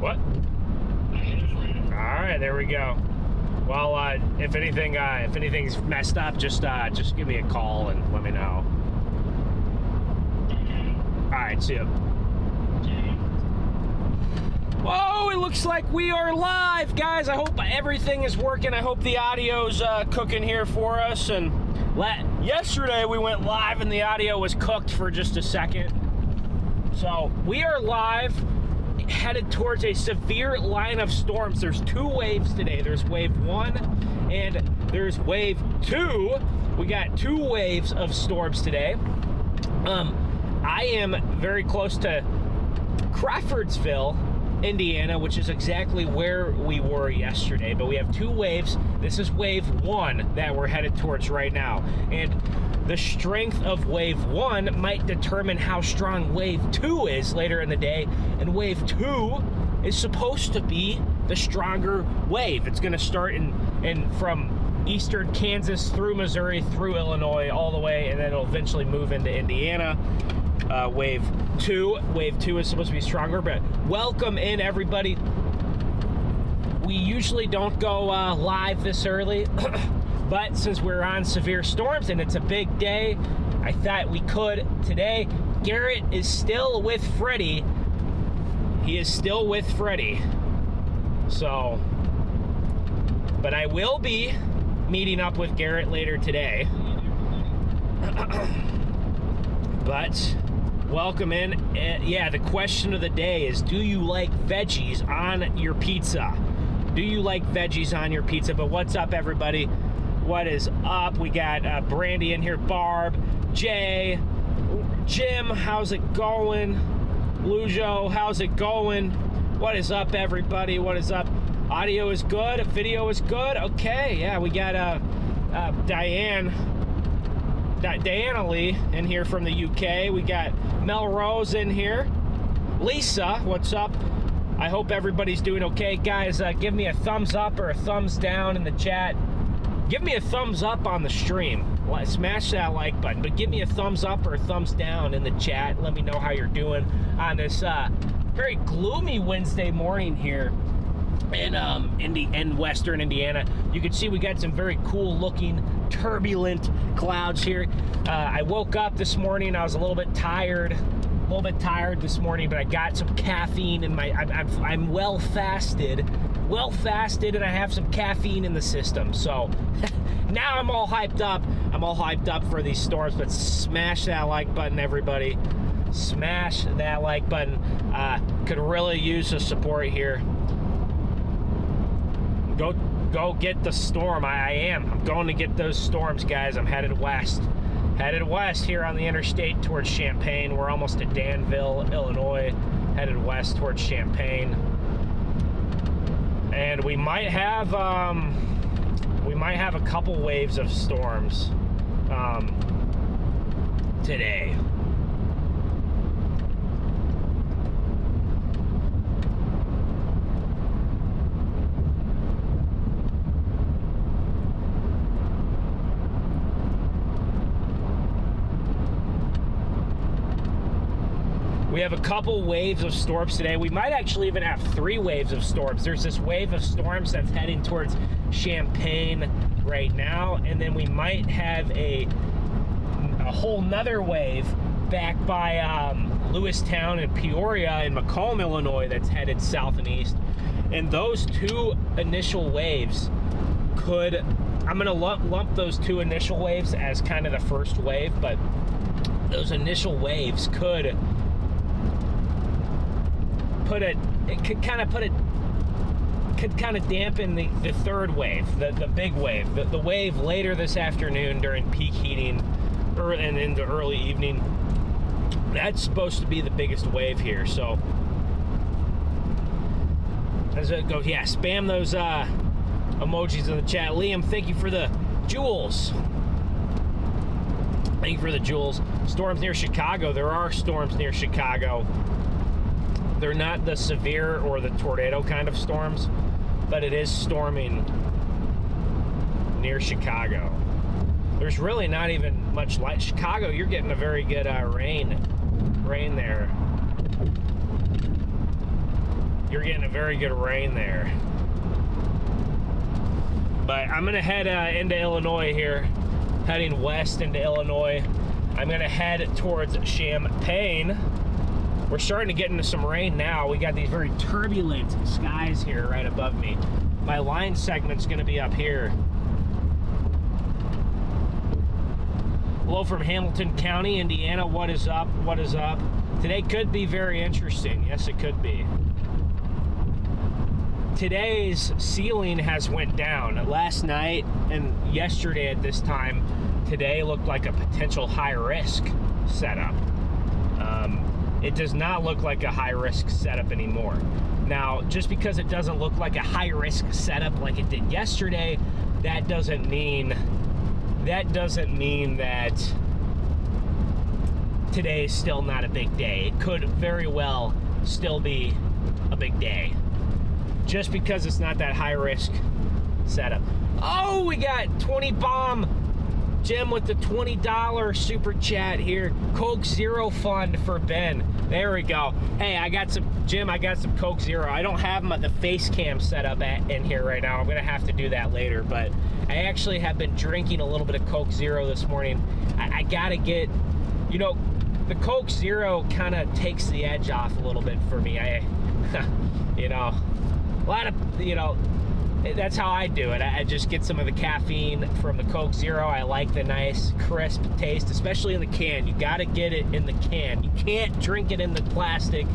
What? All right, there we go. Well, if anything's messed up, just give me a call and let me know. All right, see ya. Whoa, it looks like we are live, guys. I hope everything is working. I hope the audio's cooking here for us. And yesterday we went live and the audio was cooked for just a second. So we are live, headed towards a severe line of storms. There's 2 waves today. There's wave 1 and there's wave 2. We got 2 waves of storms today. I am very close to Crawfordsville, Indiana, which is exactly where we were yesterday, but we have 2 waves. This is wave 1 that we're headed towards right now, and the strength of wave 1 might determine how strong wave 2 is later in the day, and wave 2 is supposed to be the stronger wave. It's going to start from eastern Kansas through Missouri, through Illinois, all the way, and then it'll eventually move into Indiana. Wave 2 is supposed to be stronger, but welcome in, everybody. We usually don't go live this early, but since we're on severe storms and it's a big day, I thought we could today. Garrett is still with Freddie. He is still with Freddie. So, but I will be meeting up with Garrett later today. But welcome in. Yeah, the question of the day is, do you like veggies on your pizza? Do you like veggies on your pizza? But what's up, everybody? What is up? We got Brandy in here, Barb, Jay, Jim, how's it going? Lujo, how's it going? What is up, everybody? What is up? Audio is good, video is good. Okay, yeah, we got Diana Lee in here from the UK. We got Melrose in here. Lisa, what's up? I hope everybody's doing okay. Guys, give me a thumbs up or a thumbs down in the chat. Give me a thumbs up on the stream. Smash that like button, but give me a thumbs up or a thumbs down in the chat. Let me know how you're doing on this very gloomy Wednesday morning here in western Indiana. You can see we got some very cool looking turbulent clouds here. I woke up this morning, I was a little bit tired this morning, but I got some caffeine in my, I'm well fasted, and I have some caffeine in the system. So now I'm all hyped up for these storms. But smash that like button, everybody. Smash that like button. Could really use the support here. Go get the storm. I'm going to get those storms, guys. I'm headed west here on the interstate towards Champaign. We're almost at Danville, Illinois, headed west towards Champaign, and we might have a couple waves of storms today. We have a couple waves of storms today. We might actually even have 3 waves of storms. There's this wave of storms that's heading towards Champaign right now, and then we might have a whole nother wave back by Lewistown and Peoria in Macomb, Illinois, that's headed south and east. And those 2 initial waves could, I'm gonna lump those 2 initial waves as kind of the first wave, but those initial waves could dampen the third wave, the big wave, the wave later this afternoon during peak heating and into early evening. That's supposed to be the biggest wave here. So as it goes, yeah, spam those emojis in the chat. Liam, thank you for the jewels. Thank you for the jewels. Storms near Chicago. There are storms near Chicago. They're not the severe or the tornado kind of storms, but it is storming near Chicago. There's really not even much light. Chicago, you're getting a very good rain there. you're getting a very good rain there. But I'm gonna head into Illinois here, heading west into Illinois. I'm gonna head towards Champaign. We're starting to get into some rain now. We got these very turbulent skies here right above me. My line segment's gonna be up here. Hello from Hamilton County, Indiana. What is up? What is up? Today could be very interesting. Yes, it could be. Today's ceiling has went down. Last night and yesterday at this time, today looked like a potential high-risk setup. It does not look like a high-risk setup anymore. Now, just because it doesn't look like a high-risk setup like it did yesterday, that doesn't mean that today is still not a big day. It could very well still be a big day. Just because it's not that high-risk setup. Oh, we got 20 bomb. Jim with the $20 super chat here. Coke Zero fund for Ben. There we go. Hey, I got some, Jim, I got some Coke Zero. I don't have the face cam set up in here right now. I'm gonna have to do that later, but I actually have been drinking a little bit of Coke Zero this morning. I gotta get, you know, the Coke Zero kind of takes the edge off a little bit for me. You know, a lot of, you know, that's how I do it. I just get some of the caffeine from the Coke Zero. I like the nice crisp taste, especially in the can. You gotta get it in the can. You can't drink it in the plastic.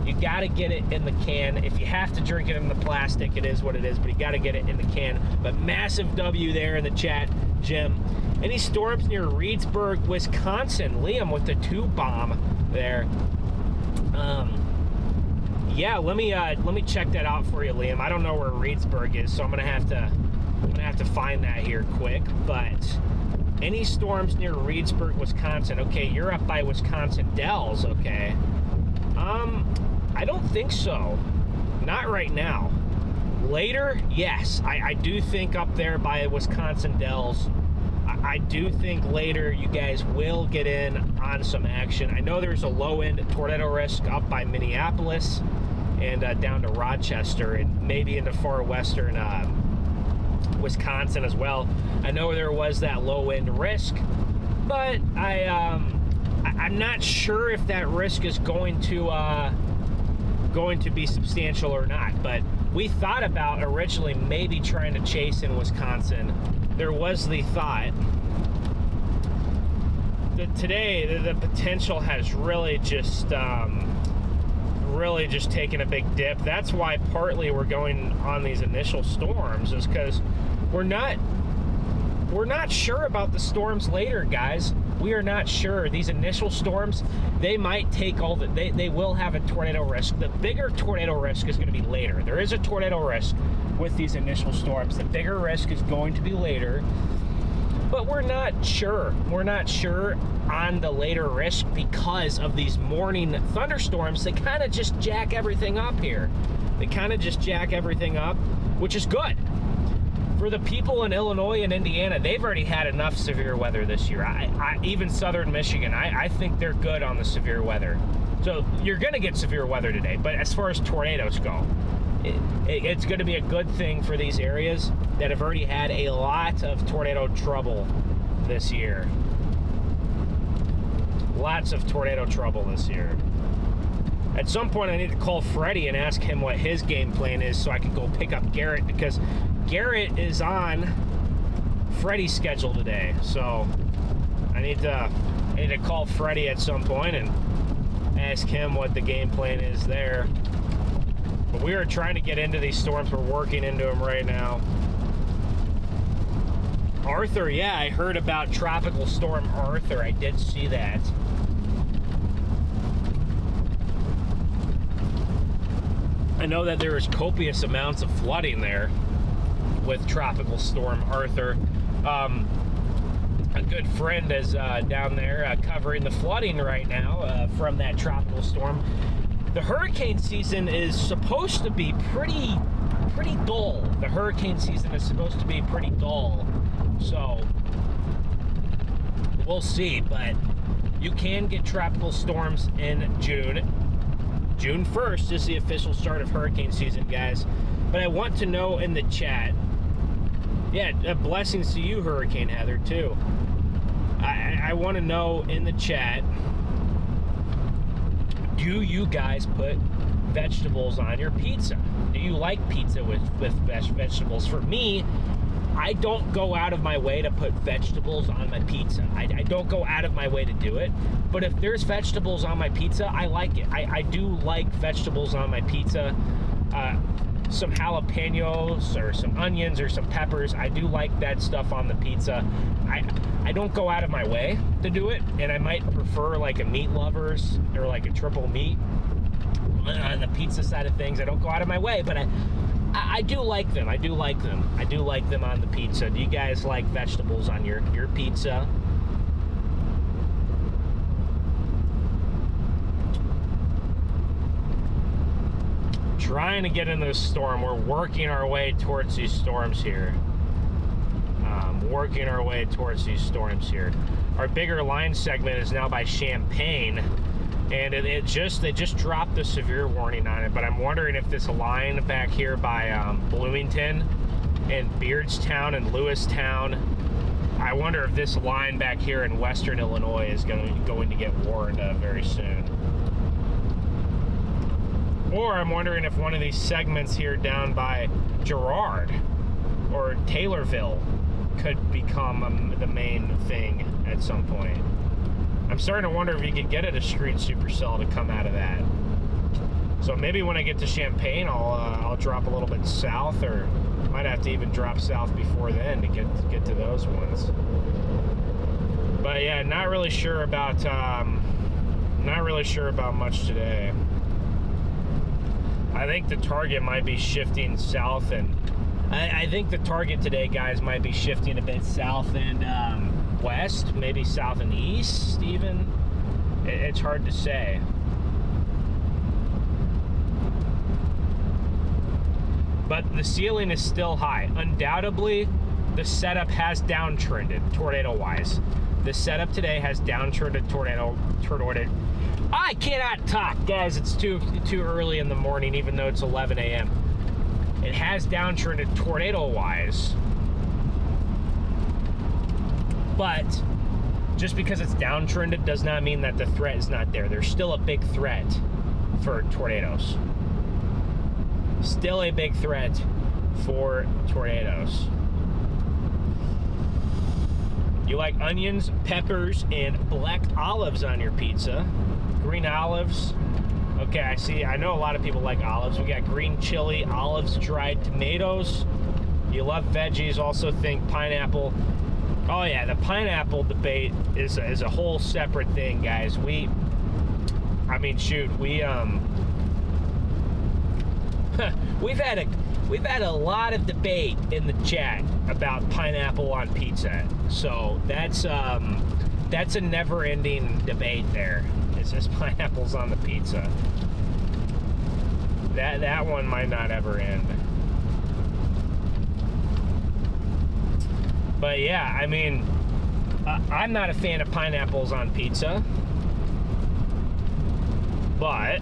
You gotta get it in the can. If you have to drink it in the plastic, it is what it is, but you gotta get it in the can. But massive W there in the chat, Jim. Any storms near Reedsburg, Wisconsin? Liam with the 2 bomb there. Yeah, let me check that out for you, Liam. I don't know where Reedsburg is, so I'm gonna have to find that here quick. But any storms near Reedsburg, Wisconsin? Okay, you're up by Wisconsin Dells. Okay. I don't think so. Not right now. Later, yes, I do think up there by Wisconsin Dells. I do think later you guys will get in on some action. I know there's a low-end tornado risk up by Minneapolis and down to Rochester and maybe into far western Wisconsin as well. I know there was that low-end risk, but I'm not sure if that risk is going to be substantial or not. But we thought about originally maybe trying to chase in Wisconsin. There was the thought that today the potential has really just taken a big dip. That's why partly we're going on these initial storms, is because we're not sure about the storms later, guys. We are not sure. These initial storms, they might take all the, they will have a tornado risk. The bigger tornado risk is going to be later. There is a tornado risk with these initial storms. The bigger risk is going to be later, but we're not sure. We're not sure on the later risk because of these morning thunderstorms. They kind of just jack everything up here. They kind of just jack everything up, which is good. For the people in Illinois and Indiana, they've already had enough severe weather this year. Even southern Michigan, I think they're good on the severe weather. So you're going to get severe weather today, but as far as tornadoes go, it's going to be a good thing for these areas that have already had a lot of tornado trouble this year. Lots of tornado trouble this year. At some point, I need to call Freddie and ask him what his game plan is so I can go pick up Garrett, because Garrett is on Freddie's schedule today. So I need to call Freddie at some point and ask him what the game plan is there. But we are trying to get into these storms. We're working into them right now. Arthur, yeah, I heard about Tropical Storm Arthur. I did see that. I know that there is copious amounts of flooding there with Tropical Storm Arthur. A good friend is down there covering the flooding right now from that tropical storm. The hurricane season is supposed to be pretty dull. The hurricane season is supposed to be pretty dull. So we'll see, but you can get tropical storms in June. June 1st is the official start of hurricane season, guys. But I want to know in the chat, yeah, blessings to you, Hurricane Heather, too. I want to know in the chat, do you guys put vegetables on your pizza? Do you like pizza with vegetables? For me, I don't go out of my way to put vegetables on my pizza. I don't go out of my way to do it. But if there's vegetables on my pizza, I like it. I do like vegetables on my pizza. Some jalapenos or some onions or some peppers. I do like that stuff on the pizza. I don't go out of my way to do it, and I might prefer like a meat lovers or like a triple meat on the pizza side of things. I don't go out of my way, but I do like them. I do like them. I do like them on the pizza. Do you guys like vegetables on your pizza? Trying to get into the storm. We're working our way towards these storms here. Working our way towards these storms here. Our bigger line segment is now by Champaign, and they just dropped the severe warning on it. But I'm wondering if this line back here by Bloomington and Beardstown and Lewistown, I wonder if this line back here in Western Illinois is going to get warned very soon. Or I'm wondering if one of these segments here down by Girard or Taylorville could become the main thing at some point. I'm starting to wonder if you could get a discrete supercell to come out of that. So maybe when I get to Champaign, I'll drop a little bit south, or might have to even drop south before then to get to those ones. But yeah, not really sure about much today. I think the target might be shifting south, and I think the target today, guys, might be shifting a bit south and west, maybe south and east even. It's hard to say. But the ceiling is still high. Undoubtedly, the setup has downtrended tornado-wise. The setup today has downtrended tornado. I cannot talk, guys. It's too early in the morning, even though it's 11 a.m. It has downtrended tornado-wise, but just because it's downtrended does not mean that the threat is not there. There's still a big threat for tornadoes. Still a big threat for tornadoes. You like onions, peppers, and black olives on your pizza. Green olives. Okay, I see. I know a lot of people like olives. We got green chili, olives, dried tomatoes. You love veggies. Also think pineapple. Oh yeah, the pineapple debate is a whole separate thing, guys. We've had a lot of debate in the chat about pineapple on pizza. So that's a never-ending debate there. It says pineapples on the pizza. That one might not ever end. But yeah, I mean, I'm not a fan of pineapples on pizza, but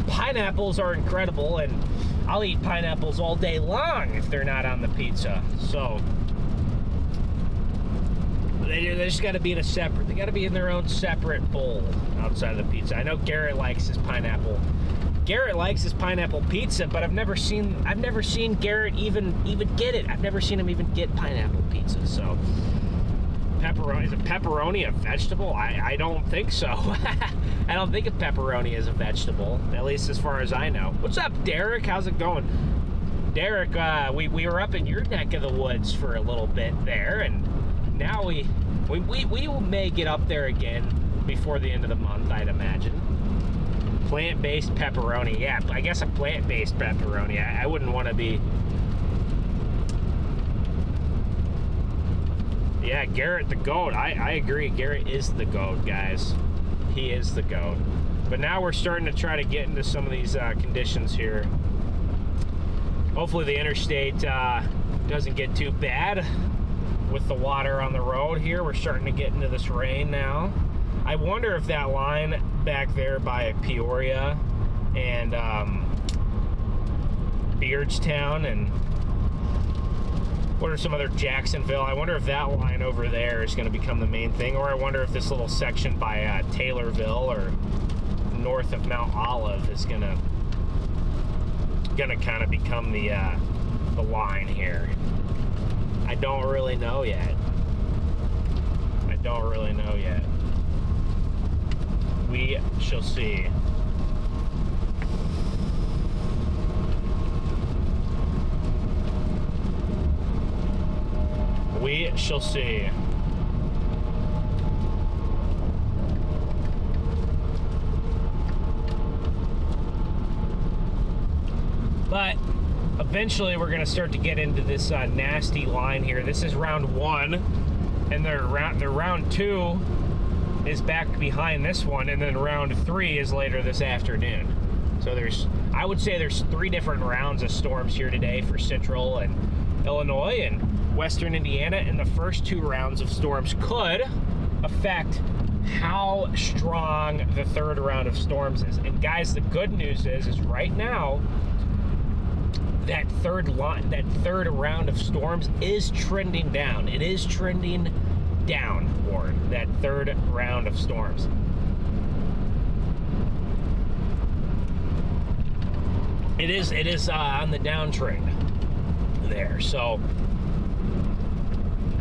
pineapples are incredible, and I'll eat pineapples all day long if they're not on the pizza. So they just got to be they got to be in their own separate bowl outside of the pizza. I know Garrett likes his pineapple. Garrett likes his pineapple pizza, but I've never seen Garrett even get it. I've never seen him even get pineapple pizza. So pepperoni, is a pepperoni a vegetable? I don't think so. I don't think a pepperoni is a vegetable, at least as far as I know. What's up, Derek? How's it going? Derek, we were up in your neck of the woods for a little bit there, and now we may get up there again before the end of the month, I'd imagine. Plant-based pepperoni. Yeah, I guess a plant-based pepperoni. I wouldn't want to be... Yeah, Garrett the GOAT. I agree. Garrett is the GOAT, guys. He is the GOAT. But now we're starting to try to get into some of these conditions here. Hopefully the interstate doesn't get too bad. with the water on the road here. We're starting to get into this rain now. I wonder if that line back there by Peoria and Beardstown and what are some other Jacksonville, I wonder if that line over there is going to become the main thing, or I wonder if this little section by Taylorville or north of Mount Olive is gonna kind of become the line here. I don't really know yet. We shall see. We shall see. But eventually we're going to start to get into this nasty line here. This is round 1, and the round 2 is back behind this one, and then round 3 is later this afternoon. So I would say there's 3 different rounds of storms here today for Central and Illinois and Western Indiana, and the first 2 rounds of storms could affect how strong the 3rd round of storms is. And guys, the good news is right now that third round of storms is trending down. It is trending downward, that 3rd round of storms. It is on the downtrend there. So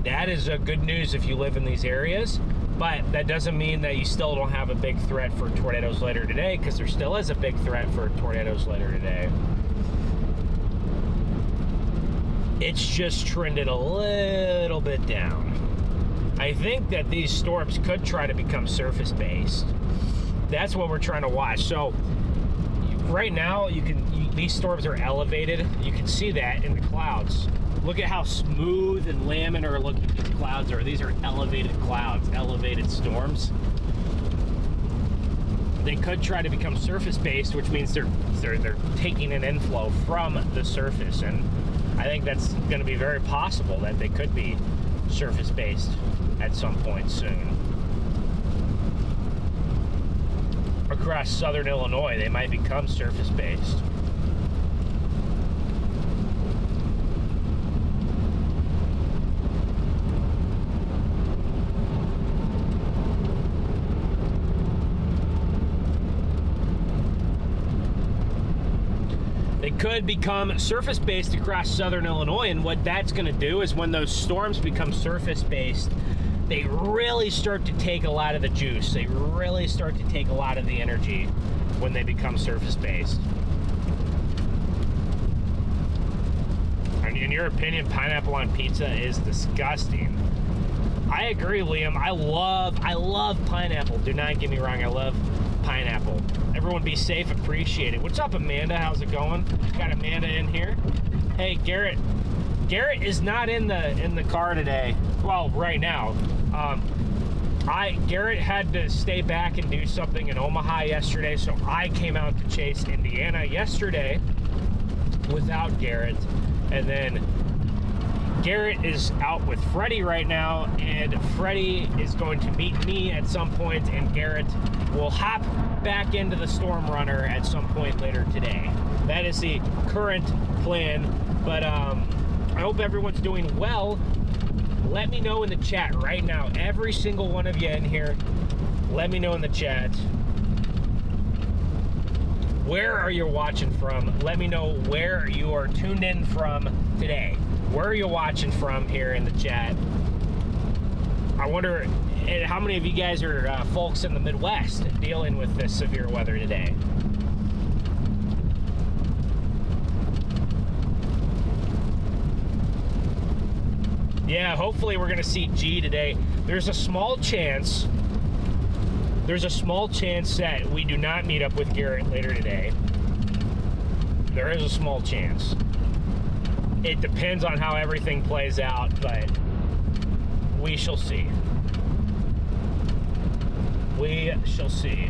that is good news if you live in these areas, but that doesn't mean that you still don't have a big threat for tornadoes later today, because there still is a big threat for tornadoes later today. It's just trended a little bit down. I think that these storms could try to become surface-based. That's what we're trying to watch. So right now, these storms are elevated. You can see that in the clouds. Look at how smooth and laminar looking these clouds are. These are elevated clouds, elevated storms. They could try to become surface-based, which means they're taking an inflow from the surface, and I think that's going to be very possible that they could be surface-based at some point soon. Across southern Illinois, they might become surface-based. They could become surface-based across southern Illinois, and what that's going to do is when those storms become surface-based, they really start to take a lot of the juice. They really start to take a lot of the energy when they become surface-based. And in your opinion, pineapple on pizza is disgusting. I agree, Liam. I love pineapple. Do not get me wrong. I love pineapple. Everyone be safe, appreciate it. What's up, Amanda? How's it going? Got Amanda in here. Hey, Garrett. Garrett is not in the car today. Well, right now. Garrett had to stay back and do something in Omaha yesterday, so I came out to Chase, Indiana yesterday without Garrett. And then Garrett is out with Freddie right now, and Freddie is going to meet me at some point, and Garrett will hop back into the StormRunner at some point later today. That is the current plan, but I hope everyone's doing well. Let me know in the chat right now, every single one of you in here, let me know in the chat, where are you watching from? Let me know where you are tuned in from today. Where are you watching from here in the chat? I wonder how many of you guys are folks in the Midwest dealing with this severe weather today. Yeah, hopefully we're going to see G today. There's a small chance that we do not meet up with Garrett later today. There is a small chance. It depends on how everything plays out, but we shall see. We shall see.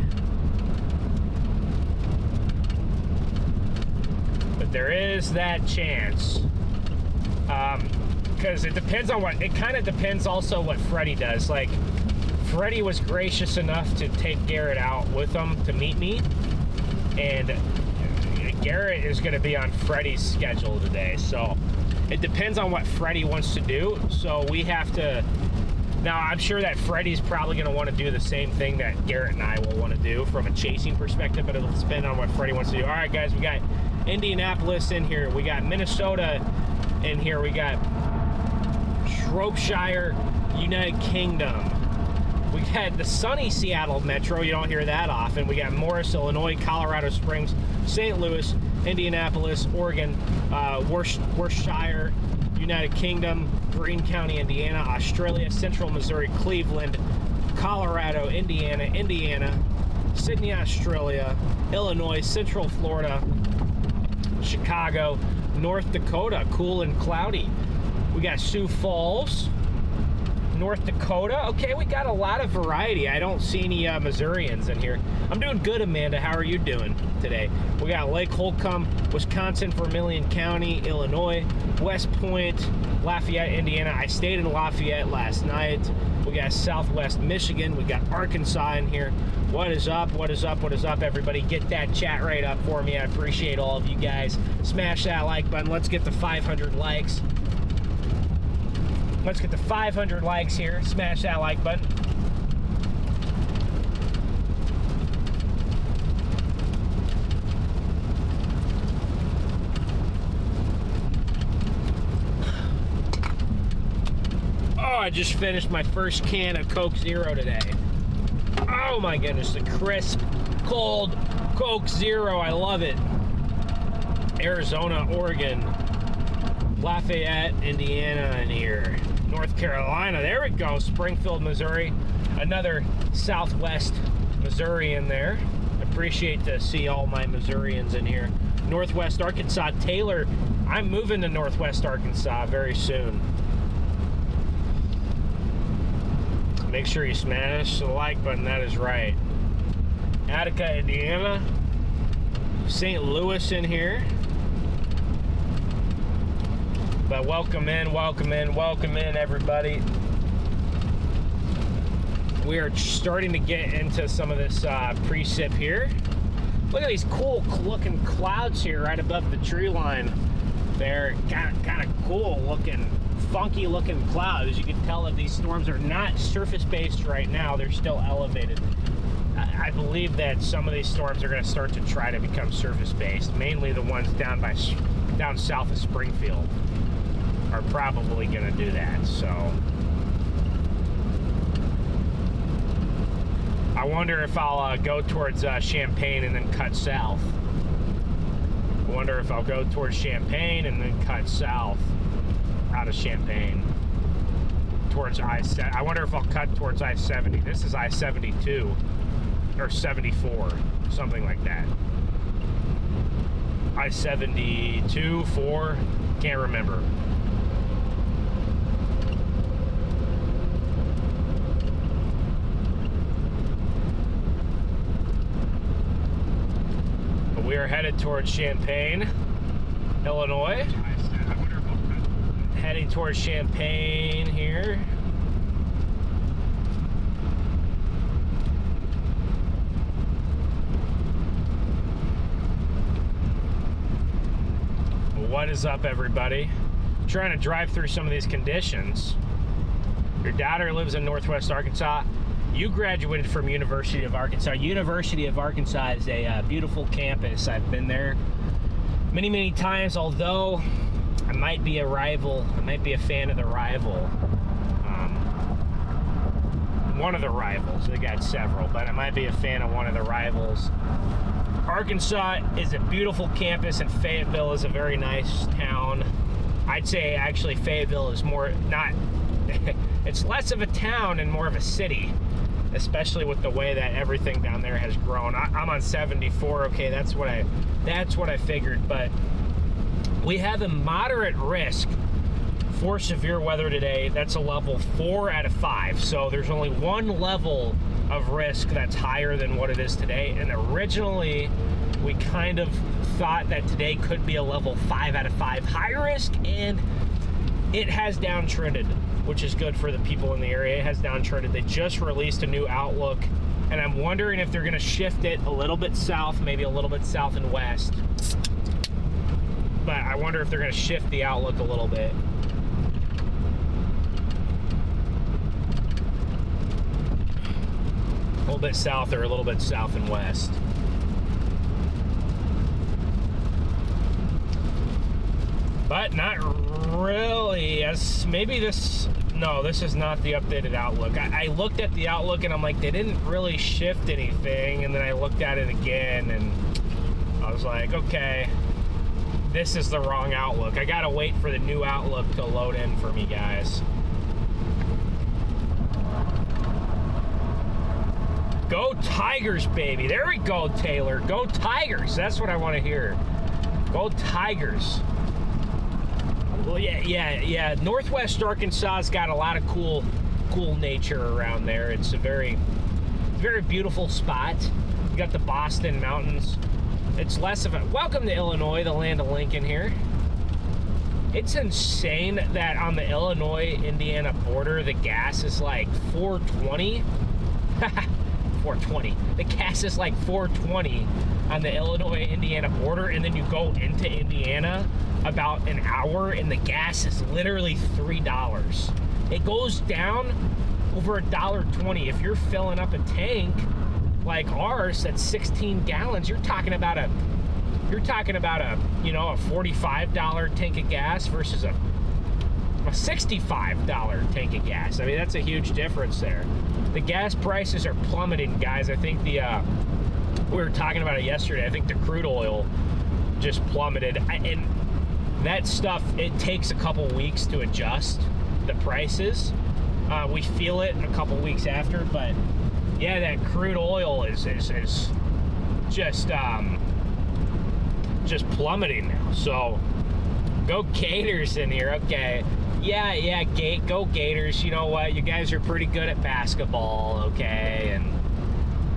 But there is that chance. because it depends on what, it kind of depends also what Freddie does. Like, Freddie was gracious enough to take Garrett out with him to meet me, and Garrett is going to be on Freddie's schedule today, so it depends on what Freddie wants to do. So we have to, now I'm sure that Freddie's probably going to want to do the same thing that Garrett and I will want to do from a chasing perspective, but it'll depend on what Freddie wants to do. All right, guys, we got Indianapolis in here, we got Minnesota in here, we got Shropshire, United Kingdom, we got the sunny Seattle Metro, you don't hear that often, we got Morris, Illinois, Colorado Springs, St. Louis, Indianapolis, Oregon, Worcestershire, United Kingdom, Greene County, Indiana, Australia, Central Missouri, Cleveland, Colorado, Indiana, Sydney, Australia, Illinois, Central Florida, Chicago, North Dakota, cool and cloudy. We got Sioux Falls, North Dakota. Okay, we got a lot of variety. I don't see any Missourians in here. I'm doing good, Amanda. How are you doing today? We got Lake Holcomb, Wisconsin, Vermilion County, Illinois, West Point, Lafayette, Indiana. I stayed in Lafayette last night. We got Southwest Michigan. We got Arkansas in here. What is up? What is up? What is up, everybody? Get that chat right up for me. I appreciate all of you guys. Smash that like button. Let's get to 500 likes. Let's get to 500 likes here. Smash that like button. Oh, I just finished my first can of Coke Zero today. Oh my goodness, the crisp, cold Coke Zero. I love it. Arizona, Oregon, Lafayette, Indiana in here. North Carolina, there we go. Springfield, Missouri. Another Southwest Missouri in there. Appreciate to see all my Missourians in here. Northwest Arkansas, Taylor. I'm moving to Northwest Arkansas very soon. Make sure you smash the like button, that is right. Attica, Indiana. St. Louis in here. But welcome in, welcome in, welcome in, everybody. We are starting to get into some of this precip here. Look at these cool looking clouds here right above the tree line. They're kind of cool looking, funky looking clouds. You can tell that these storms are not surface based right now. They're still elevated. I believe that some of these storms are going to start to try to become surface based. Mainly the ones down south of Springfield are probably going to do that. So I wonder if I'll go towards Champaign and then cut south. I wonder if I'll go towards Champaign and then cut south out of Champaign towards I-70. I wonder if I'll cut towards I-70. This is I-72 or 74, something like that. I-72, 4, can't remember. But we are headed towards Champaign, Illinois. Heading towards Champaign here. What is up, everybody? I'm trying to drive through some of these conditions. Your daughter lives in Northwest Arkansas. You graduated from University of Arkansas. University of Arkansas is a beautiful campus. I've been there many, many times, although I might be a rival. I might be a fan of the rival. One of the rivals. They got several, but I might be a fan of one of the rivals. Arkansas is a beautiful campus, and Fayetteville is a very nice town. I'd say actually Fayetteville is more not. It's less of a town and more of a city, especially with the way that everything down there has grown. I'm on 74. Okay, that's what I figured, but we have a moderate risk for severe weather today. That's a level 4 out of 5. So there's only one level of risk that's higher than what it is today. And originally, we kind of thought that today could be a level 5 out of 5 high risk. And it has downtrended, which is good for the people in the area. It has downtrended. They just released a new outlook, and I'm wondering if they're going to shift it a little bit south, maybe a little bit south and west. But I wonder if they're going to shift the outlook a little bit. A little bit south or a little bit south and west. But not really. As maybe this, no, this is not the updated outlook. I looked at the outlook and I'm like, they didn't really shift anything. And then I looked at it again and I was like, okay, this is the wrong outlook. I gotta wait for the new outlook to load in for me, guys. Go Tigers, baby. There we go, Taylor. Go Tigers. That's what I want to hear. Go Tigers. Well, yeah. Northwest Arkansas's got a lot of cool nature around there. It's a very beautiful spot. You got the Boston Mountains. It's less of a... Welcome to Illinois, the land of Lincoln here. It's insane that on the Illinois-Indiana border, the gas is like $4.20. 420. The gas is like $4.20 on the Illinois-Indiana border, and then you go into Indiana about an hour, and the gas is literally $3. It goes down over $1.20. If you're filling up a tank like ours that's 16 gallons, you're talking about a you know, a $45 tank of gas versus a $65 tank of gas. I mean, that's a huge difference there. The gas prices are plummeting, guys. I think we were talking about it yesterday. I think the crude oil just plummeted. And that stuff, it takes a couple weeks to adjust the prices. We feel it a couple weeks after, but yeah, that crude oil is just plummeting now. So go Gators in here. Okay. Yeah, go Gators. You know what? You guys are pretty good at basketball, okay? And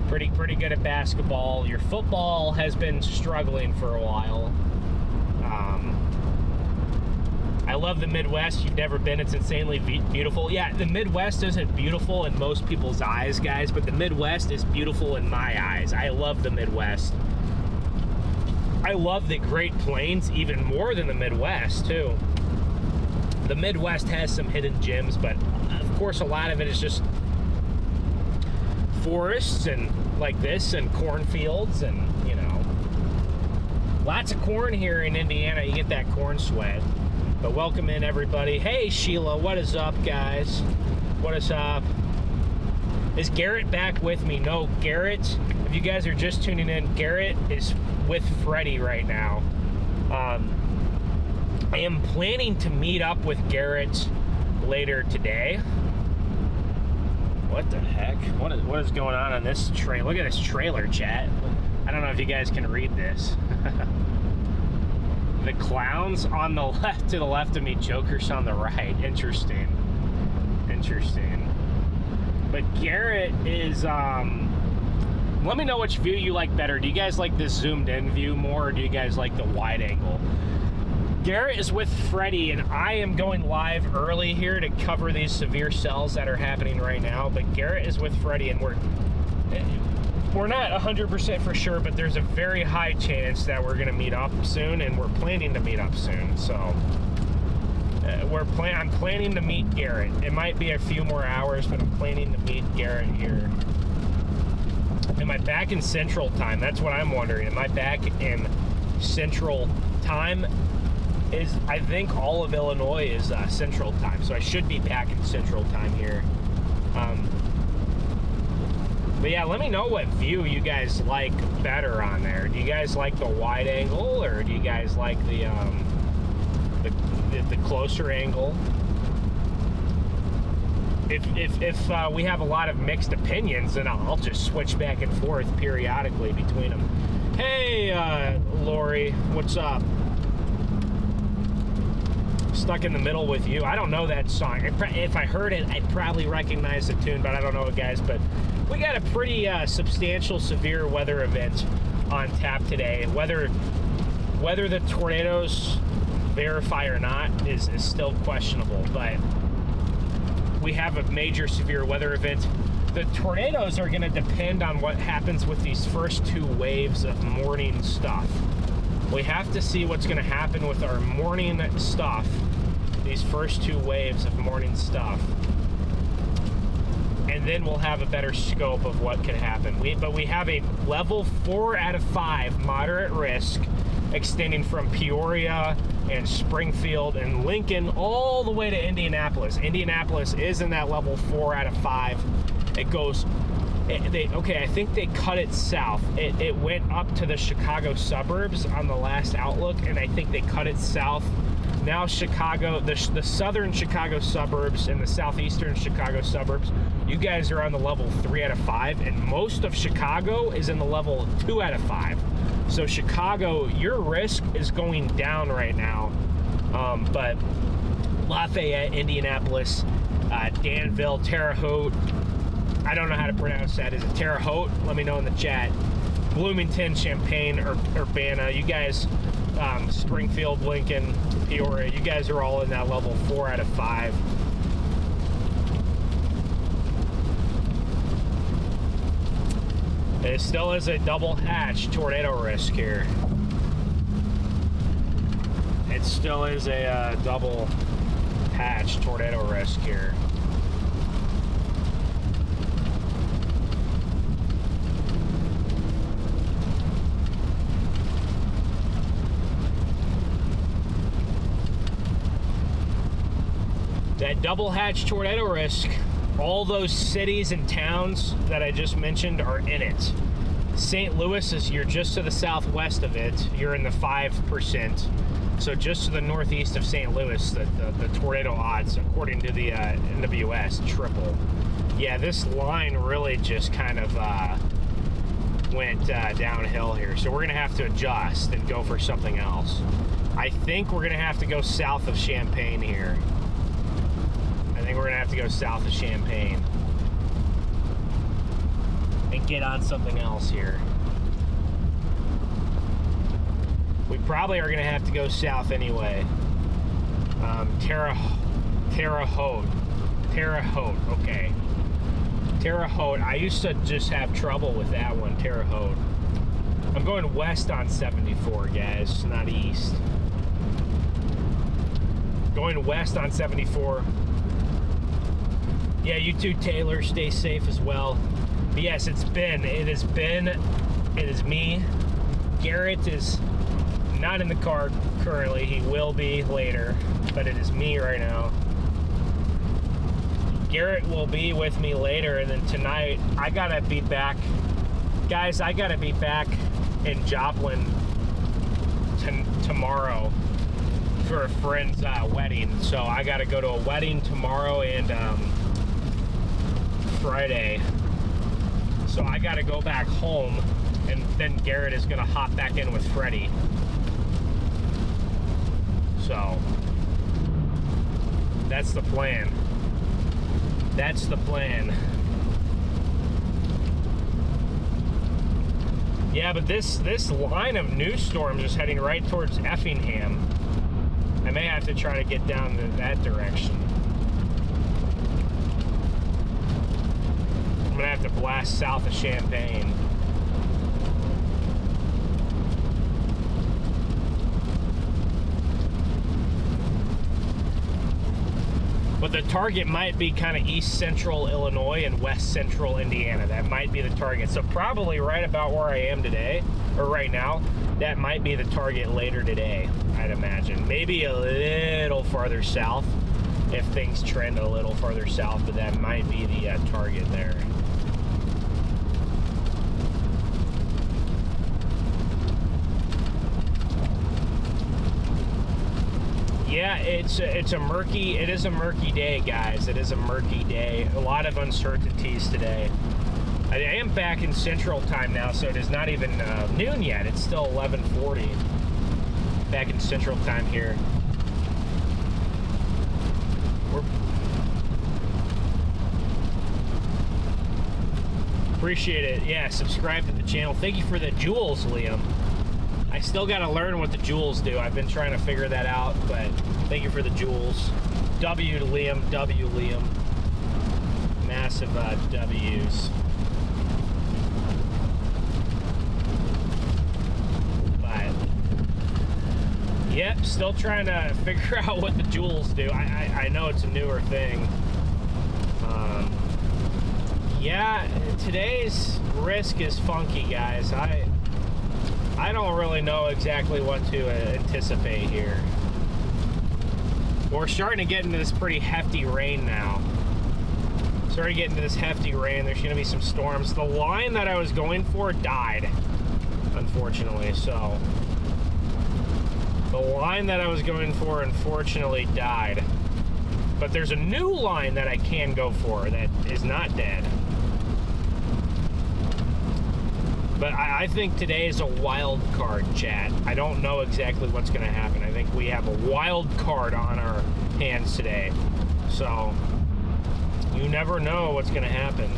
pretty good at basketball. Your football has been struggling for a while. I love the Midwest. You've never been. It's insanely beautiful. Yeah, the Midwest isn't beautiful in most people's eyes, guys, but the Midwest is beautiful in my eyes. I love the Midwest. I love the Great Plains even more than the Midwest, too. The Midwest has some hidden gems, but of course a lot of it is just forests and like this and cornfields and, you know, lots of corn here in Indiana. You get that corn sweat. But welcome in, everybody. Hey, Sheila, what is up, guys? What is up? Is Garrett back with me? No, Garrett, if you guys are just tuning in, Garrett is with Freddie right now. I am planning to meet up with Garrett later today. What the heck? What is going on this trailer? Look at this trailer, chat. I don't know if you guys can read this. The clowns on the left, to the left of me, Joker's on the right. Interesting. But Garrett is, let me know which view you like better. Do you guys like this zoomed in view more, or do you guys like the wide angle? Garrett is with Freddie, and I am going live early here to cover these severe cells that are happening right now. But Garrett is with Freddie, and we're not 100% for sure, but there's a very high chance that we're going to meet up soon, and we're planning to meet up soon. So I'm planning to meet Garrett. It might be a few more hours, but I'm planning to meet Garrett here. Am I back in Central Time? That's what I'm wondering. Am I back in Central Time? I think all of Illinois is Central Time, so I should be back in Central Time here. But yeah, let me know what view you guys like better on there. Do you guys like the wide angle, or do you guys like the closer angle? If we have a lot of mixed opinions, then I'll just switch back and forth periodically between them. Hey, Lori, what's up? Stuck in the Middle with You. I don't know that song. If I heard it, I'd probably recognize the tune, but I don't know it, guys. But we got a pretty substantial severe weather event on tap today. Whether the tornadoes verify or not is still questionable, but we have a major severe weather event. The tornadoes are going to depend on what happens with these first 2 waves of morning stuff. We have to see what's going to happen with our morning stuff, these first 2 waves of morning stuff. And then we'll have a better scope of what can happen. But we have a level 4 out of 5 moderate risk extending from Peoria and Springfield and Lincoln all the way to Indianapolis. Indianapolis is in that level 4 out of 5. It goes, okay, I think they cut it south. It went up to the Chicago suburbs on the last outlook, and I think they cut it south. Now Chicago, the southern Chicago suburbs and the southeastern Chicago suburbs, you guys are on the level 3 out of 5, and most of Chicago is in the level 2 out of 5. So Chicago, your risk is going down right now. But Lafayette, Indianapolis, Danville, Terre Haute, I don't know how to pronounce that. Is it Terre Haute? Let me know in the chat. Bloomington, Champaign, Urbana, you guys, Springfield, Lincoln, Peoria, you guys are all in that level 4 out of 5. It still is a double hatch tornado risk here. It still is a double hatch tornado risk here. That double hatch tornado risk, all those cities and towns that I just mentioned are in it. St. Louis is, you're just to the southwest of it, you're in the 5%. So just to the northeast of St. Louis, the tornado odds, according to the NWS, triple. Yeah, this line really just kind of went downhill here. So we're gonna have to adjust and go for something else. I think we're gonna have to go south of Champaign here. I think we're gonna have to go south of Champaign and get on something else here. We probably are gonna have to go south anyway. Terre Haute, okay. Terre Haute, I used to just have trouble with that one, Terre Haute. I'm going west on 74, guys, not east. Going west on 74. Yeah, you too, Taylor. Stay safe as well. But yes, it is me. Garrett is not in the car currently. He will be later, but it is me right now. Garrett will be with me later, and then tonight, I gotta be back. Guys, I gotta be back in Joplin tomorrow for a friend's wedding. So I gotta go to a wedding tomorrow and Friday. So I gotta go back home, and then Garrett is gonna hop back in with Freddie. So that's the plan. That's the plan. Yeah, but this line of new storms is heading right towards Effingham. I may have to try to get down to that direction. I'm gonna have to blast south of Champaign. But the target might be kind of east central Illinois and west central Indiana. That might be the target. So probably right about where I am today, or right now, that might be the target later today, I'd imagine. Maybe a little farther south if things trend a little farther south, but that might be the target there. Yeah, it is a murky day, guys. It is a murky day. A lot of uncertainties today. I am back in Central Time now, so it is not even noon yet. It's still 11:40. Back in Central Time here. Appreciate it. Yeah, subscribe to the channel. Thank you for the jewels, Liam. I still got to learn what the joules do. I've been trying to figure that out, but thank you for the joules. W to Liam, W Liam. Massive W's. But, yep, still trying to figure out what the joules do. I know it's a newer thing. Yeah, today's risk is funky, guys. I don't really know exactly what to anticipate here. We're starting to get into this pretty hefty rain now. Starting to get into this hefty rain. There's going to be some storms. The line that I was going for died, unfortunately. So the line that I was going for, unfortunately, died. But there's a new line that I can go for that is not dead. But I think today is a wild card, chat. I don't know exactly what's going to happen. I think we have a wild card on our hands today. So, you never know what's going to happen.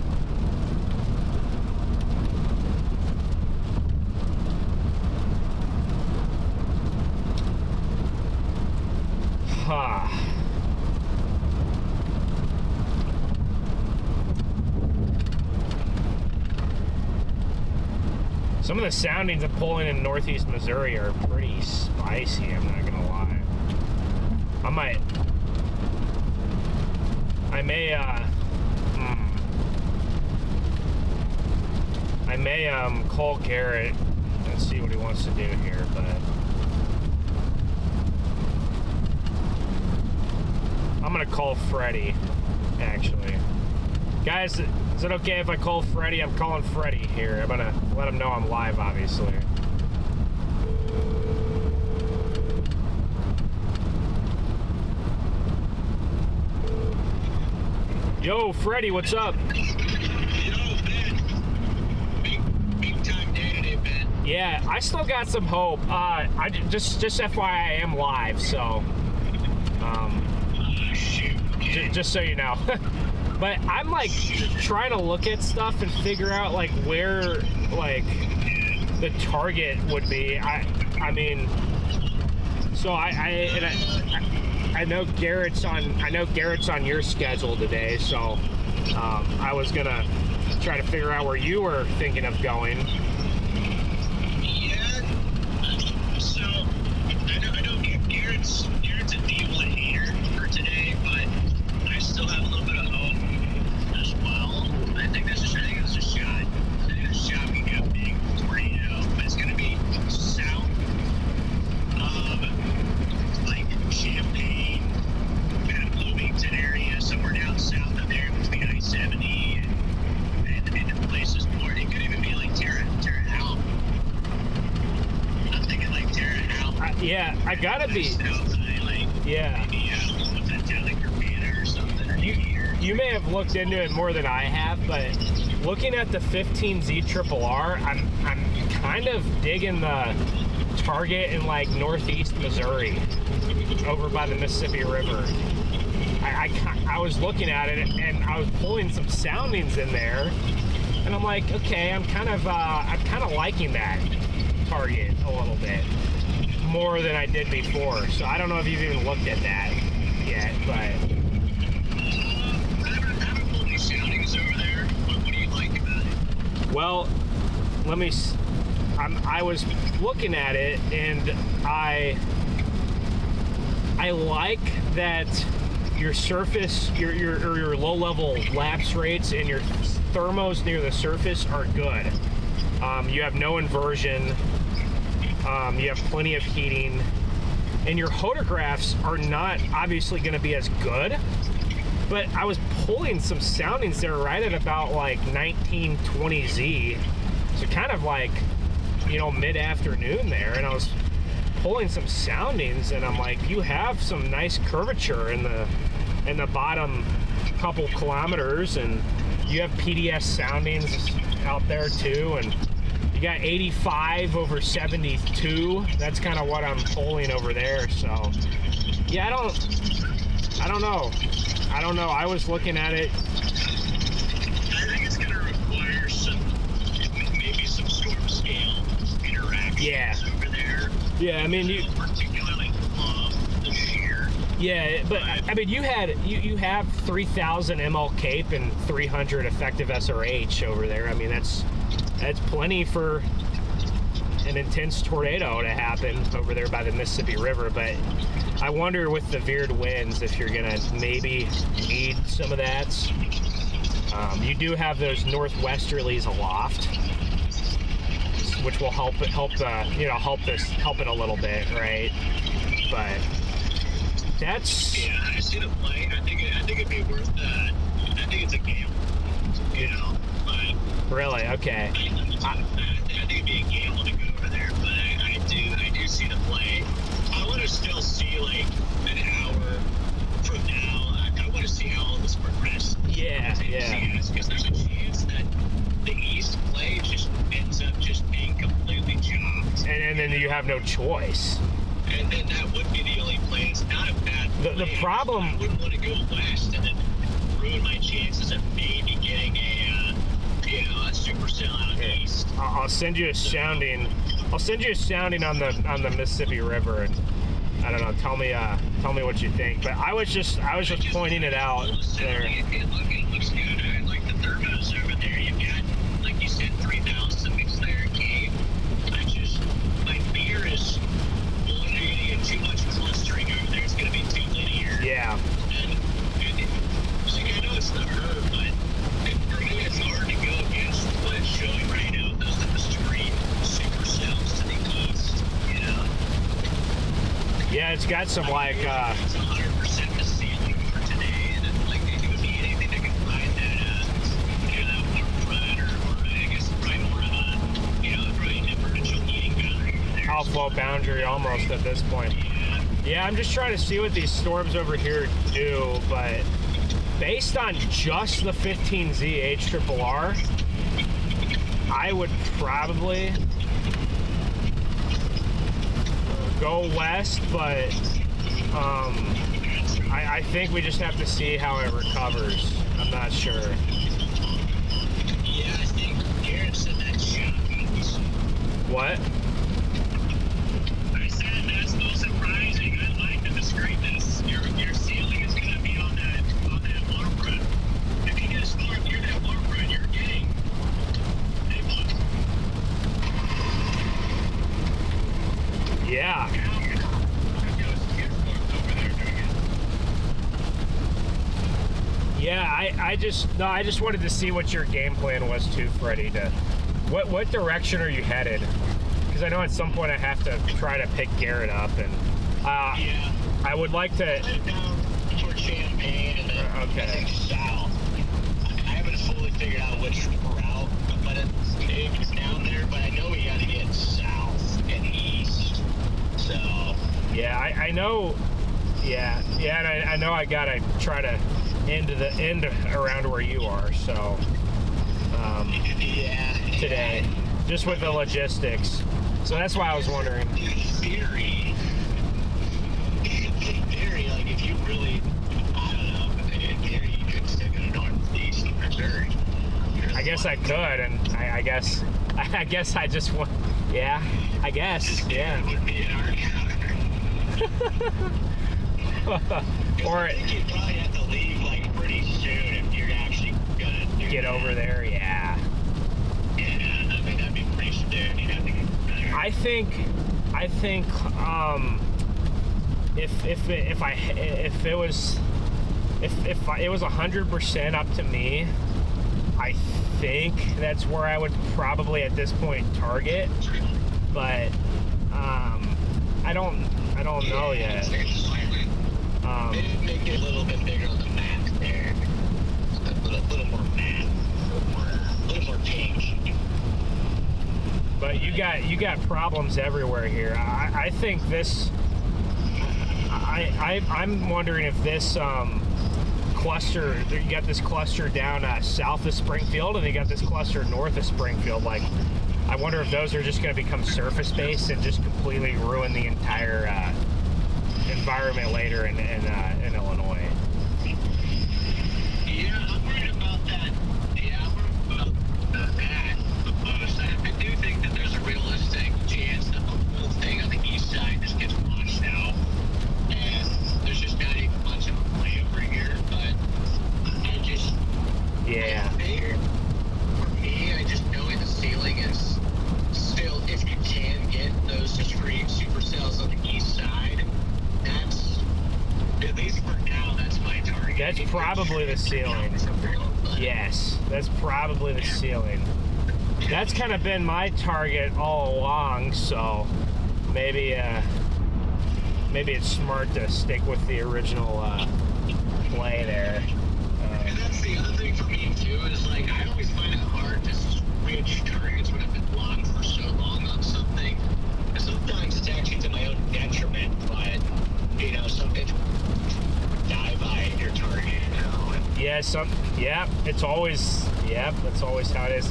Ha. Some of the soundings of pulling in northeast Missouri are pretty spicy, I'm not gonna lie. I may call Garrett and see what he wants to do here, but I'm gonna call Freddie, actually. Guys, is it okay if I call Freddie? I'm calling Freddie here. I'm gonna let him know I'm live, obviously. Yo, Freddie, what's up? Yo, Ben. Big time day today, Ben. Yeah, I still got some hope. I just FYI, I am live, so Shoot. Okay. just so you know. But I'm like trying to look at stuff and figure out like where like the target would be. I mean, so I know Garrett's on your schedule today, so I was gonna try to figure out where you were thinking of going. Yeah. So I know Garrett's a D1 hater for today, but I still have a little bit of hope as well. I think there's a shot. I think there's a shot we get a big tornado, but it's gonna be south of like Champaign, kind of Bloomington area, somewhere down south of there between I-70 and places more. It could even be like Terre Haute. I'm thinking like Terre Haute. Yeah, I gotta be. Yeah. Maybe like Urbana or something. Or You may have looked into it more than I have, but looking at the 15Z-RRR, I'm kind of digging the target in like northeast Missouri, over by the Mississippi River. I was looking at it and I was pulling some soundings in there, and I'm like, okay, I'm kind of liking that target a little bit more than I did before. So I don't know if you've even looked at that yet, but. I haven't pulled any soundings over there. What do you like about it? Well, I was looking at it, and I like that your surface, your low-level lapse rates and your thermos near the surface are good. You have no inversion. You have plenty of heating, and your photographs are not obviously going to be as good. But I was pulling some soundings there right at about like 1920Z, so kind of like, you know, mid-afternoon there, and I was pulling some soundings, and I'm like, you have some nice curvature in the bottom couple kilometers, and you have PDS soundings out there too, and you got 85 over 72. That's kind of what I'm pulling over there. So yeah, I don't know. I was looking at it. I think it's going to require maybe some storm scale interactions over there. Yeah, I mean, you particularly love the shear. Yeah, but I mean, you have 3,000 ML cape and 300 effective SRH over there. I mean, that's plenty for an intense tornado to happen over there by the Mississippi River. But I wonder with the veered winds if you're gonna maybe need some of that. You do have those northwesterlies aloft, which will help it a little bit, right? But that's, yeah, I see the play. I think it'd be worth I think it's a gamble, you know. But really okay. I think it'd be a gamble to go over there, but I do see the play. I want to still see like an hour from now. I want to see how all this progresses. Yeah. Because there's a chance that the East play just ends up just being completely chopped. And then you have no choice. And then that would be the only play. It's not a bad play. The problem... I wouldn't want to go west and then ruin my chances of maybe getting a supercell out east. I'll send you a sounding. I'll send you a sounding on the Mississippi River, and I don't know. Tell me what you think. But I was just pointing it out there. It looks good. I like the thermos over there. You've got, like you said, 3,000 mixed layer cave. My fear is you're going to get too much clustering over there. It's going to be too linear. Yeah. And see, I know it's the herd, but for me, it's hard to go against what it's showing right now. Those are the straight supercells to the east, you know? Yeah, it's got some like. It's 100% the ceiling for today, and like it would be anything that can find that, that waterfront, or I guess probably more of a, probably a differential heating boundary over there. Outflow boundary almost at this point. Yeah, I'm just trying to see what these storms over here do, but based on just the 15Z HRRR, I would probably go west, but I think we just have to see how it recovers. I'm not sure. Yeah, I think Garrett said that's shocking. What? I said that's so surprising. I like the discreetness. Your ceiling is going to be on that waterfront. If you get a storm near that waterfront, you're getting. Hey, look. Yeah. Yeah, I just wanted to see what your game plan was too, Freddie. What direction are you headed? Because I know at some point I have to try to pick Garrett up, and Yeah. I would like to. Head down toward Champaign and then I think south. I haven't fully figured out which route, but it's down there. But I know we got to get south and east. So Yeah, I know. Yeah, and I know I gotta try to end around where you are. So yeah, today, just with the logistics. So that's why I was wondering. In theory, like if you really, I don't know, in theory you could still go northeast or Missouri. I guess I could, and I guess I just want. Yeah, I guess. Yeah. It would be an art Or I think you'd probably have to leave like pretty soon if you're actually gonna get over there. Yeah. Yeah, I mean that'd be pretty soon. You'd have to get over there. I think if it was 100% up to me, I think that's where I would probably at this point target, but I don't know yet. Maybe make it a little bit bigger on the map there. A little more map, a little more pink. But you got problems everywhere here. I think this. I'm wondering if this cluster. You got this cluster down south of Springfield, and you got this cluster north of Springfield. Like, I wonder if those are just going to become surface based and just completely ruin the entire environment later in Illinois. Yeah, I'm worried about that. Yeah, I'm worried about that. But I do think that there's a realistic chance that the whole thing on the east side probably the ceiling. Yes, that's probably the ceiling. That's kind of been my target all along, so maybe it's smart to stick with the original play there. And that's the other thing for me too, is like I always find it hard to switch targets when I've been long for so long on something. And sometimes it's actually to my own detriment, but you know, some it die by your target, you know. It's always, that's always how it is.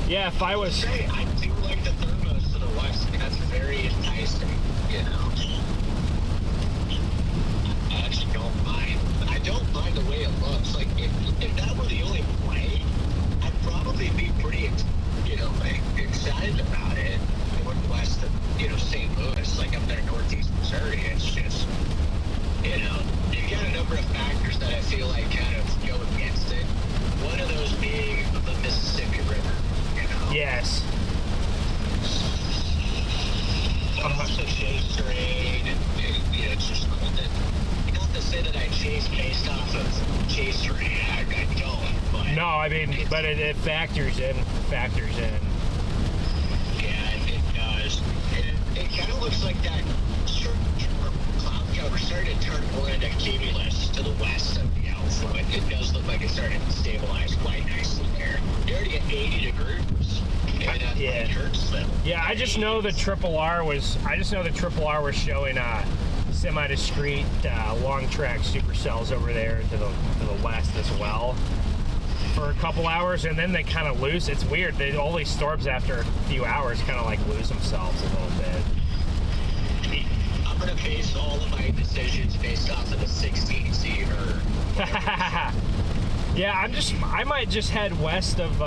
Yeah, if I was... I do like the thermos to the west. I mean, that's very enticing, you know. I actually don't mind. I don't mind the way it looks. Like, if that were the only play, I'd probably be pretty, you know, like, excited about it. Northwest of, you know, St. Louis, like up there in northeast Missouri, it's just, you know, you've got a number of factors that I feel like kind of go against it. One of those being the Mississippi River, you know? Yes. But also chase terrain, and you know, it's just cool that, not to say that I chase based off of chase terrain, I don't, but... No, I mean, but it factors in. Yeah, it does. It kind of looks like that cloud cover started to turn more into cumulus to the west of the outflow. It does look like it started to stabilize quite nicely there. You're already at 80 degrees. Yeah. Yeah, I just know the triple R was showing semi-discrete long track supercells over there to the west as well for a couple hours, and then they kind of lose. It's weird. All these storms after a few hours kind of like lose themselves a little bit. I'm gonna base all of my decisions based off of the 16C or. Yeah, I might just head west of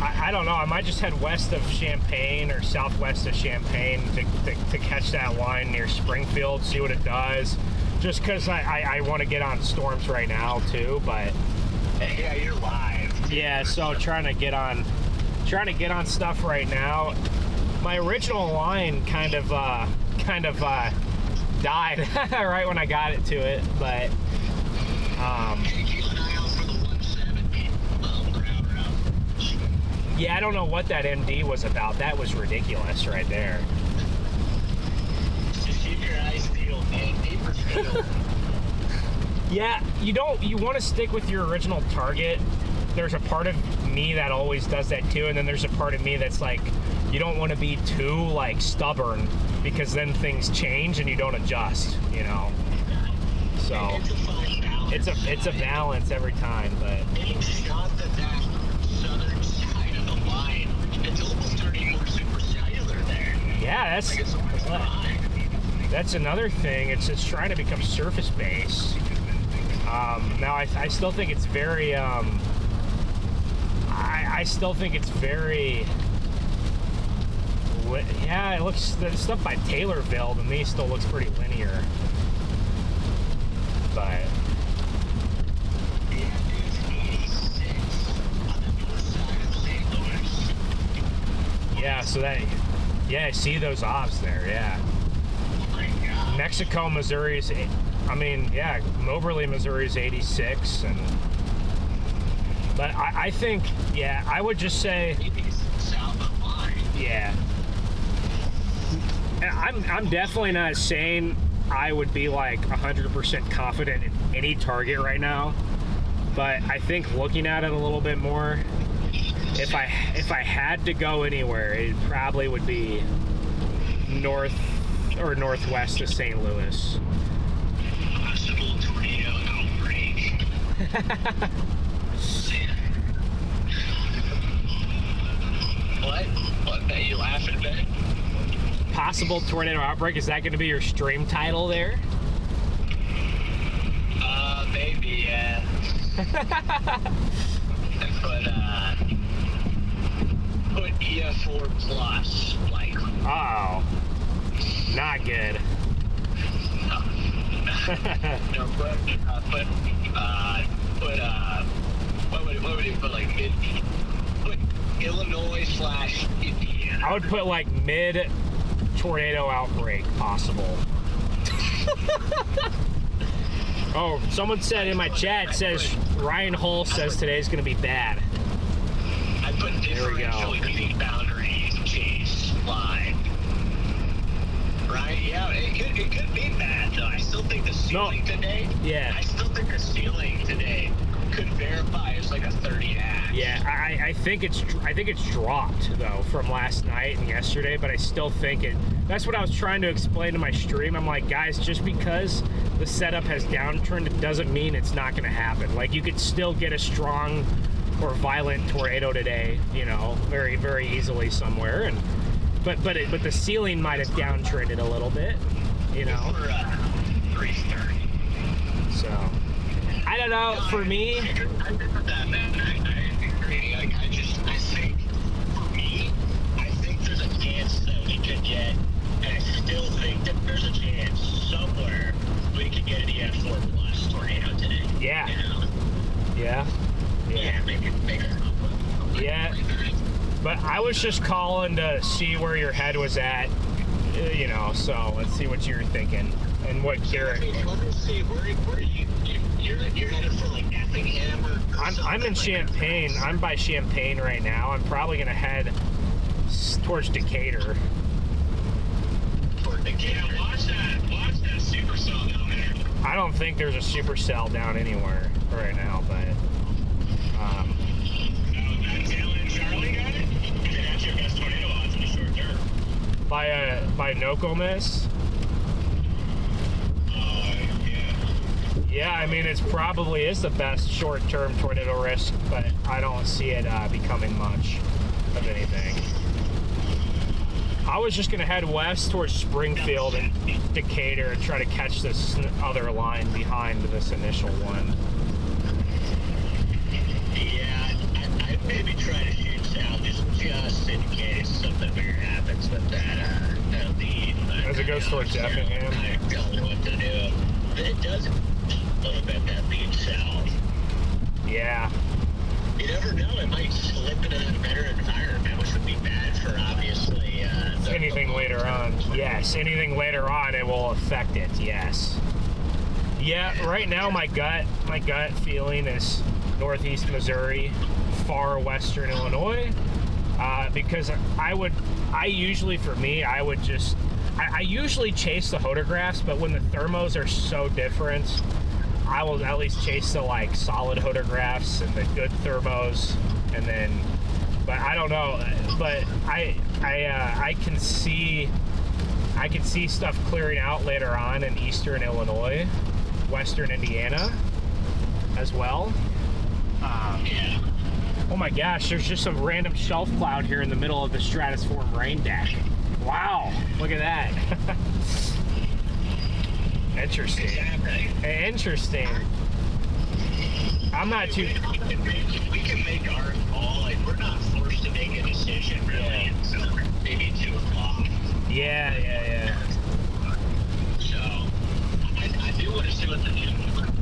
I don't know. I might just head west of Champaign or southwest of Champaign to catch that line near Springfield, see what it does. Just because I want to get on storms right now too, but yeah, you're live. Yeah, so trying to get on stuff right now. My original line kind of died right when I got it to it, but keep an eye out for the 170 per hour. Yeah, I don't know what that MD was about. That was ridiculous right there. Just keep your eyes peeled, man. Deeper field. Yeah, you want to stick with your original target. There's a part of me that always does that too, and then there's a part of me that's like, you don't want to be too like stubborn, because then things change and you don't adjust, you know. So It's a fine balance. it's a balance every time, but It's not that southern side of the line, it's almost turning more supercellular there. yeah, Like it's almost fine. that's another thing. It's just trying to become surface based. Now I still think it's very I still think it's very yeah, it looks, the stuff by Taylorville to me still looks pretty linear, but yeah, so that, yeah, I see those obs there, yeah. Mexico, Missouri's, I mean, yeah, Moberly, Missouri's 86, and but I think, yeah, I would just say, yeah. I'm definitely not saying I would be like 100% confident in any target right now, but I think looking at it a little bit more, if I had to go anywhere, it probably would be north or northwest of St. Louis. Possible tornado outbreak. What? Are you laughing at that? Possible tornado outbreak, is that going to be your stream title there? Maybe, yeah. Put EF4 plus, like. Oh, not good. No, what would you put, like, put Illinois / Indiana. I would put like mid tornado outbreak possible. Oh, someone said in my chat, says Ryan Hull says today's going to be bad. I put differential heating boundaries, chase, line. Right? Yeah, it could be bad though. I still think the ceiling today. Yeah. I still think the ceiling today could verify as like a 30 ax. Yeah, I think it's dropped though from last night and yesterday, but I still think it. That's what I was trying to explain to my stream. I'm like, guys, just because the setup has downtrend, it doesn't mean it's not going to happen. Like, you could still get a strong or violent tornado today, you know, very, very easily somewhere, and but the ceiling might have downtrended a little bit, you know. For 330. So I don't know. For me, I agree with that, man. I agree. Like, I think for me, I think there's a chance that we could get, and I still think that there's a chance somewhere we could get an EF4 plus tornado today. Yeah. You know? Yeah. Yeah, make it Yeah. But I was just calling to see where your head was at, you know, so let's see what you're thinking and what Garrett. Let me see, where you're headed for like Effingham or I'm in Champaign. I'm by Champaign right now. I'm probably going to head towards Decatur. Yeah, watch that supercell down there. I don't think there's a supercell down anywhere right now, but That tail end Charlie guy? That's your best tornado odds in the short term. by Nokomis. Yeah, I mean, it's probably is the best short-term tornado risk, but I don't see it becoming much of anything. I was just going to head west towards Springfield and Decatur and try to catch this other line behind this initial one. Yeah, I'd maybe try to shoot south just in case something weird happens with that lead. As it goes towards Effingham? I don't know what to do. It does a little bit, that lead south. Yeah. You never know, it might slip into a better environment, which would be bad for, obviously, anything later on. Yes, anything later on, it will affect it, yes. Yeah, right now my gut feeling is northeast Missouri, far western Illinois, because I usually chase the photographs, but when the thermos are so different, I will at least chase the like solid photographs and the good thermos, and then, but I don't know, but I can see stuff clearing out later on in eastern Illinois, western Indiana as well. yeah. Oh my gosh, there's just some random shelf cloud here in the middle of the stratiform rain deck. Wow, look at that. Interesting. Exactly. Interesting. I'm not too... We can make our call, like, we're not forced to make a decision, really, until maybe 2 o'clock. Yeah. So, I do want to see what the new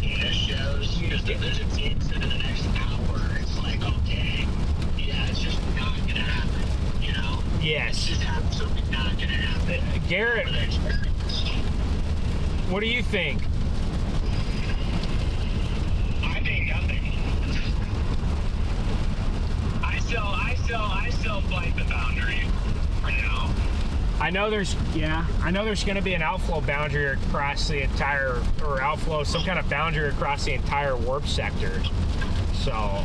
data shows, because if there's a chance that in the next hour, it's like, okay, yeah, it's just not going to happen, you know? Yes. It's just absolutely not going to happen. Garrett, what do you think? I think nothing. I still fight the boundary for now. I know there's going to be an outflow boundary across the entire, or outflow, some kind of boundary across the entire warp sector. So,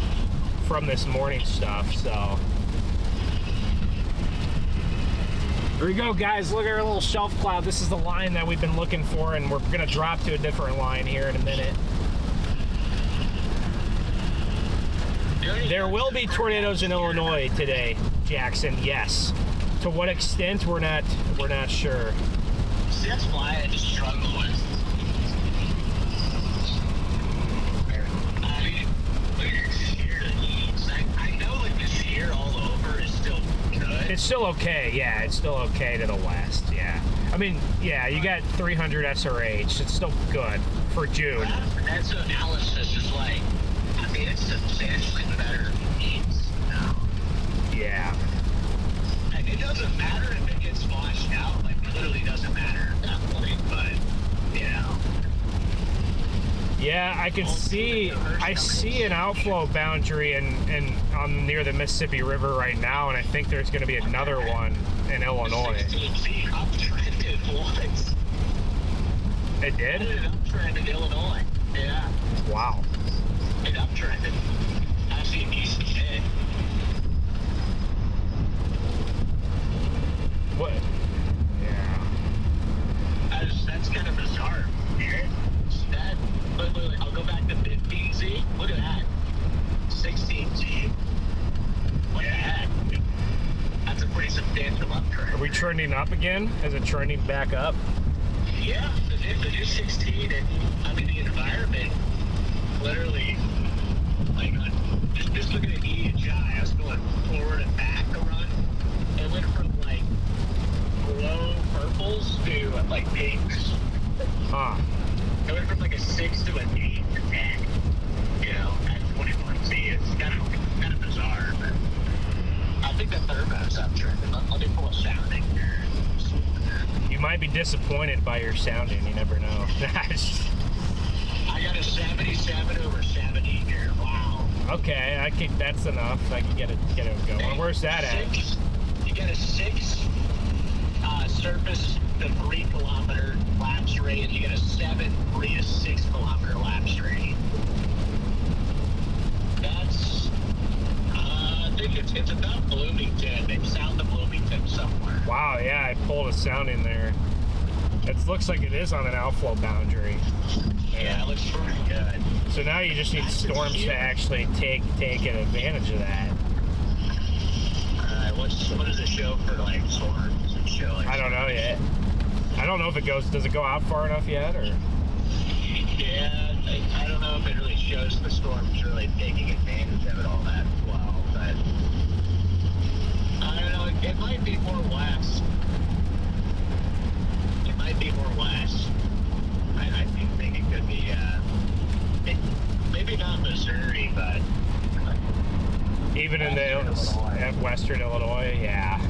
from this morning stuff, so. Here we go, guys. Look at our little shelf cloud. This is the line that we've been looking for, and we're going to drop to a different line here in a minute. There will be tornadoes in Illinois today, Jackson. Yes. To what extent, we're not sure. See, that's why I had to struggle with. I mean, I know like the shear all over is still good. It's still okay, yeah. It's still okay to the west, yeah. I mean, yeah, you got 300 SRH. It's still good for June. That's analysis is like, I mean, it's substantially better needs now. Yeah. And it doesn't matter if it gets washed out. Like, it literally doesn't matter at that point. But, you know. Yeah, I can see. I see an outflow boundary on near the Mississippi River right now, and I think there's going to be another one in Illinois. 16 feet uptrended once. It did? It uptrended in Illinois. Yeah. Wow. It uptrended. Actually, east head. What? Yeah. That's kind of bizarre. That, look, I'll go back to 15Z. Look at that. 16Z. What the heck? That's a pretty substantial uptrend. Are we trending up again? Is it trending back up? Yeah, the new 16, and I mean the environment, literally, like just looking at EHI, I was going forward and back a run. It went from like glow purples to like pinks. Huh. It went from like a 6 to an 8 to 10. You know, at 21Z. It's kind of bizarre, but I think the thermo's uptrending. Let me pull a sounding here. You might be disappointed by your sounding. You never know. I got a 77 over 70 here. Wow. Okay, that's enough. I can get it going. Where's that at? You get a 6 surface to 3 kilometer lapse rate, and you get a 7 3 to 6 kilometer lapse rate. That's I think it's about Bloomington. Maybe south of Bloomington somewhere. Wow, yeah, I pulled a sound in there. It looks like it is on an outflow boundary. Yeah, it looks pretty good. So now you just need storms to actually take advantage of that. What does it show for like storms? Does it show like I don't know yet. I don't know if does it go out far enough yet, or? Yeah, I don't know if it really shows the storms really taking advantage of it all that well, but I don't know, it might be more west. It might be more west. I think it could be, maybe not Missouri, but Even in the Western Illinois, yeah.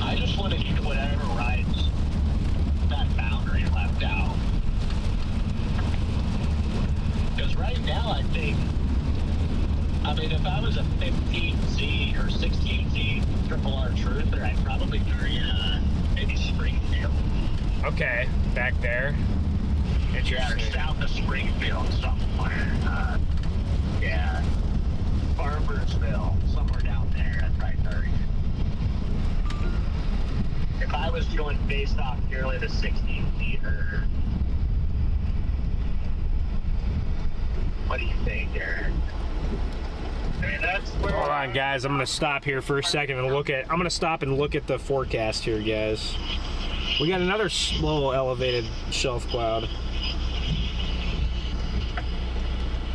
I just want to get whatever rides that boundary left out. Because right now, I mean, if I was a 15Z or 16Z triple R truther, I'd probably target maybe Springfield. Okay, back there. Yeah, or south of Springfield somewhere. Yeah, Farmersville, somewhere down there. That's right, 30. If I was going based off purely the 16 meter, what do you think, Eric? I mean, that's where. Hold on, guys. I'm gonna stop here for a second and look at. I'm gonna stop and look at the forecast here, guys. We got another little elevated shelf cloud.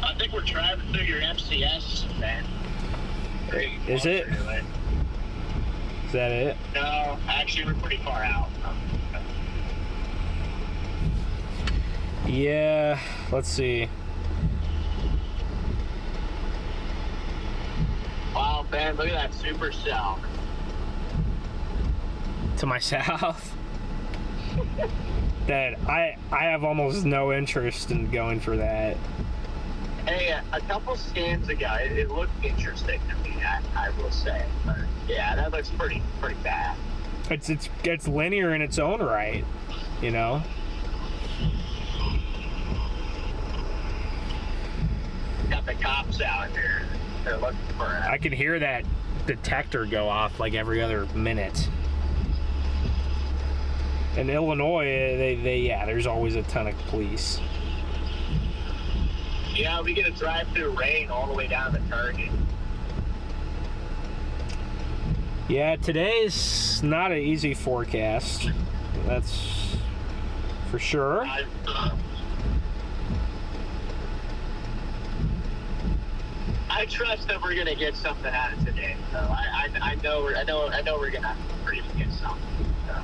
I think we're driving through your MCS, man. Is it? Is that it? No, actually, we're pretty far out. Yeah. Let's see. Wow, Ben, look at that supercell. To my south. That I have almost no interest in going for that. Hey, a couple scans ago, it looked interesting to me, I will say. But yeah, that looks pretty bad. It's linear in its own right, you know. Got the cops out here. They're looking for it. I can hear that detector go off like every other minute. In Illinois, yeah, there's always a ton of police. Yeah, we get to drive through rain all the way down to Target. Yeah, today's not an easy forecast. That's for sure. I trust that we're gonna get something out of today. So I know we're gonna get something. So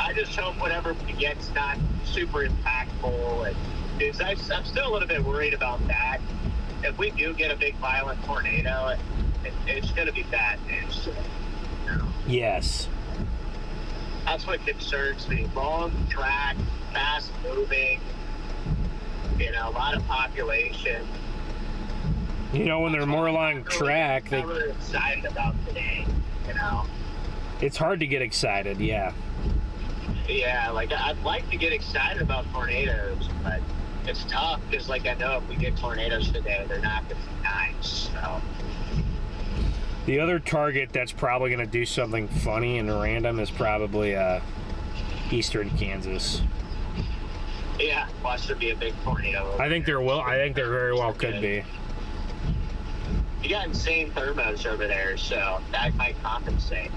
I just hope whatever we get's not super impactful. And because I'm still a little bit worried about that. If we do get a big violent tornado, it's gonna be bad news. You know? Yes. That's what concerns me. Long track, fast moving, you know, a lot of population. You know, when they're more along track, I'm really excited about today, you know. It's hard to get excited, yeah. Yeah, like I'd like to get excited about tornadoes, but it's tough because, like, I know if we get tornadoes today, they're not going to be nice. So. The other target that's probably going to do something funny and random is probably eastern Kansas. Yeah, watch there be a big tornado. I think there will. I think there very well could be. You got insane thermos over there, so that might compensate.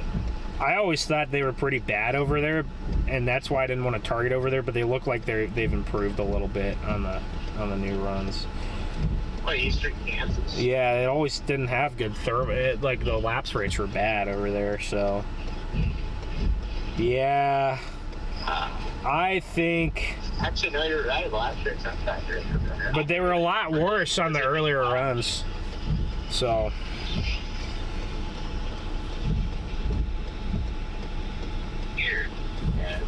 I always thought they were pretty bad over there, and that's why I didn't want to target over there. But they look like they've improved a little bit on the new runs. What, eastern Kansas? Yeah, it always didn't have good thermo. Like the lapse rates were bad over there, so yeah. I think. Actually, no, you're right. Lapse rates aren't that good. But they were a lot worse on the earlier runs. So. Here. Yeah.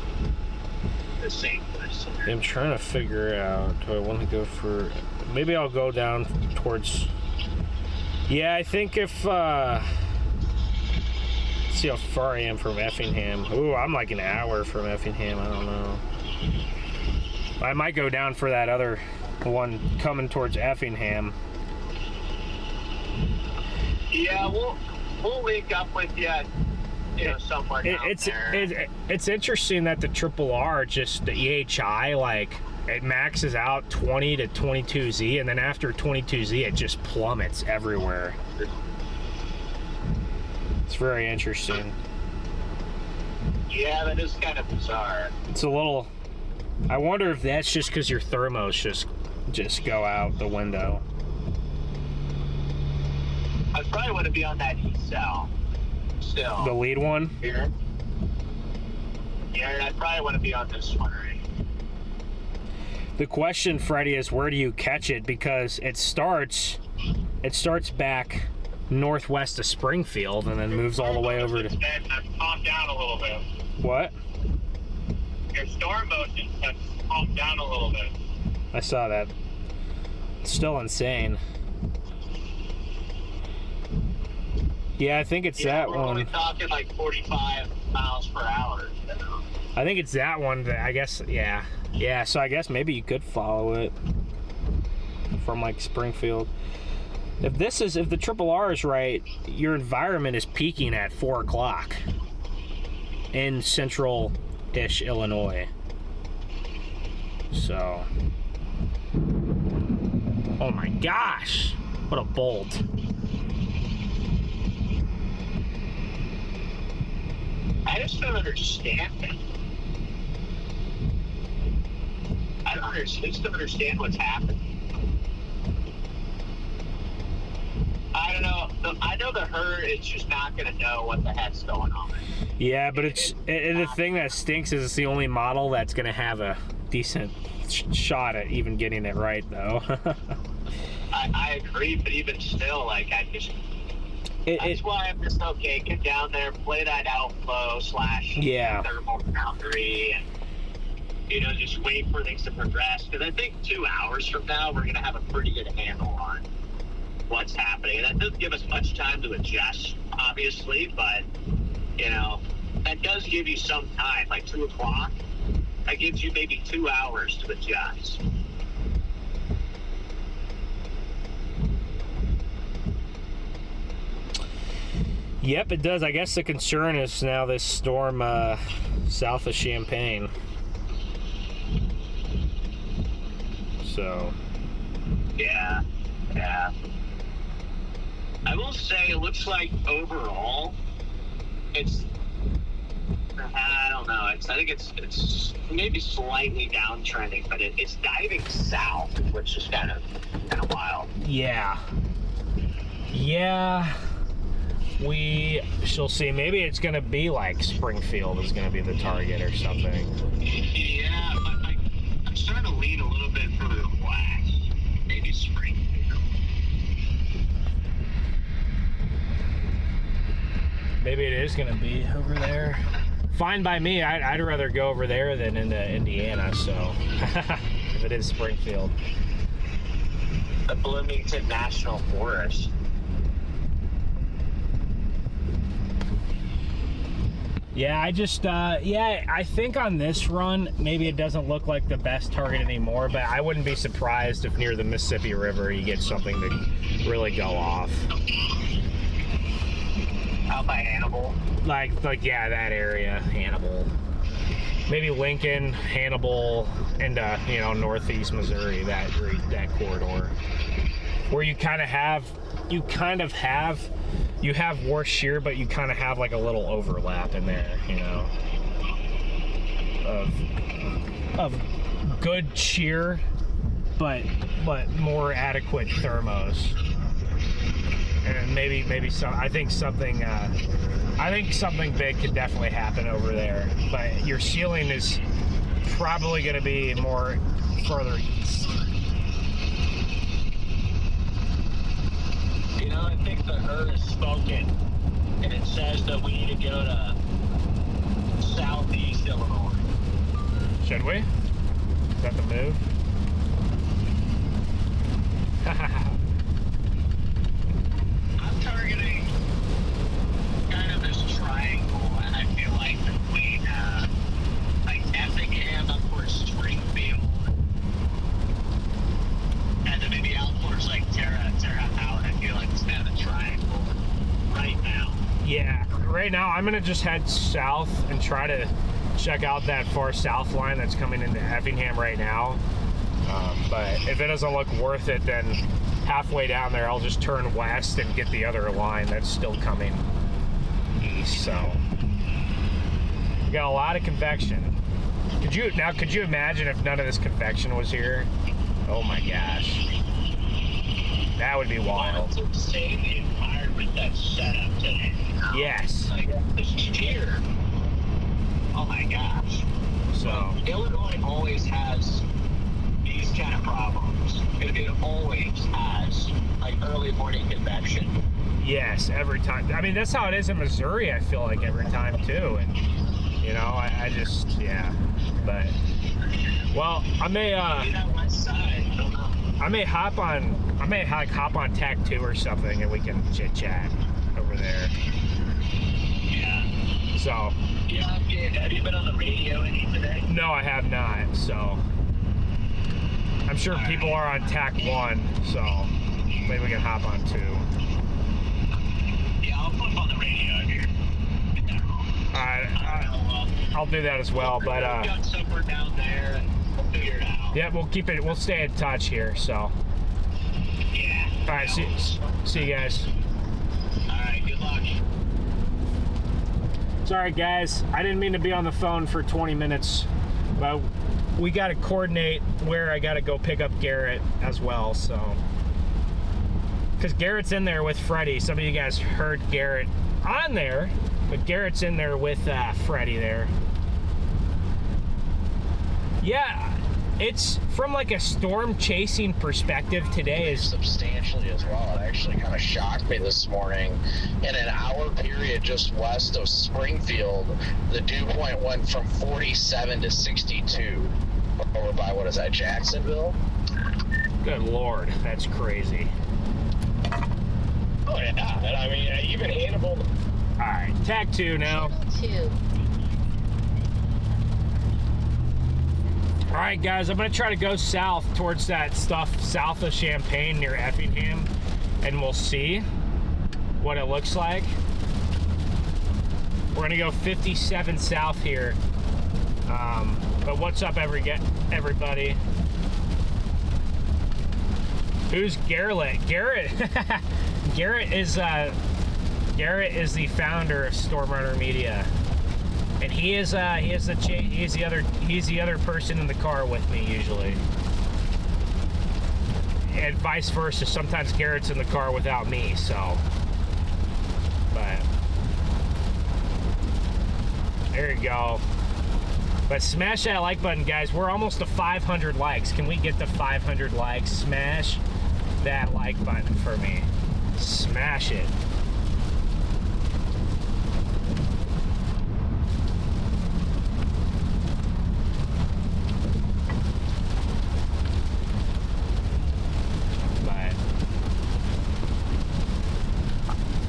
The same place. I'm trying to figure out, do I want to go for, maybe I'll go down towards, yeah, I think if, let's see how far I am from Effingham. Ooh, I'm like an hour from Effingham, I don't know. I might go down for that other one coming towards Effingham. Yeah, we'll link up with you. You know, somewhere down there. It's interesting that the Triple R, just the EHI, like it maxes out 20 to 22Z, and then after 22Z, it just plummets everywhere. It's very interesting. Yeah, that is kind of bizarre. It's a little. I wonder if that's just because your thermos just go out the window. I probably want to be on that cell. Still. The lead one? Here. Yeah, I probably want to be on this one, right? The question, Freddie, is where do you catch it? Because it starts back northwest of Springfield and then moves all the way over to. I've calmed down a little bit. What? Your storm motions have calmed down a little bit. I saw that. It's still insane. Yeah, I think it's that we're one. only talking like 45 miles per hour. You know? I think it's that one that I guess, yeah. Yeah, so I guess maybe you could follow it from like Springfield. If the Triple R is right, your environment is peaking at 4 o'clock in central-ish Illinois. So, oh my gosh, what a bolt. I just don't understand it. I just don't understand what's happening. I don't know. I know the herd is just not going to know what the heck's going on. Yeah, but the thing that stinks is it's the only model that's going to have a decent shot at even getting it right, though. I agree, but even still, like, that's why I'm just, okay, get down there, play that outflow / thermal boundary, and, you know, just wait for things to progress. Because I think 2 hours from now, we're going to have a pretty good handle on what's happening. And that doesn't give us much time to adjust, obviously, but, you know, that does give you some time, like 2 o'clock. That gives you maybe 2 hours to adjust. Yep, it does. I guess the concern is now this storm south of Champaign. So. Yeah. I will say, it looks like overall, it's. I don't know. I think it's maybe slightly downtrending, but it's diving south, which is kind of wild. Yeah. We shall see. Maybe it's going to be like Springfield is going to be the target or something. Yeah, but I'm starting to lean a little bit further west. Maybe Springfield. Maybe it is going to be over there. fine by me. I'd rather go over there than into Indiana, so if it is Springfield. The Bloomington National Forest. Yeah, I think on this run, maybe it doesn't look like the best target anymore, but I wouldn't be surprised if near the Mississippi River you get something to really go off. Out by Hannibal. Like yeah, that area, Hannibal. Maybe Lincoln, Hannibal, and northeast Missouri, that corridor, where you have worse shear, but you kind of have like a little overlap in there, of good shear, but more adequate thermos. And maybe some. I think something big could definitely happen over there. But your ceiling is probably going to be more further east. I think the herd is spoken, and it says that we need to go to southeast Illinois. Should we? Is that the move? I'm targeting kind of this triangle, and I feel like between Effingham up towards Springfield, and then maybe out towards Terre Haute. I feel like it's kind of a triangle right now. Yeah, right now I'm gonna just head south and try to check out that far south line that's coming into Effingham right now. But if it doesn't look worth it, then halfway down there I'll just turn west and get the other line that's still coming east. So we got a lot of convection. Could you imagine if none of this convection was here? Oh my gosh, that would be wild. It's insane the environment that's set up today. Yes. This cheer. Oh my gosh. So Illinois always has these kind of problems. It always has early morning convection. yes, every time. I mean, that's how it is in Missouri. I feel like every time too, and I just But well, I may hop on Tech 2 or something, and we can chit chat over there. Yeah. So. Yeah. Have you been on the radio any today? No, I have not. So I'm sure people are on TAC 1, so maybe we can hop on 2. Yeah, I'll put on the radio here. Alright, I'll do that as well. But we've got supper down there, and we'll figure it out. Yeah, we'll stay in touch here. So. Yeah. All right, see you guys. All right, good luck. Sorry guys, I didn't mean to be on the phone for 20 minutes, but we got to coordinate where I got to go pick up Garrett as well, so. Because Garrett's in there with Freddie. Some of you guys heard Garrett on there, but Garrett's in there with Freddie there. Yeah, it's from like a storm chasing perspective today is substantially as well. It actually kind of shocked me this morning. In an hour period just west of Springfield, the dew point went from 47 to 62 over by, what is that, Jacksonville? Good Lord, that's crazy. Oh yeah, and I mean, even Hannibal. All right, TAC 2 now. All right, guys, I'm gonna try to go south towards that stuff south of Champaign near Effingham, and we'll see what it looks like. We're gonna go 57 south here. But what's up, everybody? Who's Garrett? Garrett is the founder of StormRunner Media. And he's the other person in the car with me usually, and vice versa. Sometimes Garrett's in the car without me. So, but there you go. But smash that like button, guys. We're almost to 500 likes. Can we get to 500 likes? Smash that like button for me. Smash it.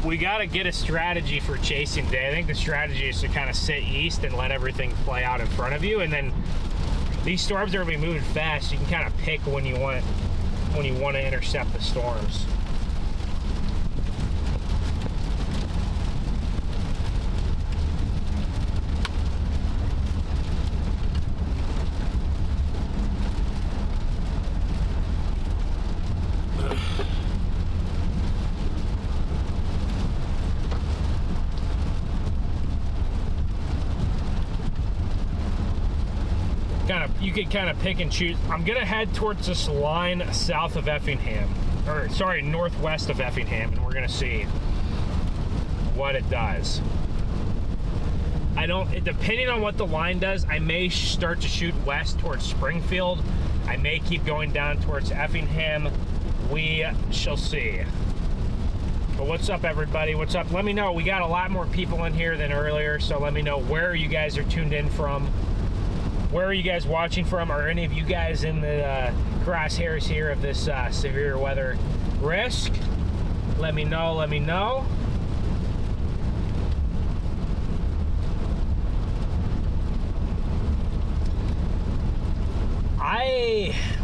we got to get a strategy for chasing today. I think the strategy is to kind of sit east and let everything play out in front of you, and then these storms are going to be moving fast. You can kind of pick when you want to intercept the storms. You could kind of pick and choose. I'm gonna head towards this line south of Effingham, or sorry, northwest of Effingham, and we're gonna see what it does. Depending on what the line does, I may start to shoot west towards Springfield. I may keep going down towards Effingham. We shall see. But what's up, everybody? What's up? Let me know. We got a lot more people in here than earlier, so let me know where you guys are tuned in from. Where are you guys watching from? Are any of you guys in the crosshairs here of this severe weather risk? Let me know, let me know.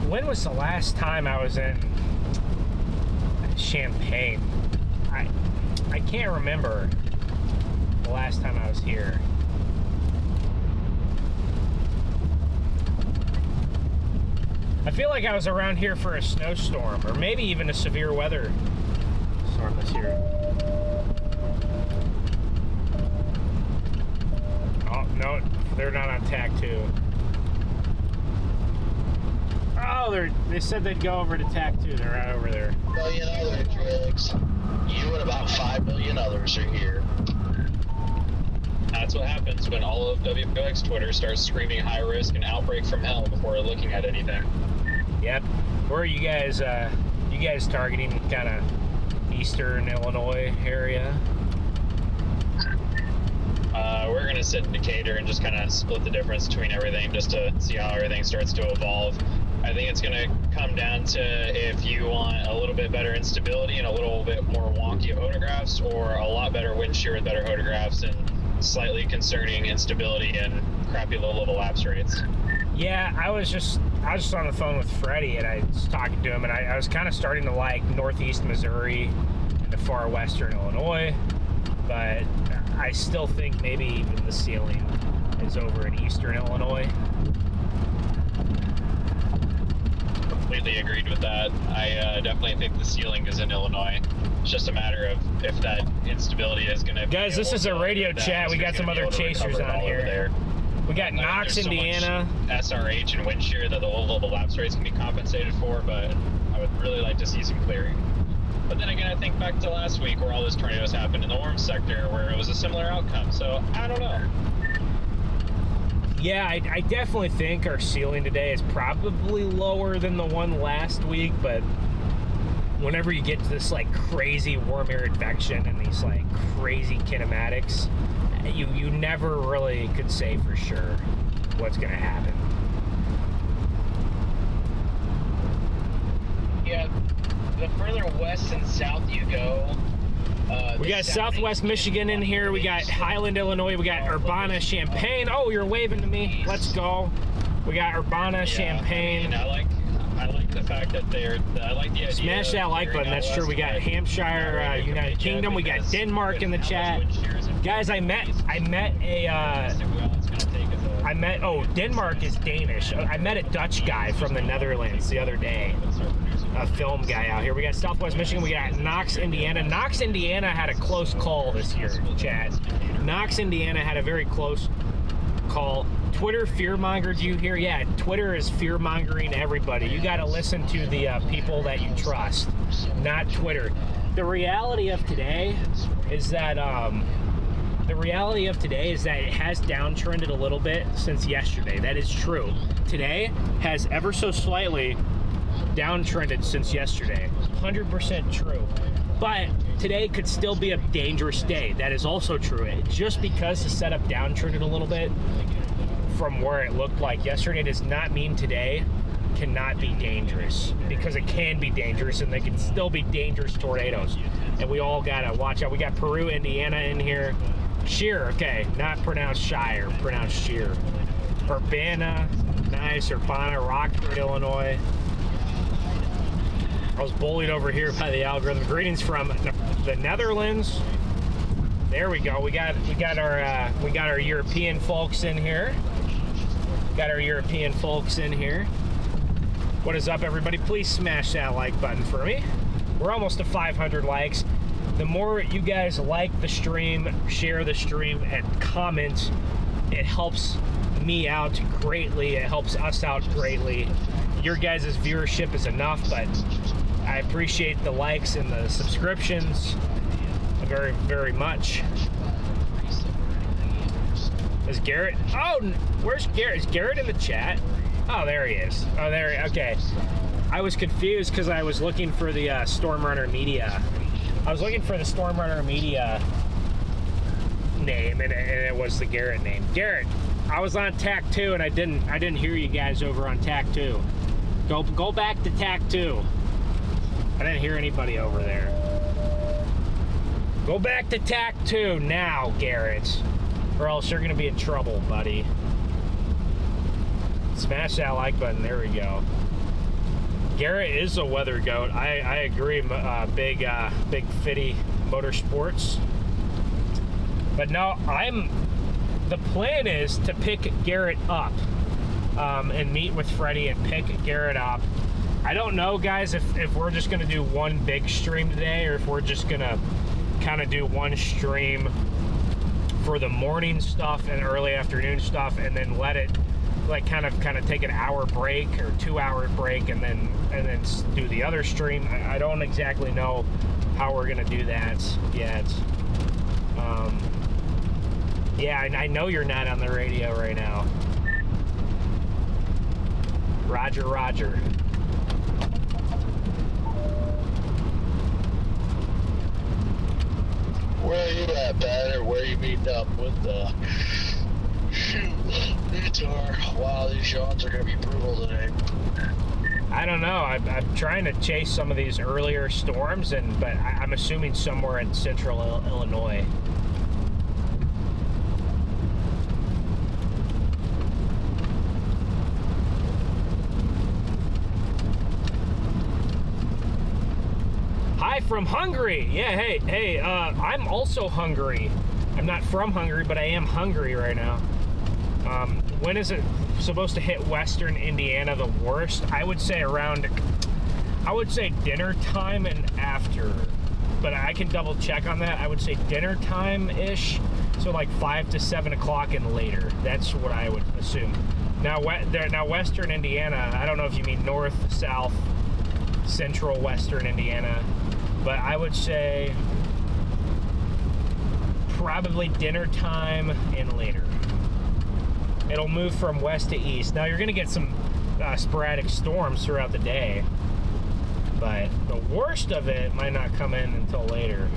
When was the last time I was in Champaign? I can't remember the last time I was here. I feel like I was around here for a snowstorm, or maybe even a severe weather storm this year. Oh, no, they're not on tack 2. Oh, they said they'd go over to tack 2. They're right over there. 1 million other rigs. You and about 5 million others are here. That's what happens when all of WX Twitter starts screaming high risk and outbreak from hell before looking at anything. Yep. Where are you guys targeting? Kind of eastern Illinois area? We're going to sit in Decatur and just kind of split the difference between everything just to see how everything starts to evolve. I think it's going to come down to if you want a little bit better instability and a little bit more wonky photographs, or a lot better wind shear with better photographs and slightly concerning instability and crappy low lapse rates. Yeah, I was just on the phone with Freddie, and I was talking to him, and I was kind of starting to like northeast Missouri and the far western Illinois, but I still think maybe even the ceiling is over in eastern Illinois. Completely agreed with that. I definitely think the ceiling is in Illinois. It's just a matter of if that instability is going to... Guys, this is a radio chat. We got some other chasers on here. We got Knox, Indiana. So SRH and wind shear that the low lapse rates can be compensated for, but I would really like to see some clearing. But then again, I think back to last week where all those tornadoes happened in the warm sector where it was a similar outcome, so I don't know. Yeah, I definitely think our ceiling today is probably lower than the one last week, but whenever you get to this like crazy warm air advection and these like crazy kinematics, you never really could say for sure what's gonna happen. Yeah, the further west and south you go, we got Southwest Michigan in here. We got Highland, Illinois. We got Urbana, Champaign. Oh, you're waving to me. Let's go. We got Urbana, Champaign. I like the fact that I like the idea. Smash that like button. That's true. We got Hampshire, United Kingdom. We got Denmark in the chat. Guys, Denmark is Danish. I met a Dutch guy from the Netherlands the other day. A film guy out here. We got Southwest Michigan. We got Knox, Indiana. Knox, Indiana had a close call this year, Chad. Knox, Indiana had a very close call. Twitter fear-mongered you here. Yeah, Twitter is fear-mongering everybody. You got to listen to the people that you trust, not Twitter. The reality of today is that it has downtrended a little bit since yesterday. That is true. Today has ever so slightly downtrended since yesterday. 100% true. But today could still be a dangerous day. That is also true. Just because the setup downtrended a little bit from where it looked like yesterday does not mean today cannot be dangerous, because it can be dangerous, and they can still be dangerous tornadoes. And we all gotta watch out. We got Peru, Indiana in here. Sheer, okay, not pronounced Shire, pronounced Sheer. Urbana, nice. Urbana, Rockford, Illinois. I was bullied over here by the algorithm. Greetings from the Netherlands. There we go. We got our European folks in here. Got our European folks in here. What is up, everybody? Please smash that like button for me. We're almost to 500 likes. The more you guys like the stream, share the stream, and comment, it helps me out greatly. It helps us out greatly. Your guys' viewership is enough, but I appreciate the likes and the subscriptions very, very much. Is Garrett? Oh, where's Garrett? Is Garrett in the chat? Oh, there he is. Oh, there. Okay. I was confused because I was looking for the StormRunner Media. I was looking for the StormRunner Media name, and it was the Garrett name. Garrett, I was on TAC 2, and I didn't hear you guys over on TAC 2. Go back to TAC 2. I didn't hear anybody over there. Go back to TAC 2 now, Garrett, or else you're gonna be in trouble, buddy. Smash that like button. There we go. Garrett is a weather goat. I agree. Big Fitty Motorsports. But no, the plan is to pick Garrett up and meet with Freddie and pick Garrett up. I don't know, guys, if we're just gonna do one big stream today, or if we're just gonna kind of do one stream for the morning stuff and early afternoon stuff, and then let it like kind of take an hour break or 2 hour break, and then do the other stream. I don't exactly know how we're gonna do that yet. Yeah, I know you're not on the radio right now. Roger, Roger. Where are you at, Pat, or where are you meeting up with the... Wow, these shots are going to be brutal today. I don't know. I'm trying to chase some of these earlier storms, but I'm assuming somewhere in central Illinois. Hi from Hungary. Yeah, hey, I'm also hungry. I'm not from Hungary, but I am hungry right now. When is it supposed to hit western Indiana the worst? I would say dinner time and after, but I can double check on that. I would say dinner time-ish, so like 5 to 7 o'clock and later. That's what I would assume. Now western Indiana, I don't know if you mean north, south, central western Indiana, but I would say probably dinner time and later. It'll move from west to east. Now you're gonna get some sporadic storms throughout the day, but the worst of it might not come in until later.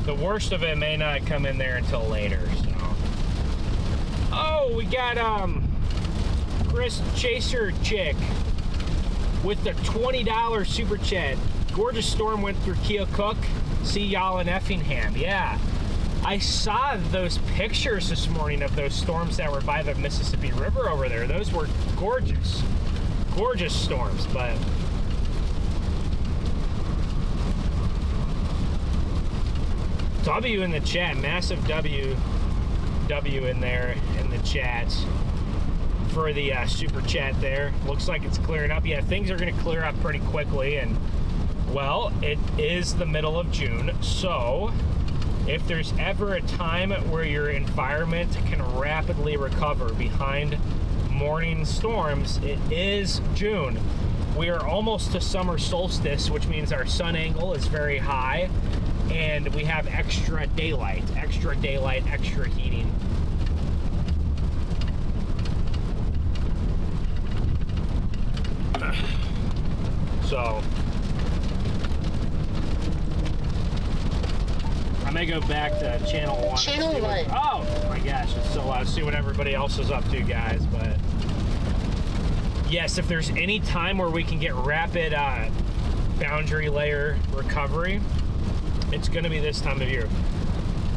The worst of it may not come in there until later, so. Oh, we got Chris Chaser chick with the $20 super chat. Gorgeous storm went through Keokuk. See y'all in Effingham. Yeah, I saw those pictures this morning of those storms that were by the Mississippi River over there. Those were gorgeous, gorgeous storms. But W in the chat, massive W in there in the chat for the super chat there. Looks like it's clearing up. Yeah, things are going to clear up pretty quickly, and well, it is the middle of June, so if there's ever a time where your environment can rapidly recover behind morning storms, it is June. We are almost to summer solstice, which means our sun angle is very high, and we have extra daylight, extra heating. So I may go back to channel 1. Channel 1. Oh my gosh, it's so loud. See what everybody else is up to, guys. But yes, if there's any time where we can get rapid boundary layer recovery, it's going to be this time of year.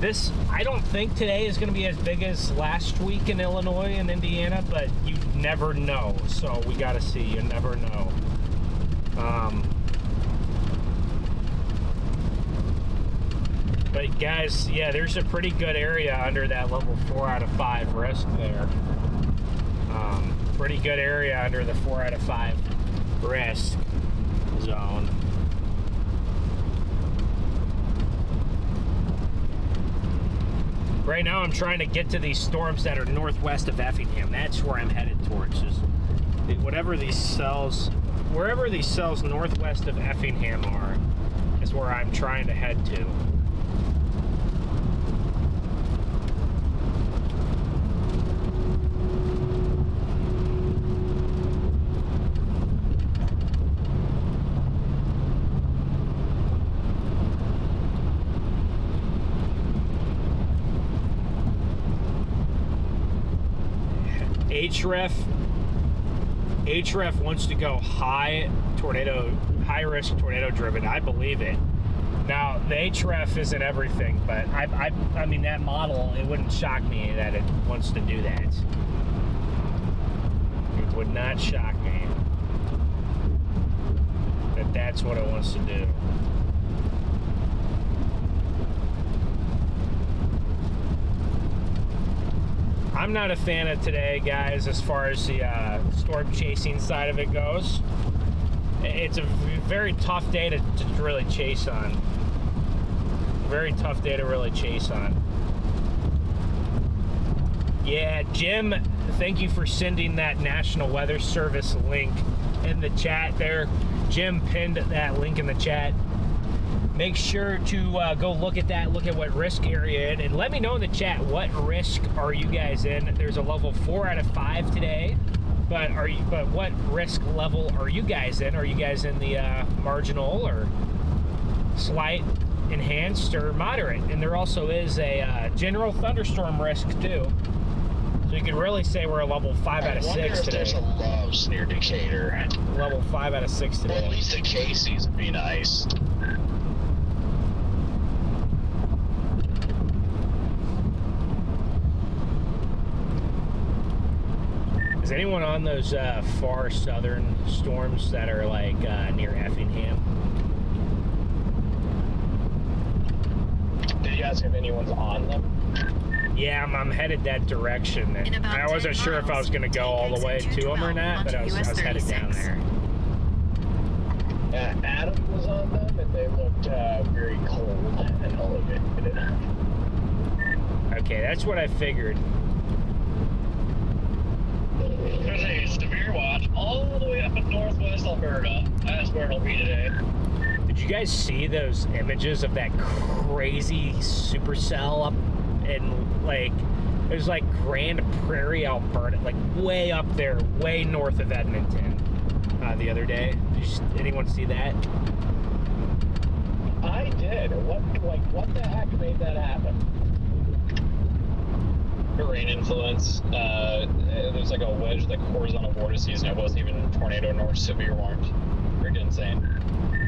This, I don't think today is going to be as big as last week in Illinois and Indiana, but you never know. So we got to see. You never know. But guys, yeah, there's a pretty good area under that level 4 out of 5 risk there. Pretty good area under the 4 out of 5 risk zone. Right now I'm trying to get to these storms that are northwest of Effingham. That's where I'm headed towards. Is wherever these cells northwest of Effingham are, is where I'm trying to head to. HREF wants to go high risk tornado driven. I believe it. Now the HREF isn't everything, but I mean that model, it wouldn't shock me that it wants to do that. It would not shock me that that's what it wants to do. I'm not a fan of today, guys, as far as the storm chasing side of it goes. It's a very tough day to really chase on. Very tough day to really chase on. Yeah, Jim, thank you for sending that National Weather Service link in the chat there. Jim pinned that link in the chat. Make sure to go look at that, look at what risk area in, and let me know in the chat what risk are you guys in. There's a level 4 out of 5 today, but what risk level are you guys in? Are you guys in the marginal or slight, enhanced, or moderate? And there also is a general thunderstorm risk too. So you could really say we're a level 5 out of 6 today. There's a loves near Decatur. Level 5 out of 6 today. Well, at least the Casey's would be nice. Is anyone on those far southern storms that are like near Effingham? Did you guys have anyone's on them? Yeah, I'm headed that direction. And I wasn't sure if I was going to go all the way to them or not, but I was headed down there. Yeah, Adam was on them, and they looked very cold and elevated. Okay, that's what I figured. There's a severe watch all the way up in northwest Alberta. That's where it'll be today. Did you guys see those images of that crazy supercell up in, like, there's like Grand Prairie, Alberta, like way up there, way north of Edmonton the other day? Did anyone see that? I did. What the heck made that happen? Rain influence. There's like a wedge, like horizontal vortices, and it wasn't even tornado nor severe warmth. Freaking insane.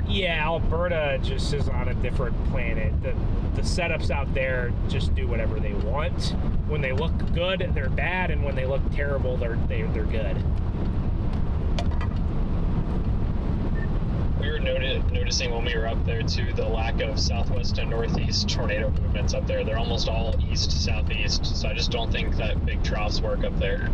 Yeah, Alberta just is on a different planet. The setups out there just do whatever they want. When they look good, they're bad, and when they look terrible, they're good. We were noticing when we were up there too the lack of southwest and northeast tornado movements up there. They're almost all east southeast, so I just don't think that big troughs work up there.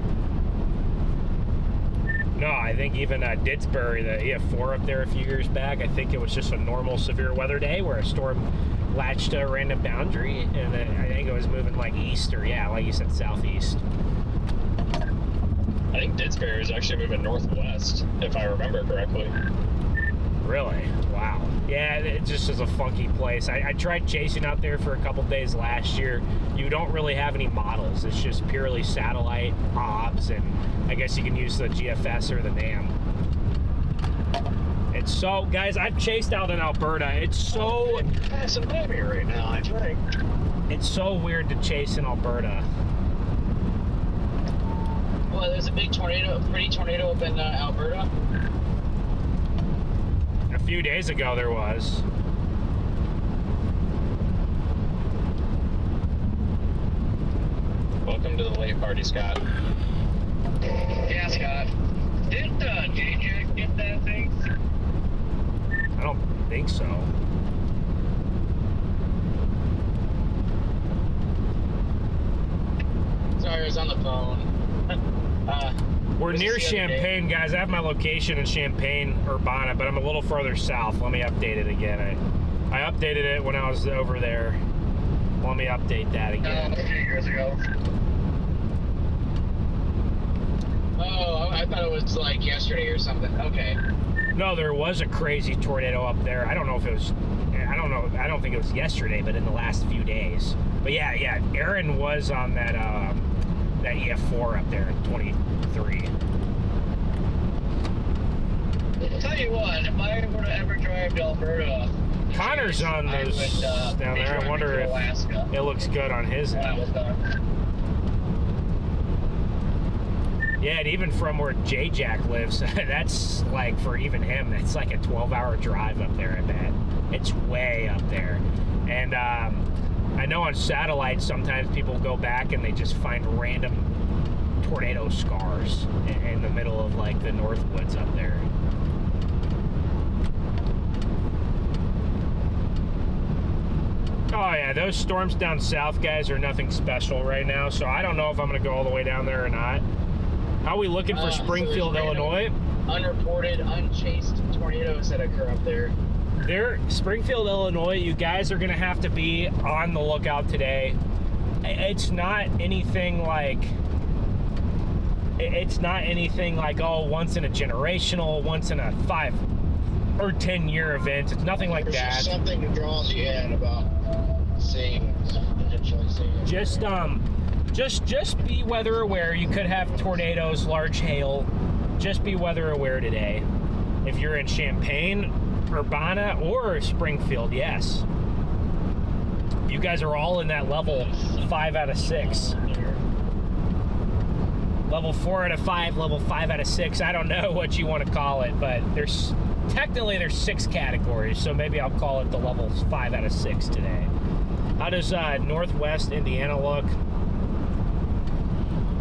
No, I think even Didsbury, the EF4 up there a few years back, I think it was just a normal severe weather day where a storm latched a random boundary, and I think it was moving like east or, yeah, like you said, southeast. I think Didsbury was actually moving northwest, if I remember correctly. Really? Wow. Yeah, it just is a funky place. I tried chasing out there for a couple days last year. You don't really have any models. It's just purely satellite, OBS, and I guess you can use the GFS or the NAM. It's so, guys, I've chased out in Alberta. It's so, Passing by me right now, I think. it's so weird to chase in Alberta. Well, there's a big tornado, pretty tornado up in Alberta. A few days ago there was. Welcome to the late party, Scott. Yeah, Scott. Didn't JJ get that thing? I don't think so. Sorry, I was on the phone. We're near Champaign, guys. I have my location in Champaign, Urbana, but I'm a little further south. Let me update it again. I updated it when I was over there. Let me update that again. A few years ago. Oh, I thought it was like yesterday or something. Okay. No, there was a crazy tornado up there. I don't know if it was, I don't know, I don't think it was yesterday, but in the last few days. But yeah, Aaron was on that that EF4 up there in 23. I'll tell you what, if I were to ever drive to Alberta, Connor's on those down there. I wonder if Alaska it looks good on his when I end. was done. Yeah, and even from where J-Jack lives, that's like, for even him, that's like a 12-hour drive up there, I bet. It's way up there. And I know on satellite, sometimes people go back and they just find random tornado scars in the middle of like the Northwoods up there. Oh yeah, those storms down south, guys, are nothing special right now, so I don't know if I'm going to go all the way down there or not. How are we looking for Springfield, Illinois? Unreported, unchased tornadoes that occur up there. Springfield, Illinois, you guys are going to have to be on the lookout today. It's not anything like, oh, once in a generational, once in a 5 or 10 year event. It's nothing like There's that. just something that draws you in about potentially seeing. Just be weather aware. You could have tornadoes, large hail. Just be weather aware today. If you're in Champaign, Urbana, or Springfield, yes. You guys are all in that level 5 out of 6. Level 4 out of 5, level 5 out of 6. I don't know what you want to call it, but there's 6 categories, so maybe I'll call it the levels 5 out of 6 today. How does Northwest Indiana look?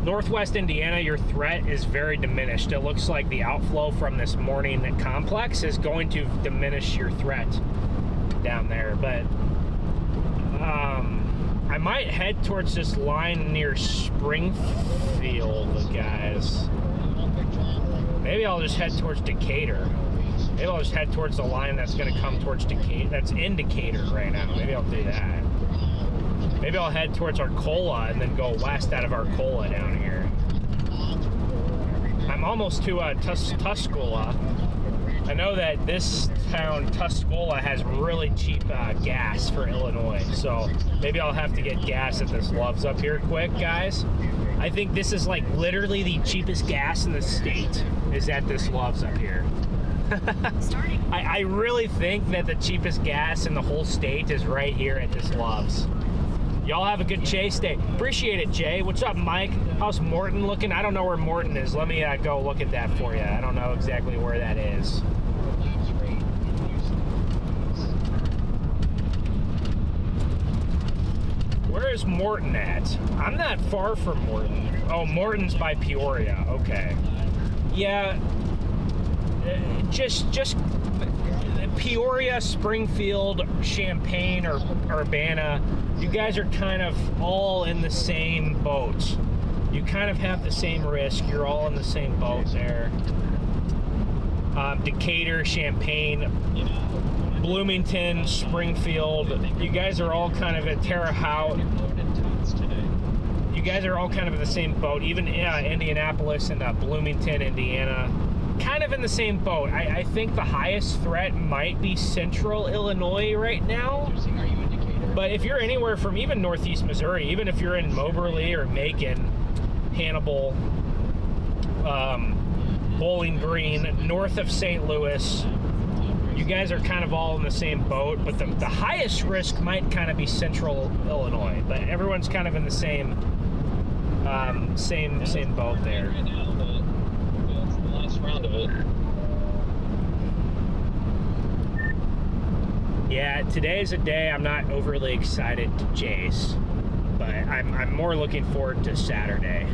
Northwest Indiana, your threat is very diminished. It looks like the outflow from this morning complex is going to diminish your threat down there, but I might head towards this line near Springfield, guys. Maybe I'll just head towards Decatur. Maybe I'll just head towards the line that's going to come towards Decatur. That's in Decatur right now. Maybe I'll do that. Maybe I'll head towards Arcola and then go west out of Arcola down here. I'm almost to Tuscola. I know that this town, Tuscola, has really cheap gas for Illinois, so maybe I'll have to get gas at this Love's up here quick, guys. I think this is like literally the cheapest gas in the state is at this Love's up here. I really think that the cheapest gas in the whole state is right here at this Love's. Y'all have a good chase day. Appreciate it, Jay. What's up, Mike? How's Morton looking? I don't know where Morton is. Let me go look at that for you. I don't know exactly where that is. Where is Morton at? I'm not far from Morton. Oh, Morton's by Peoria. Okay. Yeah. Just Peoria, Springfield, Champaign, or Urbana, you guys are kind of all in the same boat. You kind of have the same risk. You're all in the same boat there. Decatur, Champaign, Bloomington, Springfield, you guys are all kind of at Terre Haute. You guys are all kind of in the same boat. Even Indianapolis and Bloomington, Indiana, kind of in the same boat. I think the highest threat might be central Illinois right now. But if you're anywhere from even northeast Missouri, even if you're in Moberly or Macon, Hannibal, Bowling Green, north of St. Louis, you guys are kind of all in the same boat, but the highest risk might kind of be central Illinois, but everyone's kind of in the same same boat there. Right now, but it's the last round of it. Yeah, today's a day I'm not overly excited to chase, but I'm more looking forward to Saturday.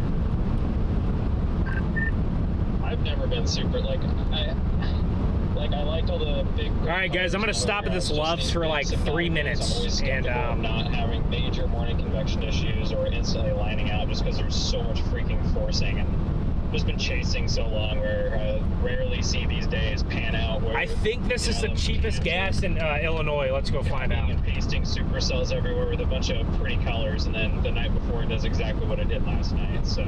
I've never been super I liked all the big. All right, guys, I'm gonna stop at this Love's for like 3 minutes, and not having major morning convection issues or instantly lining out just because there's so much freaking forcing, and just been chasing so long where I rarely see these days pan out. Where, I think this is the cheapest gas in Illinois. Let's go find out. And pasting supercells everywhere with a bunch of pretty colors, and then the night before it does exactly what it did last night. So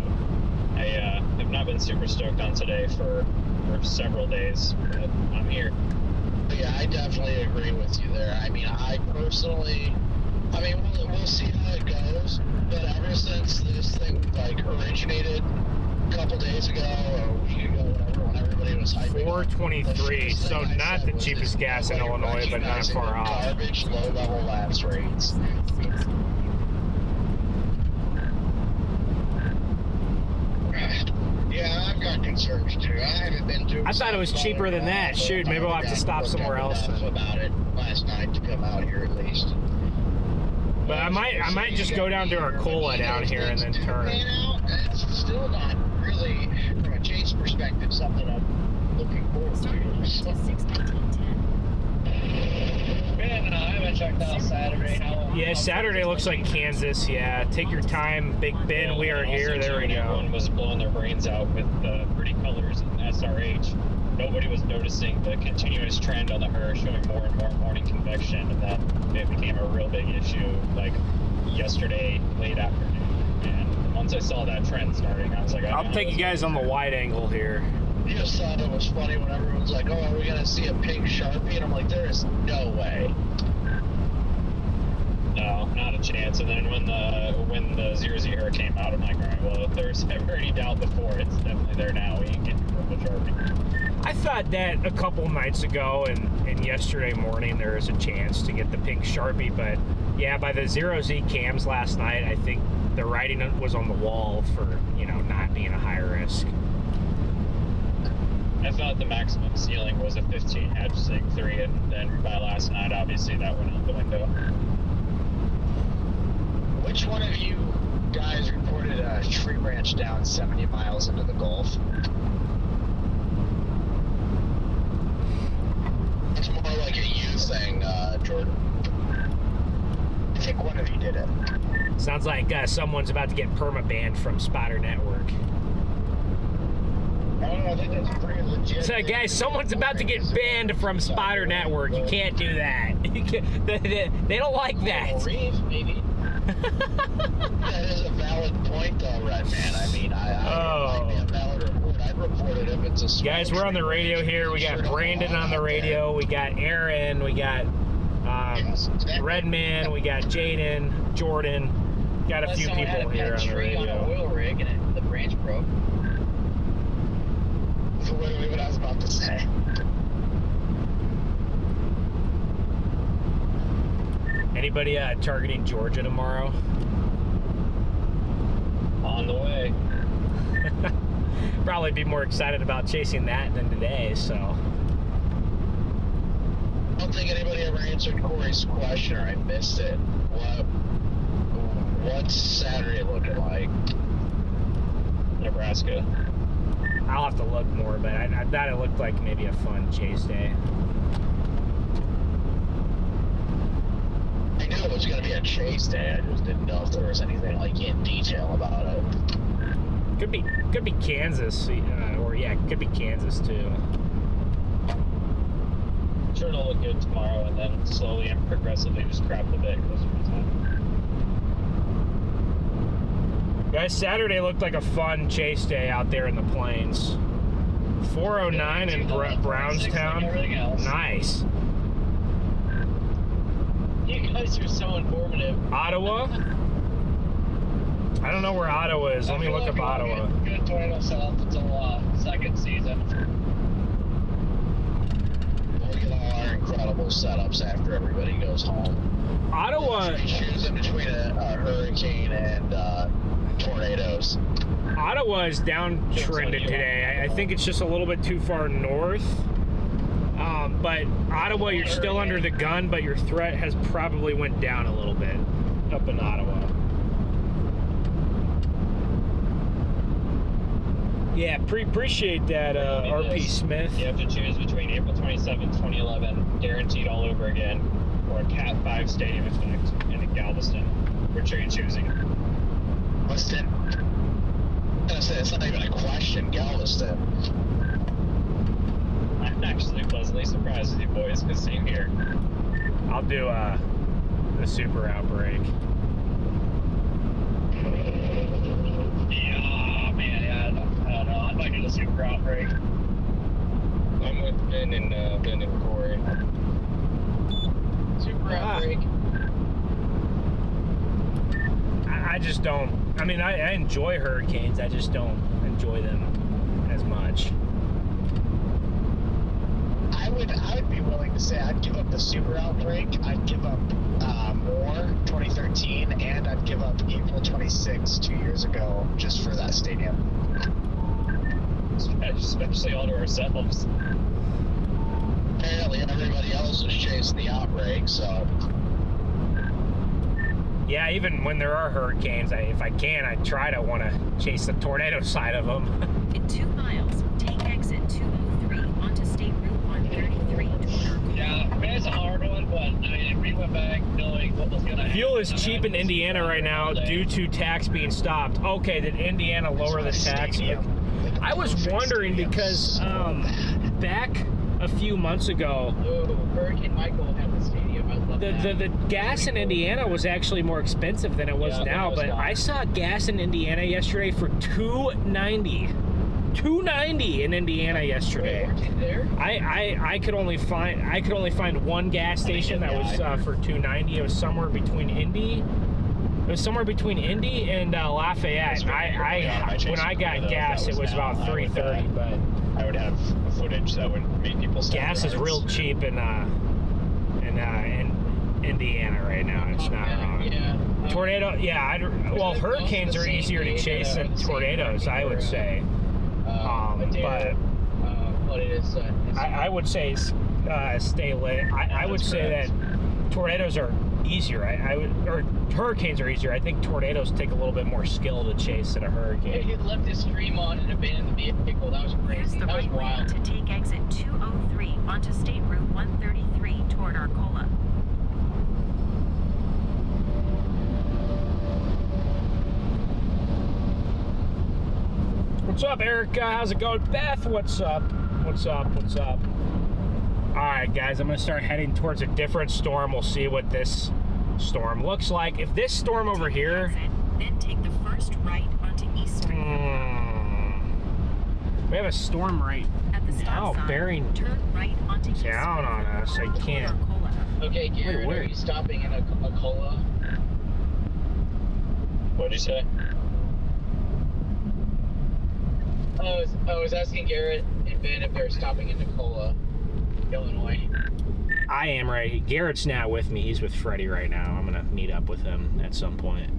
I have not been super stoked on today for several days, but I'm here. Yeah, I definitely agree with you there. I mean, I personally, we'll see how it goes, but ever since this thing originated a couple days ago or a week ago, whatever, when everybody was hyping, 423, so not the cheapest gas in Illinois, but not far off. Garbage low-level lapse rates. Yeah, I've got concerns too. I haven't been too. I thought it was cheaper than that. Shoot, maybe we'll have to stop somewhere else. About it last night to come out here at least. But I might just go down to Arcola down here and then turn. It's still not really, from a chase perspective, something I'm looking forward to. Man, I haven't checked out Saturday. Yeah, Saturday looks like Kansas. Yeah, take your time, Big Ben. We are here. There we go. Everyone was blowing their brains out with the pretty colors in SRH. Nobody was noticing the continuous trend on the HER showing more and more morning convection, and then it became a real big issue like yesterday late afternoon. And once I saw that trend starting, I was like, I'll take you guys on the wide angle here. You just thought it was funny when everyone's like, "Oh, are we gonna see a pink Sharpie?" And I'm like, "There is no way." No, not a chance. And then when the 0Z HER came out, I'm like, all right, well, if there's ever any doubt before, it's definitely there now. We can get your purple Sharpie. I thought that a couple nights ago and yesterday morning there was a chance to get the pink Sharpie, but yeah, by the 0Z cams last night, I think the writing was on the wall for, not being a high risk. I thought the maximum ceiling was a 15 hatch sig 3, and then by last night, obviously, that went out the window. Which one of you guys reported a tree branch down 70 miles into the Gulf? It's more like a you thing, Jordan. I think one of you did it. Sounds like someone's about to get perma-banned from Spotter Network. I think that's pretty legit. So, guys, someone's about to get banned from Spotter Network. You can't do that. They don't like that. Reeve, maybe. That is a valid point, though, Redman. I mean, it might be a valid report. I'd report it if it's a small Guys, we're on the radio here. We got Brandon on the radio. We got Aaron. We got Redman. We got Jaden, Jordan. Got a few people here on the radio. On an oil rig and the branch broke. That's literally what I was about to say. Anybody targeting Georgia tomorrow? On the way. Probably be more excited about chasing that than today, so. I don't think anybody ever answered Corey's question, or I missed it. What's Saturday looking like? Nebraska. I'll have to look more, but I thought it looked like maybe a fun chase day. I knew it was going to be a chase day. I just didn't know if there was anything in detail about it. Could be Kansas, could be Kansas too. Sure it'll look good tomorrow, and then slowly and progressively just crap the bit closer to time. Guys, Saturday looked like a fun chase day out there in the plains. 409 in Brownstown. Nice. You guys are so informative. Ottawa? I don't know where Ottawa is. Let me look up Ottawa. Good tornado south until second season. we'll get all our incredible setups after everybody goes home. Ottawa. Choosing between a hurricane and tornadoes. Ottawa is downtrended today. I think it's just a little bit too far north. But Ottawa, you're still under the gun, but your threat has probably went down a little bit up in Ottawa. Yeah, appreciate that, RP Smith. You have to choose between April 27, 2011, guaranteed all over again, or a Cat 5 stadium effect in Galveston. Which are you choosing? Galveston. I'm gonna say it's not even a question, Galveston. I'm actually pleasantly surprised with you boys, because same here. I'll do the super outbreak. Yeah, man, I don't know. I'd like to do the super outbreak. I'm with Ben and Corey. Super outbreak. I just don't. I mean, I enjoy hurricanes. I just don't enjoy them as much. I would be willing to say I'd give up the super outbreak. I'd give up Moore 2013, and I'd give up April 26 2 years ago just for that stadium. Especially all to ourselves. Apparently everybody else is chasing the outbreak, so. Yeah, even when there are hurricanes, if I can, I try to want to chase the tornado side of them. In 2 miles, take exit 203 onto State Route 133 toward our Yeah, I mean, it's a hard one, but I mean, we went back knowing what was going to happen. Fuel is cheap in Indiana right now due to tax being stopped. Okay, did Indiana lower the tax? I was wondering because back a few months ago, Oh, Hurricane Michael had the stadium. I love that. the gas in Indiana was actually more expensive than it was Yeah, now, it was but not. I saw gas in Indiana yesterday for $2.90. $2.90 in Indiana yesterday. Hurricane there? I could only find one gas station that was for $2.90. It was somewhere between Indy. It was somewhere between Indy and Lafayette. When I got gas, it was about $3.30. But I would have footage that would make people stop. gas is real cheap in Indiana right now. It's not wrong. Yeah. Tornado, yeah. Well, hurricanes are easier to chase than tornadoes, I would say. But what it is? I would say stay lit. I would say that tornadoes are easier. Or hurricanes are easier. I think tornadoes take a little bit more skill to chase than a hurricane. He left his stream on and abandoned the vehicle. That was Here's crazy. the That was right lane wild. to take exit 203 onto State Route 133 toward Arcola. What's up, Erica? How's it going? Beth, what's up? What's up? What's up? Alright, guys, I'm going to start heading towards a different storm. We'll see what this storm looks like. If this storm over here... Exit, then take the first right onto East Street. We have a storm right At the now stop sign, bearing turn right onto East down Street on us. I toward can't... Arcola. Okay, Garrett, Wait. are you stopping in a cola? What'd you say? I was asking Garrett and Ben if they're stopping in Nicola, Illinois. I am right. Garrett's not with me. He's with Freddie right now. I'm going to meet up with him at some point.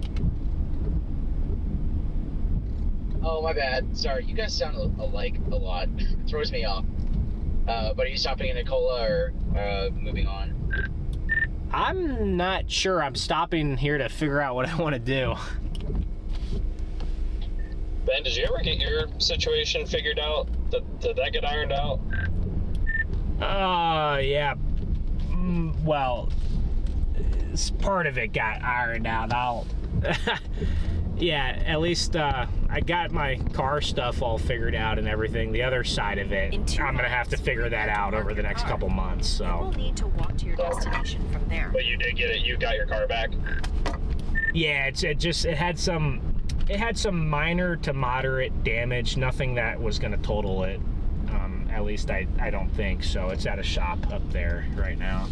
Oh, my bad. Sorry, you guys sound alike a lot. It throws me off. But are you stopping in Nicola or moving on? I'm not sure. I'm stopping here to figure out what I want to do. Ben, did you ever get your situation figured out? Did that get ironed out? Yeah. Well, part of it got ironed out. Yeah, at least I got my car stuff all figured out and everything. The other side of it, I'm going to have to figure that out over the next couple months. You will So, need to walk to your destination from there. But you did get it. You got your car back. yeah, it had some minor to moderate damage. Nothing that was going to total it. At least I don't think so. It's at a shop up there right now.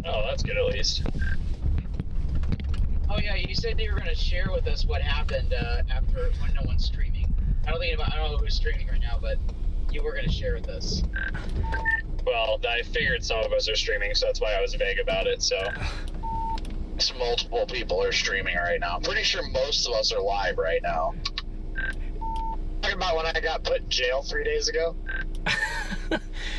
Oh, that's good at least. Oh yeah, you said you were going to share with us what happened after when no one's streaming. I don't know who's streaming right now, but you were gonna share with us. Well, I figured some of us are streaming, so that's why I was vague about it. So Multiple people are streaming right now. I'm pretty sure most of us are live right now. Talking about when I got put in jail 3 days ago.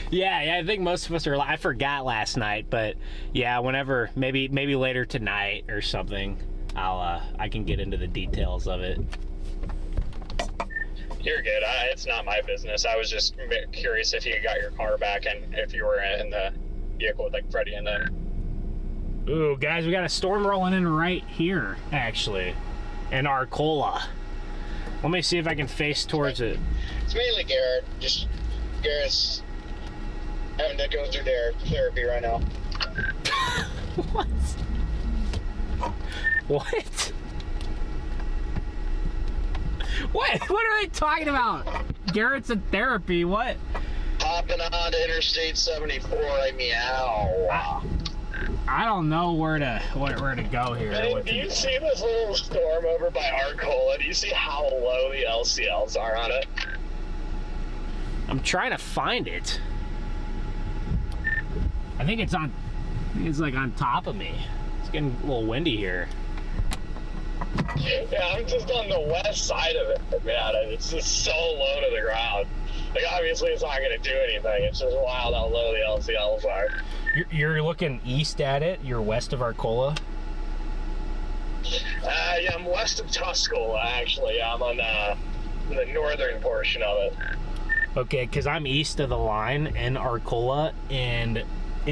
Yeah, I think most of us are. I forgot last night, but yeah, whenever maybe later tonight or something, I can get into the details of it. you're good. It's not my business. I was just curious if you got your car back and if you were in the vehicle with like Freddie and them. Ooh, guys, we got a storm rolling in right here, actually, in Arcola. Let me see if I can face towards it. It's mainly Garrett. Just Garrett's having to go through their therapy right now. What? What? What are they talking about? Garrett's in therapy. What? Hopping on to Interstate 74. I meow. I don't know where to go here. Hey, do you see this little storm over by Arcola? Do you see how low the LCLs are on it? I'm trying to find it. I think it's like on top of me. It's getting a little windy here. Yeah, I'm just on the west side of it, man. It's just so low to the ground. Like, obviously it's not going to do anything. It's just wild how low the LCLs are. You're looking east at it? You're west of Arcola? Yeah, I'm west of Tuscola, actually. I'm on the northern portion of it. Okay, because I'm east of the line in Arcola, and it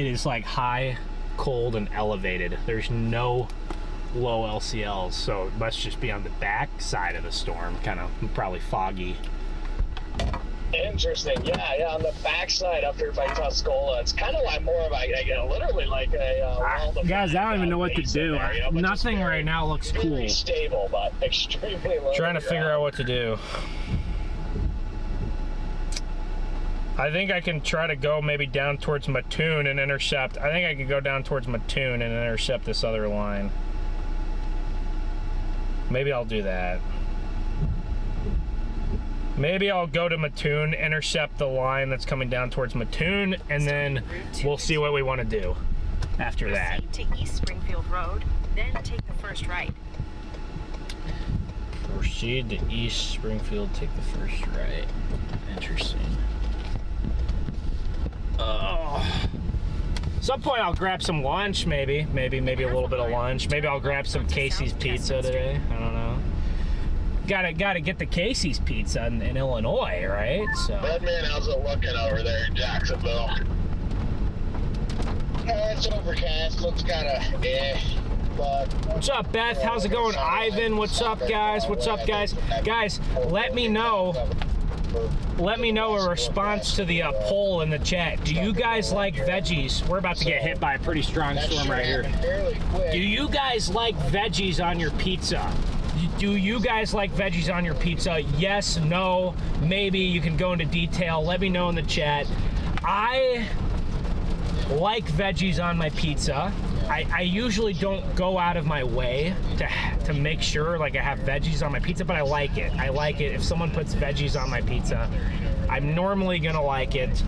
is like high, cold, and elevated. There's no low LCLs, so it must just be on the back side of the storm, kind of probably foggy. Interesting. Yeah, on the backside up here by Tuscola, it's kind of like more of literally like a guys, I don't even know what to do. Nothing right now looks cool. Very stable, but extremely low. Trying to figure out what to do. I think I can try to go maybe down towards Mattoon and intercept. I think I could go down towards Mattoon and intercept this other line. Maybe I'll do that. Maybe I'll go to Mattoon, intercept the line that's coming down towards Mattoon, and then we'll see what we want to do after that. Proceed to East Springfield Road, then take the first right. Proceed to East Springfield, take the first right. Interesting. At some point I'll grab some lunch, maybe a little bit of lunch. Maybe I'll grab some Casey's Pizza today. I don't know. Gotta get the Casey's Pizza in Illinois, right? So. Redman, how's it looking over there in Jacksonville? It's overcast. Looks kind of but What's up, Beth? How's it going? Ivan, what's up, guys? What's up, guys? Guys, let me know a response to the poll in the chat. Do you guys like veggies? We're about to get hit by a pretty strong storm right here. Do you guys like veggies on your pizza? Do you guys like veggies on your pizza? Yes, no, maybe. You can go into detail. Let me know in the chat. I like veggies on my pizza. I usually don't go out of my way to make sure like I have veggies on my pizza, but I like it. I like it. If someone puts veggies on my pizza, I'm normally gonna like it.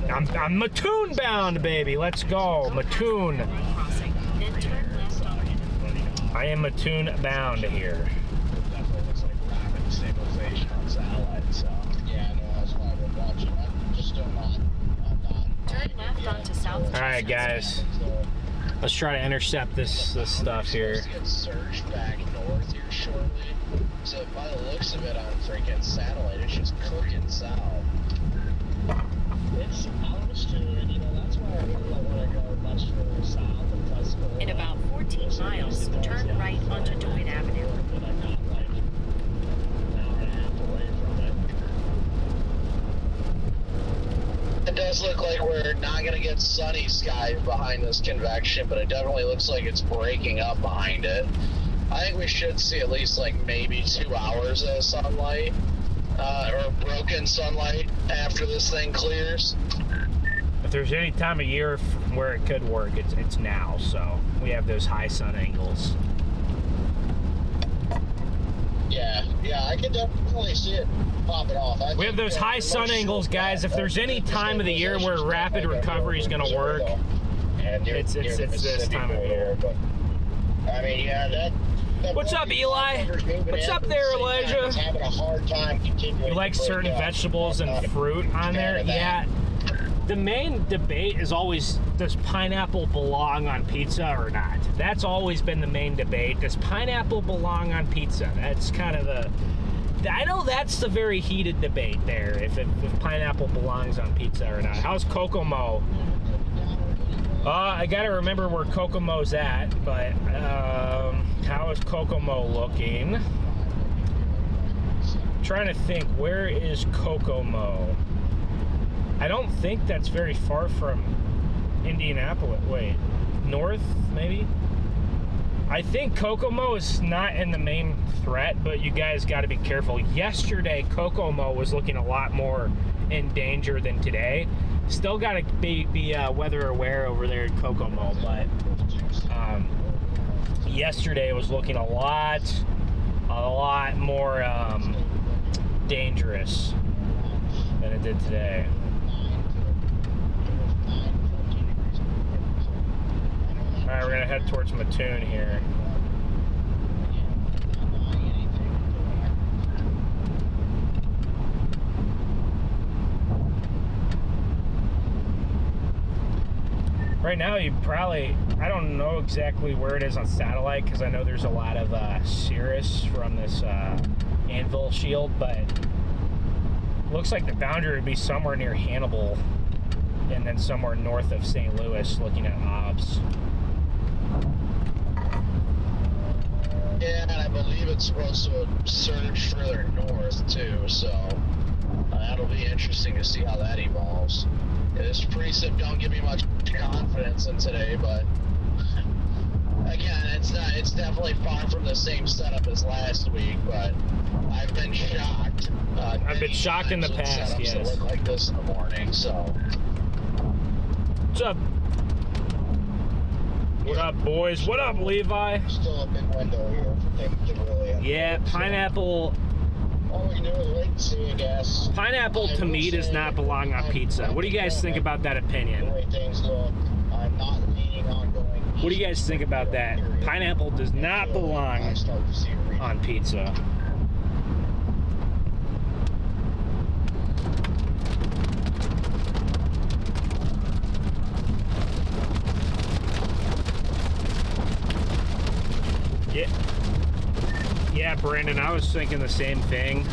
I'm Mattoon bound, baby. Let's go, Mattoon. Crossing, then turn left on it. I am Mattoon bound here. Definitely looks like rapid stabilization on satellite, so yeah, no, that's why I've been watching. I'm just still not. Turn left onto South. All right, guys. Let's try to intercept this stuff here. It's get surged back north here shortly. So by the looks of it on freaking satellite, it's just cooking south. It's altitude, that's why I really don't want to go much further south of Tuscola. In about 14 miles, turn right onto DeWitt Avenue. But I'm not like an hour and a half away from it. It does look like we're not going to get sunny skies behind this convection, but it definitely looks like it's breaking up behind it. I think we should see at least like maybe 2 hours of sunlight, or broken sunlight after this thing clears. If there's any time of year where it could work, it's now. So we have those high sun angles. Yeah, I can definitely see it popping off. We have those high sun angles, guys. If there's any time of the year where rapid recovery is going to work, it's this time of year. But I mean, yeah, that What's up, Eli? What's up there, Elijah? Having a hard time continuing. You like certain vegetables and fruit on there? Yeah. The main debate is always, does pineapple belong on pizza or not? That's always been the main debate. Does pineapple belong on pizza? That's kind of I know that's the very heated debate there, if pineapple belongs on pizza or not. How's Kokomo? I gotta remember where Kokomo's at, but how is Kokomo looking? I'm trying to think, where is Kokomo? I don't think that's very far from Indianapolis. Wait, north maybe? I think Kokomo is not in the main threat, but you guys got to be careful. Yesterday, Kokomo was looking a lot more in danger than today. Still got to be weather aware over there in Kokomo, but yesterday was looking a lot more dangerous than it did today. All right, we're gonna head towards Mattoon here. Right now, I don't know exactly where it is on satellite because I know there's a lot of cirrus from this anvil shield, but looks like the boundary would be somewhere near Hannibal and then somewhere north of St. Louis, looking at OBS. Yeah, and I believe it's supposed to surge further north too, so that'll be interesting to see how that evolves. This precip don't give me much confidence in today, but again, it's definitely far from the same setup as last week, but I've been shocked. I've been shocked in the past, yes. That look like this in the morning, so. What's up? What up, boys? What up, Levi? Still a big window here for things to really. Yeah, pineapple. All we can do is wait and see, I guess. Pineapple to me does not belong on pizza. What do you guys think about that opinion? The way things look, I'm not leaning on going. What do you guys think about that? Pineapple does not belong on pizza. Yeah, Brandon, I was thinking the same thing.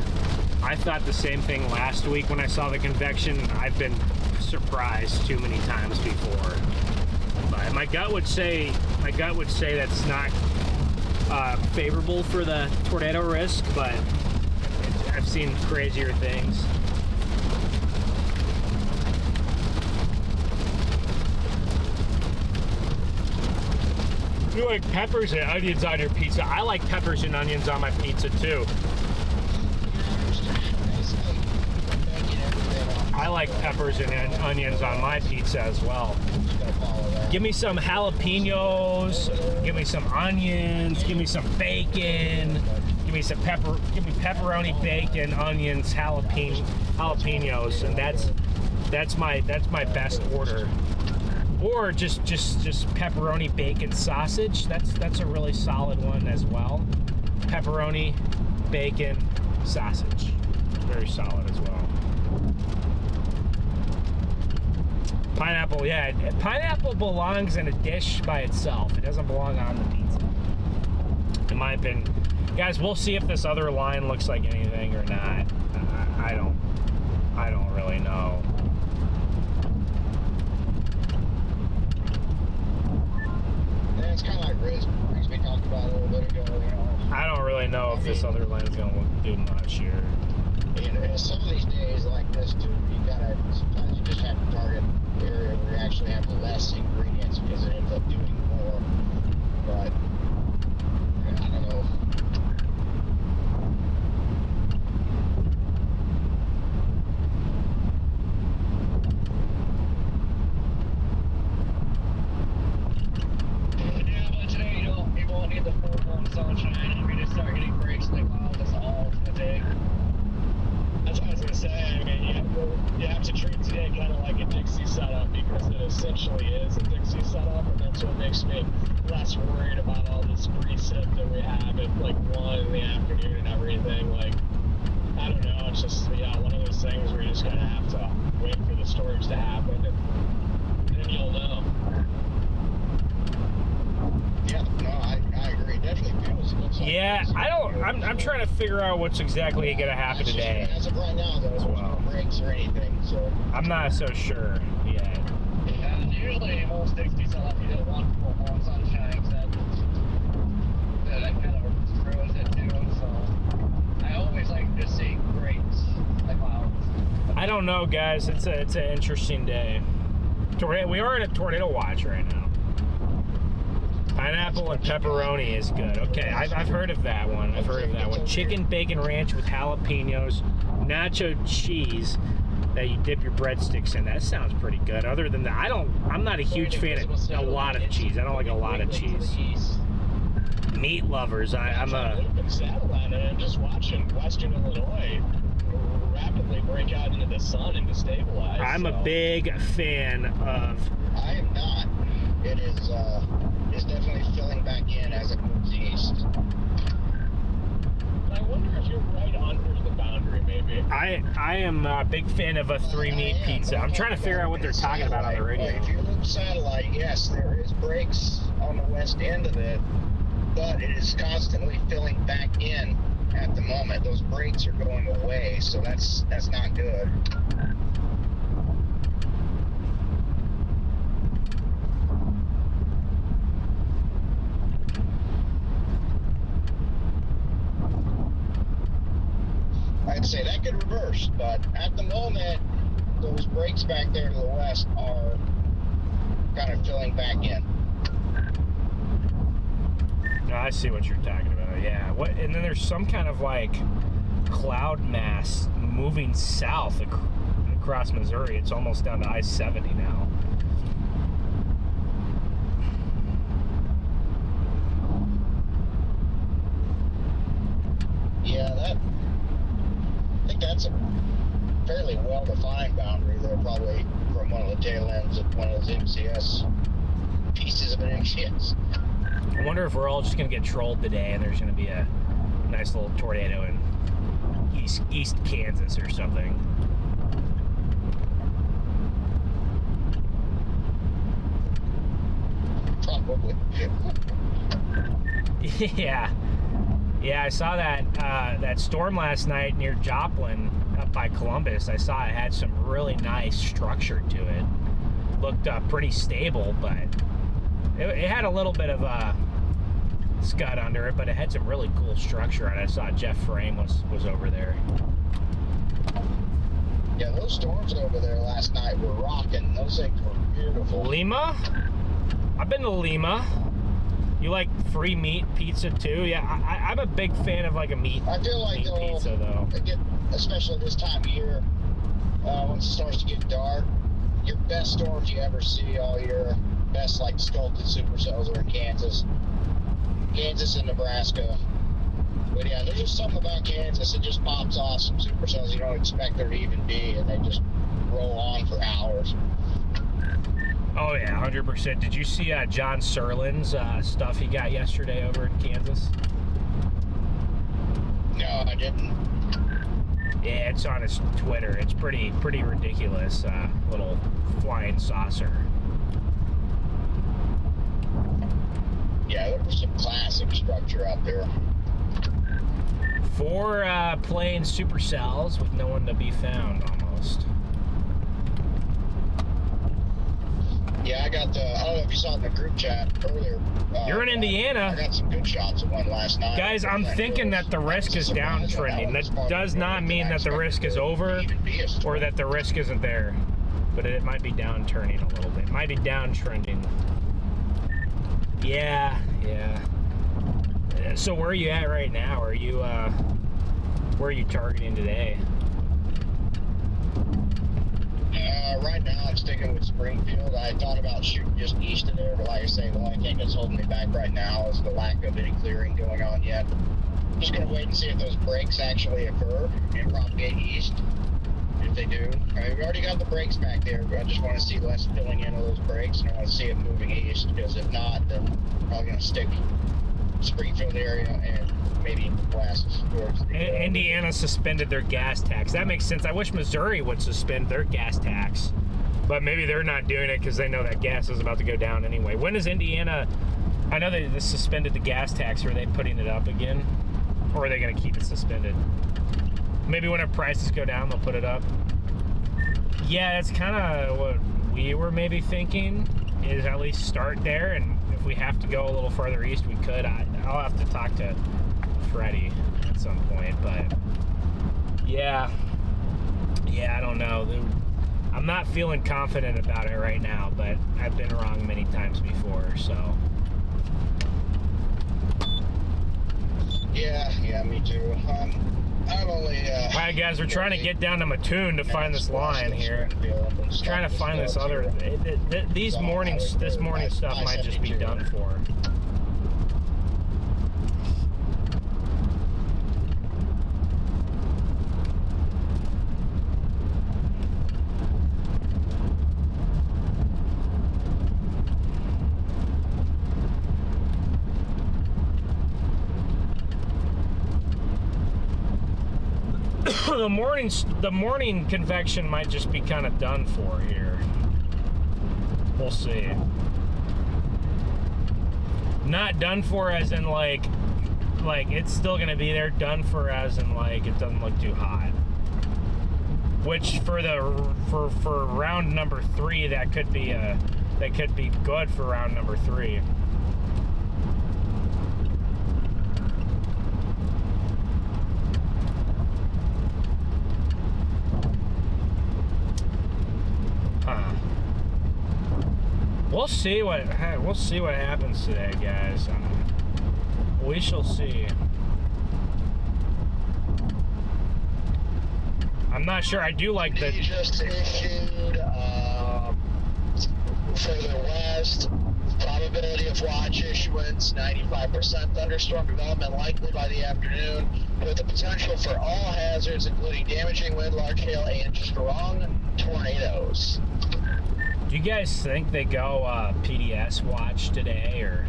I thought the same thing last week when I saw the convection. I've been surprised too many times before. But my gut would say that's not favorable for the tornado risk, but I've seen crazier things. You like peppers and onions on your pizza? I like peppers and onions on my pizza too. I like peppers and onions on my pizza as well. Give me some jalapenos, give me some onions, give me some bacon, give me pepperoni, bacon, onions, jalapenos, and that's my best order. Or just pepperoni, bacon, sausage. That's a really solid one as well. Pepperoni, bacon, sausage. Very solid as well. Pineapple, yeah. Pineapple belongs in a dish by itself. It doesn't belong on the pizza, in my opinion. Guys, we'll see if this other line looks like anything or not. I don't really know. It's kind of like Riz we talked about a little bit ago, you know. I don't really know if this other line's gonna do much here. And some of these days like this too, sometimes you just have to target the area where you actually have less ingredients because it ends up doing more. But I don't know. Yeah, but today, you know, people need the full-blown sunshine, and we just start getting breaks like, wow, this have to treat today kind of like a Dixie setup because it essentially is a Dixie setup, and that's what makes me less worried about all this precip that we have at like 1 in the afternoon and everything. Like, I don't know, it's just, yeah, one of those things where you just kind of have to wait for the storms to happen, and then you'll know. Yeah, no, I agree. Definitely feels. Looks like Yeah, I'm trying to figure out what's exactly going to happen today. As of right now, there's no breaks or anything, so. I'm not so sure yet. Usually most Dixies will let you hit one full on sunshine, that kind of throws it too, so I always like to see breaks, like clouds. I don't know, guys. It's an interesting day. We are in a tornado watch right now. Pineapple and pepperoni is good. Okay, I've heard of that one. Chicken bacon ranch with jalapenos, nacho cheese that you dip your breadsticks in. That sounds pretty good. Other than that, I'm not a huge fan of a lot of cheese. I don't like a lot of cheese. Meat lovers. I'm a. I'm just watching Western Illinois rapidly break out into the sun and destabilize. I'm a big fan of. I am not. It is. It's definitely filling back in as it moves east. I wonder if you're right under the boundary, maybe. I am a big fan of a 3-meat pizza. I'm trying to figure out what they're talking about on the radio. If you look satellite, yes, there is breaks on the west end of it, but it is constantly filling back in at the moment. Those breaks are going away, so that's not good. I'd say that could reverse, but at the moment, those breaks back there to the west are kind of filling back in. No, I see what you're talking about. Yeah. What? And then there's some kind of like cloud mass moving south across Missouri. It's almost down to I-70 now. Yeah, I think that's a fairly well-defined boundary there, probably from one of the tail ends of one of those MCS pieces of an MCS. I wonder if we're all just going to get trolled today and there's going to be a nice little tornado in East Kansas or something. Probably. Yeah, I saw that storm last night near Joplin up by Columbus. I saw it had some really nice structure to it. Looked pretty stable, but it had a little bit of a scud under it, but it had some really cool structure, and I saw Jeff Frame was over there. Yeah, those storms over there last night were rocking. Those things were beautiful. Lima? I've been to Lima. You like free meat pizza too? Yeah, I'm a big fan of like a meat. I feel like pizza though. Especially this time of year, once it starts to get dark, your best storms you ever see all year, best like sculpted supercells are in Kansas and Nebraska. But yeah, there's just something about Kansas that just pops off some supercells you don't expect there to even be, and they just roll on for hours. Oh yeah, 100%. Did you see John Serlin's stuff he got yesterday over in Kansas? No, I didn't. Yeah, it's on his Twitter. It's pretty ridiculous. Little flying saucer. Yeah, there was some classic structure out there. 4 plain supercells with no one to be found, almost. Yeah, I don't know if you saw in the group chat earlier. You're in Indiana. I got some good shots of one last night. Guys, I'm thinking that the risk is downtrending. That does not mean that the risk is over or that the risk isn't there. But it might be downturning a little bit. It might be downtrending. Yeah. So where are you at right now? Where are you targeting today? Right now, I'm sticking with Springfield. I thought about shooting just east of there, but like I say, the only thing that's holding me back right now is the lack of any clearing going on yet. Just going to wait and see if those breaks actually occur and propagate east. If they do, Alright, we've already got the brakes back there, but I just want to see less filling in of those brakes, and I want to see it moving east, because if not, then I'm probably going to stick Springfield area and maybe west towards the Indiana suspended their gas tax. That makes sense. I wish Missouri would suspend their gas tax, but maybe they're not doing it because they know that gas is about to go down anyway. When is Indiana? I know they suspended the gas tax. Are they putting it up again, or are they going to keep it suspended? Maybe when our prices go down, they'll put it up. Yeah, that's kind of what we were maybe thinking, is at least start there, and if we have to go a little further east, we could. I'll have to talk to Freddie at some point, but yeah, I don't know. I'm not feeling confident about it right now, but I've been wrong many times before, so. Yeah, me too. I'm only. All right, guys, we're trying to get down to Mattoon to find this line here. Trying to find this other. This morning stuff might just be done for. The morning convection might just be kind of done for here. We'll see. Not done for as in like it's still gonna be there. Done for as in like it doesn't look too hot. Which for round number 3, that could be good for round number 3. We'll see what happens today, guys. We shall see. I'm not sure. I do like the. He just issued further west. Probability of watch issuance 95%. Thunderstorm development likely by the afternoon, with the potential for all hazards, including damaging wind, large hail, and strong tornadoes. Do you guys think they go PDS watch today, or?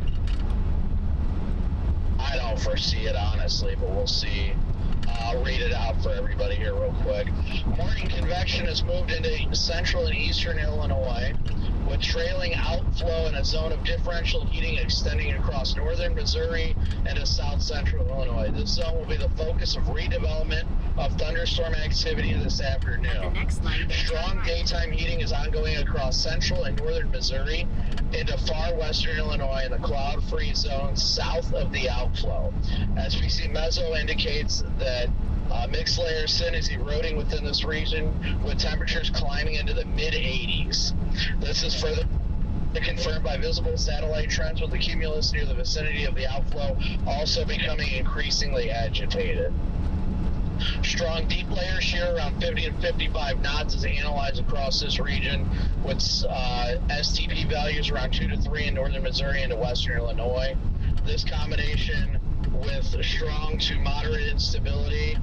I don't foresee it, honestly, but we'll see. I'll read it out for everybody here real quick. Morning convection has moved into central and eastern Illinois, with trailing outflow in a zone of differential heating extending across northern Missouri into south central Illinois. This zone will be the focus of redevelopment of thunderstorm activity this afternoon. Strong daytime heating is ongoing across central and northern Missouri into far western Illinois in the cloud-free zone south of the outflow. As we see, meso indicates that mixed layer sin is eroding within this region, with temperatures climbing into the mid-80s. This is further confirmed by visible satellite trends, with the cumulus near the vicinity of the outflow also becoming increasingly agitated. Strong deep layer shear around 50 and 55 knots is analyzed across this region, with STP values around 2 to 3 in northern Missouri into western Illinois. This combination with strong to moderate instability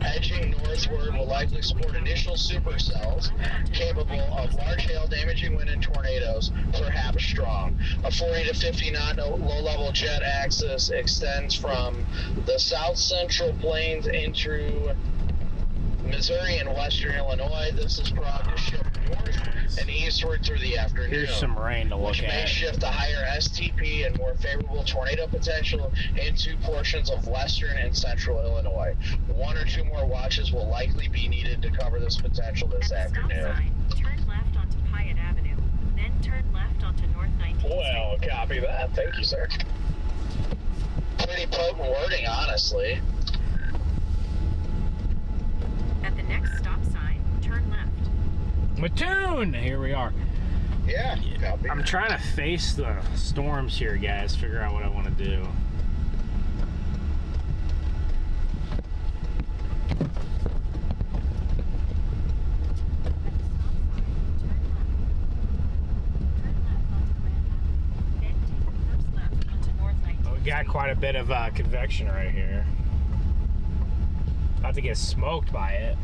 edging northward will likely support initial supercells capable of large hail, damaging wind, and tornadoes, perhaps strong. A 40 to 50 knot low-level jet axis extends from the south central plains into Missouri and western Illinois. This is probably to shift north and eastward through the afternoon. Here's some rain to look which may at. shift the higher STP and more favorable tornado potential into portions of western and central Illinois. 1 or 2 more watches will likely be needed to cover this potential this afternoon. Turn left onto Pyatt Avenue, then turn left onto North 19th Street. Well, copy that. Thank you, sir. Pretty potent wording, honestly. At the next stop sign, turn left. Mattoon! Here we are. Yeah, copy. I'm trying to face the storms here, guys. Figure out what I want to do. We got quite a bit of convection right here. About to get smoked by it.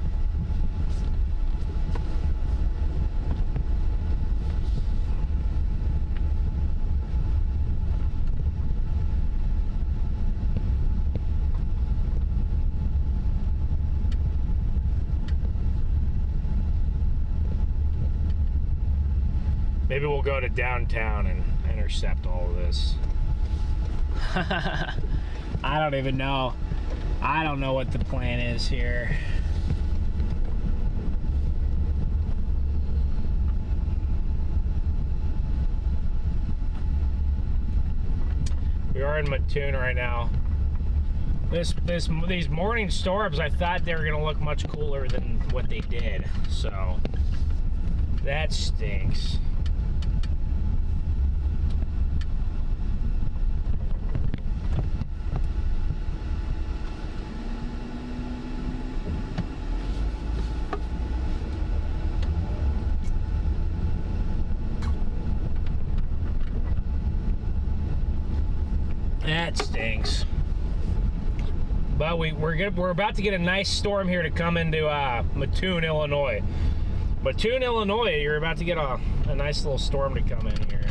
Maybe we'll go to downtown and intercept all of this. I don't even know. I don't know what the plan is here. We are in Mattoon right now. These morning storms, I thought they were gonna look much cooler than what they did. So that stinks. That stinks. But we're about to get a nice storm here to come into Mattoon, Illinois. Mattoon, Illinois, you're about to get a nice little storm to come in here.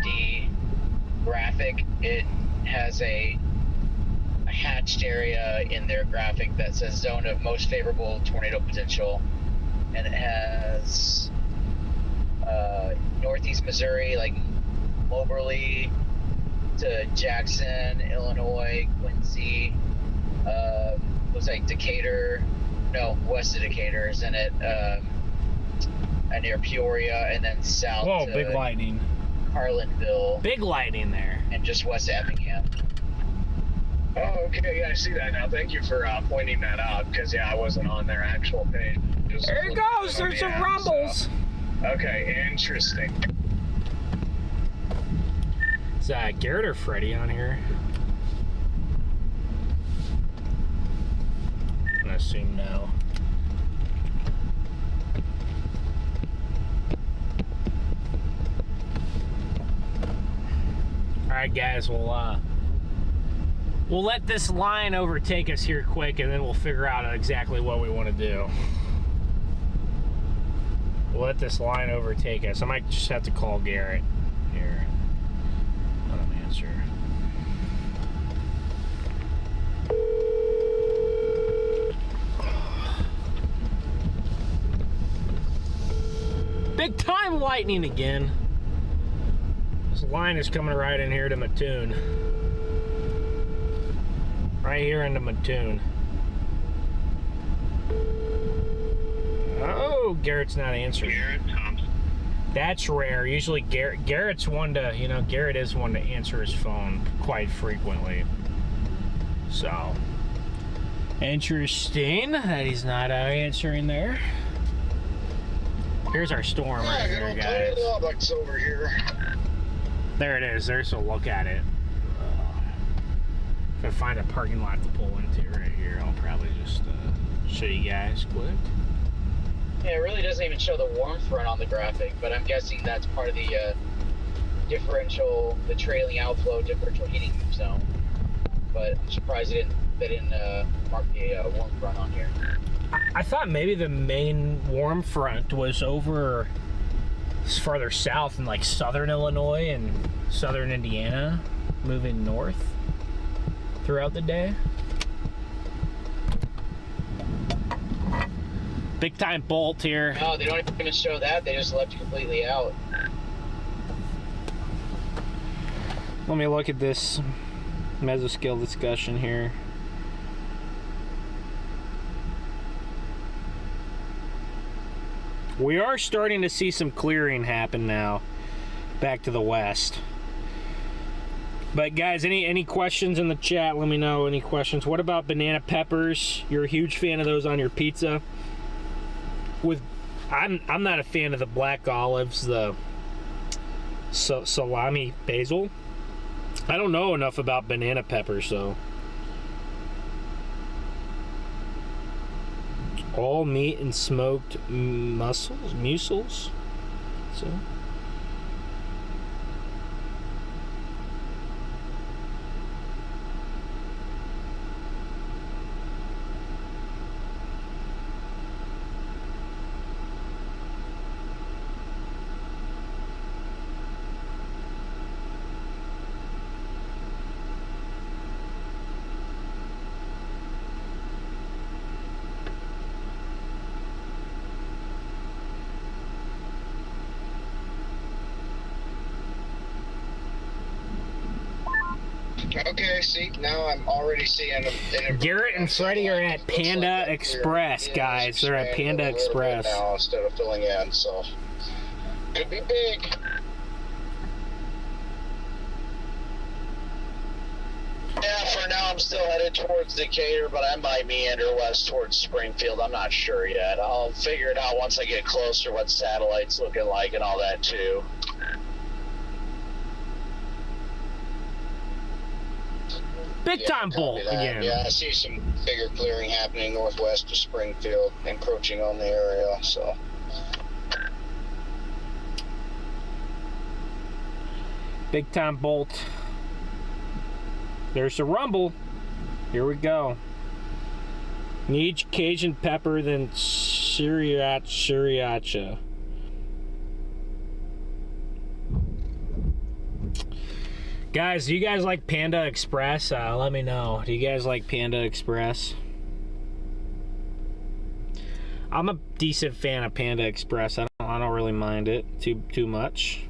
The graphic, it has a hatched area in their graphic that says zone of most favorable tornado potential, and it has northeast Missouri, like Moberly to Jackson, Illinois, Quincy, looks like Decatur, no, west of Decatur is in it, near Peoria, and then south. Whoa, to big lightning. Carlinville. Big lightning there. And just west of Effingham. Oh, okay. Yeah, I see that now. Thank you for pointing that out, because, yeah, I wasn't on their actual page. There it goes. There's some rumbles. So. Okay, interesting. Is Garrett or Freddie on here? I'm gonna assume no. Alright guys, we'll let this line overtake us here quick, and then we'll figure out exactly what we want to do. We'll let this line overtake us. I might just have to call Garrett here. Let him answer. Big time lightning again. This line is coming right in here to Mattoon. Right here into Mattoon. Oh, Garrett's not answering. Garrett, That's rare. Usually Garrett's one to, you know, Garrett is one to answer his phone quite frequently. So, interesting that he's not answering there. Here's our storm right here, guys. Lubbock's over here. There it is. There's a look at it. If I find a parking lot to pull into right here, I'll probably just show you guys quick. Yeah, it really doesn't even show the warm front on the graphic, but I'm guessing that's part of the differential, the trailing outflow differential heating zone. But I'm surprised they didn't mark the warm front on here. I thought maybe the main warm front was over farther south in like southern Illinois and southern Indiana, moving north throughout the day. Big time bolt here. No, they don't even show that. They just left it completely out. Let me look at this mesoscale discussion here. We are starting to see some clearing happen now back to the west. But guys, any questions in the chat? Let me know. Any questions? What about banana peppers? You're a huge fan of those on your pizza. I'm not a fan of the black olives, the salami basil. I don't know enough about banana peppers, so. All meat and smoked mussels. So. Okay, see, now I'm already seeing them. Garrett and Freddie are at Panda Express, guys. They're at Panda Express now instead of filling in, so could be big. Yeah, for now I'm still headed towards Decatur, but I might meander west towards Springfield. I'm not sure yet. I'll figure it out once I get closer what satellite's looking like and all that too. Big time bolt again. Yeah, I see some bigger clearing happening northwest of Springfield, encroaching on the area, so. Big time bolt. There's a rumble. Here we go. Need Cajun pepper, then sriracha. Guys, do you guys like Panda Express? Let me know. Do you guys like Panda Express? I'm a decent fan of Panda Express. I don't really mind it too much.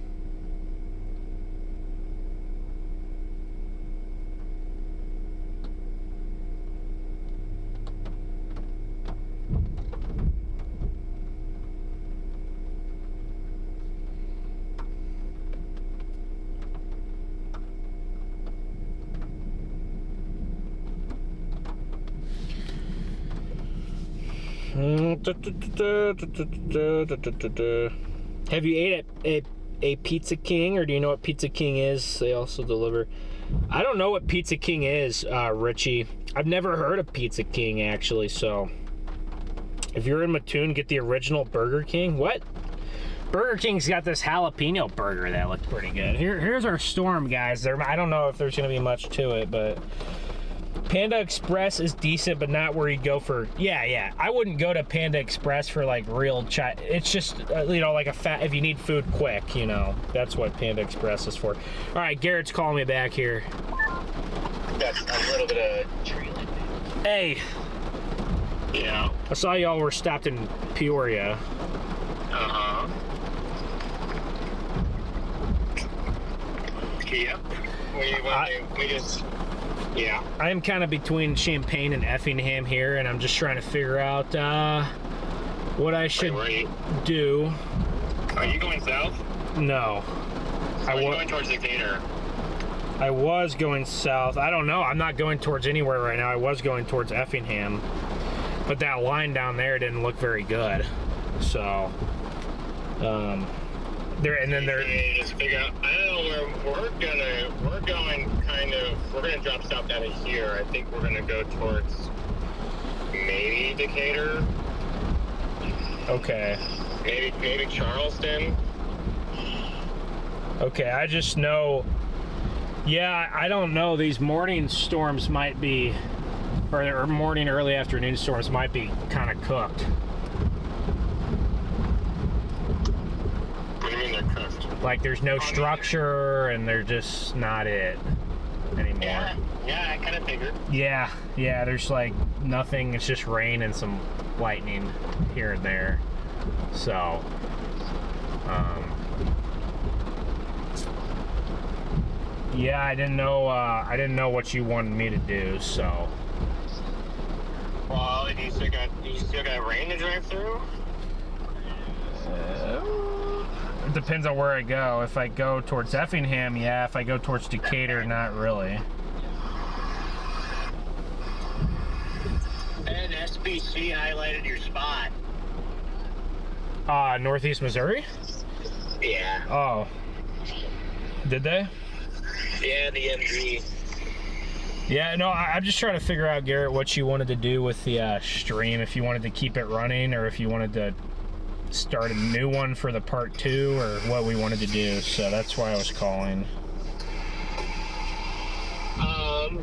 Have you ate at a Pizza King, or do you know what Pizza King is? They also deliver. I don't know what Pizza King is, Richie. I've never heard of Pizza King, actually, so if you're in Mattoon, get the original Burger King. What? Burger King's got this jalapeno burger that looks pretty good. Here's our storm, guys. I don't know if there's going to be much to it, but Panda Express is decent, but not where you go for. Yeah. I wouldn't go to Panda Express for like real chai. It's just like if you need food quick, that's what Panda Express is for. All right, Garrett's calling me back here. Got a little bit of tree line. Hey. Yeah. I saw y'all were stopped in Peoria. Uh-huh. Yep. We just... Yeah. I am kind of between Champaign and Effingham here, and I'm just trying to figure out what I should do. Are you going south? No. Are you going towards Decatur? I was going south. I don't know. I'm not going towards anywhere right now. I was going towards Effingham. But that line down there didn't look very good. So, Just figure out. I don't know where we're gonna drop south out of here. I think we're gonna go towards maybe Decatur. Okay. Maybe Charleston. Okay, I just know. Yeah, I don't know. These morning storms might be, or morning, early afternoon storms might be kind of cooked. What do you mean they're cooked? Like there's no structure and they're just not it anymore. Yeah, I kind of figured. Yeah, there's like nothing. It's just rain and some lightning here and there. So, yeah, I didn't know what you wanted me to do. So, well, you still got rain to drive through. It depends on where I go. If I go towards Effingham, yeah. If I go towards Decatur, not really. And SBC highlighted your spot. Northeast Missouri? Yeah. Oh. Did they? Yeah, the MG. Yeah, no, I'm just trying to figure out, Garrett, what you wanted to do with the stream. If you wanted to keep it running, or if you wanted to start a new one for the part 2, or what we wanted to do. So that's why I was calling.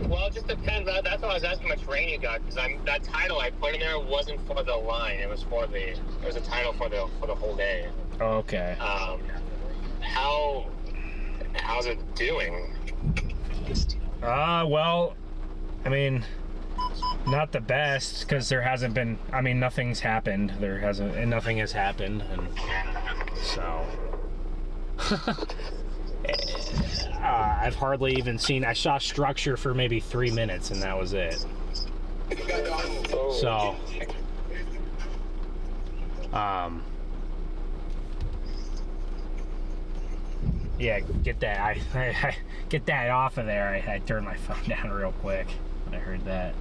Well, it just depends. That's why I was asking how much rain you got, because that title I put in there wasn't for the line. It was a title for the whole day. Okay. How's it doing? Well, I mean, not the best, because there hasn't been. I mean, nothing's happened. Nothing has happened, and so. I've hardly even seen. I saw structure for maybe 3 minutes, and that was it. So, yeah, get that. I get that off of there. I turned my phone down real quick when I heard that.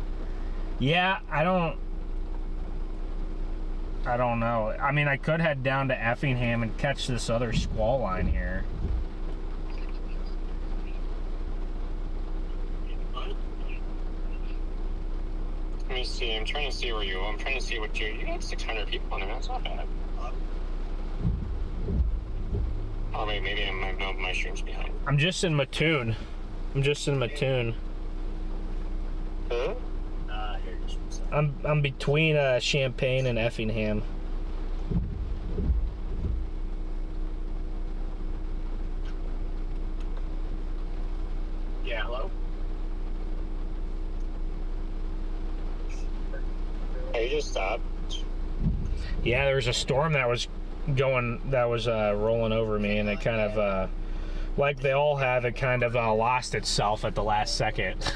Yeah, I don't know. I mean, I could head down to Effingham and catch this other squall line here. Let me see. I'm trying to see where you. I'm trying to see what you. You got 600 people on there. That's not bad. Oh wait, maybe my stream's behind. I'm just in Mattoon. Huh? I'm between Champaign and Effingham. Yeah, hello? Oh, you just stopped. Yeah, there was a storm that was rolling over me, and it kind of, like they all have, it kind of lost itself at the last second,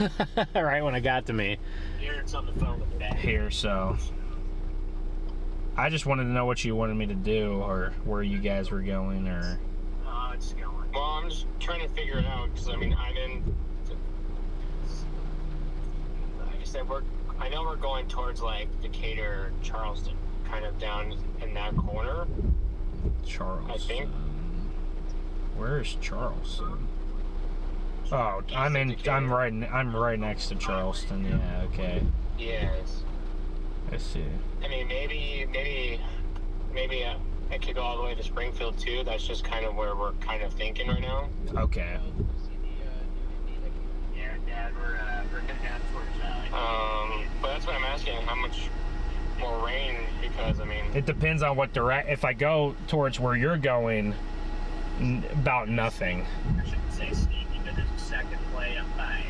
right when it got to me. Here, it's on the phone with Dad. Here, so I just wanted to know what you wanted me to do, or where you guys were going, or. It's going. Well, I'm just trying to figure it out because I mean I'm in. Like I said, I know we're going towards like Decatur, Charleston, kind of down in that corner. Charleston. I think. Where's Charleston? Oh, I'm right next to Charleston. Yeah, okay. Yes. I see. I mean, maybe I could go all the way to Springfield too. That's just kind of where we're kind of thinking right now. Okay. Yeah, Dad, we're heading down towards. But that's what I'm asking. How much more rain? Because I mean, It depends on what if I go towards where you're going, about nothing. I shouldn't say sneaky, but there's a second play up by,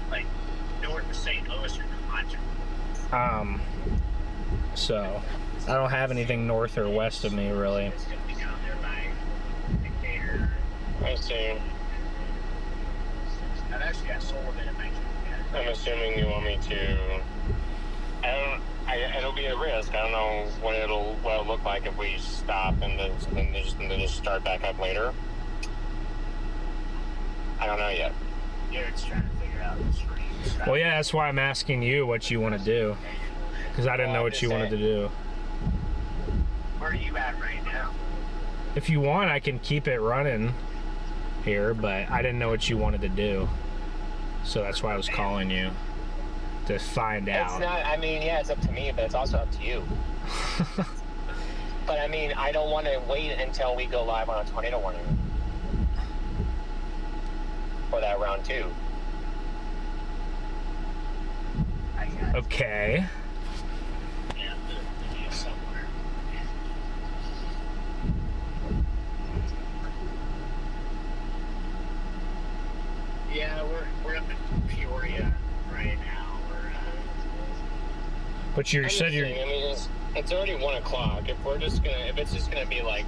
like, north of St. Louis or Contra. So I don't have anything north or west of me really. It's going to be down there by Decatur. I see. I've actually got Sullivan in my GPS. I'm assuming you want me to. It'll be a risk. I don't know what it'll look like if we stop and then just start back up later. I don't know yet. Garrett's trying to figure out the streams. Well, yeah, that's why I'm asking you what you want to do, because I didn't know what you wanted to do. Where are you at right now? If you want, I can keep it running here, but I didn't know what you wanted to do, so that's why I was calling you to find out. It's not. I mean, yeah, it's up to me, but it's also up to you. But I mean, I don't want to wait until we go live on a tornado warning for that round 2. Okay. Yeah, the video somewhere. Yeah, we're up in Peoria right now. But you said you're. I mean, it's already 1 o'clock. If it's just gonna be like,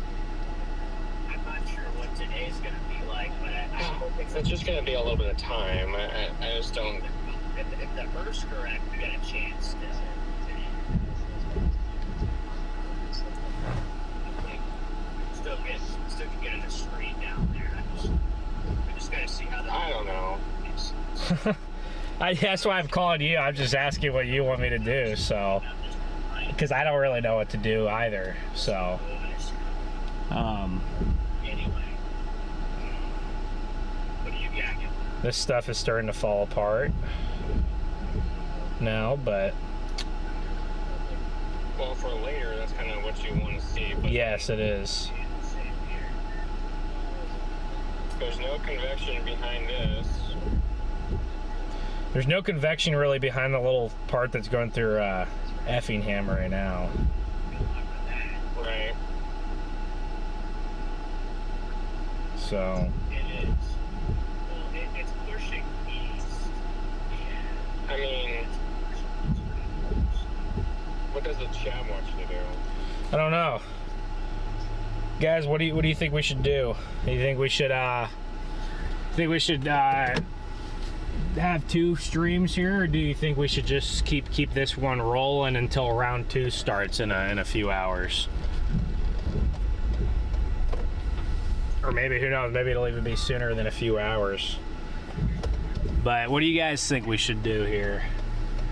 I'm not sure what today's gonna be like, but I hope it's just gonna be a little bit of time. I just don't. If the Earth's correct, we got a chance to still get in the street down there. I just gotta see how that. I don't know. That's why I'm calling you. I'm just asking what you want me to do, so. Because I don't really know what to do either, so. Anyway. What do you got? This stuff is starting to fall apart now, but. Well, for later, that's kind of what you want to see. But yes, it is. There's no convection behind this. There's no convection really behind the little part that's going through Effingham right now. Right. So. It is. Well, it's pushing east. I mean, what does the chat want you to do? I don't know. Guys, what do you think we should do? Do you think we should Think we should have 2 streams here, or do you think we should just keep this one rolling until round 2 starts in a few hours? Or maybe, who knows, maybe it'll even be sooner than a few hours. But what do you guys think we should do here?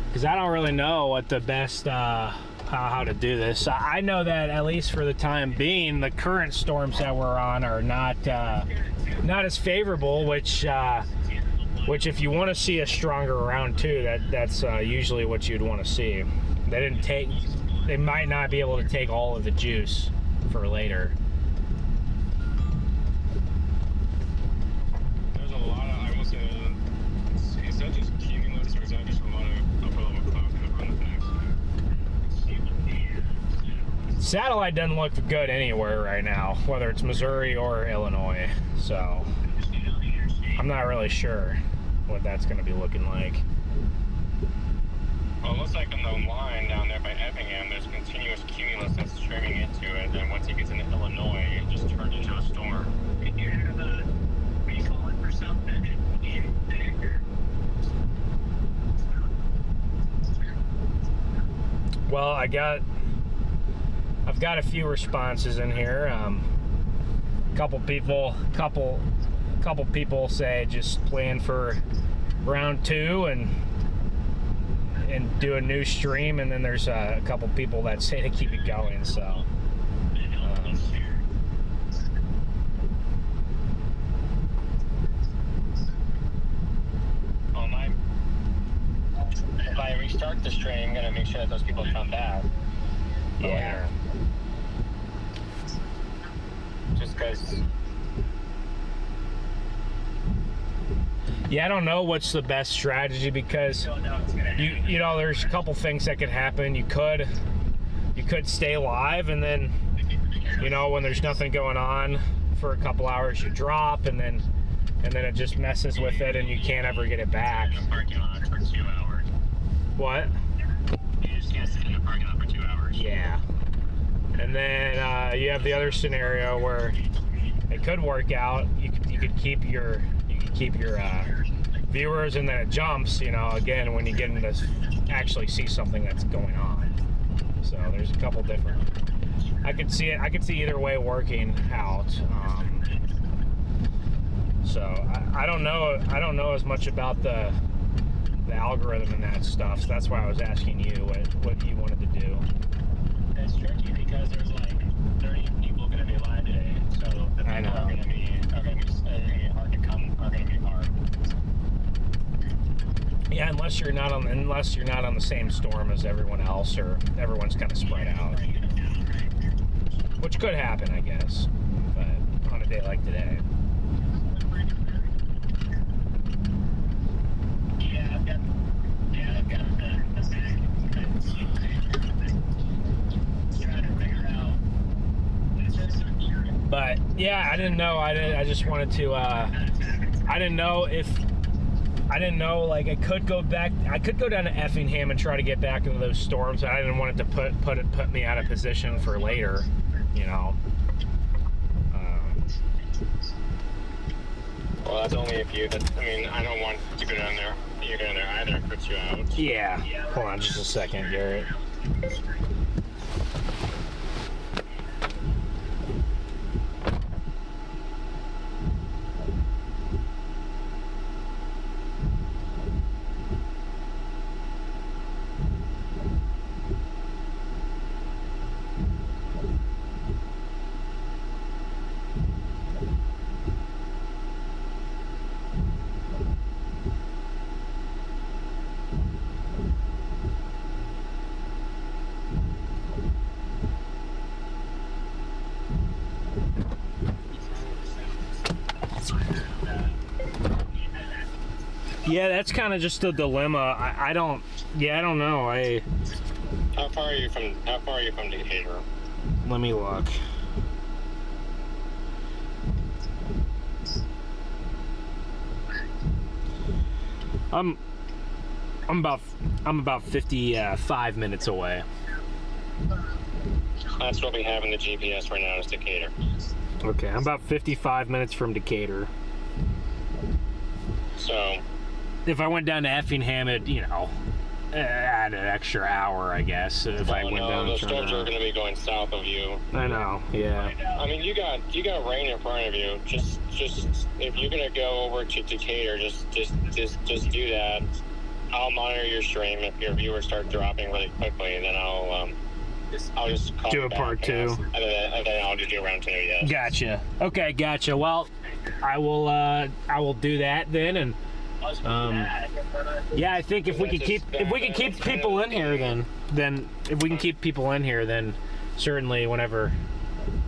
Because I don't really know what the best how to do this. I know that at least for the time being, the current storms that we're on are not as favorable, which if you want to see a stronger round 2, that's usually what you'd want to see. They might not be able to take all of the juice for later. There's a lot of, I will say, is that just cumulus or is that just a lot of upper level clouds kind of on the backside? Satellite doesn't look good anywhere right now, whether it's Missouri or Illinois, so I'm not really sure what that's going to be looking like. Well, it looks like on the line down there by Effingham, there's continuous cumulus that's streaming into it, and once it gets into Illinois, it just turns into a storm. You have what do you call it for something? Well, I've got a few responses in here. Couple people say just plan for round 2 and do a new stream, and then there's a couple people that say to keep it going. So If I restart the stream, I'm gonna make sure that those people come back. yeah. Just because. Yeah, I don't know what's the best strategy, because you know there's a couple things that could happen. You could stay live, and then when there's nothing going on for a couple hours, you drop, and then it just messes with it, and you can't ever get it back. In the parking lot for 2 hours. What? You just can't sit in the parking lot for 2 hours. Yeah. And then you have the other scenario where it could work out. You could keep your viewers, and then it jumps. Again, when you get into actually see something that's going on. So there's a couple different. I could see either way working out. So I don't know as much about the algorithm and that stuff. So that's why I was asking you what you wanted to do. It's tricky because there's like 30 people going to be live today, so the people are going to be hard to come. Are going to be hard. Yeah, unless you're not on the same storm as everyone else, or everyone's kind of spread out, which could happen, I guess. But on a day like today. I've got the same. Trying to figure out. But yeah, I didn't know. I just wanted to. I didn't know like I could go back. I could go down to Effingham and try to get back into those storms. I didn't want it to put me out of position for later. Well, that's only if you. I don't want to go down there. You go down there either. It puts you out. Yeah. Hold on just a second, Garrett. Yeah, that's kind of just a dilemma. I don't know. How far are you from Decatur? Let me look. I'm about 55 minutes away. That's what we have in the GPS right now is Decatur. Okay, I'm about 55 minutes from Decatur. So if I went down to Effingham, it, you know, add an extra hour, I guess. If I went down. The storms are going to be going south of you. I know. Yeah. I mean, you got rain in front of you. Just if you're going to go over to Decatur, just do that. I'll monitor your stream. If your viewers start dropping really quickly, then I'll just call do a back part 2. And then I'll just do round 2. Yes. Gotcha. Okay, gotcha. Well, I will do that then, and yeah, I think if we can keep people in here, then if we can keep people in here, then certainly whenever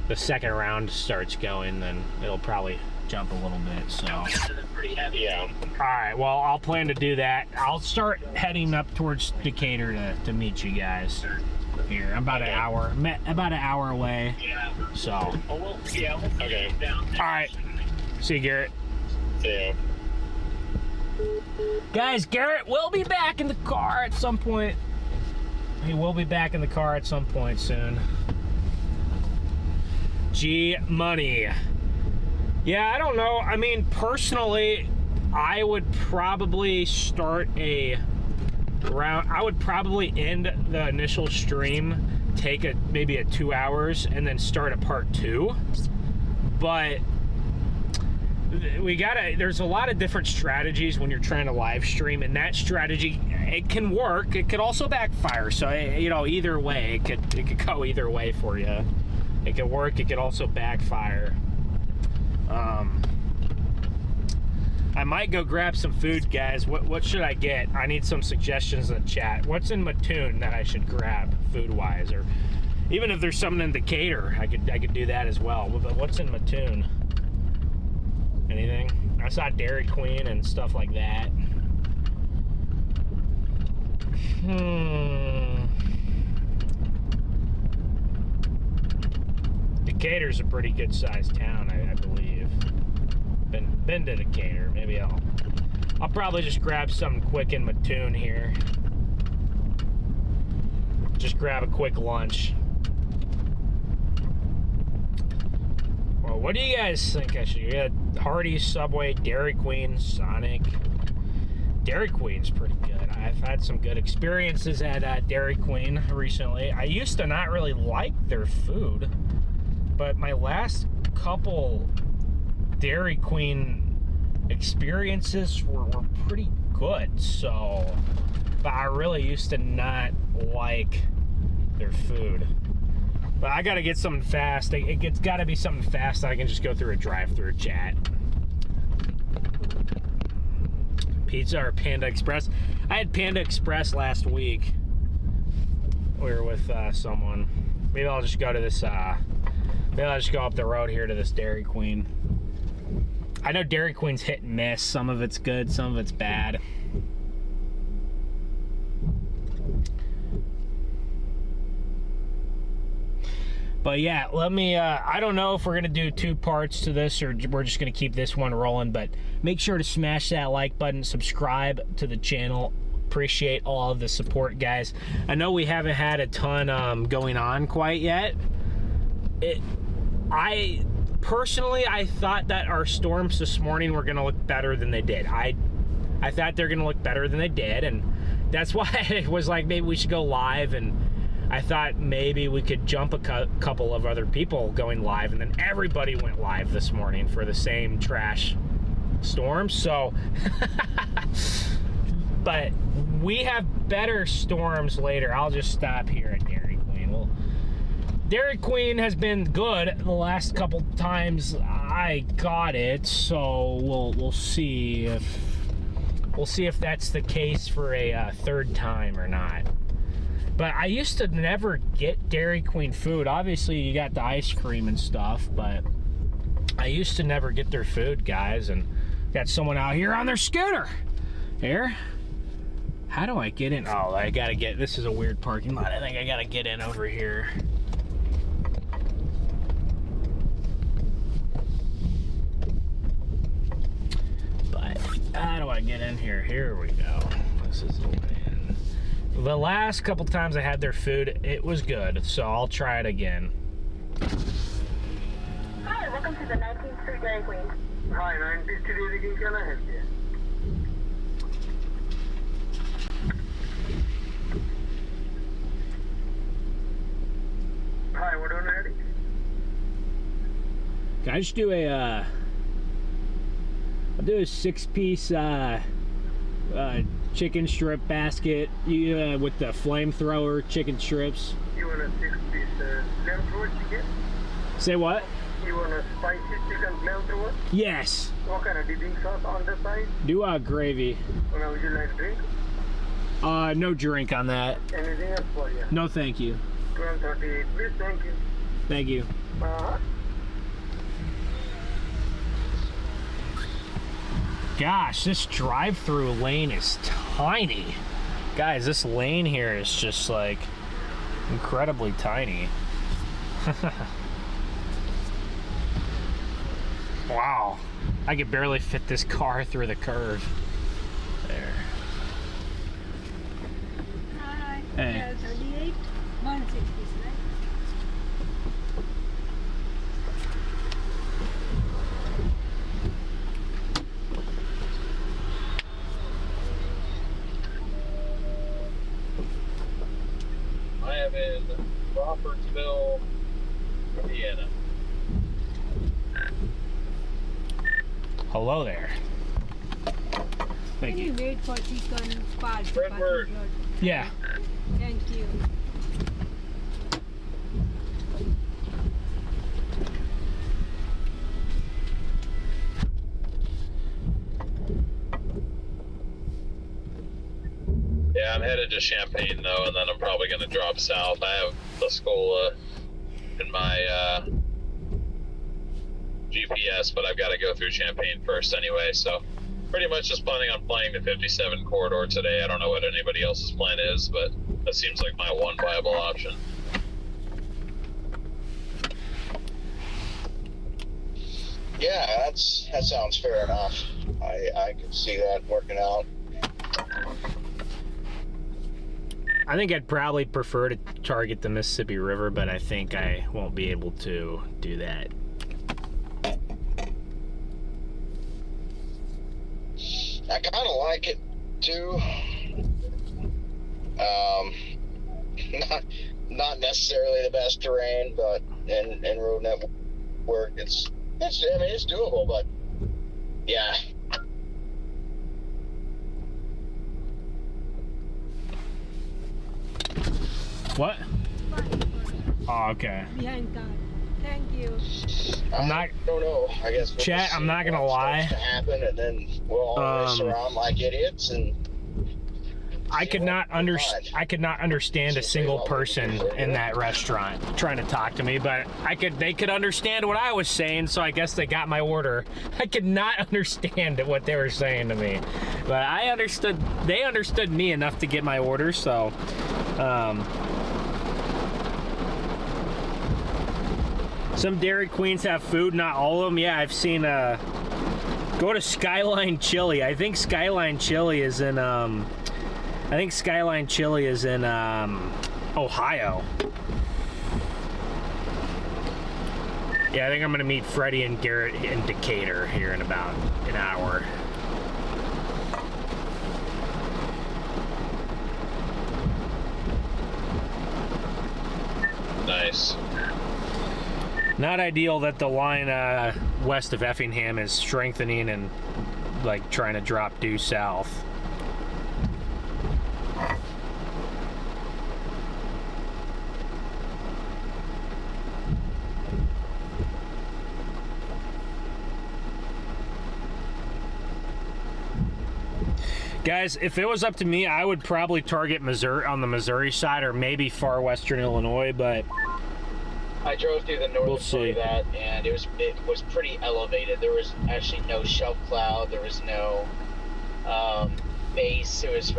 the second round starts going, then it'll probably jump a little bit. So Yeah. all right, well, I'll plan to do that. I'll start heading up towards Decatur to meet you guys here. I'm about an hour away. So Okay. all right, see you, Garrett. See you. Guys, Garrett will be back in the car at some point. He will be back in the car at some point soon. G Money. Yeah, I don't know. I mean, personally, I would probably start a round. I would probably end the initial stream, take maybe a 2 hours, and then start a part 2. But there's a lot of different strategies when you're trying to live stream, and that strategy, it can work. It could also backfire. So, you know, either way, it could go either way for you. It could work. It could also backfire. I might go grab some food, guys. What should I get? I need some suggestions in the chat. What's in Mattoon that I should grab food-wise, or even if there's something in Decatur, I could do that as well. But what's in Mattoon? Anything? I saw Dairy Queen and stuff like that. Decatur's a pretty good sized town, I believe. Been to Decatur. Maybe I'll probably just grab something quick in Mattoon here. Just grab a quick lunch. Well, what do you guys think I should get? Hardee's, Subway, Dairy Queen, Sonic. Dairy Queen's pretty good. I've had some good experiences at Dairy Queen recently. I used to not really like their food, but my last couple Dairy Queen experiences were pretty good. So, but I really used to not like their food. But I gotta get something fast. It's gotta be something fast that I can just go through a drive-through chat. Pizza or Panda Express? I had Panda Express last week. We were with someone. Maybe I'll just go to this, maybe I'll just go up the road here to this Dairy Queen. I know Dairy Queen's hit and miss. Some of it's good, some of it's bad. But yeah, let me, I don't know if we're going to do 2 parts to this or we're just going to keep this one rolling, but make sure to smash that like button, subscribe to the channel. Appreciate all of the support, guys. I know we haven't had a ton going on quite yet. Personally, I thought that our storms this morning were going to look better than they did. I thought they're going to look better than they did, and that's why it was like maybe we should go live, and I thought maybe we could jump a couple of other people going live, and then everybody went live this morning for the same trash storm. So, but we have better storms later. I'll just stop here at Dairy Queen. Well, Dairy Queen has been good the last couple times I got it, so we'll see if that's the case for a third time or not. But I used to never get Dairy Queen food. Obviously, you got the ice cream and stuff, but I used to never get their food, guys. And got someone out here on their scooter. Here. How do I get in? Oh, I gotta get, this is a weird parking lot. I think I gotta get in over here. But how do I get in here? Here we go. This is the way in. The last couple times I had their food, it was good, so I'll try it again. Hi, welcome to the 19th Street Dairy Queen. Hi, 19th Street Dairy Queen, can I help you? Can I just do a, I'll do a 6-piece, chicken strip basket with the flamethrower chicken strips. You want a 6-piece flamethrower chicken? Say what? You want a spicy chicken flamethrower? Yes. What kind of dipping sauce on the side? Do gravy. Would you like a drink? No drink on that. Anything else for you? No, thank you. 12:38, please. Thank you. Thank you. Gosh, this drive-through lane is tiny. Guys, this lane here is just like incredibly tiny. Wow. I could barely fit this car through the curve. There. Hi. Hey. 38, 160, right? I am in Crawfordsville, Indiana. Hello there. Thank Can you wait for chicken part? Redward. Yeah. Thank you. Yeah, I'm headed to Champaign though, and then I'm probably going to drop south. I have the Scola in my GPS, but I've got to go through Champaign first anyway, so pretty much just planning on playing the 57 corridor today. I don't know what anybody else's plan is, but that seems like my one viable option. Yeah, that sounds fair enough. I can see that working out. I think I'd probably prefer to target the Mississippi River, but I think I won't be able to do that. I kind of like it too. Not necessarily the best terrain, but in road network, it's doable. But yeah. What? Oh, okay. Behind car. Thank you. I don't know. I guess we'll Chat, see I'm not gonna what lie. starts to happen, and then we'll all race around like idiots and. I could not understand a single person in that restaurant trying to talk to me, but they could understand what I was saying, so I guess they got my order. I could not understand what they were saying to me, but they understood me enough to get my order, so some Dairy Queens have food, not all of them. Yeah, I've seen go to Skyline Chili. I think Skyline Chili is in Ohio. Yeah, I think I'm gonna meet Freddie and Garrett in Decatur here in about an hour. Nice. Not ideal that the line west of Effingham is strengthening and like trying to drop due south. Guys, if it was up to me, I would probably target Missouri on the Missouri side, or maybe far western Illinois, but I drove through the northern we'll part of that, and it was pretty elevated. There was actually no shelf cloud. There was no base. It was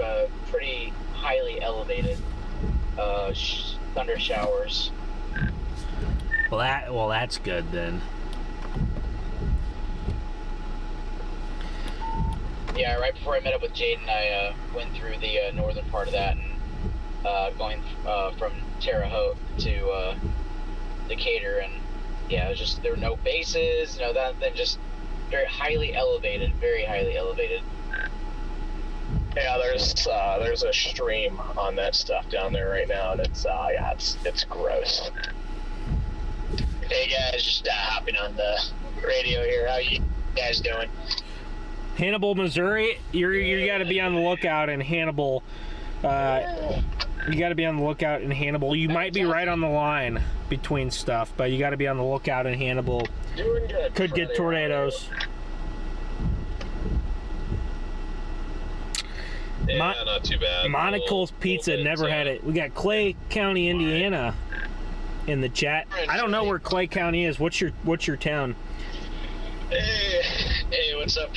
pretty highly elevated thunder showers. Well, that's good then. Yeah, right before I met up with Jaden, I went through the northern part of that, and going from Terre Haute to Decatur, and yeah, it was just there were no bases, then just very highly elevated, very highly elevated. Yeah, there's a stream on that stuff down there right now, and it's gross. Hey guys, just hopping on the radio here. How you guys doing? Hannibal, Missouri. You got to be on the lookout in Hannibal. You got to be on the lookout in Hannibal. You might be right on the line between stuff, but you got to be on the lookout in Hannibal. Doing good. Could get tornadoes. Yeah, not too bad. Monocle's Pizza never had it. We got Clay County, Indiana, in the chat. I don't know where Clay County is. What's your town? Hey, what's up?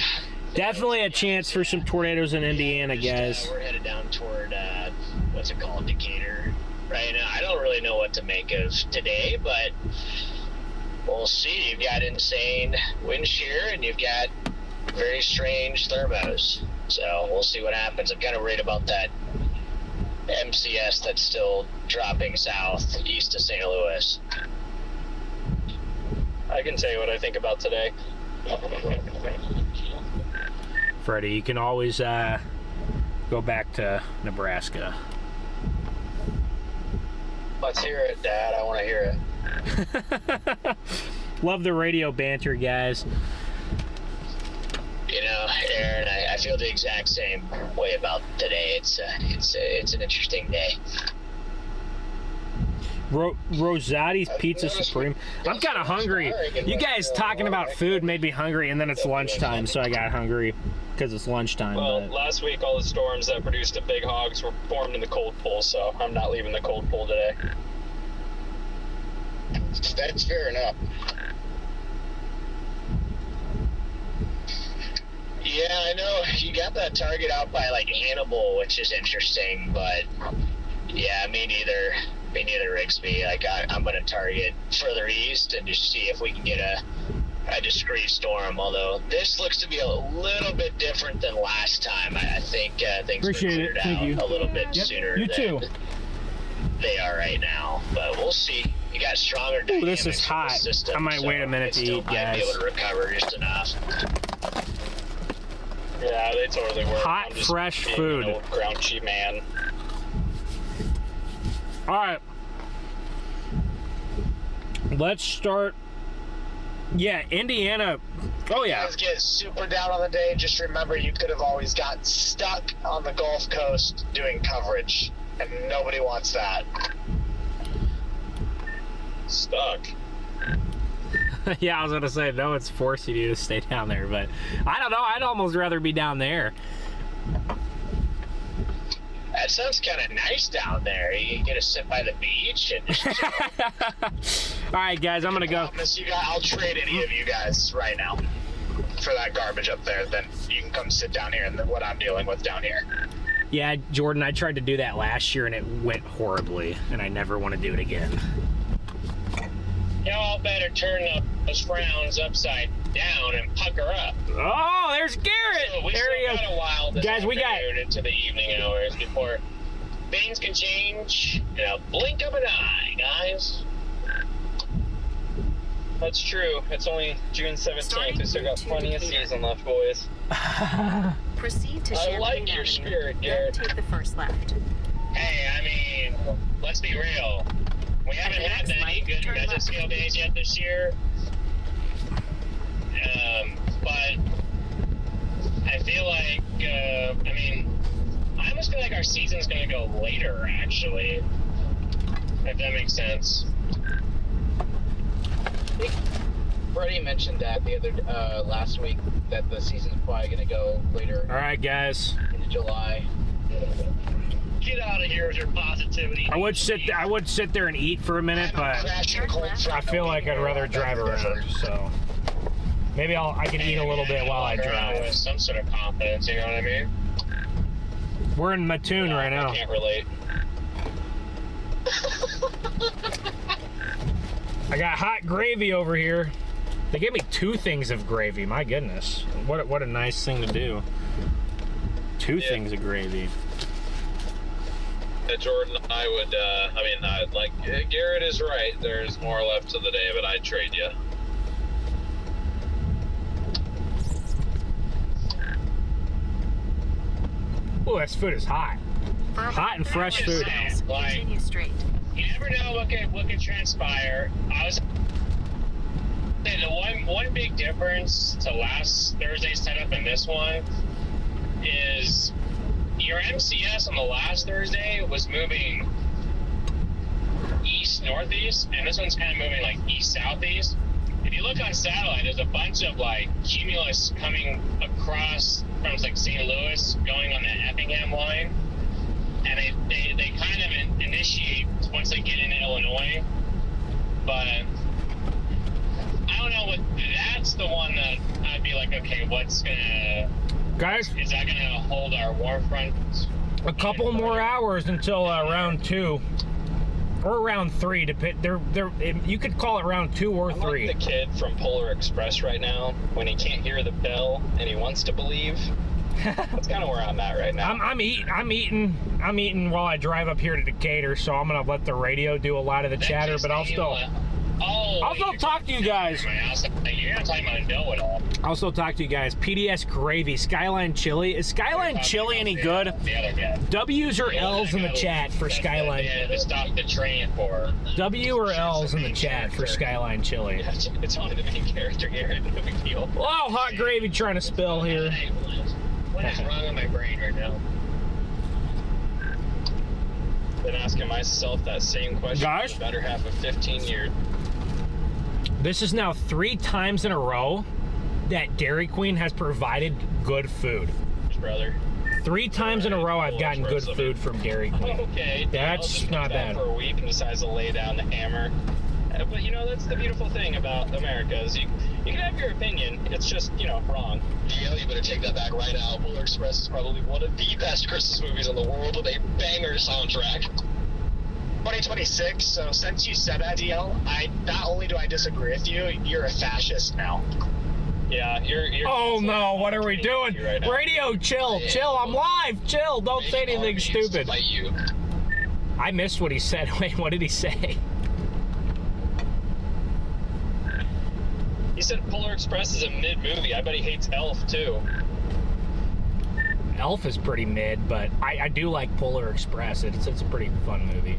Definitely a chance for some tornadoes in Indiana, guys. We're headed down toward what's it called, Decatur. Right now, I don't really know what to make of today, but we'll see. You've got insane wind shear, and you've got very strange thermos. So we'll see what happens. I'm kind of worried about that MCS that's still dropping south east of St. Louis. I can tell you what I think about today. Freddie, you can always go back to Nebraska. Let's hear it, Dad. I want to hear it. Love the radio banter, guys. You know, Aaron, I feel the exact same way about today. It's an interesting day. Rosati's Pizza Supreme. I'm kind of hungry. You guys talking about food made me hungry, and then it's lunchtime, so I got hungry because it's lunchtime. Well, but last week all the storms that produced the big hogs were formed in the cold pool, so I'm not leaving the cold pool today. That's fair enough. Yeah, I know. You got that target out by like Hannibal, which is interesting, but yeah, me neither, Rigsby. Like I'm gonna target further east and just see if we can get a discrete storm. Although this looks to be a little bit different than last time. I think things were cleared out a little bit sooner than they are right now. But we'll see. You got stronger dynamics. This is hot. System, I might wait a minute to eat, might guys. be able to recover just enough. Yeah, they totally work. Hot, fresh food. Grouchy man. All right. Let's start. Yeah, Indiana. Oh, yeah. You guys get super down on the day. Just remember, you could have always gotten stuck on the Gulf Coast doing coverage, and nobody wants that. Stuck. Yeah, I was gonna say, no, it's forcing you to stay down there, but I don't know. I'd almost rather be down there. That sounds kind of nice down there. You get to sit by the beach and just All right, guys, I'm gonna go. I'll trade any of you guys right now for that garbage up there. Then you can come sit down here and what I'm dealing with down here. Yeah, Jordan, I tried to do that last year and it went horribly, and I never want to do it again. Y'all better turn those frowns upside down and pucker up. Oh, there's Garrett. So we there still he is. got a while this Guys, we got afternoon into the evening hours before things can change in a blink of an eye, guys. That's true. It's only June 17th. We still got plenty of season left, boys. Proceed to I Champaign like your Avenue, spirit, then Garrett. take the first left. Hey, I mean, let's be real. We haven't had any good mesoscale days yet this year. But I feel like, I mean, I almost feel like our season's going to go later, actually. If that makes sense. I think Freddie mentioned that the other last week that the season's probably going to go later. All right, guys. Into July. Get out of here with your positivity. I would sit there and eat for a minute, but I feel like I'd rather drive around. So maybe I can eat a little bit while I drive. With some sort of confidence, you know what I mean? We're in Mattoon right now. I can't relate. I got hot gravy over here. They gave me 2 things of gravy. My goodness, what a nice thing to do. 2 things of gravy. Jordan, I would, like, Garrett is right. There's more left to the day, but I'd trade you. Oh, this food is hot. Hot and fresh food. Like, Continue straight. you never know what could transpire. I was say the one big difference to last Thursday's setup and this one is your MCS on the last Thursday was moving east-northeast, and this one's kind of moving like east-southeast. If you look on satellite, there's a bunch of like cumulus coming across from like St. Louis going on the Effingham line, and they kind of initiate once they get into Illinois. But I don't know what, that's the one that I'd be like, okay, what's gonna, Guys, is that gonna hold our warm front? a couple more hours until round 2 or round 3. You could call it round 2 or 3. I'm like the kid from Polar Express right now when he can't hear the bell and he wants to believe. That's kind of where I'm at right now. I'm eating while I drive up here to Decatur, so I'm gonna let the radio do a lot of the chatter, but I'll still talk to you guys. You're not talking about dough at all. I'll still talk to you guys. PDS gravy, Skyline chili. Is Skyline chili any good? The other guy. W's or L's in the chat for Skyline? Yeah, to stop the train for. W or L's in the chat for Skyline chili? It's only the main character here. No big deal. Oh, hot gravy trying to spill here. What is wrong with my brain right now? Been asking myself that same question Guys? for the better half of 15 years. This is now 3 times in a row that Dairy Queen has provided good food. Brother. 3 times in a row I've gotten good food from Dairy Queen. Okay. That's not bad. For a week and decides to lay down the hammer. But you know, that's the beautiful thing about America is you can have your opinion. It's just, you know, wrong. Yeah, you better take that back right now. Polar Express is probably one of the best Christmas movies in the world with a banger soundtrack. 2026, so since you said that, DL, not only do I disagree with you, you're a fascist now. Yeah, you're Oh no, what are we doing? Right now. Radio, chill, I'm live, chill, don't say anything stupid. Like you. I missed what he said. Wait, what did he say? He said Polar Express is a mid-movie. I bet he hates Elf, too. Elf is pretty mid, but I do like Polar Express. It's a pretty fun movie.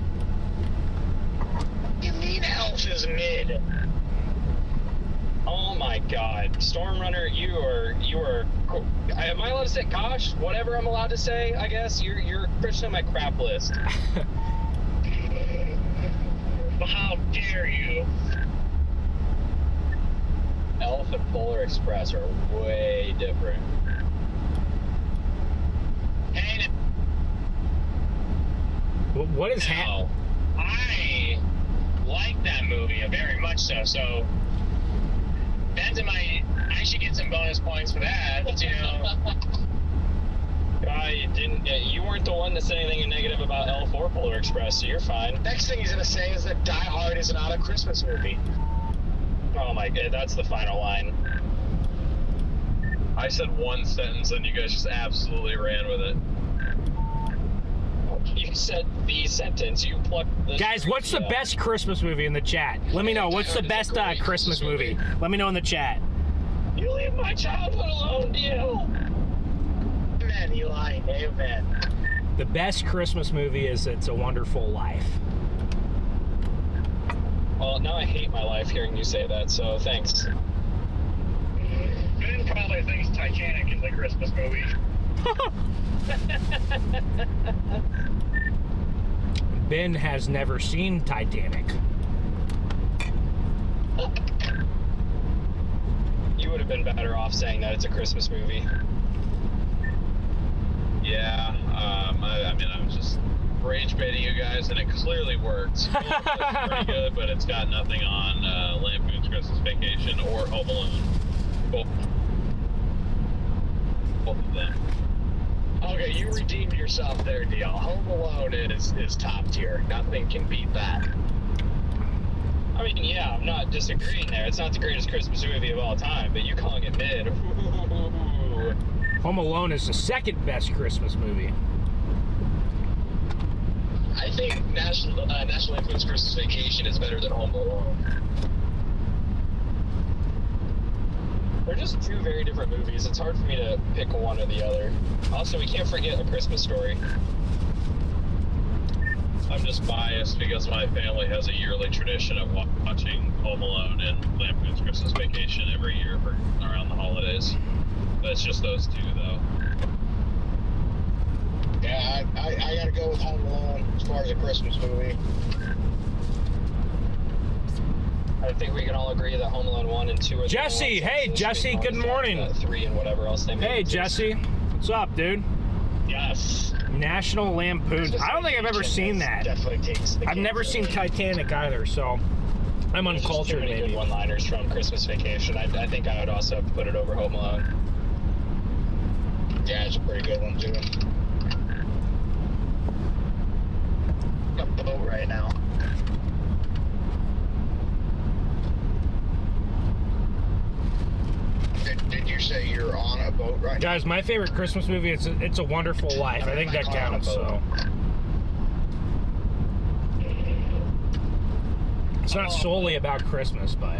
You mean Elf is mid? Oh my God, StormRunner, you are. Am I allowed to say gosh? Whatever I'm allowed to say, I guess. You're pushing my crap list. How dare you? Elf and Polar Express are way different. And What is happening? I like that movie very much so. So Ben's I should get some bonus points for that. You know. You weren't the one that said anything negative about Elf or Polar Express, so you're fine. Next thing he's gonna say is that Die Hard is not a Christmas movie. Oh my God, that's the final line. I said one sentence and you guys just absolutely ran with it. You said the sentence. You plucked the. Guys, what's the best Christmas movie in the chat? Let me know. What's the best Christmas movie? Let me know in the chat. You leave my childhood alone, deal. Amen, Eli. Amen. The best Christmas movie is It's a Wonderful Life. Well, now I hate my life hearing you say that, so thanks. Ben probably thinks Titanic is a Christmas movie. Ben has never seen Titanic. You would have been better off saying that it's a Christmas movie. Yeah, I mean, I was just rage baiting you guys, and it clearly worked. It's pretty good, but it's got nothing on Lampoon's Christmas Vacation or Home Alone. Both of them. Okay, you redeemed yourself there, DL. Home Alone is top tier. Nothing can beat that. I mean, yeah, I'm not disagreeing there. It's not the greatest Christmas movie of all time, but you calling it mid. Ooh. Home Alone is the second best Christmas movie. I think National Lampoon's Christmas Vacation is better than Home Alone. They're just two very different movies. It's hard for me to pick one or the other. Also, we can't forget A Christmas Story. I'm just biased because my family has a yearly tradition of watching Home Alone and Lampoon's Christmas Vacation every year for around the holidays. That's just those two, though. Yeah, I gotta go with Home Alone as far as a Christmas movie. I think we can all agree that Home Alone 1 and 2 are Jesse, the hey, Jesse, good morning. 3 and whatever else they made. Hey, Jesse. What's up, dude? Yes. National Lampoon. I don't think I've ever seen that. Definitely takes the I've never seen Titanic either, so I'm uncultured, Too many maybe. good one-liners from Christmas Vacation. I think I would also put it over Home Alone. Yeah, it's a pretty good one too. A boat right now. Did you say you're on a boat right now? Guys, my favorite Christmas movie is It's a Wonderful Life. I think that counts, so. It's not solely about Christmas, but.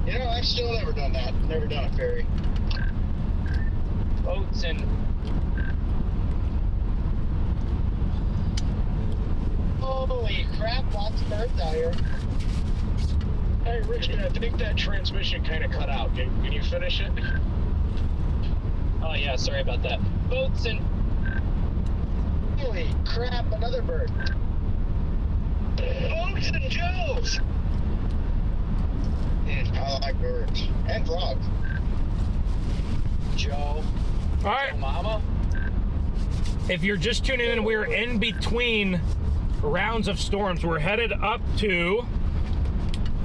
You know, I've still never done that. Never done a ferry. Boats and Holy crap, lots of birds out here. Hey, Richmond, I think that transmission kind of cut out. Can you finish it? Oh yeah, sorry about that. Boats and Holy crap, another bird. Boats and Joes! I like birds. And frogs. Joe. All right. Mama. If you're just tuning in, we're in between rounds of storms. We're headed up to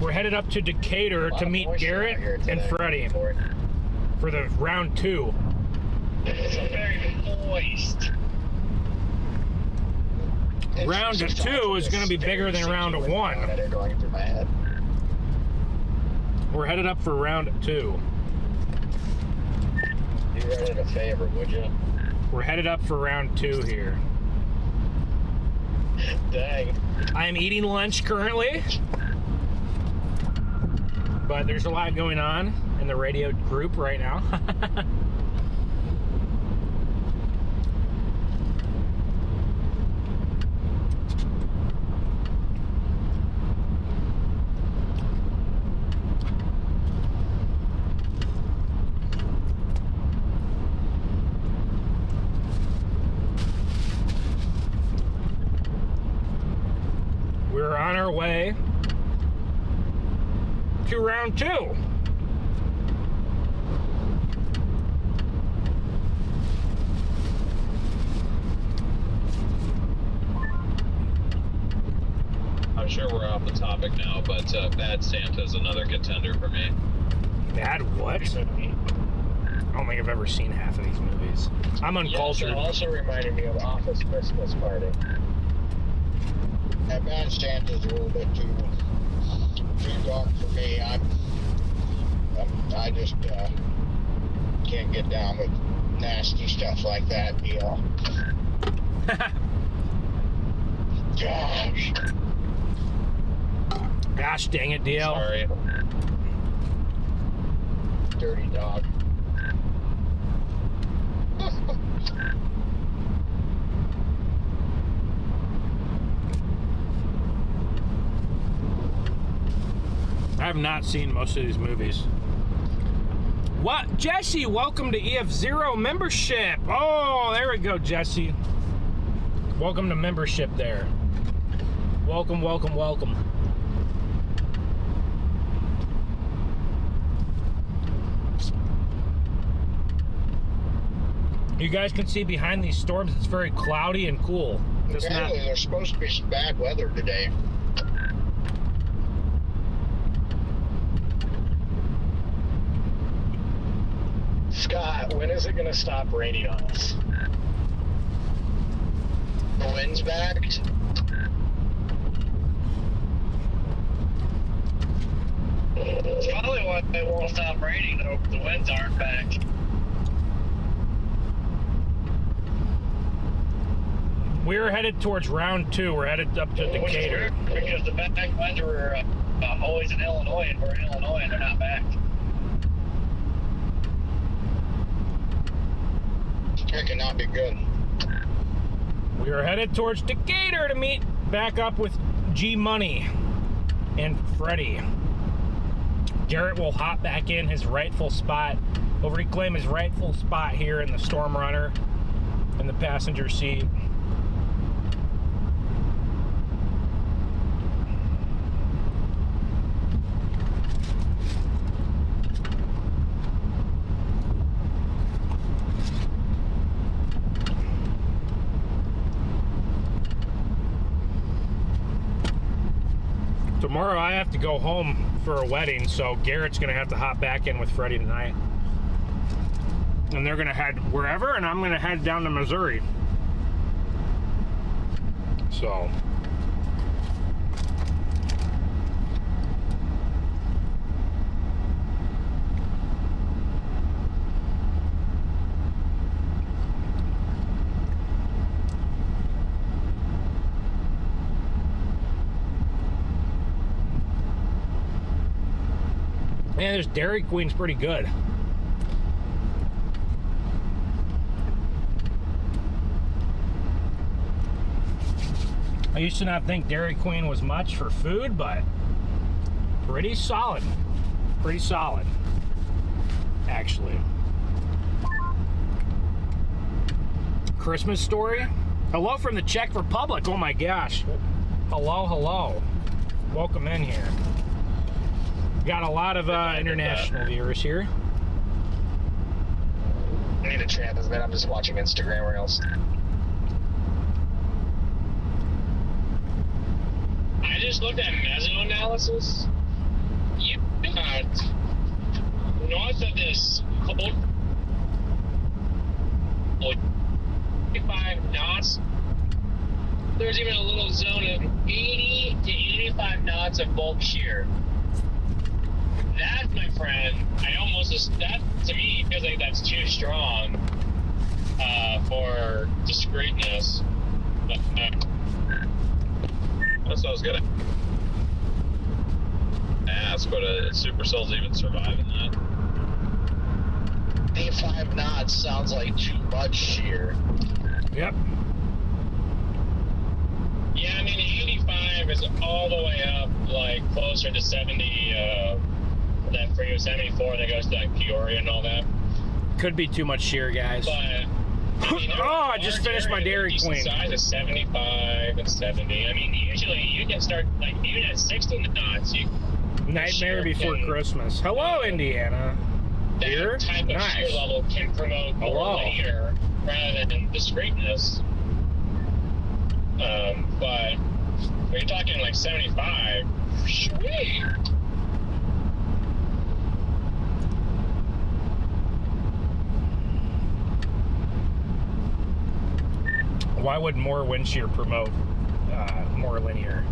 Decatur to meet Garrett and Freddie for the round 2. It's a very moist. Round 2 is going to be bigger than round 1. That are going through my head. We're headed up for round 2. Do Reddit a favor, would you? We're headed up for round 2 here. Dang. I am eating lunch currently, but there's a lot going on in the radio group right now. We're on our way to round 2. I'm sure we're off the topic now, but Bad Santa is another contender for me. Bad what? I don't think I've ever seen half of these movies. I'm uncultured. Yeah, it also reminded me of Office Christmas Party. That Bad Santa's a little bit too dark for me. I just can't get down with nasty stuff like that, you know. Gosh. Gosh dang it, DL. Sorry. Dirty dog. I have not seen most of these movies. What? Jesse, welcome to EF0 membership. Oh, there we go, Jesse. Welcome to membership there. Welcome, welcome, welcome. You guys can see behind these storms, it's very cloudy and cool. Apparently, there's supposed to be some bad weather today. Scott, when is it going to stop raining on us? The wind's backed. It's probably why they won't stop raining, though. The winds aren't back. We're headed towards round 2. We're headed up to Decatur. Because the back winds were always in Illinois, and we're in Illinois, and they're not back. That cannot be good. We are headed towards Decatur to meet back up with G Money and Freddie. Garrett will hop back in his rightful spot. He'll reclaim his rightful spot here in the StormRunner in the passenger seat. Tomorrow I have to go home for a wedding, so Garrett's gonna have to hop back in with Freddie tonight. And they're gonna head wherever, and I'm gonna head down to Missouri. So. Man, this Dairy Queen's pretty good. I used to not think Dairy Queen was much for food, but pretty solid. Pretty solid, actually. Christmas story? Hello from the Czech Republic. Oh my gosh. Hello, hello. Welcome in here. Got a lot of international viewers here. I need a transmit. I'm just watching Instagram Reels. I just looked at meso-analysis. You got north of this cold 85 knots. There's even a little zone of 80 to 85 knots of bulk shear. That, my friend, that to me feels like that's too strong for discreteness. But, That's what I was gonna ask, but supercells even survive in that? 85 knots sounds like too much shear. Yep. yeah, I mean, 85 is all the way up, like, closer to 70, that Frio 74 that goes to, like, Peoria and all that. Could be too much shear, guys. But, I mean, oh, I just finished my Dairy Queen. Size is 75 and 70. I mean, usually you can start, like, even at 60 knots. Nightmare Before Christmas. Hello, Indiana. That Here? type of Nice. shear level can promote more linear rather than discreteness. But when you're talking like 75, sweet. Why would more wind shear promote more linear?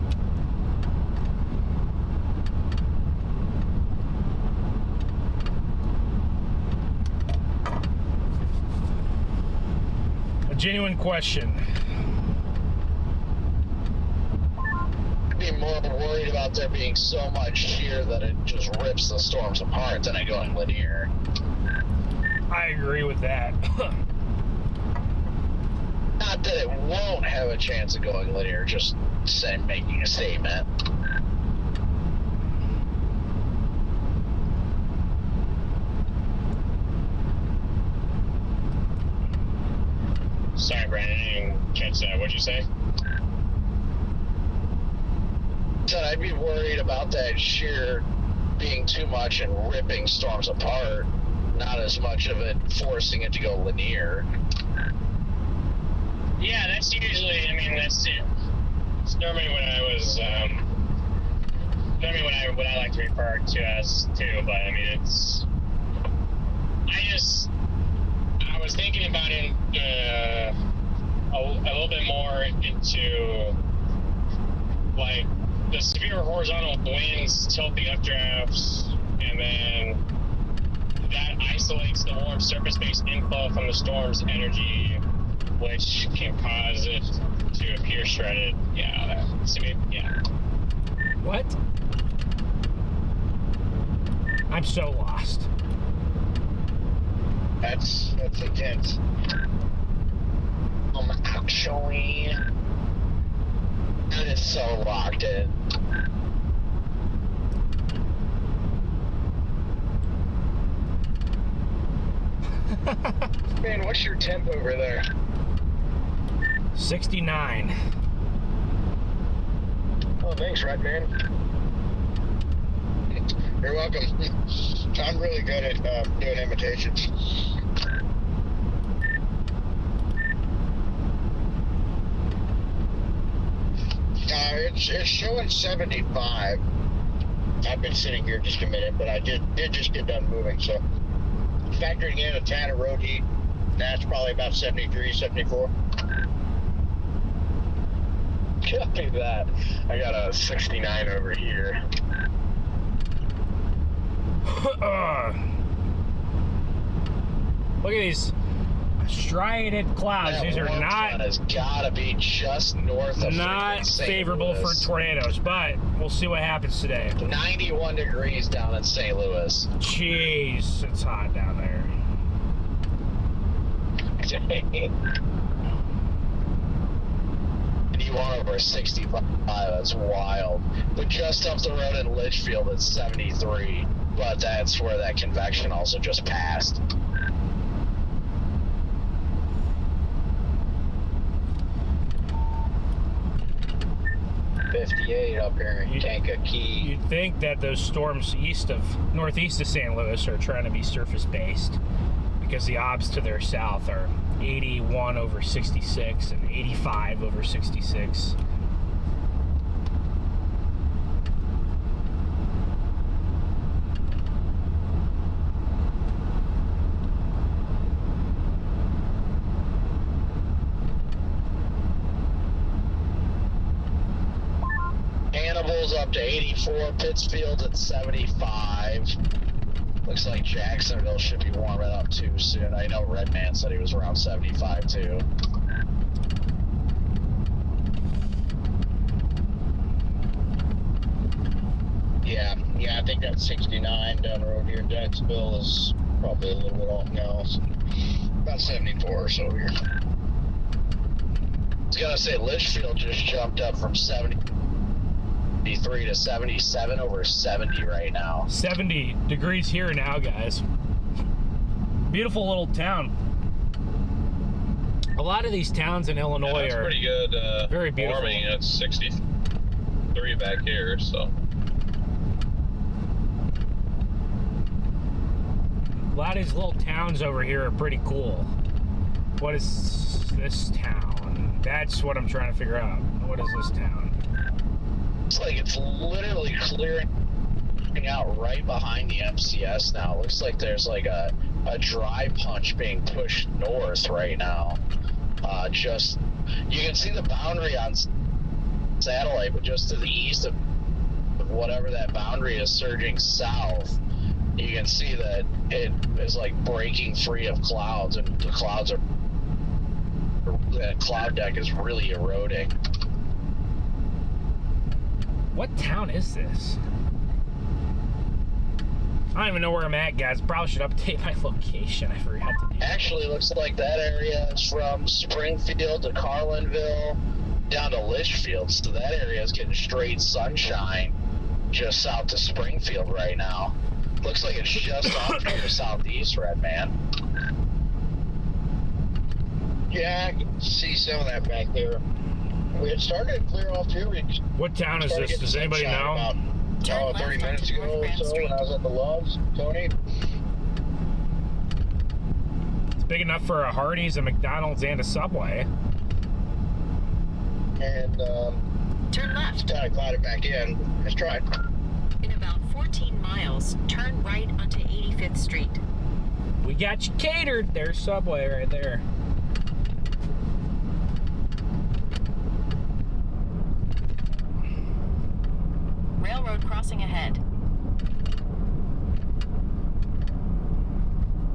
A genuine question. I'd be more worried about there being so much shear that it just rips the storms apart than it going linear. I agree with that. Not that it won't have a chance of going linear, just making a statement. Sorry, Brandon, I didn't catch that. What'd you say? Said I'd be worried about that shear being too much and ripping storms apart, not as much of it forcing it to go linear. Yeah, that's usually, I mean, that's it. It's normally what I was, what I like to refer to as too, but I mean, it's, I was thinking about it a little bit more into, like, the severe horizontal winds tilt the updrafts, and then that isolates the warm surface-based inflow from the storm's energy, which can cause it to appear shredded. Yeah, yeah. What? I'm so lost. That's intense. Actually, It is so locked in. Man, what's your temp over there? 69. Oh, thanks, Red Man. You're welcome. I'm really good at doing imitations. It's showing 75. I've been sitting here just a minute, but I did just get done moving, so factoring in a tad of road heat, that's probably about 73, 74. Copy that. I got a 69 over here. Look at these striated clouds. That These are warm not front has gotta be just north of not St. favorable for Louis. tornadoes, but we'll see what happens today. 91 degrees down in St. Louis. Jeez, it's hot down there. And you are over 65. That's wild. But just up the road in Litchfield, it's 73. But that's where that convection also just passed. .58 up here in Kankakee. You'd think that those storms northeast of St. Louis are trying to be surface based, because the odds to their south are 81 over 66 and 85 over 66. Hannibal's up to 84. Pittsfield at 75. Looks like Jacksonville should be warming up too soon. I know Redman said he was around 75 too. Yeah, I think that 69 down the road here in Jacksonville is probably a little bit off now. It's about 74 or so here. I was gonna say Litchfield just jumped up from 73 to 77 over 70 right now. 70 degrees here now, guys. Beautiful little town. A lot of these towns in Illinois That's are pretty good. very beautiful. Warming. It's 63 back here, so. A lot of these little towns over here are pretty cool. What is this town? That's what I'm trying to figure out. What is this town? Looks like it's literally clearing out right behind the MCS now. Looks like there's like a dry punch being pushed north right now. Just, you can see the boundary on satellite, but just to the east of whatever that boundary is surging south, you can see that it is like breaking free of clouds, and the clouds are, that cloud deck is really eroding. What town is this? I don't even know where I'm at, guys. Probably should update my location. I forgot to do that. Actually, looks like that area is from Springfield to Carlinville down to Litchfield. So that area is getting straight sunshine just south to Springfield right now. Looks like it's just off to the southeast, Red Man. Yeah, I can see some of that back there. We had started to clear off here. What town is this? Does anybody know? About 30 minutes ago or so when I was at the Loves, Tony. It's big enough for a Hardee's, a McDonald's, and a Subway. And Turn left. kind of clouded back in. Let's try it. In about 14 miles, turn right onto 85th Street. We got you catered. There's Subway right there. Railroad crossing ahead.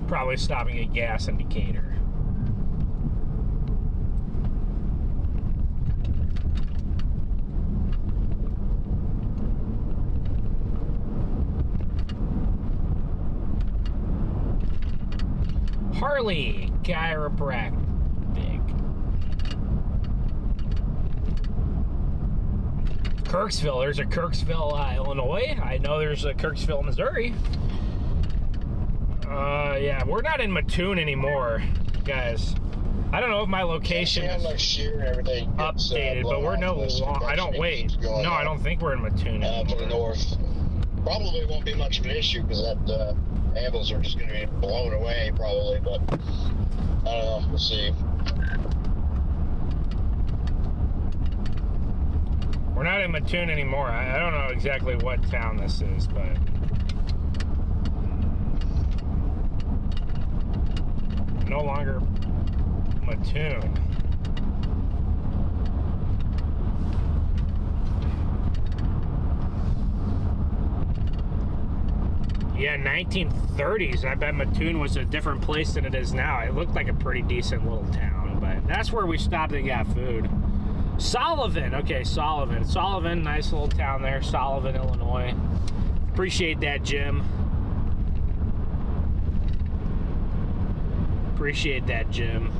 Probably stopping at gas in Decatur. Harley Chiropractic. Kirksville. There's a Kirksville, Illinois. I know there's a Kirksville, Missouri. Yeah, we're not in Mattoon anymore, guys. I don't know if my location is updated, but we're no longer. I don't wait. No, I don't think we're in Mattoon anymore. To the north. Probably won't be much of an issue because that ambulance are just going to be blown away, probably. But I don't know. We'll see. We're not in Mattoon anymore. I don't know exactly what town this is, but no longer Mattoon. Yeah, 1930s. I bet Mattoon was a different place than it is now. It looked like a pretty decent little town, but that's where we stopped and got food. Sullivan. Okay, Sullivan. Sullivan, nice little town there. Sullivan, Illinois. Appreciate that, Jim. Appreciate that, Jim.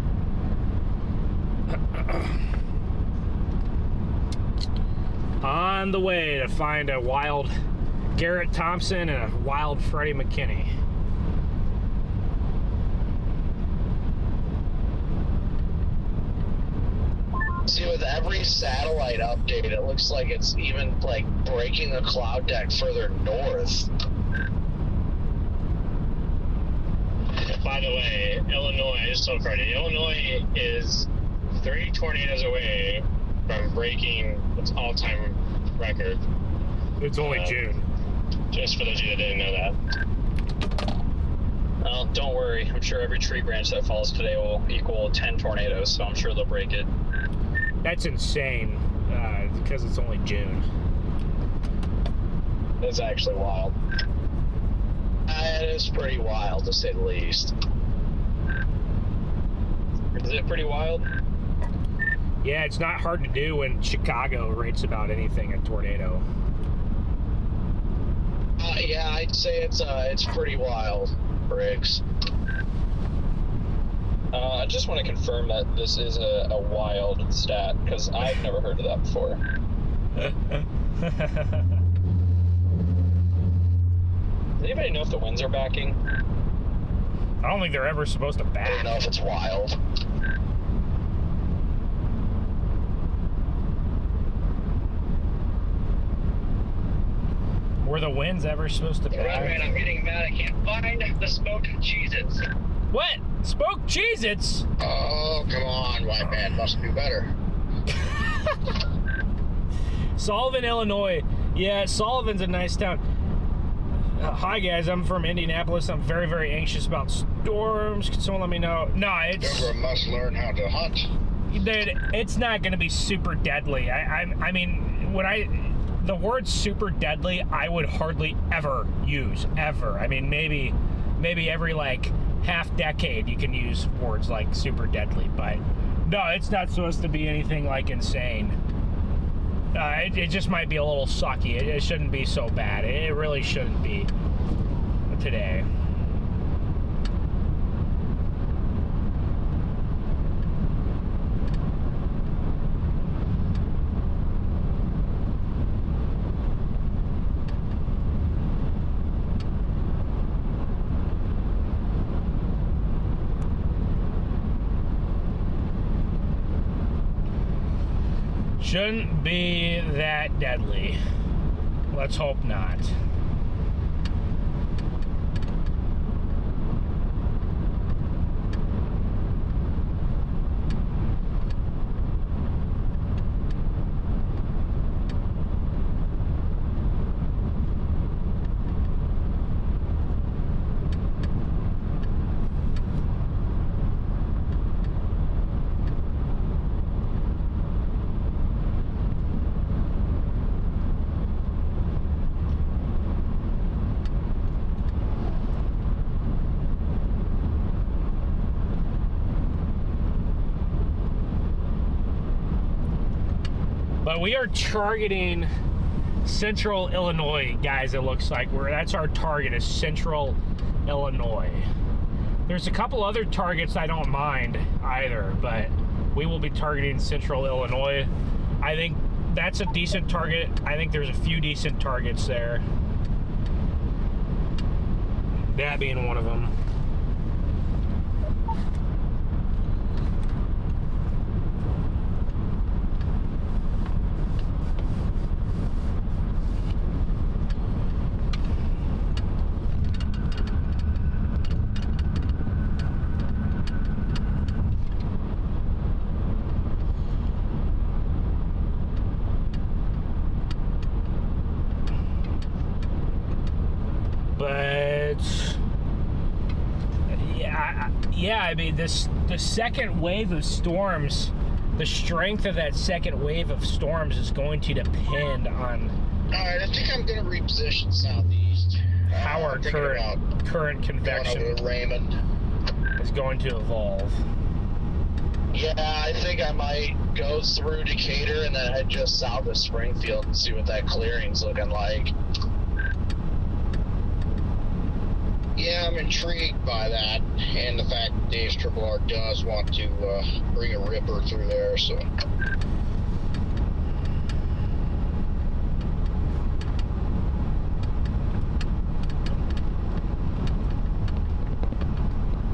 On the way to find a wild Garrett Thompson and a wild Freddie McKinney. See, with every satellite update, it looks like it's even like breaking the cloud deck further north. By the way, Illinois is so funny. Illinois is 3 tornadoes away from breaking its all-time record. It's only June. Just for those of you that didn't know that. Well, don't worry. I'm sure every tree branch that falls today will equal 10 tornadoes, so I'm sure they'll break it. That's insane, because it's only June. That's actually wild. It is pretty wild, to say the least. Is it pretty wild? Yeah, it's not hard to do when Chicago rates about anything a tornado. Yeah, I'd say it's pretty wild, Briggs. I just want to confirm that this is a wild stat, because I've never heard of that before. Does anybody know if the winds are backing? I don't think they're ever supposed to back. I don't know if it's wild. Were the winds ever supposed to back? Right, I'm getting mad. I can't find the smoked Cheez-Its. What? Smoked Cheez-Its? Oh, come on, white man must do better. Sullivan, Illinois. Yeah, Sullivan's a nice town. Hi guys, I'm from Indianapolis. I'm very, very anxious about storms. Can someone let me know? No, it's... Denver must learn how to hunt. Dude, it's not going to be super deadly. I mean, the word super deadly, I would hardly ever use, ever. I mean, maybe every, like, half decade you can use words like super deadly, but no, it's not supposed to be anything, like, insane. It just might be a little sucky. It shouldn't be so bad. It really shouldn't be today. Shouldn't be that deadly. Let's hope not. But we are targeting Central Illinois, guys. It looks like that's our target, is Central Illinois. There's a couple other targets I don't mind either, but we will be targeting Central Illinois. I think that's a decent target. I think there's a few decent targets there. That being one of them. Yeah, I mean, the second wave of storms, the strength of that second wave of storms is going to depend on. All right, I think I'm going to reposition southeast. How our current convection over to Raymond is going to evolve. Yeah, I think I might go through Decatur and then head just south of Springfield and see what that clearing's looking like. Yeah, I'm intrigued by that, and the fact that Dave's Triple R does want to bring a ripper through there, so.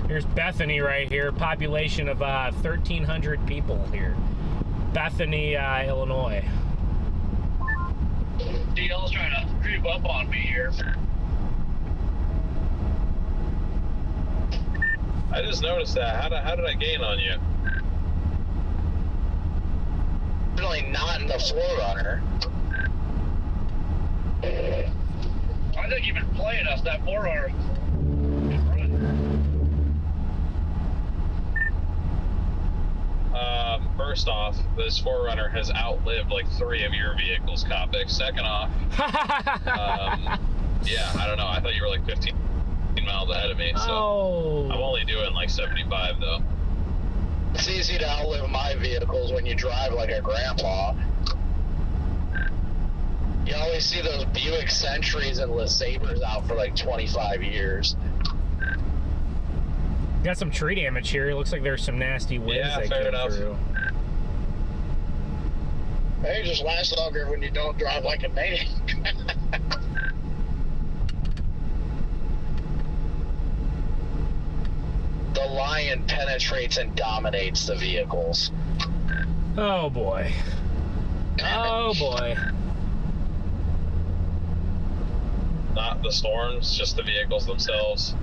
Here's Bethany right here, population of 1,300 people here. Bethany, Illinois. DL's trying to creep up on me here. I just noticed that. How did I gain on you? Definitely not in the 4Runner. I think you've been playing us, that 4Runner. First off, this 4Runner has outlived like 3 of your vehicles, Copic. Second off, yeah, I don't know. I thought you were like 15 miles ahead of me, so I'm only doing like 75 though. It's easy to outlive my vehicles when you drive like a grandpa. You always see those Buick Centuries and LeSabres out for like 25 years. Got some tree damage here. It looks like there's some nasty winds that came through. Hey, it just lasts longer when you don't drive like a maniac. The Lion penetrates and dominates the vehicles. Oh boy. Oh boy. Not the storms, just the vehicles themselves.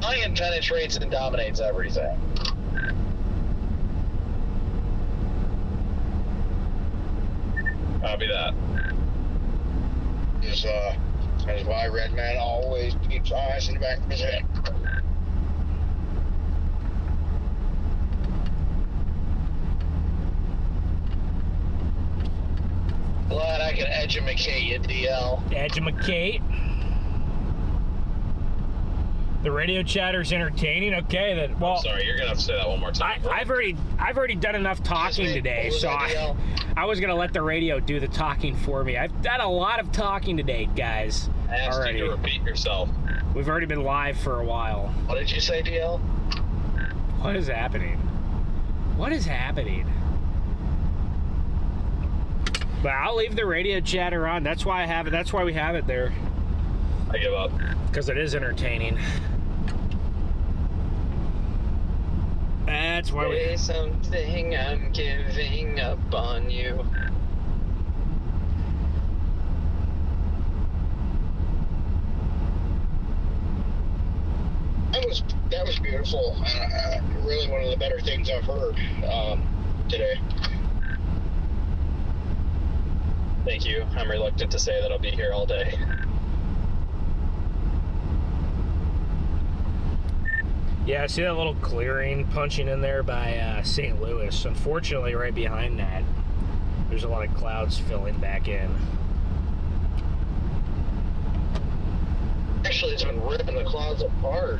Lion penetrates and dominates everything. Copy that. That's why Red Man always keeps eyes in the back of his head. Glad I can educate you, DL. Educate. The radio chatter's entertaining. Okay, then. Well, I'm sorry, you're gonna have to say that one more time. I've already done enough talking today, so I was gonna let the radio do the talking for me. I've done a lot of talking today, guys. I asked you to repeat yourself. We've already been live for a while. What did you say, DL? What is happening? What is happening? But I'll leave the radio chatter on. That's why I have it. That's why we have it there. I give up. Because it is entertaining. That's why Say something, I'm giving up on you. That was beautiful. Really one of the better things I've heard today. Thank you. I'm reluctant to say that I'll be here all day. Yeah, see that little clearing punching in there by St. Louis. Unfortunately, right behind that, there's a lot of clouds filling back in. Actually, it's been ripping the clouds apart.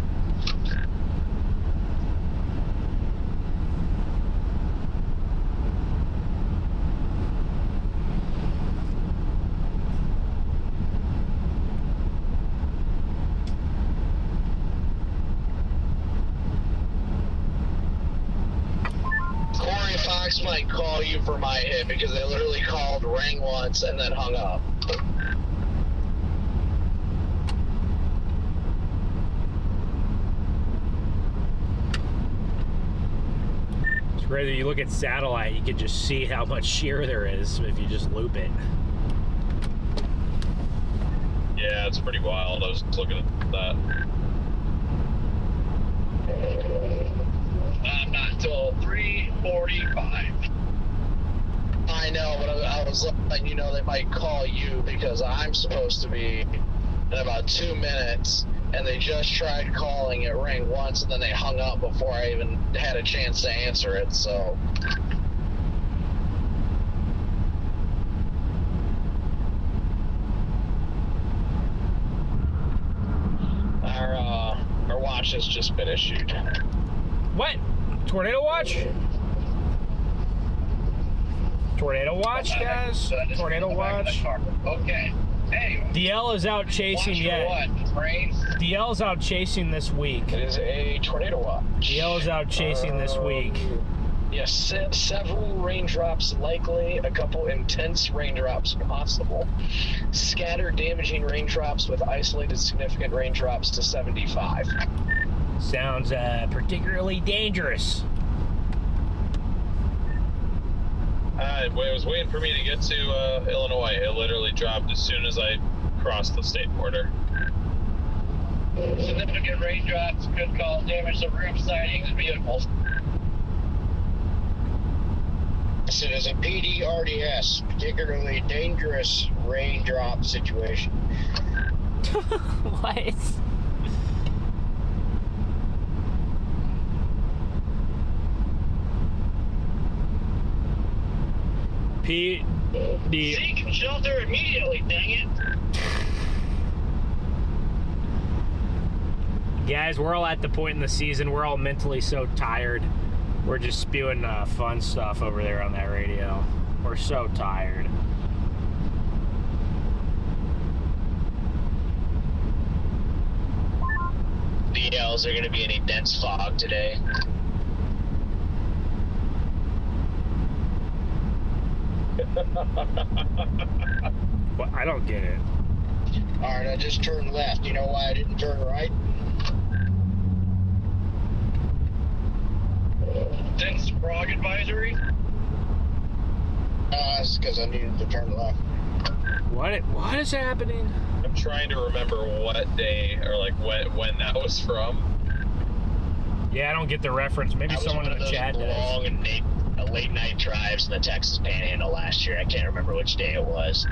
might call you for my hit because they literally called, rang once, and then hung up. It's great that you look at satellite, you can just see how much shear there is if you just loop it. Yeah, it's pretty wild. I was looking at that. Not until 3:45. I know, but I was letting you know they might call you because I'm supposed to be in about 2 minutes, and they just tried calling. It rang once, and then they hung up before I even had a chance to answer it, so... Our watch has just been issued. What? Tornado watch? Tornado watch, guys? Tornado watch? Okay. Hey. DL is out chasing yet. What? Rain? DL's out chasing this week. It is a tornado watch. DL is out chasing this week. Yes, several raindrops likely, a couple intense raindrops possible. Scattered damaging raindrops with isolated significant raindrops to 75. Sounds particularly dangerous. It was waiting for me to get to Illinois. It literally dropped as soon as I crossed the state border. Significant raindrops could cause damage to roof sidings and vehicles. So it is a PDRDS, particularly dangerous raindrop situation. What? Seek shelter immediately, dang it. Guys, we're all at the point in the season, we're all mentally so tired. We're just spewing fun stuff over there on that radio. We're so tired. DLs are going to be any dense fog today. Well, I don't get it. Alright, I just turned left. You know why I didn't turn right? Dense frog advisory? It's because I needed to turn left. What is happening? I'm trying to remember what day or like when that was from. Yeah, I don't get the reference. Maybe someone in the chat does. Long and late night drives in the Texas Panhandle last year. I can't remember which day it was.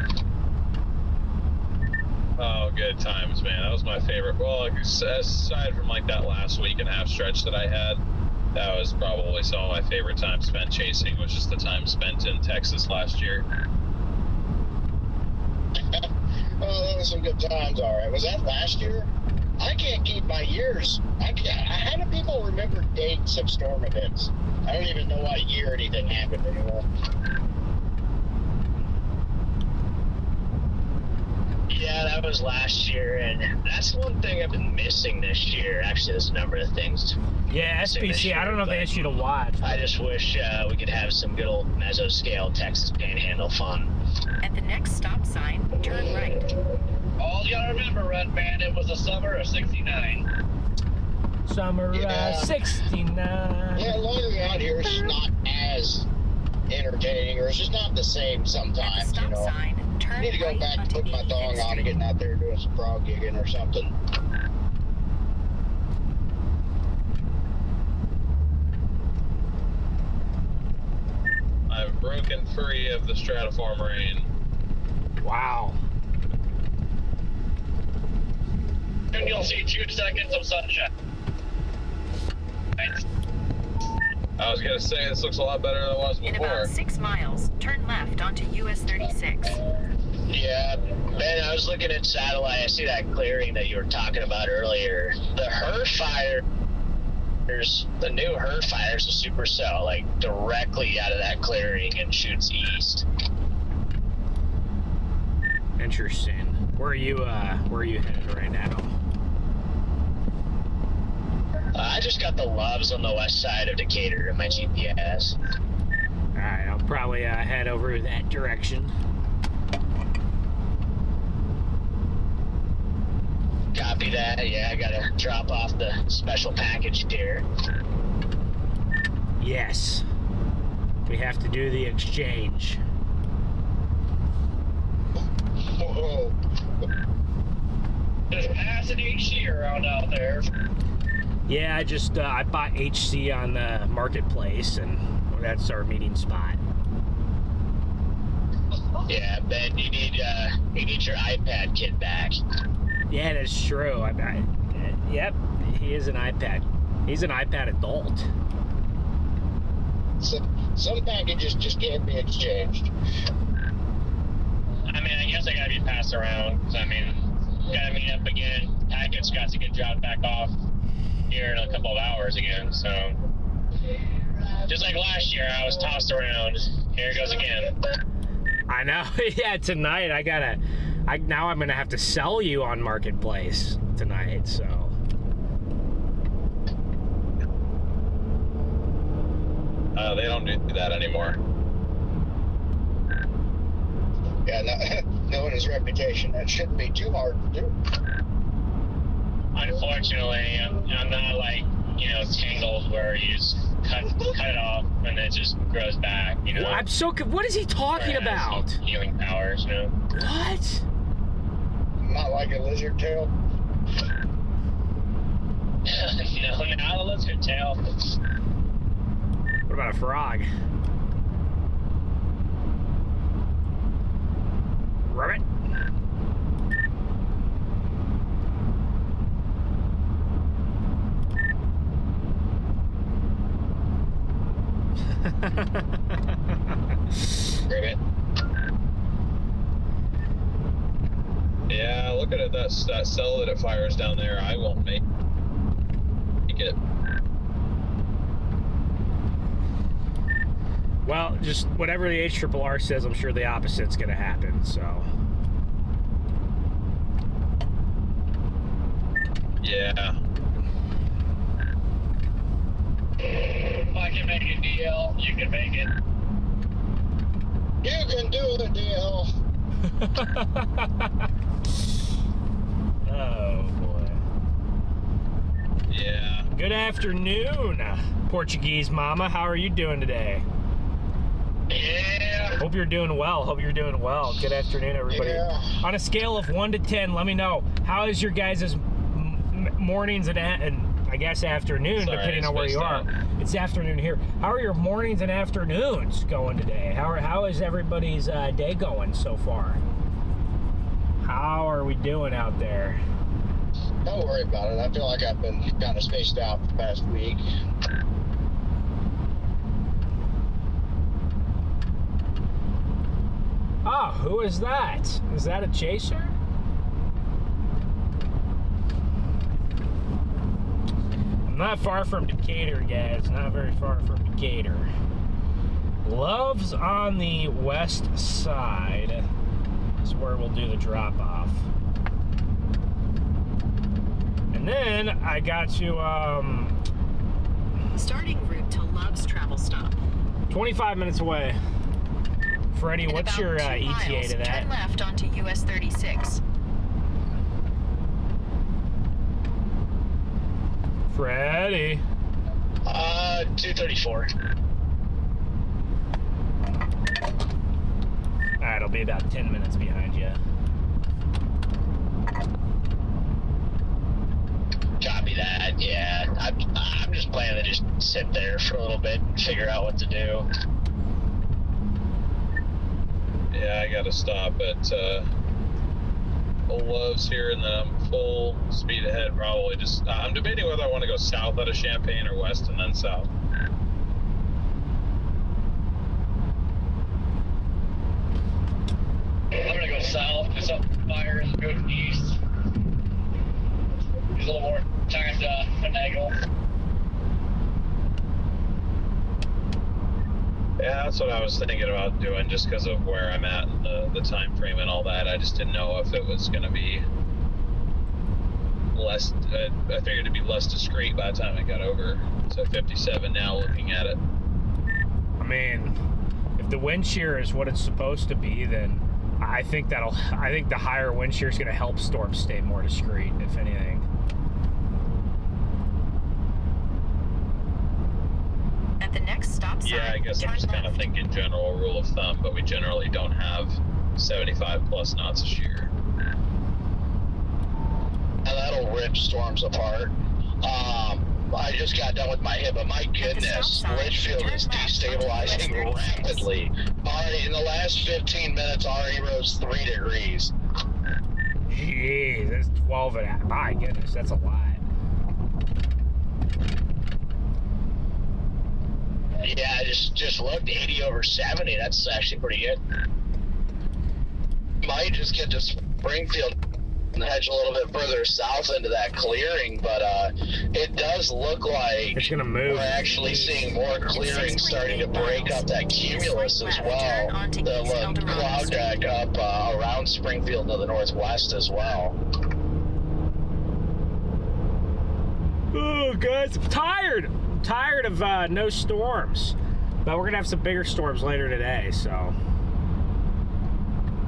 Oh, good times, man. That was my favorite. Well, aside from like that last week and a half stretch that I had, that was probably some of my favorite time spent chasing, was just the time spent in Texas last year. Oh, that was some good times, all right. Was that last year? I can't keep my years. How do people remember dates of storm events? I don't even know what year anything happened anymore. Yeah, that was last year, and that's one thing I've been missing this year. Actually, there's a number of things. Yeah, SBC, I don't know if they issued a watch. I just wish we could have some good old mesoscale Texas Panhandle fun. At the next stop sign, turn right. All you gotta remember, Red Man, it was the summer of '69. Summer Yeah. 69. Yeah, loitering out here is just not as entertaining, or it's just not the same At the sometimes, you stop know. sign, I turn need to go right back to onto putting my 85th thong on and Street. getting out there doing some frog gigging or something. I've broken free of the stratiform rain. Wow. And you'll see 2 seconds of sunshine. I was gonna say this looks a lot better than it was In before. about 6 miles, turn left onto US 36. Yeah, Ben, I was looking at satellite. I see that clearing that you were talking about earlier. The Herd Fire, the new Herd Fire is a supercell, like directly out of that clearing and shoots east. Interesting. Where are you headed right now? I just got the Loves on the west side of Decatur in my GPS. Alright, I'll probably head over that direction. Copy that. Yeah, I gotta drop off the special package here. Yes. We have to do the exchange. Whoa. Just passing HC around out there. Yeah, I just I bought HC on the marketplace, and that's our meeting spot. Yeah, Ben, you need your iPad kid back. Yeah, that's true. Yep, he is an iPad. He's an iPad adult. Some packages just can't be exchanged. I mean, I guess I gotta be passed around. 'Cause, I mean, gotta meet up again. Packets got to get dropped back off here in a couple of hours again. So, just like last year, I was tossed around. Here it goes again. I know. Yeah, tonight now I'm gonna have to sell you on marketplace tonight. So. They don't do that anymore. Yeah, knowing his reputation, that shouldn't be too hard to do. Unfortunately, I'm not like, tangled where you just cut it off and it just grows back, Well, I'm so. What is he talking about? Healing powers, What? Not like a lizard tail. No, not a lizard tail. What about a frog? Rabbit? Ribbit. Yeah, look at that cell that it fires down there. I won't make it. Well, just whatever the HRRR says, I'm sure the opposite's going to happen, so. Yeah. If I can make a DL, you can make it. You can do it, DL. Oh, boy. Yeah. Good afternoon, Portuguese mama. How are you doing today? Yeah. Hope you're doing well. Good afternoon, everybody. Yeah. On a scale of 1 to 10, let me know, how is your guys' mornings and I guess afternoon, Sorry, depending I on where you spaced are. out. It's afternoon here. How are your mornings and afternoons going today? How is everybody's day going so far? How are we doing out there? Don't worry about it. I feel like I've been kind of spaced out for the past week. Oh, who is that? Is that a chaser? I'm not far from Decatur, guys. Not very far from Decatur. Love's on the west side. Is where we'll do the drop-off. And then I got to, Starting route to Love's travel stop. 25 minutes away. Freddie, In what's about your 2 ETA miles, to that? Turn left onto US 36. Freddie. 234. Alright, I'll be about 10 minutes behind you. Copy that. Yeah, I'm just planning to just sit there for a little bit and figure out what to do. Yeah, I gotta stop at Love's here, and then I'm full speed ahead. Probably just I'm debating whether I want to go south out of Champaign or west and then south. I'm gonna go south, put some fires, go east. Use a little more time to finagle. Yeah, that's what I was thinking about doing, just because of where I'm at and the time frame and all that. I just didn't know if it was going to be less. I figured it'd be less discreet by the time I got over to 57. Now looking at it, I mean, if the wind shear is what it's supposed to be, then I think the higher wind shear is going to help storms stay more discreet, if anything. At the next stop sign, Yeah, I guess I'm just kind of thinking general rule of thumb, but we generally don't have 75 plus knots of shear. And that'll rip storms apart. I just got done with my hit, but my goodness, Litchfield is destabilizing rapidly. Already in the last 15 minutes, already rose 3 degrees. Jeez, that's 12 and a half. My goodness, that's a lot. Yeah, I just looked, 80 over 70. That's actually pretty good. Might just get to Springfield and hedge a little bit further south into that clearing, but it does look like It's gonna move. we're actually seeing more clearing starting to break up that cumulus as well. The cloud deck up around Springfield to the northwest as well. Oh, guys, I'm tired. I'm tired of no storms. But we're gonna have some bigger storms later today, so.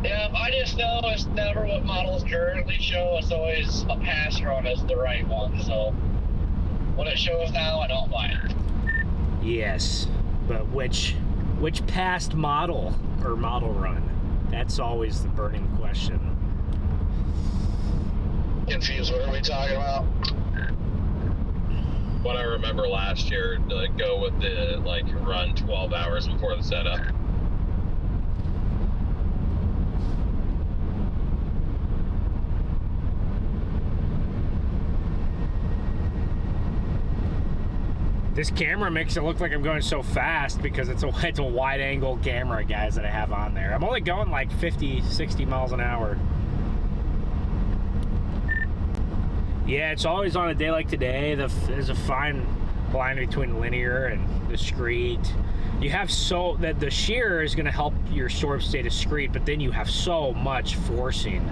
Yeah, I just know it's never what models currently show. It's always a pass run is the right one. So what it shows now, I don't mind. Yes, but which past model or model run? That's always the burning question. Confused, what are we talking about? What I remember last year, go with the run 12 hours before the setup. This camera makes it look like I'm going so fast because it's a wide angle camera, guys, that I have on there. I'm only going like 50, 60 miles an hour. Yeah, it's always on a day like today. There's a fine line between linear and discrete. You have so that the shear is going to help your storm stay discrete, but then you have so much forcing,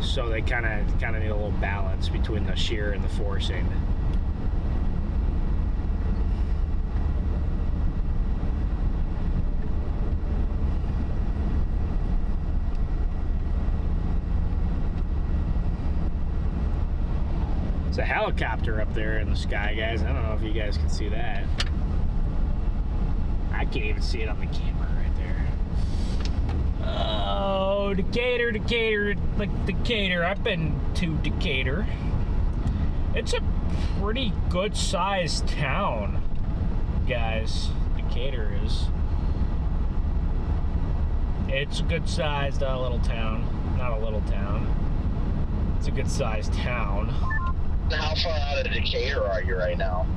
so they kind of need a little balance between the shear and the forcing. It's a helicopter up there in the sky, guys. I don't know if you guys can see that. I can't even see it on the camera right there. Oh, Decatur, like Decatur. I've been to Decatur. It's a pretty good sized town, guys. Decatur is. It's a good sized little town. Not a little town. It's a good sized town. How far out of Decatur are you right now?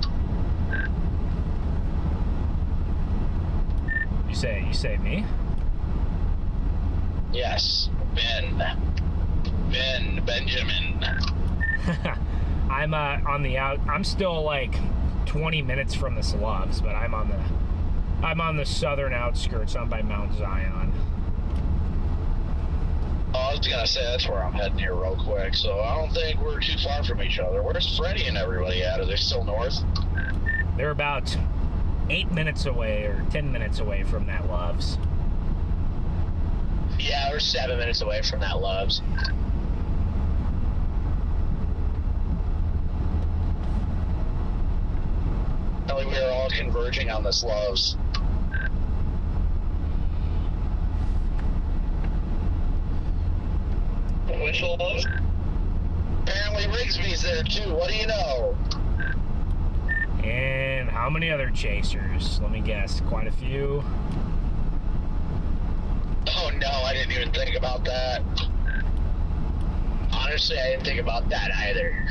You say me? Yes, Benjamin. I'm on the out. I'm still like 20 minutes from the Slavs, but I'm on the southern outskirts. I'm by Mount Zion. Oh, I was gonna say that's where I'm heading here real quick, so I don't think we're too far from each other. Where's Freddie and everybody at? Are they still north? They're about 8 minutes away or 10 minutes away from that Loves. Yeah, we're 7 minutes away from that Loves. We are all converging on this Loves. Which Loves? Apparently Rigsby's there too. What do you know? And how many other chasers? Let me guess. Quite a few. Oh no, I didn't even think about that. Honestly, I didn't think about that either.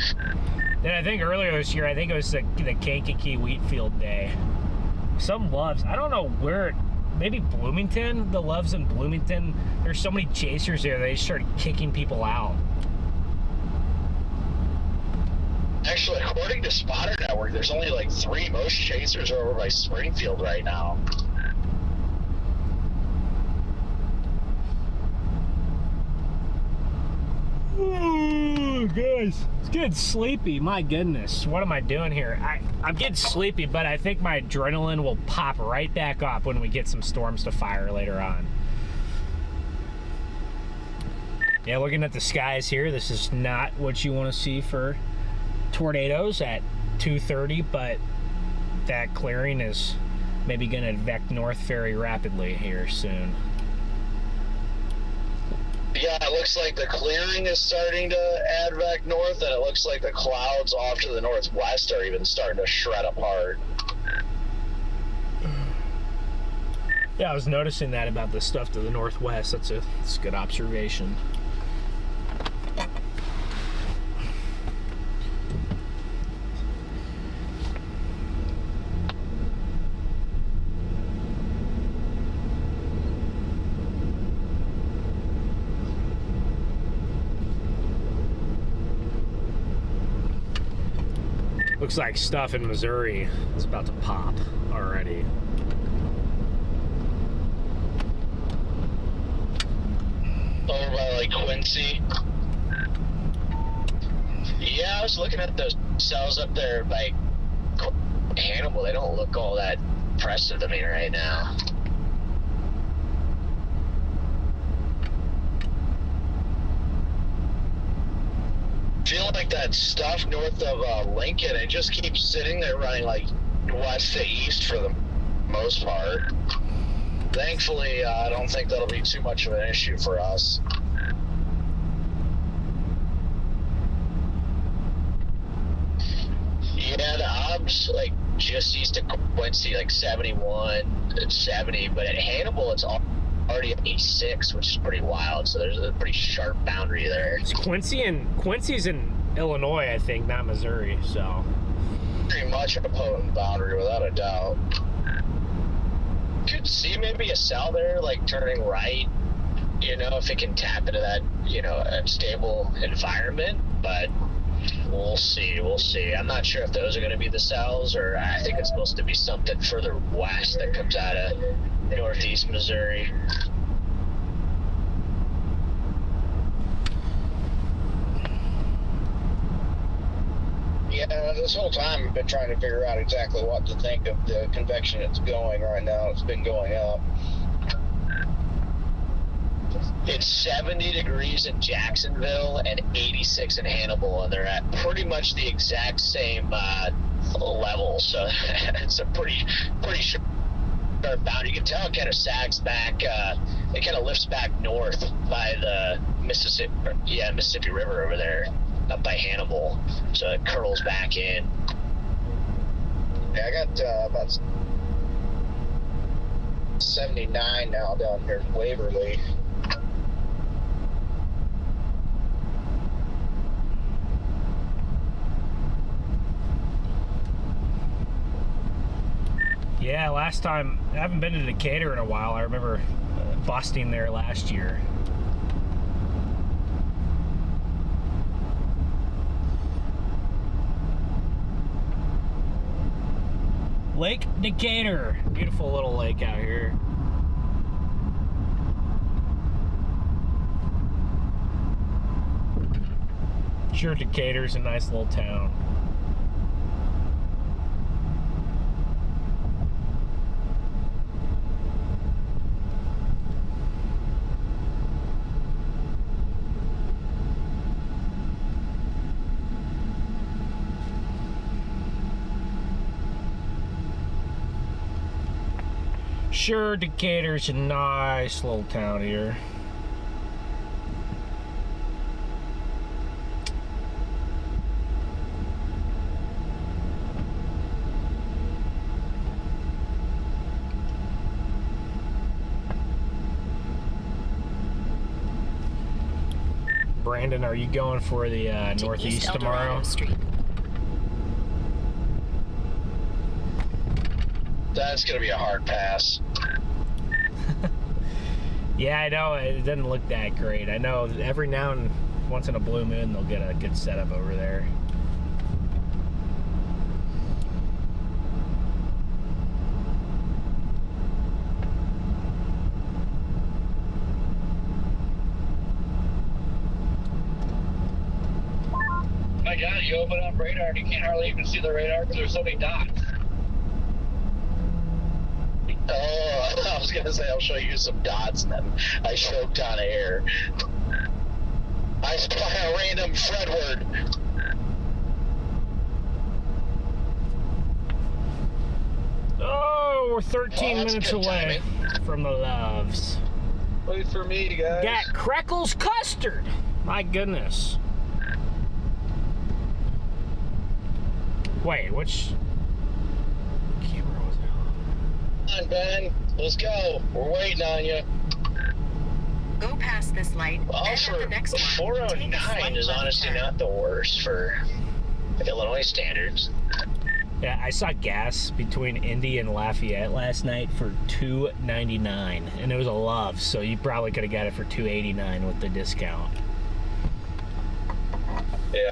Then I think earlier this year, I think it was the Kankakee Wheatfield Day. Some Loves. I don't know where. Maybe Bloomington? The Loves in Bloomington. There's so many chasers there, they just started kicking people out. Actually, according to Spotter Network, there's only like 3. Most chasers are over by Springfield right now. Oh, guys, It's getting sleepy. My goodness, what am I doing here? I'm getting sleepy, but I think my adrenaline will pop right back up when we get some storms to fire later on. Yeah, looking at the skies here, this is not what you want to see for tornadoes at 2:30, but that clearing is maybe going to advect north very rapidly here soon. Yeah, it looks like the clearing is starting to advect north, and it looks like the clouds off to the northwest are even starting to shred apart. Yeah, I was noticing that about the stuff to the northwest. That's a good observation. Looks like stuff in Missouri is about to pop already. Over by like Quincy. Yeah, I was looking at those cells up there by Hannibal. They don't look all that impressive to me right now. Feeling like that stuff north of Lincoln, it just keeps sitting there running like west to east for the most part. Thankfully, I don't think that'll be too much of an issue for us. Yeah, the obs like just east of Quincy, like 71 and 70, but at Hannibal, it's already at 86, which is pretty wild. So there's a pretty sharp boundary there. It's Quincy's in Illinois, I think, not Missouri. So pretty much a potent boundary without a doubt. Could see maybe a cell there, like turning right. You know, if it can tap into that, you know, a stable environment, but we'll see. We'll see. I'm not sure if those are going to be the cells, or I think it's supposed to be something further west that comes out of northeast Missouri. Yeah, this whole time I've been trying to figure out exactly what to think of the convection it's going right now. It's been going up. It's 70 degrees in Jacksonville and 86 in Hannibal, and they're at pretty much the exact same level. So it's a pretty sharp boundary. You can tell it kind of sags back. It kind of lifts back north by the Mississippi River over there, up by Hannibal. So it curls back in. Yeah, I got about 79 now down here in Waverly. yeah, last time, I haven't been to Decatur in a while. I remember busting there last year. Lake Decatur, beautiful little lake out here. Sure, Decatur's a nice little town. Sure, Decatur's a nice little town here. Brandon, are you going for the northeast tomorrow? That's going to be a hard pass. Yeah, I know. It doesn't look that great. I know every now and once in a blue moon, they'll get a good setup over there. I God, you open up radar and you can't hardly even see the radar because there's so many dots. Oh, I was gonna say I'll show you some dots, and then I choked on air. I spy a random Fredward. Oh, we're 13 Oh, that's minutes good away from the Loves. Wait for me, guys. Got Crackles Custard. My goodness. Wait, which camera was that? Come on, Ben. Let's go. We're waiting on you. Go past this light. Well, and at the next one, take a 409 slight is left honestly turn. not the worst for Illinois standards. Yeah, I saw gas between Indy and Lafayette last night for $2.99, and it was a Love, so you probably could have got it for $2.89 with the discount. Yeah.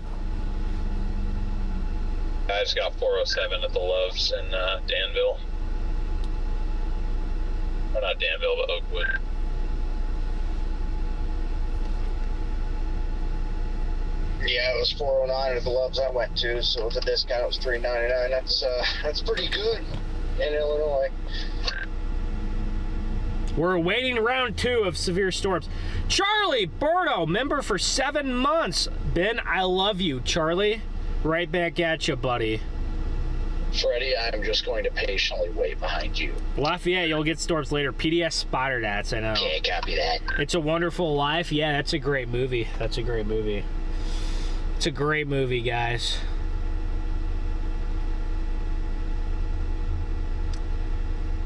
I just got 407 at the Loves in Danville. Or not Danville, but Oakwood. Yeah, it was 409 at the Loves I went to, so with the discount it was $3.99. That's pretty good in Illinois. We're awaiting round 2 of severe storms. Charlie Bordeaux, member for 7 months. Ben, I love you, Charlie. Right back at you, buddy. Freddie, I'm just going to patiently wait behind you. Lafayette, you'll get storms later. PDS spotted at, I know. Can't copy that. It's a Wonderful Life. Yeah, that's a great movie. That's a great movie. It's a great movie, guys.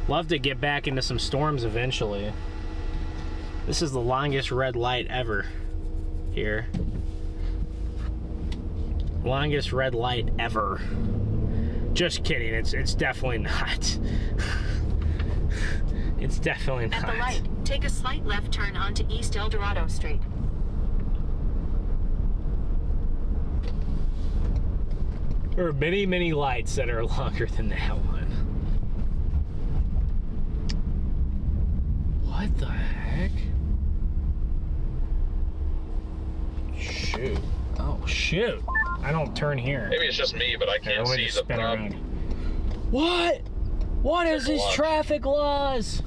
Love to get back into some storms eventually. This is the longest red light ever here. Longest red light ever. Just kidding. It's definitely not. It's definitely not. At the light, take a slight left turn onto East El Dorado Street. There are many, many lights that are longer than that one. What the heck? Shoot. Oh, shoot. I don't turn here. Maybe it's just me, but I can't Let me see just the spin prop. around. What? What is these traffic laws?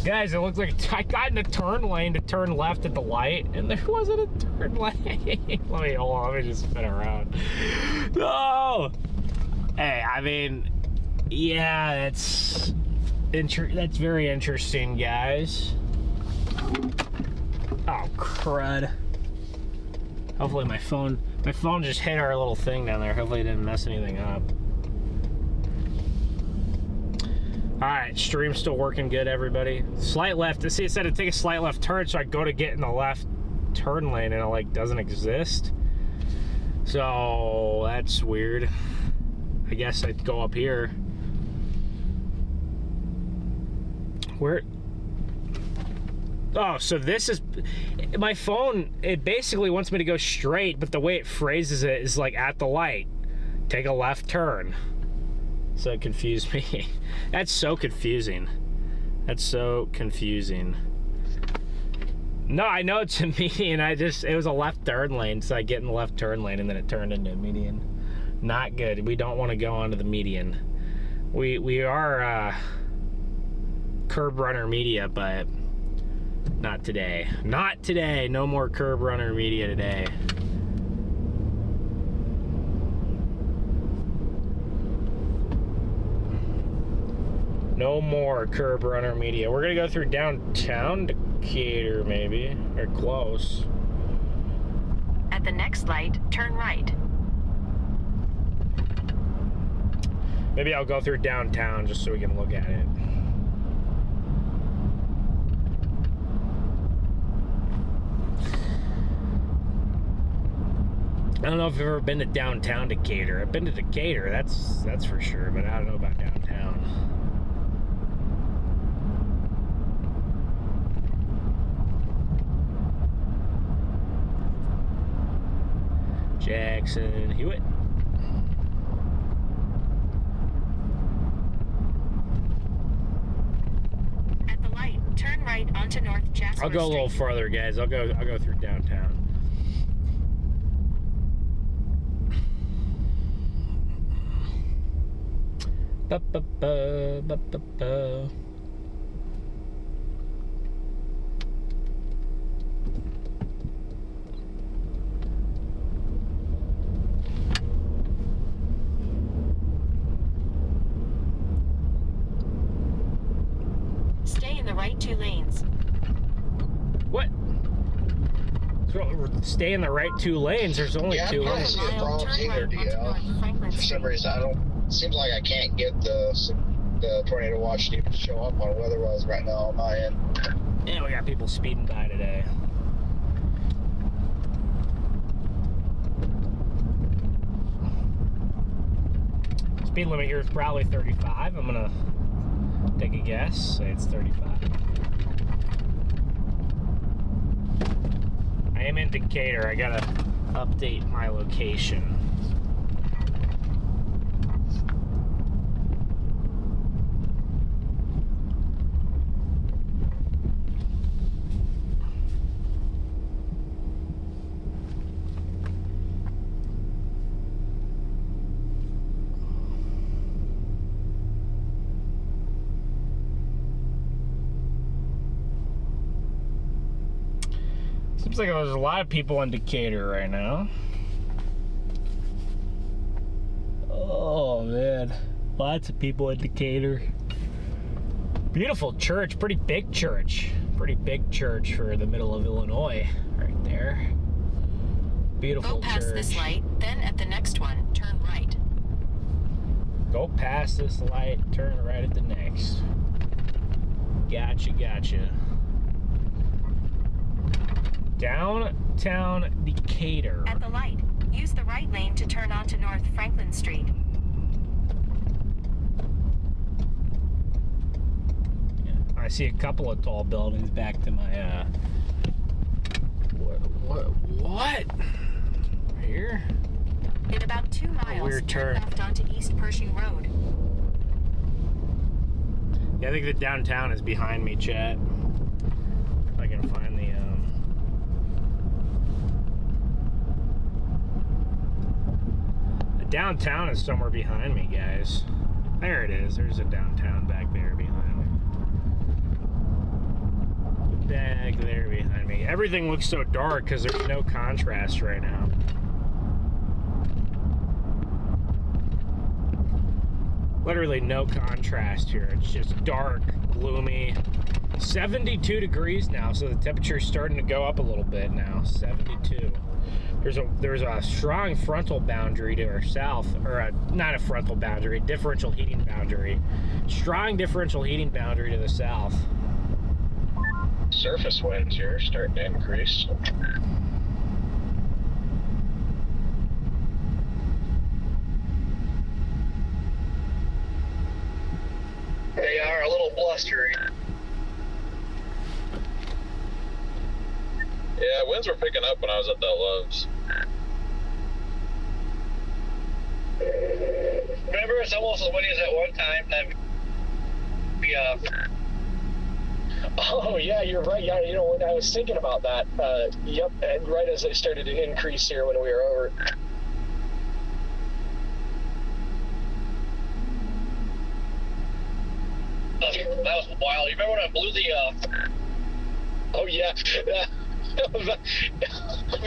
Guys, it looks like I got in the turn lane to turn left at the light, and there wasn't a turn lane. Hold on, let me just spin around. No! Hey, I mean, yeah, that's very interesting, guys. Oh, crud. Hopefully my phone just hit our little thing down there. Hopefully it didn't mess anything up. Alright, stream's still working good, everybody. Slight left. See, it said to take a slight left turn, so I go to get in the left turn lane, and it, like, doesn't exist. So, that's weird. I guess I'd go up here. Where? Oh, so this is... My phone, it basically wants me to go straight, but the way it phrases it is, like, at the light. Take a left turn. So it confused me. That's so confusing. That's so confusing. No, I know it's a median. It was a left turn lane, so I get in the left turn lane and then it turned into a median. Not good. We don't want to go onto the median. We are Curb Runner Media, but not today. Not today. No more Curb Runner Media today. No more Curb Runner Media. We're gonna go through downtown Decatur, maybe, or close. At the next light, turn right. Maybe I'll go through downtown just so we can look at it. I don't know if I've ever been to downtown Decatur. I've been to Decatur, that's for sure, but I don't know about downtown. Jackson Hewitt. At the light, turn right onto North Jasper I'll go a Street. little further, guys. I'll go through downtown. Ba-ba-ba, ba-ba-ba. Stay in the right 2 lanes. What? Stay in the right 2 lanes. There's only 2 I don't lanes. see the problems Turn either, right onto DL. North Franklin For some Street. reason, seems like I can't get the tornado watch to even show up on weather-wise right now on my end. Yeah, we got people speeding by today. Speed limit here is probably 35. I'm gonna take a guess. Say it's 35. I am in Decatur. I gotta update my location. Seems like there's a lot of people in Decatur right now. Oh man, lots of people in Decatur. Beautiful church, pretty big church. Pretty big church for the middle of Illinois, right there. Beautiful Go past church. this light, then at the next one, turn right. Go past this light, turn right at the next. Gotcha, gotcha. Downtown Decatur. At the light, use the right lane to turn onto North Franklin Street. I see a couple of tall buildings back to my, what? Right here? In about 2 miles, weird turn. left onto East Pershing Road. Yeah, I think the downtown is behind me, chat. If I can find the, downtown is somewhere behind me, guys. There it is. There's a downtown back there behind me. Back there behind me. Everything looks so dark because there's no contrast right now. Literally no contrast here. It's just dark, gloomy. 72 degrees now, so the temperature's starting to go up a little bit now. 72. There's a strong frontal boundary to our south, or not a frontal boundary, a differential heating boundary. Strong differential heating boundary to the south. Surface winds here starting to increase. They are a little blustery. Yeah, winds were picking up when I was at Del Loves. Remember, it's almost as windy as at one time. Oh yeah, you're right. Yeah, you know, when I was thinking about that. Yep, and right as it started to increase here when we were over. That was wild. You remember when I blew the? Oh yeah,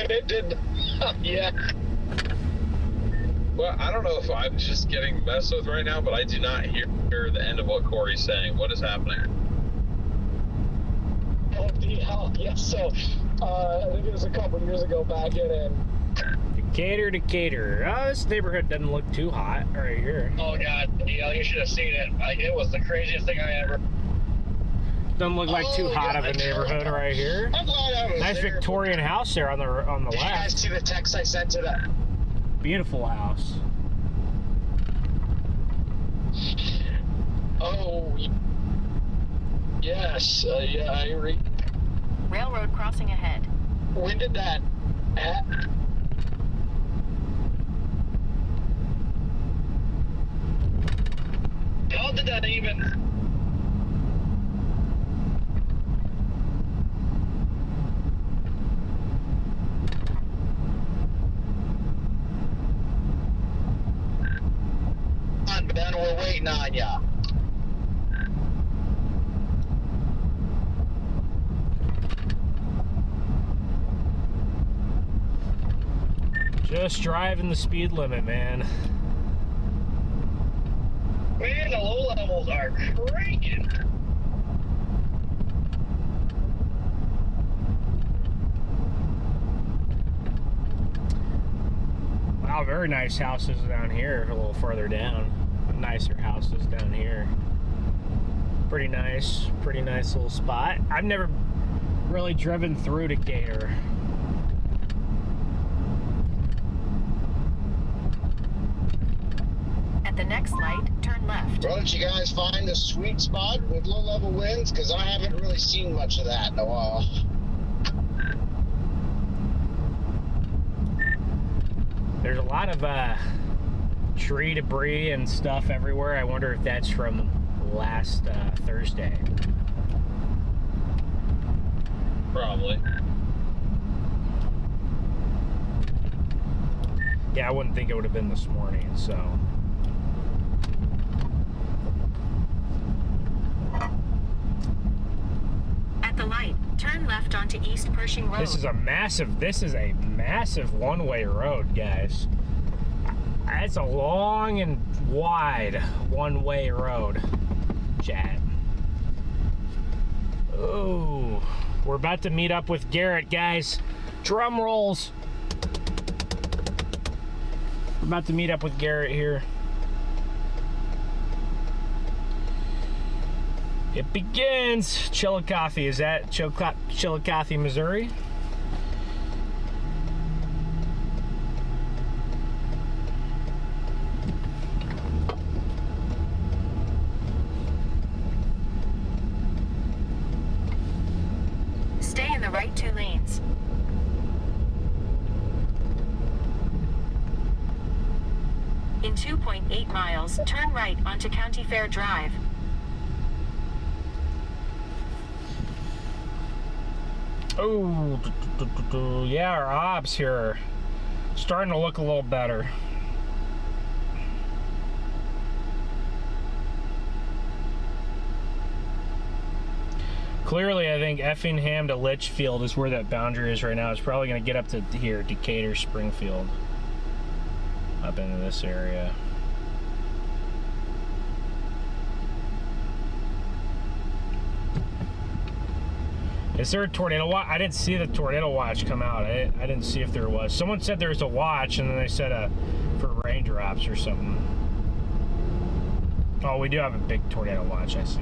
it did. Yeah. Well, I don't know if I'm just getting messed with right now, but I do not hear the end of what Corey's saying. What is happening? Oh, DL. Yes. So, I think it was a couple years ago back in. Decatur. Oh, this neighborhood doesn't look too hot right here. Oh God, yeah, you should have seen it. It was the craziest thing I ever. Doesn't look like too hot of a neighborhood right here. I'm glad I was Nice there. Victorian house there on the Did you guys left. see the text I sent to that? Beautiful house. Oh. Yes. Yeah, I read. Railroad crossing ahead. When did that? How did that even? Ben, we're waiting on ya. Just driving the speed limit, man. Man, the low levels are cranking. Wow, very nice houses down here, a little further down. Nicer houses down here. Pretty nice little spot. I've never really driven through Decatur. At the next light, turn left. Well, did you guys find a sweet spot with low-level winds? Because I haven't really seen much of that in a while. There's a lot of tree debris and stuff everywhere. I wonder if that's from last Thursday. Probably. Yeah, I wouldn't think it would have been this morning, so. At the light, turn left onto East Pershing Road. This is a massive one-way road, guys. It's a long and wide one-way road, chat. Oh, we're about to meet up with Garrett, guys. Drum rolls. We're about to meet up with Garrett here. It begins. Chillicothe, is that Chillicothe, Missouri? Stay in the right 2 lanes. In 2.8 miles, turn right onto County Fair Drive. Oh, yeah, our ops here are starting to look a little better. Clearly, I think Effingham to Litchfield is where that boundary is right now. It's probably going to get up to here, Decatur, Springfield, up into this area. Is there a tornado watch? I didn't see the tornado watch come out. I didn't see if there was. Someone said there was a watch, and then they said for raindrops or something. Oh, we do have a big tornado watch, I see.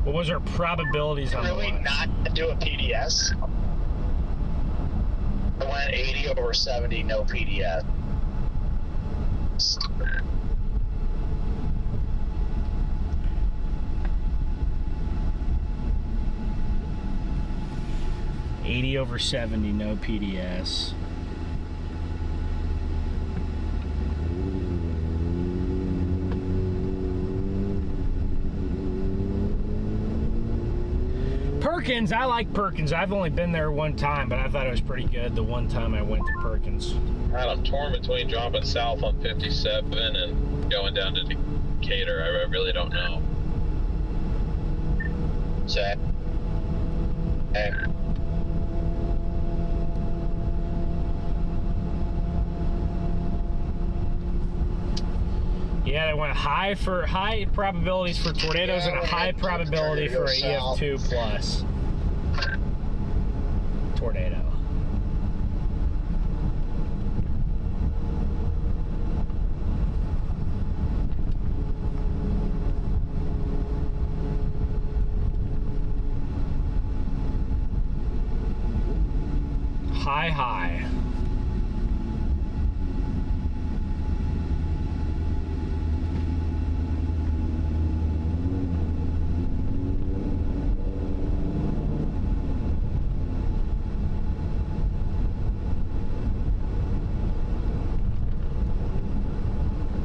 What was our probabilities on Really the watch? not do a PDS? I went 80 over 70, no PDS. over 70, no PDS. Perkins, I like Perkins. I've only been there one time, but I thought it was pretty good the one time I went to Perkins. God, I'm torn between dropping south on 57 and going down to Decatur. I really don't know. Check. Hey. Yeah, they went high probabilities for tornadoes and a high probability for a EF2 plus tornado. High.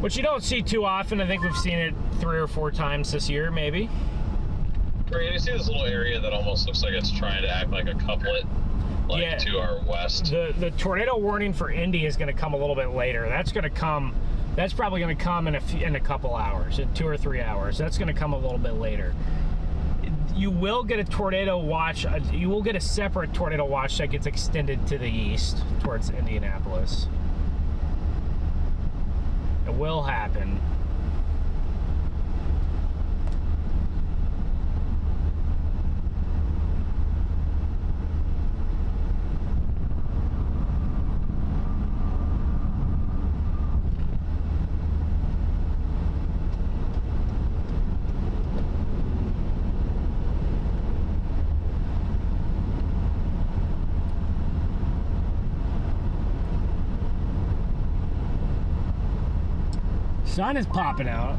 which you don't see too often. I think we've seen it 3 or 4 times this year, maybe. Right, you see this little area that almost looks like it's trying to act like a couplet, like Yeah. to our west. The tornado warning for Indy is going to come a little bit later. That's going to come. That's probably going to come in a couple hours, in 2 or 3 hours. That's going to come a little bit later. You will get a tornado watch. You will get a separate tornado watch that gets extended to the east towards Indianapolis. It will happen. Sun is popping out.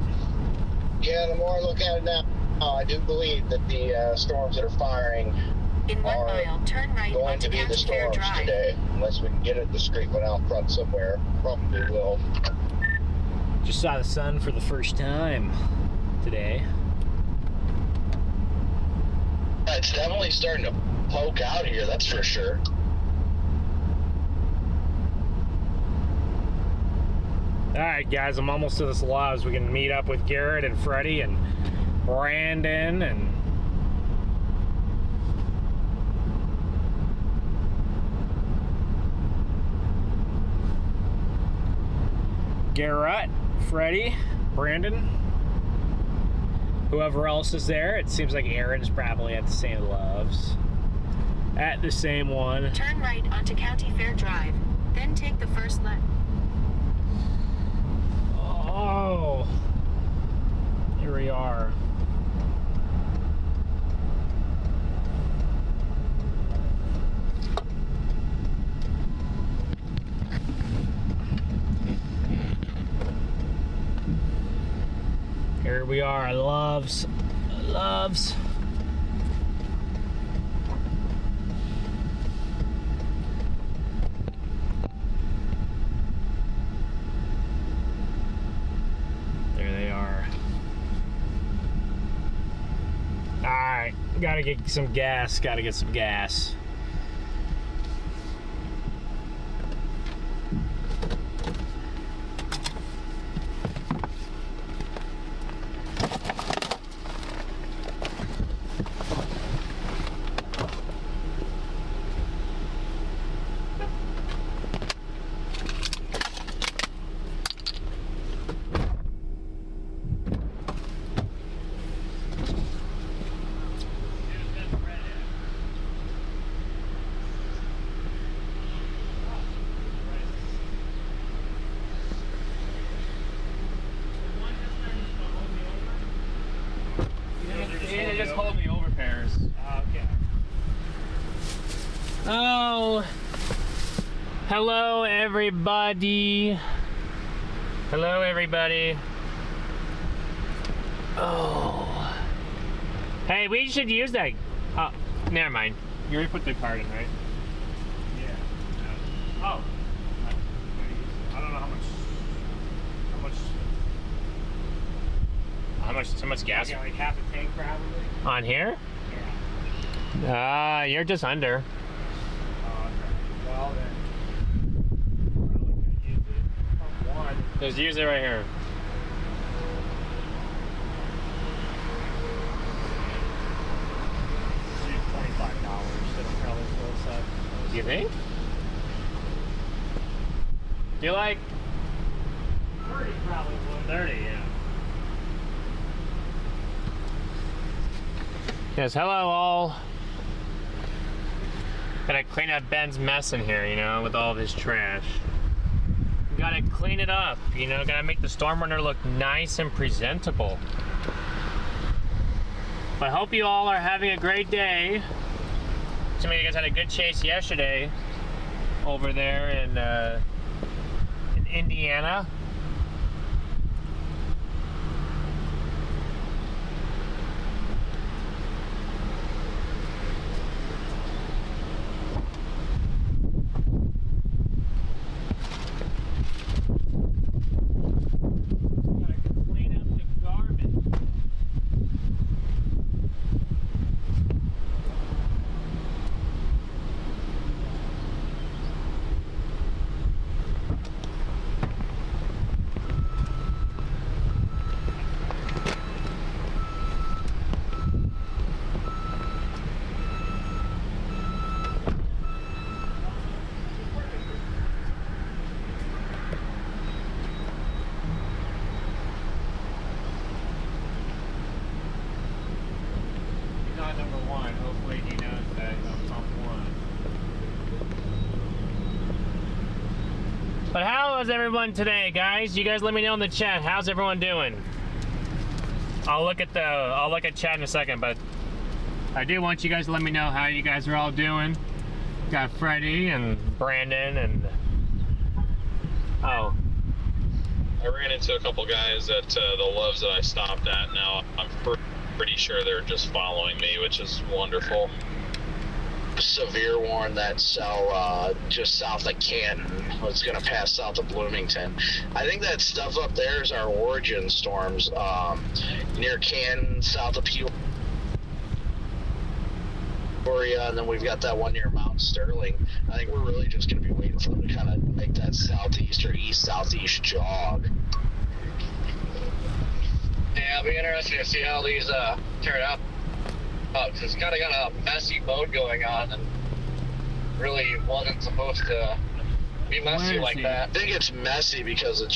Yeah, the more I look at it now, I do believe that the storms that are firing In 1 are mile, turn right going onto to be the County Fair storms Drive. today. Unless we can get it the straight one out front somewhere. Probably will. Just saw the sun for the first time today. It's definitely starting to poke out here, that's for sure. All right, guys, I'm almost to this lodge. We can meet up with Garrett and Freddie and Brandon and Garrett, Freddie, Brandon, whoever else is there. It seems like Aaron's probably at the same loves. At the same one. Turn right onto County Fair Drive, then take the first left. Oh, here we are. Here we are, loves. There they are. All right, gotta get some gas. They just hold me over pairs. Okay. Oh, hello everybody. Hello everybody. Oh. Hey, we should use that. Oh, never mind. You already put the card in, right? Yeah. Oh. I don't know how much gas. Yeah, like half a tank probably. On here? Yeah. You're just under. Oh, okay. Well then, probably could use it. Pump one. Just use it right here. $25. That'll probably fill us up. You think? Do you like 30 probably would. 30? Yeah. Yes, hello all. Gotta clean up Ben's mess in here, you know, with all of his trash. Gotta clean it up, you know, gotta make the StormRunner look nice and presentable. But I hope you all are having a great day. Some of you guys had a good chase yesterday over there in Indiana. But how is everyone today, guys? You guys let me know in the chat. How's everyone doing? I'll look at chat in a second, but I do want you guys to let me know how you guys are all doing. Got Freddie and Brandon and oh. I ran into a couple guys at the Loves that I stopped at. Now I'm pretty sure they're just following me, which is wonderful. Severe warn that cell just south of Canton. It's going to pass south of Bloomington. I think that stuff up there is our origin storms near Canton, south of Peoria, and then we've got that one near Mount Sterling. I think we're really just going to be waiting for them to kind of make that southeast or east-southeast jog. Yeah, it'll be interesting to see how these turn out. Cause it's kind of got a messy mode going on, and really wasn't supposed to be messy like that. I think it's messy because it's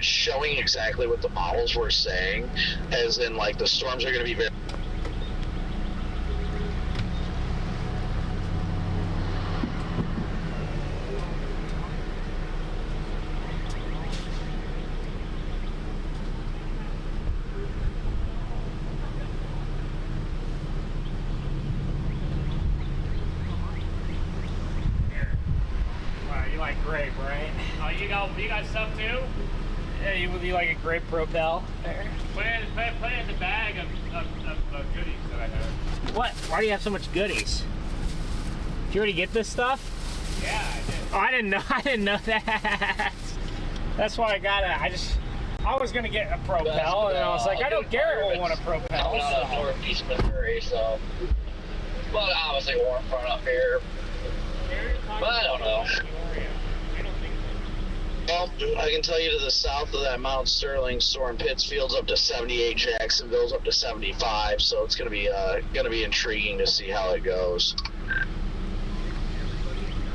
showing exactly what the models were saying, as in like the storms are going to be very. Grape, right? Oh, you got stuff too? Yeah, you like a grape propel there? Put it in the bag of goodies that I have. What? Why do you have so much goodies? Did you already get this stuff? Yeah, I did. Oh, I didn't know that. That's why I got it. I was gonna get a propel, and I was like, I know Garrett will want a propel. I'm out of northeast Missouri, so. But obviously warm front up here. But I don't know. Well, I can tell you to the south of that Mount Sterling storm, Pittsfield's up to 78, Jacksonville's up to 75, so it's gonna be intriguing to see how it goes.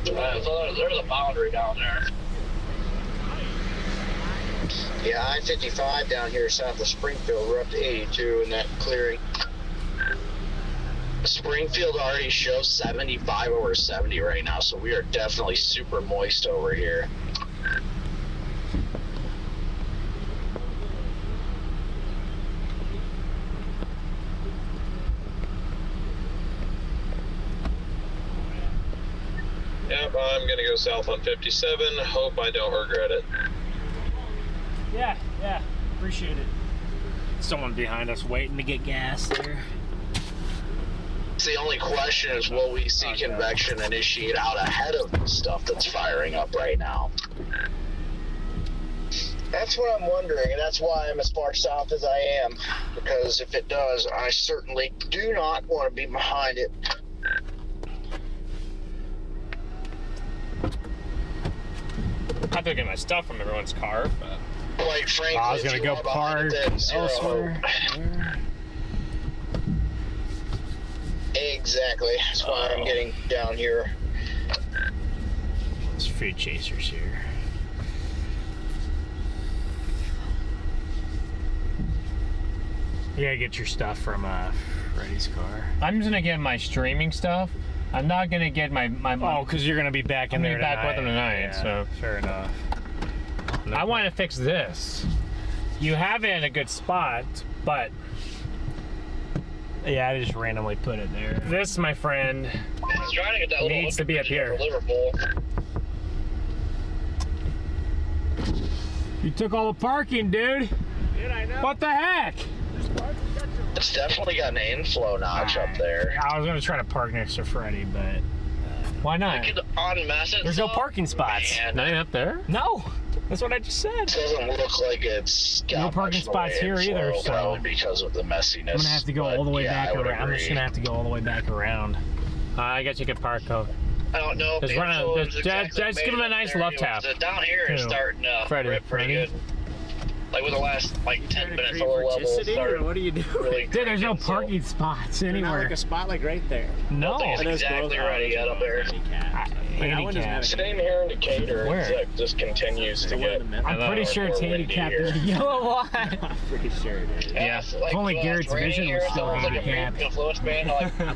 So there's a boundary down there. Yeah, I-55 down here south of Springfield, we're up to 82 in that clearing. Springfield already shows 75 over 70 right now, so we are definitely super moist over here. Yep, I'm gonna go south on 57. Hope I don't regret it. Yeah, appreciate it. Someone behind us waiting to get gas there. The only question is, will we see convection initiate out ahead of the stuff that's firing up right now? That's what I'm wondering, and that's why I'm as far south as I am. Because if it does, I certainly do not want to be behind it. I took in my stuff from everyone's car, but quite frankly, I was gonna go park elsewhere. Exactly. That's why I'm getting down here. There's food chasers here. You gotta get your stuff from Freddie's car. I'm just gonna get my streaming stuff. I'm not gonna get my oh, because you're gonna be back in there tonight. Back with them tonight, yeah, so fair enough. No, I want to fix this. You have it in a good spot, but yeah, I just randomly put it there. This, my friend, trying to get that needs to be up here. Liverpool. You took all the parking, dude. Dude, I know. What the heck? It's definitely got an inflow notch up there. I was gonna try to park next to Freddie, but why not? There's no parking spots. Man. Not up there? No. That's what I just said. It doesn't look like it's got no parking spots here either, so probably because of the messiness. I'm gonna have to go all the way back around. I'm just gonna have to go all the way back around. I guess you could park though. I don't know. Just give him a nice love tap. Down here is starting to rip pretty good. Like with the last 10 minutes of low level started. What are you doing? Really dude, there's no parking spots anywhere. Not like a spot like right there. No. It's exactly ready yet up there. Handicap. Same here in Decatur. Where? It's like just continues to get. I'm pretty sure it's handicapped. There's a yellow one. I'm pretty sure it is. Yeah. If only Garrett's vision was still handicapped. Influence band,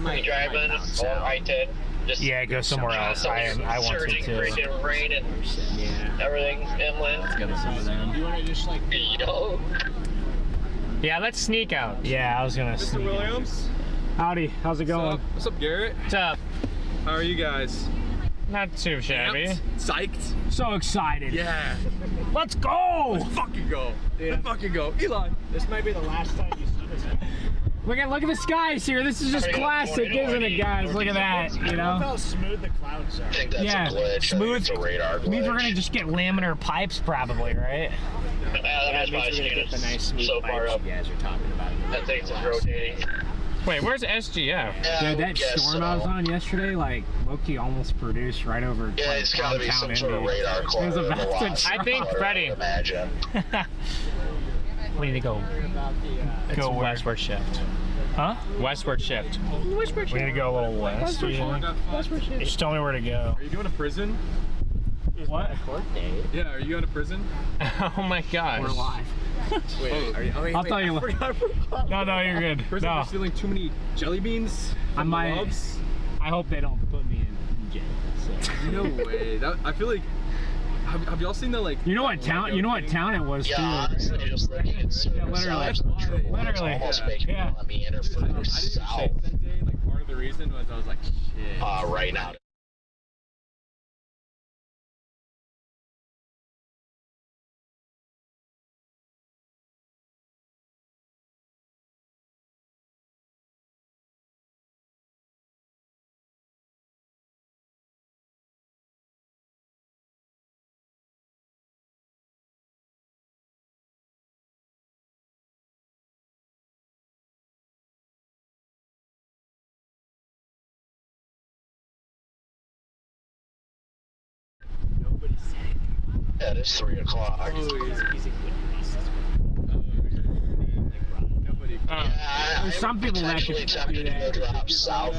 like driving on I-10. Just go somewhere else. I want to surging too. freaking rain and everything inland. Let's go to some of them. You want to just like Yo. Yeah, let's sneak out. Yeah, I was gonna. Mr. Williams. Howdy. How's it going? What's up, Garrett? What's up? How are you guys? Not too shabby. Amped? Psyched? So excited. Yeah. Let's go. Let's fucking go. Let's fucking go. Eli. This might be the last time you see this. Look at the skies here. This is just classic, isn't it, guys? Look at that. You I love know. how smooth the clouds are. I think that's Yeah, a glitch. smooth. It's a radar glitch. Means we're gonna just get laminar pipes, probably, right? That's That my means we're gonna get the nice smooth so far pipes up. you guys are talking about. That thing's just rotating. Wait, where's SGF? Yeah, Dude, that I guess storm I was so. on yesterday, like, Loki almost produced right over. Yeah, like, it's gotta be downtown some sort of Indy. radar It was clutter. about to I think I Freddie. would imagine. We need to go. It's Go where? westward shift. Huh? Westward shift. We need to go a little west. Or something. Just tell me where to go. Are you going to prison? What? Yeah, are you going to prison? Oh my gosh. We're live. Wait, are you? Oh, wait, I'll wait, tell you. I forgot. No, you're good. Prison No, for stealing too many jelly beans? I from might. Loves? I hope they don't put me in jail. So. No way. I feel like. Have y'all seen the like? You know what town? You know what town it was Yeah, too. honestly, just looking at literally. it's Literally. almost making Yeah. me want to meander I didn't further even south. say it that day. Like part of the reason was I was like, shit. Right now. Yeah, it is 3 o'clock. Oh, He's a good nobody. Yeah, There's some people that potentially could tempted do to go that. drop south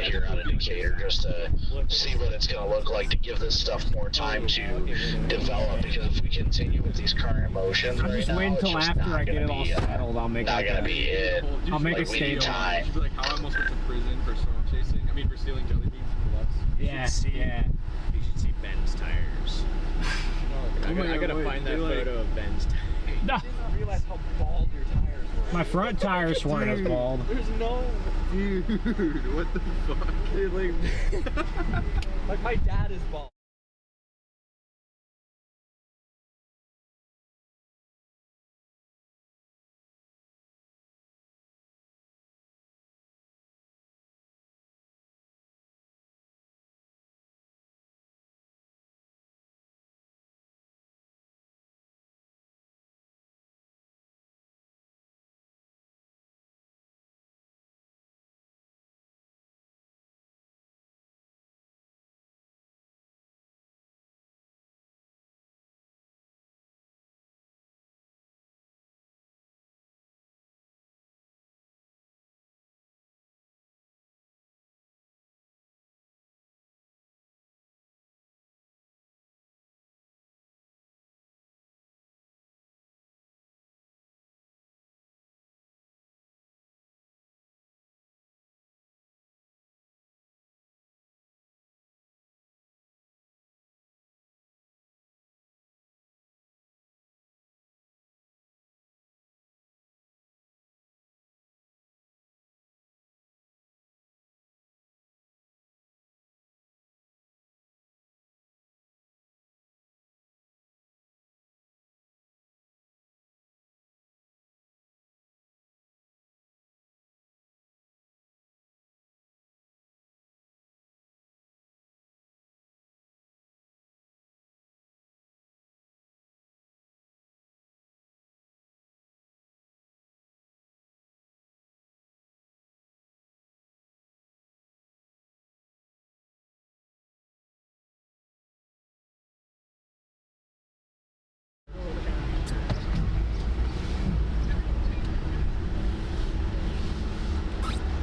here out of Decatur just to see what it's going to look like to give this stuff more time to develop. Because if we continue with these current motions I'm right just now, waiting it's till just after not I get gonna it all be, settled. I'll make not like going to a, be it. I'll make a Like, we need statement. time. You'd be like, how I almost went to prison for storm chasing. I mean, for stealing jelly beans from the Loves. Yeah. You should see Ben's tires. I gotta find that photo of Ben's tires. No. I didn't realize how bald your tires were. My front tires weren't as bald. There's no. Dude, what the fuck? Dude, like my dad is bald.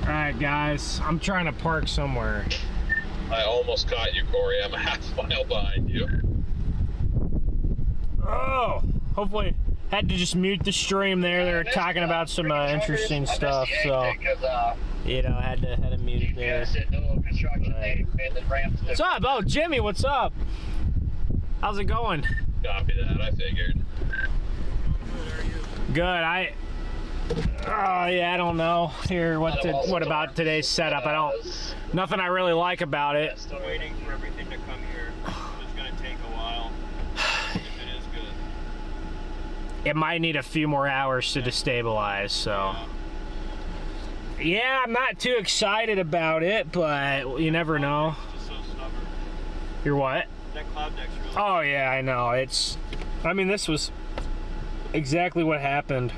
Alright, guys. I'm trying to park somewhere. I almost caught you, Corey. I'm a half mile behind you. Oh! Hopefully. Had to just mute the stream there. They were talking about some interesting stuff, so. You know, had to mute it there. construction. They made the ramp. What's up? Oh, Jimmy, what's up? How's it going? Copy that. I figured. Good. Oh yeah, I don't know here what about today's setup. Nothing I really like about it. Still waiting for everything to come here. It's gonna take a while. If it is good. It might need a few more hours to destabilize, so. Yeah, I'm not too excited about it, but you never know. It's just so stubborn. You're what? That cloud deck's really. Oh yeah, I know. I mean, this was exactly what happened.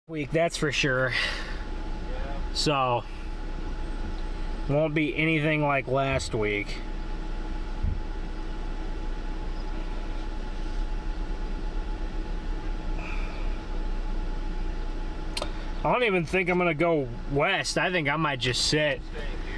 Week, that's for sure. So won't be anything like last week. I don't even think I'm gonna go west. I think I might just sit.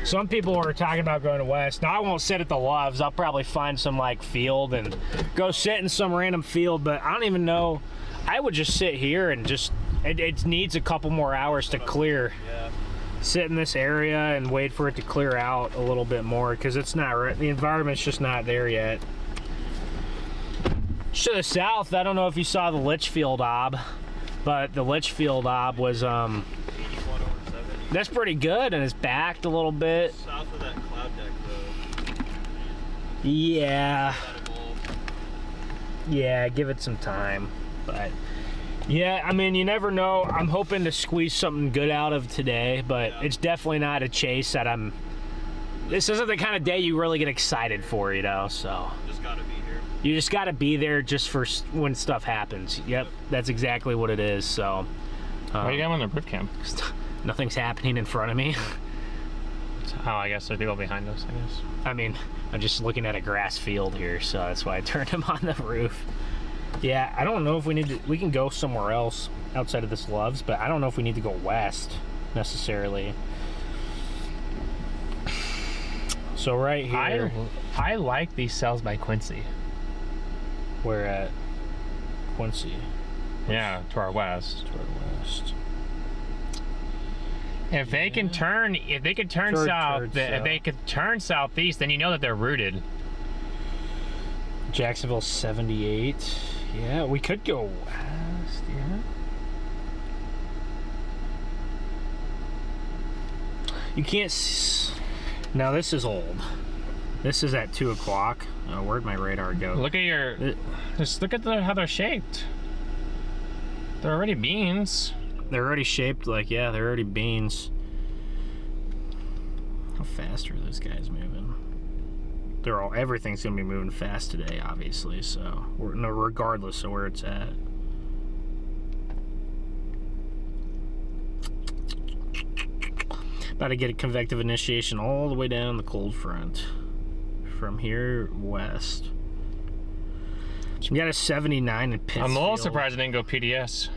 Some people are talking about going to west. Now I won't sit at the Loves. I'll probably find some like field and go sit in some random field, but I don't even know. I would just sit here and just it needs a couple more hours to clear. Yeah. Sit in this area and wait for it to clear out a little bit more because it's not, the environment's just not there yet. To the south, I don't know if you saw the Litchfield ob, but the Litchfield ob was 81/70. that's pretty good and it's backed a little bit. South of that cloud deck though. Yeah. Yeah, give it some time. But yeah, I mean, you never know. I'm hoping to squeeze something good out of today, but it's definitely not a chase that this isn't the kind of day you really get excited for, you know, so. Just gotta be here. You just gotta be there just for when stuff happens. Yep, that's exactly what it is, so. What do you got on the boot camp? Nothing's happening in front of me. Oh, I guess there's people behind us, I guess. I mean, I'm just looking at a grass field here, so that's why I turned him on the roof. Yeah, I don't know if we can go somewhere else outside of this Loves, but I don't know if we need to go west necessarily. So right here, I like these cells by Quincy. We're at Quincy. Yeah, to our west. To our west. If they can turn south, if they could turn southeast, then you know that they're rooted. Jacksonville 78. Yeah, we could go west, yeah. You can't now this is old. This is at 2 o'clock. Oh, where'd my radar go? Look at just look at how they're shaped. They're already beans. They're already shaped like, yeah, they're already beans. How fast are those guys moving? Everything's gonna be moving fast today, obviously, so regardless of where it's at. About to get a convective initiation all the way down the cold front. From here west. We got a 79 in Pittsfield. I'm a little surprised it didn't go PDS.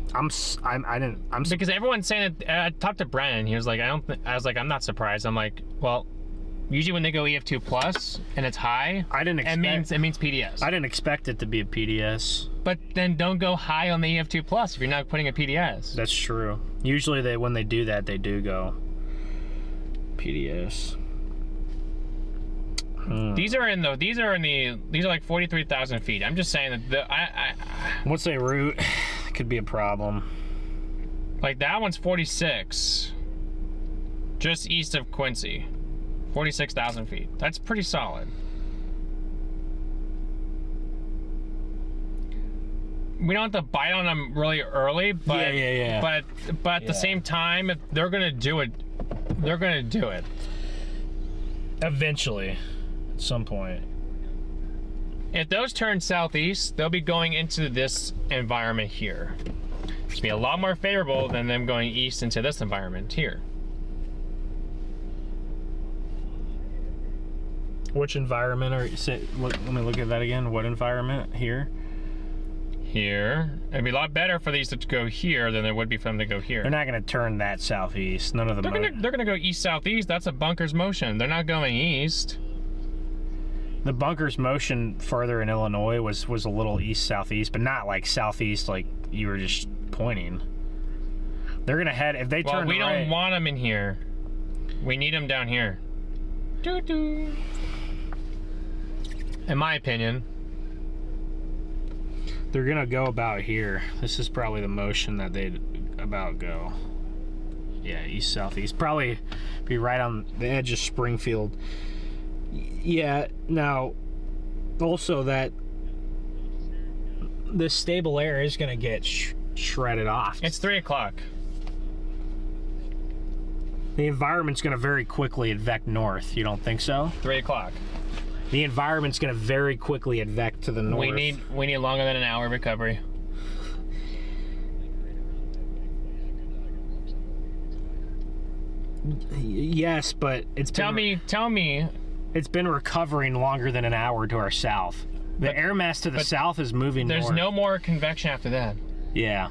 Because everyone's saying that. I talked to Brennan. He was like, I was like, I'm not surprised. I'm like, well, usually when they go EF2 plus and it's high, it means PDS. I didn't expect it to be a PDS. But then don't go high on the EF2 plus if you're not putting a PDS. That's true. Usually when they do that, they do go PDS. These are like 43,000 feet. I'm just saying that once they root, it could be a problem. Like that one's 46, just east of Quincy, 46,000 feet. That's pretty solid. We don't have to bite on them really early, but yeah. But at the same time, if they're gonna do it, they're gonna do it. Eventually. At some point. If those turn southeast, they'll be going into this environment here. It's be a lot more favorable than them going east into this environment here. Which environment are you? Let me look at that again. What environment here? here. It'd be a lot better for these to go here than it would be for them to go here. They're not going to turn that southeast. None of them. They're gonna go east-southeast. That's a bunker's motion. They're not going east. The bunker's motion further in Illinois was a little east-southeast, but not like southeast like you were just pointing. They're going to head, if they turn right... Well, we don't want them in here. We need them down here. Doo-doo. In my opinion. They're going to go about here. This is probably the motion that they'd about go. Yeah, east-southeast. Probably be right on the edge of Springfield. Yeah, now, also that this stable air is going to get shredded off. It's 3 o'clock. The environment's going to very quickly advect north. You don't think so? 3 o'clock. The environment's going to very quickly advect to the north. We need longer than an hour recovery. Yes, but it's tell me it's been recovering longer than an hour to our south. The air mass to the south is moving north. There's no more convection after that. Yeah.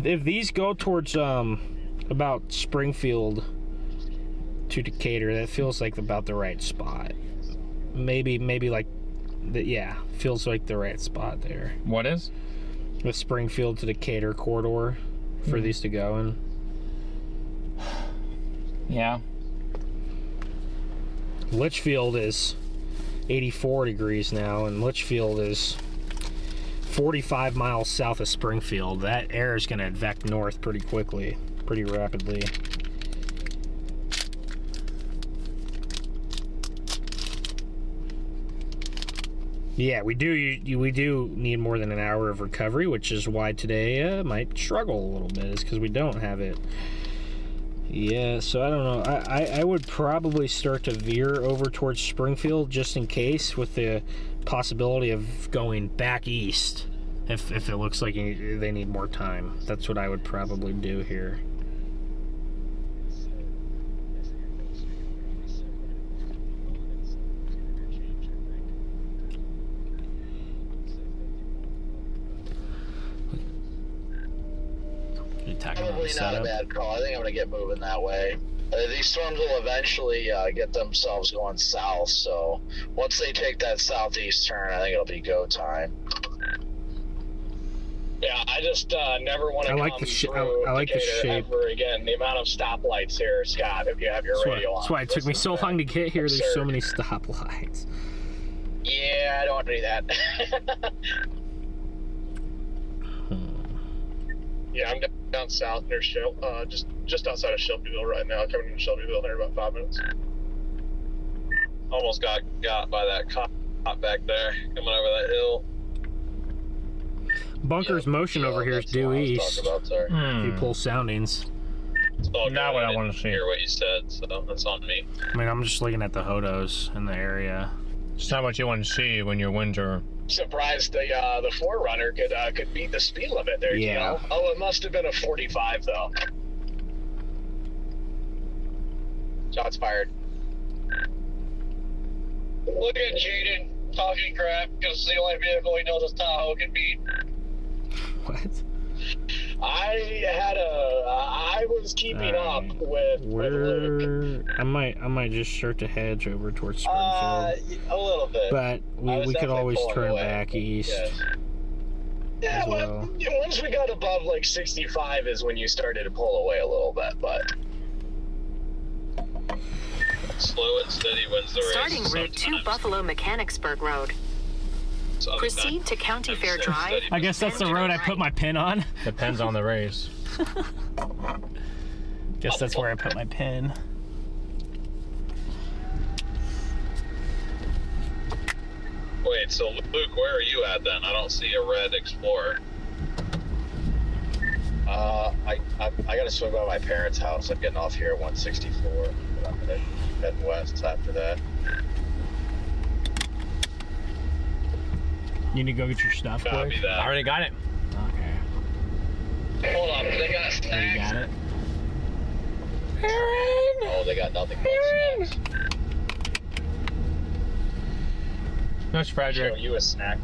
If these go towards about Springfield to Decatur, that feels like about the right spot. Maybe like feels like the right spot there. What is? The Springfield to Decatur corridor for these to go in. Yeah. Litchfield is 84 degrees now, and Litchfield is 45 miles south of Springfield. That air is going to advect north pretty quickly, pretty rapidly. Yeah, we do need more than an hour of recovery, which is why today might struggle a little bit, is because we don't have it. Yeah, so I don't know. I would probably start to veer over towards Springfield just in case, with the possibility of going back east if it looks like they need more time. That's what I would probably do here. Probably not a bad call. I think I'm going to get moving that way. These storms will eventually get themselves going south, so once they take that southeast turn, I think it'll be go time. Yeah, I just never want to come through I like the shape ever again. The amount of stoplights here, Scott, if you have your radio on. That's why it took me so long to get here. Absurd. There's so many stoplights. Yeah, I don't want to do that. Yeah, I'm down south near just outside of Shelbyville right now. Coming into Shelbyville here in about 5 minutes. Almost got by that cop back there coming over that hill. Bunker's motion over here is due east. If you pull soundings. Not what I want to see. Hear what you said, so that's on me. I mean, I'm just looking at the hodos in the area. It's not what you want to see when your winds are. Surprised the 4Runner could beat the speed limit there. Yeah. You know? Oh, it must have been a 45 though. Shots fired. Look at Jaden talking crap because the only vehicle he knows is Tahoe can beat. What? I was keeping up with Luke. I might just start to hedge over towards Springfield. A little bit. But we could always turn back east. Yeah, well. Once we got above like 65 is when you started to pull away a little bit, but Slow and steady wins the race. Starting route to Buffalo Mechanicsburg Road. Proceed to County Fair Drive. I guess that's the road I put my pin on. Depends on the race. Guess that's where I put my pin. Wait, so Luke, where are you at then? I don't see a red Explorer. I gotta swing by my parents' house. I'm getting off here at 164. But I'm gonna head west after that. You need to go get your stuff, quick? I already got it. Okay. hold on, they got snacks. You got it? Oh, they got nothing but snacks. No, Frederick. Show you a snack.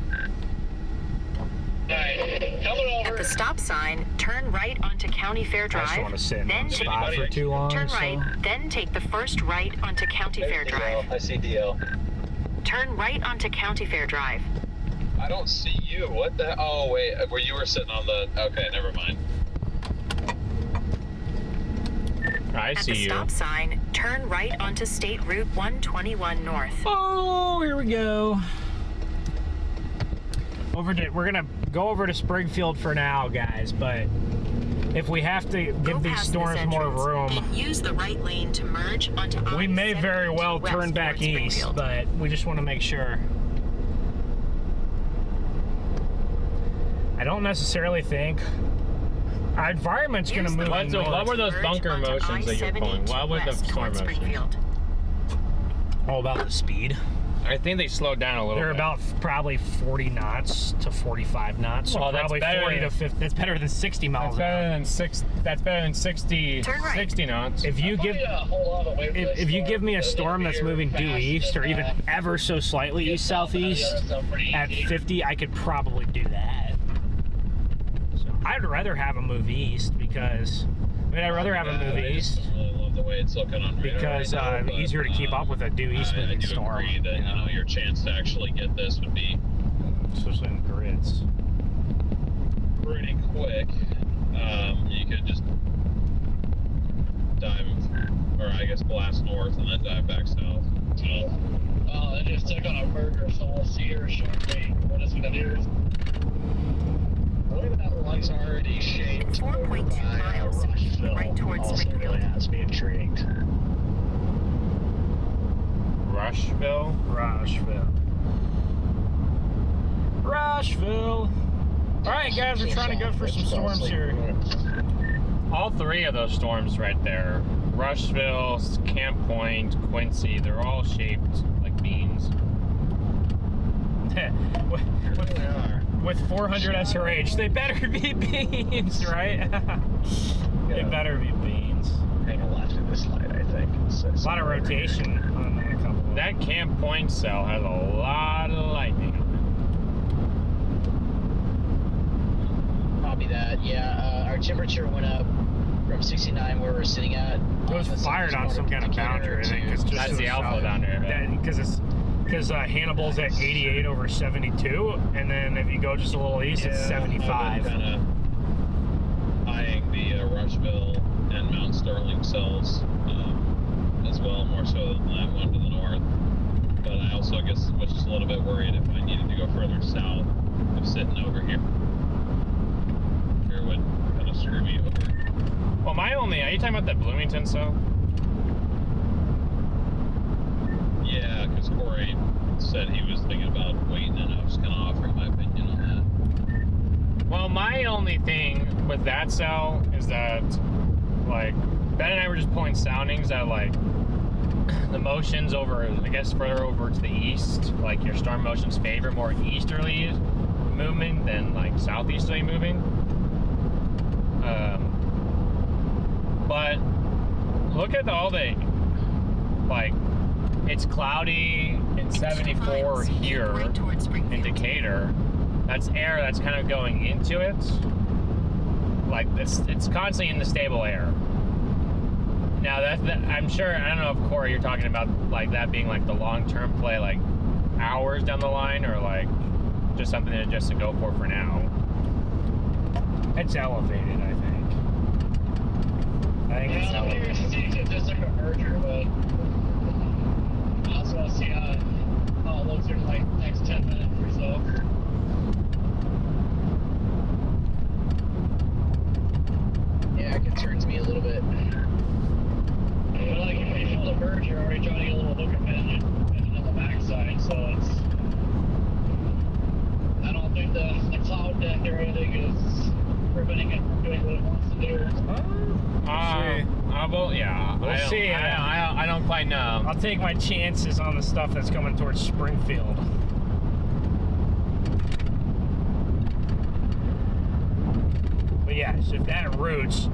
At the stop sign, turn right onto County Fair I Drive. just want to sit in then one take spot for too long. Turn so. right, then take the first right onto County Fair Drive. I see DL. Turn right onto County Fair Drive. I don't see you. What the? Oh wait, where you were sitting on the? Okay, never mind. I see you. At the stop sign, turn right onto State Route 121 North. Oh, here we go. We're gonna go over to Springfield for now, guys. But if we have to give these storms more room, and use the right lane to merge onto we may very well west turn back towards east. Springfield. But we just want to make sure. I don't necessarily think our environment's gonna move. What were those bunker motions that you're pulling? What was the storm motion? All about the speed. I think they slowed down a little They're bit. about probably 40 knots to 45 knots. So Well, that's probably better 40 than- to 50. That's better than 60 miles That's an hour. better than 60 knots. If you give if you give me a storm that's moving due east or even ever so slightly east southeast at 50, I could probably do that. So I'd rather have a move east because I'd rather have a move east. I really love the way it's looking on radar Because right now, but, easier to keep up with a due east moving I do storm. agree that you know your chance to actually get this would be especially in the grids. pretty quick. You could just dive, or I guess blast north and then dive back south. So, I just took on a burger, so we'll see here shortly what it's gonna do. What if that one's already shaped over by Rushville? right towards also really has me intrigued. Rushville? Rushville. All right, guys, we're trying to go for some storms here. All three of those storms right there, Rushville, Camp Point, Quincy, they're all shaped like beans. With 400 SRH, they better be beans, right? They better be beans. Hang a left in this light, I think. A lot of rotation on a couple. That Camp Point cell has a lot of lightning. Copy that. Yeah, our temperature went up from 69 where we're sitting at. It was fired on some kind of boundary, I think. That's the alpha boundary, right? Because Hannibal's at 88 over 72, and then if you go just a little east, it's 75. Kind of eyeing the Rushville and Mount Sterling cells as well, more so than that one to the north. But I also guess was just a little bit worried if I needed to go further south, if sitting over here would kind of screw me over. Well, are you talking about that Bloomington cell? Yeah, because Corey said he was thinking about waiting, and I was kind of offering my opinion on that. Well, my only thing with that cell is that, like, Ben and I were just pulling soundings that, like, the motions over, I guess, further over to the east, like, your storm motions favor more easterly movement than, like, southeasterly moving. But look at all the, like, it's cloudy and 74 here in Decatur. That's air that's kind of going into it. Like, it's constantly in the stable air. Now that I'm sure, I don't know if Corey, you're talking about like that being like the long-term play, like hours down the line, or like just something that just to go for now. It's elevated, I think. It's I'm curious to see if there's like a merger, but I also want to see how it looks in like next 10 minutes or so. Yeah, it concerns me a little bit. But like if you feel the merge, you're already trying to get a little look at engine on the backside, so it's. I don't think the cloud deck or anything is preventing it from doing what it wants to do. We'll see. I don't quite know. I'll take my chances on the stuff that's coming towards Springfield. But yes, if that roots,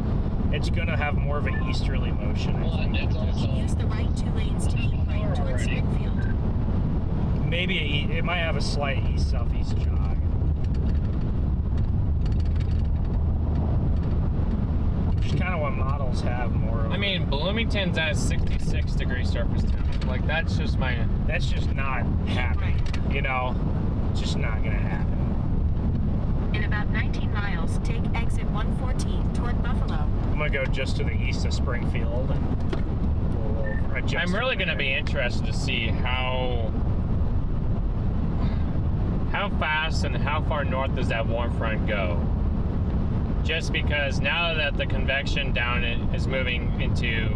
it's gonna have more of an easterly motion. I think. Use the right 2 lanes to keep right towards Springfield. Maybe it might have a slight east-southeast jog. Which is kind of what models have more of. I mean, Bloomington's at 66 degree surface temperature. Like, that's just not happening. You know, it's just not gonna happen. In about 19 miles, take exit 114 toward Buffalo. I'm gonna go just to the east of Springfield. And we'll adjust I'm really from gonna there. be interested to see how fast and how far north does that warm front go. Just because now that the convection down is moving into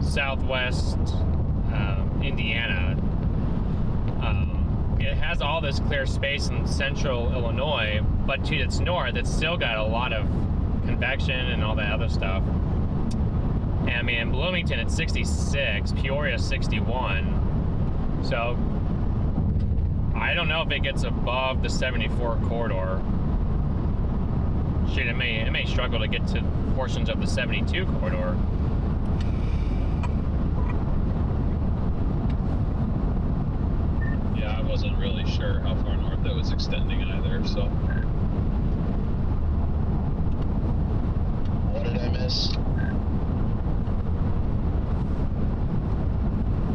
southwest Indiana, it has all this clear space in central Illinois, but to its north, it's still got a lot of convection and all that other stuff. And I mean, in Bloomington, it's 66, Peoria, 61. So I don't know if it gets above the 74 corridor. Shit, it may struggle to get to portions of the 72 corridor. Yeah, I wasn't really sure how far north it was extending either, so. What did I miss?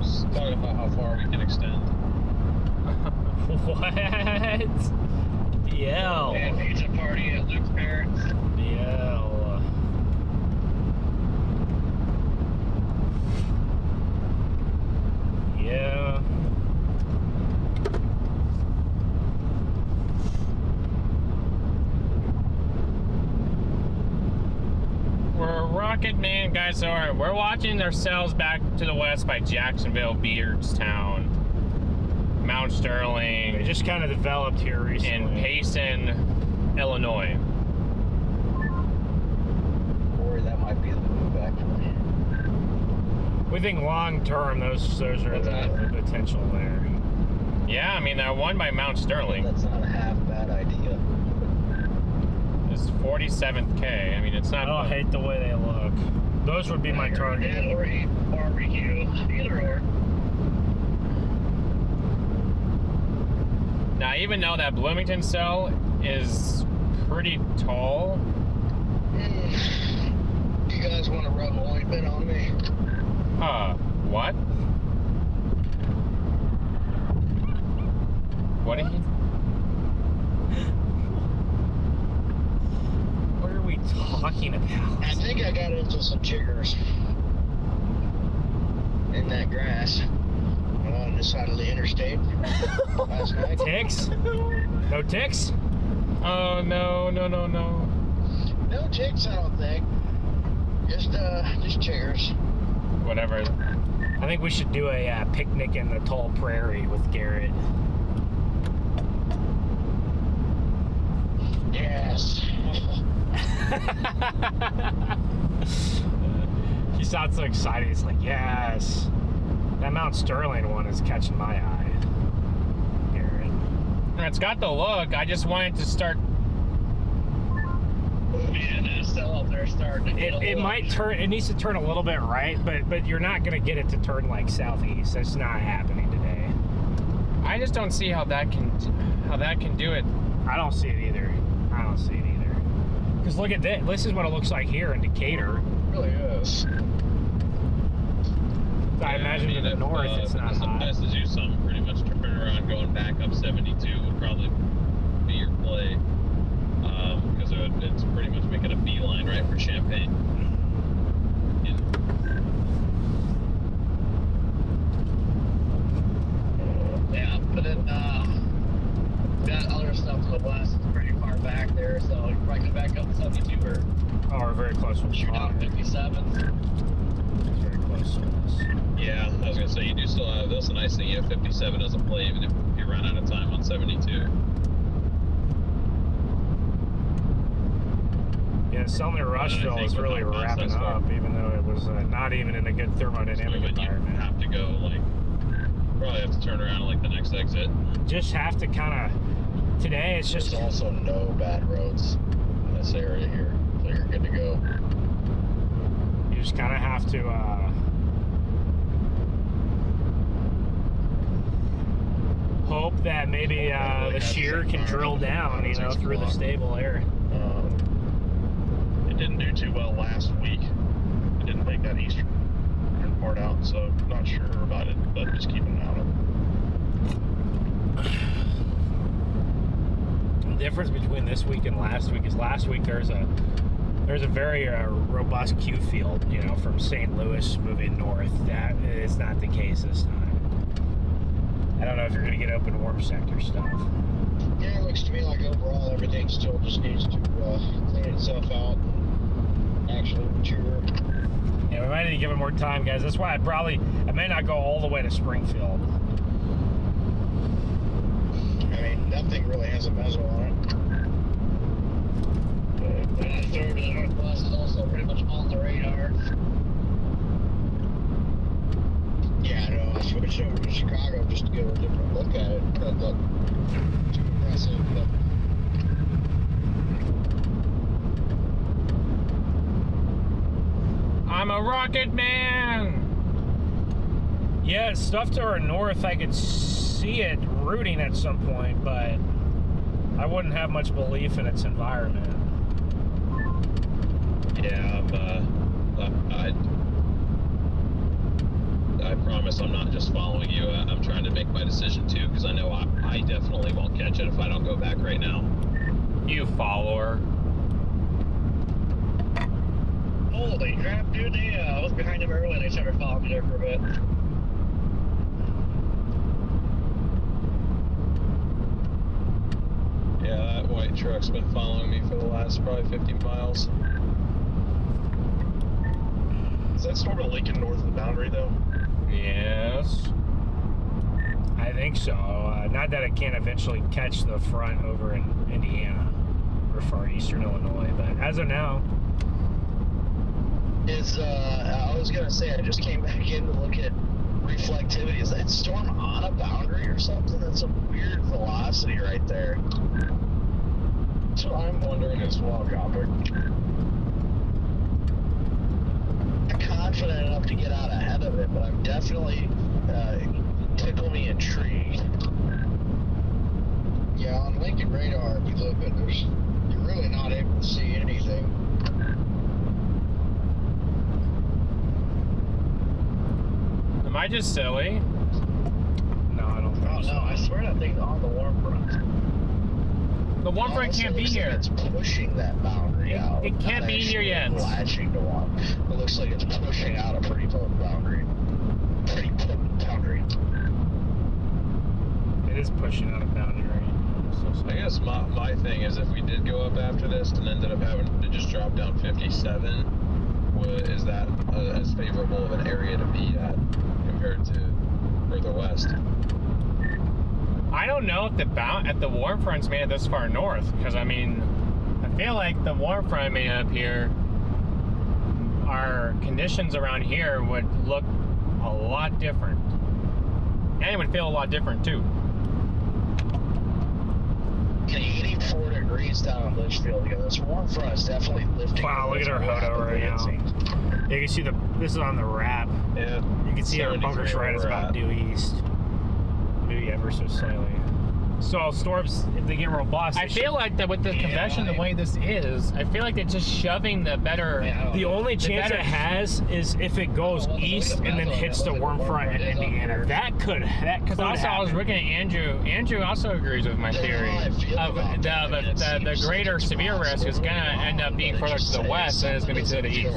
Just talking about how far we can extend. What? DL. And pizza party at Luke's parents. DL. Yeah. We're Rocket Man, guys. So we're watching ourselves back to the west by Jacksonville, Beardstown, Mount Sterling. They just kind of developed here recently. In Payson, Illinois. Or that might be the move, actually. We think long term, those are the potential there. Yeah, I mean, that one by Mount Sterling. That's not a half bad idea. It's 47th K. I mean, it's not. I don't hate the way they look. Those would be my target. And or eat barbecue. Either or. Now, even though that Bloomington cell is pretty tall. You guys want to rub ointment on me? What? What are you? What are we talking about? I think I got into some chiggers in that grass on the side of the interstate last night. Ticks? No ticks? Oh, no. No ticks, I don't think. Just chiggers. Whatever. I think we should do a picnic in the tall prairie with Garrett. Yes. He sounds so excited. He's like, yes. That Mount Sterling one is catching my eye. Garrett. It's got the look. I just wanted to start. Man, that cell up there starting to get It might turn. It needs to turn a little bit right, but you're not gonna get it to turn like southeast. That's not happening today. I just don't see how that can do it. I don't see it either. Because look at this. This is what it looks like here in Decatur. It really is. I imagine in the north it's not hot. If to do something, pretty much turn around, going back up 72 would probably be your play. Because it's pretty much making a beeline right for Champaign. Yeah, but then that other stuff to the west is pretty far back there, so you're probably back up 72 or we're very close with shoot out 57. Very close to us. Yeah, I was gonna say you do still have. That's a nice thing. You have 57 as a play, even if you run out of time on 72. Yeah, Selma Rushville is really wrapping up, even though it was not even in a good thermodynamic environment. You have to go probably have to turn around at the next exit. Just have to kind of. Today it's just. There's also no bad roads in this area here, so you're good to go. You just kind of have to. Hope that maybe the shear can drill down, through the stable area. It didn't didn't do too well last week. It didn't make that eastern part out, so not sure about it, but just keep an eye on it. The difference between this week and last week is last week there's a very robust Q field, you know, from St. Louis moving north. That is not the case this time. I don't know if you're going to get open warm sector stuff. Yeah, it looks to me like overall everything still just needs to clean itself out and actually mature. Yeah, we might need to give it more time, guys. That's why I may not go all the way to Springfield. I mean, nothing really has a bezel on it. The third to the northwest is also pretty much on the radar. Yeah, I know. I switched over to Chicago just to get a different look at it. It doesn't look too impressive, but I'm a rocket man! Yeah, stuff to our north, I could see it rooting at some point, but I wouldn't have much belief in its environment. Yeah, I promise I'm not just following you. I'm trying to make my decision too, because I know I definitely won't catch it if I don't go back right now. You follower. Holy crap, dude! I was behind them early and they started following me there for a bit. Yeah, that white truck's been following me for the last probably 50 miles. Is that sort of Lincoln north of the boundary, though? Yes. I think so. Not that it can't eventually catch the front over in Indiana or far eastern Illinois, but as of now. I was going to say, I just came back in to look at reflectivity. Is that storm on a boundary or something? That's a weird velocity right there. That's what I'm wondering as well, Copper. I'm confident enough to get out ahead of it, but I'm definitely tickle me intrigued. yeah, on Lincoln radar, if you look at it, you're really not able to see anything. Am I just silly? No, I don't think so. No, I swear that thing's on the warm front. The warm front can't be here. It's pushing that boundary out. It can't be here yet. Latching to one. It looks like it's pushing out a pretty potent boundary. Pretty potent boundary. It is pushing out a boundary. I guess my thing is, if we did go up after this and ended up having to just drop down 57, is that as favorable of an area to be at compared to further west? I don't know if the warm front's made it this far north, because I mean, I feel like the warm front made up here, our conditions around here would look a lot different, and it would feel a lot different too. 84 degrees down in Litchfield. Yeah, this warm front is definitely lifting. Wow, look at our Hodo right now. You can see this is on the wrap. Yeah. You can see our bunkers right is about due east. Maybe ever so slightly. So storms, if they get robust. I feel like that with the convection, the way this is, I feel like they're just shoving the better. The only chance it has is if it goes east and then hits the warm front in Indiana. That could Because also I was looking at Andrew. Andrew also agrees with my theory of the greater severe risk is gonna end up being further to the west than it's gonna be to the east.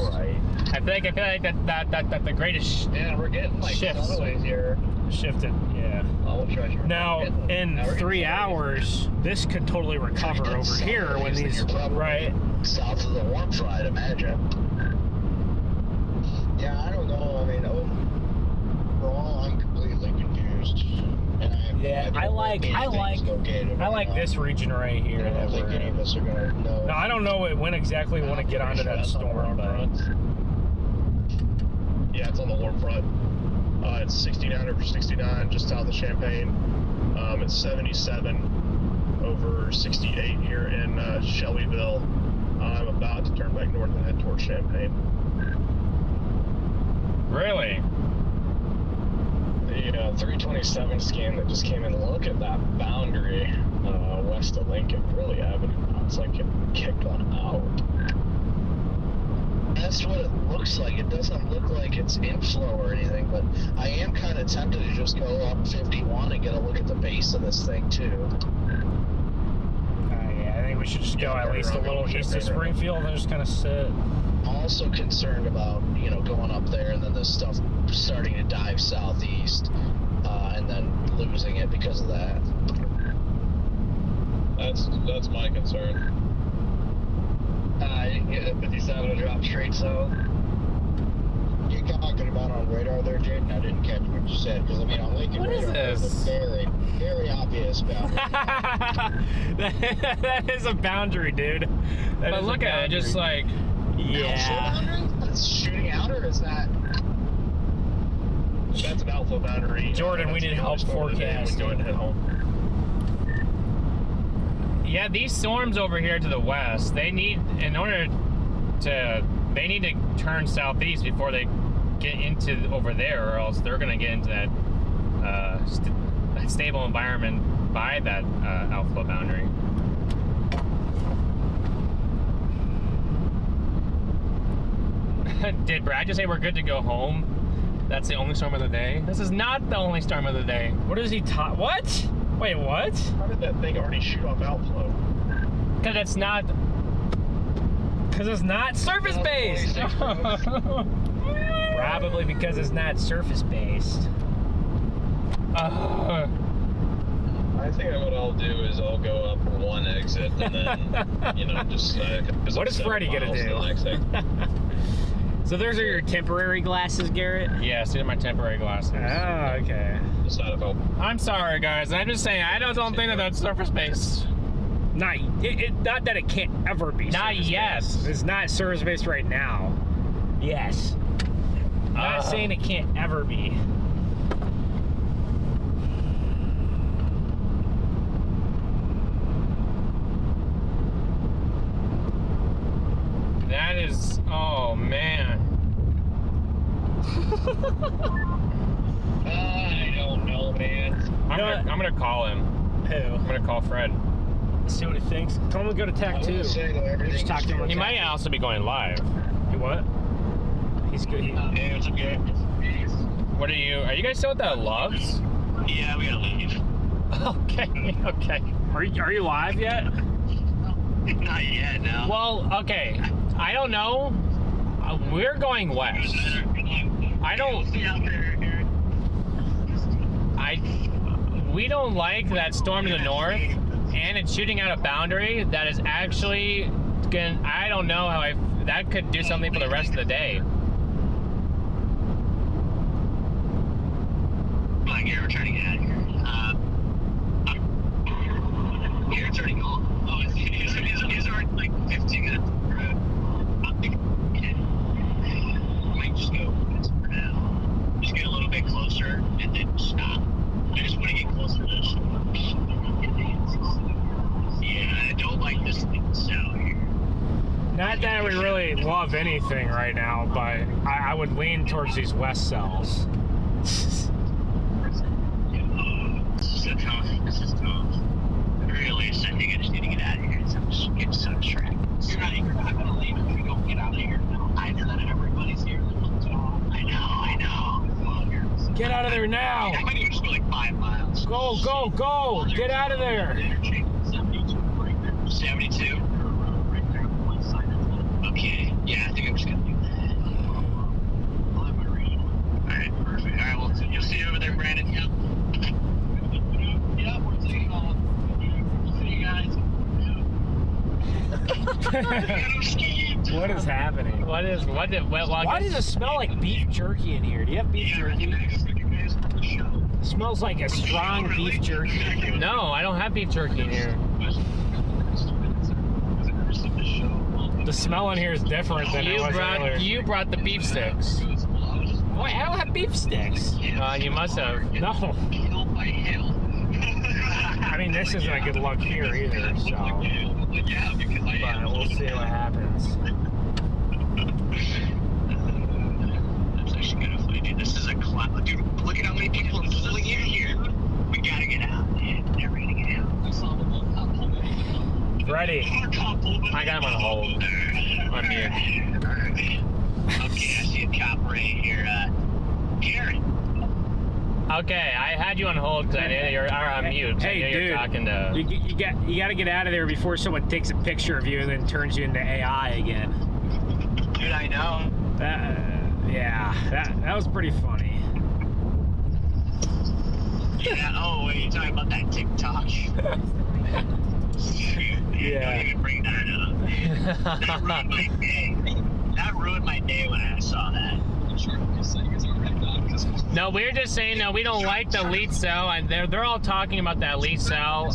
I feel like that the greatest we're getting like subways here. Shifted, yeah. Now, in 3 hours, this could totally recover over here when these, right? South of the warm front, I'd imagine. Yeah, I don't know. I mean, overall, I'm completely confused. And I like this region right here. I don't think any of us are gonna know. Now, I don't know when exactly we want to get onto that storm, but yeah, it's on the warm front. It's 69 over 69 just south of Champaign. It's 77 over 68 here in Shelbyville. I'm about to turn back north and head towards Champaign. Really? The 327 scan that just came in, look at that boundary west of Lincoln, really evident. It's like it kicked one out. That's what it looks like. It doesn't look like it's inflow or anything, but I am kind of tempted to just go up 51 and get a look at the base of this thing too. Yeah, I think we should just go at least a little east of Springfield and just kind of sit. Also concerned about, you know, going up there and then this stuff starting to dive southeast and then losing it because of that. That's my concern. You can get a 57 and drop straight south. You talking about on radar there, Jaden? I didn't catch what you said, because I mean on Lincoln What is radar, this? there's a very, very obvious boundary. That is a boundary, dude. That But is look a at it, boundary. just like, Yeah. That's shooting out, or is that? That's an alpha boundary. Jordan, we need help forecasting. Go ahead and head home. yeah, these storms over here to the west, they need to turn southeast before they get into over there, or else they're gonna get into that that stable environment by that outflow boundary. Did Brad just say we're good to go home? That's the only storm of the day? This is not the only storm of the day. What is he what? Wait, what? How did that thing already shoot off outflow? Because it's not. Because it's not surface based. Probably because it's not surface based. I think what I'll do is I'll go up one exit and then, you know, just. What is Freddie gonna do? So those are your temporary glasses, Garrett? Yes, these are my temporary glasses. Oh, okay. I'm sorry, guys. I'm just saying, I don't think that that's surface based. Not that it can't ever be. Not yet. It's not surface based right now. Yes. I'm not saying it can't ever be. That is, oh man. I don't know, man. I'm gonna call him. Who? I'm gonna call Fred. See what he thinks. Tell him to go to Tech 2. Just talk to him. He might also be going live. Hey, what? He's good. Hey, what's up, Garrett? What are you guys still at the Loves? Yeah, we gotta leave. Okay. Are you live yet? Not yet, no. Well, okay. I don't know. We're going west. We don't like that storm to the north, and it's shooting out a boundary that is actually I don't know how that could do something for the rest of the day. Come on, Garrett, we're trying to get out of here. Garrett's already gone. Oh, he's already like 15 minutes on the road. I think I might just go for now. Just get a little bit closer and then stop. I just want to get closer to the shore. Yeah, I don't like this thing out here. Not that we really love anything right now, but I would lean towards these west cells. This is tough. Really, I think I just need to get out of here. I'm just getting so distracted. You're not going to leave if we don't get out of here. I know that everybody's here. I know. Get out of there now! I might even just go like 5 miles. Go! Get out of there! 72. Okay. Yeah, I think I'm just going to do that. Alright, perfect. Alright, well, you'll see you over there, Brandon. Yep. Yep, we're taking off. See you guys. What is happening? Why does it smell like beef jerky in here? Do you have beef jerky? It smells like a strong beef jerky. No, I don't have beef jerky in here. The smell in here is different than it was earlier. You brought the beef sticks. Wait, I don't have beef sticks. You must have. No. I mean, this isn't a good look here either, so. But we'll see what happens. That's actually kind of funny, dude. This is a cloud. Dude, look at how many people are pulling in here. We gotta get out, man. They're ready to get out. Ready. I got him on hold. on mute. Alright. Okay, I see a cop right here. Karen. Okay, I had you on hold because I knew you're on mute. Hey, I knew dude, you're talking to. you got to get out of there before someone takes a picture of you and then turns you into AI again. Dude, I know. That was pretty funny. Yeah, oh, wait, you're talking about that TikTok. Yeah. Don't even bring that up. That ruined my day. That ruined my day when I saw that. No, we're just saying no. We don't like the lead cell, and they're all talking about that lead cell.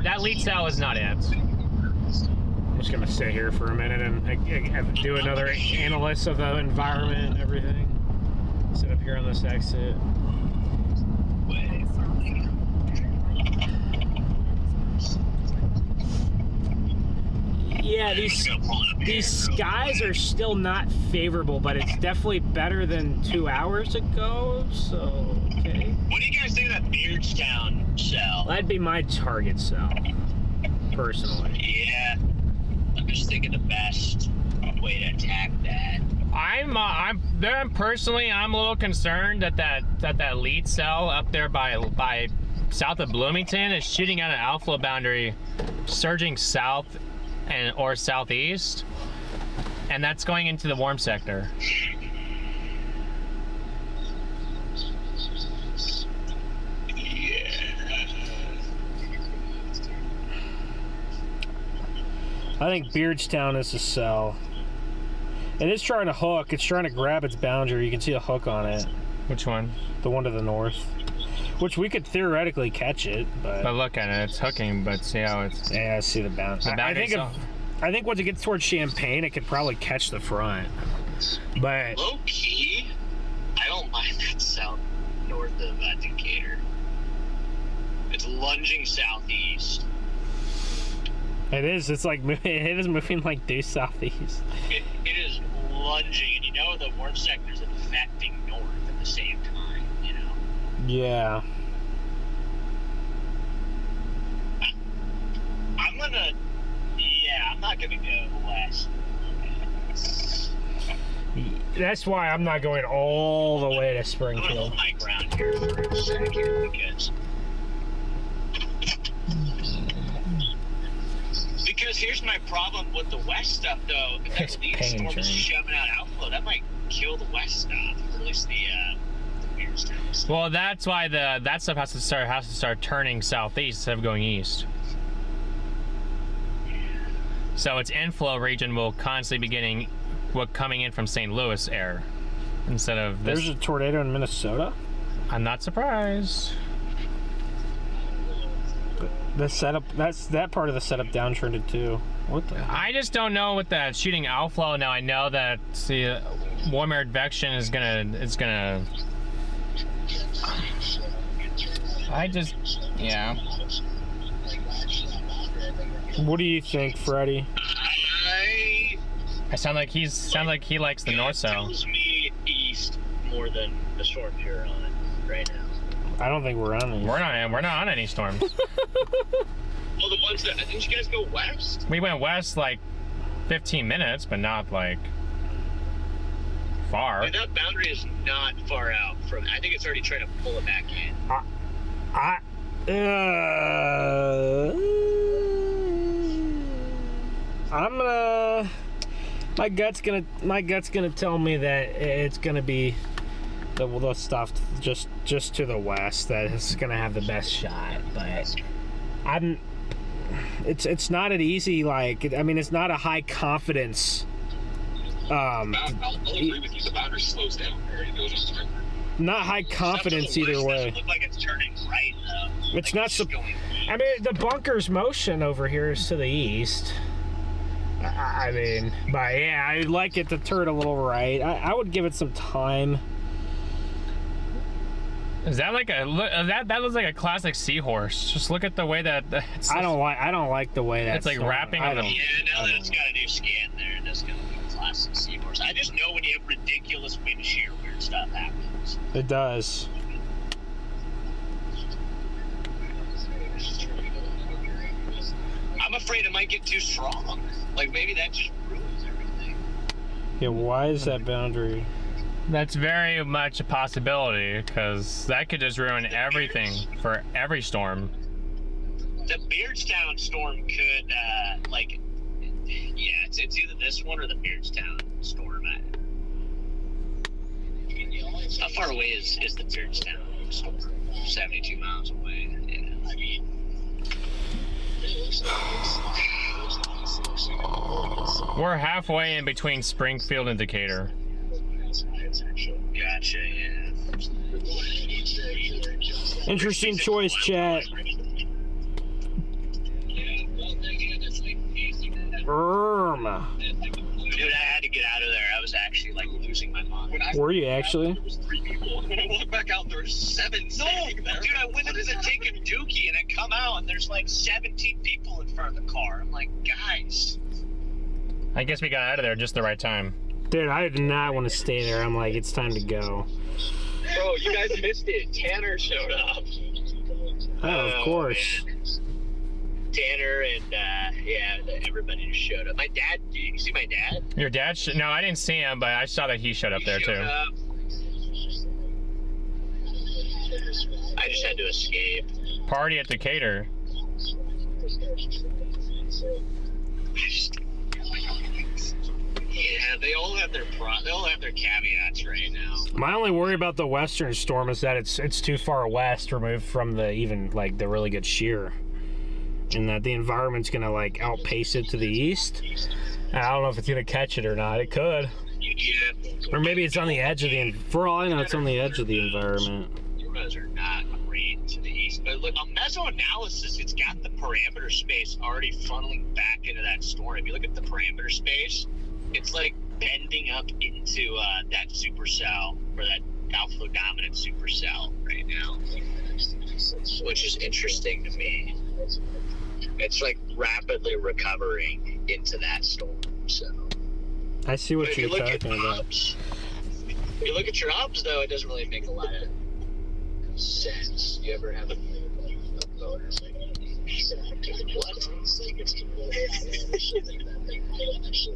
That lead cell is not it. I'm just gonna sit here for a minute and do another analysis of the environment and everything. Sit up here on this exit. Yeah, these skies are still not favorable, but it's definitely better than 2 hours ago, so okay. What do you guys think of that Beardstown cell? That'd be my target cell, personally. Yeah, I'm just thinking the best way to attack that. I'm personally, I'm a little concerned that lead cell up there by south of Bloomington is shooting at an outflow boundary, surging south or southeast, and that's going into the warm sector. I think Beardstown is a cell. It is trying to hook. It's trying to grab its boundary. You can see a hook on it. Which one? The one to the north. Which we could theoretically catch it, but look at it. It's hooking, but see how it's... Yeah, I see the boundary. I think once it gets towards Champaign, it could probably catch the front. But... Low key, I don't mind that cell north of Decatur. It's lunging southeast. It is. It's like it is moving like due southeast. It is lunging, and you know the warm sector is affecting north at the same time. You know. Yeah. I'm not gonna go west. That's why I'm not going all the way to Springfield. I'm gonna hold my ground here for a second because here's my problem with the west stuff though. If that lead storm is shoving out outflow, that might kill the west stuff, or at least the weird stuff. Well, that's why that stuff has to start turning southeast instead of going east. So its inflow region will constantly be getting coming in from St. Louis air instead of this. There's a tornado in Minnesota? I'm not surprised. The setup, that part of the setup downtrended too. What the heck? I just don't know with that shooting outflow. Now I know that the warm air advection is gonna. Yeah. What do you think, Freddie? I sound like he likes the north south. Tells me east more than the storm you're on right now. I don't think we're on any. We're not on any storms. Well, the ones that didn't you guys go west? We went west like 15 minutes, but not like far. Dude, that boundary is not far out from. I think it's already trying to pull it back in. My gut's gonna tell me that it's gonna be the stuff just to the west that is gonna have the best shot, but it's not an easy, like, I mean, it's not a high confidence. I'll agree with you. The boundary slows down. It goes just straight. Not high confidence either way. Look like it's turning right though. It's not. I mean, the bunker's motion over here is to the east. I mean, but yeah, I'd like it to turn a little right. I would give it some time. Is that like that looks like a classic seahorse? Just look at the way that it's. I don't like the way that's. It's like wrapping on the. Yeah, now that it's got a new scan there, that's gonna be a classic seahorse. I just know when you have ridiculous wind shear, weird stuff happens. It does. I'm afraid it might get too strong. Like maybe that just ruins everything. Yeah, why is that boundary? That's very much a possibility, because that could just ruin everything for every storm. The Beardstown storm could, it's either this one or the Beardstown storm. How far away is the Beardstown storm? 72 miles away. Yeah. I mean, We're halfway in between Springfield and Decatur. Gotcha, yeah. Interesting choice, chat. Dude, I had to get out of there. I was actually like losing my mind. Were you actually? When I walked back out, there were 7 standing there. Dude, I went into the take a dookie and I come out and there's like 17 people in front of the car. I'm like, guys. I guess we got out of there just the right time. Dude, I did not want to stay there. I'm like, it's time to go. Bro, you guys missed it. Tanner showed up. Oh, of course. Man. Tanner and everybody just showed up. My dad, did you see my dad? Your dad? No, I didn't see him, but I saw that he showed up there too. I just had to escape. Party at Decatur. Yeah, they all have their caveats right now. My only worry about the western storm is that it's too far west, removed from the the really good shear, and that the environment's gonna like outpace it to the east. And I don't know if it's gonna catch it or not. It could. Yeah. Or maybe it's on the edge of the. For all I know, it's on the edge of the environment. You guys are not great to the east, but look on mesoanalysis, it's got the parameter space already funneling back into that storm. If you look at the parameter space, it's like bending up into that supercell, or that alpha dominant supercell right now, which is interesting to me. It's like rapidly recovering into that storm. So I see what you're talking about. If you look at your ops, though, it doesn't really make a lot of sense. You ever have a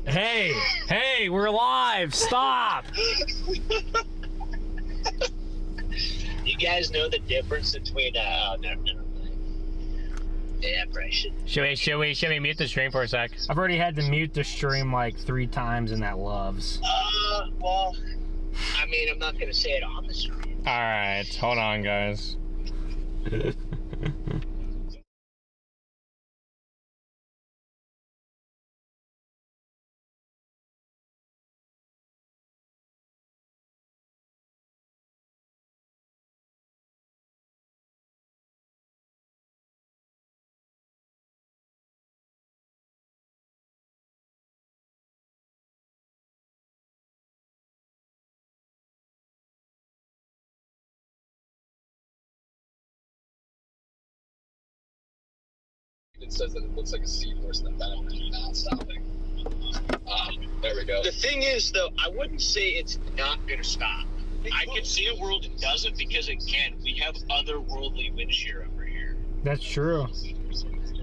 Hey, we're live. Stop. You guys know the difference between never mind. Yeah, probably should. Should we mute the stream for a sec? I've already had to mute the stream like 3 times, and that loves. Well, I mean, I'm not gonna say it on the stream. All right, hold on, guys. It says that it looks like a seahorse in the background, not stopping. There we go. The thing is, though, I wouldn't say it's not going to stop. I could see a world it doesn't, because, again, we have otherworldly wind shear over here. That's true.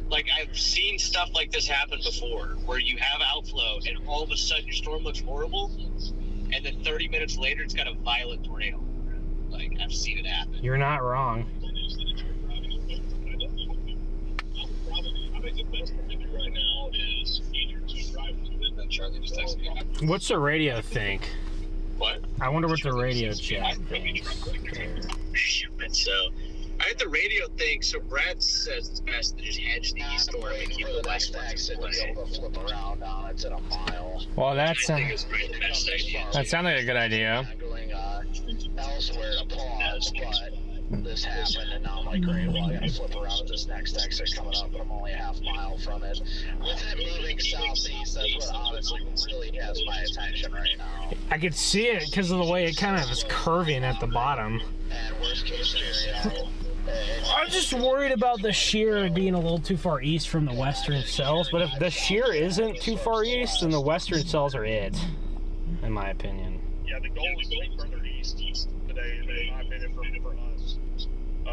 Like, I've seen stuff like this happen before, where you have outflow, and all of a sudden your storm looks horrible, and then 30 minutes later it's got a violent tornado. Like, I've seen it happen. You're not wrong. I think the best thing to do right now is either to drive to it, then Charlie just texted me. What's the radio think? What? I wonder what the radio chat thinks. So, I had the radio thing, so Brad says it's best to just hedge the east storm and keep the west ones in play. Flip around on it's in a mile. Well, I think it's probably the best idea. that sounded like a good idea. Going elsewhere to pause, but this happened, and now I'm like, great, well, I gotta flip around at this next exit coming up, but I'm only a half mile from it. With it moving southeast, that's what honestly really has my attention right now. I could see it because of the way it kind of is curving at the bottom. And worst case scenario, I'm just worried about the shear being a little too far east from the western cells, but if the shear isn't too far east, then the western cells are it, in my opinion. Yeah, the goal is going further east today, in my opinion, for us. I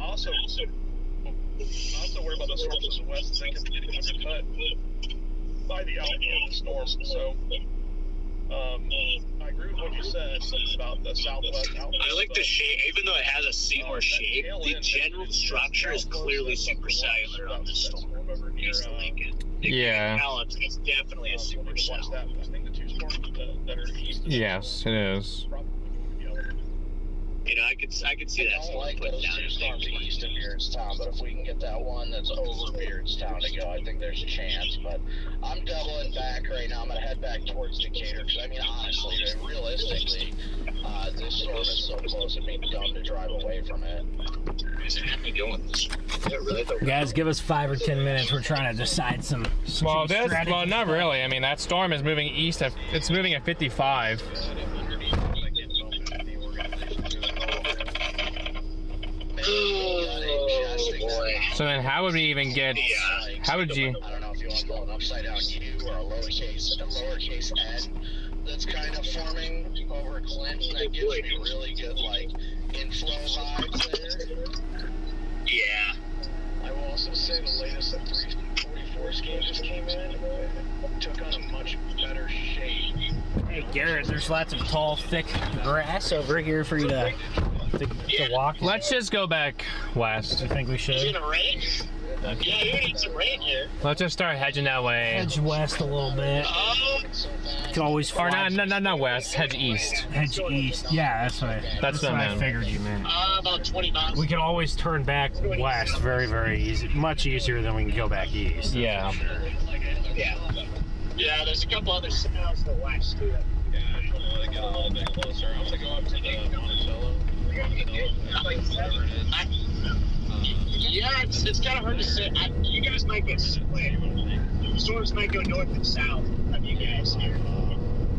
also worry about the storms in the west. They can be undercut by the outflow of the storm. So I agree with what you said about the southwest outlook. I like the shape, even though it has a similar shape, the general structure is clearly supercellular on this storm. East of Lincoln. Yeah. It's definitely a supercell. I think the two storms that are east. Yes, it is. You know, I could see I that don't storm like put those down two in storms east of Beardstown, but if we can get that one that's over Beardstown to go, I think there's a chance. But I'm doubling back right now. I'm going to head back towards Decatur because, I mean, honestly, realistically, this storm is so close it'd be dumb to drive away from it. Guys, give us 5 or 10 minutes. We're trying to decide some Well, strategy. well, not really. I mean, that storm is moving east. It's moving at 55. So then, how would we even get? How would you? I don't know if you want to call it an upside down U or a lowercase n that's kind of forming over Clinton. That gives me really good like inflow vibes there. Yeah. I will also say the latest 344 scheme just came in. Took on a much better shape. Hey Garrett, there's lots of tall, thick grass over here for you to walk. Let's just go back west. I think we should. Is it gonna rain? Okay. Yeah, you need some rain here. Let's just start hedging that way. Hedge west a little bit. You can always Or fly. not west. Hedge east. Hedge east. Yeah, that's what I figured you meant. About 20 miles. We can always turn back west very, very easy. Much easier than we can go back east. Yeah. Yeah. Yeah, there's a couple other cells to the west too. Yeah, I just want to get a little bit closer. I'm going to go up to the Monticello. Yeah, it's kind of hard to say. You guys might get split. Storms might go north and south of you guys here.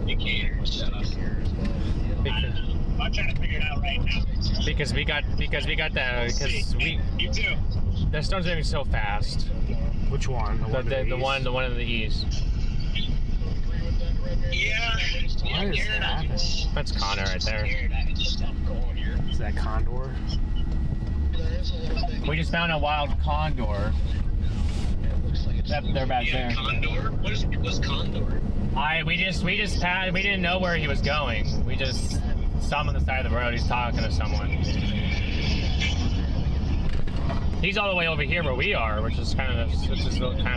Decatur. I'm trying to figure it out right now. Because we got You too. the storm's moving so fast. Which one? The one in the east. Yeah. Why is that happening? That's Connor right there. Is that Condor? We just found a wild condor. They're back there. Condor? What's Condor? We didn't know where he was going. We just saw him on the side of the road. He's talking to someone. He's all the way over here where we are, which is kind of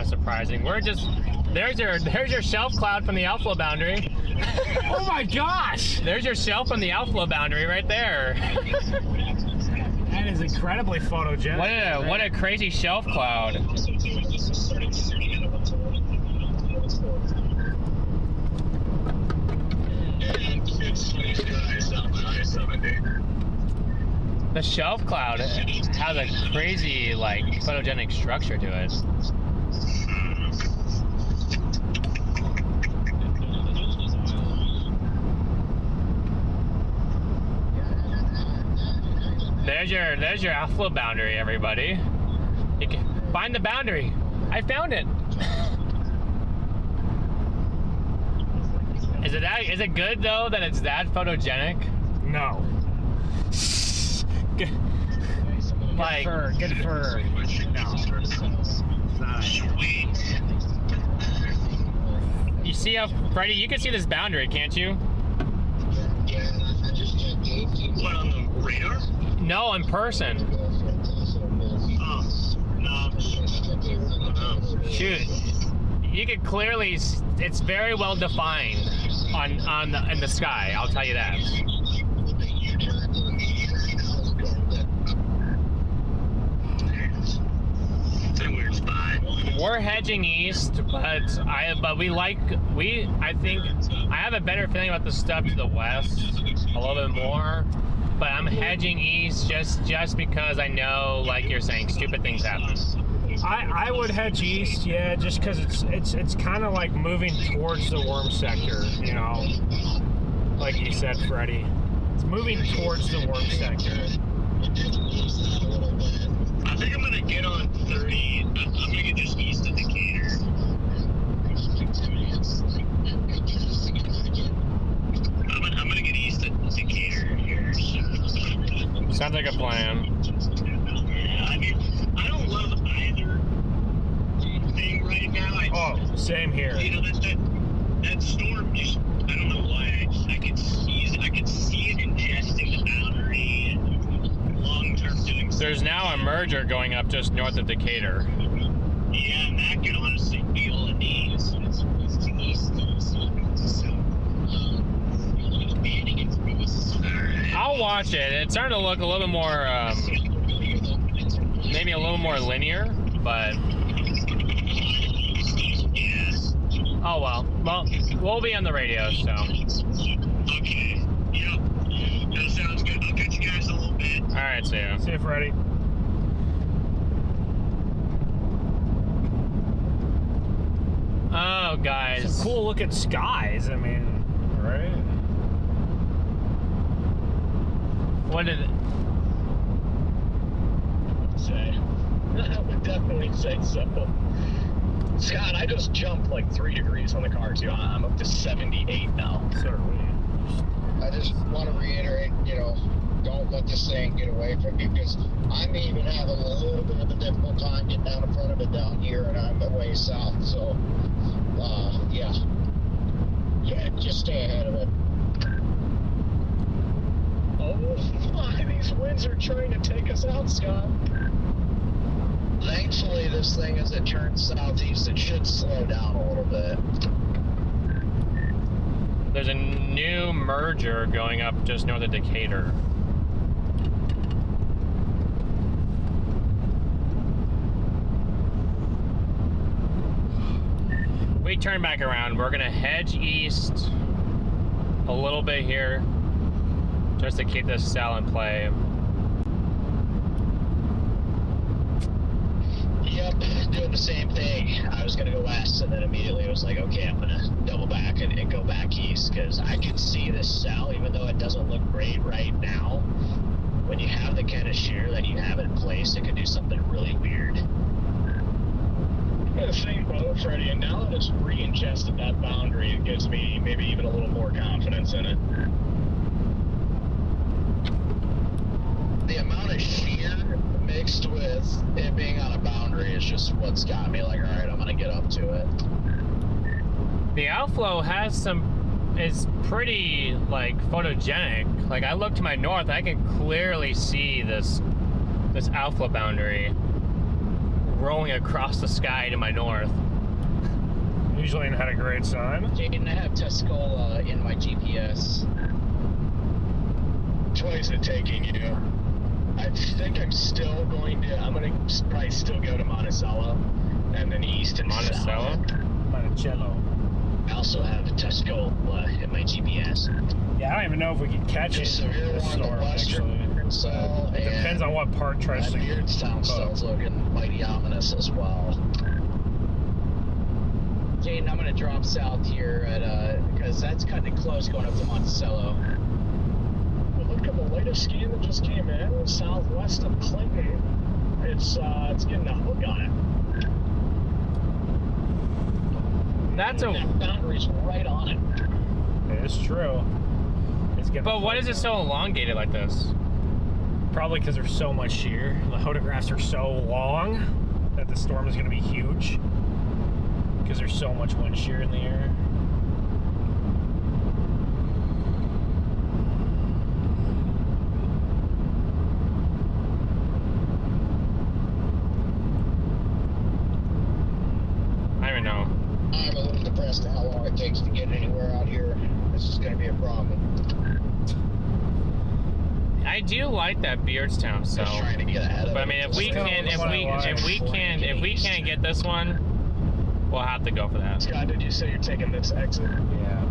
surprising. We're just there's your shelf cloud from the outflow boundary. Oh my gosh! There's your shelf from the outflow boundary right there. That is incredibly photogenic. What a crazy shelf cloud. The shelf cloud has a crazy, like, photogenic structure to it. There's your outflow boundary, everybody. You can find the boundary. I found it. Is it good though that it's that photogenic? No. Like good for no. It's not. You see how Freddie? You can see this boundary, can't you? What, on the radar? No, in person. Oh, no. Shoot, you can clearly. It's very well defined in the sky. I'll tell you that. It's a weird spot. We're hedging east, but I think I have a better feeling about the stuff to the west a little bit more. But I'm hedging east just because I know, like you're saying, stupid things happen. I would hedge east, yeah, just because it's kind of like moving towards the worm sector, you know, like you said, Freddie. It's moving towards the worm sector. I think I'm gonna get on 30. I'm gonna get just east of Decatur. I'm gonna get east of Decatur here. Sounds like a plan. Yeah, I mean, I don't love either thing right now. Same here. You know, that storm just, I don't know There's now a merger going up just north of Decatur. Yeah, and I can honestly feel the need. It's to east, so I'll watch it. It's starting to look a little bit more, maybe a little more linear, but. Oh well. Well, we'll be on the radio, so. Okay. Yep. That sounds good. I'll catch you guys in a little bit. All right, see ya. See you, Freddie. Oh, guys. Some cool looking skies. I mean, right? What did it say? I would definitely say so. Scott, I just jumped like 3 degrees on the car too. I'm up to 78 now. So are we. I just want to reiterate, don't let this thing get away from you, because I'm even having a little bit of a difficult time getting out in front of it down here, and I'm way south. So, yeah, just stay ahead of it. Oh my, these winds are trying to take us out, Scott. Thankfully, this thing, as it turns southeast, it should slow down a little bit. There's a new merger going up just north of Decatur. We turn back around. We're gonna hedge east a little bit here just to keep this cell in play. Yep, doing the same thing. I was gonna go west, and then immediately it was like, okay, I'm gonna double back and go back east, because I can see this cell, even though it doesn't look great right now. When you have the kind of shear that you have in place, it can do something really weird. The same boat, Freddie, and now that it's re-ingested that boundary, it gives me maybe even a little more confidence in it. The amount of shear mixed with it being on a boundary is just what's got me like, all right, I'm gonna get up to it. The outflow is pretty like photogenic. Like I look to my north, I can clearly see this outflow boundary rolling across the sky to my north. Usually not a great sign. Jaden, I have Tuscola in my GPS. Which way is it taking you? I think I'm going to probably still go to Monticello, and then east and Monticello? Monticello. I also have a Tuscola in my GPS. Yeah, I don't even know if we can catch it in the storm, actually. So, it depends on what part tries to... Beardstown stuff's looking mighty ominous as well. Jaden, I'm going to drop south here because that's cutting it close going up to Monticello. Well, look at the latest scan that just came in, southwest of Clinton. It's getting a hook on it. That's a... That boundary's right on it. It is true. But what is it so elongated like this? Probably because there's so much shear. The photographs are so long that the storm is going to be huge because there's so much wind shear in the air. I don't know. I'm a little depressed at how long it takes to get anywhere out here. This is going to be a problem. I do like that Beardstown cell. Just trying to get ahead of but I mean, if we can't get this one, we'll have to go for that. Scott, did you say you're taking this exit? Yeah.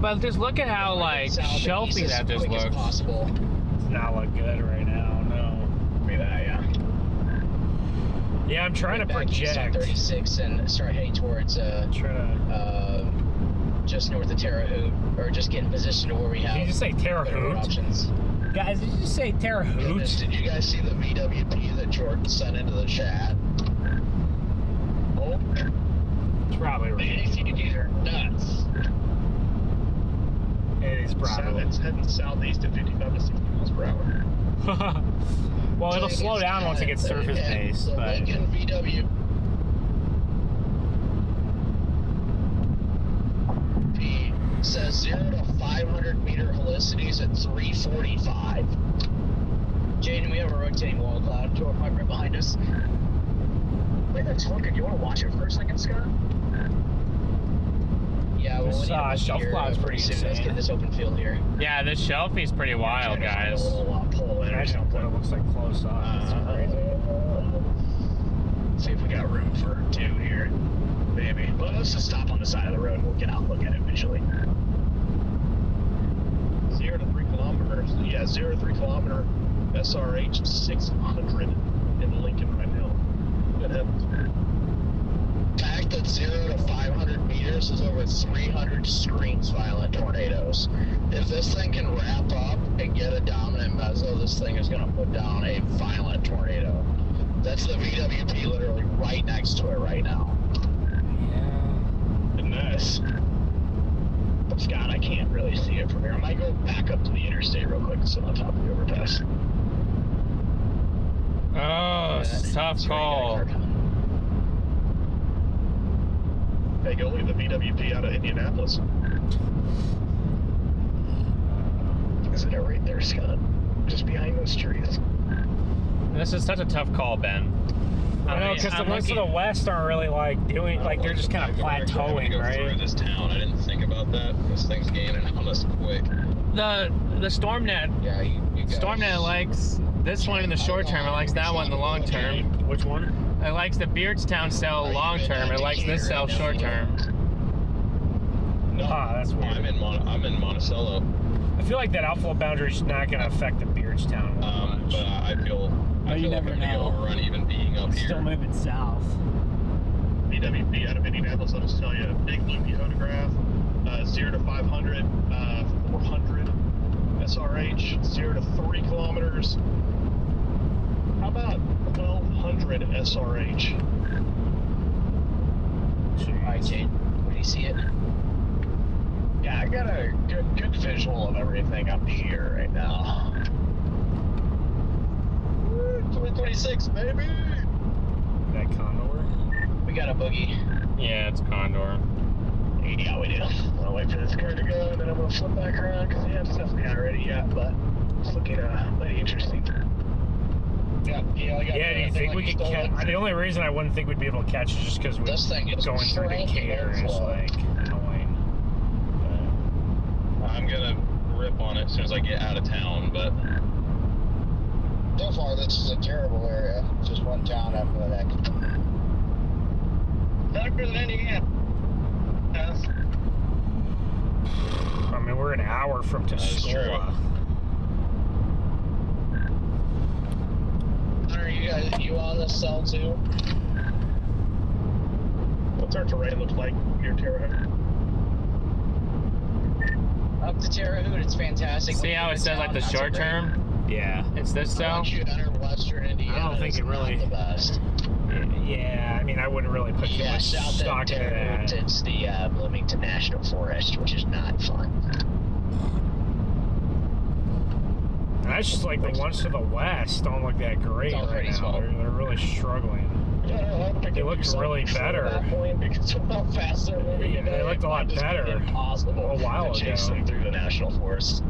But just look at how like shelfy that just looks. It's not look good right now. No. Maybe that, yeah. Yeah, I'm trying to project. 36 and start heading towards just north of Terre Haute, or just get in position to where we have. Did you just say Terre Haute? Options. Guys, did you just say Terre Haute? Did you guys see the VWP that Jordan sent into the chat? Oh, it's probably right. these are nuts. It is probably. It's heading southeast at 55 to 60 miles per hour. Well, it'll slow down once it gets surface based. The Lincoln VWP says 0 to 500 meter helicities at 345. Jaden, we have a rotation retaining wall cloud right behind us. Wait, that's looking. You want to watch it for a second, Scott? Yeah, well, This shelf cloud's pretty soon. Let's get insane. this open field here. Yeah, this shelfie's pretty wild, guys. A little pole in or Imagine what it something. looks like close up. It's crazy. See if we got room for two here. Maybe. Well, let's just stop on the side of the road and we'll get out and look at it visually. 0 to 3 kilometers. Yeah, 0 to 3 kilometer SRH 600 in Lincoln right now. Good heavens. Fact that 0 to 500 meters is over 300 screens violent tornadoes. If this thing can wrap up and get a dominant meso, this thing is going to put down a violent tornado. That's the VWP literally right next to it right now. Yeah. And this. Scott, I can't really see it from here. I might go back up to the interstate real quick and sit on top of the overpass. Oh, it's a tough call. Hey, go leave the VWP out of Indianapolis. Isn't it right there, Scott? Just behind those trees. This is such a tough call, Ben. I know, because the ones to the west aren't really like doing, like they're just kind of plateauing, Go right? through this town. I didn't think about that. This thing's gaining on us quick. The StormNet. Yeah, you guys. StormNet likes this one in the short term. It likes that one in the long term. Which one? It likes the Beardstown cell long term. It likes this cell short term. No, That's weird. I'm in Monticello. I feel like that outflow boundary is not going to affect the Beardstown much. But I feel you like never I'm gonna get know. overrun even being up It's here. still moving south. VWP out of Indianapolis, I'll just tell you, big loopy photograph, 0 to 500, 400 SRH, 0 to 3 kilometers. How about 1200 SRH? Alright, Jade, where do you see it? Yeah, I got a good visual of everything up here right now. 2026, baby! That condor. We got a boogie. Yeah, it's Condor. Yeah, we do. I'll wait for this car to go, and then I'm gonna flip back around because it's definitely not ready yet, but it's looking mighty interesting. Yeah, do you think we could catch? The only reason I wouldn't think we'd be able to catch is just because we're This thing is going through Decatur is like annoying. I'm gonna rip on it as soon as I get out of town, but So far, this is a terrible area. Just one town after the next. Darker than Indiana. I mean, we're an hour from Tuscola. Are you on this cell too? What's our terrain look like near Terre Haute? Up to Terre Haute, it's fantastic. See how it says like the short term? Yeah, it's this cell. Once you enter western Indiana, I don't think it's it really. not the best. Yeah, I mean, I wouldn't really put too much south stock of into Terre that. Haute, it's the Bloomington National Forest, which is not fun. That's just like the ones to the west don't look that great right now. They're really struggling. They looked really better. Because of how fast they're moving today, They looked a lot better impossible a while to chase ago. them through the National Forest.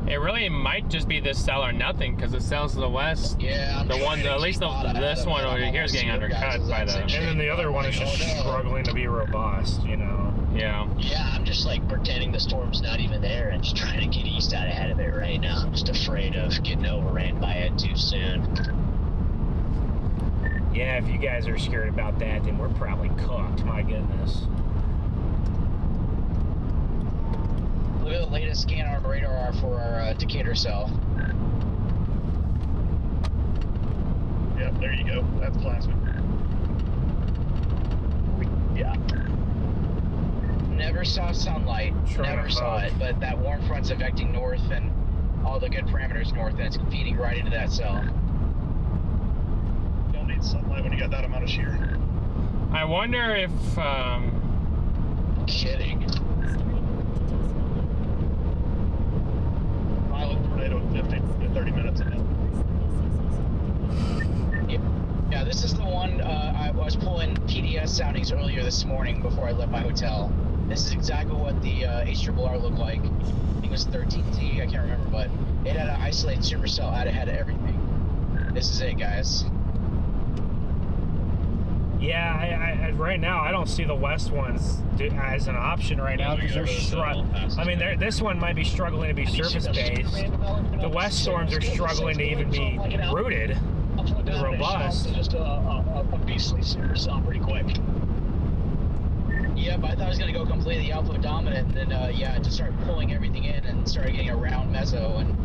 It really might just be this cell or nothing, because the cells to the west, yeah, the one, at least this one over here is getting undercut by the. And then the other one is just struggling to be robust, you know. Yeah. Yeah, I'm just like pretending the storm's not even there and just trying to get east out ahead of it right now. I'm just afraid of getting overran by it too soon. Yeah, if you guys are scared about that, then we're probably cooked. My goodness. Look at the latest scan on our radar for our Decatur cell. Yep, there you go. That's plasma. Yeah. Never saw sunlight. Never saw it, but that warm front's affecting north and all the good parameters north, and it's feeding right into that cell. Don't need sunlight when you got that amount of shear. I wonder if. Kidding. Violent tornado in 30 minutes. Yeah, this is the one I was pulling PDS soundings earlier this morning before I left my hotel. This is exactly what the HRRR looked like. I think it was 13T, I can't remember, but it had an isolated supercell, it had everything. This is it, guys. Yeah, I right now I don't see the west ones as an option right now because they're struggling. I mean, this one might be struggling to be surface based. The west storms are struggling to even be rooted, robust. Just a beastly supercell pretty quick. Yeah, but I thought I was going to go completely output dominant, and then, yeah, just started pulling everything in and started getting a round meso, and,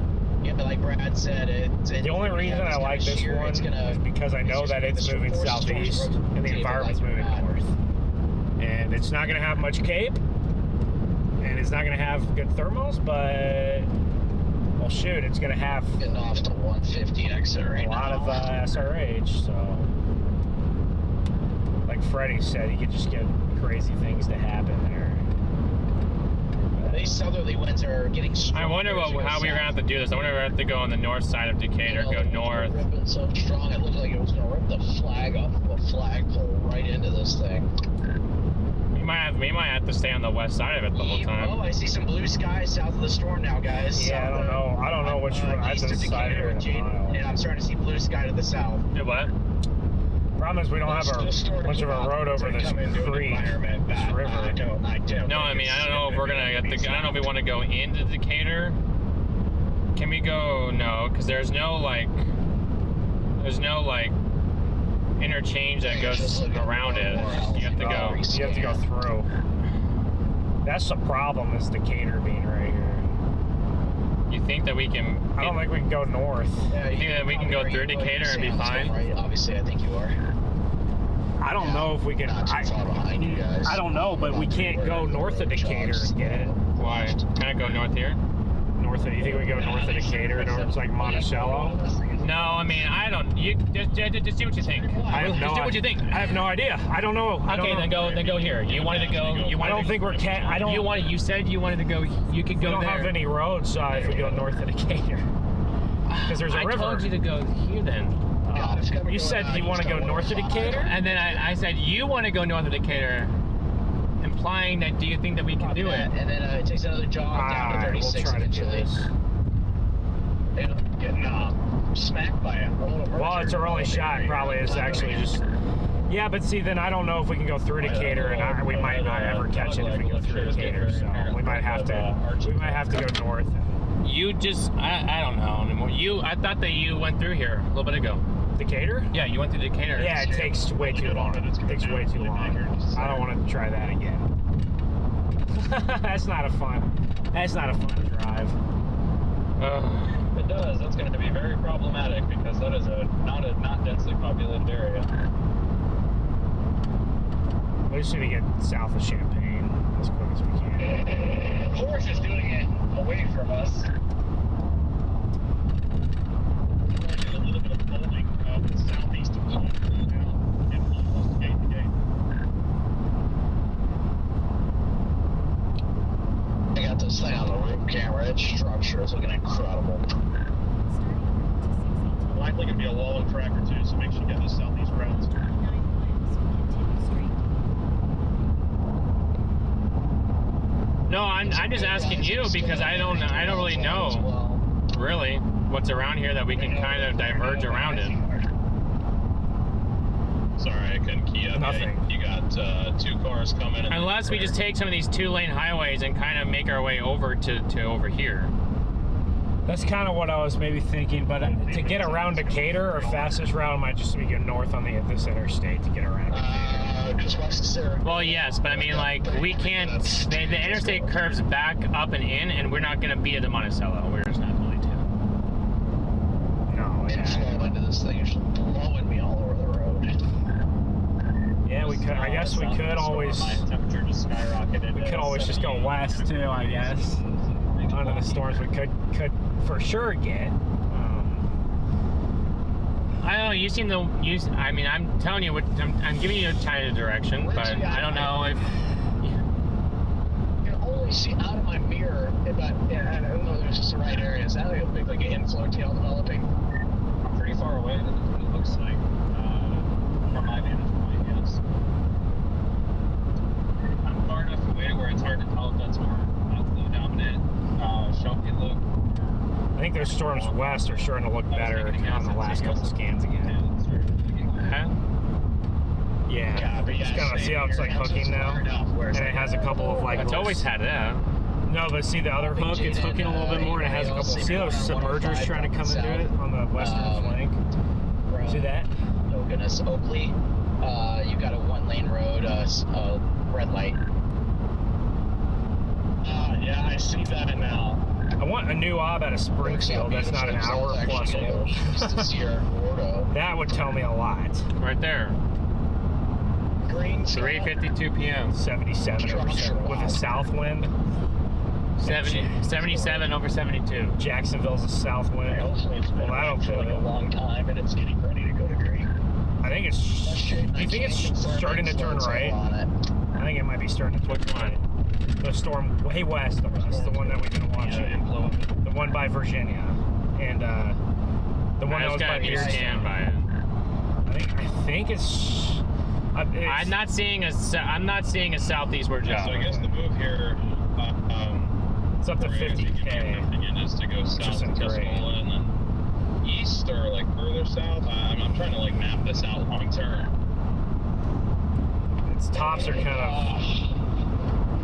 yeah, like Brad said, the only reason I like this one is because I know that it's moving southeast, and the environment's moving north. And it's not going to have much cape, and it's not going to have good thermals, but, well, shoot, it's going to have getting off to 150 exit right a lot of SRH, so, like Freddie said, you could just get crazy things to happen there. These southerly winds are getting stronger. I wonder how we're gonna have to do this. I wonder if we have to go on the north side of Decatur, go north. Ripping so strong, it looked like it was gonna rip the flag off of a flagpole right into this thing. We might have to stay on the west side of it the whole time. Oh, I see some blue skies south of the storm now, guys. Yeah, I don't know which one. I have to decide here in a mile. And I'm starting to see blue sky to the south. Yeah, what? Problem is we don't have much of a road over this creek, this river. No, I mean, I don't know if we're gonna get the. I don't know if we want to go into Decatur. Can we go? No, because there's no like interchange that goes around it. You have to go. You have to go through. That's the problem. Is Decatur being right here. You think that we can? I don't think we can go north. Yeah, you think that we can go through Decatur and be fine? Right. Obviously, I think you are. I don't know if we can. I don't know, but we can't go north of Decatur and get it. Why? Can I go north here? North of? You think we go north of Decatur and it's like Monticello? No, I mean I don't. You just see what you think. Just do what you think. I have no idea. I don't know. Okay, then go here. You wanted to go. I don't think we're I don't. You said you wanted to go. You could go there. We don't have any roads if we go north of Decatur. Because there's a river. I told you to go here then. You said you want to go north of Decatur? And then I said you want to go north of Decatur, implying that do you think that we can do it? And then it takes another jog down to 36 eventually. Getting smacked by a little merger. Well, it's our only shot probably is actually just... Yeah, but see, then I don't know if we can go through Decatur, and we might not ever catch it if we go through Decatur, so we might have to go north. You just, I don't know anymore. I thought that you went through here a little bit ago. Decatur? Yeah, you went to Decatur. Yeah, it takes way too long. It takes way too long. I don't want to try that again. That's not a fun drive. If it does, that's going to be very problematic because that is not densely populated area. We just need to get south of Champaign as quick as we can. Horse is doing it away from us. A little bit of bowling southeast of the now, getting close to gate to gate. I got this thing on the room camera. Its structure is looking incredible. Likely going to be a wallow track or two, so make sure you get those southeast routes. No, I'm just asking you because I don't really know really what's around here that we can kind of diverge around it. Sorry, I couldn't key up. Nothing. You got 2 cars coming. Unless we just take some of these 2-lane highways and kind of make our way over to over here. That's kind of what I was maybe thinking, but to get around Decatur, our fastest route might just be go north on this interstate to get around Decatur. Just west of Sarah. Well, yes, but I mean, like, we can't. The interstate curves back up and in, and we're not going to be at the Monticello. We're just not going to. No, yeah. Flow into this thing. You're just blowing me all over the road. Yeah, we could. I guess we could always. Temperature just skyrocketed. We could always just go west too. I guess. Under the storms, we could for sure get. I don't know. You seem to use. I mean, I'm telling you what. I'm giving you a kind of direction, but I don't know if. You can only see out of my mirror, but I don't know if it's just the right areas. I don't know if like an inflow tail developing. I'm pretty far away. That's what it looks like from my vantage point. Yes. I'm far enough away where it's those storms west are starting to look better on the last couple scans again. Huh? Yeah. Just kind of see how it's like hooking now, and it has a couple of like. It's always had that. No, but see the other hook, it's hooking a little bit more, and it has a couple. See those submergers trying to come into it on the western flank? See that? Oh goodness, Oakley. You got a 1-lane road, red light. Yeah, I see that now. I want a new ob out of Springfield. That's not an hour plus old. That would tell me a lot. Right there. Green. 3:52 p.m. 77 over 7 with a south wind. 77 over 72. Jacksonville's a south wind. Well, that'll for like a long time, and it's getting ready to go to green. I think it's. Do you think it's starting to turn right? I think it might be starting to turn right. The storm way west of us, the one that we've been watching. The one by Virginia, and the one that was by Beardstown. I think it's. I'm not seeing a southeastward job. So I guess the move here. It's up to 50K. Is to go south to Tuscola and then east or like further south. I'm trying to like map this out long term. Its tops are kind of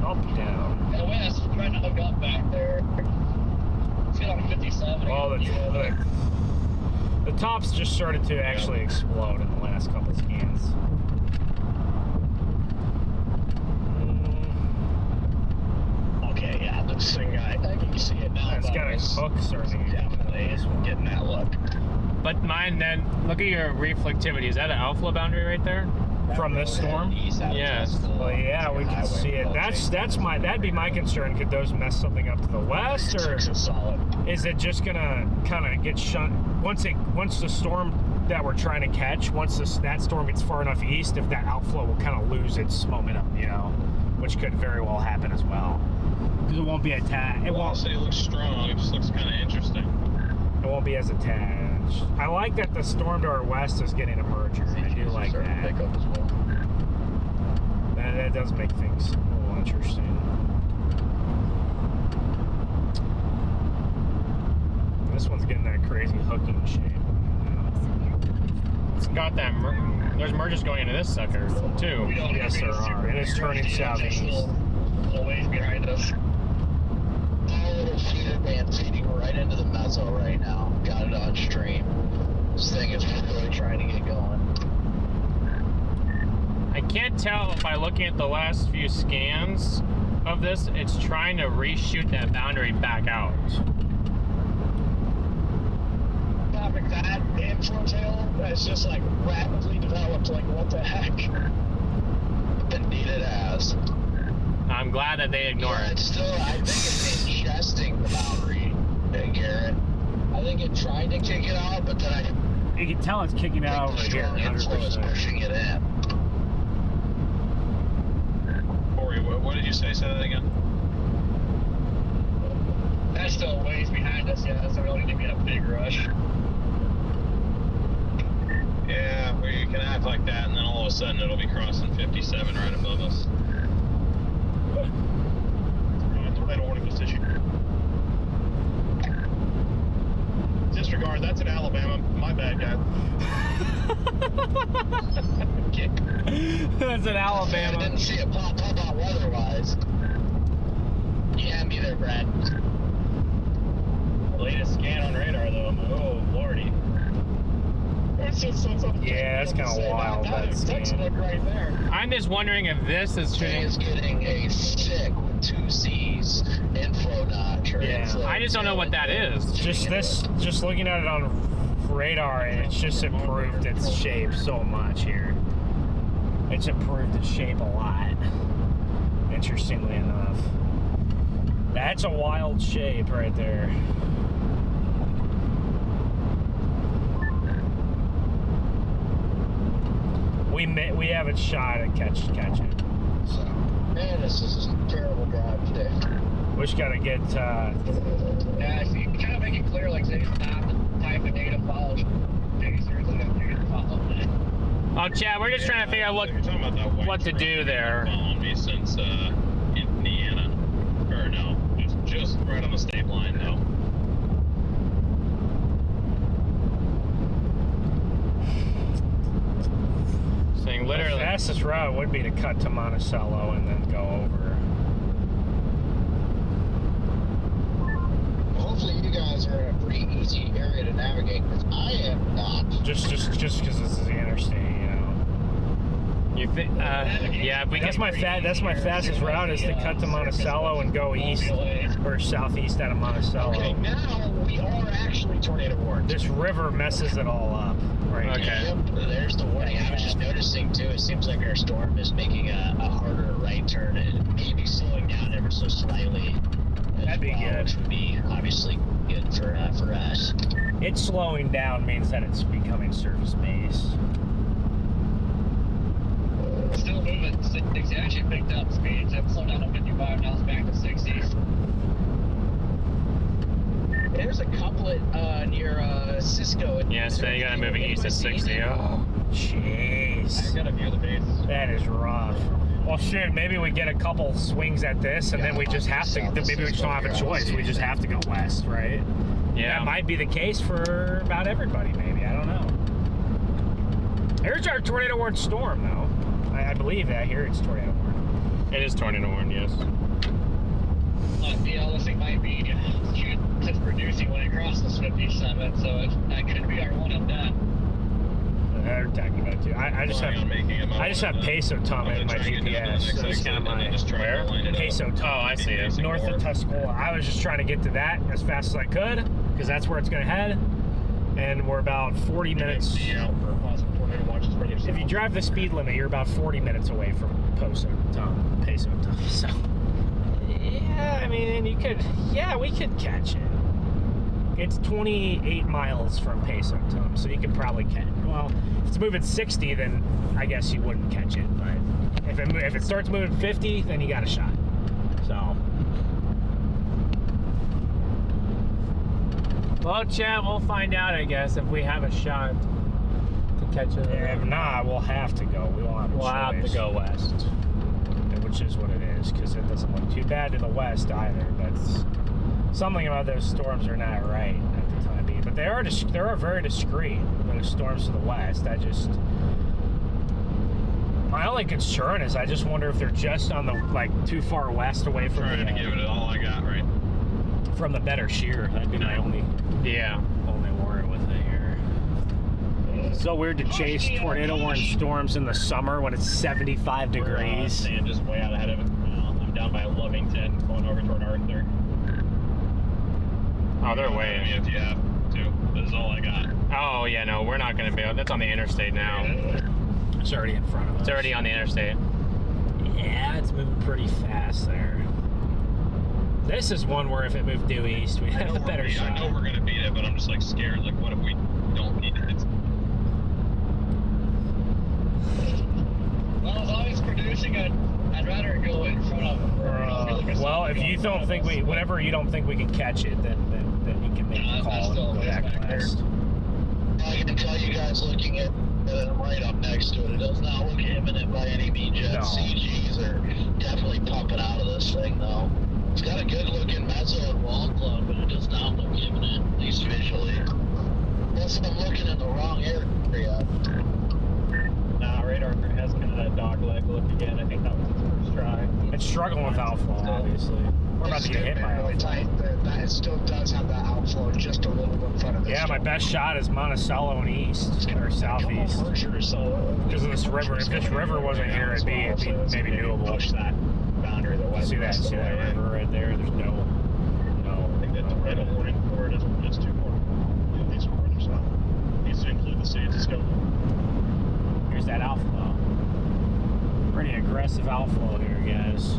up down. The west, trying to hook up back there. It's on 57. Well, the tops just started to actually explode in the last couple scans. Okay, yeah, this thing, I can see it now. It's got a hook starting. Definitely getting that look. But mine, then, look at your reflectivity. Is that an outflow boundary right there? From this storm? Yes. Well, yeah, we can see it. That'd be my concern. Could those mess something up to the west, or is it just gonna kind of get shut once the storm that we're trying to catch, that storm gets far enough east, if that outflow will kind of lose its momentum, which could very well happen as well. Because it won't be attacked. It won't. It looks strong. It just looks kind of interesting. It won't be as attached. I like that the storm to our west is getting a merger. I do like that. That does make things a little interesting. This one's getting that crazy hooking shape. It's got that. There's merges going into this sucker too. Yes, there are, and it's turning southeast. A ways behind us. Little feeder band feeding right into the mezzo right now. Got it on stream. This thing is really trying to get going. I can't tell by looking at the last few scans of this, it's trying to reshoot that boundary back out. Topic that inflow tail that's just like rapidly developed, like what the heck? Indeed it has. I'm glad that they ignore it. It's still, I think it's ingesting the boundary, Garrett. I think it tried to kick it out, but then you can tell it's kicking it out over here. 100%. Pushing it in. Corey, what did you say? Say that again. That's still a ways behind us, yeah, so we don't need to be in a big rush. Yeah, we can act like that, and then all of a sudden it'll be crossing 57 right above us. Tornado warning was issued. Disregard, that's in Alabama. My bad, guy. That's in Alabama. I didn't see it pop up out weather-wise. Yeah, me there, Brad. Latest scan on radar, though. Oh, lordy. Yeah, that's kind of wild. That's right there. I'm just wondering if this is shooting. It's getting a sick with 2 C's inflow notch. Yeah. I just don't know what that is. Just looking at it on radar, and it's just improved its shape so much here. It's improved its shape a lot. Interestingly enough, that's a wild shape right there. We have a shot at catch it. So. Man, this is a terrible drive today. We just gotta get. Yeah, so you kind of make it clear, like, say, it's not the type of data follow. CHASER is a data follow. Oh, Chad, we're just trying to figure out what to do there. Following me since Indiana, or no, just right on the state line though. fastest route would be to cut to Monticello and then go over. Well, hopefully you guys are in a pretty easy area to navigate, because I am not. Just because this is the interstate, you know. You think? Yeah, we that's my fastest route is to cut to Monticello and go east or southeast out of Monticello. Okay, now we are actually tornado warned. This river messes it all up, right? Okay. Yep, there's the warning. I was just noticing too, it seems like our storm is making a harder right turn and maybe slowing down ever so slightly. That'd be good. Which would be obviously good for us. It's slowing down means that it's becoming surface based. Still moving 60. Actually picked up speeds. I've slowed down to 55, now it's back to 60. There's a couplet near Cisco. Yeah, so you gotta move east at 60. Oh, jeez. I gotta view the base. That is rough. Well, shit, maybe we get a couple swings at this, and then we just have to, maybe we just don't have a choice. We just have to go west, right? Yeah. That might be the case for about everybody, maybe. I don't know. Here's our tornado warned storm, though. I believe that here it's tornado warned. It is tornado warned, yes. Yeah, this thing might be just reducing when it crosses 57, so that could be our one and done. They're talking about it too. I just have Peso Tom in my GPS. So it's kind of my where? Peso Tom. Oh, I see it. North of Tuscola. I was just trying to get to that as fast as I could because that's where it's going to head. And we're about 40 minutes. If you drive the speed limit, you're about 40 minutes away from Peso Tom. So, yeah, I mean, we could catch it. It's 28 miles from Peso Tom, so you could probably catch it. Well, if it's moving 60, then I guess you wouldn't catch it. But if it starts moving 50, then you got a shot. So. Well, Chad, we'll find out, I guess, if we have a shot to catch it. If not, we'll have to go. We won't have a choice. We'll have to go west. Which is what it is, because it doesn't look too bad to the west either. That's something about those storms are not right at the time being. But they are very discreet, those storms to the west. My only concern is I just wonder if they're just on the, too far west away from trying to give it all I got, right? From the better shear. That'd be my only worry with it here. It's so weird to chase tornado warned storms in the summer when it's 75 degrees. Staying just way out ahead of it. I'm down by Lovington, going over toward Arthur. Oh, they're way in. If you have to. This is all I got. Oh, yeah, no, we're not going to be able. That's on the interstate now. It's already in front of us. It's already on the interstate. Yeah, it's moving pretty fast there. This is one where if it moved due east, we'd have a better shot. I know we're going to beat it, but I'm just scared. What if we don't beat it? Well, as long as it's producing, I'd rather go in front of them. Well, if you don't think whenever you don't think we can catch it, then you can make a call and go back west. I can tell you guys looking at right up next to it, it does not look imminent by any means yet. No. CGs are definitely pumping out of this thing, though. It's got a good looking mezzo and wall glow, but it does not look imminent, at least visually. Unless I'm looking in the wrong area. Nah, radar has kind of that dog leg look again. I think that was its first try. It's struggling with outflow, obviously. We're about to get hit by really outflow. tight. It still does have that outflow just a little bit in front of it. Yeah, my best shot is Monticello and east, or southeast. Because of this river. If this river wasn't here, it'd be maybe doable. Push that boundary the west. See that river right there? There's no. I think that tornado warning for it is too far. These warnings needs to include the city of Tuscola. Here's that outflow. Pretty aggressive outflow here, guys.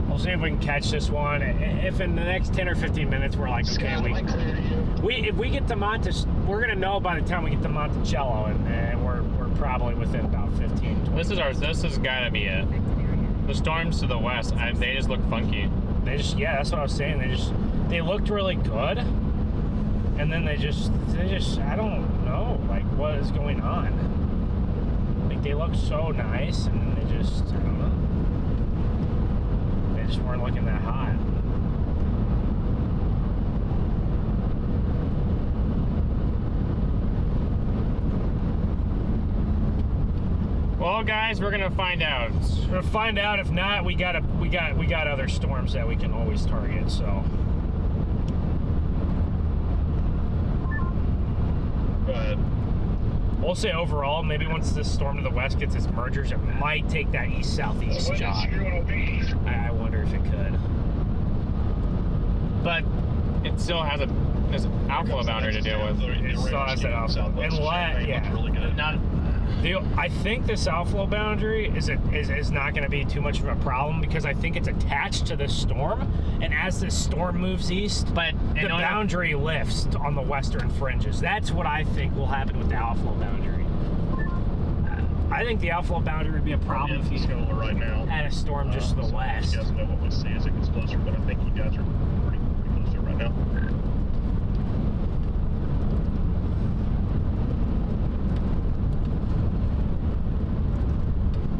We'll see if we can catch this one. If in the next 10 or 15 minutes we're like, okay, if we get to we're gonna know by the time we get to Monticello, and we're probably within about 15. 20 This has got to be it. The storms to the west, they just look funky. That's what I was saying. They looked really good, and then they just I don't know what is going on. They look so nice, and then they just I don't know. They just weren't looking that hot. Well, guys, we're gonna find out. We're gonna find out. If not, we got other storms that we can always target. So. Go ahead. We'll say overall, maybe once this storm to the west gets its mergers, it might take that east-southeast jog. I wonder if it could. But it still has there's an outflow boundary to deal with. It still has that outflow. I think this outflow boundary is not going to be too much of a problem because I think it's attached to the storm, and as this storm moves east, the boundary lifts on the western fringes. That's what I think will happen with the outflow boundary. I think the outflow boundary would be a problem if you had a storm just to the west. You guys know what we see as it gets closer, but I think you guys are pretty close to it right now.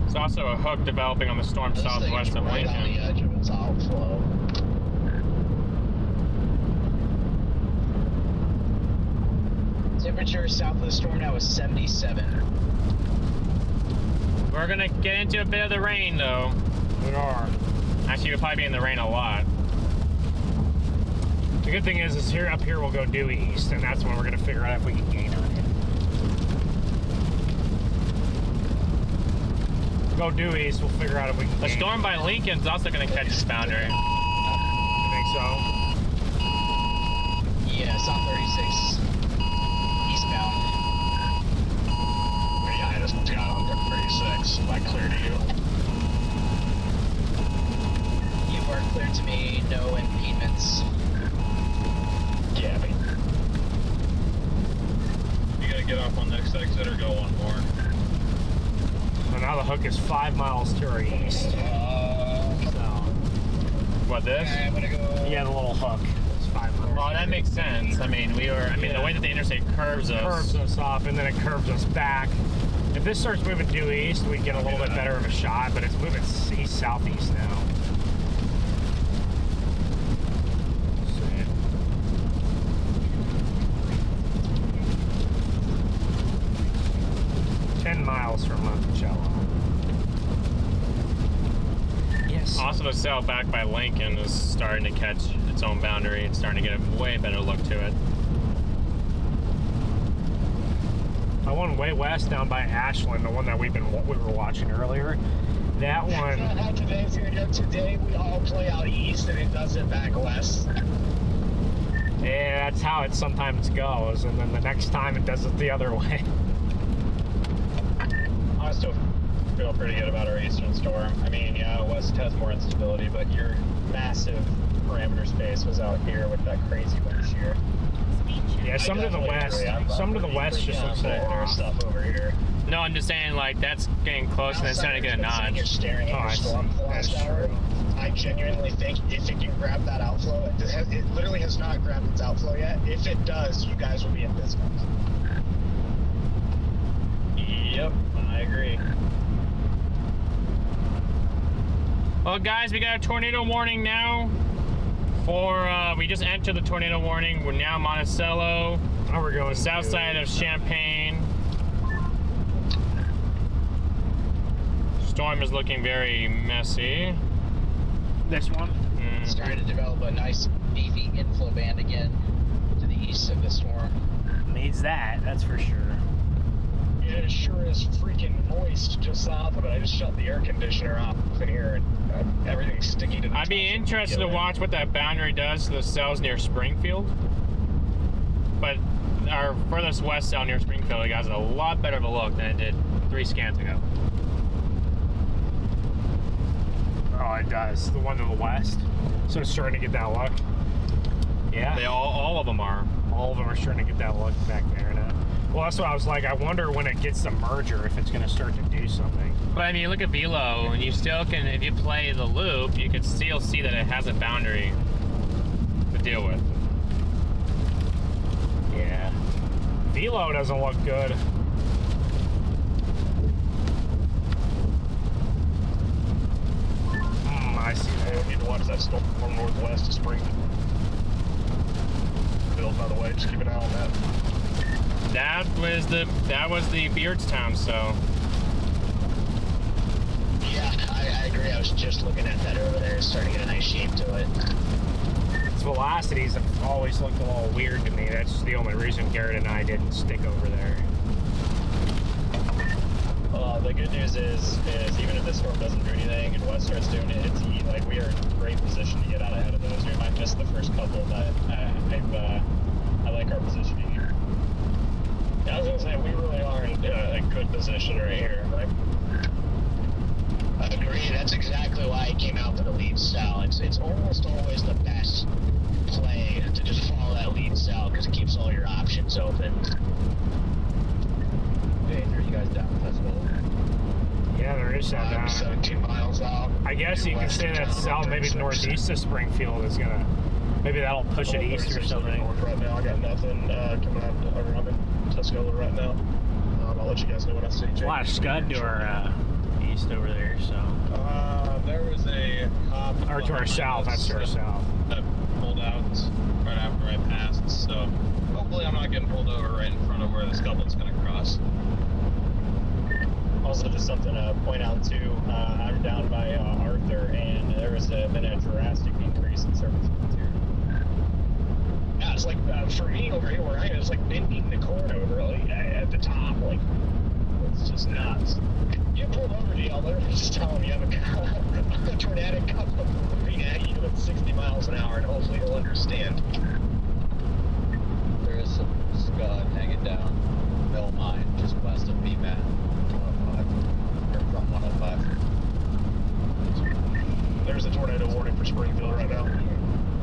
There's also a hook developing on the storm southwest of Lincoln. On the edge of its outflow. Temperature south of the storm now is 77. We're gonna get into a bit of the rain, though. We are. Actually, we'll probably be in the rain a lot. The good thing is up here we'll go due east, and that's when we're gonna figure out if we can gain on it. Go due east, we'll figure out if we can. The storm by Lincoln's also going to catch this boundary. You think so? Yeah, South 36 eastbound. Yeah, I just got on 36. Am I clear to you? You are clear to me. No impediments. Yeah, but you gotta get off on next exit or go one more. Well, now the hook is 5 miles to our east. What, this? I'm gonna go. Yeah, the little hook. It's 5 miles. Oh, that makes sense. I mean, the way that the interstate curves us off, and then it curves us back. If this starts moving due east, we get a little bit better of a shot, but it's moving east-southeast now. 10 miles from Monticello. Yes. Also, the sail back by Lincoln is starting to catch its own boundary. It's starting to get a way better look to it. I one way west down by Ashland, the one that we were watching earlier. That one. How today's gonna go. Today we all play out east, and it does it back west. Yeah, that's how it sometimes goes, and then the next time it does it the other way. I still feel pretty good about our eastern storm. I mean, yeah, west has more instability, but your massive parameter space was out here with that crazy wind shear. Yeah, some to the west just looks like there's stuff over here. No, I'm just saying, like, that's getting close and it's starting to get a notch. You're staring at your storm for the last hour. I genuinely think if it can grab that outflow, it literally has not grabbed its outflow yet. If it does, you guys will be in business. Yep, I agree. Well, guys, we got a tornado warning now. We just entered the tornado warning. We're now Monticello. Oh, we're going south side of Champaign. Storm is looking very messy. This one? Starting to develop a nice beefy inflow band again to the east of the storm. Needs that, that's for sure. Yeah, it sure is freaking moist just south of it. I just shut the air conditioner off in here, and everything's sticky to the I'd be interested to watch what that boundary does to the cells near Springfield. But our furthest west cell near Springfield, it has a lot better of a look than it did 3 scans ago. Oh, it does. The one to the west. So it's starting to get that look. Yeah. They all of them are. All of them are starting to get that look back there now. Well, that's what I was like. I wonder when it gets the merger if it's going to start to do something. But I mean, look at Velo, and you still can, if you play the loop, you can still see that it has a boundary to deal with. Yeah. Velo doesn't look good. I see that. We need to watch that storm northwest of Springfield, by the way. Just keep an eye on that. That was the Beardstown, so Yeah, I agree. I was just looking at that over there. It's starting to get a nice shape to it. Its velocities have always looked a little weird to me. That's the only reason Garrett and I didn't stick over there. The good news is even if this storm doesn't do anything and West starts doing it, like we are in great position to get out ahead of those. We might miss the first couple, but I like our positioning here. I was gonna say we really are in a good position right here. Like, I agree. That's exactly why I came out to the lead cell. It's almost always the best play to just follow that lead cell because it keeps all your options open. Okay, are you guys down with Festival? Yeah, there is that down. 17 miles out. I guess you can say that south, maybe northeast of Springfield is gonna, maybe that'll push it east or something. North right now, I got nothing coming out. I'm in Tuscola right now. I'll let you guys know what I see. A lot of scud to our east over there, so. There was a cop. Or to our south, that's to our south. That pulled out right after I passed, so hopefully I'm not getting pulled over right in front of where this couple's gonna cross. Also, just something to point out too, I'm down by Arthur, and there has been a drastic increase in surface winds here. Yeah, it's like for me over here where I am, it's like bending the corn over like at the top. Like it's just nuts. You pulled over, DL. They're just telling you have a tornadic couple moving at you at 60 miles an hour, and hopefully you'll understand. There is some scud hanging down Mill Mine, just west of BMAT 105, or from 105. There's a tornado warning for Springfield right now.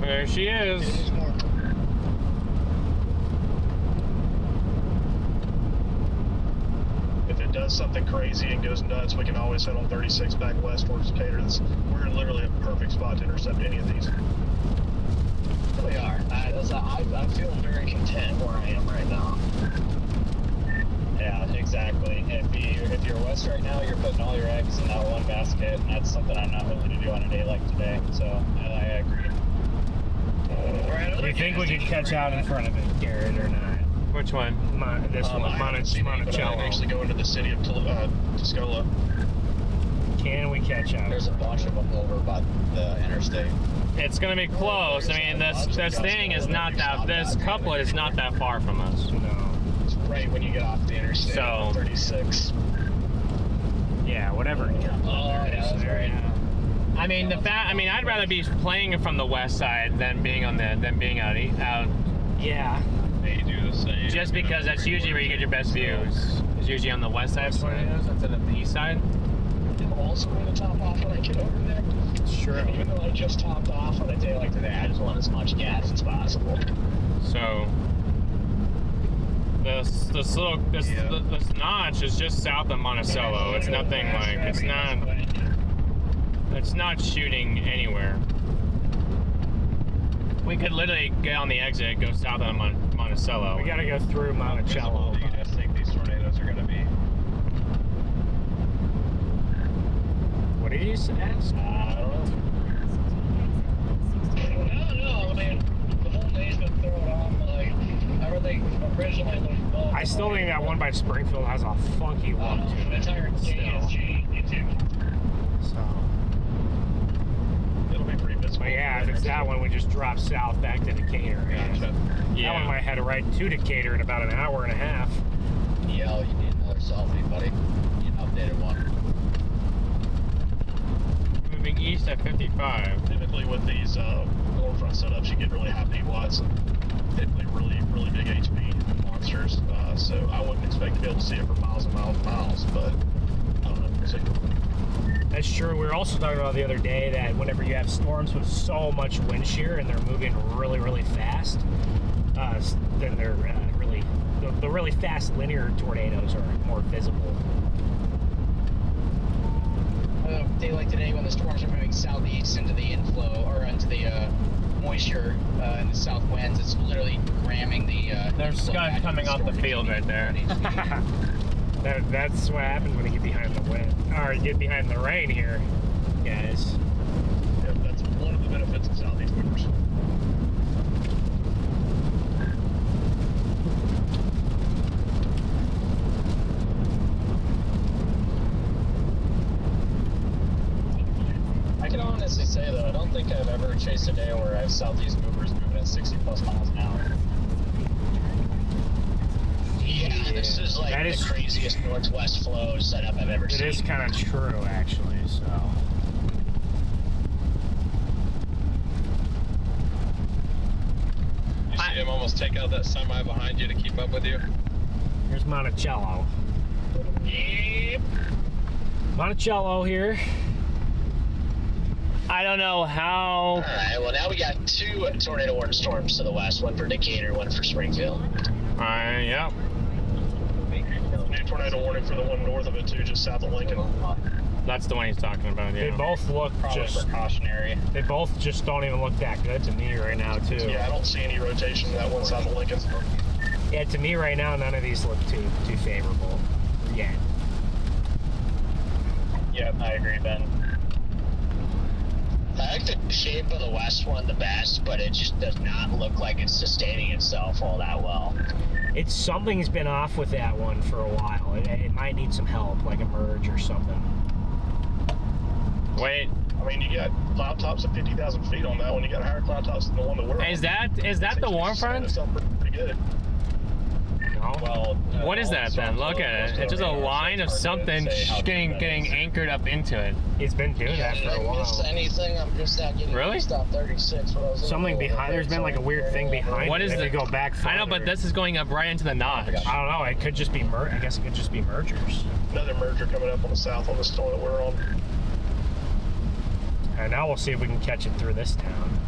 There she is. If it does something crazy and goes nuts, we can always head on 36 back west towards Decatur. We're in literally a perfect spot to intercept any of these. We are. I'm feeling very content where I am right now. Yeah, exactly. If you're west right now, you're putting all your eggs in that one basket, and that's something I'm not willing to do on a day like today. So I agree. Do you think we could catch out in front of it, Garrett, or not? Which one? This one, I haven't seen any, but I actually go into the city of Tuscola. Can we catch out? There's a bunch of them over by the interstate. It's gonna be close. I mean, this thing is not that. This couplet is not that far from us. No. It's right when you get off the interstate. So 36. Yeah, whatever. I mean, I'd rather be playing from the west side than being out. Yeah. They do the same. Just because that's usually where you get your best views. It's usually on the west side of tornadoes instead of the east side. I'm also going to top off when I get over there. Sure. And even though I just topped off on a day like today, I just want as much gas as possible. So this notch is just south of Monticello. It's nothing like it's not shooting anywhere. We could literally get on the exit, go south of Monticello. We gotta go through Monticello. How do you guys think these tornadoes are gonna be? What did you ask? I don't know. I mean, the whole day's been thrown off. Like, everything originally looked low. I still think that one by Springfield has a funky look to it. The entire GSG, So. It'll be pretty visible. But yeah, if it's that one, we just drop south back to Decatur. Gotcha. That one might head right to Decatur in about an hour and a half. Yeah, you need another selfie, buddy. You need an updated one. Moving east at 55. Typically with these lower front setups, you get really high peak watts and typically really big HP monsters. So I wouldn't expect to be able to see it for miles and miles and miles, but I don't know. We'll see. That's true. We were also talking about the other day that whenever you have storms with so much wind shear and they're moving really fast, then they're the really fast linear tornadoes are more visible. A day like today when the storms are moving southeast into the inflow or into the moisture in the south winds, it's literally ramming the There's scud coming off the field right there. That's what happens when you get behind the wind, or you get behind the rain here, guys. Yeah, that's one of the benefits of southeast movers. think I've ever chased a day where I've southeast movers moving at 60 plus miles an hour. Yeah, this is like the craziest northwest flow setup I've ever seen. It is kind of true, actually, so. You see him almost take out that semi behind you to keep up with you? Here's Monticello. Yep. Monticello here. I don't know how. All right, well, now we got 2 tornado warning storms to the west, one for Decatur, one for Springfield. Yeah. New tornado warning for the one north of it too, just south of Lincoln. That's the one he's talking about, yeah. They both look Probably just precautionary. They both just don't even look that good to me right now, too. Yeah, I don't see any rotation in that one south of Lincoln. Yeah, to me right now, none of these look too favorable yet. Yep, I agree, Ben. I like the shape of the west one the best, but it just does not look like it's sustaining itself all that well. It's something's been off with that one for a while. It might need some help, like a merge or something. Wait. I mean, you got cloud tops at 50,000 feet on that one. You got higher cloud tops than the one that we're on. Is that the warm front? It's pretty good. No. Well, What is that then? Look at it. It's just a line of something getting anchored up into it. It's been doing that for a while. Miss anything? I'm just not getting Really? stop 36. What I was Something behind. There's been like a weird thing behind. What it. is If the? you go back further. I know, but this is going up right into the notch. I don't know. It could just be I guess it could just be mergers. Another merger coming up on the south on the storm that we're on. And now we'll see if we can catch it through this town.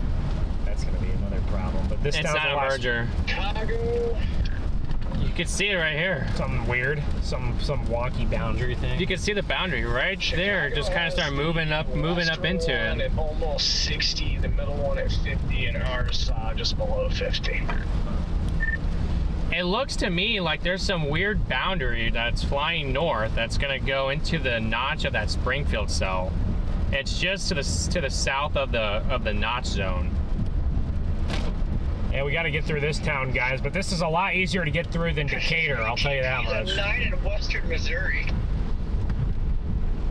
That's going to be another problem. But this It's town's not a merger. Chicago. You can see it right here. Something weird, some wonky boundary thing. You can see the boundary right there. Just kind of start moving up into it. At almost 60, the middle one at 50, and ours just below 50. It looks to me like there's some weird boundary that's flying north that's gonna go into the notch of that Springfield cell. It's just to the south of the notch zone. Yeah, we got to get through this town, guys, but this is a lot easier to get through than Decatur, I'll tell you that much. 9 in western Missouri.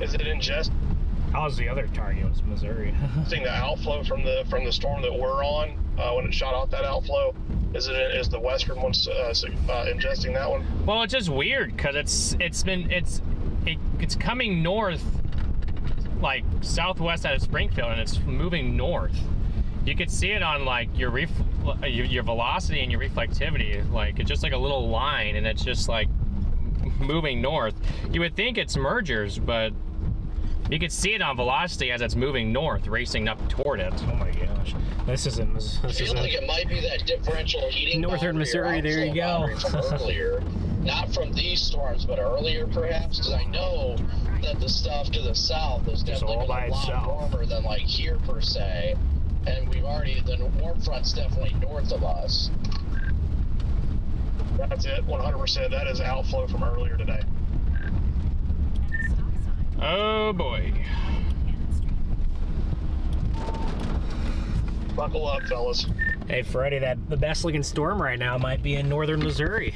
Is it in just How's the other target? It was Missouri. seeing the outflow from the storm that we're on when it shot off that outflow? Is the western one ingesting that one? Well, it's just weird because it's coming north, like southwest out of Springfield, and it's moving north. You could see it on like your velocity and your reflectivity. Like it's just like a little line, and it's just like moving north. You would think it's mergers, but you could see it on velocity as it's moving north, racing up toward it. Oh my gosh, this is I feel like it might be that differential heating. Northern Missouri. There you go. From earlier, not from these storms, but earlier perhaps, because I know that the stuff to the south is definitely all by a lot itself. warmer than like here per se. And the warm front's definitely north of us. That's it, 100%. That is outflow from earlier today. Oh boy. Buckle up, fellas. Hey, Freddie, the best looking storm right now might be in northern Missouri.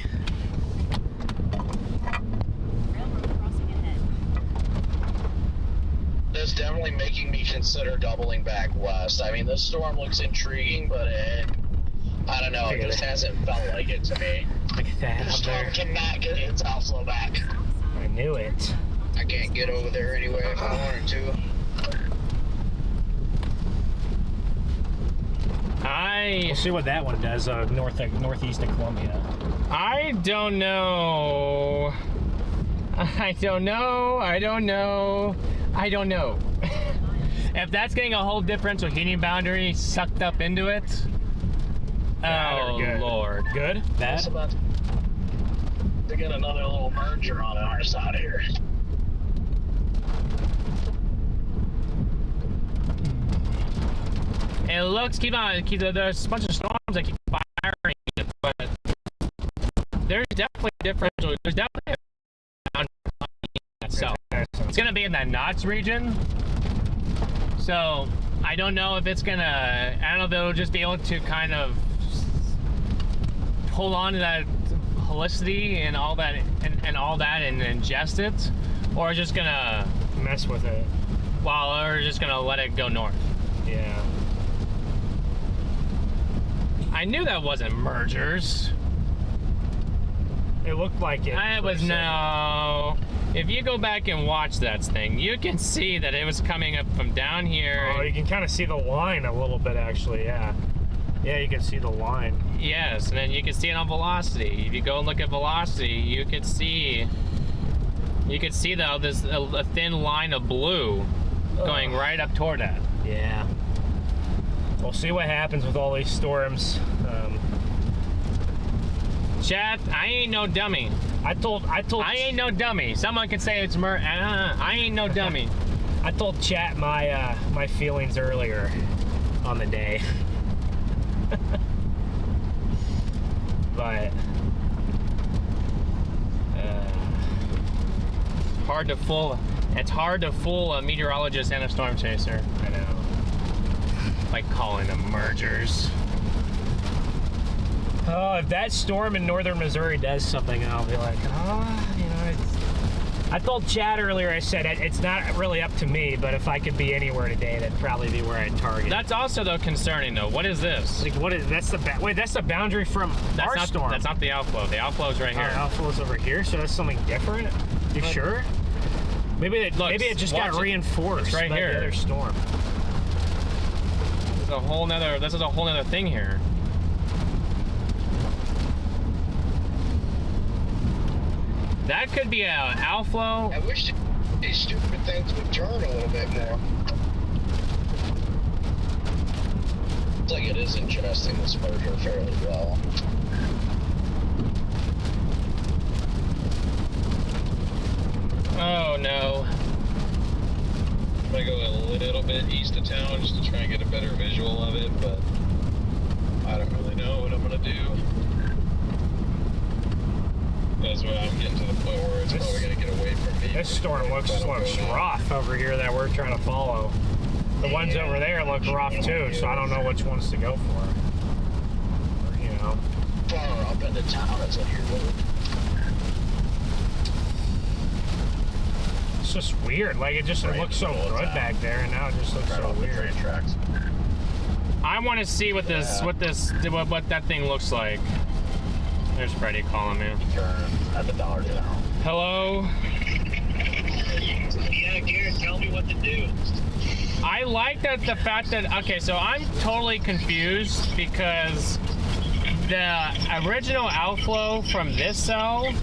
That's definitely making me consider doubling back west. I mean, this storm looks intriguing, but I don't know, it just hasn't felt like it to me. Look at that The up storm there. cannot get its outflow back. I knew it. I can't get over there anyway if I wanted to. We'll see what that one does, northeast of Columbia. I don't know. If that's getting a whole differential heating boundary sucked up into it, oh good. Lord. Good? Bad? It's about to get another little merger on our side here. It looks, there's a bunch of storms that keep firing, but there's definitely differential, there's definitely a boundary itself. It's gonna be in that notch region, so I don't know if it's gonna, I don't know if it'll just be able to kind of hold on to that helicity and all that and ingest it, or just gonna mess with it. Well, or just gonna let it go north. Yeah. I knew that wasn't mergers. It looked like it. It was no. If you go back and watch that thing, you can see that it was coming up from down here. Oh, you can kind of see the line a little bit, actually. Yeah. Yeah, you can see the line. Yes, and then you can see it on velocity. If you go and look at velocity, you could see. You could see though a thin line of blue going right up toward that. Yeah. We'll see what happens with all these storms. Chat, I ain't no dummy. I ain't no dummy. Someone can say it's I ain't no dummy. I told chat my my feelings earlier on the day. But it's hard to fool a meteorologist and a storm chaser. I know. Like calling them mergers. Oh, if that storm in northern Missouri does something, I'll be like, oh, you know, I told Chad earlier, I said, it's not really up to me, but if I could be anywhere today, that'd probably be where I'd target. That's also, though, concerning, though. What is this? Like, what is, that's the boundary from our storm. That's not the outflow. The outflow's right here. Our outflow's over here, so that's something different? You sure? Maybe it just got reinforced right by here. the other storm. This is a whole nother thing here. That could be an outflow. I wish these stupid things would turn a little bit more. Looks like it is ingesting this merger fairly well. Oh no. I'm gonna go a little bit east of town just to try and get a better visual of it, but I don't really know what I'm gonna do. That's why I'm getting to the point where it's probably gonna get away from me. This storm looks rough over here that we're trying to follow. The ones over there look rough too, so I don't know which ones to go for. Or, you know. Far up into town is what you're doing. It's just weird. Like it looks so good back there, and now it just looks so weird. Tracks. I want to see what what that thing looks like. There's Freddie calling me. At the dollar now. Hello? Yeah, Garrett, tell me what to do. I like the fact that, okay, so I'm totally confused because the original outflow from this cell,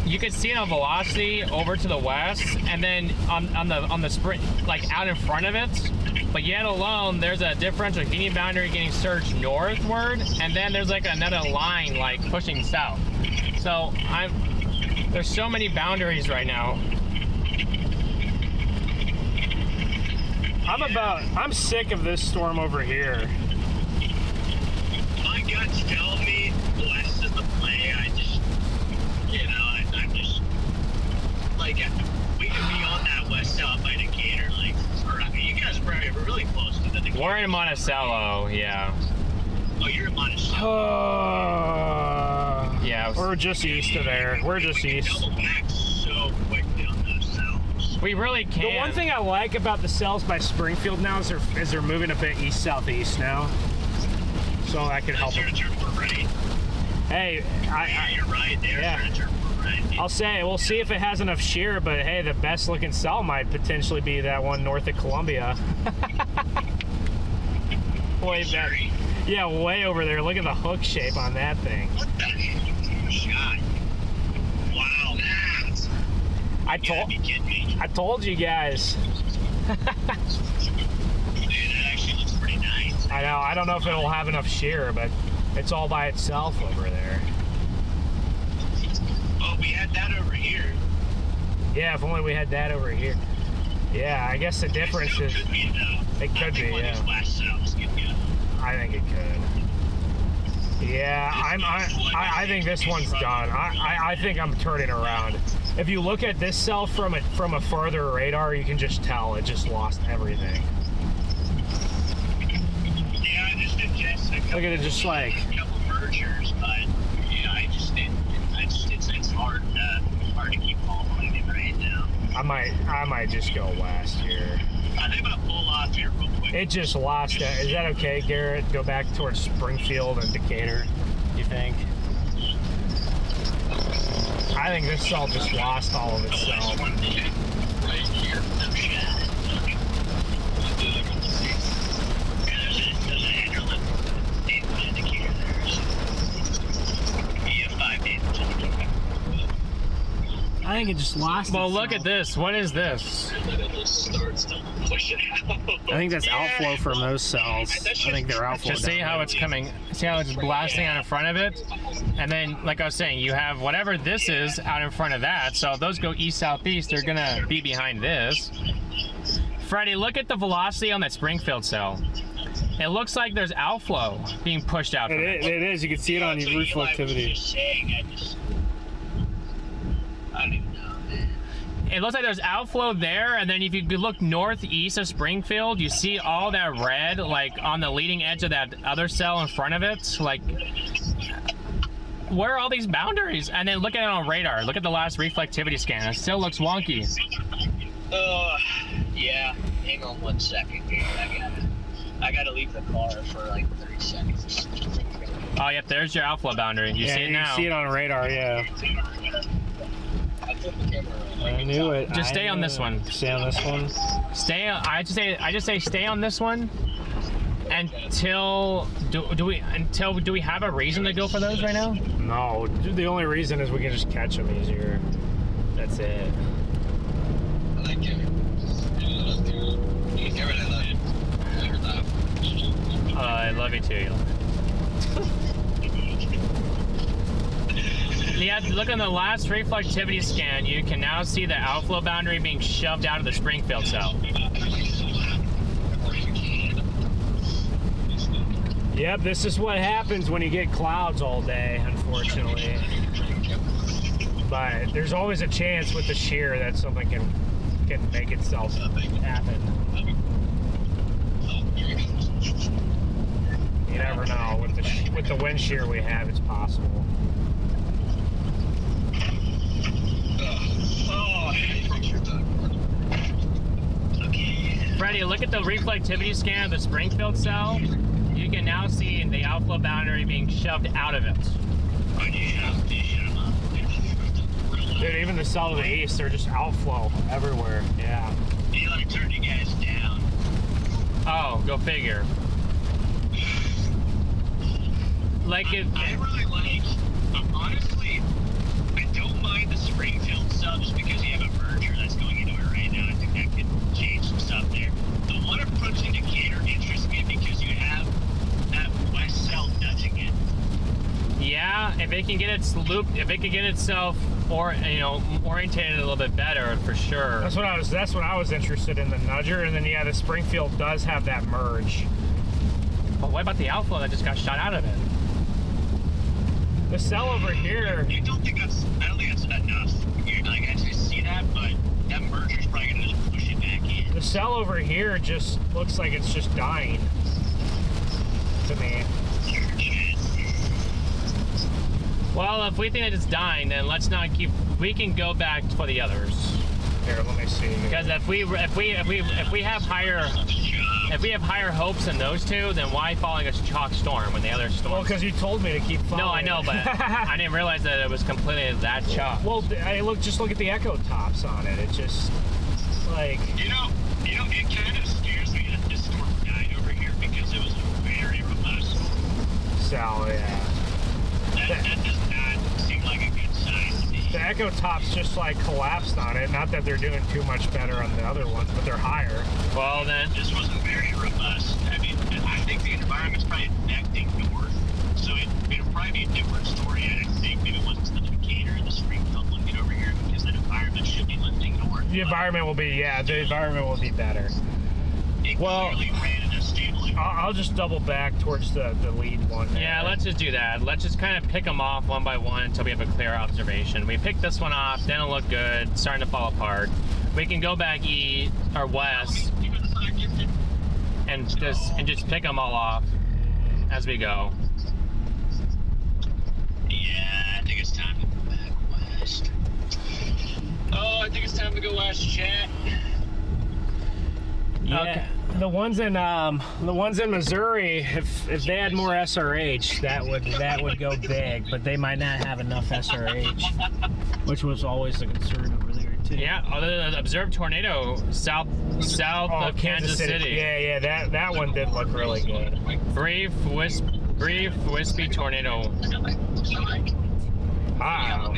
you could see it on velocity over to the west, and then on the sprint, like out in front of it. But yet alone, there's a differential Guinea boundary getting surged northward, and then there's like another line like pushing south. So there's so many boundaries right now. I'm sick of this storm over here. My gut's telling me west is the play. I'm just, like, we could be on that west south by Decatur, like, or you guys are probably really close to the Decatur. We're in Monticello, yeah. Oh, you're in Monticello. Yeah. We're just east of there. We're just east. Double back so quickly on those cells. We really can. The one thing I like about the cells by Springfield now is they're moving a bit east-southeast now. So that could help. Hey, yeah, you're right. They're starting to turn right. We'll see if it has enough shear, but hey, the best looking cell might potentially be that one north of Columbia. Way back. Yeah, way over there. Look at the hook shape on that thing. What the shot? Wow. I told you guys. Dude, that actually looks pretty nice. I know. I don't know if it'll have enough shear, but it's all by itself over there. Oh, we had that over here. Yeah, if only we had that over here. Yeah, I guess the difference is it could be, yeah. I think it could. Yeah, I think this one's done. I think I'm turning around. If you look at this cell from a farther radar, you can just tell it just lost everything. Yeah, I just ingested a couple. Look at it, just like a couple mergers, but yeah, it's hard to keep following it right now. I might just go west here. I think I'm gonna pull off here real quick. It just lost that. Is that okay, Garrett? Go back towards Springfield and Decatur, you think? I think this cell just lost all of itself. Right here. No shit. There's an Andrew indicator there. EF5 I think it just lost Well, itself. look at this. What is this? I think that's outflow from those cells. I think they're outflow. Just see how it's coming. See how it's blasting out in front of it? And then, like I was saying, you have whatever this is out in front of that. So if those go east-southeast, they're going to be behind this. Freddie, look at the velocity on that Springfield cell. It looks like there's outflow being pushed out from it. It is. You can see it on your reflectivity. I don't even know, man. It looks like there's outflow there, and then if you look northeast of Springfield, you see all that red, like on the leading edge of that other cell in front of it. Like, where are all these boundaries? And then look at it on radar. Look at the last reflectivity scan. It still looks wonky. Yeah. Hang on 1 second here. I gotta leave the car for like 30 seconds. Oh, yep, there's your outflow boundary. You see it now. You see it on radar, yeah. I knew it. Just stay on this one. Stay on this one. Stay on. I just say stay on this one until do we have a reason to go for those right now? No, the only reason is we can just catch them easier. That's it. I like it. I love you too. Yeah, look on the last reflectivity scan, you can now see the outflow boundary being shoved out of the Springfield cell. Yep, this is what happens when you get clouds all day, unfortunately. But there's always a chance with the shear that something can make itself happen. You never know. With the wind shear we have, it's possible. Freddie, look at the reflectivity scan of the Springfield cell. You can now see the outflow boundary being shoved out of it. Dude, even the cell to the east, they're just outflow everywhere. Yeah. Eli turned you guys down. Oh, go figure. Like it. I really like. Honestly, I don't mind the Springfield cell just because you have a merger that's going into it right now. I think that could change some stuff there. The one approaching Decatur interests me because you have that west cell nudging it. Yeah, if it can get its loop, if it can get itself orientated a little bit better, for sure. That's what I was interested in, the nudger, and then yeah, the Springfield does have that merge. But what about the outflow that just got shot out of it? The cell over here. I don't think that's enough. I actually see that, but that merger's probably gonna just push it back in. The cell over here just looks like it's just dying to me. Well, if we think that it's dying, then let's not keep. We can go back for the others. Here, let me see. Because if we have higher hopes than those two, then why following a chalk storm when the other storm? Well, because you told me to keep following. No, I know, but I didn't realize that it was completely that chalk. Well, just look at the echo tops on it. It just like it kind of scares me that this storm died over here because it was very robust. So yeah. That does not seem like a good sign to me. The echo tops just like collapsed on it. Not that they're doing too much better on the other ones, but they're higher. Well then, this wasn't very robust. I mean, I think the environment's probably connecting north, so it'll probably be a different story. I think maybe once the Decatur and the Springfield will get over here because that environment should be lifting north. The environment will be better. Well, I'll just double back towards the lead one. Yeah, let's just do that. Let's just kind of pick them off one by one until we have a clear observation. We pick this one off, then it'll look good, it's starting to fall apart. We can go back east or west and just pick them all off as we go. Yeah, I think it's time to go back west. Oh, I think it's time to we go last chat. Yeah. Okay. The ones in Missouri, if they had more SRH, that would go big, but they might not have enough SRH, which was always the concern over there too. Yeah, the observed tornado south of Kansas City. Yeah, that one did look really good. Brief wispy tornado. Wow.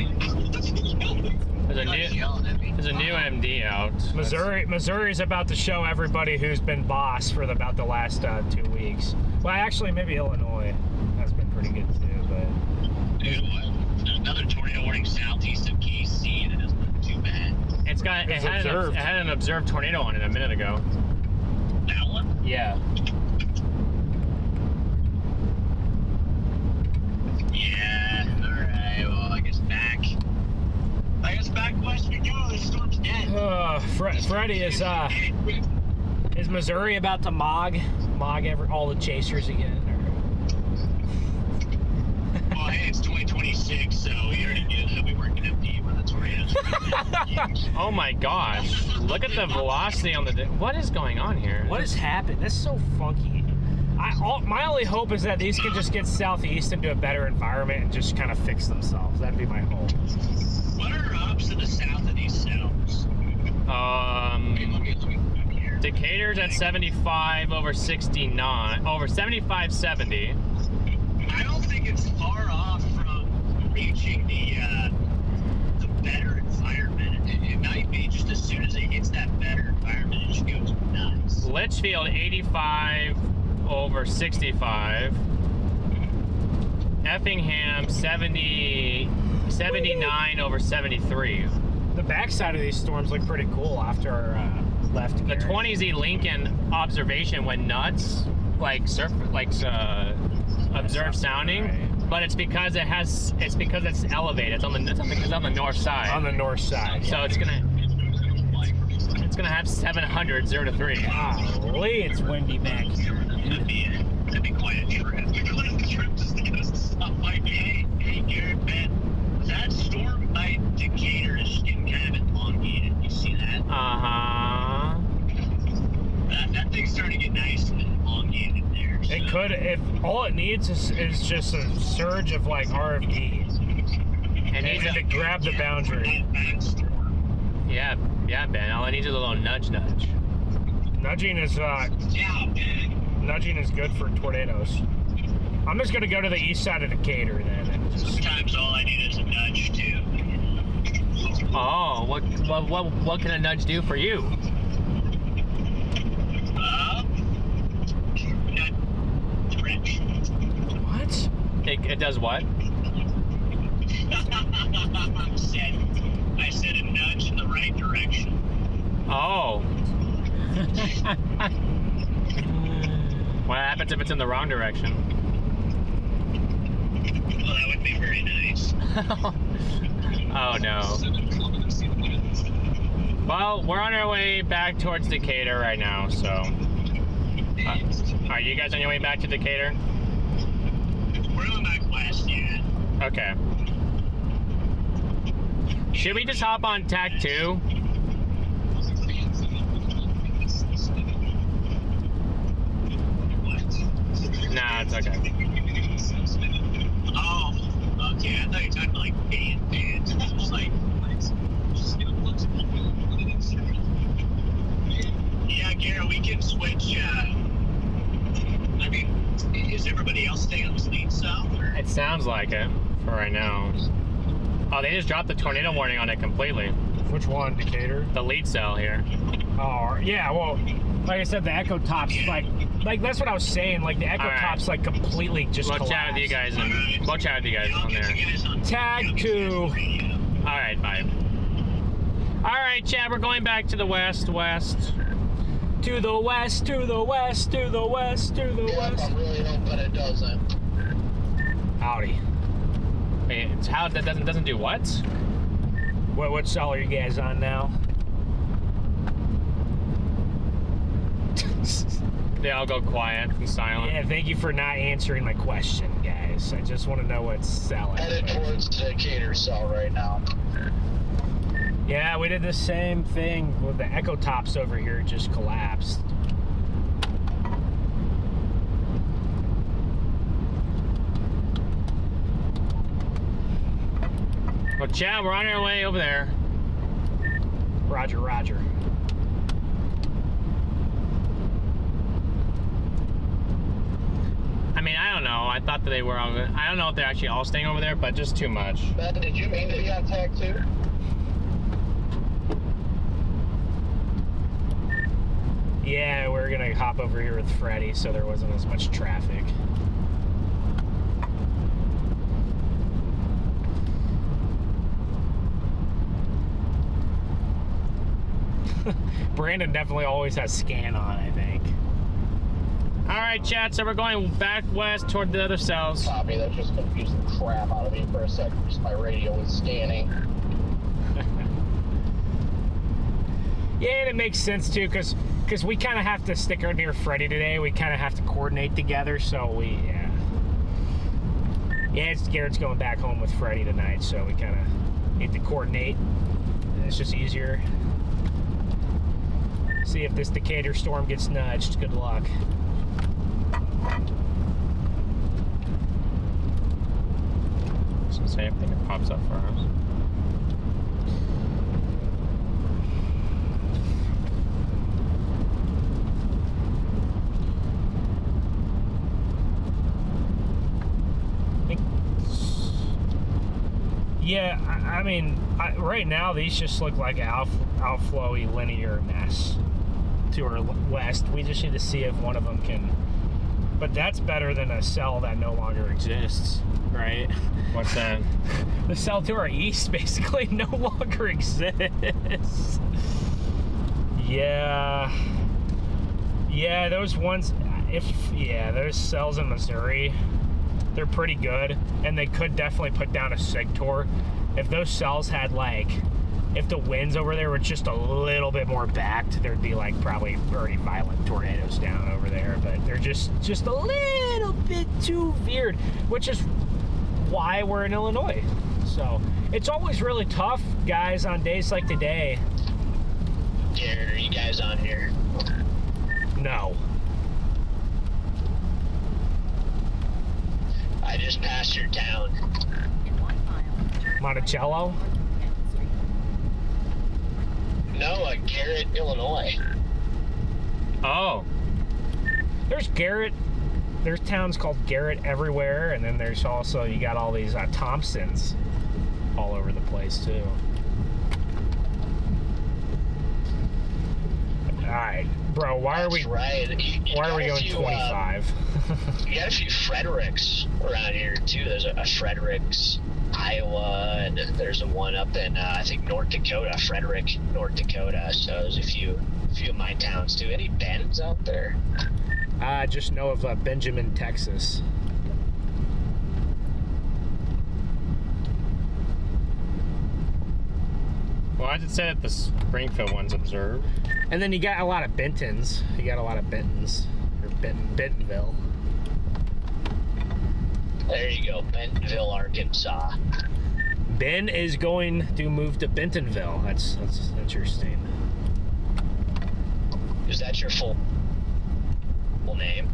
There's a new MD out. Missouri's about to show everybody who's been boss for about the last 2 weeks. Well, actually, maybe Illinois has been pretty good too, but. Dude, what? There's another tornado warning southeast of KC, and it doesn't look too bad. It had an observed tornado on it a minute ago. That one? Yeah. Yeah. All right. Well, I guess back west we go. The storm's dead. Freddie, is Missouri about to mog all the chasers again? Well, hey, it's 2026, so we already knew that we weren't going to be when the tornadoes. Oh my gosh! Look at the velocity on the. What is going on here? What has happened? That's so funky. My only hope is that these can just get southeast into a better environment and just kind of fix themselves. That'd be my hope. What are ups to the south of these cells? Decatur's at 75 over 69, over 75, 70. I don't think it's far off from reaching the better environment. It might be just as soon as it hits that better environment, it just goes nuts. Litchfield 85 over 65. Effingham 79 over 73. The backside of these storms look pretty cool after our left. The 20Z Lincoln observation went nuts, observed sounding, right. But it's because it's elevated. It's on the north side. On the north side. So it's gonna have 700 0 to 3. Golly, it's windy back here. That'd be quite a trip. Quite a trip just to go stop like, hey, Garrett, man, that storm by Decatur is getting kind of elongated. You see that? Uh-huh. That thing's starting to get nice and elongated there. So. It could, if all it needs is just a surge of like RFD. It needs to grab the boundary. Yeah, Ben. All I need is a little nudge. Nudging is good for tornadoes. I'm just gonna go to the east side of Decatur then. And just... Sometimes all I need is a nudge too. Oh, what can a nudge do for you? What? It does what? I said a nudge in the right direction. Oh. What happens if it's in the wrong direction? Well, that would be very nice. Oh no. Well, we're on our way back towards Decatur right now, so. Are you guys on your way back to Decatur? We're going back west, yeah. Okay. Should we just hop on TAC 2? Nah, it's okay. Oh, okay. I thought you were talking about like bands. Just like, yeah, Garrett, we can switch. I mean, is everybody else staying on this lead cell? Or? It sounds like it for right now. Oh, they just dropped the tornado warning on it completely. Which one, Decatur? The lead cell here. Oh, yeah. Well, like I said, the echo tops like that's what I was saying. Like the echo tops like completely just. We'll chat with you guys on there. Tag 2. All right, bye. All right, Chad, we're going back to the west. To the west, to the west, to the west, to the west. I really hope that it doesn't. Howdy. Wait, it's how that doesn't do what? What cell are you guys on now? They all go quiet and silent. Yeah, thank you for not answering my question, guys. I just want to know what's selling. Headed towards the Decatur cell right now. Yeah, we did the same thing with the Echo Tops over here, just collapsed. Well, Chad, we're on our way over there. Roger, roger. I mean, I don't know. I thought that they were on. I don't know if they're actually all staying over there, but just too much. Ben, did you mean to be on tag too? Yeah, we're gonna hop over here with Freddie so there wasn't as much traffic. Brandon definitely always has scan on, I think. All right, Chad, so we're going back west toward the other cells. Copy, that just confused the crap out of me for a second. Just my radio was scanning. Yeah, and it makes sense too, because we kind of have to stick out near Freddie today. We kind of have to coordinate together, so yeah, Garrett's going back home with Freddie tonight, so we kind of need to coordinate. It's just easier. See if this Decatur storm gets nudged. Good luck. So same thing that pops up for us. Yeah, I mean, right now these just look like an outflowy linear mess to our west. We just need to see if one of them can. But that's better than a cell that no longer exists, right? What's that? The cell to our east basically no longer exists. Yeah, those ones. Those cells in Missouri, they're pretty good, and they could definitely put down a SIG-TOR. If those cells had if the winds over there were just a little bit more backed, there'd be probably very violent tornadoes down over there, but they're just a little bit too veered, which is why we're in Illinois. So it's always really tough, guys, on days like today. Garrett, are you guys on here? No. I just passed your town. Monticello? No, Garrett, Illinois. Oh. There's Garrett. There's towns called Garrett everywhere, and then there's also, you got all these Thompsons all over the place, too. Alright, bro, why are we going 25? You got a few Fredericks around here, too. There's a Fredericks, Iowa, and there's one up in, I think, North Dakota, Frederick, North Dakota. So there's a few of my towns, too. Any Bens out there? I just know of Benjamin, Texas. Well, I just said that the Springfield one's observed. And then you got a lot of Bentons. You got a lot of Bentons. Or Bentonville. There you go, Bentonville, Arkansas. Ben is going to move to Bentonville. That's interesting. Is that your full name?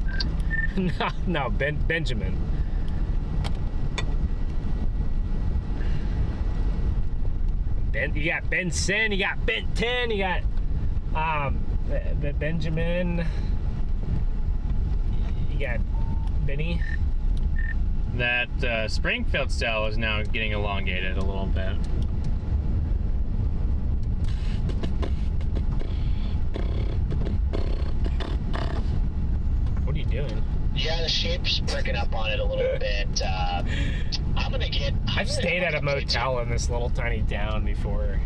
No, Benjamin. You got Benson, you got Benton, you got Benjamin, you got Benny. That Springfield cell is now getting elongated a little bit. What are you doing? Yeah, the shape's pricking up on it a little bit. I've stayed at a motel in this little tiny town before.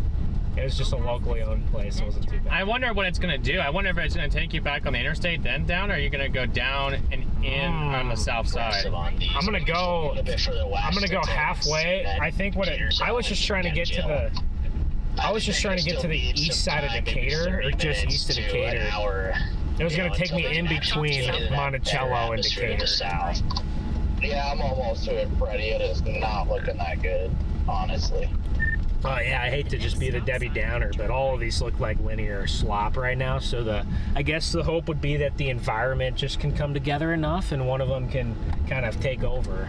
It was just a locally owned place. It wasn't too bad. I wonder what it's going to do. I wonder if it's going to take you back on the interstate, then down, or are you going to go down and in on the south side? I'm going to go halfway. I think I was just trying to get to the east side of Decatur, or just east of Decatur. It was going to take me in between Monticello and Decatur. Yeah, I'm almost to it, Freddie. It is not looking that good, honestly. Oh yeah, I hate to just be the Debbie Downer, but all of these look like linear slop right now. So I guess the hope would be that the environment just can come together enough, and one of them can kind of take over.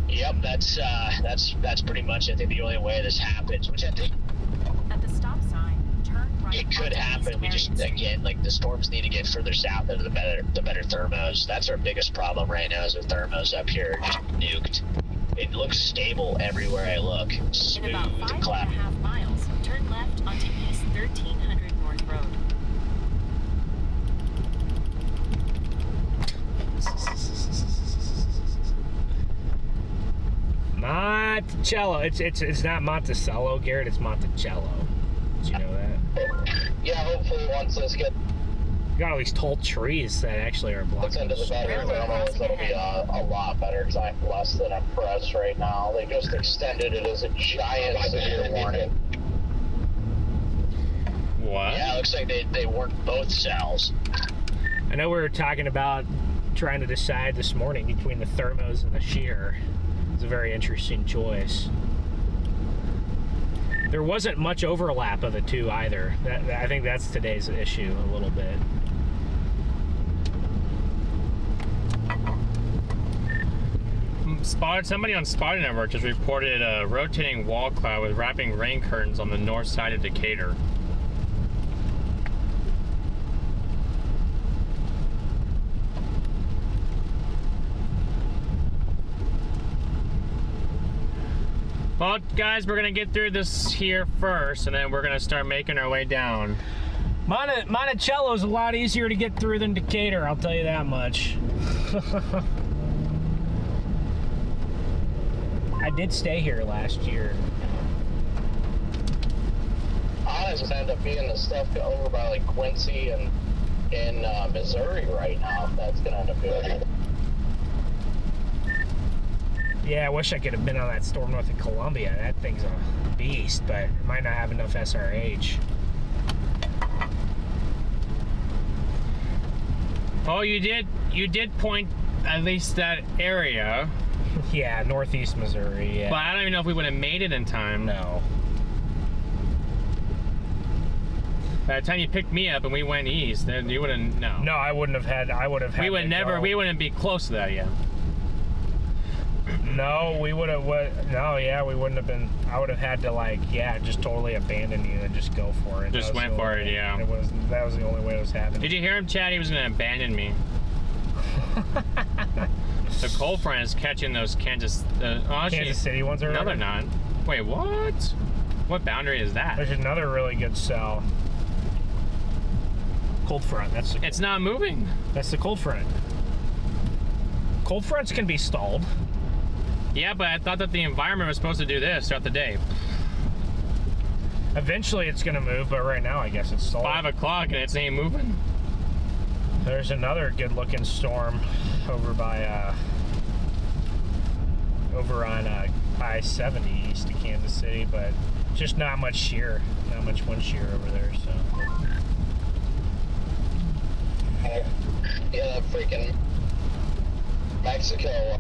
Yep, that's pretty much, I think, the only way this happens, which I think At the stop sign, turn right. it could happen. We just, again, like, the storms need to get further south into the better thermos. That's our biggest problem right now, is the thermos up here just nuked. It looks stable everywhere I look. Smooth In about and cloudy. 5.5 miles, turn left onto East 1300 North Road. Monticello. It's not Monticello, Garrett. It's Monticello. Did you know that? Yeah, hopefully once this gets got all these tall trees that actually are blocking. into the better thermals, it'll be a lot better, because I'm less than impressed right now. They just extended it as a giant severe warning. What? Yeah, it looks like they worked both cells. I know we were talking about trying to decide this morning between the thermos and the shear. It's a very interesting choice. There wasn't much overlap of the two either. I think that's today's issue a little bit. Somebody on Spotting Network just reported a rotating wall cloud with wrapping rain curtains on the north side of Decatur. Well, guys, we're gonna get through this here first, and then we're gonna start making our way down. Monticello's a lot easier to get through than Decatur, I'll tell you that much. I did stay here last year. Honestly, end up being the stuff over by like Quincy and in Missouri right now. That's gonna end up being. Yeah, I wish I could have been on that storm north of Columbia. That thing's a beast, but it might not have enough SRH. Oh, you did point at least that area. Yeah, northeast Missouri, yeah. But I don't even know if we would have made it in time. No. By the time you picked me up and we went east, then you wouldn't. No. No, I wouldn't have had. I would have had. We would never. Go. We wouldn't be close to that yet. No, we would have. No, yeah, we wouldn't have been. I would have had to, like, yeah, just totally abandon you and just go for it. Just went for it, yeah. That was the only way it was happening. Did you hear him, Chad? He was going to abandon me. The cold front is catching those Kansas City ones are. No, they're not. Wait, what? What boundary is that? There's another really good cell. Cold front. It's not moving. That's the cold front. Cold fronts can be stalled. Yeah, but I thought that the environment was supposed to do this throughout the day. Eventually it's going to move, but right now I guess it's stalled. 5 o'clock and it's ain't moving. There's another good-looking storm over by, over on I-70 east of Kansas City, but just not much shear. Not much wind shear over there, so. Yeah, that freaking Mexico.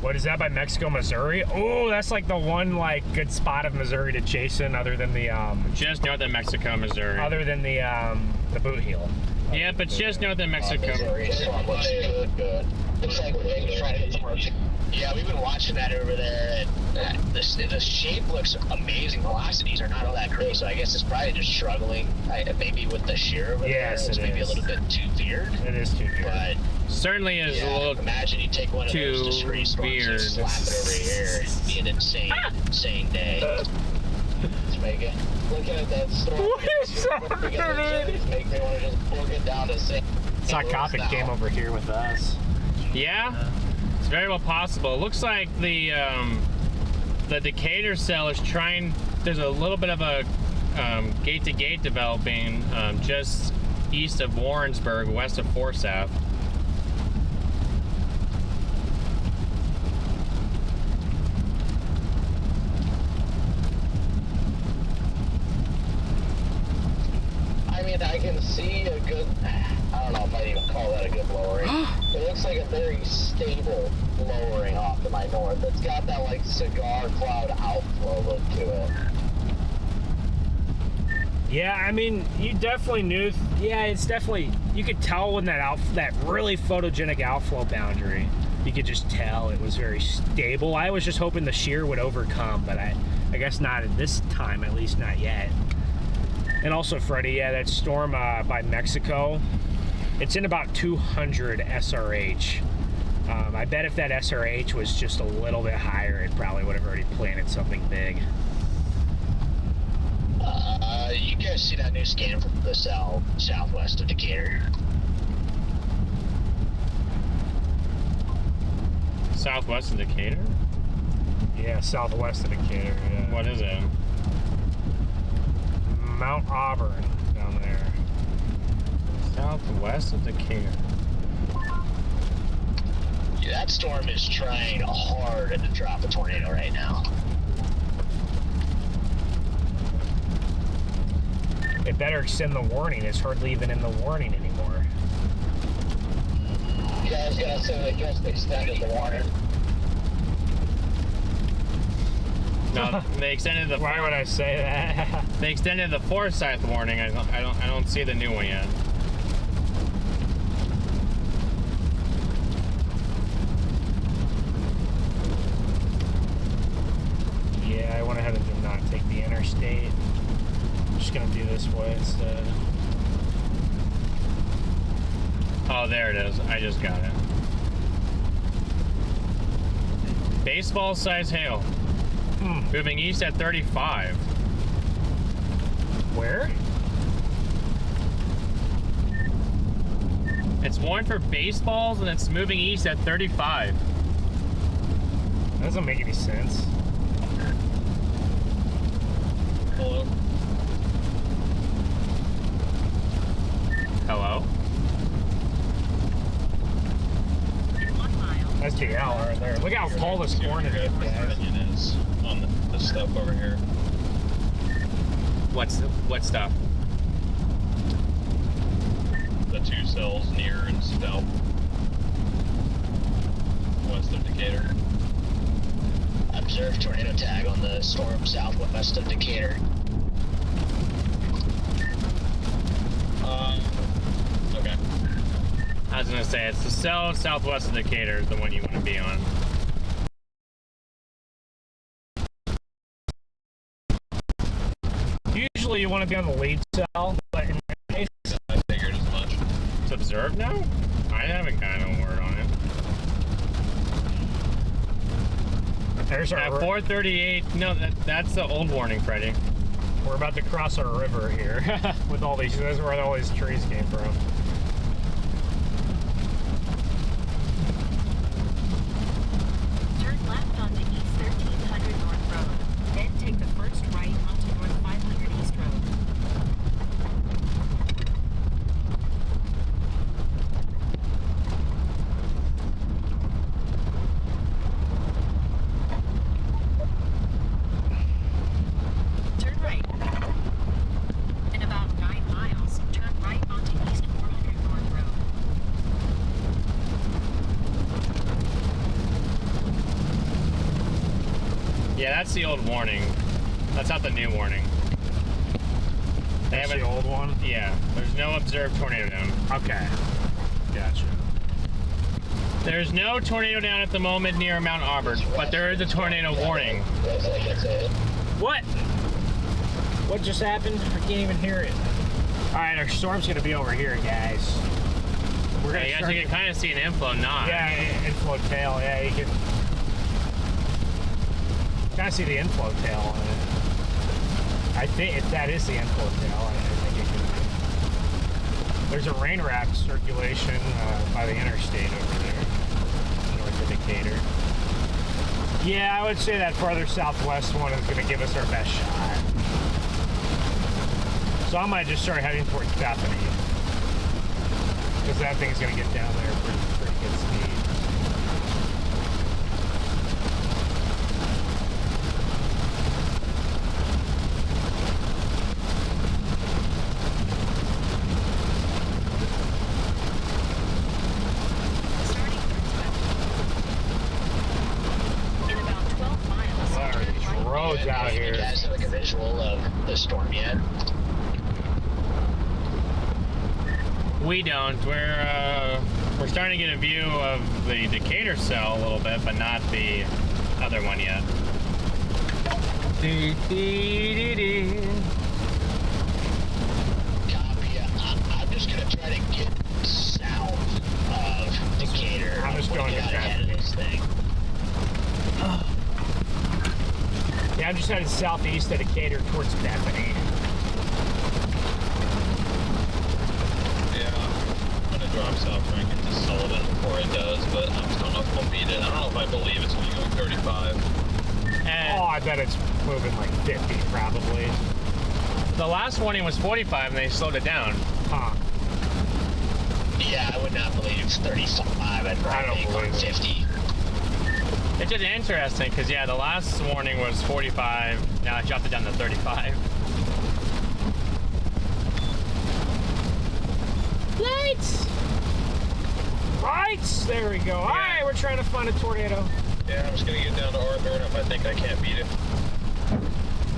What is that, by Mexico, Missouri? Oh, that's like the one, like, good spot of Missouri to chase in, other than the just north of Mexico, Missouri. Other than the boot heel. Yeah, but just north of Mexico. Missouri storm looks good. Looks like we're trying to hit some roads. Yeah, we've been watching that over there, and the shape looks amazing. Velocities are not all that great, so I guess it's probably just struggling. Maybe with the shear over there, it's maybe a little bit too veered. It is too veered. But certainly is a little. Imagine you take one of those discrete storms and slap it over here. It'd be an insane day. Let's make it. Looking at that storm, make me want to just book it down to St. Socopic came over here with us. Yeah, it's very well possible. It looks like the Decatur cell is trying. There's a little bit of a gate-to-gate developing just east of Warrensburg, west of Forsyth. I mean, I can see a good, I don't don't know if I'd even call that a good lowering. It looks like a very stable lowering off to my north. It's got that like cigar cloud outflow look to it. Yeah, I mean, you definitely knew. Yeah, it's definitely. You could tell when that really photogenic outflow boundary. You could just tell it was very stable. I was just hoping the shear would overcome, but I guess not at this time, at least not yet. And also, Freddie, yeah, that storm by Mexico, it's in about 200 SRH. I bet if that SRH was just a little bit higher, it probably would have already planted something big. You guys see that new scan from the southwest of Decatur? Southwest of Decatur? Yeah, southwest of Decatur, yeah. What is it? Mount Auburn down there. Southwest of Decatur. Yeah, that storm is trying hard to drop a tornado right now. It better extend the warning. It's hardly even in the warning anymore. Yeah, I was gonna say they just extended the warning. No, they extended the. Why would I say that? They extended the Forsyth warning. I don't see the new one yet. Yeah, I went ahead and did not take the interstate. I'm just gonna do this way instead. Oh, there it is. I just got it. Baseball size hail. Moving east at 35. Where? It's warned for baseballs and it's moving east at 35. That doesn't make any sense. Hello? Hello? That's the L right there. Look how tall this corn is, guys. Is on this stuff over here. What stuff? The two cells near and south west of Decatur. Observed tornado tag on the storm southwest of Decatur. Okay. I was gonna say it's the cell southwest of Decatur is the one you want to be on. Usually you want to be on the lead cell, but in this case, I figured as much. It's observed now? I haven't gotten a word on it. There's our At 438. No, that's the old warning, Freddie. We're about to cross our river here with all these. That's where all these trees came from. Turn left onto East 1300 North Road. Then take the first right onto North 500 East Road. Turn right. In about 9 miles, turn right onto East 400 North Road. Yeah, that's the old warning. That's not the new warning. That's the old one? Yeah. There's no observed tornado down. Okay. Gotcha. There's no tornado down at the moment near Mount Auburn, but there is a tornado warning. What? What just happened? I can't even hear it. Alright, our storm's gonna be over here, guys. We're gonna You guys can kind of see an inflow notch. Yeah, inflow tail. Yeah, you can kind of see the inflow tail on it. I think if that is the inflow tail, I think it could be. There's a rain wrap circulation by the interstate over there, north of Decatur. Yeah, I would say that farther southwest one is going to give us our best shot. So I might just start heading towards Bethany, because that thing's going to get down there pretty good speed. roads out You here. guys have like a visual of the storm yet? We don't. We're starting to get a view of the Decatur cell a little bit, but not the other one yet. Copy. I'm just gonna try to get south of Decatur. I'm just going to ahead of this thing. Yeah, I'm just headed southeast of Decatur towards Bethany. I'm gonna drop south try and get to Sullivan before it does, but I don't know if we'll beat it. I don't know if I believe it's only going 35. Oh, I bet it's moving like 50 probably. The last warning was 45 and they slowed it down. Huh. Yeah, I would not believe it's 35. I'd probably think 50. It's just interesting because, yeah, the last warning was 45. Now I dropped it down to 35. Lights! Lights! There we go. All right, we're trying to find a tornado. Yeah, I'm just gonna get down to Arthur, and if I think I can't beat it.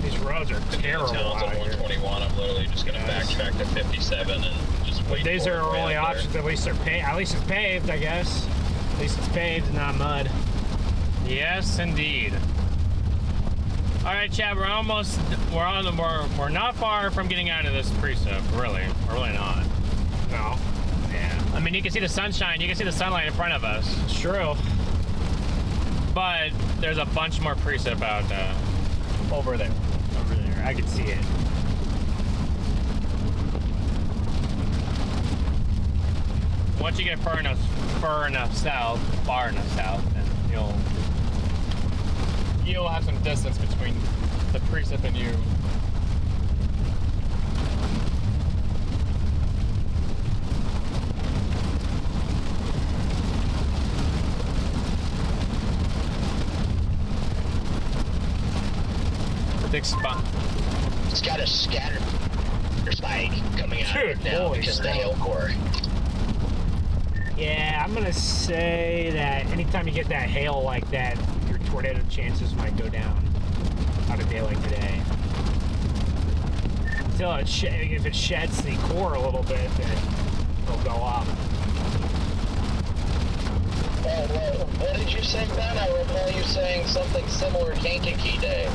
These roads are terrible Town's out at here. 121. I'm literally just gonna backtrack to 57 and just wait. These are our only options. At least they're paved. At least it's paved, I guess. At least it's paved, not mud. Yes, indeed. All right, Chad, we're not far from getting out of this precip, really. We're really not. No. Yeah. I mean, you can see the sunshine. You can see the sunlight in front of us. It's true. But there's a bunch more precip out over there. Over there. I can see it. Once you get far enough south, then you'll have some distance between the precip and you. Thick spot. It's got a scatter spike coming out of it now because of the hail core. Yeah, I'm gonna say that anytime you get that hail like that, your tornado chances might go down on a day like today. Until if it sheds the core a little bit, then it'll go up. What did you say, Ben? I recall you saying something similar Kankakee Day.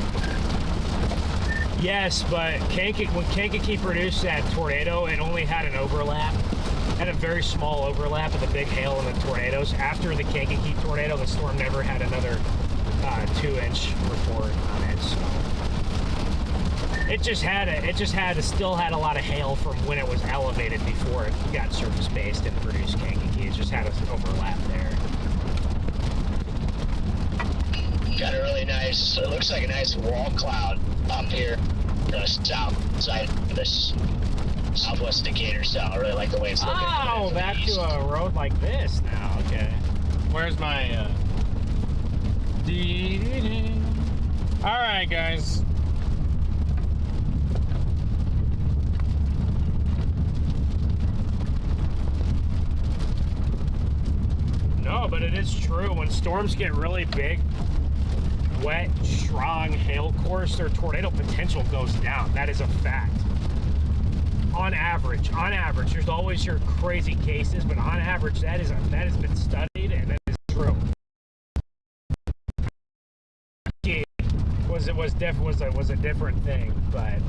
Yes, but when Kankakee produced that tornado, it only had an overlap. Had a very small overlap of the big hail and the tornadoes. After the Kankakee tornado, the storm never had another 2-inch report on it. So it still had a lot of hail from when it was elevated before it got surface based and produced Kankakee. It just had an overlap there. Got a really nice. It looks like a nice wall cloud up here, the south side of this. Southwest Decatur cell. I really like the way it's looking. Oh, back to a road like this now. Okay. Where's my All right, guys. No, but it is true. When storms get really big, wet, strong hail cores, their tornado potential goes down. That is a fact. On average, there's always your crazy cases, but on average, that has been studied and that is true. Was a different thing, but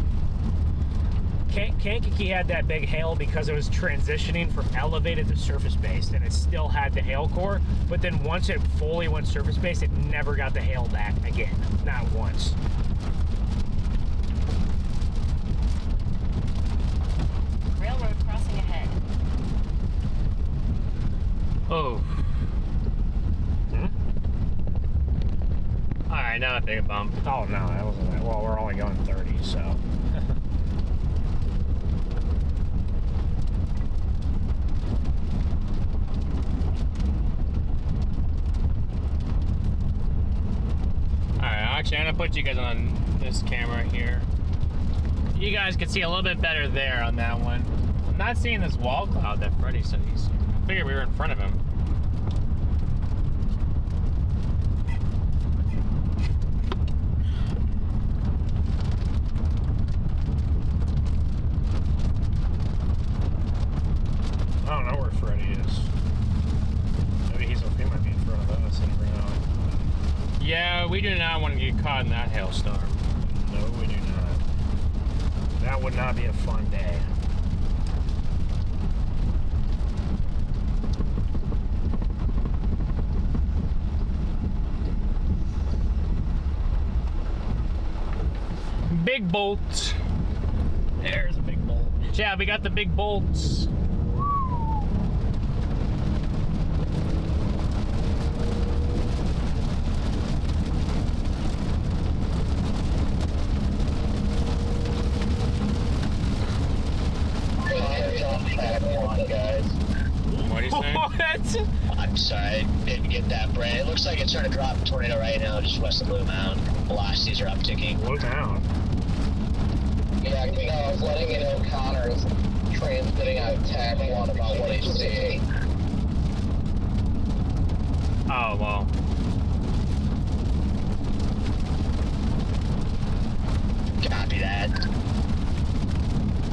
Kankakee had that big hail because it was transitioning from elevated to surface based, and it still had the hail core. But then once it fully went surface based, it never got the hail back again, not once. Railroad crossing ahead. Oh. All right, now I take a bump. Oh no, that wasn't that. Well, we're only going 30, so. Alright, actually, I'm gonna put you guys on this camera here. You guys can see a little bit better there on that one. I'm not seeing this wall cloud that Freddie said he's. I figured we were in front of him. Yeah, we do not want to get caught in that hailstorm. No, we do not. That would not be a fun day. Big bolts. There's a big bolt. Yeah, we got the big bolts. What do you say? What? I'm sorry, I didn't get that, Brad. It looks like it's trying to drop a tornado right now just west of Blue Mound. Velocities are upticking. Blue Mound? Yeah, I was letting you know Connor is transmitting out tab 1 about what he's seeing. Oh, well. Copy that.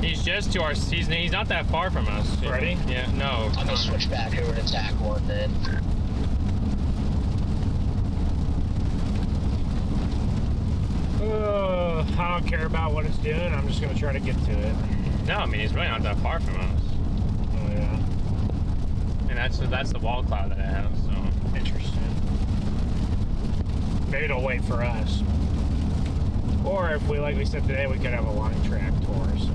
He's just to our. He's not that far from us. Ready? Yeah. No. I'm gonna switch back over to TAC 1 then. I don't care about what it's doing. I'm just gonna try to get to it. No, I mean he's really not that far from us. Oh yeah. And that's the wall cloud that it has. So interesting. Maybe it'll wait for us. Or if we, like we said today, we could have a line track tour. So.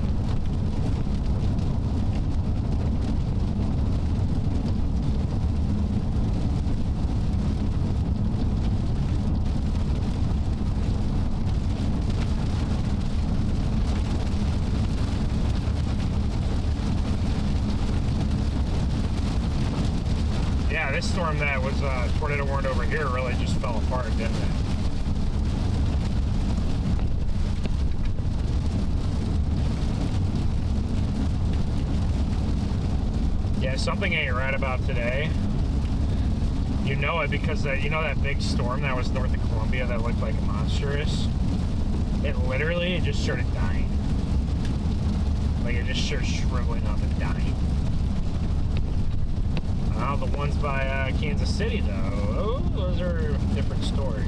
Yeah, this storm that was tornado warned over here really just fell apart, didn't it? Yeah, something ain't right about today. You know it because you know that big storm that was north of Columbia that looked like monstrous? It literally just started dying. Like it just started shriveling up and dying. The ones by Kansas City, though, those are a different story.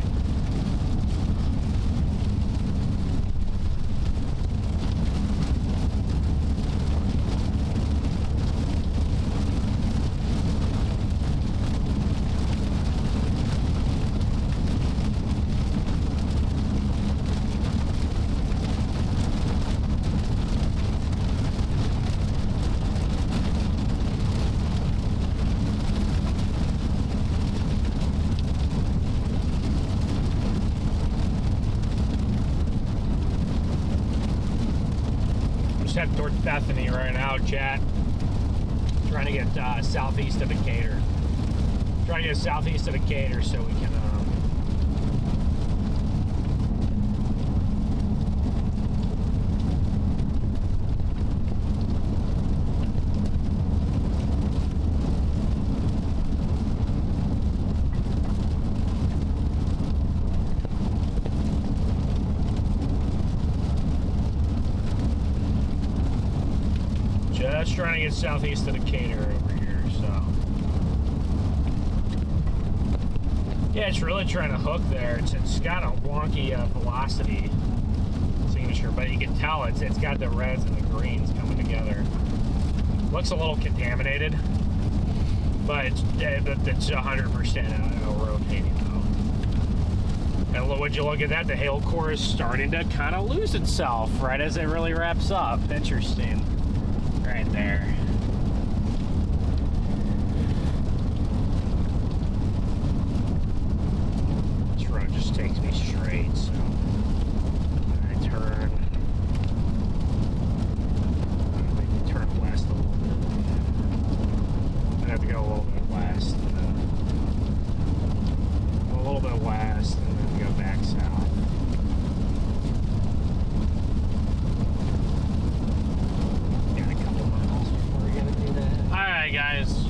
Head towards Bethany right now, chat. Trying to get southeast of Decatur. Trying to get southeast of Decatur so we can just trying to get southeast of Decatur over here, so. Yeah, it's really trying to hook there. It's got a wonky velocity signature, but you can tell it's got the reds and the greens coming together. Looks a little contaminated, but it's 100% rotating though. And would you look at that? The hail core is starting to kind of lose itself right as it really wraps up. Interesting. Right there. This road just takes me straight, so I turn. Maybe turn west a little bit. I have to go a little bit west, a little bit west, and then go back south. Guys,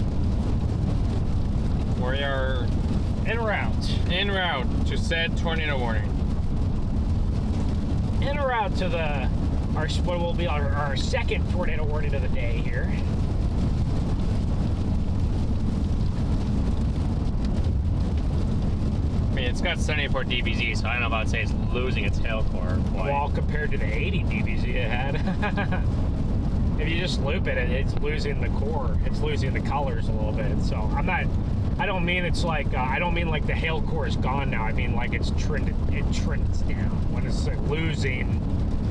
we are en route to said tornado warning. En route to what will be our second tornado warning of the day here. mean, it's got 74 dBz, so I don't know about to say it's losing its tail core. Well, compared to the 80 dBz it had. If you just loop it, it's losing the core. It's losing the colors a little bit. So I don't mean it's like, I don't mean like the hail core is gone now. I mean like it trends down. When it's losing,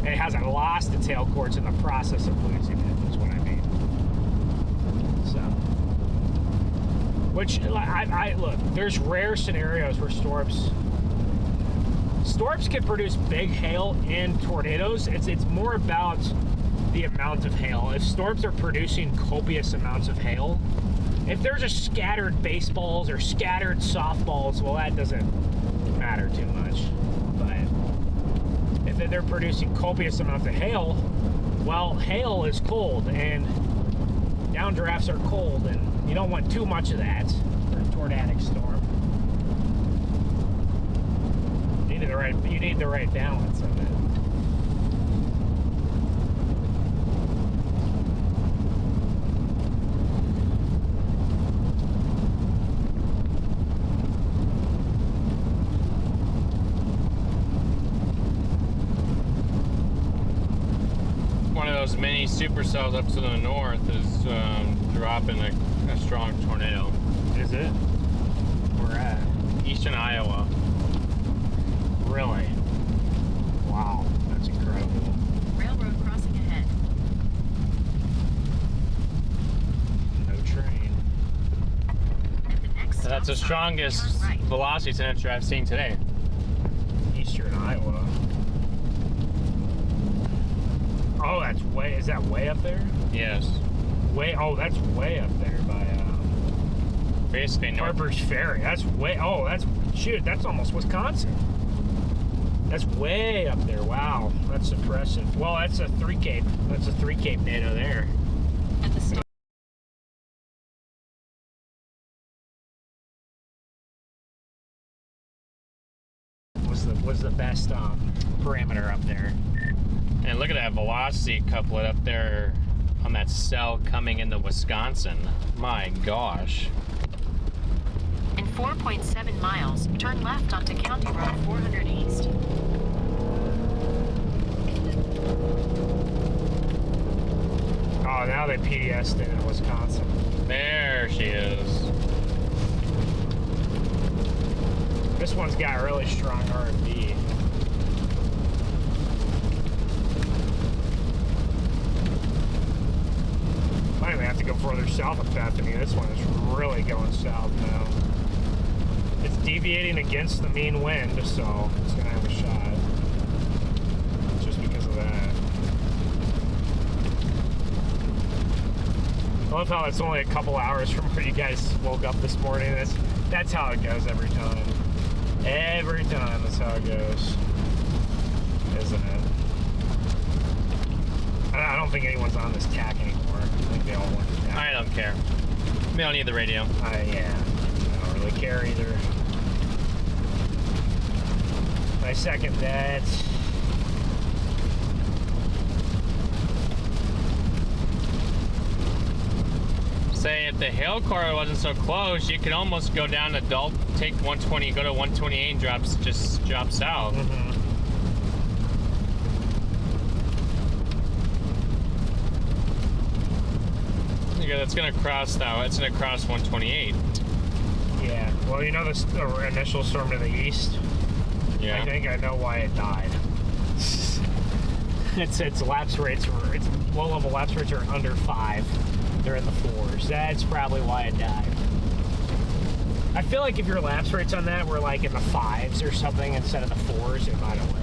it hasn't lost the tail core, it's in the process of losing it, is what I mean. So, which, look, there's rare scenarios where storms can produce big hail and tornadoes. It's more about the amount of hail. If storms are producing copious amounts of hail, if there's just scattered baseballs or scattered softballs, well, that doesn't matter too much. But if they're producing copious amounts of hail, well, hail is cold and downdrafts are cold, and you don't want too much of that for a tornadic storm. You need the right balance of it. Those mini supercells up to the north is dropping a strong tornado. Is it? Where at? Eastern Iowa. Really? Wow, that's incredible. Railroad crossing ahead. No train. At the next stop That's the sign, strongest turn right. velocity signature I've seen today. Eastern Iowa. Oh, is that way up there? Yes. That's way up there by, basically north. Harper's Ferry. That's that's almost Wisconsin. That's way up there. Wow, that's impressive. Well, that's a 3 Cape. That's a 3 Cape NATO there. At the stop. Was the best parameter up there. And look at that velocity couplet up there on that cell coming into Wisconsin. My gosh. In 4.7 miles, turn left onto County Road 400 East. Oh, now they PDS'd it in Wisconsin. There she is. This one's got really strong R&B. Might even have to go further south of Bethany. This one is really going south now. It's deviating against the mean wind, so it's gonna have a shot. Just because of that. I love how it's only a couple hours from where you guys woke up this morning. That's how it goes every time. Every time, that's how it goes. Isn't it? I don't think anyone's on this tack anymore. I think they all want to tack. I don't care. We don't need the radio. Yeah. I don't really care either. I second that. Say if the hail core wasn't so close, you could almost go down to take 120, go to 128 and drop south. Mm-hmm. Yeah, that's gonna cross now. It's gonna cross 128. Yeah. Well, you know the initial storm to the east? Yeah. I think I know why it died. its lapse rates its low-level lapse rates are under 5. They're in the 4s. That's probably why it died. I feel like if your lapse rates on that were like in the 5s or something instead of the 4s, it might have lived.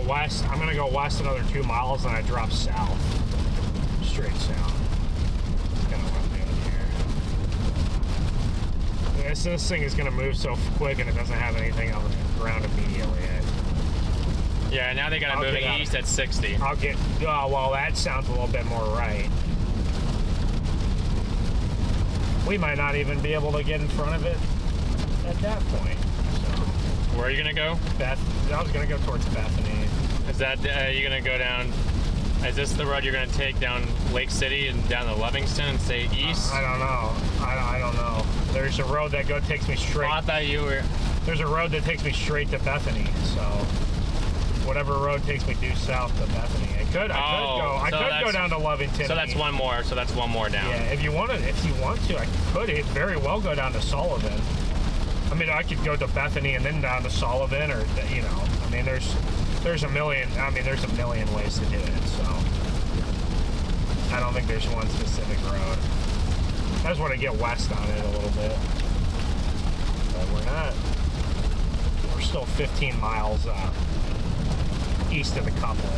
West. I'm gonna go west another 2 miles, and I drop south, straight south. It's gonna run down here. This thing is gonna move so quick, and it doesn't have anything on the ground immediately yet. Yeah, now they got to move get out east at 60. I'll get. Oh, well, that sounds a little bit more right. We might not even be able to get in front of it at that point. So. Where are you gonna go? I was gonna go towards Bethany. Is that you gonna go down? Is this the road you're gonna take down Lake City and down to Livingston and stay east? I don't know. I don't know. There's a road that takes me straight. Oh, I thought you were. There's a road that takes me straight to Bethany. So whatever road takes me due south to Bethany, I could go down to Lovington. So that's one more. So that's one more down. Yeah, if you want to, I could very well go down to Sullivan. I mean, I could go to Bethany and then down to Sullivan, or you know, I mean, there's a million. I mean, there's a million ways to do it. So I don't think there's one specific road. I just want to get west on it a little bit, but we're not. We're still 15 miles east of the couple.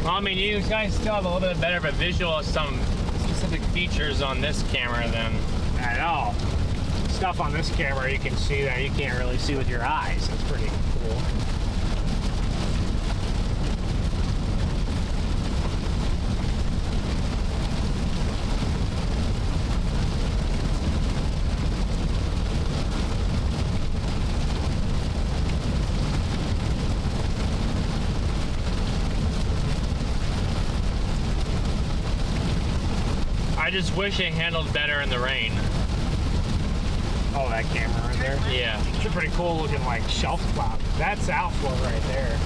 Well, I mean, you guys still have a little bit better of a visual of some specific features on this camera than. I know. Stuff on this camera you can see that you can't really see with your eyes. That's pretty cool. I just wish it handled better in the rain. Oh, that camera right there? Yeah. It's a pretty cool looking like shelf cloud. That's outflow right there.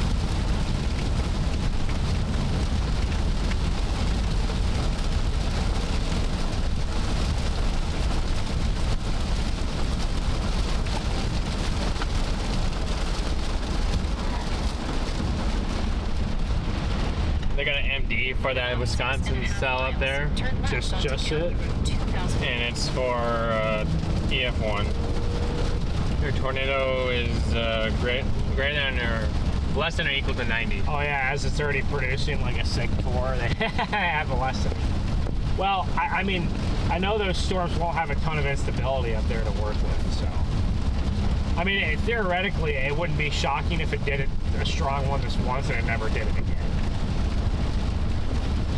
They got an MD for that Wisconsin cell up there. Just it. And it's for EF1. Your tornado is greater than or less than or equal to 90. Oh yeah, as it's already producing like a SIG 4, they have a less than. Well, I mean, I know those storms won't have a ton of instability up there to work with, so. I mean, theoretically, it wouldn't be shocking if it did a strong one this once and it never did it again.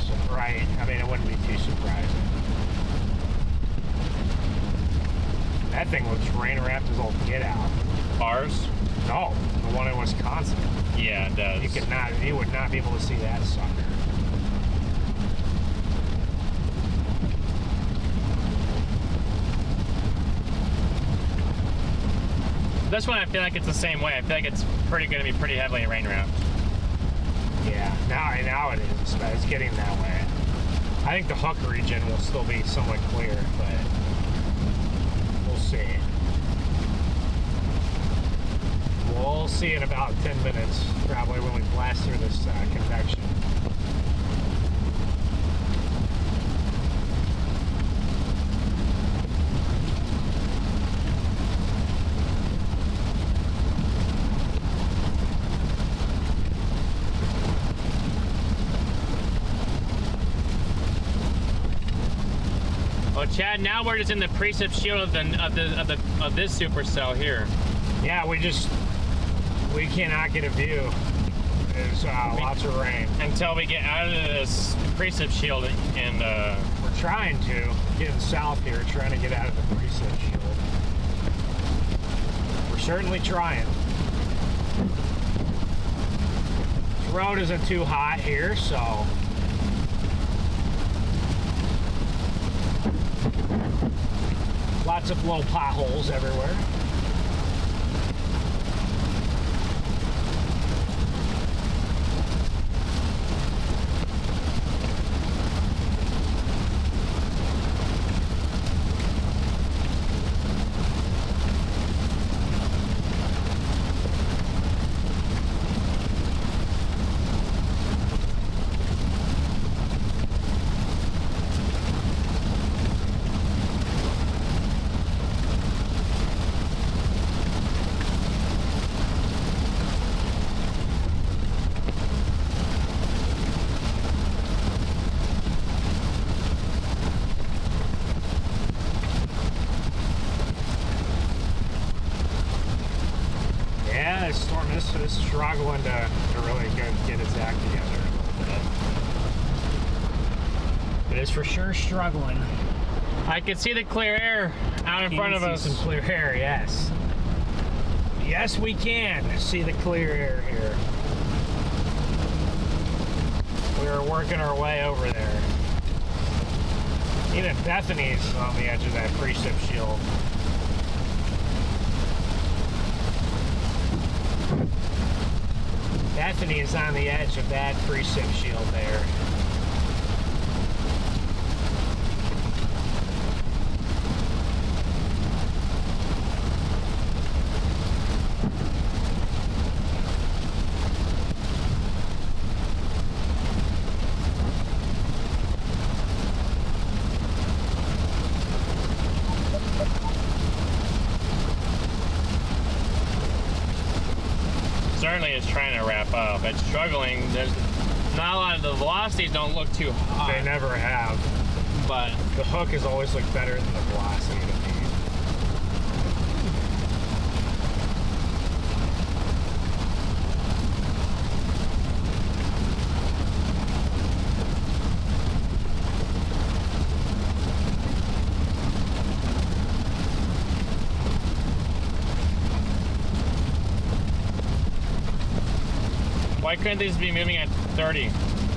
So, right? I mean, it wouldn't be too surprising. That thing looks rain wrapped as all get out. Ours? No, the one in Wisconsin. Yeah, it does. You would not be able to see that sucker. This one, I feel like it's the same way. I feel like it's going to be pretty heavily rain wrapped. Yeah, now it is, but it's getting that way. I think the Hook region will still be somewhat clear, but we'll see. We'll see in about 10 minutes, probably when we blast through this convection. Well, Chad, now we're just in the precip shield of this supercell here. Yeah, we cannot get a view. There's lots of rain. Until we get out of this precip shield, and we're trying to get south here, trying to get out of the precip shield. We're certainly trying. This road isn't too hot here, so. Lots of little potholes everywhere. this storm is struggling to really get its act together a little bit. It is for sure struggling. I can see the clear air out in front of us. Some clear air, yes. Yes, we can see the clear air here. We are working our way over there. Even Bethany's on the edge of that precip shield. Bethany is on the edge of that precip shield there. Certainly is trying to wrap up. It's struggling. There's not a lot of the velocities don't look too high. They never have. But the hook has always looked better than the velocity to me. why couldn't these be moving at 30?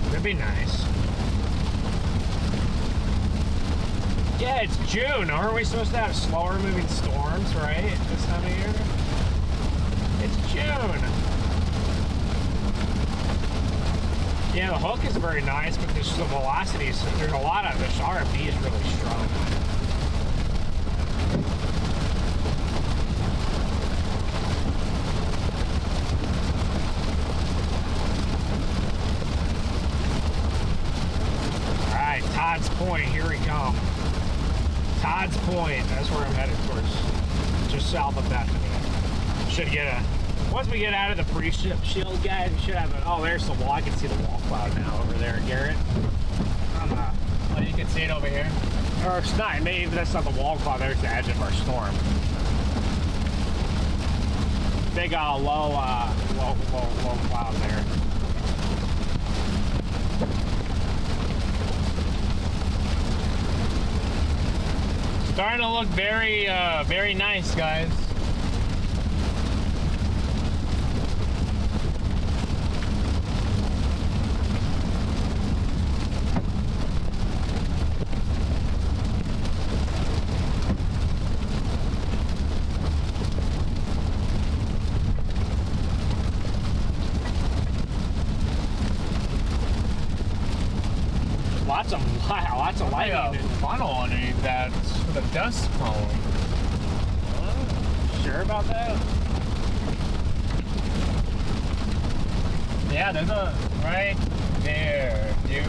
That'd be nice. Yeah, it's June. Aren't we supposed to have slower moving storms, right? This time of year? It's June. Yeah, the hook is very nice, but there's the velocities. There's a lot of this RFD is really strong. All right, Todd's Point. Here we come. Todd's Point. That's where I'm headed towards. Just south of Bethany. Should get a. Once we get out of the pre-ship shield, guys, we should have a. Oh, there's the wall. I can see the wall cloud now over there, Garrett. Oh, you can see it over here. Or it's not. Maybe that's not the wall cloud. There's the edge of our storm. Big low cloud there. Starting to look very, very nice, guys. Lots of lighting. Like a funnel underneath that with a dust cone. Sure about that? Yeah, there's a right there, dude.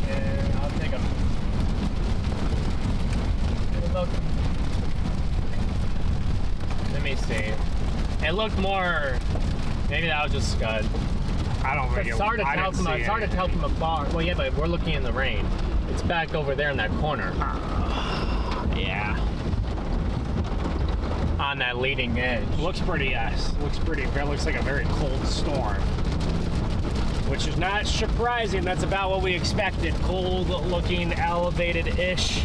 And I'll take a look. Let me see. It looked more. Maybe that was just scud. I don't think it's hard to tell from it's hard to tell from afar. Well, yeah, but we're looking in the rain. It's back over there in that corner. Yeah. On that leading edge. Looks pretty. Looks pretty. It looks like a very cold storm, which is not surprising. That's about what we expected. Cold-looking, elevated-ish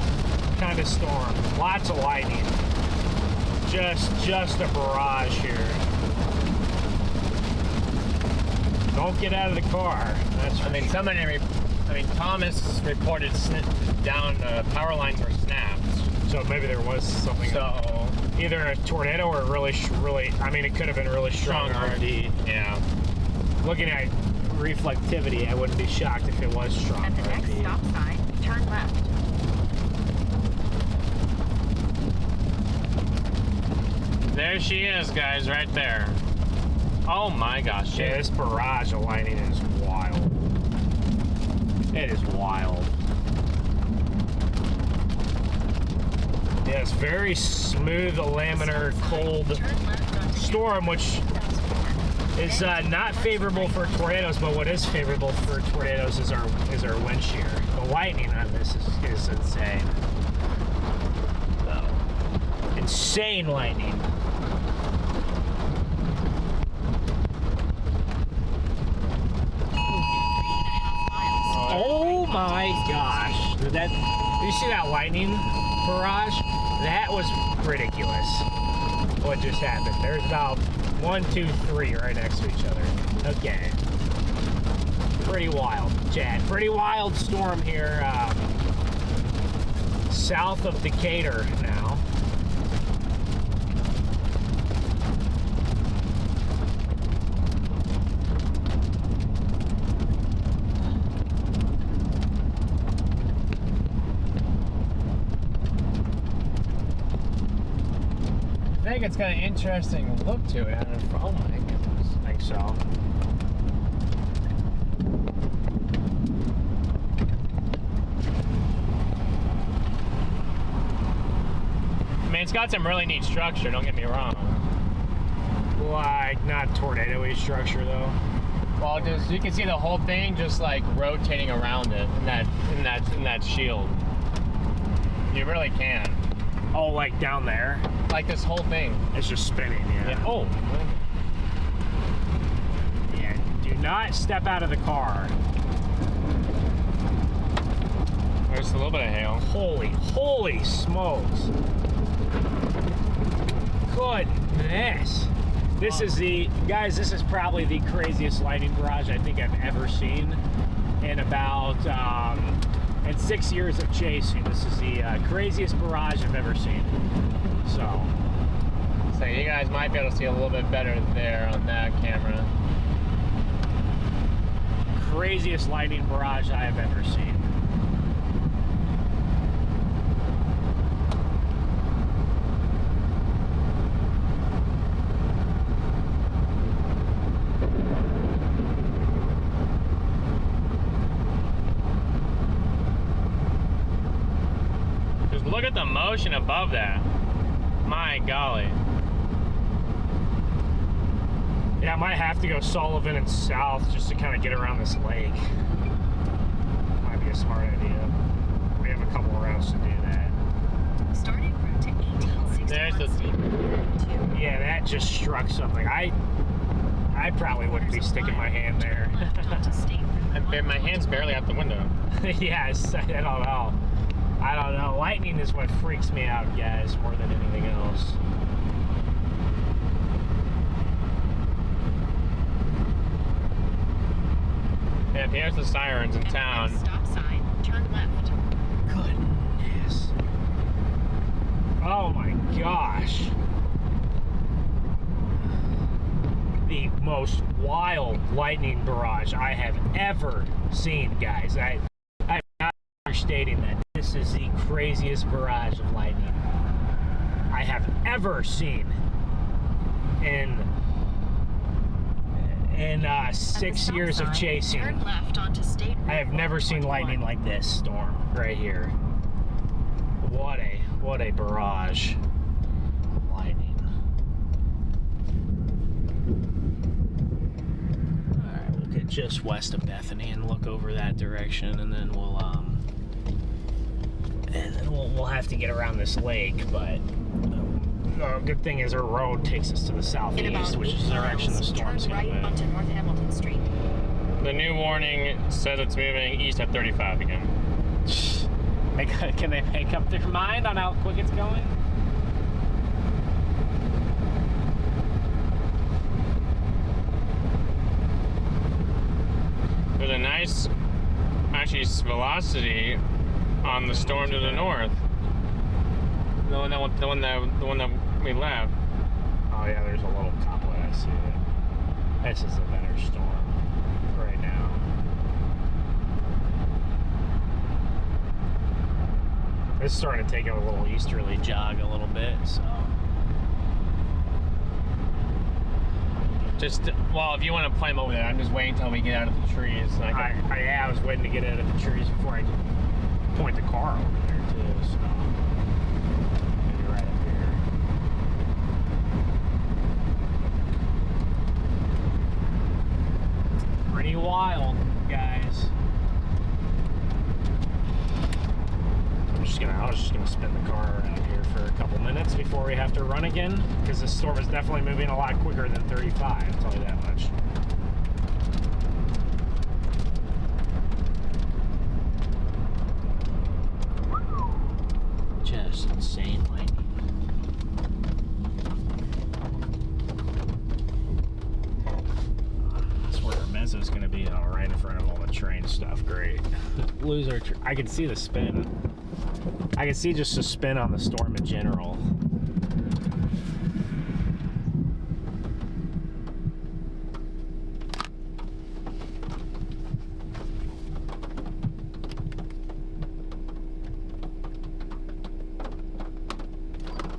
kind of storm. Lots of lightning. Just a barrage here. Don't get out of the car. That's. I mean, Thomas reported down power lines were snapped. So maybe there was something. So either a tornado or really. I mean, it could have been really strong RD. Yeah. Looking at reflectivity, I wouldn't be shocked if it was strong. At the next stop sign, turn left. There she is, guys, right there. Oh my gosh. Yeah, this barrage of lightning is wild. It is wild. Yeah, it's very smooth, laminar, cold storm, which is not favorable for tornadoes, but what is favorable for tornadoes is our wind shear. The lightning on this is insane. Insane lightning. my gosh. Did you see that lightning barrage? That was ridiculous. What just happened? There's about 1, 2, 3 right next to each other. Okay. Pretty wild, Chad. Pretty wild storm here south of Decatur now. I think it's got an interesting look to it. Oh my goodness. I think so. I mean, it's got some really neat structure, don't get me wrong. Like, not tornado-y structure, though. Well, just, you can see the whole thing just like rotating around it in that shield. You really can. Oh, like down there? Like this whole thing. It's just spinning, yeah. Oh. Yeah, do not step out of the car. There's a little bit of hail. Holy smokes. Goodness. This is guys, this is probably the craziest lightning barrage I think I've ever seen in about, in 6 years of chasing. This is the craziest barrage I've ever seen. So you guys might be able to see a little bit better there on that camera. Craziest lightning barrage I have ever seen. Just look at the motion above that. My golly. Yeah, I might have to go Sullivan and south just to kind of get around this lake. Might be a smart idea. We have a couple of routes to do that. Starting route to 1861. There's the... Yeah, that just struck something. I probably wouldn't be sticking my hand there. My hand's barely out the window. Yes, I don't know. I don't know. Lightning is what freaks me out, guys, more than anything else. Yeah, here's the sirens in town. Stop sign, turn left. Goodness. Oh my gosh. The most wild lightning barrage I have ever seen, guys. I'm not understating that. This is the craziest barrage of lightning I have ever seen in 6 years of chasing. Turn left onto State Route I have never seen lightning like this storm right here. What a barrage of lightning. All right, we'll get just west of Bethany and look over that direction, and then we'll have to get around this lake, but the good thing is our road takes us to the southeast, which is the direction the storm's going to move. onto North Hamilton Street. The new warning says it's moving east at 35 again. Can they make up their mind on how quick it's going? There's a nice, actually, velocity on the storm to the north. The one that we left. Oh yeah, there's a little couple. I see it. This is a better storm right now. It's starting to take a little easterly jog a little bit, so. Just, well, if you want to climb over there, I'm just waiting until we get out of the trees. I was waiting to get out of the trees before I point the car over there too, so. Maybe right up here. Pretty wild, guys. I was just gonna spin the car around here for a couple minutes before we have to run again, because this storm is definitely moving a lot quicker than 35, I'll tell you that much. know, right in front of all the train stuff. Great. Lose our. I can see the spin. I can see just the spin on the storm in general.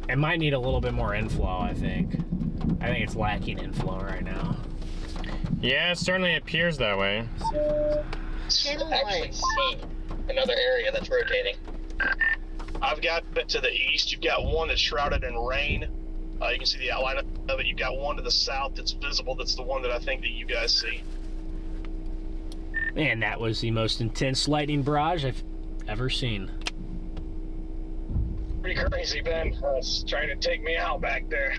It might need a little bit more inflow, I think. I think it's lacking inflow right now. Yeah, it certainly appears that way. Actually see another area that's rotating. I've got it to the east. You've got one that's shrouded in rain. You can see the outline of it. You've got one to the south that's visible. That's the one that I think that you guys see. Man, that was the most intense lightning barrage I've ever seen. Pretty crazy, Ben. It's trying to take me out back there.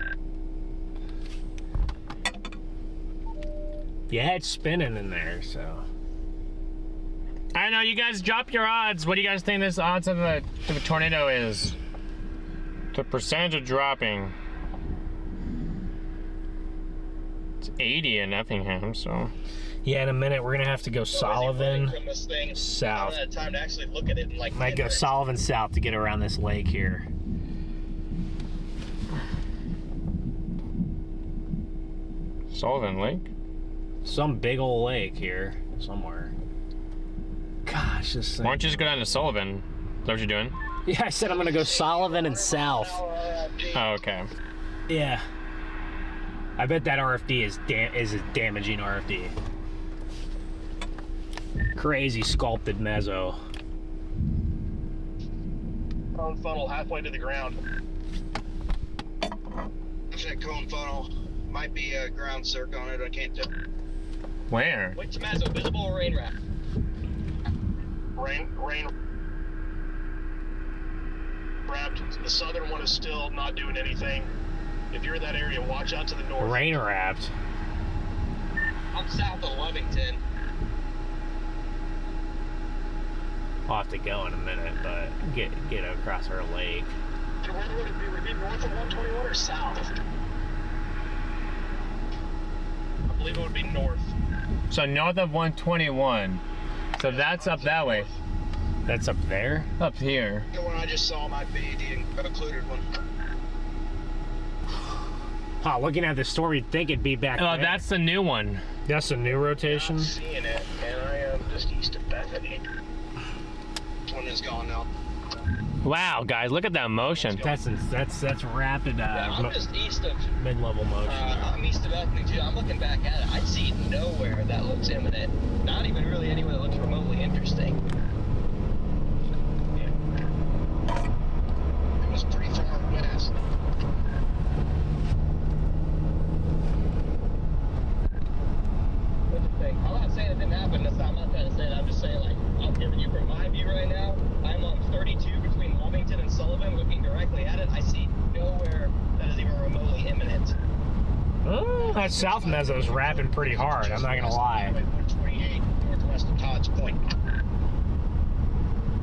Yeah, it's spinning in there, so. I know, you guys drop your odds. What do you guys think this odds of a tornado is? The percentage of dropping. It's 80 in Effingham, so. Yeah, in a minute we're gonna have to go Sullivan From this thing, south. I haven't had time to actually look at it in like Might go minutes. Sullivan south to get around this lake here. Sullivan Lake? Some big old lake here somewhere. Gosh, this thing. Why don't you just go down to Sullivan? Is that what you're doing? Yeah, I said I'm gonna go Sullivan and south. Oh, okay. Yeah. I bet that RFD is a damaging RFD. Crazy sculpted mezzo. Cone funnel halfway to the ground. That cone funnel might be a ground circ on it. I can't tell. Where? Which mezzo, visible or rain wrap? Rain wrapped. The southern one is still not doing anything. If you're in that area, watch out to the north. Rain wrapped. I'm south of Lovington. I'll have to go in a minute, but get across our lake. Where would it be? Would it be north of 121 or south? I believe it would be north. So north of 121. So that's up that way. That's up there? Up here. The one I just saw might be the included one. Oh, looking at the storm, you'd think it'd be back there. Oh, that's the new one. That's a new rotation? I'm seeing it, and I am just east of Bethany. This one is gone now. Wow, guys, look at that motion. That's rapid I'm just east of mid-level motion. I'm east of Bethany too. I'm looking back at it. I see nowhere that looks imminent. Not even really anywhere that looks remotely interesting. It was pretty far west. What do you think? I'm not saying it didn't happen. I'm not trying to say that. I'm just saying, like, I'm giving you from my view right now. I'm on 32 between Lovington and Sullivan, looking directly at it. I see nowhere that is even remotely imminent. Oh, that south mezzo's rapping pretty hard, I'm not gonna lie. 128 northwest of Todd's Point.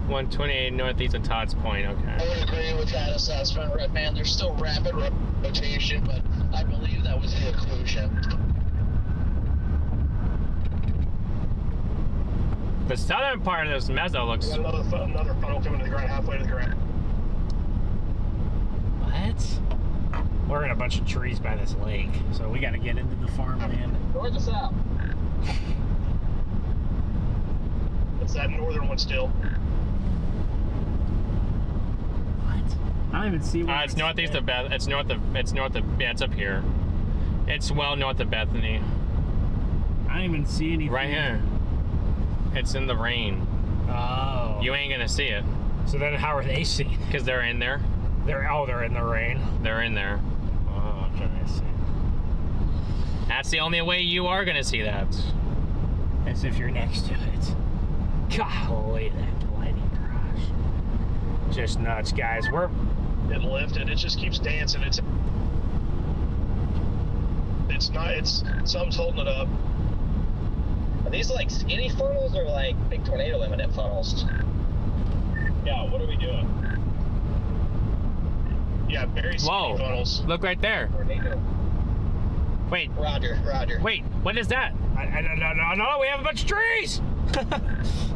128 northeast of Todd's Point, I okay. would agree with that assessment, Red Man. There's still rapid rotation, but I believe that was the occlusion. The southern part of this mezzo looks... We got another funnel coming to the ground, halfway to the ground. What? We're in a bunch of trees by this lake, so we gotta get into the farmland. North or south? It's that northern one still. What? I don't even see where it's northeast of Beth. It's north of. Yeah, it's up here. It's well north of Bethany. I don't even see anything. Right here. It's in the rain. Oh. You ain't gonna see it. So then how are they seeing? Because they're in there. They're in the rain. They're in there. Oh, okay, I see. That's the only way you are gonna see that. As if you're next to it. Golly, that lightning crash. Just nuts, guys. It lifted. It just keeps dancing. It's not. It's something's holding it up. Are these like skinny funnels or like big tornado imminent funnels? Yeah. What are we doing? Yeah, very skinny funnels. Look right there. Tornado. Wait. Roger. Wait, what is that? No, we have a bunch of trees!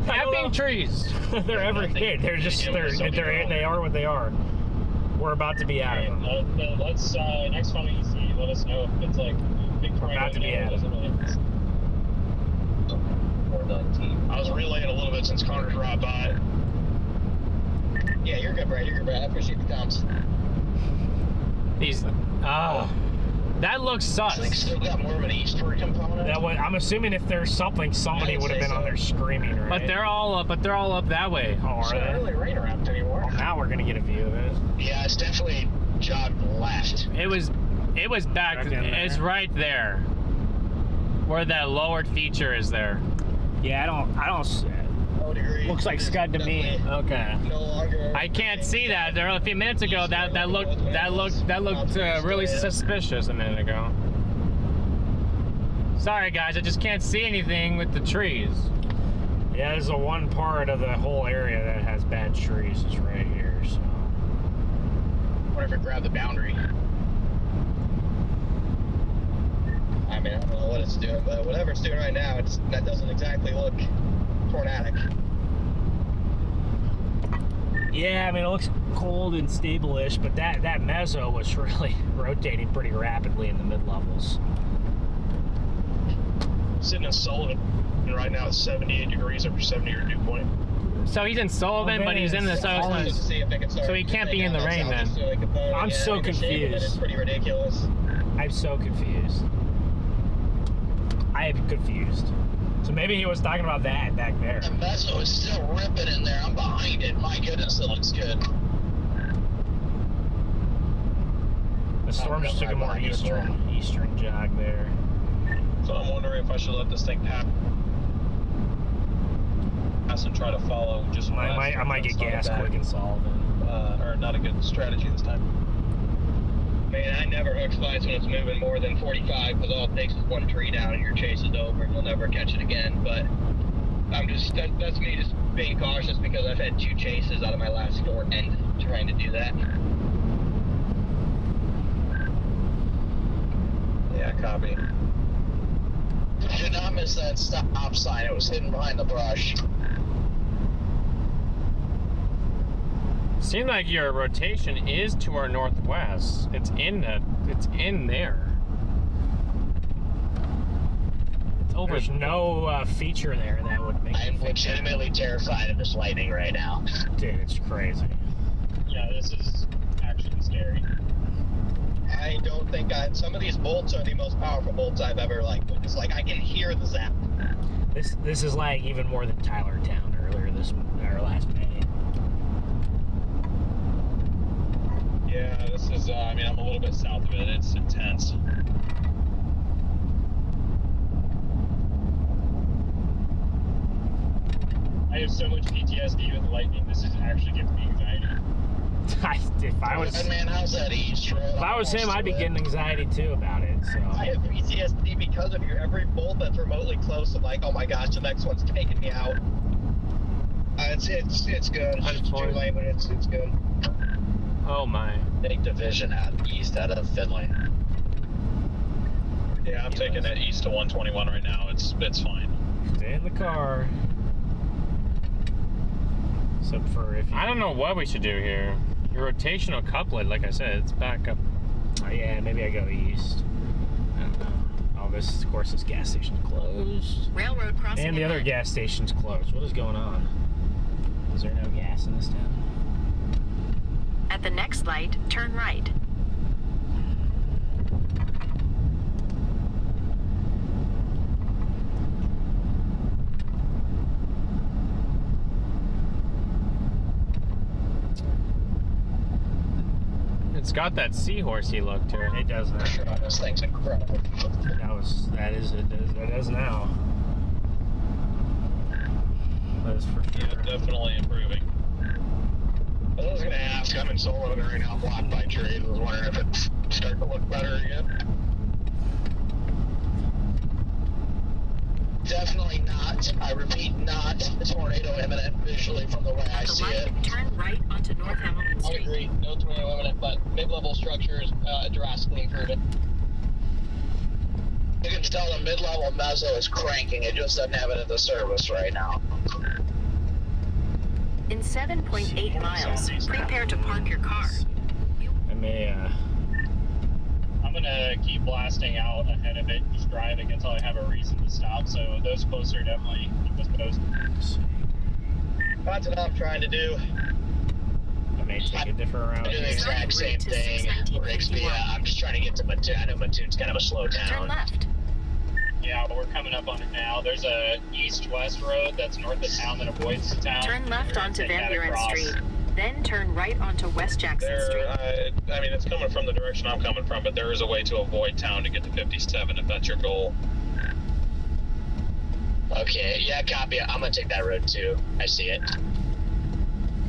Camping trees! They're everywhere. They're just, they are what they are. We're about to be out of them. Let's, next time you see, let us know if it's like big tornado. About to be out of them. I was relaying a little bit since Connor's right by. Yeah, you're good, Brad. I appreciate the comments. That looks sus. It's still got more of an eastward component. I'm assuming if there's something, somebody would have been on there screaming, right? But they're all up that way. Oh, are It's not they? really rain around anymore. Well, now we're gonna get a view of it. Yeah, it's definitely jogged left. It was back. It's right there, where that lowered feature is there. Yeah, I don't. Looks like scud to me. Okay. No longer. I can't see that. There a few minutes ago, that looked really suspicious a minute ago. Sorry guys, I just can't see anything with the trees. Yeah, there's the one part of the whole area that has bad trees. It's right here. So. What if it grabbed the boundary? I mean, I don't know what it's doing, but whatever it's doing right now, that doesn't exactly look tornadic. Yeah, I mean, it looks cold and stable-ish, but that meso was really rotating pretty rapidly in the mid-levels. Sitting in Sullivan, and right now it's 78 degrees over 70-year dew point. So he's in Sullivan, but he's in the so he can't be in the rain then. I'm so confused. It's pretty ridiculous. I'm so confused. I am confused. So maybe he was talking about that back there. The meso is still ripping in there. I'm behind it. My goodness, it looks good. The storm just took a more eastern jog there. So I'm wondering if I should let this thing pass and try to follow just I might get gas quick in Sullivan. Or not a good strategy this time. Man, I never hook slides when it's moving more than 45 because all it takes is one tree down and your chase is over and you'll never catch it again. But that's me just being cautious because I've had 2 chases out of my last 4 and trying to do that. Yeah, copy. Did not miss that stop sign. It was hidden behind the brush. Seems like your rotation is to our northwest. It's in there. It's over. There's no feature there that would make. I'm legitimately terrified of this lightning right now. Dude, it's crazy. Yeah, this is actually scary. I don't think some of these bolts are the most powerful bolts I've ever witnessed. I can hear the zap. This is like even more than Tylertown earlier last May. Yeah, this is, I'm a little bit south of it. It's intense. I have so much PTSD with lightning, this is actually giving me anxiety. If I was him, I'd be getting anxiety too about it. So I have PTSD because of you. Every bolt that's remotely close, I'm like, oh my gosh, the next one's taking me out. It's good. It's just too late, but it's good. Oh my. Take division east out of Finley. Yeah, I'm taking it east to 121 right now. It's fine. Stay in the car. Except for if you... I don't know what we should do here. Your rotational couplet, like I said, it's back up. Oh yeah, maybe I go east. I don't know. Oh, of course, this gas station's closed. Railroad crossing. And the other gas station's closed. What is going on? Is there no gas in this town? At the next light, turn right. It's got that seahorsey look to it. It does now. This thing's incredible. That does now. That is for sure. Yeah, definitely improving. I was going to ask, I'm in Sullivan right now, blocked by trees. I was wondering if it's starting to look better again. Definitely not. I repeat, not a tornado imminent visually from the way I see it. Turn right onto North Hamilton I Street. agree. No tornado imminent, but mid-level structures drastically improving. You can tell the mid-level mezzo is cranking. It just doesn't have it at the service right now. In 7.8 miles, prepare to park your car. I may, I'm gonna keep blasting out ahead of it, just driving until I have a reason to stop. So those closer definitely keep us posted. That's what I'm trying to do. I may take a different route. I do the exact same thing. Rigsby, I'm just trying to get to Mattoon. I know Mattoon's kind of a slow town. Turn left. Yeah, we're coming up on it now. There's a east-west road that's north of town that avoids the town. Turn left onto Van Buren Street. Then turn right onto West Jackson Street. I mean, it's coming from the direction I'm coming from, but there is a way to avoid town to get to 57 if that's your goal. Okay, yeah, copy. I'm gonna take that road too. I see it.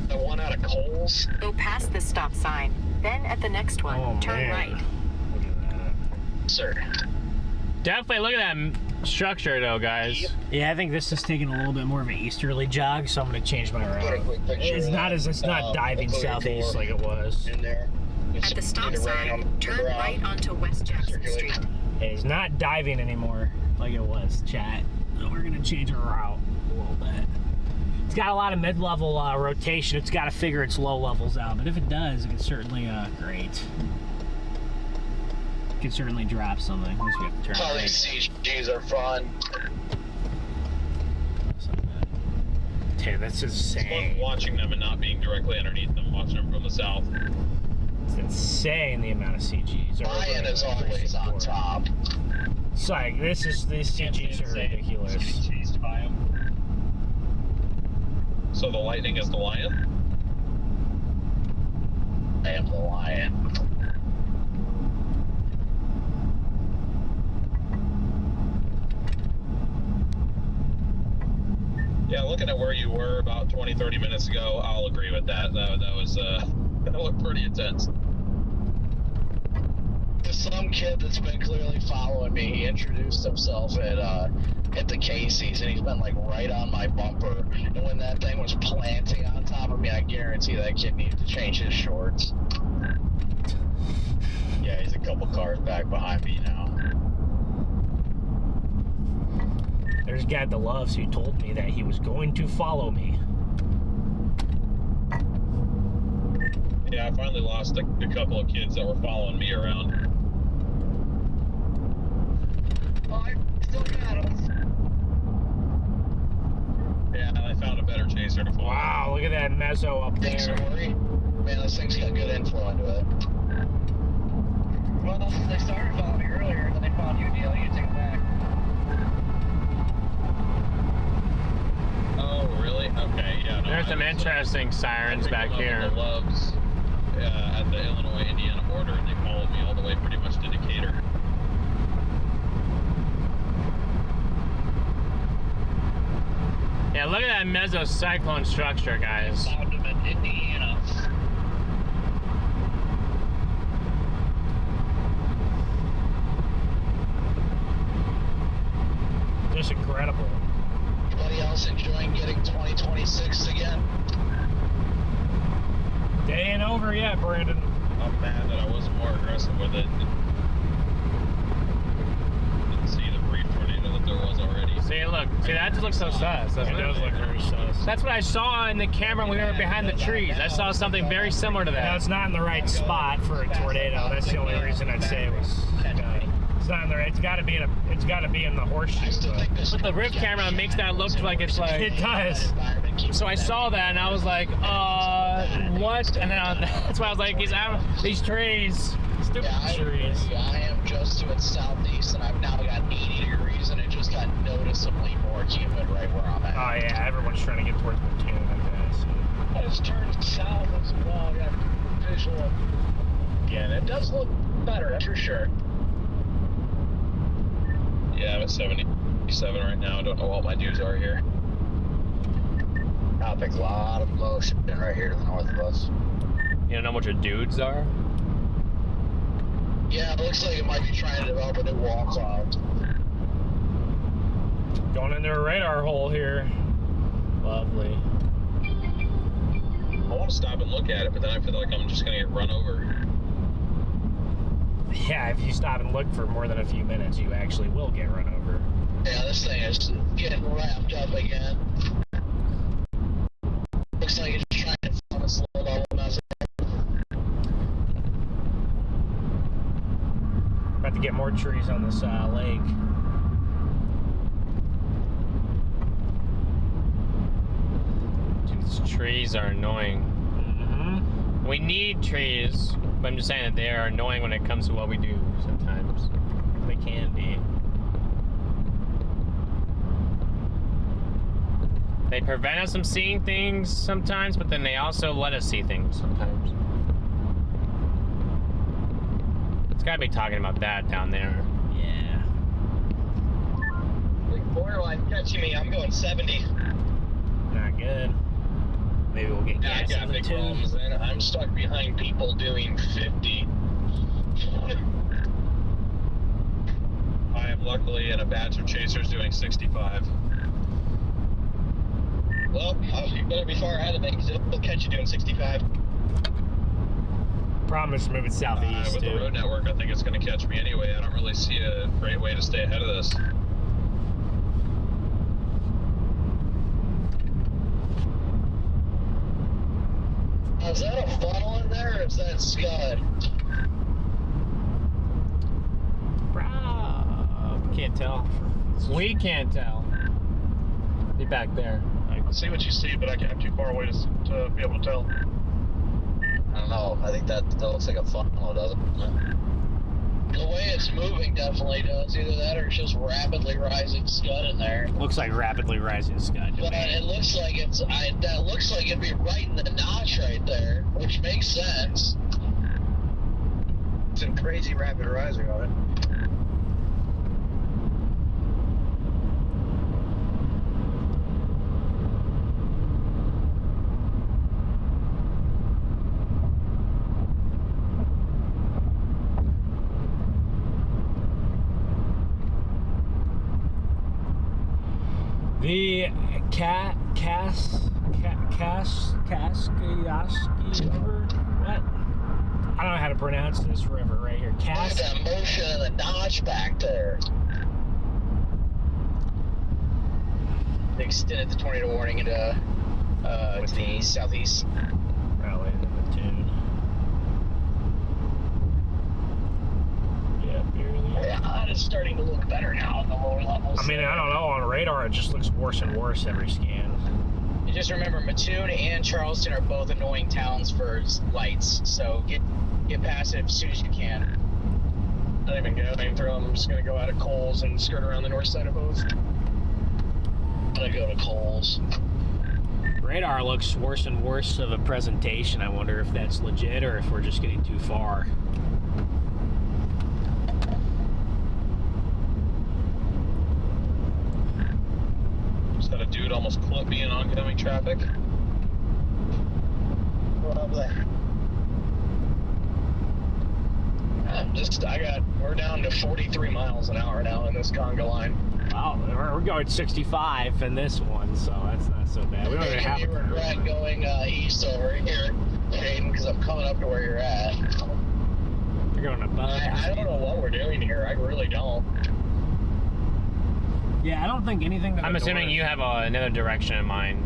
The one out of Coles. Go past the stop sign. Then at the next one, turn right. Look at that. Sir. Definitely look at that structure though, guys. Yeah, I think this is taking a little bit more of an easterly jog, so I'm gonna change my route. It's not diving southeast like it was. In there. At the stop sign, turn right onto West Jackson Street. It's not diving anymore like it was, chat. So we're gonna change our route a little bit. It's got a lot of mid-level rotation. It's got to figure its low levels out, but if it does, it can certainly great. It can certainly drop something. At least we have to turn All right. these CGs are fun. Dude, that's insane. Fun watching them and not being directly underneath them, watching them from the south. It's insane the amount of CGs. Ryan is always on top. It's like, these CGs are ridiculous. Chased by him. So the lightning is the lion? I am the lion. Yeah, looking at where you were about 20-30 minutes ago, I'll agree with that. That was that looked pretty intense. There's some kid that's been clearly following me. He introduced himself at the Casey's, and he's been like right on my bumper. And when that thing was planting on top of me, I guarantee that kid needed to change his shorts. Yeah, he's a couple cars back behind me now. There's a guy at the Loves who told me that he was going to follow me. Yeah, I finally lost a couple of kids that were following me around. Oh, I still got him. Yeah, I found a better chaser to follow. Wow, look at that mezzo up Thanks, there. Rory. Man, this thing's got good inflow into it. Well, they started following me earlier, and then they found you, Neil. You take it back. Oh, really? Okay, yeah. No, There's some interesting sirens back here. The Loves at the Illinois-Indiana border, and they followed me all the way pretty much to Decatur. Yeah, look at that mesocyclone structure, guys. Found them in Indiana. Just incredible. Anybody else enjoying getting 2026 again? Day ain't over yet, Brandon. I'm mad that I wasn't more aggressive with it. Didn't see the brief tornado that there was already. See, look. See, that just looks so sus. It does look very sus. That's what I saw in the camera when we were behind the trees. I saw something very similar to No, that. it's not in the right spot for a tornado. That's the only reason I'd say it was. It's not in the right. It's got to be in the horseshoe. But the roof camera makes that look like it's like. It does. So I saw that and I was like, what? And then that's why I was like, these trees, stupid trees. I am just to its southeast, and I've now got 80 degrees, and it just got noticeably more humid right where I'm at. Oh yeah, everyone's trying to get towards Mattoon, I guess. I just turned south as well. I got visual. Again, it does look better, that's for sure. Yeah, I'm at 77 right now. I don't know what my dues are here. I think a lot of motion right here to the north of us. You don't know what your dudes are? Yeah, it looks like it might be trying to develop a new wall cloud. Going into a radar hole here. Lovely. I want to stop and look at it, but then I feel like I'm just going to get run over. Yeah, if you stop and look for more than a few minutes, you actually will get run over. Yeah, this thing is getting wrapped up again. Looks like it's trying to find a slow level message. About to get more trees on this lake. Dude, these trees are annoying. Mm-hmm. We need trees, but I'm just saying that they are annoying when it comes to what we do sometimes. They can be. They prevent us from seeing things sometimes, but then they also let us see things sometimes. It's gotta be talking about that down there. Yeah. Like borderline catching me. I'm going 70. Not good. Maybe we'll get gas I got in the big tube. problems then. I'm stuck behind people doing 50. I am luckily in a batch of chasers doing 65. Well, you better be far ahead of me because it'll catch you doing 65. Problem is moving southeast With too. the road network, I think it's going to catch me anyway. I don't really see a great way to stay ahead of this. Is that a funnel in there or is that scud? Can't tell. We can't tell. Be back there. I see what you see, but I'm too far away to be able to tell. I don't know. I think that looks like a funnel, doesn't it? The way it's moving definitely does. Either that or it's just rapidly rising scud in there. Looks like rapidly rising scud. But it looks like that looks like it'd be right in the notch right there, which makes sense. Some crazy rapid rising on it. The Kaskasky River? What? I don't know how to pronounce this river right here. Look at that motion in the notch back there. They extended the tornado warning into to the southeast. Probably in the Mattoon. Yeah, barely. Yeah, that is starting to look better now in the lower levels. I mean, I don't know. On radar, it just looks worse and worse every scan. You just remember, Mattoon and Charleston are both annoying towns for lights, so get past it as soon as you can. Not even going through them. I'm just going to go out of Coles and skirt around the north side of both. I'm going to go to Coles. Radar looks worse and worse of a presentation. I wonder if that's legit or if we're just getting too far. Just had a dude almost clip me in oncoming traffic. Probably. We're down to 43 miles an hour now in this conga line. Wow, we're going 65 in this one, so that's not so bad. We don't even have to regret going east over here, Jaden, because I'm coming up to where you're at. You're going above. I don't know what we're doing here. I really don't. Yeah, I don't think anything. I'm assuming you have another direction in mind.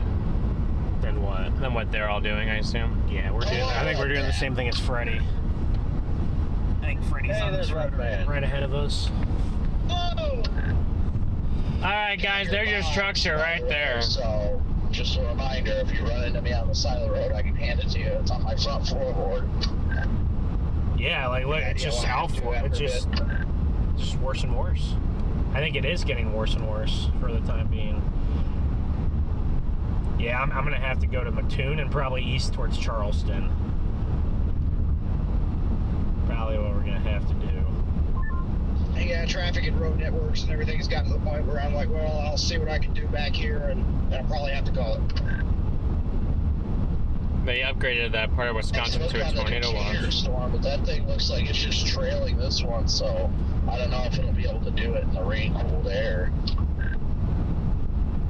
Than what? Than what they're all doing, I assume. Yeah, we're doing. I think we're doing the same thing as Freddy. I think Freddy's on this road right ahead of us. Whoa! Alright guys, there's your structure right there. So, just a reminder, if you run into me on the side of the road, I can hand it to you. It's on my front floorboard. Yeah, like look, it's just south. It's just worse and worse. I think it is getting worse and worse for the time being. Yeah, I'm gonna have to go to Mattoon and probably east towards Charleston. Probably what we're gonna have to do. And yeah, traffic and road networks and everything's gotten to the point where I'm like, well, I'll see what I can do back here, and I'll probably have to call it. They upgraded that part of Wisconsin to a tornado watch. Storm, but that thing looks like it's just trailing this one, so I don't know if it'll be able to do it in the rain-cooled air.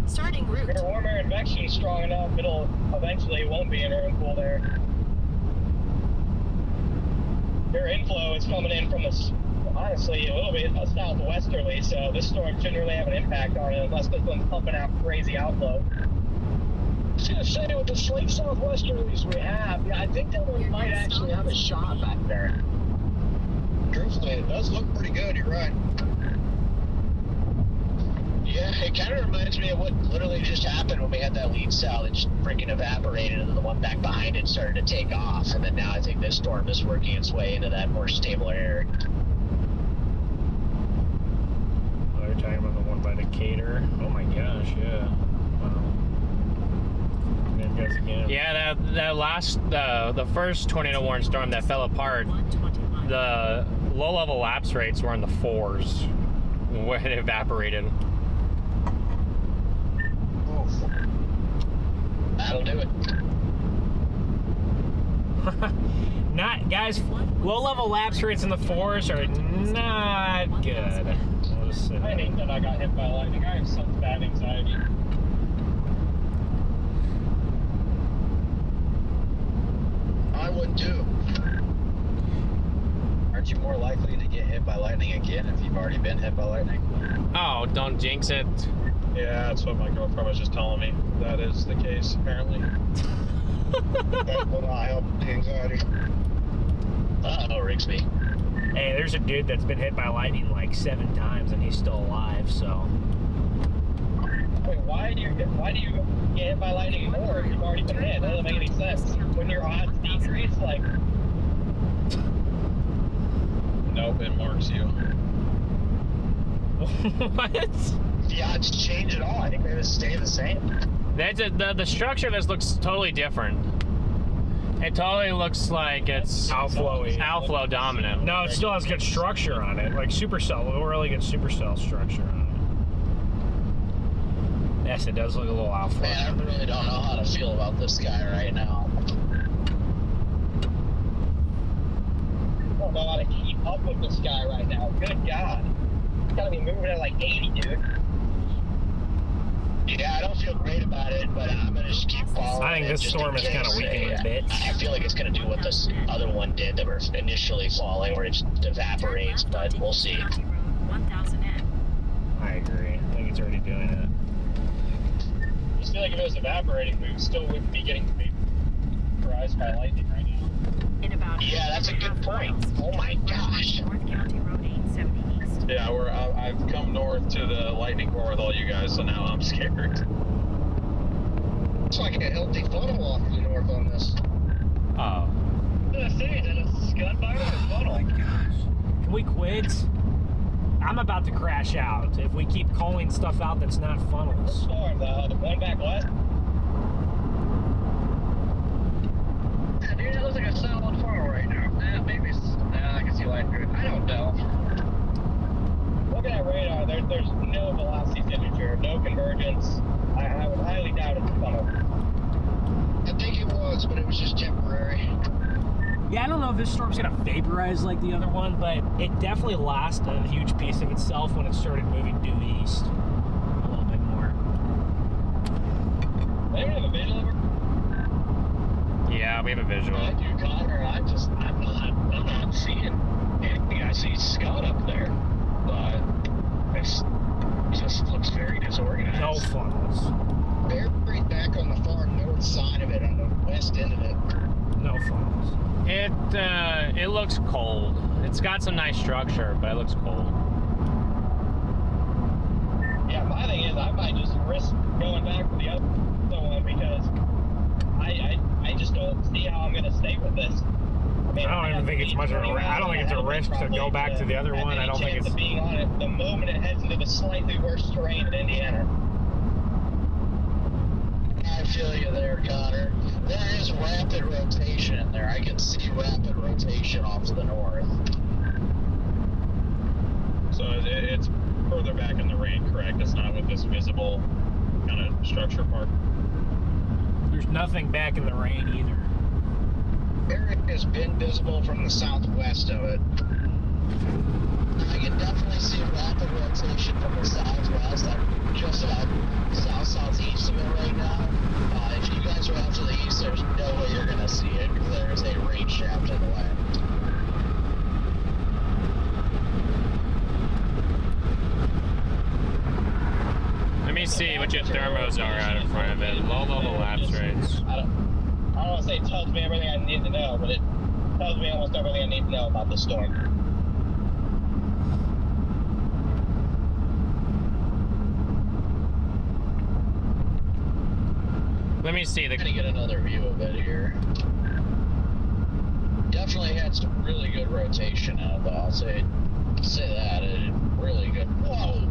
Starting route. Your warm air convection is strong enough, eventually it won't be in rain-cooled air. Your inflow is coming in from honestly a little bit southwesterly, so this storm shouldn't really have an impact on it unless this one's pumping out crazy outflow. I was gonna say with the slight southwesterlies we have, yeah, I think that one might actually have a shot back there. Truthfully, it does look pretty good. You're right. Yeah, it kind of reminds me of what literally just happened when we had that lead cell that just freaking evaporated and the one back behind it started to take off. And then now I think this storm is working its way into that more stable area. Oh, you're talking about the one by Decatur? Oh my gosh, yeah. Wow. There goes again. Yeah, that last, the first tornado warning storm that fell apart, the low-level lapse rates were in the 4s when it evaporated. That'll do it. Guys, low-level lapse rates in the 4s are not good. I hate that I got hit by lightning. I have such bad anxiety. I would too. Aren't you more likely to get hit by lightning again if you've already been hit by lightning? Oh, don't jinx it. Yeah, that's what my girlfriend was just telling me. That is the case, apparently. That will not help the anxiety. Uh-oh, Rigsby. Hey, there's a dude that's been hit by lightning like 7 times and he's still alive, so. Wait, why do you get hit by lightning more if you've already been hit? That doesn't make any sense. When your odds decrease, like... Nope, it marks you. What? The odds change at all. I think they just stay the same. The structure of this looks totally different. It totally looks like it's outflow dominant. No, it still has good structure on it, like supercell, a really good supercell structure on it. Yes, it does look a little outflow. Man, I really don't know how to feel about this guy right now. I don't know how to keep up with this guy right now. Good God. He's gotta be moving at like 80, dude. Yeah, I don't feel great about it, but I'm gonna just keep following. I think this storm is kind of weakening a bit. I feel like it's gonna do what this other one did that were initially falling, where it just evaporates, but we'll see. I agree. I think it's already doing it. I just feel like if it was evaporating, we still wouldn't be getting surprised by lightning right now. Yeah, that's a good point. Oh my gosh. Yeah, I've come north to the lightning core with all you guys, so now I'm scared. It's like a healthy funnel off to the north on this. Oh. I was gonna say, that it's gunfire or funnel? Oh my gosh. Can we quit? I'm about to crash out if we keep calling stuff out that's not funnels. Storm, the one back west. Yeah, dude, it looks like a solid funnel right now. Maybe I can see light through it. I don't know. Looking at radar, there's no velocity signature, no convergence. I would highly doubt it's a funnel. I think it was, but it was just temporary. Yeah, I don't know if this storm's gonna vaporize like the other one, but it definitely lost a huge piece of itself when it started moving due east. A little bit more. They don't have a visual of it? Yeah, we have a visual. I do, Connor. I'm not seeing anything. I see Scott up there, but it just looks very disorganized. No funnels. Buried back on the far north side of it, on the west end of it. No funnels. It looks cold. It's got some nice structure, but it looks cold. Yeah, my thing is I might just risk going back to the other one because I just don't see how I'm gonna stay with this. I mean, I don't even think it's much of a risk. I don't think it's a risk to go back to the other one. I don't think it's being on it the moment it heads into the slightly worse terrain in Indiana. I feel you there, Connor. There is rapid rotation in there. I can see rapid rotation off to the north. So it's further back in the rain, correct? It's not with this visible kind of structure part. There's nothing back in the rain either. Area has been visible from the southwest of it. I can definitely see rapid rotation from the southwest. I'm just about south-southeast of it right now. If you guys are out to the east, there's no way you're going to see it because there is a rain shaft in the way. bunch of thermos are out in front of it. Low level lapse rates. I don't want to say it tells me everything I need to know, but it tells me almost everything I need to know about the storm. Let me see the. I'm gonna get another view of it here. Definitely had some really good rotation out, though. I'll say that. It really good. Whoa!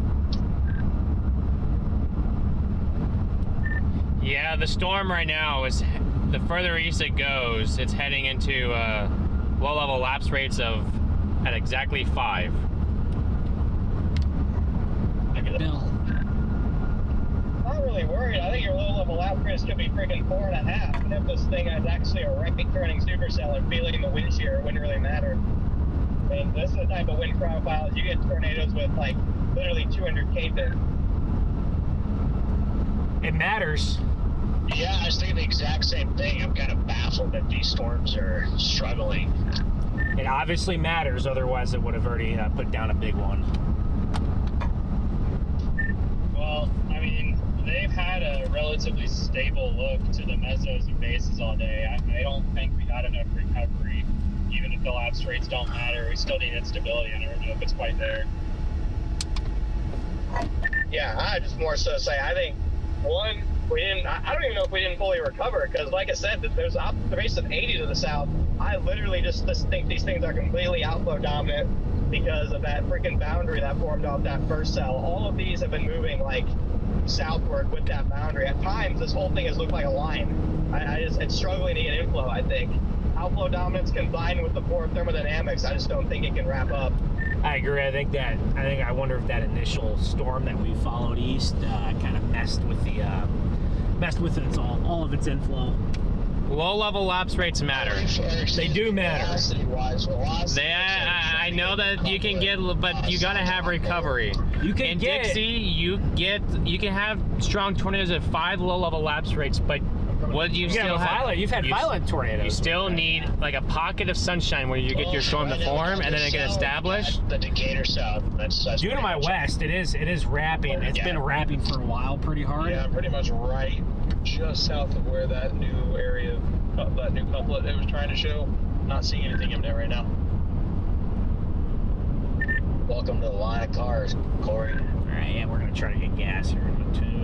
Yeah, the storm right now is, the further east it goes, it's heading into low level lapse rates of at exactly 5. Bill. Not really worried. I think your low level lapse rates could be freaking 4.5. And if this thing is actually a right turning supercell and feeling the wind shear, it wouldn't really matter. I mean, this is the type of wind profiles you get tornadoes with like literally 200 kph. It matters. Yeah, I was thinking the exact same thing. I'm kind of baffled that these storms are struggling. It obviously matters, otherwise it would have already put down a big one. Well, I mean, they've had a relatively stable look to the mesos and bases all day. I don't think we got enough recovery. Even if the lapse rates don't matter, we still need instability. I don't know if it's quite there. Yeah, I just more so say, I think, one, I don't even know if we didn't fully recover, because like I said, there's observation of 80 to the south. I literally just think these things are completely outflow dominant because of that freaking boundary that formed off that first cell. All of these have been moving like southward with that boundary. At times, this whole thing has looked like a line. It's struggling to get inflow, I think. Outflow dominance combined with the poor thermodynamics, I just don't think it can wrap up. I agree. I wonder if that initial storm that we followed east kind of messed with all of its inflow. Low level lapse rates matter. They do matter. I know that you can get, but you gotta have recovery. You can in get Dixie, you can have strong tornadoes at 5 low level lapse rates, but what you still have? You've had violent tornadoes. You still need like a pocket of sunshine where you get your storm to form and then it get established. The Decatur South. That's due to my west. It is wrapping. It's been wrapping for a while, pretty hard. Yeah, pretty much right just south of where that new area, that new couplet it was trying to show. Not seeing anything in there right now. Welcome to the line of cars, Corey. All right, yeah, we're gonna try to get gas here in the tune.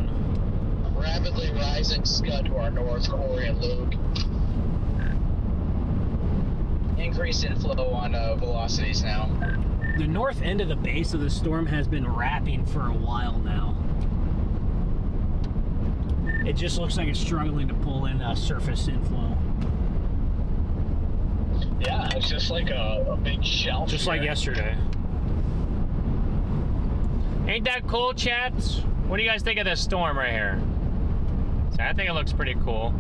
Rapidly rising scud to our north, Corey and Luke. Increase in flow on velocities now. The north end of the base of the storm has been wrapping for a while now. It just looks like it's struggling to pull in surface inflow. Yeah, it's just like a big shelf. Just like yesterday. Ain't that cool, chats? What do you guys think of this storm right here? So I think it looks pretty cool.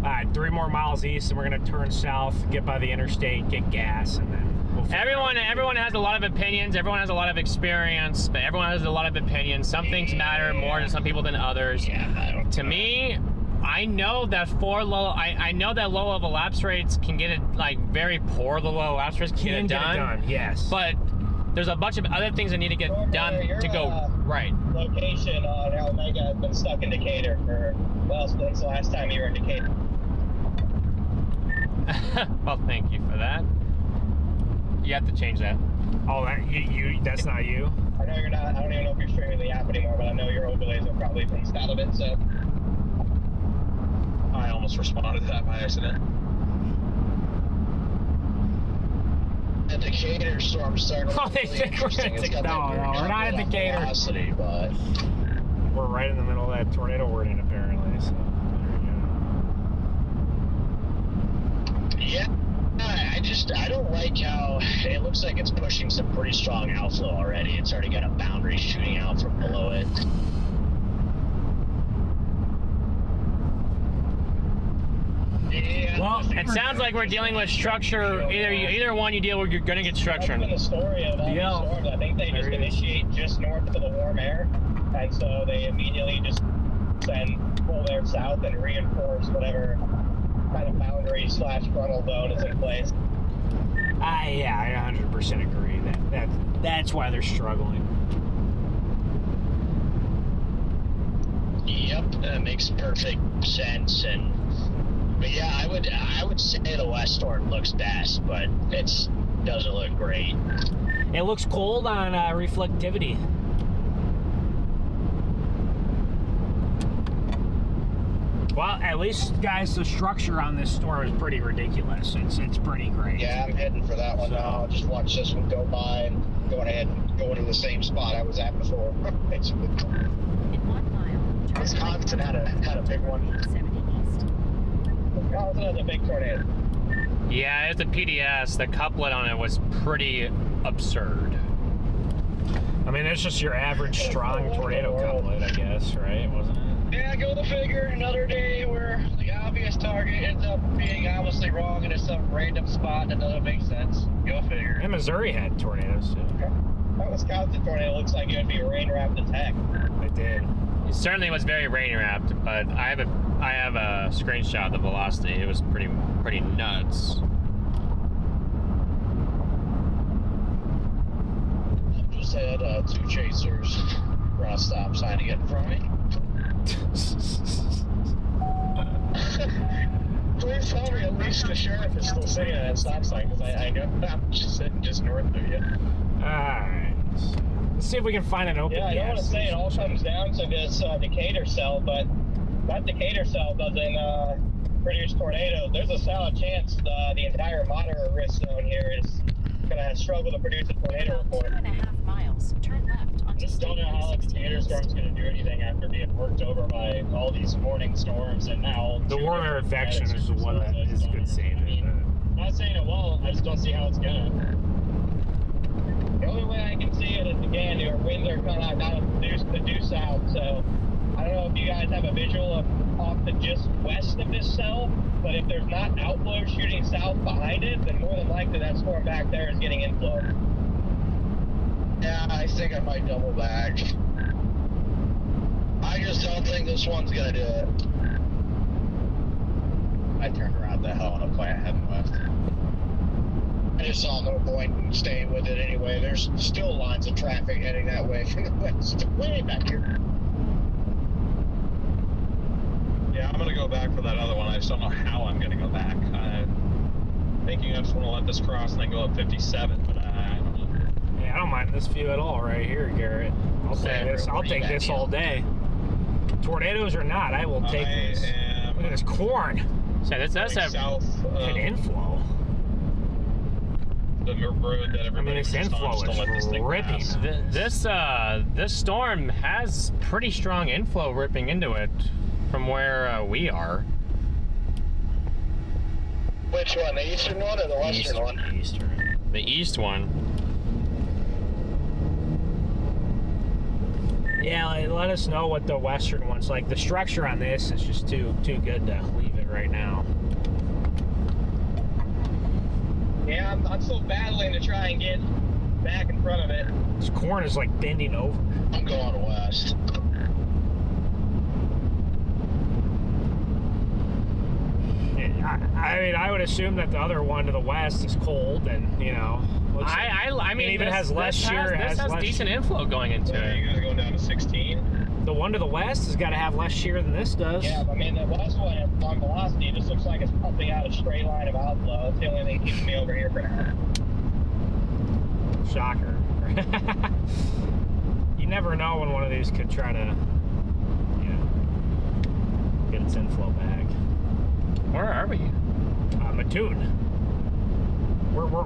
All right, 3 more miles east, and we're gonna turn south, get by the interstate, get gas, and then we'll everyone has a lot of opinions. Everyone has a lot of experience, but everyone has a lot of opinions. Some things matter more to some people than others. Yeah, to me, I know that I know that low level lapse rates can get it like very poor. The low lapse rates can get it done. Yes, but there's a bunch of other things that need to get done to go right. Location on Omega has been stuck in Decatur for, well, since the last time you were in Decatur. Well, thank you for that. You have to change that. Oh, that's not you? I know you're not. I don't even know if you're streaming the app anymore, but I know your overlays are probably based out of it, so. I almost responded to that by accident. The Decatur storm starting to look really interesting. It's got no, we're not at Decatur. Velocity, but we're right in the middle of that tornado warning, apparently. So there you go. yeah, I don't like how it looks like it's pushing some pretty strong outflow already. It's already got a boundary shooting out from below it. Yeah. Well, it sounds like we're dealing with structure. Either one you deal with, you're going to get structure. The story of all these storms, I think they just initiate just north of the warm air, and so they immediately just pull their south and reinforce whatever kind of boundary / frontal zone is in place. Yeah, I 100% agree. That's why they're struggling. Yep, that makes perfect sense. But yeah, I would say the west storm looks best, but it doesn't look great. It looks cold on reflectivity. Well, at least, guys, the structure on this storm is pretty ridiculous. It's pretty great. Yeah, I'm heading for that one now. I'll just watch this one go by and going ahead and going to the same spot I was at before. Basically. In 1 mile, Wisconsin had a big one. 70 east. Wisconsin has a big tornado. Yeah, it's a PDS. The couplet on it was pretty absurd. I mean, it's just your average strong tornado couplet, I guess, right? Wasn't it? Yeah, go to figure. Another day where the obvious target ends up being obviously wrong and it's some random spot that doesn't make sense. Go figure. And Missouri had tornadoes too. That Wisconsin tornado looks like it would be a rain-wrapped attack. It did. It certainly was very rain-wrapped, but I have a screenshot of the velocity. It was pretty nuts. Just had 2 chasers run a stop sign to get in front of me. Please tell me at least the sheriff is still sitting at that stop sign, because I know I'm just sitting just north of you. Alright. Let's see if we can find an open Yeah, I don't want to say it all comes down to this Decatur cell, but that Decatur cell doesn't produce tornadoes. There's a solid chance the entire moderate risk zone here is going to struggle to produce a tornado report. 2.5 miles, turn left onto Just don't know how the Decatur storm's going to do anything after being worked over by all these warning storms and now. The warmer infection is the one that is good saving. I'm not saying it won't, I just don't see how it's going to. The only way I can see it is, again, your winds are coming out of the due south, so I don't know if you guys have a visual of off to just west of this cell, but if there's not outflow shooting south behind it, then more than likely that storm back there is getting inflow. Yeah, I think I might double back. I just don't think this one's gonna do it. I turned around the hell on a plant heading west. I just saw no point in staying with it anyway. There's still lines of traffic heading that way from the west, way back here. Yeah, I'm gonna go back for that other one. I just don't know how I'm gonna go back. I'm thinking I just want to let this cross and then go up 57, but I don't know. Yeah, I don't mind this view at all right here, Garrett. I'll take this all day. Tornadoes or not, I will take this. Look at this corn. So that's south an inflow. The road that everybody. I mean, this inflow is ripping. This storm has pretty strong inflow ripping into it from where we are. Which one, the eastern one or the western one? Eastern. The east one. Yeah, let us know what the western one's like. The structure on this is just too good to leave it right now. Yeah, I'm still battling to try and get back in front of it. This corn is like bending over. I'm going west. I mean, I would assume that the other one to the west is cold, and you know, I mean, it even has less shear. This has decent inflow going into it. You guys going down to 16? The one to the west has got to have less shear than this does. Yeah, I mean, the west one on velocity just looks like it's pumping out a straight line of outflow. That's the only thing keeping me over here for now. Shocker. You never know when one of these could try to, you know, get its inflow back. Where are we? Mattoon.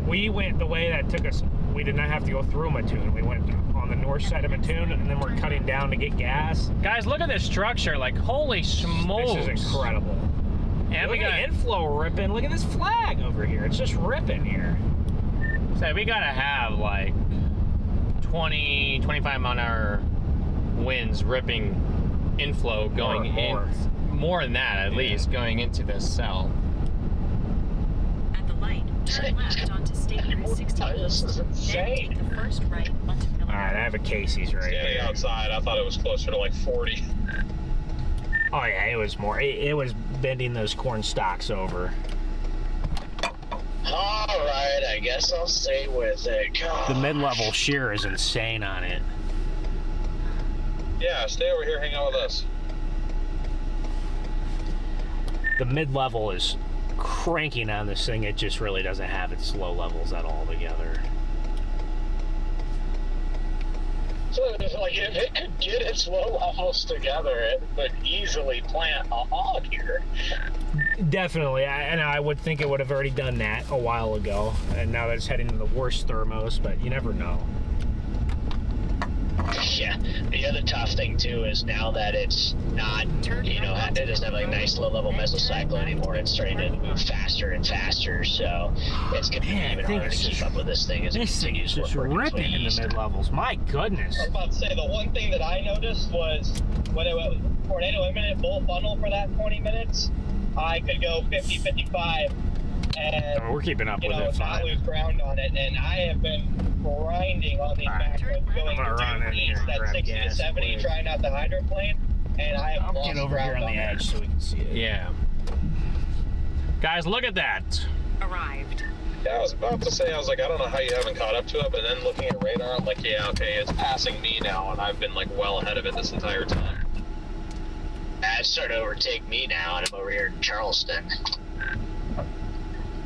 We went the way that took us. We did not have to go through Mattoon. We went on the north side of Mattoon, and then we're cutting down to get gas. Guys, look at this structure. Like, holy smokes. This is incredible. And look we got inflow ripping. Look at this flag over here. It's just ripping here. So we gotta have like 20, 25 mile an hour winds ripping inflow going in. More than that, at least, going into this cell. At the light, turn left onto State Route 68. This is Then insane. take the first right onto Miller. Alright, I have a Casey's right Standing here. outside, I thought it was closer to like 40. Oh yeah, it was more. It was bending those corn stalks over. Alright, I guess I'll stay with it. God. The mid-level shear is insane on it. Yeah, stay over here, hang out with us. the mid-level is cranking on this thing. It just really doesn't have its low levels at all together. So it's like if it could get its low levels together, it would easily plant a hog here. Definitely, and I would think it would have already done that a while ago, and now that it's heading to the worst thermos, but you never know. Yeah, the other tough thing too is now that it's not, you know, it doesn't have like a nice low-level mesocycle anymore. It's starting to move faster and faster, so it's going to be even harder to keep up with this thing as it continues to work ripping in the mid-levels. My goodness. I was about to say, the one thing that I noticed was when it was tornado imminent full funnel for that 20 minutes, I could go 50, 55, and we're keeping up with it fine. Not lose ground on it, and I have been grinding on these macros, going to east at 60 to 70, trying out the hydroplane, and I have lost get over here on the edge so we can see it. Yeah. Guys, look at that. Arrived. Yeah, I was about to say, I was like, I don't know how you haven't caught up to it, but then looking at radar, I'm like, yeah, okay, it's passing me now, and I've been like well ahead of it this entire time. It's starting to overtake me now, and I'm over here in Charleston.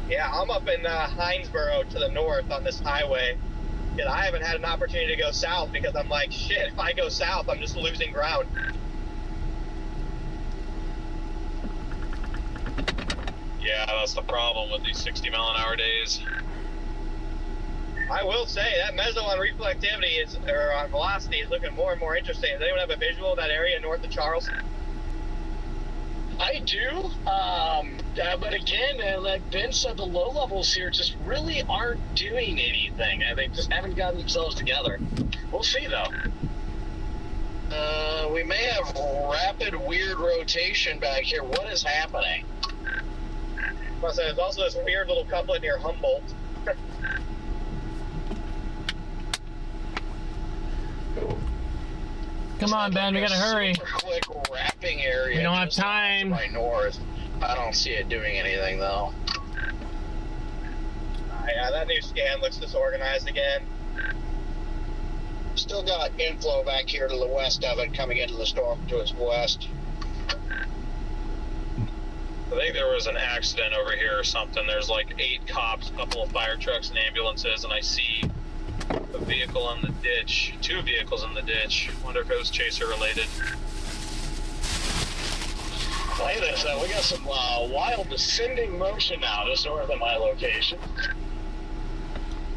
Yeah, I'm up in Hinesboro to the north on this highway. And I haven't had an opportunity to go south because I'm like, shit, if I go south, I'm just losing ground. Yeah, that's the problem with these 60-mile-an-hour days. I will say that meso on reflectivity is, or on velocity, is looking more and more interesting. Does anyone have a visual of that area north of Charleston? I do, but again, like Ben said, the low levels here just really aren't doing anything. They just haven't gotten themselves together. We'll see, though. We may have rapid, weird rotation back here. What is happening? Plus, there's also this weird little couplet near Humboldt. Come on, Ben, we gotta hurry. Super quick wrapping area. We don't have time. Right north. I don't see it doing anything though. Yeah, that new scan looks disorganized again. Still got inflow back here to the west of it, coming into the storm to its west. I think there was an accident over here or something. There's like 8 cops, a couple of fire trucks and ambulances, and I see a vehicle in the ditch, 2 vehicles in the ditch. Wonder if it was Chaser related. Look at this, we got some wild descending motion now just north of my location.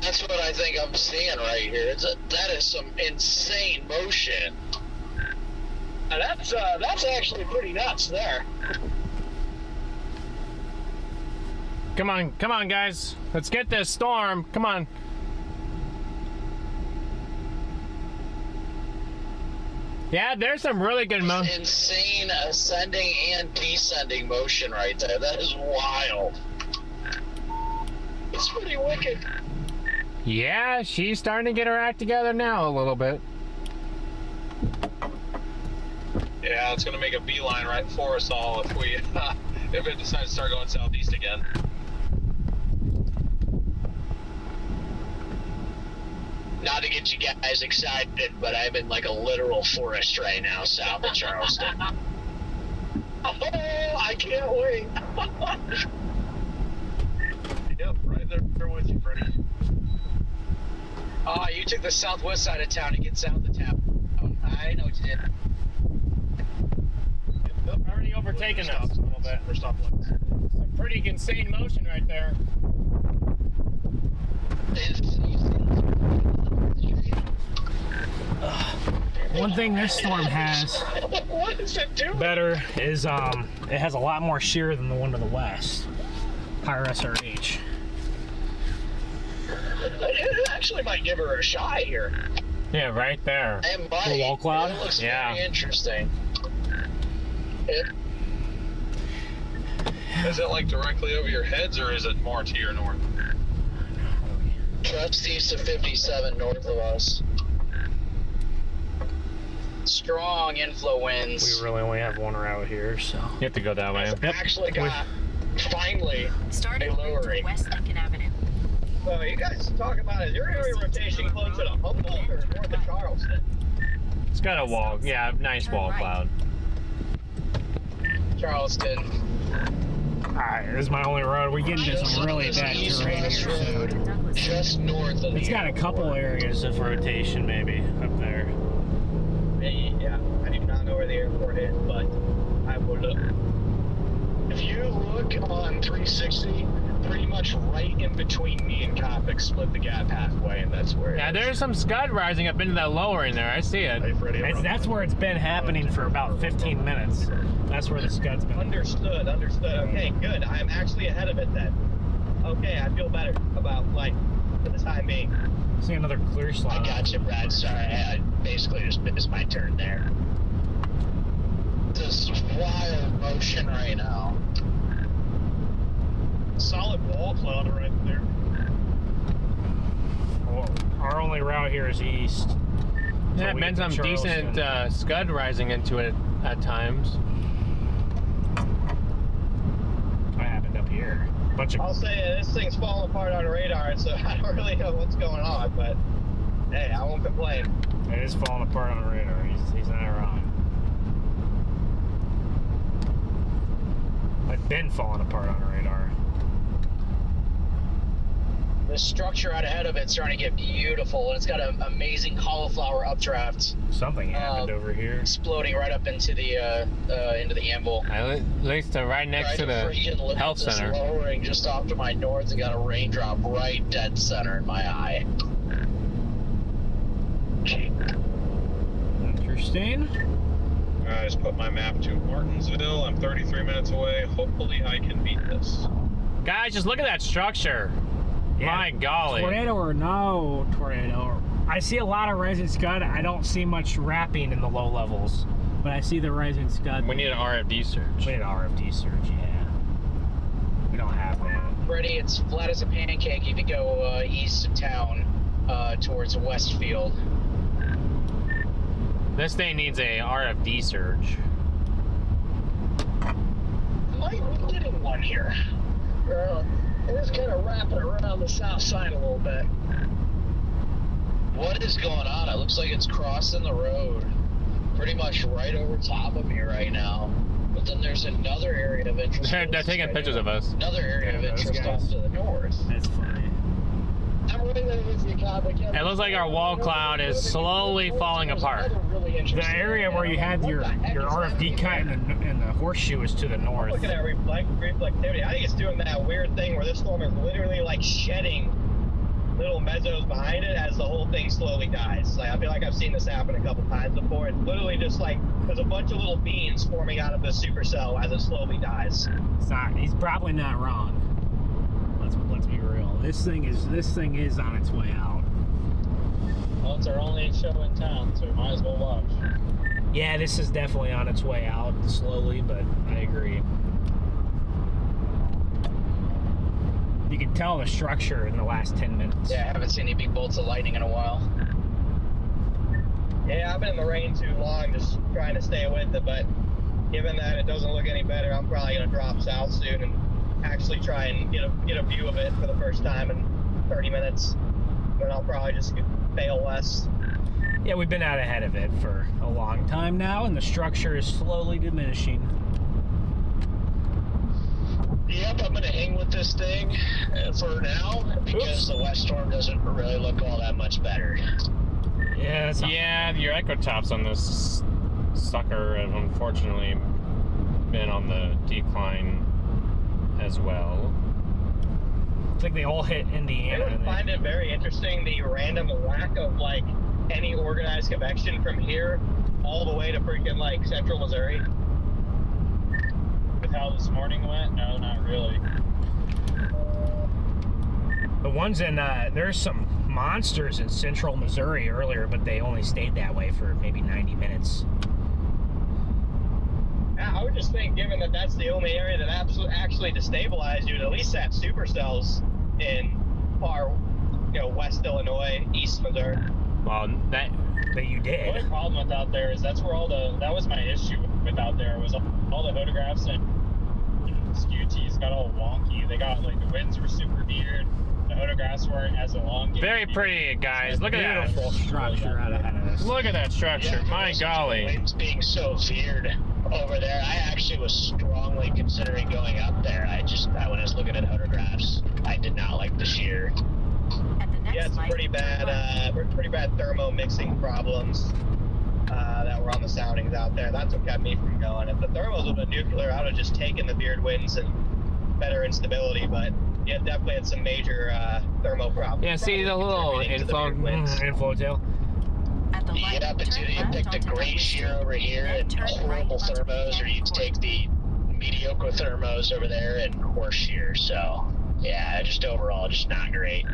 That's what I think I'm seeing right here. That is some insane motion. And that's actually pretty nuts there. Come on, guys. Let's get this storm. Come on. Yeah, there's some really good motion. Insane ascending and descending motion right there. That is wild. It's pretty wicked. Yeah, she's starting to get her act together now a little bit. Yeah, it's gonna make a beeline right for us all if we if it decides to start going southeast again. Not to get you guys excited, but I'm in like a literal forest right now south of Charleston. Oh, I can't wait. Yep, right there with you, Freddie. Oh, you took the southwest side of town to get south of town. I know what you did. Yep, already overtaken us a little bit. We're stoplights. Some pretty insane motion right there. One thing this storm has what is it doing? better is it has a lot more shear than the one to the west. Higher SRH. It actually might give her a shot here. Yeah, right there. It might. The wall cloud? It looks Yeah. very interesting. Is it like directly over your heads, or is it more to your north? Just east of 57 north of us. Strong inflow winds. We really only have one route here, so You have to go that way. I've actually got finally a lowering. West Lincoln Avenue. So you guys talk about, is your area rotation closer to Humboldt or north of Charleston? It's got a wall. Yeah, nice wall cloud. Charleston. This is my only road. We get into some really bad terrain here soon. Just north of It's got a couple areas of rotation maybe up there. Yeah, I do not know where the airport is, but I will look. If you look on 360, pretty much right in between me and Coppic split the gap halfway, and that's where it Yeah, is. there's some scud rising up into that lowering there. I see it. Hey, Freddie, That's where it's been happening for about 15 minutes. That's where the scud's been. Understood. Okay, good. I'm actually ahead of it then. Okay, I feel better about, like, for the time being. See another clear slot. I got you, Brad. Sorry, I basically just missed my turn there. This wild motion right now. Solid wall cloud right there. Well, our only route here is east. Yeah, we been get some to decent Charleston. scud rising into it at times. What happened up here? I'll say this thing's falling apart on radar, so I don't really know what's going on, but hey, I won't complain. It is falling apart on radar. He's not wrong. It's been falling apart on radar. The structure out ahead of it's starting to get beautiful, and it's got an amazing cauliflower updraft. Something happened over here. Exploding right up into the anvil. At least right next to the health center. Lowering just off to my north and got a raindrop right dead center in my eye. Interesting. I just put my map to Martinsville. I'm 33 minutes away. Hopefully I can beat this. Guys, just look at that structure. Yeah. My golly. Tornado or no tornado. I see a lot of rising scud. I don't see much wrapping in the low levels, but I see the rising scud. We need an RFD search. We need an RFD search, yeah. We don't have that. Freddie, it's flat as a pancake if you go east of town towards Westfield. This thing needs a RFD surge. Might be getting one here. It is kind of wrapping around the south side a little bit. What is going on? It looks like it's crossing the road pretty much right over top of me right now. But then there's another area of interest. They're taking pictures of us. Another area of interest off to the north. That's funny. I'm right there with you, Coppic. It looks like our wall cloud is slowly falling apart. The area where you had your RFD cut and the horseshoe is to the north. Looking at reflectivity, I think it's doing that weird thing where this storm is literally like shedding little mezzos behind it as the whole thing slowly dies. Like I feel like I've seen this happen a couple times before. It's literally just like there's a bunch of little beans forming out of the supercell as it slowly dies. It's not. He's probably not wrong. Let's be real. This thing is on its way out. Well, it's our only show in town, so we might as well watch. Yeah, this is definitely on its way out slowly, but I agree. You can tell the structure in the last 10 minutes. Yeah, I haven't seen any big bolts of lightning in a while. Yeah, I've been in the rain too long, just trying to stay with it, but given that it doesn't look any better, I'm probably going to drop south soon and actually try and get a view of it for the first time in 30 minutes. Then I'll probably just fail west. Yeah, we've been out ahead of it for a long time now, and the structure is slowly diminishing. Yep, I'm going to hang with this thing for now because the west storm doesn't really look all that much better. Yeah, your echo tops on this sucker have unfortunately been on the decline as well. I think they all hit Indiana. I find it very interesting the random lack of like any organized convection from here all the way to freaking like central Missouri. With how this morning went? No, not really. The ones in, there's some monsters in central Missouri earlier, but they only stayed that way for maybe 90 minutes. I would just think, given that that's the only area that actually destabilized, you'd at least have supercells in far, West Illinois, East Missouri. Well, that you did. The only problem with out there is that was my issue with out there was all the photographs and SQTs got all wonky. They got like the winds were super weird. The photographs weren't as elongated. Very pretty, guys. Look at that structure out ahead of us. Look at that structure. My golly. Winds being so weird. over there. I actually was strongly considering going up there. When I was looking at photographs, I did not like the shear. Yeah, it's pretty bad thermo mixing problems that were on the soundings out there. That's what kept me from going. If the thermals would have been nuclear, I would have just taken the veered winds and better instability, but yeah, definitely had some major thermo problems. Yeah, see the little inflow tail. Yeah, but dude, you picked a great shear over here and horrible thermos, or you take the mediocre thermos over there and horse shear. So yeah, just overall, just not great.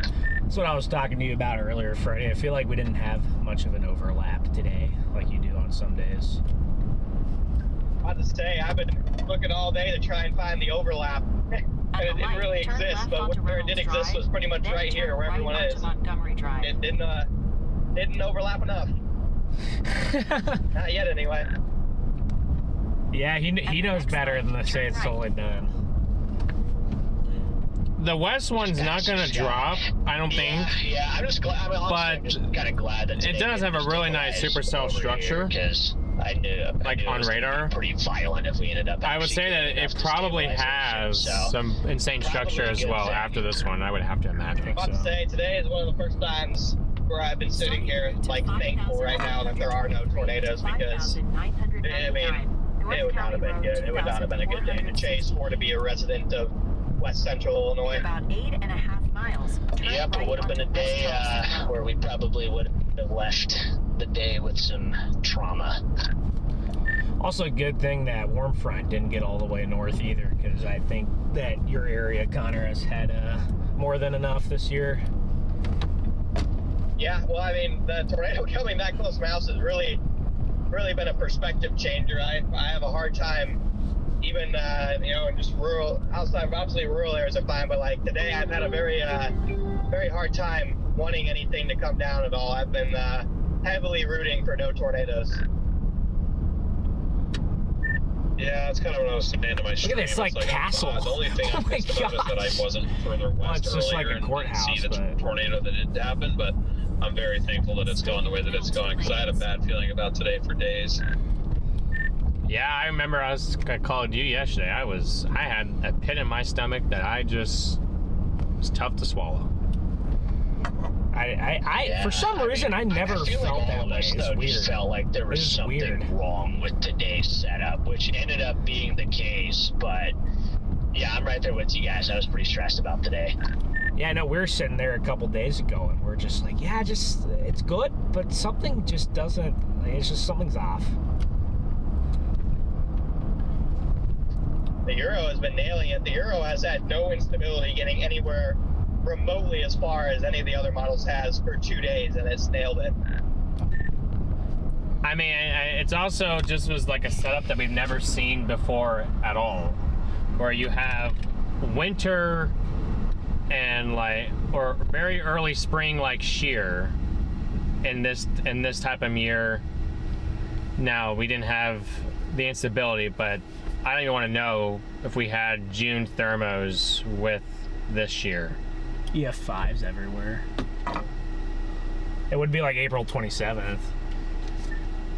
That's what I was talking to you about earlier, Freddie. I feel like we didn't have much of an overlap today, like you do on some days. I have to say, I've been looking all day to try and find the overlap. And it didn't really exist, but where it did exist was pretty much right here where everyone is. It didn't overlap enough. Not yet, anyway. Yeah, he knows better than to say it's totally done. The west one's not going to drop, I don't think. Yeah, I'm just glad. I'm just kind of glad that it does have a really nice supercell structure. Because I knew on radar. Pretty violent if we ended up. I would say that it probably has some insane structure as well after this one. I would have to imagine. I have to say, today is one of the first times where I've been sitting here like thankful right now that there are no tornadoes, because I mean it would not have been good. It would not have been a good day to chase or to be a resident of West Central Illinois. About 8.5 miles. Yep, it would have been a day where we probably would have left the day with some trauma. Also a good thing that warm front didn't get all the way north either, because I think that your area, Connor, has had more than enough this year. Yeah, well, I mean, the tornado coming that close to my house has really been a perspective changer. I have a hard time, even in just rural, outside, obviously rural areas are fine, but like today I've had a very hard time wanting anything to come down at all. I've been heavily rooting for no tornadoes. Yeah, that's kind of what I was saying to my stream. Look at this, like castle. The only thing I missed about it is that I wasn't further west it's just like a courthouse, and see the tornado that didn't happen, but I'm very thankful that it's going the way that it's going, because I had a bad feeling about today for days. Yeah, I remember I called you yesterday. I had a pit in my stomach that it was tough to swallow. For some reason, I never felt that way. It just felt like there was something wrong with today's setup, which ended up being the case. But yeah, I'm right there with you guys. I was pretty stressed about today. Yeah, I know. We were sitting there a couple days ago, and we're just like, yeah, it's good, but something just doesn't. It's just something's off. The Euro has been nailing it. The Euro has had no instability getting anywhere remotely as far as any of the other models has for 2 days, and it's nailed it. I mean, it's also just was like a setup that we've never seen before at all, where you have winter and or very early spring shear in this type of year. Now, we didn't have the instability, but I don't even want to know if we had June thermos with this shear. EF5s everywhere. It would be like April 27th.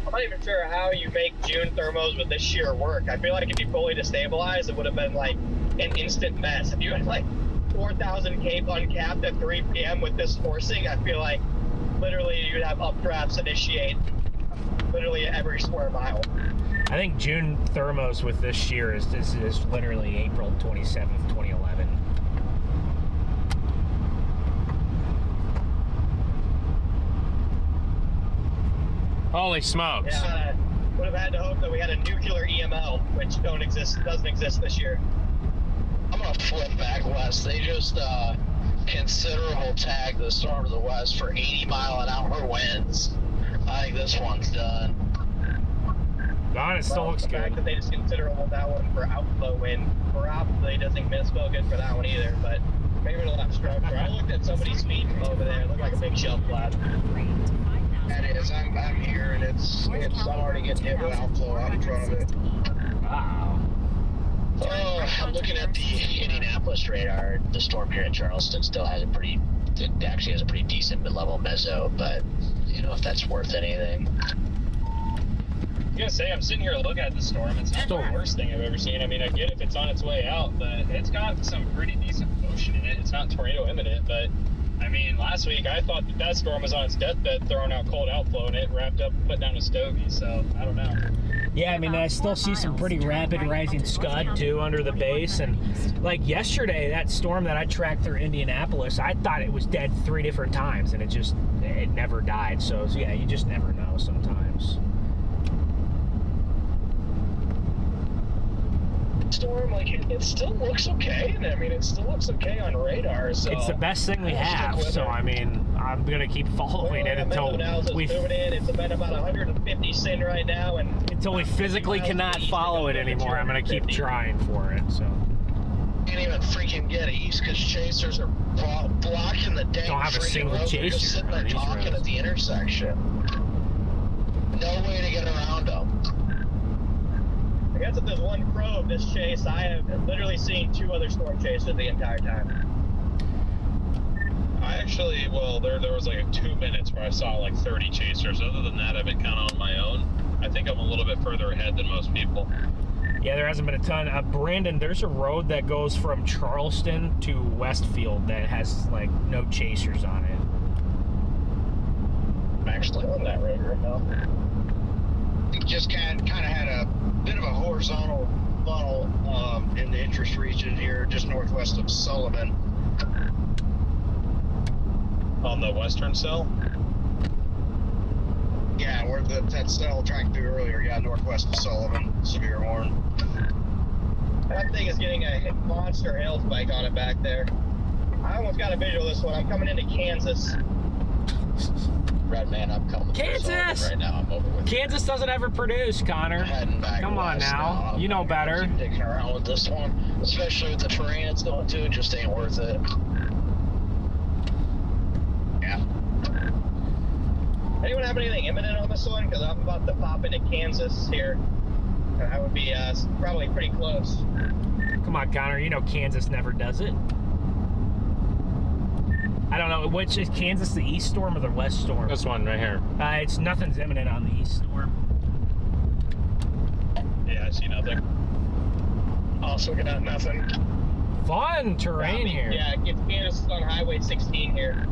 I'm not even sure how you make June thermos with this shear work. I feel like if you fully destabilized, it would have been like an instant mess. If you had like 4,000 cape uncapped at 3 p.m. with this forcing, I feel like literally you'd have updrafts initiate literally every square mile. I think June thermos with this shear is literally April 27th, 2011. Holy smokes. Yeah, would have had to hope that we had a nuclear EML, which doesn't exist this year. I'm gonna flip back west. They just considerable tag the storm to the west for 80-mile-an-hour winds. I think this one's done. God, it still looks good. The fact that they just considerable that one for outflow wind probably doesn't spell good for that one either, but maybe it'll have structure. I looked at somebody's feed from over there. It looked like a big shelf flap. That is, I'm here, and I'm already getting hit with outflow out in front of it. Wow. Oh, I'm looking at the Indianapolis radar. The storm here in Charleston still has it actually has a pretty decent mid-level meso, but you know, if that's worth anything. I was gonna say, I'm sitting here looking at the storm. It's not the worst thing I've ever seen. I mean, I get if it's on its way out, but it's got some pretty decent motion in it. It's not tornado imminent, but I mean, last week I thought that storm was on its deathbed, throwing out cold outflow, and it wrapped up and put down a stogie. So I don't know. Yeah, I mean, I still see some pretty rapid rising scud too under the base, and like yesterday, that storm that I tracked through Indianapolis, I thought it was dead 3 different times, and it never died. So yeah, you just never know sometimes. Storm, like it still looks okay, and I mean it still looks okay on radar. So it's the best thing we have. So I mean, I'm gonna keep following it until we moving in. It's been about 150 sin right now, and until we physically cannot follow it anymore. I'm gonna keep trying for it. So can't even freaking get east because chasers are blocking the dang. Don't have a single road. chaser. They're just sitting there talking at the intersection. No way to get around them. I guess if there's one pro of this chase, I have literally seen 2 other storm chasers the entire time. I actually, well, there was like 2 minutes where I saw like 30 chasers. Other than that, I've been kind of on my own. I think I'm a little bit further ahead than most people. yeah, there hasn't been a ton. Brandon, there's a road that goes from Charleston to Westfield that has like no chasers on it. I'm actually on that road right now. It just kind of had a bit of a horizontal funnel in the interest region here, just northwest of Sullivan. On the western cell? Yeah, where that cell tracked through earlier. Yeah, northwest of Sullivan, severe warn. That thing is getting a monster hail spike on it back there. I almost got a visual of this one. I'm coming into Kansas. Red man, I'm coming. Kansas! Right now, I'm over with. Kansas doesn't ever produce, Connor. Come on now. You know better. Digging around with this one, especially with the terrain it's going to, it just ain't worth it. Yeah. Anyone have anything imminent on this one? Because I'm about to pop into Kansas here. And I would be probably pretty close. Come on, Connor. You know Kansas never does it. I don't know, which is Kansas, the east storm or the west storm? This one right here. It's nothing's imminent on the east storm. Yeah, I see nothing. Also got nothing. Fun terrain here. Yeah, it's Kansas on Highway 16 here.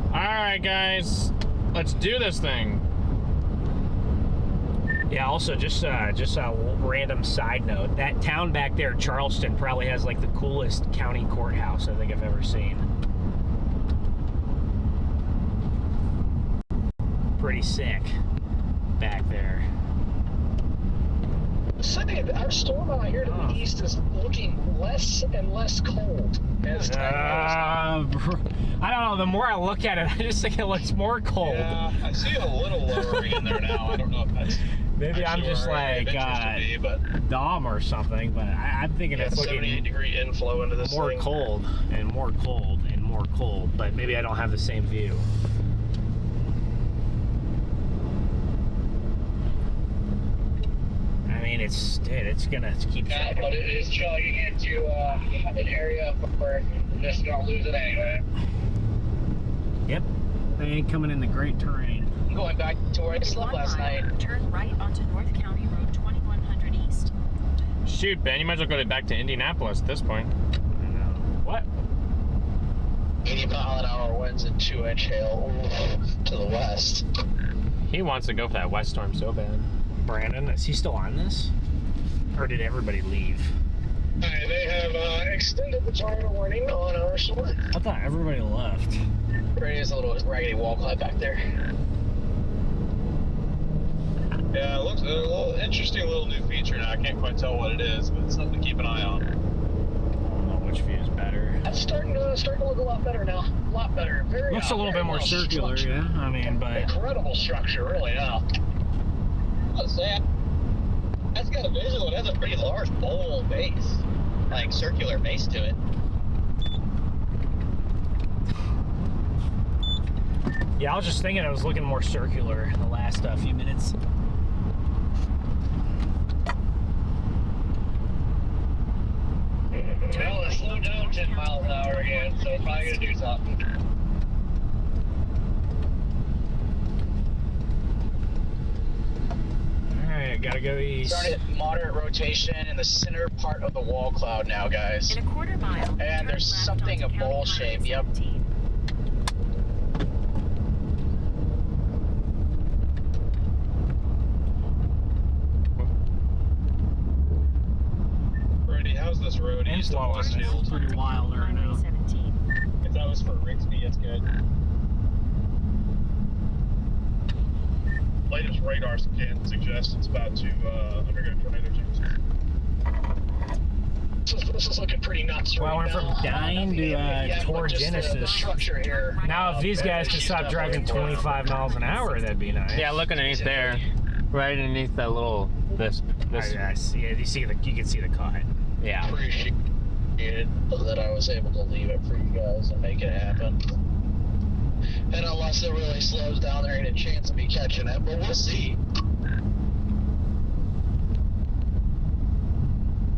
All right, guys, let's do this thing. Yeah, also just a random side note. That town back there, Charleston, probably has like the coolest county courthouse I think I've ever seen. Pretty sick back there. Our storm out here to the east is looking less and less cold as time goes on. I don't know. The more I look at it, I just think it looks more cold. Yeah, I see it a little lowering in there now. I don't know if that's maybe I'm just like dumb or something, but I'm thinking it's looking 78-degree inflow into this more thing. cold and more cold and more cold. But maybe I don't have the same view. I mean, it's gonna keep. Yeah, but it is chugging into an area where you're just gonna lose it anyway. Yep, they ain't coming in the great terrain. I'm going back to where I slept last night. Turn right onto North County Road 2100 East. Shoot, Ben, you might as well go back to Indianapolis at this point. I know. What? 80-mile-an-hour winds and 2-inch hail to the west. He wants to go for that west storm so bad. Brandon, is he still on this? Or did everybody leave? They have extended the tornado warning on our storm. I thought everybody left. There is a little raggedy wall clap back there. Yeah, it looks a little interesting little new feature now. I can't quite tell what it is, but it's something to keep an eye on. I don't know which view is better. That's starting to look a lot better now. A lot better. Very Looks a little bit more circular, structure. yeah. I mean, but Incredible structure, really, now. I'd say that's got a visual. It has a pretty large bowl base, like circular base to it. yeah, I was just thinking it was looking more circular in the last few minutes. Well, it slowed down 10 miles an hour again, so it's probably gonna do something. Alright, gotta go east. Starting at moderate rotation in the center part of the wall cloud now, guys. In a quarter mile, And there's turn left something onto a bowl County shape. Highway Yep. 17. Brady, how's this road east of Westfield? It's pretty wild right now. 17. If that was for Rigsby, it's good. Latest radar scan suggests it's about to undergo tornado change. This is looking pretty nuts Well, I right went from now. dying to Yeah, but just the Torgenesis. structure here. Now, if these guys could stop driving 25 miles an hour, that'd be nice. Yeah, look underneath there. Right underneath that little, this. I see it. You can see the cut. Yeah. Appreciate it that I was able to leave it for you guys and make it happen. And unless it really slows down, there ain't a chance of me catching it, but we'll see.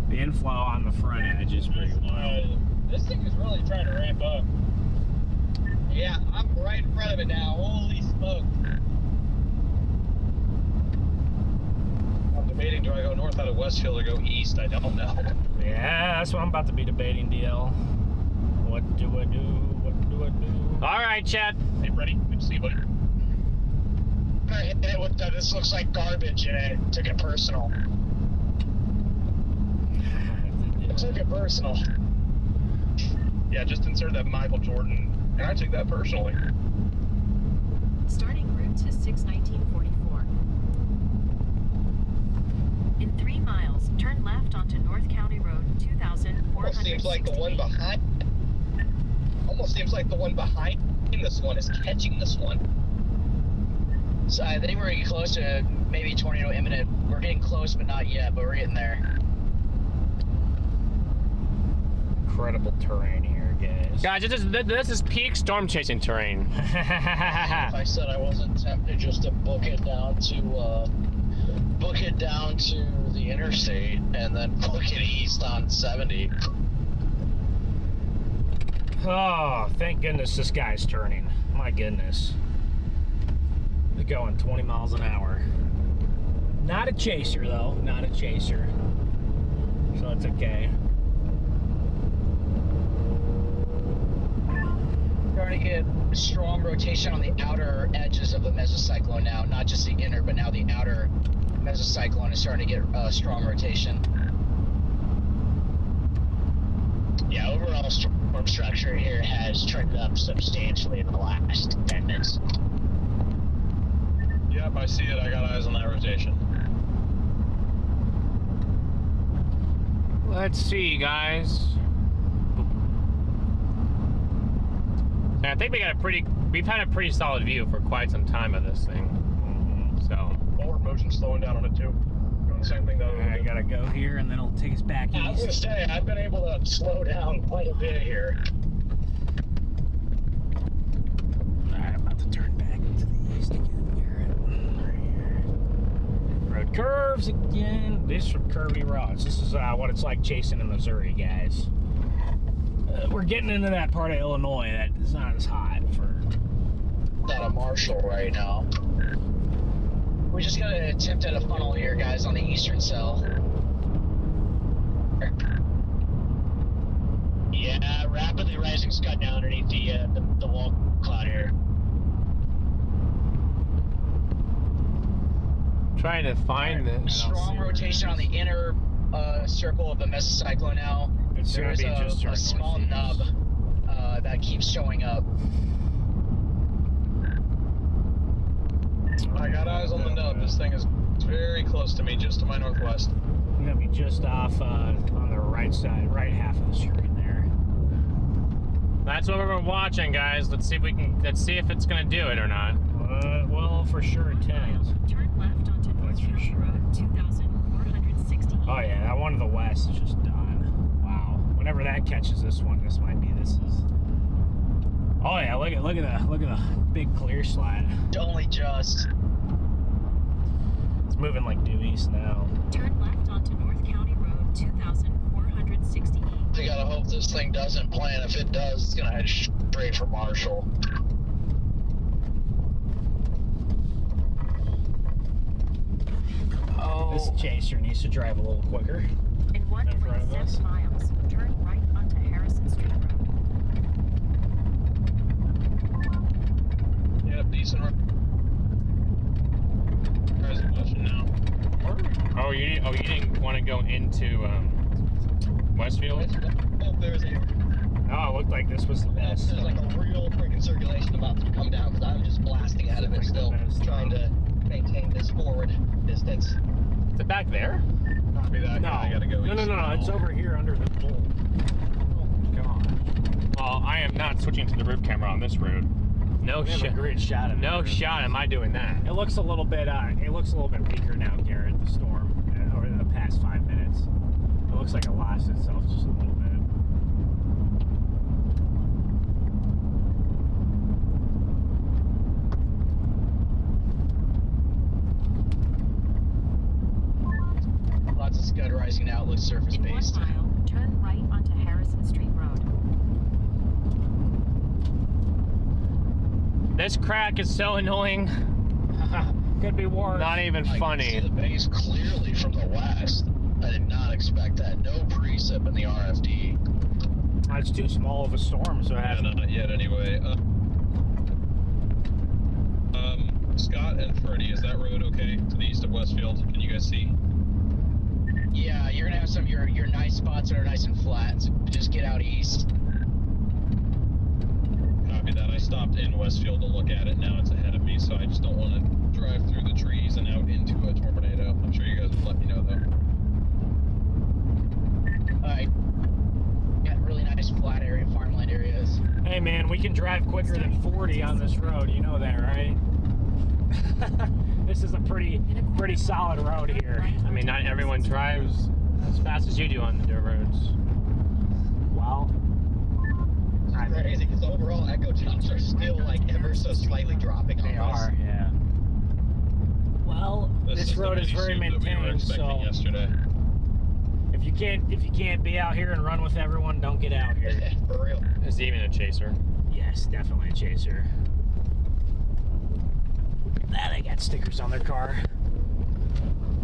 The inflow on the front edge is pretty wild. This thing is really trying to ramp up. Yeah, I'm right in front of it now. Holy smoke. I'm debating, do I go north out of Westfield or go east? I don't know. Yeah, that's what I'm about to be debating, DL. What do I do? What do I do? All right, Chad. Hey, Brady, good to see you, buddy. I hit it with the, this looks like garbage, and it took it personal. It took it personal. Yeah, just insert that Michael Jordan, and I took that personally. Starting route to 61944. In 3 miles, turn left onto North County Road 2460. Almost seems like the one behind. Almost seems like the one behind this one is catching this one. So I think we're getting close to maybe tornado imminent. We're getting close, but not yet, but we're getting there. Incredible terrain here, guys. Guys, this is peak storm chasing terrain. If I said I wasn't tempted just to book it down to the interstate and then book it east on 70. Oh, thank goodness this guy's turning. My goodness. They're going 20 miles an hour. Not a chaser, though. Not a chaser. So it's okay. Starting to get strong rotation on the outer edges of the mesocyclone now. Not just the inner, but now the outer mesocyclone is starting to get strong rotation. Yeah, overall storm structure here has trimmed up substantially in the last 10 minutes. Yep, I see it. I got eyes on that rotation. Let's see, guys. And I think we've had a pretty solid view for quite some time of this thing. So. Forward motion slowing down on it too. Doing the same thing though. I gotta go here and then it'll take us back east. I was gonna say, I've been able to slow down quite a bit here. Alright, I'm about to turn back to the east again. Right here. Road curves again. This are curvy roads. This is what it's like chasing in Missouri, guys. We're getting into that part of Illinois that is not as hot for. Out of Marshall right now. We just got an attempt at a funnel here, guys, on the eastern cell. Yeah, rapidly rising scud down underneath the wall cloud here. Trying to find this. Strong rotation on the inner circle of the mesocyclone now. There's a small nub that keeps showing up. I got eyes on the nub. This thing is very close to me, just to my northwest. We're gonna be just off on the right side, right half of the screen there. That's what we're watching, guys. Let's see if it's gonna do it or not. Well, for sure it can. Turn left onto North County Road 2460. Oh yeah, that one to the west is just done. Wow. Whenever that catches this one, this is. Oh yeah, look at the big clear slide. Only just. It's moving like due east now. Turn left onto North County Road 2468. We gotta hope this thing doesn't plan. If it does, it's gonna head straight for Marshall. Oh. This chaser needs to drive a little quicker. In 1.7 miles, turn right onto Harrison Street Road. Yeah, decent. Guys are watching now. Oh, you didn't want to go into Westfield? There's a Oh, it looked like this was the best. There's like a real freaking circulation about to come down because I'm just blasting out of it still, trying to maintain this forward distance. Is it back there? Copy that. No, I gotta go no, it's over here under the pole. Oh, God. Well, I am not switching to the roof camera on this road. No We have a shot. great shot of it. No shot am I doing that. It looks a little bit weaker now, Garrett, the storm, over the past 5 minutes. It looks like it lost itself just a little bit. Lots of scud rising now. It looks surface based. In 1 mile, turn right onto Harrison Street Road. This crack is so annoying. Could be worse. Not even I funny. can see the base clearly from the west. I did not expect that. No precip in the RFD. It's too small of a storm, so it Yeah, hasn't. not yet anyway. Scott and Freddie, is that road okay to the east of Westfield? Can you guys see? Yeah, you're gonna have some of your nice spots that are nice and flat. So just get out east. Copy that. I stopped in Westfield to look at it. Now it's ahead of me, so I just don't want to drive through the trees and out into a tornado. I'm sure you guys would let me know though. Alright. Got really nice flat area, farmland areas. Hey, man, we can drive quicker than 40 on this road. You know that, right? This is a pretty solid road here. I mean, not everyone drives as fast as you do on the dirt roads. Well, It's crazy because overall echo tops are still like ever so slightly dropping on they us. are, yeah. Well, this road is very maintained, so Yesterday. if you can't be out here and run with everyone, don't get out here. For real. Is even a chaser? Yes, definitely a chaser. Ah, they got stickers on their car.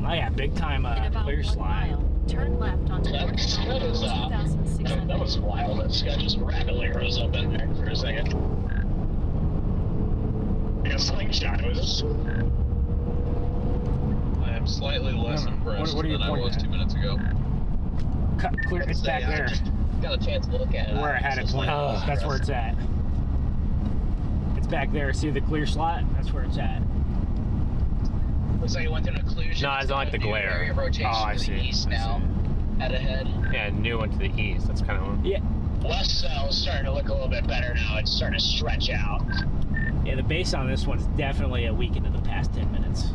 I got big time In about clear 1 slide. mile, turn left onto That Scud is 2600. that was wild. That Scud just rapidly rose up in there for a second. Like a slingshot. It was. I am slightly less impressed what are you than I was pointing 2 minutes ago. Clear, it's back there. Got a chance to look at it. Where I had it pointed. That's where it's at. It's back there. See the clear slot? That's where it's at. Looks like it went through an occlusion. No, I don't like the glare. Area of rotation Oh, I to see. the east now. Head ahead. Yeah, new one to the east. That's kind of. Yeah. West cell's starting to look a little bit better now. It's starting to stretch out. Yeah, the base on this one's definitely a week into the past 10 minutes.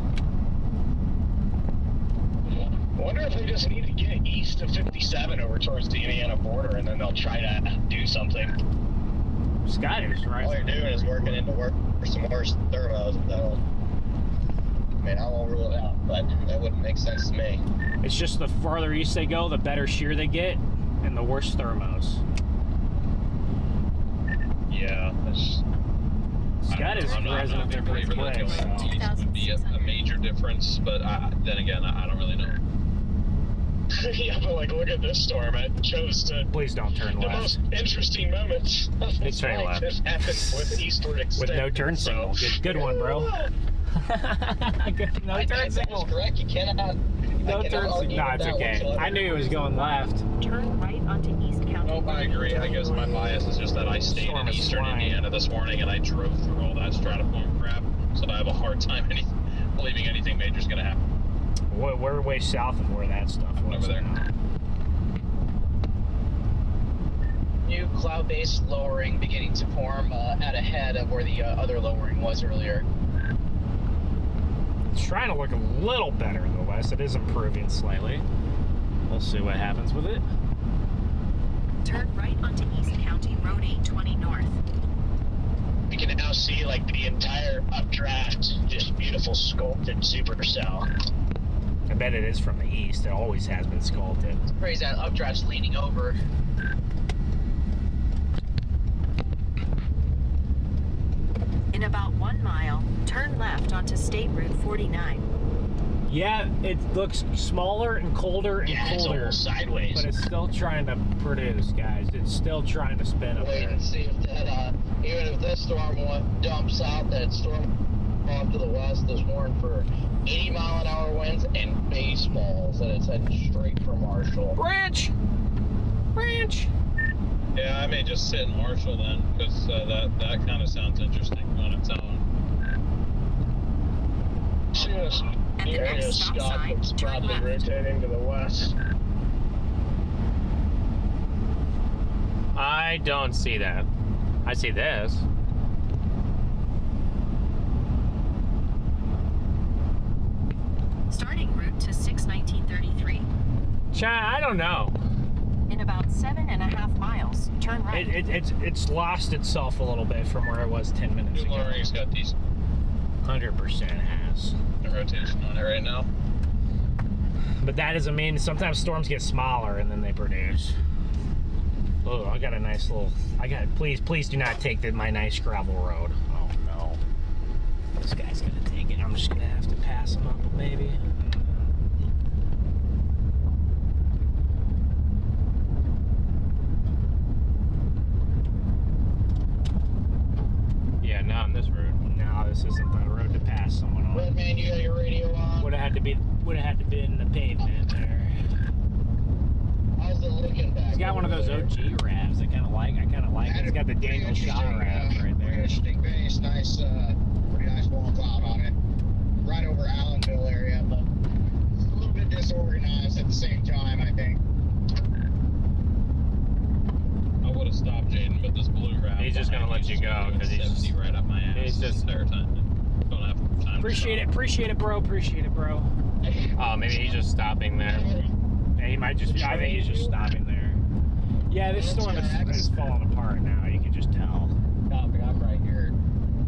I wonder if they just need to get east of 57 over towards the Indiana border, and then they'll try to do something. Skyers, right? All you're doing is working into work for some more thermos. That'll, I mean, I won't rule it out, but that wouldn't make sense to me. It's just the farther east they go, the better shear they get, and the worse thermos. Yeah, that's. Scott is I'm not resident a big of believer that place, so. going east would be a major difference, but then again, I don't really know. Yeah, but like, look at this storm. I chose to. Please don't turn The left. most interesting moments of It's this turning flight left. just happened with eastward extent. With no turn signal. Good one, bro. No turn signal. Correct. You cannot. No turn signal. Nah, it's okay. I knew he was going left. Turn right onto East County. Nope, I agree. I guess my bias is just that I stayed Storm in is eastern flying. Indiana this morning and I drove through all that stratiform crap, so I have a hard time believing anything major is going to happen. We're way south of where that stuff was. Over there. New cloud-based lowering beginning to form at a head of where the other lowering was earlier. It's trying to look a little better in the west. It is improving slightly. We'll see what happens with it. Turn right onto East County Road 820 North. We can now see like the entire updraft, just beautiful sculpted supercell. I bet it is from the east. It always has been sculpted. Crazy that updraft's leaning over. In about 1 mile, turn left onto State Route 49. Yeah, it looks smaller and colder and Yeah, it's colder. almost sideways. But it's still trying to produce, guys. It's still trying to spin up Wait there. and see if that, even if this storm dumps out, that storm off to the west is warned for 80-mile-an-hour winds and baseballs, and it's heading straight for Marshall. Branch! Yeah, I may just sit in Marshall then, because that kind of sounds interesting on its own. The area is stopped. It's probably rotating to the west. I don't see that. I see this. Starting route to 61933. I don't know. In about 7.5 miles, turn right. It's lost itself a little bit from where it was 10 minutes ago. Laurie's got these 100% has. the rotation on it right now. But that doesn't mean sometimes storms get smaller and then they produce. Oh, I got a nice little. Please do not take my nice gravel road. Oh no. This guy's gonna take it. I'm just gonna have to pass him up, maybe. Yeah, not on this road. No, this isn't the road to pass someone on. Red man, you got your radio on? Would have had to be in the pavement there. How's it looking back? He's got one of those OG ravs. I kind of like. it. He's got the Daniel Shaw rav right there. Interesting base, nice, pretty nice wall cloud on it. Right over Allenville area, but a little bit disorganized at the same time, I think. I would have stopped Jaden, but this blue wrap. He's just gonna let you go because he's 70 right up my ass. He's just there. Don't have time. Appreciate it, bro. Oh, maybe he's just stopping there. Yeah, he might just. I think he's just stopping there. Yeah, this storm is falling apart now. You can just tell. Copy. I'm right here,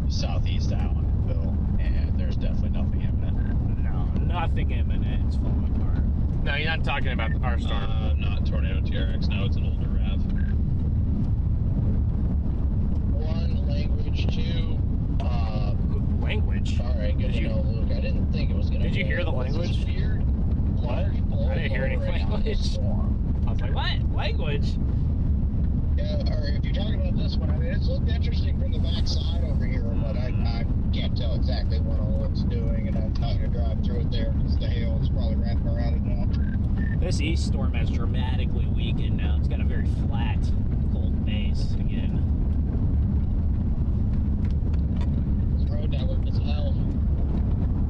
southeast Allenville, and there's definitely nothing imminent. No, nothing imminent. It's falling apart. No, you're not talking about our storm. Not Tornado TRX. No, it's an older RAV. 1, language 2. Language? Alright, good to know, Luke. I didn't think it was gonna. Did you hear the language? Weird, large I didn't hear any language. I was like, what? Language? Yeah, or if you're talking about this one, I mean, it's looked interesting from the back side over here, but I can't tell exactly what all it's doing, and I'm not going to drive through it there because the hail is probably wrapping around it now. This east storm has dramatically weakened now. It's got a very flat, cold base again. This road network is hell.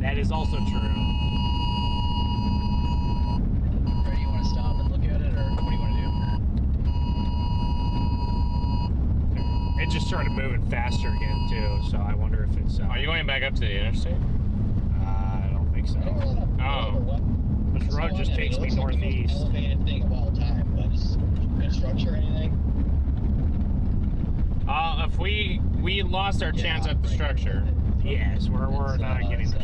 That is also true. Or do you want to stop and look at it, or what do you want to do? It just started moving faster again too, so I wonder if it's. Are you going back up to the interstate? I don't think so. Oh. This road just takes me northeast. Elevated thing of all time, but is construction or anything? If we lost our chance at the structure. Yes, we're not getting to.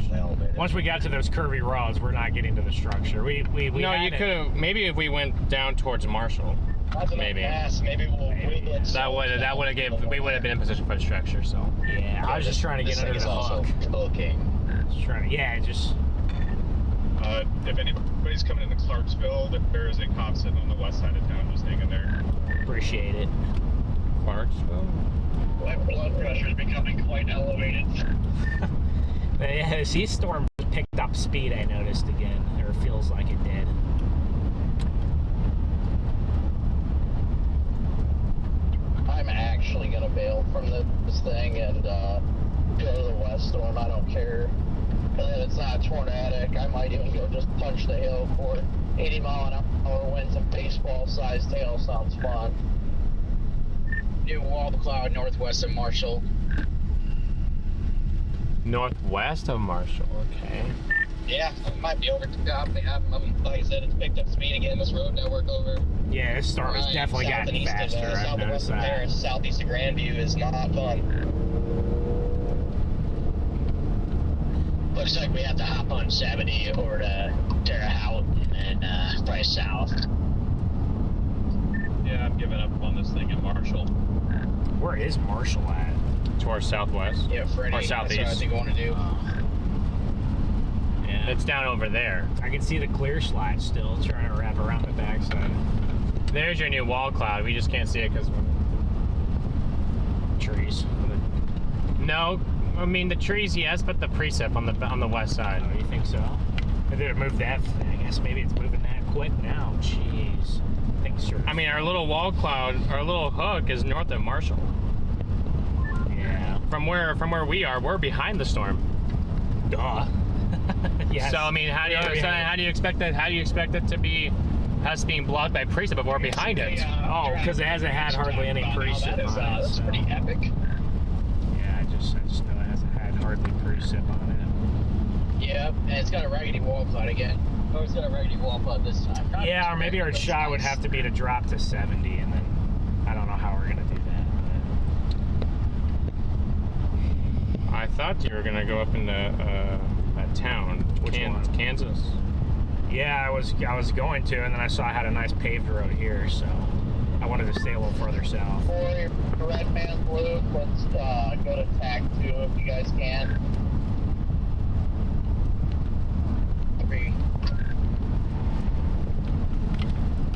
Once we got to those curvy roads, we're not getting to the structure. We No, you could have. Maybe if we went down towards Marshall. Maybe. Maybe we'll That would have gave. We would have been in position for the structure. So. Yeah, I was just trying to get under the hook. Cooking. Just trying to. Yeah, just. If anybody's coming into Clarksville, there is a cop sitting on the west side of town just hanging there. Appreciate it. Clarksville? My blood pressure is becoming quite elevated. Yeah, this east storm picked up speed, I noticed again, or feels like it did. I'm actually gonna bail from this thing and go to the west storm. I don't care. And then it's not tornadic. I might even go just punch the hill for 80-mile-an-hour winds and baseball-sized hail. Sounds fun. New wall cloud northwest of Marshall. Northwest of Marshall. Okay. Yeah, it might be over to top. Like I said, it's picked up speed again. This road network over. Yeah, this storm has definitely gotten faster. I've noticed that. Southeast of Grandview is not fun. Looks like we have to hop on 70 over to Terre Haute and probably south. Yeah, I'm giving up on this thing in Marshall. Where is Marshall at? Towards southwest. Yeah, Freddie. Or southeast. That's what I think I want to do. Yeah, It's down over there. I can see the clear slide still, trying to wrap around the backside. There's your new wall cloud. We just can't see it because trees. No, I mean the trees, yes, but the precip on the west side. Oh, you think so? Did it move that? I guess maybe it's moving that quick now. Jeez. I mean, our little wall cloud, our little hook is north of Marshall. Yeah. From where we are, we're behind the storm. Duh. Yes. So I mean, how do you expect that? How do you expect it to be us being blocked by precip if we're behind it? Oh, because it hasn't had hardly any precip on it. That's pretty epic. Yeah, I just know it hasn't had hardly precip on it. Yeah, and it's got a raggedy wall cloud again. Or it's got a raggedy wall cloud this time. Yeah, or maybe our shot would have to be to drop to 70, and then I don't know how we're gonna do that. I thought you were gonna go up into a town. Which one? Kansas. Yeah, I was going to, and then I saw I had a nice paved road here, so I wanted to stay a little further south. For Red Man Blue, let's go to tag 2 if you guys can.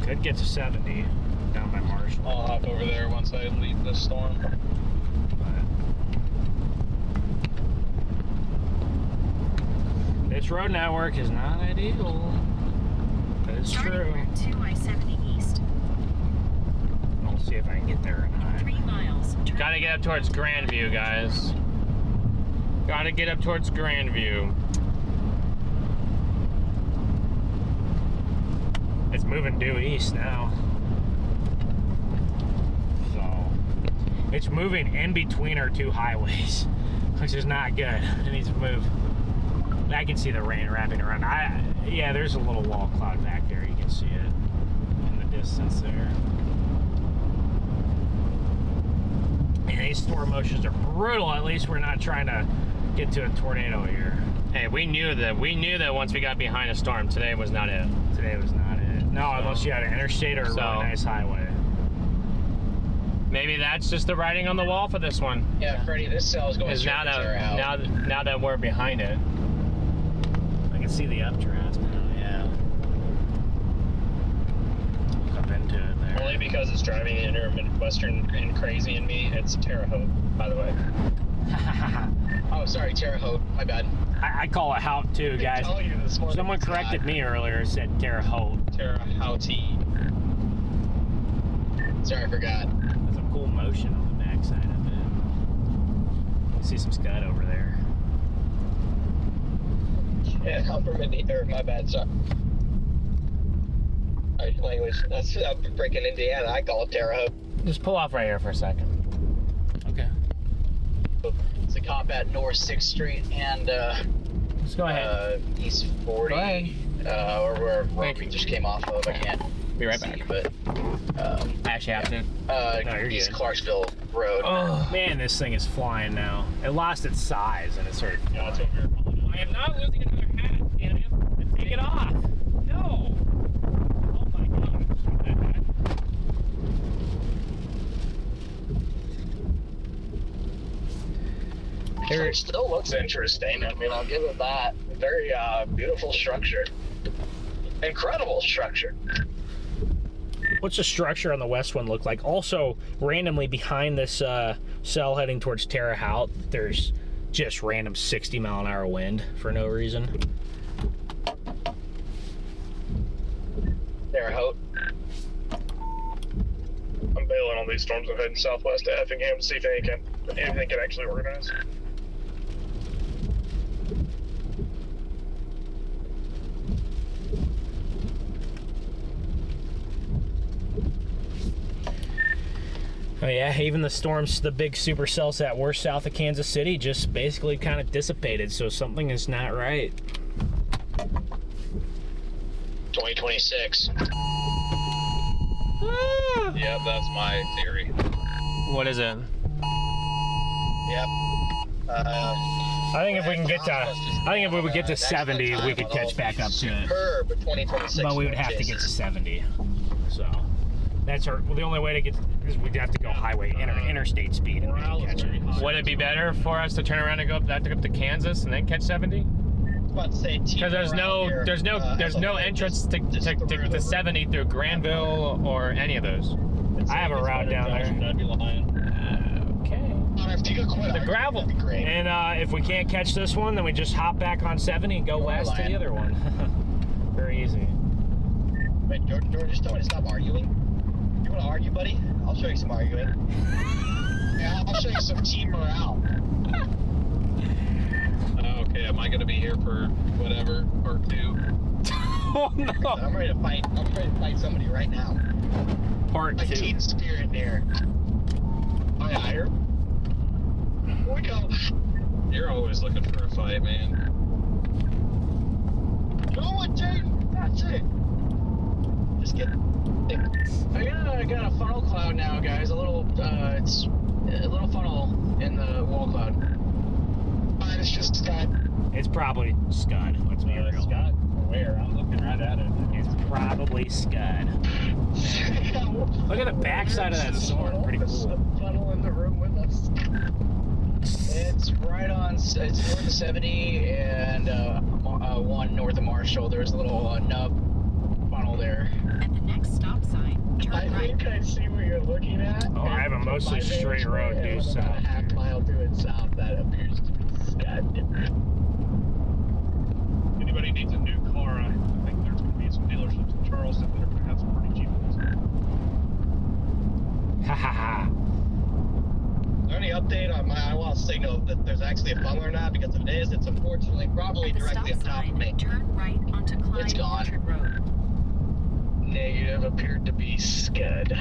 Could get to 70 down by Marshall. I'll hop over there once I leave the storm. This road network is not ideal. That is true. Route 2 I-70 East. I'll see if I can get there or not. 3 miles. Gotta get up towards Grandview, guys. Gotta get up towards Grandview. It's moving due east now. So, it's moving in between our 2 highways, which is not good. It needs to move. I can see the rain wrapping around. Yeah, there's a little wall cloud back there. You can see it in the distance there. And these storm motions are brutal. At least we're not trying to get to a tornado here. Hey, we knew that once we got behind a storm, today was not it. Today was not it. No, unless you had an interstate or a really nice highway. Maybe that's just the writing on the wall for this one. Yeah, Freddie, this cell's going straight to tear out. Now that we're behind it. I can see the updraft now, yeah. Up into it there. Only because it's driving the inner Midwestern and crazy in me. It's Terre Haute, by the way. Oh, sorry, Terre Haute. My bad. I call it Haute too, guys. Someone corrected me earlier, said Terre Haute. Terre Haute. Sorry, I forgot. There's a cool motion on the backside of it. You see some scud over there. Yeah, I'm from Indiana. My bad, sorry. Language. That's freaking Indiana. I call it Terre Haute. Just pull off right here for a second. Okay. It's a cop at North 6th Street and Let's go ahead. East 40. Go ahead. Or where we just came off of. I can't be right see, back. But Actually, after. East good. Clarksville Road. Oh man, this thing is flying now. It lost its size and it started. Yeah, that's what we were calling it. I am not losing another hat, damn it. Take it off. No. Oh my god. It still looks interesting. I mean, I'll give it that. Very beautiful structure. Incredible structure. What's the structure on the west one look like? Also, randomly behind this cell heading towards Terre Haute, there's just random 60-mile-an-hour wind for no reason. Terre Haute. I'm bailing on these storms. I'm heading southwest to Effingham to see if anything can actually organize. Oh yeah, even the storms, the big supercells that were south of Kansas City just basically kind of dissipated, so something is not right. 2026. Yeah, that's my theory. What is it? Yep. I think if we can get to 70, we could catch back up to it. Superb 2026. But we would have to get to 70. So that's the only way to get is we'd have to go highway interstate speed and catch it. Would it be better for us to turn around and go up to Kansas and then catch 70? about to say Because there's no entrance to 70 through Granville or any of those. I have a route down there. I'd be lying. Okay. The gravel. And if we can't catch this one, then we just hop back on 70 and go west to the other one. Very easy. Wait, Jordan, just tell me to stop arguing. You want to argue, buddy? I'll show you some arguing. Yeah, I'll show you some team morale. Okay, am I gonna be here for whatever, part 2? Oh no! I'm ready to fight. I'm ready to fight somebody right now. Part 2. Team spirit there. Oh yeah, here. Here we go. You're always looking for a fight, man. Go it, Jaden. That's it. Just kidding. I got a funnel cloud now, guys. It's a little funnel in the wall cloud. It's just Scud. It's probably Scud. Let's be real. Scud? Where? I'm looking right at it. It's probably Scud. Look at the backside of that storm. Pretty cool. Funnel in the room with us. It's right on. It's north of 70 and 1 north of Marshall. There's a little nub funnel there. At the next stop sign, turn I right. think I see what you're looking at. Oh, I have a mostly straight road due south. About a half mile to its south, that appears to be Scud. Anybody needs a new car, I think there's going to be some dealerships in Charleston that are going to have some pretty cheap ones. Ha ha ha. Is there any update on my IWAL signal that there's actually a funnel or not? Because if it is, it's unfortunately probably At the directly stop on top of sign, me. turn right onto It's Klein gone. Orchard Road. Negative, appeared to be Scud.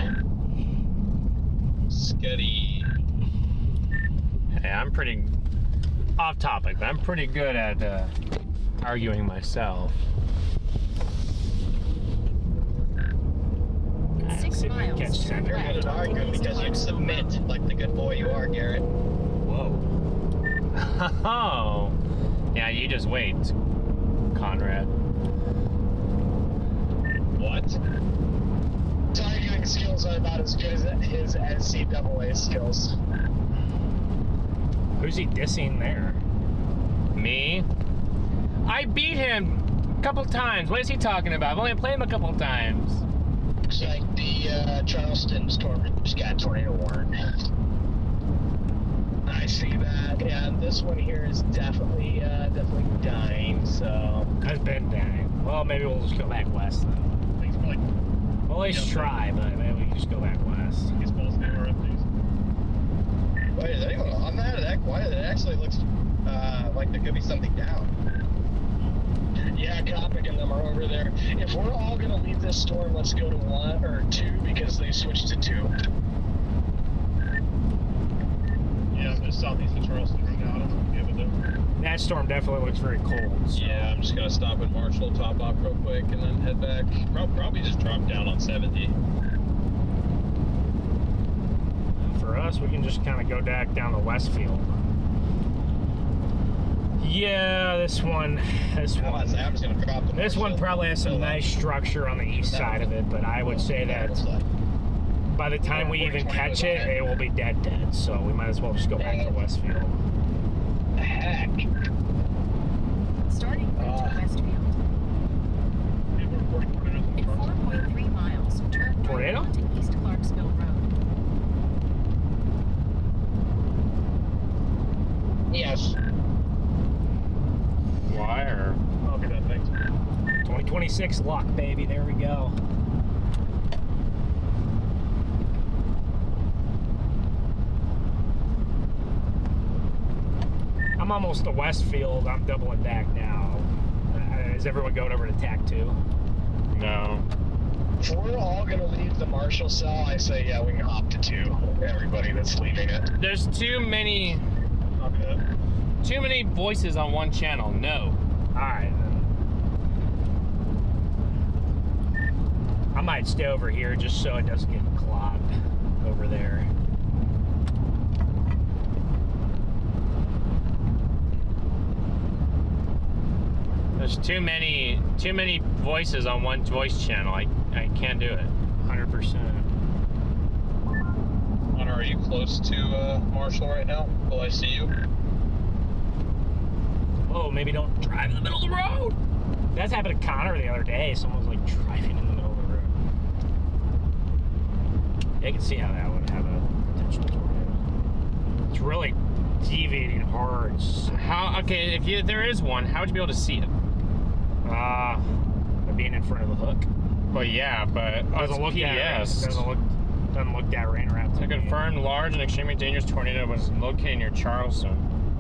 Scuddy. Hey, I'm pretty off topic, but I'm pretty good at arguing myself. In 6 See if we can miles, catch turn that. You're good left at onto arguing East because you Clarksville submit Road. like the good boy you are, Garrett. Whoa. Oh. Yeah, you just wait, Conrad. What? His arguing skills are about as good as his NCAA skills. Who's he dissing there? Me? I beat him a couple times. What is he talking about? I've only played him a couple times. Looks like the Charleston storm just got tornado warned. I see that. Yeah, this one here is definitely dying, so. I've been dying. Well, maybe we'll just go back west then. Things are like, We'll at least try, but maybe we can just go back west. these balls now are empties. Wait, is anyone on that? Why? It actually looks like there could be something down. Yeah, Kopic and them are over there. If we're all gonna leave this storm, let's go to 1 or 2 because they switched to 2. Yeah, I'm just southeast of Charleston right now. I don't know if you have it there. That storm definitely looks very cold. So. Yeah, I'm just gonna stop at Marshall, top off real quick, and then head back. Probably just drop down on 70. For us, we can just kind of go back down the Westfield. Yeah, this one I'm just gonna drop the This one probably has some nice structure on the east side of it, but I would say that by the time we even catch it, it will be dead. So we might as well just go back to Westfield. Heck. Starting into Westfield. In 4.3 miles, turn right Tornado? onto East Clarksville Road. Yes. Wire. Okay, then, thanks. 2026 luck, baby. There we go. I'm almost to Westfield. I'm doubling back now. Is everyone going over to TAC 2? No. If we're all gonna leave the Marshall cell, I say yeah, we can hop to 2. Everybody that's leaving it. There's too many voices on one channel. No. Alright. I might stay over here just so it doesn't get clogged over there. There's too many voices on one voice channel. I can't do it. 100%. Hunter, are you close to Marshall right now? Will I see you? whoa, maybe don't drive in the middle of the road. That happened to Connor the other day. Someone was like driving in the middle of the road. You can see how that would have a potential tornado. It's really deviating hard. So. How? Okay, if there is one, how would you be able to see it? By being in front of the hook. Well, yeah, but Doesn't look PDS. Doesn't look that rain wrapped. A confirmed large and extremely dangerous tornado was located near Charleston.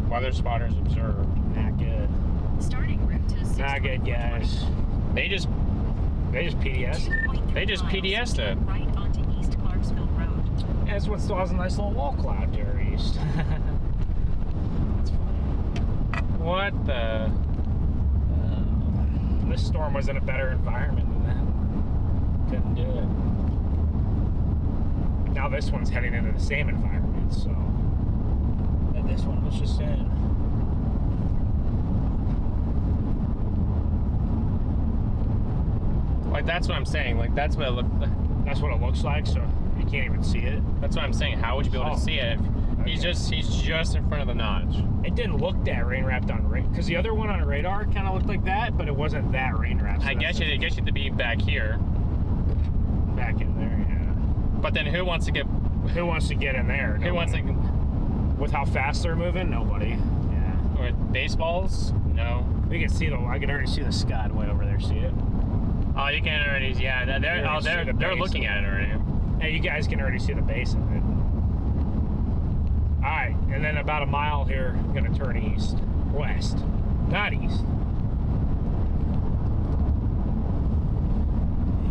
Weather spotters observed. Not good. Starting route to 6. Not good, guys. They just PDS'd it. They just PDS'd it. Right onto East Clarksville Road. Yeah, this one still has a nice little wall cloud there east. That's funny. What the? This storm was in a better environment than that one. Couldn't do it. Now this one's heading into the same environment, so. And this one was just in. Like, that's what I'm saying. Like, that's what it That's what it looks like, so you can't even see it. That's what I'm saying. How would you be able to see it? He's just in front of the notch. It didn't look that rain wrapped on radar, because the other one on radar kind of looked like that, but it wasn't that rain wrapped. So I guess you had to be back here. Back in there, yeah. But then who wants to get in there? Who wants to? With how fast they're moving, nobody. Yeah. Or baseballs? No. We can see I can already see the scud way over there. See it? Oh, you can already. Yeah, they're looking at it already. Hey, you guys can already see the base of it. All right, and then about a mile here, I'm gonna turn west, not east.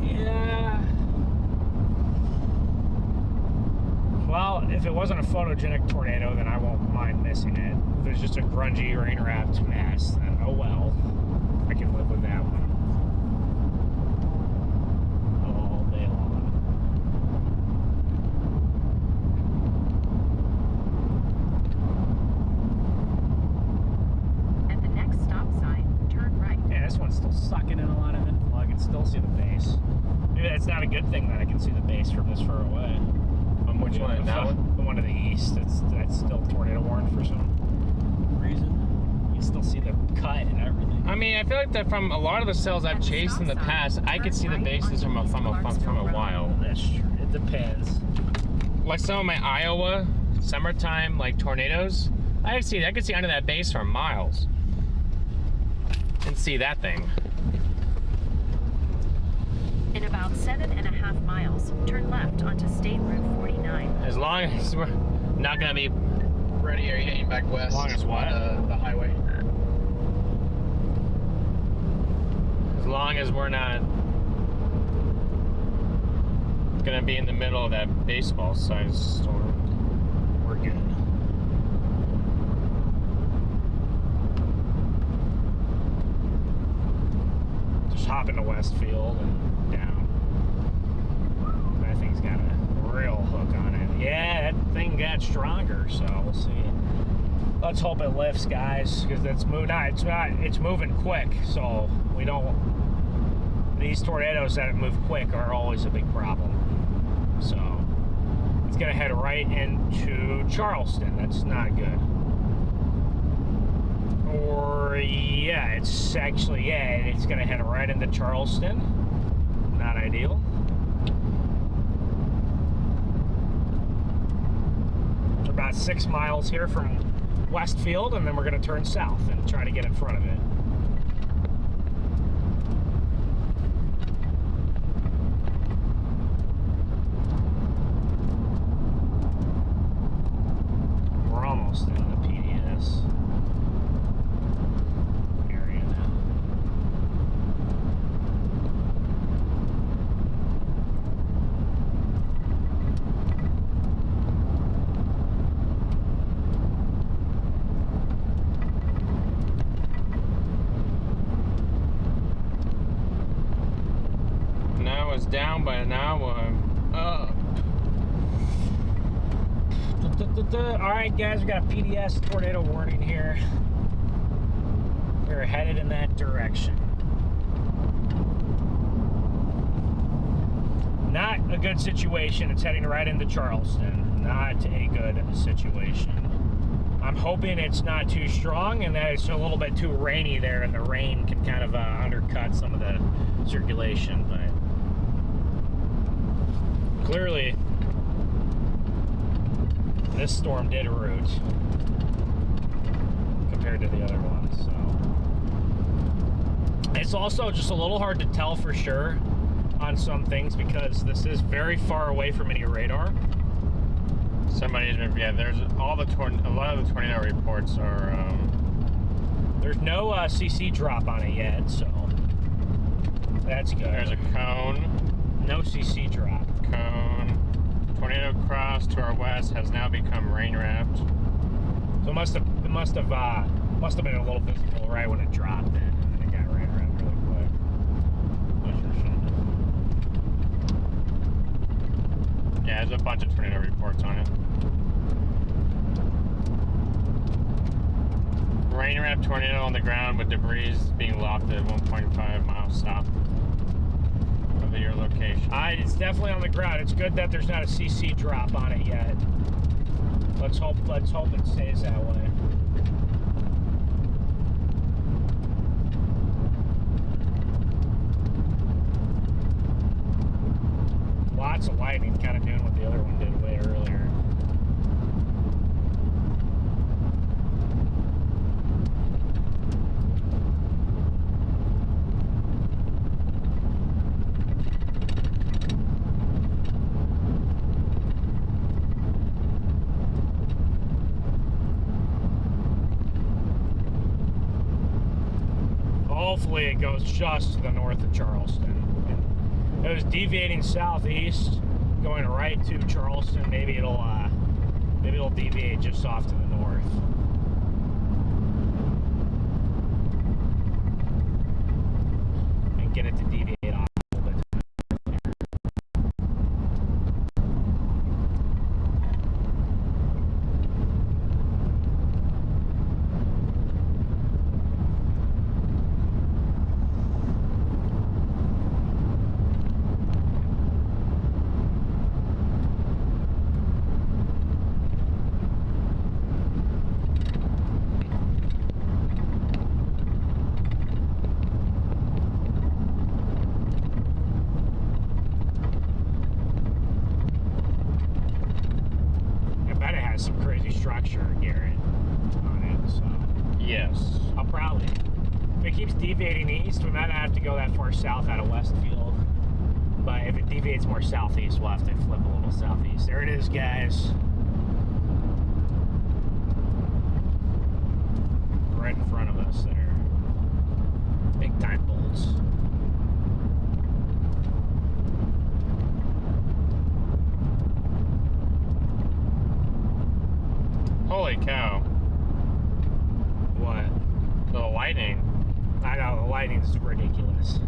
Yeah. Well, if it wasn't a photogenic tornado, then I won't mind missing it. If it's just a grungy, rain-wrapped mess, then oh well. I can live with that one. All day long. At the next stop sign, turn right. Yeah, this one's still sucking in a lot of inflow. I can still see the base. Maybe that's not a good thing that I can see the base from this far away. Which one? That one? The one to the east. That's still tornado warned for some reason. You still see the cut and everything. I mean, I feel like that from a lot of the cells I've chased in the past, I could see the bases from a while. That's true. It depends. Like some of my Iowa summertime like tornadoes, I could see under that base for miles. And see that thing. In about 7.5 miles, turn left onto State Route 49. As long as we're not gonna be Ready? Are you heading back west? As long as what? The highway. as long as we're not gonna be in the middle of that baseball size storm, we're good. Just hop into Westfield and down. That thing's got a real hook on it. Yeah, that thing got stronger, so we'll see. Let's hope it lifts, guys, because it's moving quick, so we don't. These tornadoes that move quick are always a big problem. So it's gonna head right into Charleston. That's not good. Or yeah, it's gonna head right into Charleston. Not ideal. We're about 6 miles here from Westfield, and then we're gonna turn south and try to get in front of it. We're almost in the PDS area now. Now it's down, but now I'm up. Alright guys, we got a PDS tornado warning here. We're headed in that direction. Not a good situation. It's heading right into Charleston. Not a good situation. I'm hoping it's not too strong and that it's a little bit too rainy there, and the rain can kind of undercut some of the circulation. But clearly, this storm did root compared to the other ones. So it's also just a little hard to tell for sure on some things because this is very far away from any radar. Somebody's been, yeah, there's a lot of the tornado reports are, there's no CC drop on it yet, so that's good. There's a cone. No CC drop. Cone. Tornado cross to our west has now become rain wrapped. So it must have been a little visible right when it dropped then, and then it got rain wrapped really quick. Yeah, there's a bunch of tornado reports on it. Rain wrapped tornado on the ground with debris being lofted 1.5 miles south of your location. It's definitely on the ground. It's good that there's not a CC drop on it yet. Let's hope it stays that way. Lots of lightning, kind of doing what the other one did way earlier. Hopefully it goes just to the north of Charleston. It was deviating southeast, going right to Charleston. Maybe it'll deviate just off to the north. And get it to deviate off a little bit. Some crazy structure, Garrett, on it, so. Yes. I'll probably, if it keeps deviating east, we might not have to go that far south out of Westfield. But if it deviates more southeast, we'll have to flip a little southeast. There it is, guys. Right in front of us there. Big time bolts. Holy cow. What? The lightning. I know, the lightning is ridiculous.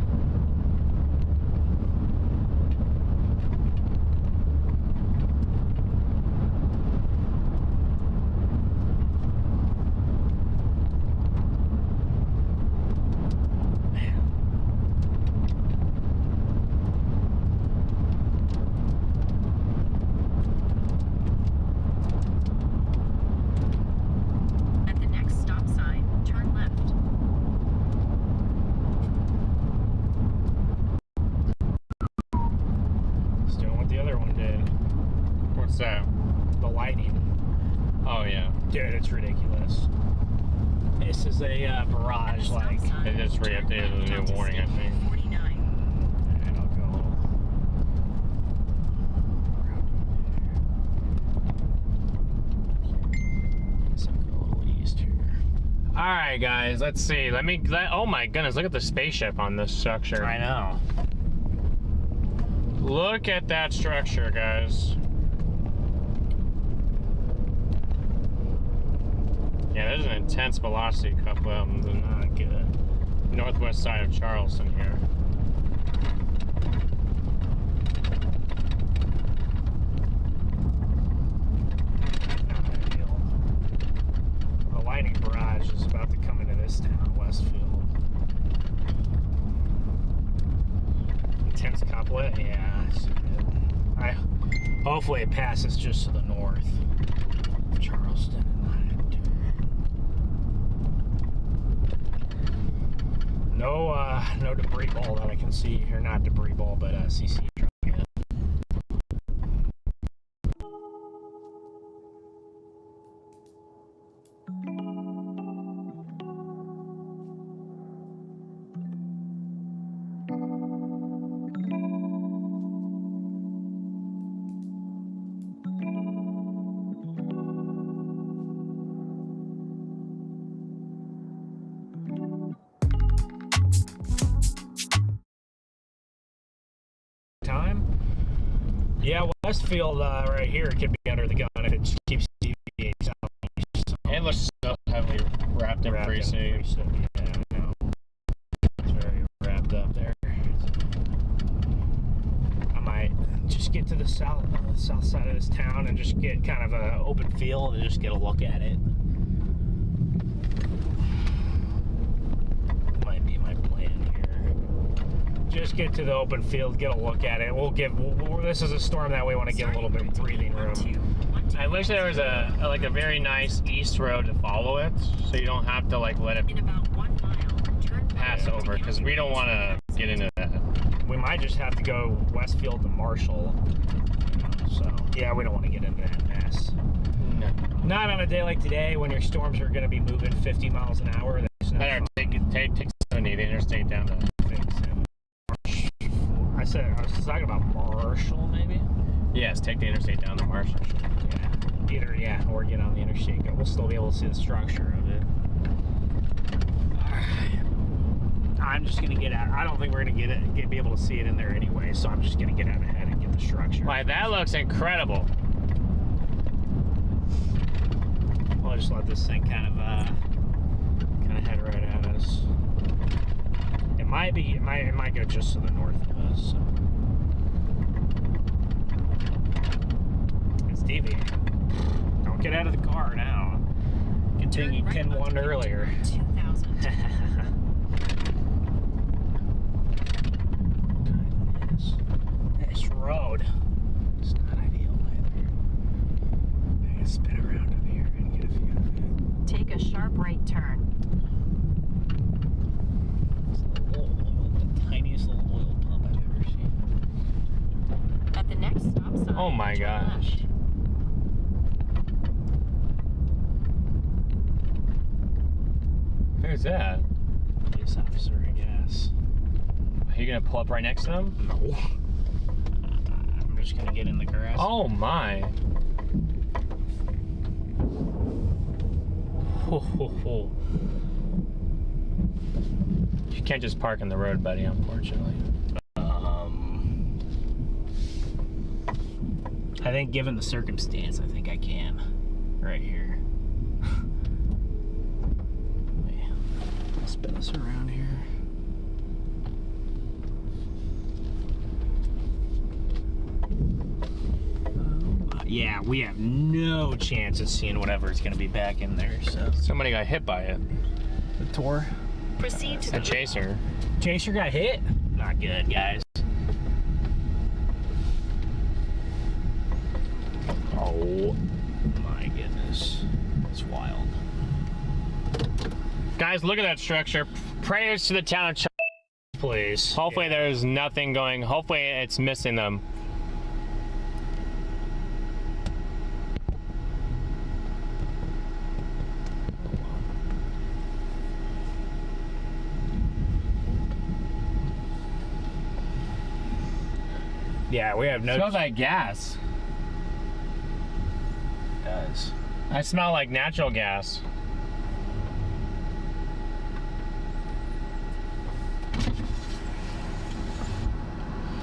The lightning. Oh yeah. Dude, it's ridiculous. This is a barrage, like. They just re-updated the new warning, I think. And I'll go a little. Guess I'll go a little east here. Alright guys, let's see. Oh my goodness, look at the spaceship on this structure. I know. Look at that structure, guys. Yeah, there's an intense velocity couple of them. Not good. Northwest side of Charleston here. Not ideal. The lightning barrage is about to come into this town, Westfield. Intense couplet, yeah. Hopefully it passes just to the north of Charleston and not into it. No debris ball that I can see, or not debris ball, but CC truck. Yeah, Westfield right here could be under the gun if it keeps deviating southeast. It looks so heavily wrapped in pre-save. Yeah, I know. It's very wrapped up there. I might just get to the south side of this town and just get kind of an open field and just get a look at it. Might be my plan here. Just get to the open field, get a look at it. This is a storm that we want to get a little bit of breathing room. I wish there was a very nice east road to follow it, so you don't have to like let it pass over, because we don't want to get into that. We might just have to go Westfield to Marshall. So yeah, we don't want to get into that mess. No. Not on a day like today when your storms are going to be moving 50 miles an hour. Better take 70, the interstate down to I was talking about Marshall, maybe? Yes, take the interstate down to Marshall. Yeah. Or get on the interstate. We'll still be able to see the structure of it. Alright. I'm just going to get out. I don't think we're going to be able to see it in there anyway, so I'm just going to get out ahead and get the structure. Why, that looks incredible. I'll just let this thing kind of head right at us. It might go just to the north of us. So. It's deviating. Don't get out of the car now. Continue 10-1 earlier. 2000. This road is not ideal either. I gotta spin around up here and get a view of it. Take a sharp right turn. The tiniest little oil pump I've ever seen. At the next stop sign. Oh my gosh. Who's that? Police officer, I guess. Are you gonna pull up right next to them? No. I'm just gonna get in the grass. Oh my. Ho. You can't just park in the road, buddy, unfortunately. I think given the circumstance, I think I can. Right here. I'll spin this around here. Yeah, we have no chance of seeing whatever's going to be back in there. So somebody got hit by it. The tour. Proceed to a chaser. Chaser got hit? Not good, guys. Oh my goodness. That's wild. Guys, look at that structure. Prayers to the town of please. Hopefully there's nothing going. Hopefully it's missing them. Yeah, we have no. It smells like gas. It does. I smell like natural gas.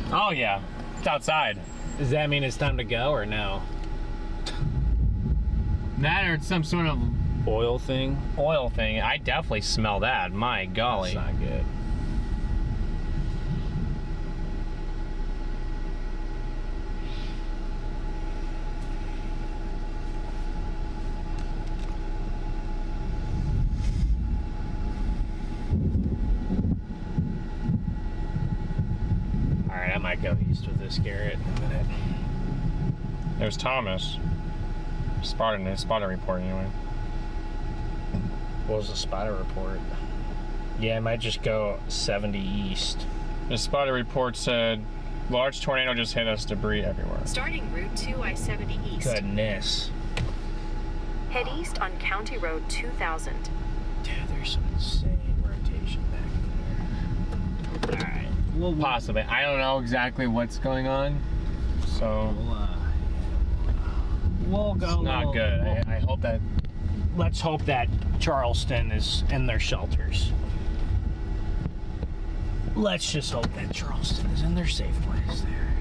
Oh yeah, it's outside. Does that mean it's time to go or no? That or it's some sort of oil thing? Oil thing. I definitely smell that. My golly. That's not good. Alright, I might go east with this Garrett in a minute. There's Thomas. Spotted report anyway. What was the spotter report? Yeah, I might just go 70 east. The spotter report said, large tornado just hit us, debris everywhere. Starting Route 2 I-70 East. Goodness. Head east on County Road 2000. Dude, there's some insane rotation back there. Alright. Well, possibly. I don't know exactly what's going on, so... We'll go. It's not good. I hope that... Let's hope that Charleston is in their shelters. Let's just hope that Charleston is in their safe place there.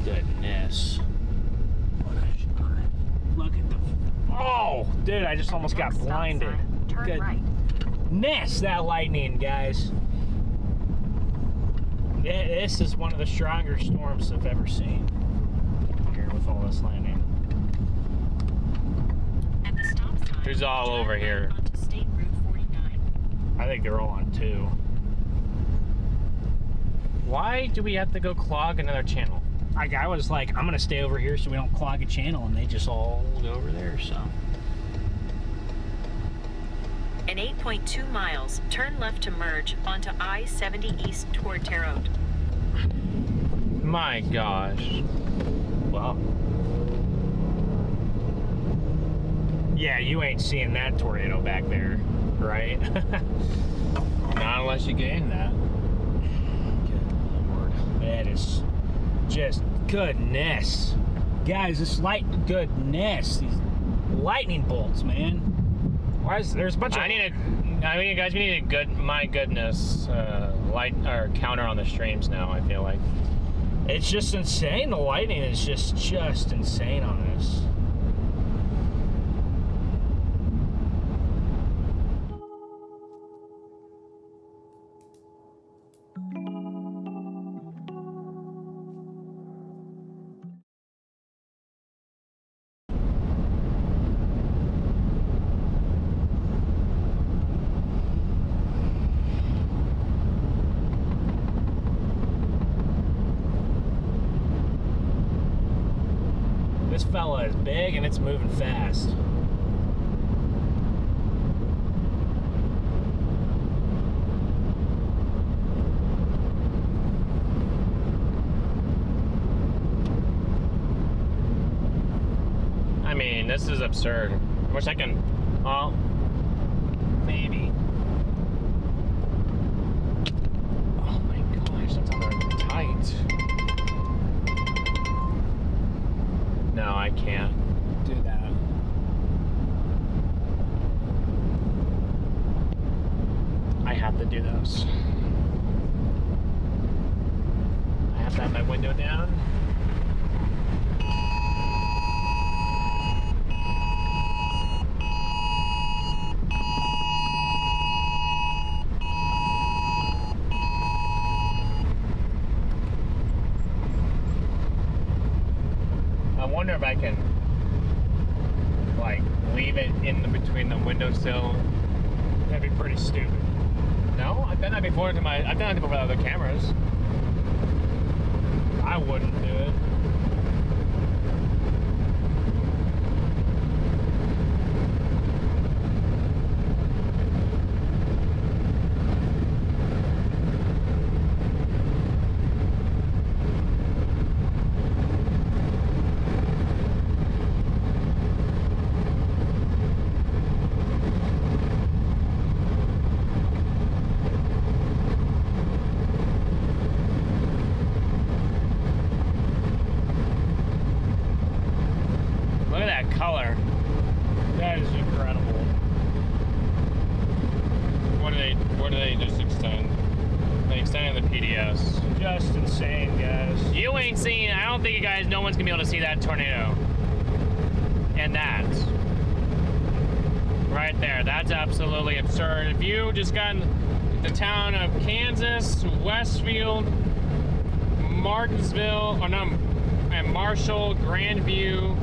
Goodness. What a shot. Look at the... Oh! Dude, I just almost got blinded. Goodness, that lightning, guys. This is one of the stronger storms I've ever seen. Here with all this lightning. Who's all over here? State Route 49. I think they're all on 2. Why do we have to go clog another channel? I was like, I'm gonna stay over here so we don't clog a channel, and they just all go over there, so. In 8.2 miles, turn left to merge onto I-70 East toward Terre Haute. My gosh. Wow. Yeah, you ain't seeing that tornado back there, right? Not unless you get in that. Good Lord. That is just goodness. Guys, this goodness. These lightning bolts, man. Why is there's a bunch of... guys, we need a my goodness, light or counter on the streams now, I feel like. It's just insane. The lightning is just insane on this. This fella is big and it's moving fast. I mean, this is absurd. I wish I can... Well, maybe. Oh my gosh, that's on there tight. No, I can't do that. I have to do those. I have to have my window down. I wonder if I can, like, leave it in between the windowsill. That'd be pretty stupid. No, I've done that before I've done that before with other cameras. I wouldn't do it. Look at that color. That is incredible. What do they just extend? They extended the PDS. Just insane, guys. You ain't seen, I don't think you guys, no one's gonna be able to see that tornado. And that. Right there, that's absolutely absurd. If you just got in the town of Kansas, Westfield, Martinsville, or no, and Marshall, Grandview,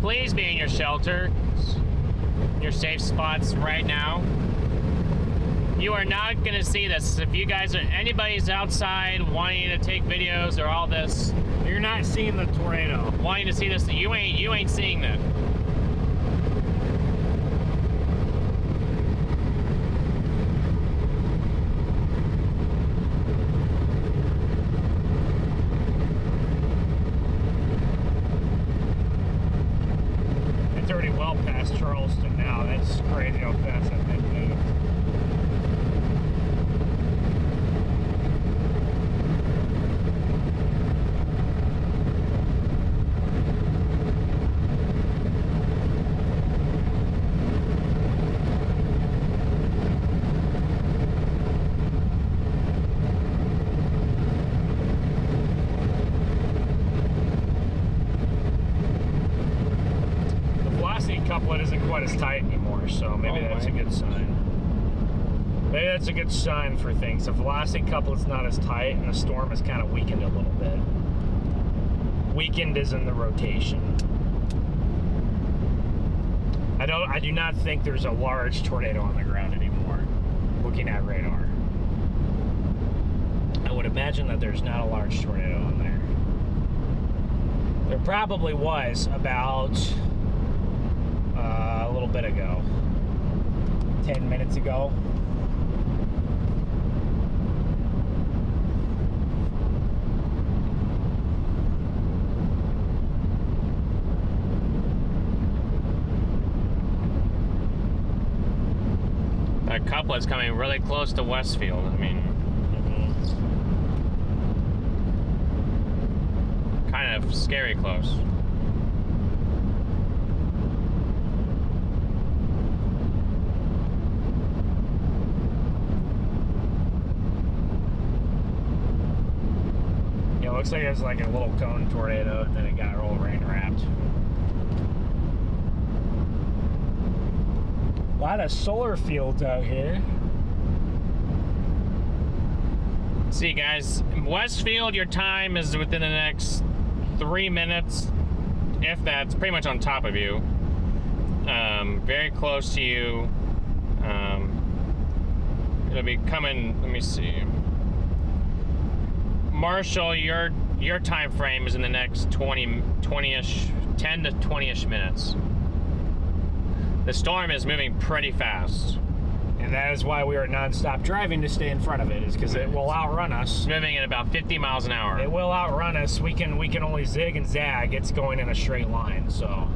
please be in your shelter, your safe spots right now. You are not gonna see this. If you guys are, anybody's outside wanting to take videos or all this, you're not seeing the tornado. Wanting to see this, you ain't seeing that. that's a good sign. Maybe that's a good sign for things. The velocity couplet's not as tight, and the storm has kind of weakened a little bit. Weakened is in the rotation. I do not think there's a large tornado on the ground anymore, looking at radar. I would imagine that there's not a large tornado on there. There probably was about a little bit ago. 10 minutes ago. That couplet's coming really close to Westfield. I mean, kind of scary close. Yeah, it looks like it's like a little cone tornado, and then it got all rain wrapped. A lot of solar fields out here. See, guys, Westfield, your time is within the next 3 minutes, if that's pretty much on top of you. Very close to you. It'll be coming. Let me see. Marshall, your time frame is in the next 20-ish, 10 to 20-ish minutes. The storm is moving pretty fast. And that is why we are non-stop driving to stay in front of it, is because it will outrun us. It's moving at about 50 miles an hour. It will outrun us. We can only zig and zag. It's going in a straight line, so.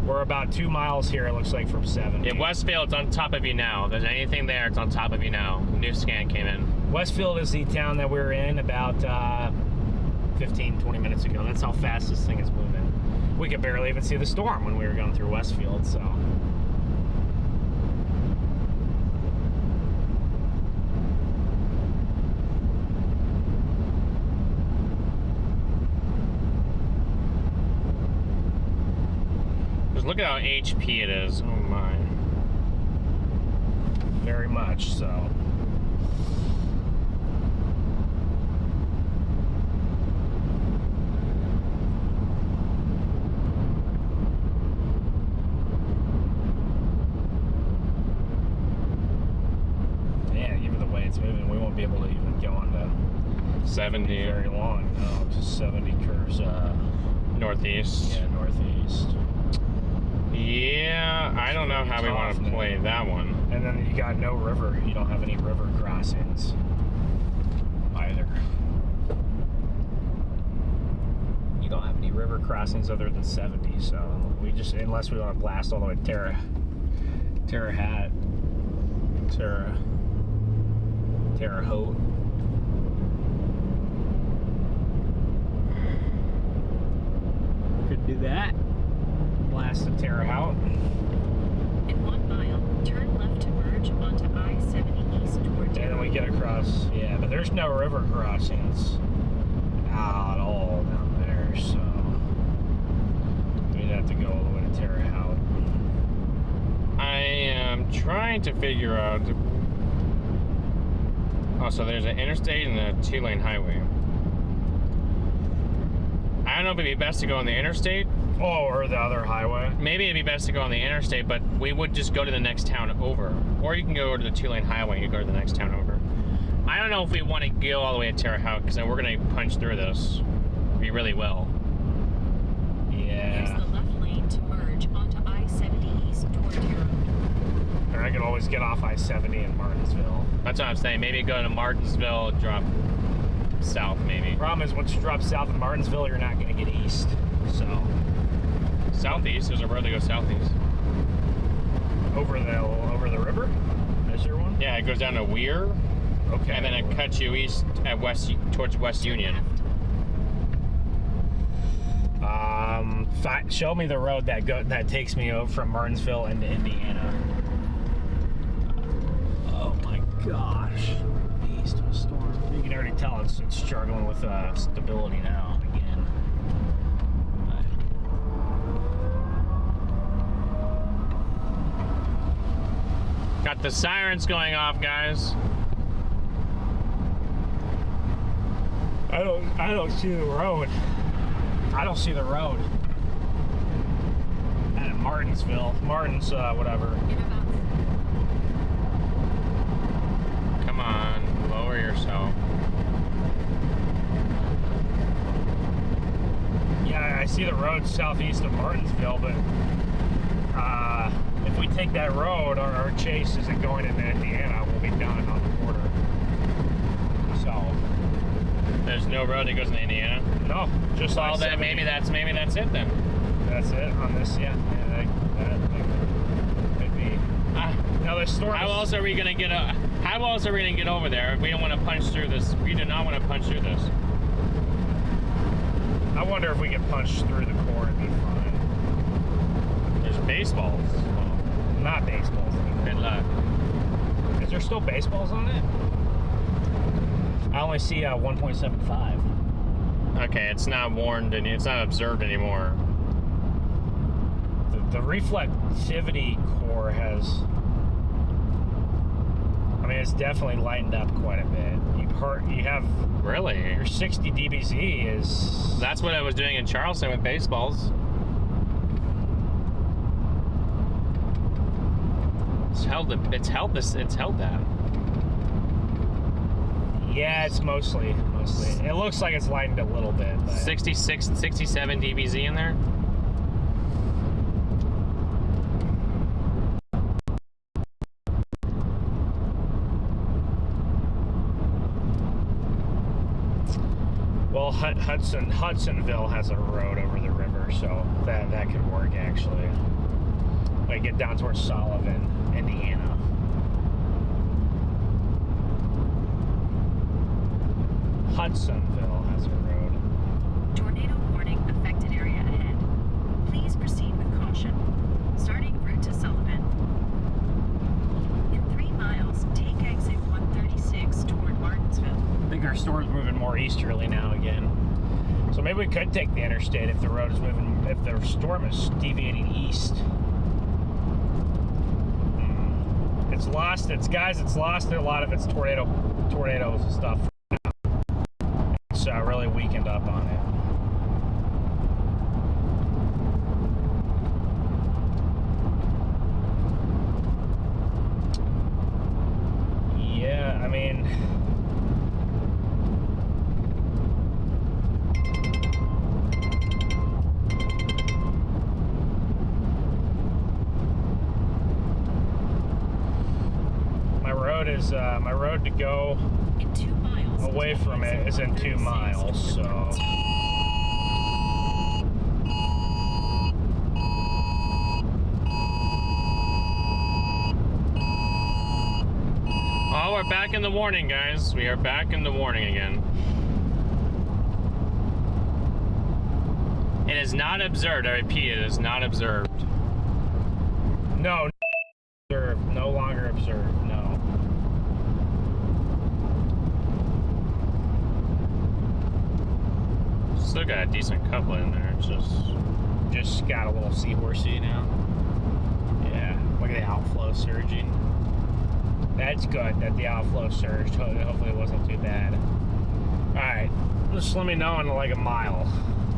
We're about 2 miles here, it looks like, from 70. Yeah, Westfield's on top of you now. If there's anything there, it's on top of you now. New scan came in. Westfield is the town that we're in about 15, 20 minutes ago. That's how fast this thing is moving. We could barely even see the storm when we were going through Westfield, so. Just look at how HP it is. Oh my. Very much so. It's moving, we won't be able to even go on to 70 very long. No, just 70 curves northeast. Yeah, northeast. Yeah, I don't know how we want to play that one. And then you got no river. You don't have any river crossings either. You don't have any river crossings other than 70. So we just, unless we want to blast all the way to Terre Haute. Could do that. Blast the Terre Haute. In 1 mile, turn left to merge onto I-70 east toward And then we get across, yeah, but there's no river crossings at all down there, so we'd have to go all the way to Terre Haute. I am trying to figure out. Oh, so there's an interstate and a 2-lane highway. I don't know if it'd be best to go on the interstate. Oh, or the other highway. Maybe it'd be best to go on the interstate, but we would just go to the next town over. Or you can go to the 2-lane highway and you go to the next town over. I don't know if we want to go all the way to Terre Haute, because then we're going to punch through this. We really will. Yeah. Use the left lane to merge onto I-70 east toward Terre Haute. Or I could always get off I-70 in Martinsville. That's what I'm saying. Maybe go to Martinsville, drop south, maybe. Problem is, once you drop south of Martinsville, you're not going to get east. So southeast. There's a road that goes southeast. Over the river? Is there one? Yeah, it goes down to Weir. Okay. And then it cuts you east at towards West Union. Show me the road that takes me over from Martinsville into Indiana. Oh my gosh. Beast of a storm. You can already tell it's struggling with stability now again. got the sirens going off, guys. I don't see the road. I don't see the road. At Martinsville. Martins, whatever. Come on, lower yourself. Yeah, I see the road southeast of Martinsville, but if we take that road, our chase isn't going into Indiana. We'll be done on the border. So there's no road that goes into Indiana. No, just well, then maybe that's it then. That's it on this. Yeah, that could be. Now the storm. How else are we gonna get over there if we don't want to punch through this? We do not want to punch through this. I wonder if we can punch through the core and be fine. There's baseballs. Well, not baseballs anymore. Good luck. Is there still baseballs on it? I only see 1.75. Okay, it's not warned and it's not observed anymore. The reflectivity core has, I mean, it's definitely lightened up quite a bit. You have really your 60 dBz is. That's what I was doing in Charleston with baseballs. It's held that. Yeah, it's mostly. It looks like it's lightened a little bit. But 66, 67 dBz in there. Well, Hudsonville has a road over the river, so that could work actually. Like get down towards Sullivan, Indiana. Hudsonville has a road. Tornado warning affected area ahead. Please proceed with caution. Starting route to Sullivan. In 3 miles, take exit 136 toward Martinsville. I think our storm's moving more easterly now again. So maybe we could take the interstate if the road is moving, if the storm is deviating east. It's lost a lot of its tornadoes and stuff. It's really weakened up on it. Yeah, I mean, my road to go in 2 miles away from it is in 2 miles, so. Oh, we're back in the warning, guys. We are back in the warning again. It is not observed. I repeat, it is not observed. No, no longer observed. No. Still got a decent couple in there. It's just got a little seahorsey now. Yeah, look at the outflow surging. That's good that the outflow surged. Hopefully it wasn't too bad. All right, just let me know in like a mile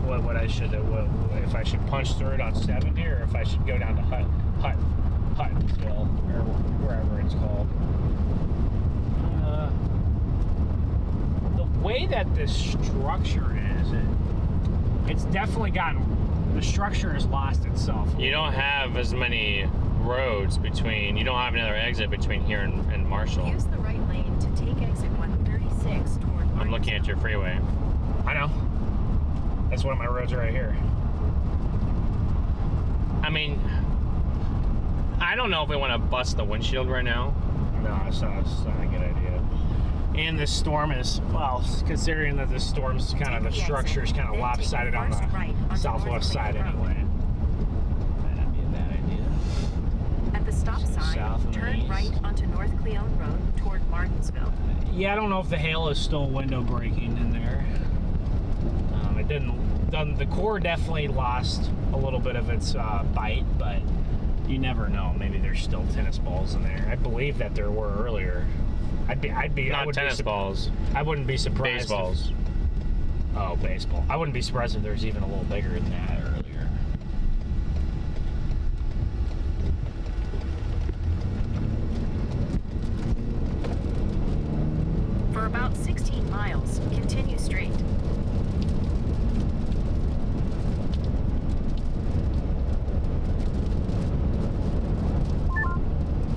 what I should if I should punch through it on 70 or if I should go down to Hudsonville or wherever it's called. The way that this structure is, it's definitely the structure has lost itself. You don't have as many roads between, you don't have another exit between here and Marshall. Use the right lane to take exit 136 toward Martinsville. I'm looking at your freeway. I know. That's one of my roads right here. I mean, I don't know if we want to bust the windshield right now. No, it's not a good idea. And this storm is, well, considering that this storm's kind of, the structure is kind of lopsided on the southwest side anyway. That'd be a bad idea. At the stop sign, turn right onto North Cleone Road toward Martinsville. Yeah, I don't know if the hail is still window breaking in there. The core definitely lost a little bit of its bite, but You never know. Maybe there's still tennis balls in there. I believe that there were earlier. I'd be. Not tennis balls. I wouldn't be surprised. Baseballs. Oh, baseball. I wouldn't be surprised if there's even a little bigger than that earlier. For about 16 miles, continue straight.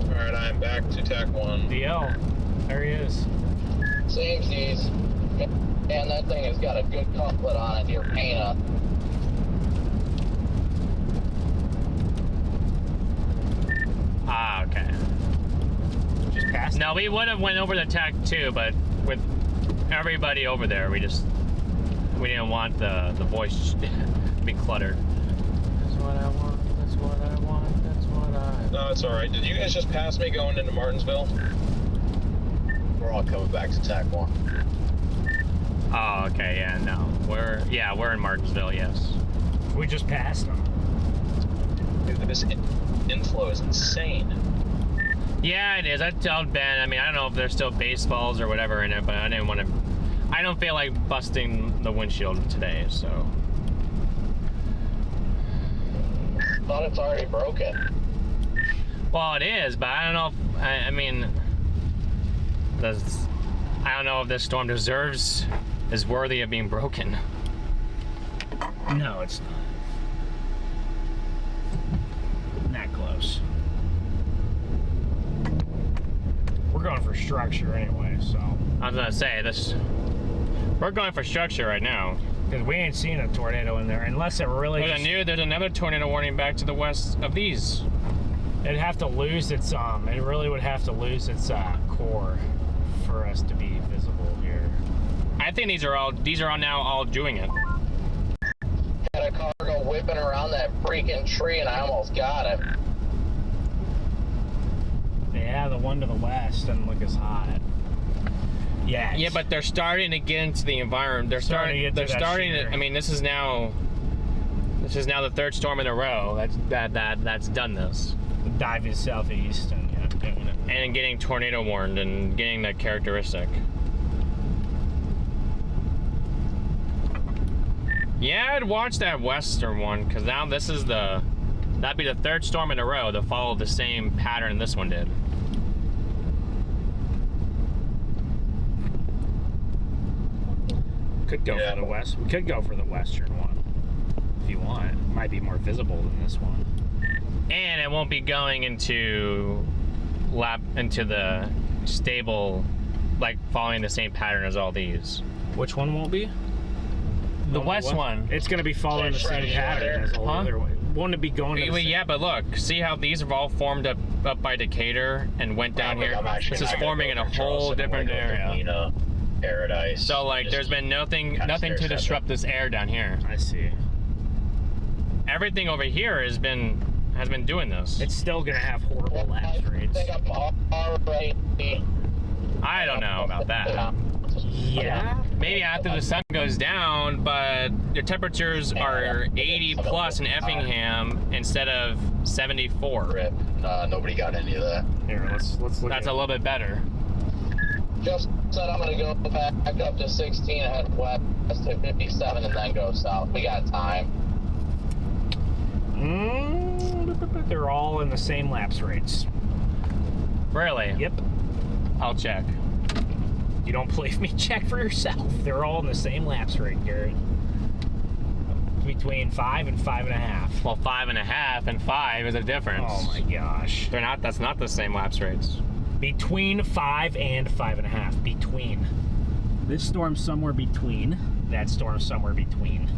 Alright, I'm back to TAC 1. DL. There he is. Same seas. And that thing has got a good couplet on it here, Pana. Ah, okay. Just past. No, we would have went over the TAC 2, but with everybody over there, we didn't want the voice to be cluttered. That's what I want. That's what I want. That's what I. No, it's alright. Did you guys just pass me going into Martinsville? We're all coming back to TAC 1. Oh, okay, yeah, no. We're in Martinsville, yes. We just passed them. Dude, this inflow is insane. Yeah, it is. I told Ben, I mean, I don't know if there's still baseballs or whatever in it, but I don't feel like busting the windshield today, so. Thought it's already broken. Well, it is, but I don't know if, I mean, I don't know if this storm is worthy of being broken. No, it's not. Not close. We're going for structure anyway, so. I was gonna say, we're going for structure right now. Because we ain't seen a tornado in there, unless it really There's another tornado warning back to the west of these. It'd have to lose its, it really would have to lose its core for us to be visible here. I think these are all now all doing it. Had a car go whipping around that freaking tree and I almost got him. Yeah, the one to the west doesn't look as hot. Yeah. Yeah, but they're starting to get into the environment. They're starting to. I mean, this is now the third storm in a row that's done this. Diving southeast and doing it. And getting tornado warned and getting that characteristic. Yeah, I'd watch that western one, because now that'd be the third storm in a row to follow the same pattern this one did. Could go for the west. We could go for the western one if you want. It might be more visible than this one. And it won't be going into the stable, like following the same pattern as all these. Which one won't be? The west one. It's going to be following the same pattern as all the other way. Won't it be going to the same? Yeah, but look, see how these have all formed up by Decatur and went down here? This is forming in a whole different area. Paradise. So like, there's been nothing to disrupt this air down here. I see. Everything over here has been doing this. It's still gonna have horrible lapse rates. I don't know about that. Yeah. Maybe after the sun goes down, but the temperatures are 80 plus in Effingham instead of 74. Nobody got any of that. Here, let's look. That's a little bit better. Just said I'm gonna go back up to 16, head west to 57, and then go south. We got time. They're all in the same lapse rates. Really? Yep. I'll check. You don't believe me? Check for yourself. They're all in the same lapse rate, Garrett. Between 5 and 5.5. Well, 5.5 and 5 is a difference. Oh my gosh. They're not. That's not the same lapse rates. Between 5 and 5.5. Between. This storm's somewhere between. That storm's somewhere between.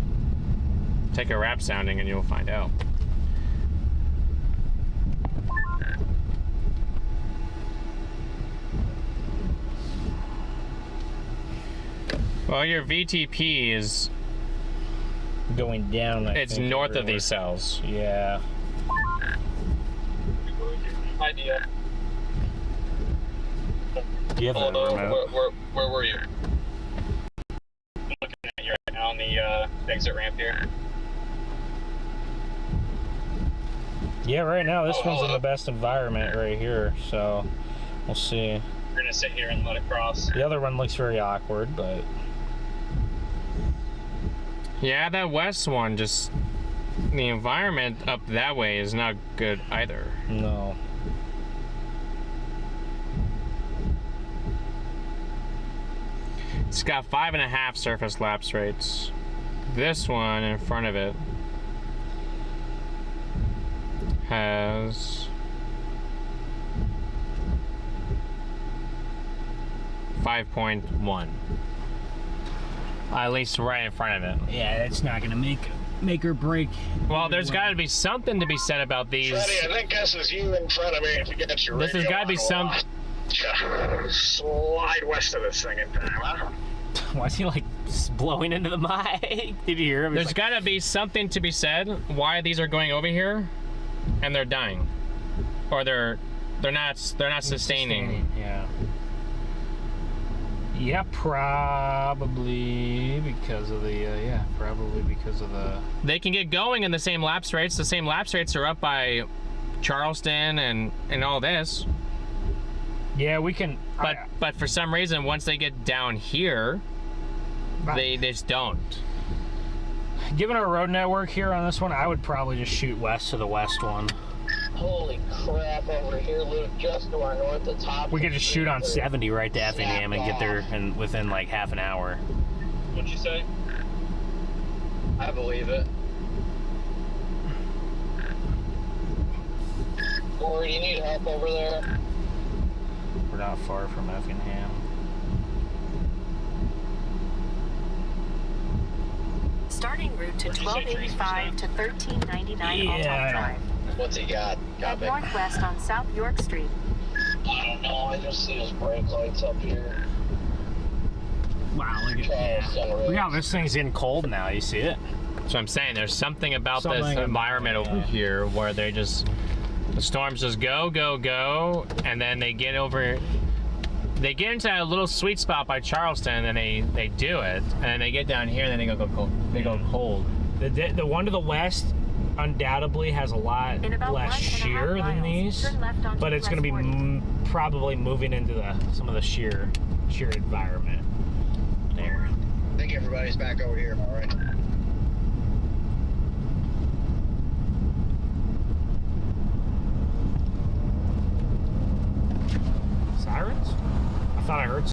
Take a rap sounding and you'll find out. Well, your VTP is going down. It's north of these cells. Yeah. Idea. Do you have a remote? Where were you? I'm looking at you right now on the exit ramp here. Yeah, right now this one's in the best environment right here, so we'll see. We're gonna sit here and let it cross. The other one looks very awkward, but yeah, that west one, just the environment up that way is not good either. No. It's got 5.5 surface lapse rates. This one in front of it has 5.1. At least right in front of it. Yeah, it's not gonna make or break. Well, there's got to be something to be said about these. Freddy, I think this is you in front of me. If you get your This has got to be some. Slide west of this thing in time, huh? Why is he like blowing into the mic? Did you hear him? There's got to be something to be said why these are going over here, and they're dying, or they're not sustaining. Yeah. Yeah, probably because of the They can get going in the same lapse rates. The same lapse rates are up by Charleston and all this. Yeah, we can. But for some reason, once they get down here, they just don't. Given our road network here on this one, I would probably just shoot west to the west one. Holy crap, over here, Luke, just to our north, the top. We could just shoot on 70 right to Effingham and get there within like half an hour. What'd you say? I believe it. Corey, do you need help over there? We're not far from Effingham. Starting route to 1285 to 1399 Alltop Drive. What's he got? Head northwest on South York Street. I don't know, I just see his brake lights up here. Wow, look at that. Look how this thing's getting cold now, you see it? So I'm saying there's something about this environment over here where they just, the storms just go, and then they get into that little sweet spot by Charleston, and then they do it, and then they get down here, and then they go cold. They go cold. The one to the west undoubtedly has a lot less shear than these, but it's going to be probably moving into some of the shear environment there. I think everybody's back over here, all right? Sirens? I thought I heard.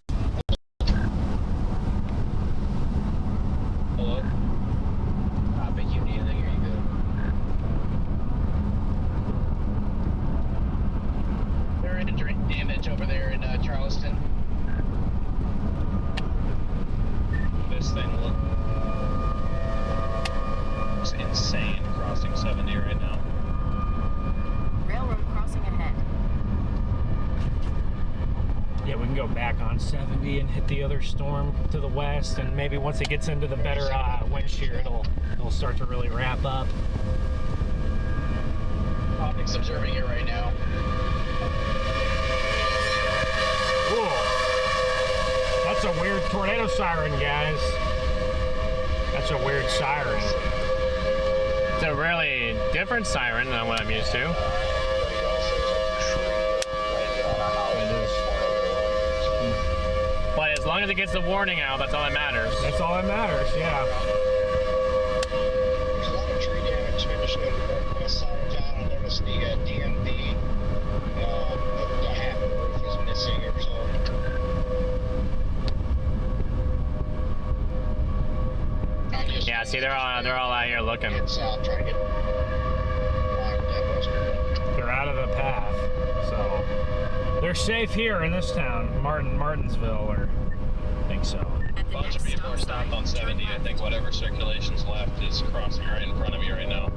Hello? But you need anything, are you good? They're in damage over there in Charleston. This thing looks insane crossing 70 right now. Railroad crossing ahead. Yeah, we can go back on 70 and hit the other storm to the west, and maybe once it gets into the better wind shear, it'll start to really wrap up. Optics observing it right now. Whoa. That's a weird tornado siren, guys. That's a weird siren. It's a really different siren than what I'm used to. But as long as it gets the warning out, that's all that matters. That's all that matters, yeah. There's a lot of tree damage, especially on the west side of town on Muskega DMV. The half the roof is missing or so. Yeah, see, they're all out here looking. South, trying to get They're out of the path, so they're safe here in this town, Martinsville, or I think so. A bunch of people are stopped on 70. I think whatever circulation's left is crossing right in front of me right now.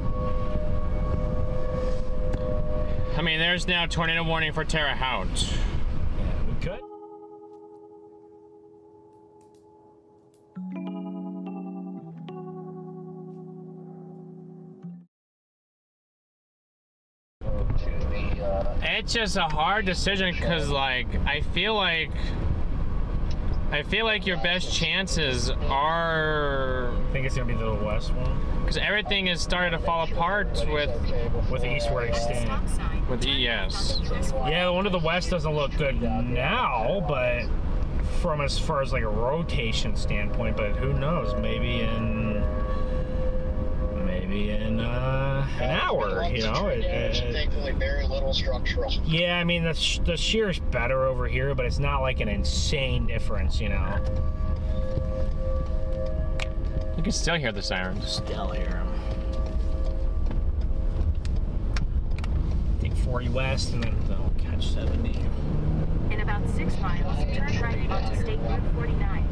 I mean, there's now tornado warning for Terre Haute. Yeah, we could. It's just a hard decision because, like, I feel like I feel like your best chances are. I think it's gonna be the west one. Because everything is starting to fall apart with the eastward extent. With the yes. Yeah, the one to the west doesn't look good now, but from as far as like a rotation standpoint, but who knows? Maybe in an hour, you know. Thankfully, very little structural. Yeah, I mean the shear's better over here, but it's not like an insane difference, you know. You can still hear the sirens. Still hear them. Take 40 west and then they'll catch 70. In about 6 miles, turn right onto State Route 49.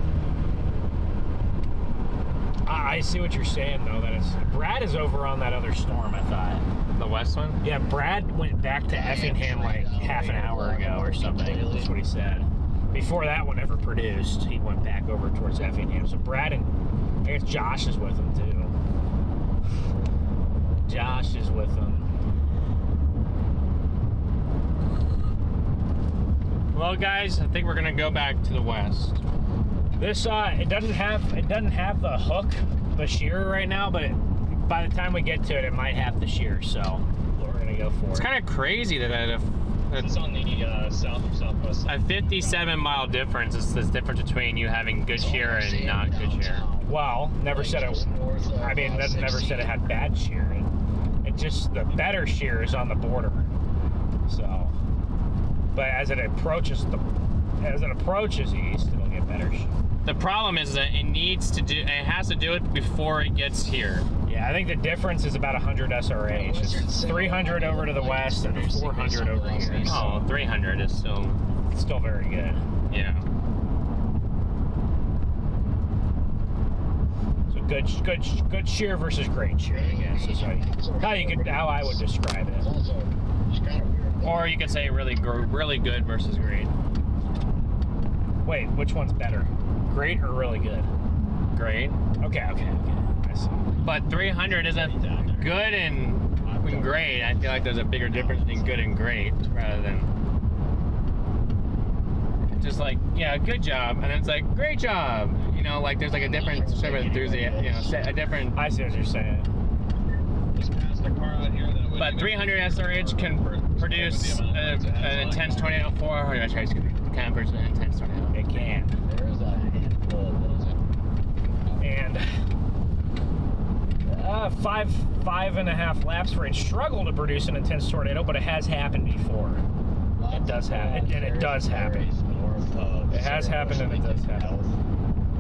I see what you're saying, though. That Brad is over on that other storm, I thought. The west one? Yeah, Brad went back to Effingham like half an hour ago or something. That's what he said. Before that one ever produced, he went back over towards Effingham. So Brad and I guess Josh is with him too. Josh is with him. Well, guys, I think we're gonna go back to the west. This it doesn't have the hook, the shear right now, but by the time we get to it, it might have the shear. So we're gonna go for it. It's kind of crazy that it's on the southwest. A 57-mile difference is the difference between you having good shear and not good shear. Well, never said it. I mean, that never said it had bad shear. It just the better shear is on the border. So, but as it approaches east, it'll get better shear. The problem is that it has to do it before it gets here. Yeah, I think the difference is about 100 SRH. It's 300 over to the west and 400 over here. Oh, 300 is still very good. Yeah. So good shear versus great shear, I guess is how I would describe it. Or you could say really good versus great. Wait, which one's better? Great or really good? Great. Okay. I see. But 300 isn't good and great. I feel like there's a bigger difference between good and great rather than just like, yeah, good job, and then it's like, great job. You know, like there's like a different sort of enthusiasm, you know, a different. I see what you're saying. Just past the car out here. But 300 SRH can produce an intense tornado for, or can produce an intense tornado. It can. There is a handful of those. And 5.5 laps for it. Struggle to produce an intense tornado, but it has happened before. It does happen, and it does happen. It has happened, and it does happen.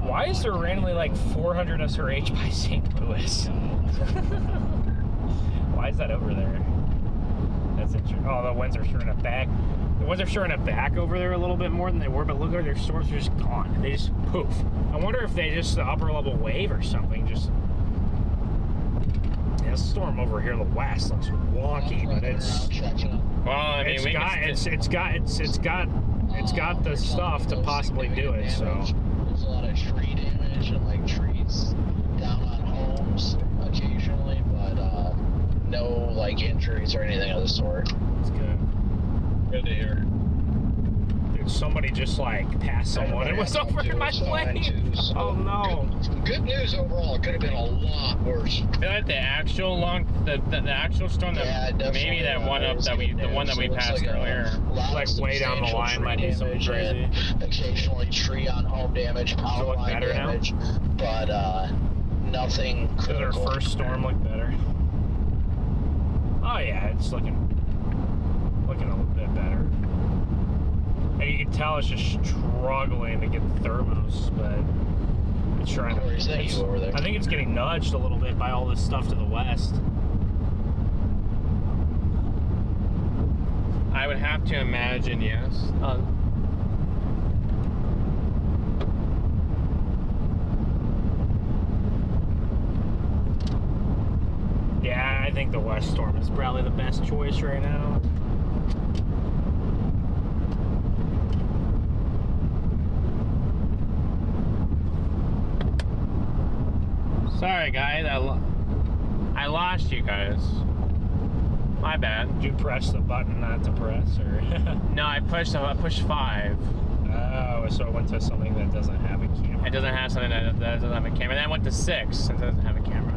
Why is there randomly like 400 SRH by St. Louis? Why is that over there? That's interesting. Oh, the winds are showing it back. The winds are showing it back over there a little bit more than they were, but look at their storms are just gone. They just poof. I wonder if they just the upper level wave or something. Just this storm over here, the west looks wonky, but it's. Well, I mean, it's got the stuff to possibly do it. So. There's a lot of tree damage and like trees down on homes occasionally, but no like injuries or anything of the sort. It's good. Good to hear. Dude, somebody just like passed someone and was over my lane. Oh no. Good news overall. It could have been a lot worse. I feel like the actual storm that maybe that one up that the one that we passed earlier, like way down the line, might be something crazy. Occasionally tree on home damage, power line damage, but nothing critical. Does our first storm look better? Oh yeah, it's looking a little bit better. And you can tell it's just struggling to get thermos, but it's trying to. I think it's getting nudged a little bit by all this stuff to the west. I would have to imagine, yes. Yeah, I think the west storm is probably the best choice right now. Sorry, guys. I lost you guys. My bad. Did you press the button not to press, or? No, I pushed 5. Oh, so it went to something that doesn't have a camera. It doesn't have something that doesn't have a camera. Then it went to 6 since it doesn't have a camera.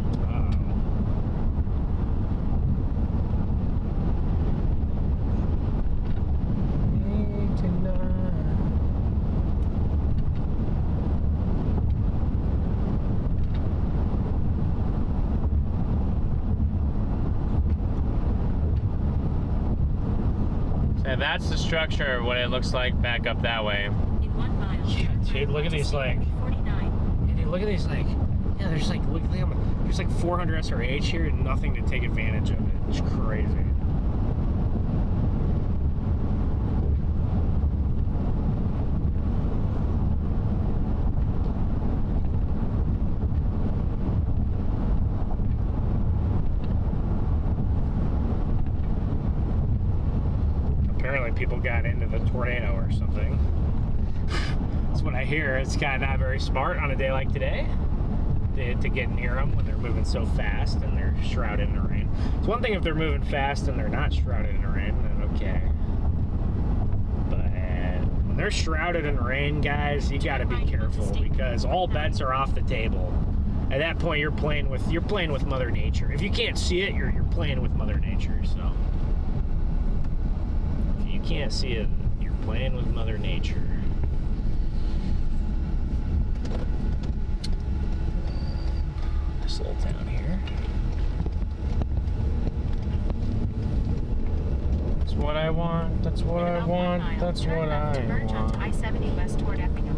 So that's the structure of what it looks like back up that way. In 1 mile. Yeah, dude, look at these, like... 49. Yeah, dude, look at these, like... Yeah, there's like, look at them. There's like 400 SRH here and nothing to take advantage of it. It's crazy. Apparently people got into the tornado or something. That's what I hear. It's kind of not very smart on a day like today to get near them when they're moving so fast and they're shrouded in the rain. It's one thing if they're moving fast and they're not shrouded in the rain, then okay. But when they're shrouded in rain, guys, you got to be careful because all bets are off the table. At that point, you're playing with Mother Nature. If you can't see it, you're playing with Mother Nature. So if you can't see it, you're playing with Mother Nature. This little town here. That's what I want. That's what I want. That's what I want. I-70 west toward Effingham.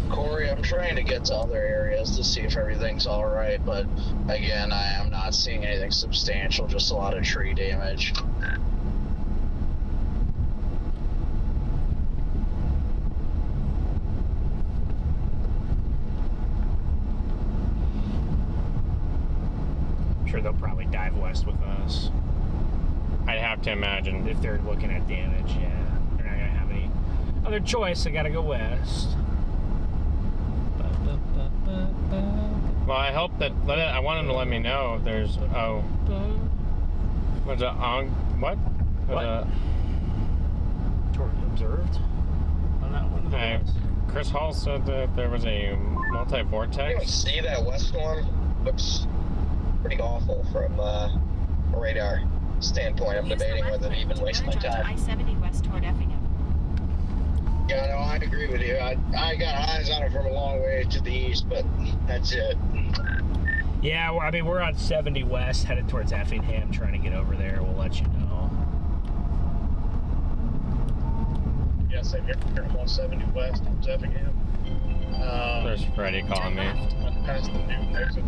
Corey, I'm trying to get to other areas to see if everything's all right, but again, I am not seeing anything substantial, just a lot of tree damage. They'll probably dive west with us. I'd have to imagine. If they're looking at damage, yeah. They're not going to have any other choice. They got to go west. Well, I hope that... I want them to let me know if there's... Oh. What's it? What? What? Observed? On that one? Hey, Chris Hall said that there was a multi-vortex. I don't see that west storm. Looks pretty awful from a radar standpoint. I'm debating whether to even waste my time. I-70 west toward Effingham. Yeah, no, I agree with you. I got eyes on it from a long way to the east, but that's it. Yeah, well, I mean, we're on 70 west, headed towards Effingham, trying to get over there. We'll let you know. Yeah, same here. I'm on 70 west towards Effingham. There's Freddie calling me. Past the new exit.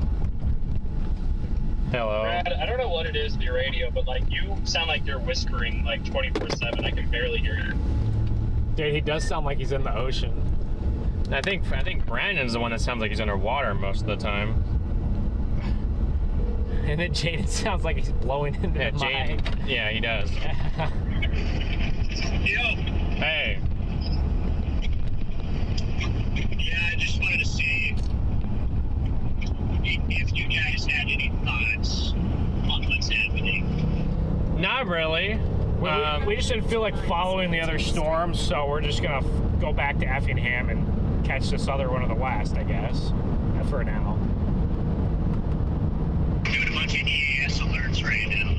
Hello. Brad, I don't know what it is with your radio, but like you sound like you're whispering like 24/7. I can barely hear you. Dude, he does sound like he's in the ocean. I think Brandon's the one that sounds like he's underwater most of the time. And then Jaden sounds like he's blowing into the mic. Yeah, he does. Yo. Hey. Yeah, I just wanted to see if you guys had any thoughts on what's happening. Not really. We just didn't feel like following the other storms, so we're just gonna go back to Effingham and catch this other one on the west, I guess, for now. Doing a bunch of EAS alerts right now.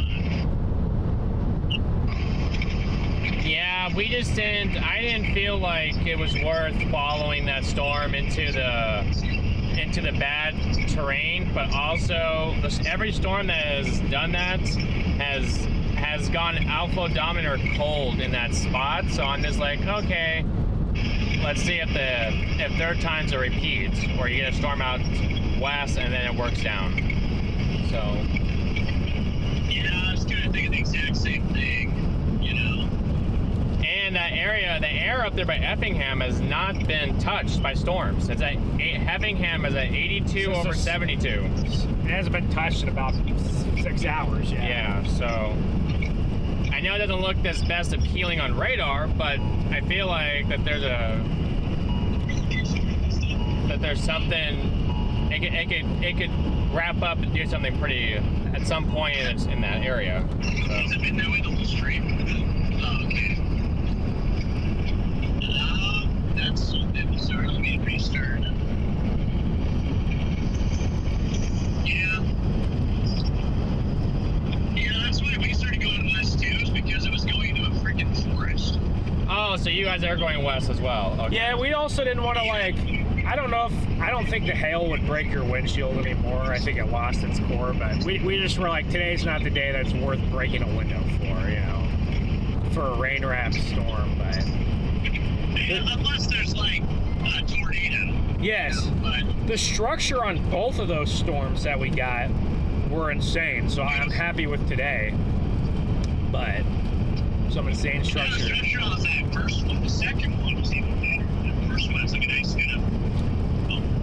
Yeah, we just didn't. I didn't feel like it was worth following that storm into the bad terrain, but also every storm that has done that has gone alpha dominant or cold in that spot. So I'm just like, okay, let's see if their times a repeat, or you get a storm out west and then it works down. So yeah, I was kind of thinking the exact same thing, you know. And that area, the air up there by Effingham has not been touched by storms. It's at Effingham is at 82 over 72. It hasn't been touched in about 6 hours. Yeah. So I know it doesn't look this best appealing on radar, but I feel like that there's something. It could wrap up and do something pretty at some point in that area. So. Has it been that way the whole stream? Oh, okay. eastern. Yeah. Yeah, that's why we started going west too, is because it was going to a freaking forest. Oh, so you guys are going west as well. Okay. Yeah, we also didn't want to like, I don't think the hail would break your windshield anymore. I think it lost its core, but we just were like, today's not the day that's worth breaking a window for, you know, for a rain-wrapped storm. But unless there's like a tornado. Yes, you know, but the structure on both of those storms that we got were insane, so I'm happy with today. But some insane structure. The structure on that first one, the second one was even better. The first one was like a nice kind of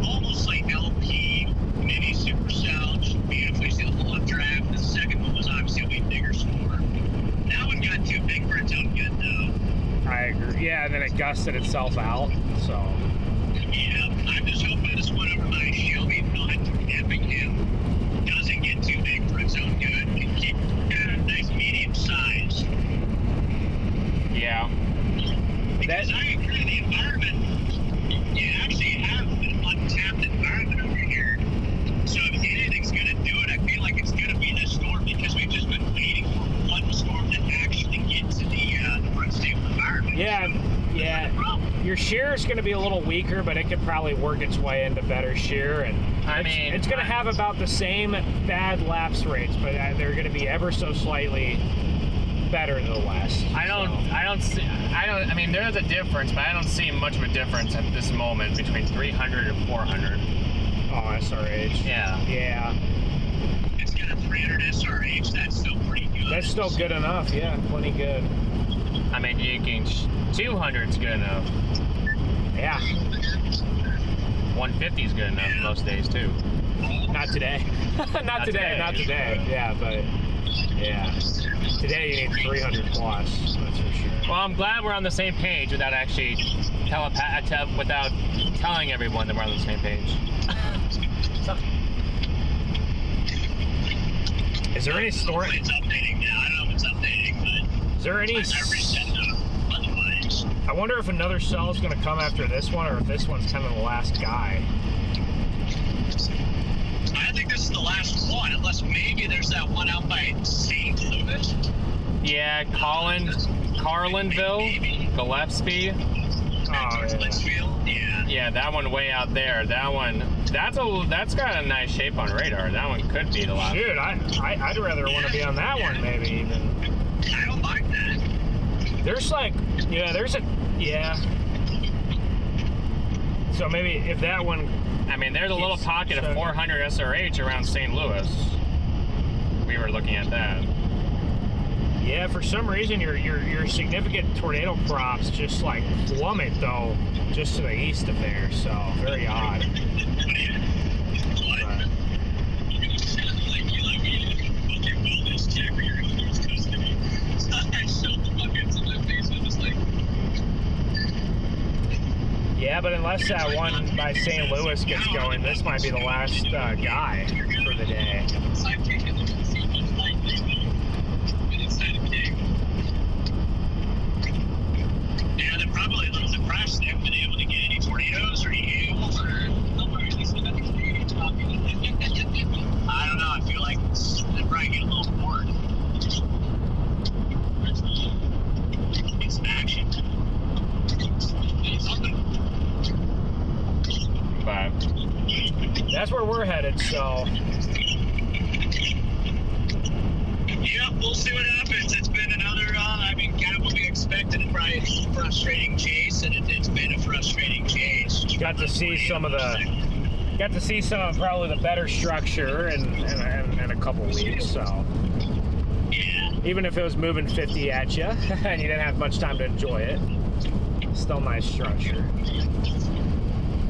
almost like LP mini supercell, just beautifully see the whole updraft. The second one was obviously a way bigger storm. That one got too big for its own good though. I agree. Yeah, and then it gusted itself out. So. Yeah, I'm just hoping this one over by Shelby, not Effingham, doesn't get too big for its own good. It keep a nice medium size. Yeah. Because I agree, the environment, you actually have an untapped environment over here. So if anything's going to do it, I feel like it's going to be this storm because we've just been waiting for one storm to actually get to the unstable environment. Yeah, yeah. Your shear is going to be a little weaker, but it could probably work its way into better shear, and it's going to have about the same bad lapse rates, but they're going to be ever so slightly better to the west. I mean, there's a difference, but I don't see much of a difference at this moment between 300 and 400. Oh, SRH. Yeah. Yeah. It's got a 300 SRH, that's still pretty good. That's still good enough, yeah, plenty good. I mean, you can 200's good enough. Yeah. 150 is good enough most days too. Not today. not today. Yeah, but yeah. Today you need 300 plus, that's for sure. Well, I'm glad we're on the same page without actually without telling everyone that we're on the same page. Is there any story? It's updating now. I don't know if it's updating, but is there any? I reset the otherwise. I wonder if another cell is going to come after this one, or if this one's kind of the last guy. I think this is the last one, unless maybe there's that one out by St. Louis. Yeah, Carlinville, Gillespie. Yeah, that one way out there. That one, that's got a nice shape on radar. That one could be the last. Dude, I'd rather want to be on that one maybe even. I don't like that. There's like, yeah. So maybe if that one. I mean, there's a little pocket of 400 SRH around St. Louis. We were looking at that. Yeah, for some reason your significant tornado props just like plummet though, just to the east of there. So very odd. Yeah, but unless that one by St. Louis gets going, this might be the last guy for the day. Yeah, they're probably a little depressed. They haven't been able to get any tornadoes or hail or I don't know. I feel like they're probably getting a little bored. It's action. But that's where we're headed, so. Yeah, we'll see what happens. It's been another, kind of what we expected. It probably a frustrating chase, and it's been a frustrating chase. Got to see some of probably the better structure in a couple weeks, so. Yeah. Even if it was moving 50 at you, and you didn't have much time to enjoy it, still nice structure.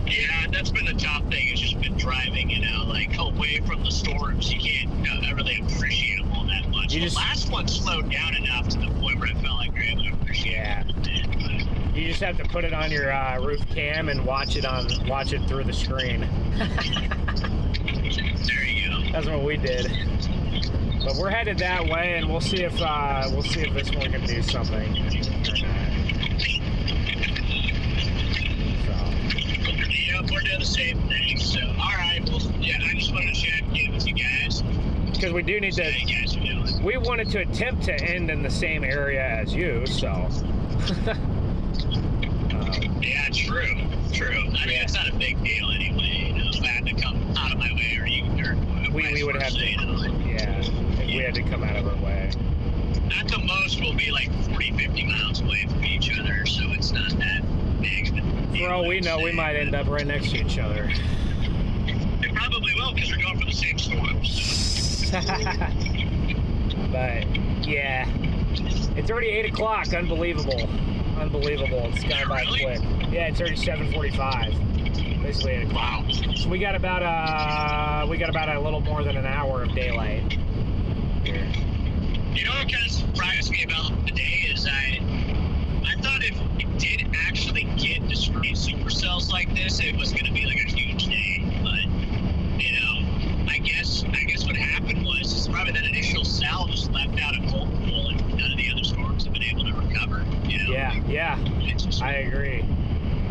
Yeah, that's been the top thing. It's just been driving, like away from the storms. You can't really appreciate them all that much. The last one slowed down enough to the point where I felt like we were able to appreciate it. You just have to put it on your roof cam and watch it through the screen. There you go. That's what we did. But we're headed that way, and we'll see if this one can do something or not. Yep. feel the same thing. So, all right. Well, yeah, I just wanted to check in with you guys. Because we do need to. How you guys are doing? We wanted to attempt to end in the same area as you, so. Yeah, true. I mean, it's not a big deal anyway. You know, if I had to come out of my way, or we would have to. You know, if we had to come out of our way. At the most, we'll be like 40, 50 miles away from each other, so it's not that big. For all we know, we might end up right next to each other. It probably will, because we're going for the same storm. So. But yeah, it's already 8 o'clock. Unbelievable. It's gone by quick. Yeah, it's already 7:45. Basically 8 o'clock. So we got about a little more than an hour of daylight here. You know what kind of surprised me about the day is I thought if it did actually get discrete supercells like this, it was going to be like a huge day. But you know, I guess what happened was is probably that initial cell just left out a cold pool, and none of the other storms have been able to recover. You know? Yeah, I agree.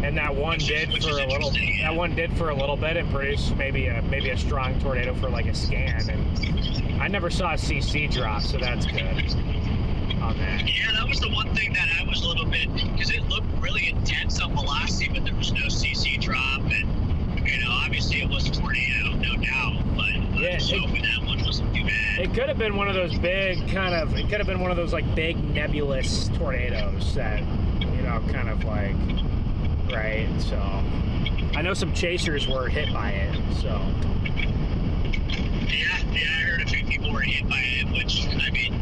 And that one did for a little. That one did for a little bit and produced maybe a strong tornado for like a scan. And I never saw a CC drop, so that's good on that. Yeah, that was the one thing that I was a little bit, because it looked really intense on velocity, but there was no CC drop, and you know, obviously it was a tornado, no doubt. But I was hoping that one wasn't too bad. It could have been one of those big It could have been one of those like big nebulous tornadoes that, you know, kind of like. Right, so I know some chasers were hit by it, so. Yeah, I heard a few people were hit by it, which, I mean,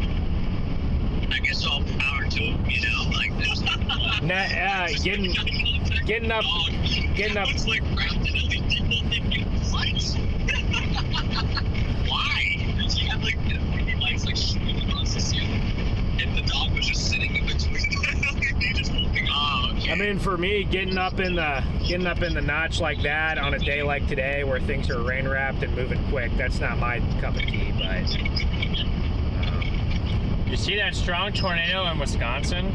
I guess all power to them, you know, like this. Getting up. It's like wrapped in lights. Why? Does he have like lights like shooting across the ceiling? And the dog was just sitting in between. He just walking off. I mean, for me, getting up in the notch like that on a day like today, where things are rain wrapped and moving quick, that's not my cup of tea. But you see that strong tornado in Wisconsin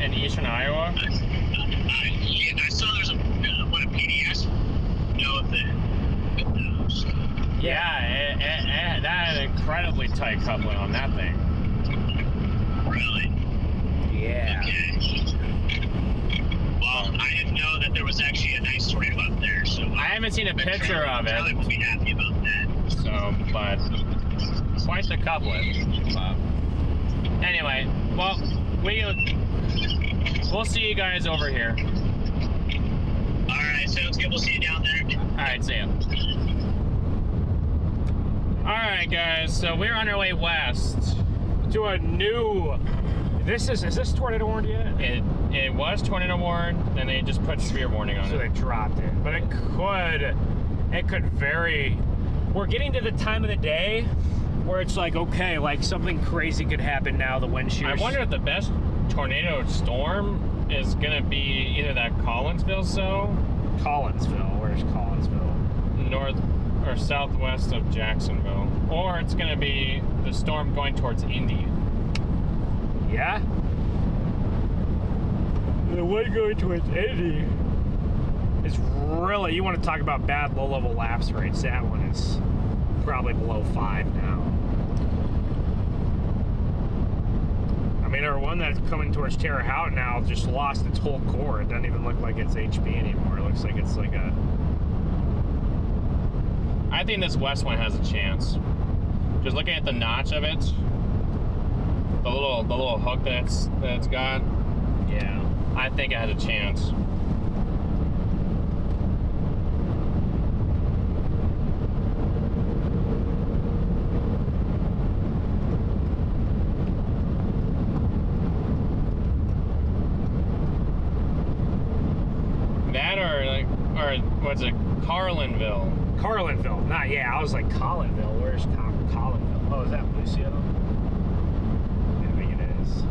and eastern Iowa? Yeah, I saw there's a PDS. No, Yeah, that had an incredibly tight coupling on that thing. Really? Yeah. Okay. Well, I didn't know that there was actually a nice tornado up there, so I haven't seen a picture of it. Charlie will be happy about that. So, but quite the couplet. Anyway, well, we'll see you guys over here. All right, sounds good. We'll see you down there. All right, see ya. All right, guys. So we're on our way west to a new. Is this tornado warned yet? It was tornado warned, then they just put severe warning on it. So they dropped it, but it could vary. We're getting to the time of the day where it's like, okay, like something crazy could happen now. The wind shear. I wonder if the best tornado storm is gonna be either that Collinsville zone. Collinsville. Where's Collinsville? North or southwest of Jacksonville, or it's gonna be the storm going towards Indy. Yeah? The one going towards Indy is really, you want to talk about bad low-level lapse rates, that one is probably below 5 now. I mean, our one that's coming towards Terre Haute now just lost its whole core. It doesn't even look like it's HP anymore. It looks like it's like a... I think this west one has a chance. Just looking at the notch of it, the little hook that it's got. Yeah. I think it has a chance. That or what's it? Carlinville. Carlinville. Not, yeah, I was like Collinville. Where's Collinville? Oh, is that Lucio? Yeah, I think it is.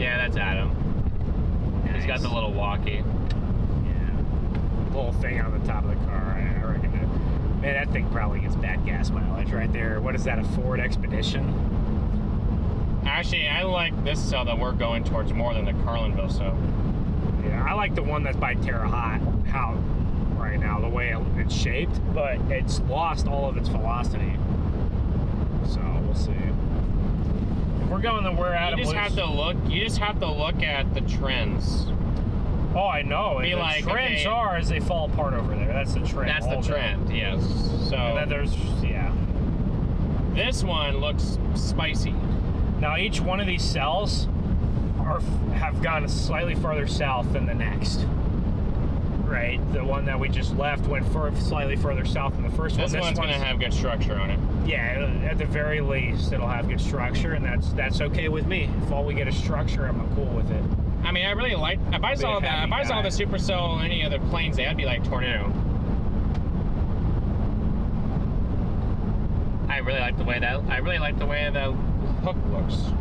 Yeah, that's Adam. Nice. He's got the little walkie. Yeah. Little thing on the top of the car. I reckon that. Man, that thing probably gets bad gas mileage right there. What is that, a Ford Expedition? Actually, I like this cell that we're going towards more than the Carlinville cell. Yeah. I like the one that's by Terre Haute right now, the way it's shaped, but it's lost all of its velocity. So we'll see. If we're going the we're at You just have to look at the trends. Oh, I know. Be the like, trends okay, are as they fall apart over there. That's the trend. That's the trend, yes. So and then there's this one looks spicy. Now each one of these cells have gone slightly further south than the next. Right, the one that we just left went slightly further south than the first one. This one's going to have good structure on it. Yeah, at the very least, it'll have good structure, and that's okay with me. If all we get is structure, I'm cool with it. I mean, I really like. If I saw the supercell on any other planes, that'd be like tornado. I really like the way that. I really like the way the hook looks.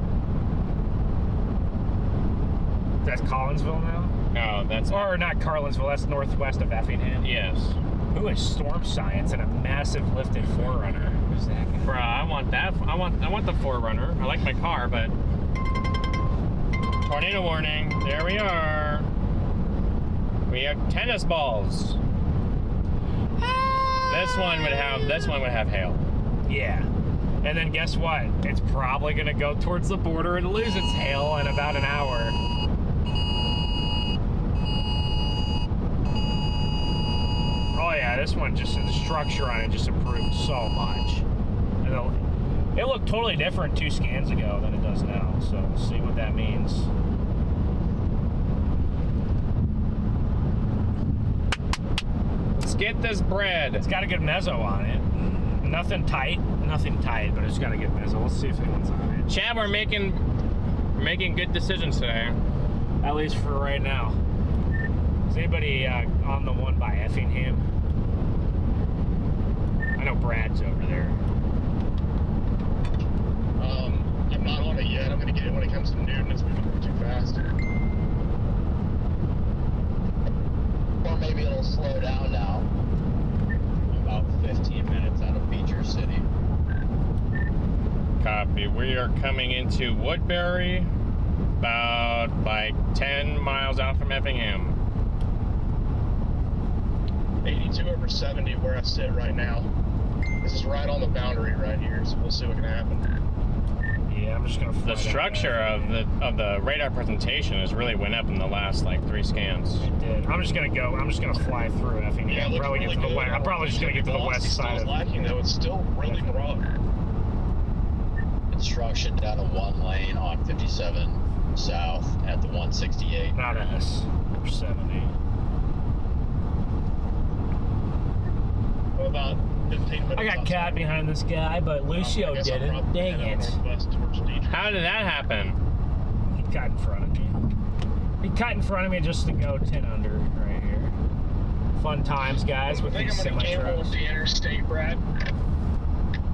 That's Collinsville now. No, that's not Carlinsville. That's northwest of Effingham. Yes. Who is Storm Science and a massive lifted 4Runner? Who's that guy? Bruh, I want that. I want the 4Runner. I like my car, but tornado warning. There we are. We have tennis balls. This one would have hail. Yeah. And then guess what? It's probably gonna go towards the border and lose its hail in about an hour. Oh yeah, this one just, the structure on it just improved so much. And it looked totally different 2 scans ago than it does now, so we'll see what that means. Let's get this bread. It's got a good mezzo on it. Nothing tight, but it's got a good mezzo. Let's see if anyone's on it. Chad, we're making good decisions today. At least for right now. Is anybody on the one by Effingham? I know Brad's over there. I'm not on it yet. I'm going to get it when it comes to noon. It's moving too fast. Or maybe it'll slow down now. About 15 minutes out of Beecher City. Copy. We are coming into Woodbury, about like 10 miles out from Effingham. 82 over 70 where I sit right now. This is right on the boundary right here, so we'll see what can happen. Yeah, I'm just gonna. The structure of the radar presentation has really went up in the last like 3 scans. It did. I'm just gonna fly through Effingham. Yeah, I'm probably really get to the west. I'm probably just gonna get to the west side of. Lacking though, it's still really broad. Construction down to 1 lane on 57 south at the 168. Not us. We're 70. Well, about 15 minutes. I got Cat behind this guy, but Lucio didn't. Dang it. How did that happen? He cut in front of me. He cut in front of me just to go 10 under right here. Fun times, guys, with these semi-trucks. The interstate, Brad.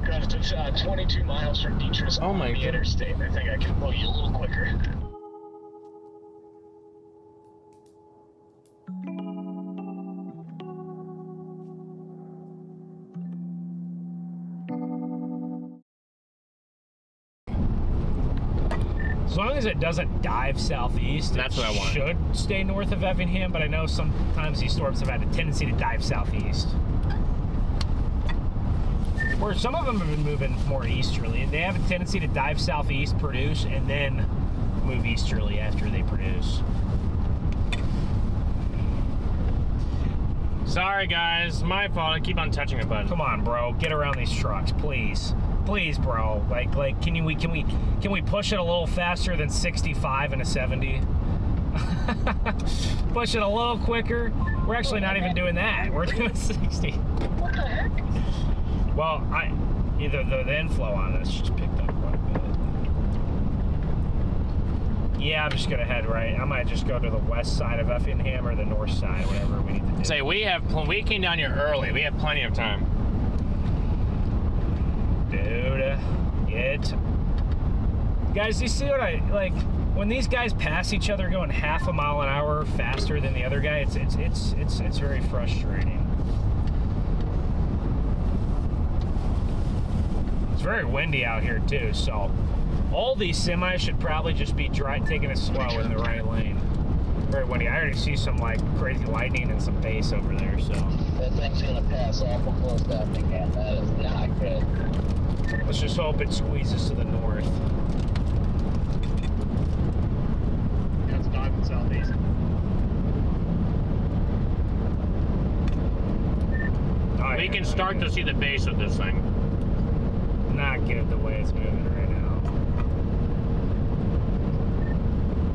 Because it's 22 miles from Detroit on the interstate. I think I can pull you a little quicker. As long as it doesn't dive southeast, that's what I want. Should stay north of Effingham, but I know sometimes these storms have had a tendency to dive southeast. Or some of them have been moving more easterly. They have a tendency to dive southeast, produce, and then move easterly after they produce. Sorry guys, my fault. I keep on touching the button. Come on, bro, get around these trucks, please. Please, bro. Like, can we push it a little faster than 65 and a 70? Push it a little quicker. We're actually not even doing that. We're doing 60. What the heck? Well, either the inflow on this just picked up quite a bit. Yeah, I'm just gonna head right. I might just go to the west side of Effingham or the north side, whatever we need to do. Say we came down here early. We have plenty of time. Dude, guys, you see what I like? When these guys pass each other going half a mile an hour faster than the other guy, it's very frustrating. It's very windy out here too, so all these semis should probably just be taking it slow in the right lane. very windy. I already see some like crazy lightning and some bass over there, so. That thing's gonna pass awful close to Effingham. That is not good. Let's just hope it squeezes to the north. Yeah, it's diving southeast. We can start to see the base of this thing. Not good the way it's moving right now.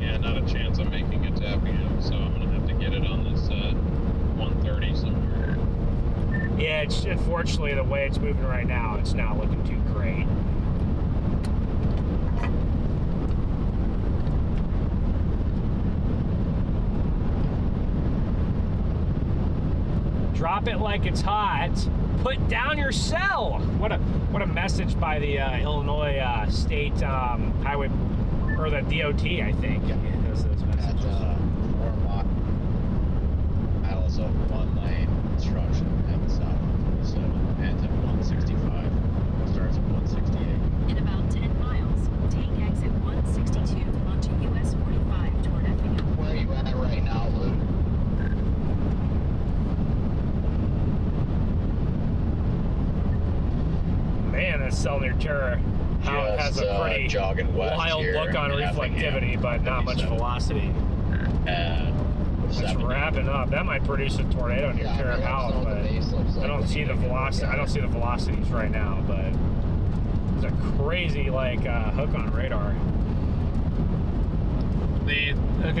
Yeah, not a chance I'm making it to Effingham, so I'm gonna have to get it on this 130 somewhere. Yeah, it's unfortunately the way it's moving right now, it's not looking too great. Drop it like it's hot. Put down your cell. What a message by the Illinois State Highway or the DOT, I think. It does those messages. That's 4 miles of one lane construction heading south. So ends at 165. Starts at 168. In about 10 miles, take exit 162 onto US 45 toward Effingham. Where are you at right now, Luke? Man, that cell near Terra has a pretty wild look on reflectivity, but not much velocity. It's wrapping up. That might produce a tornado near Terra House, but I don't see the velocity. I don't see the velocities right now, but it's a crazy hook on radar.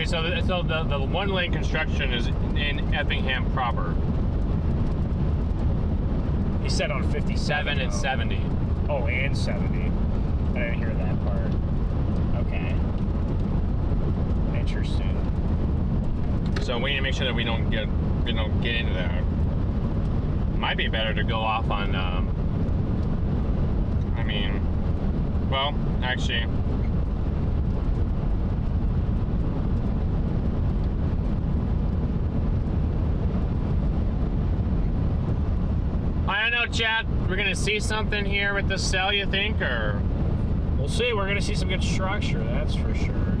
So the one lane construction is in Effingham proper. He said on 57 and 70. Oh, and 70. I didn't hear that part. Okay. Interesting. So we need to make sure that we don't get into that. Might be better to go off on. Well, actually. I don't know, Chad. We're gonna see something here with the cell, you think, or we'll see. We're gonna see some good structure, that's for sure.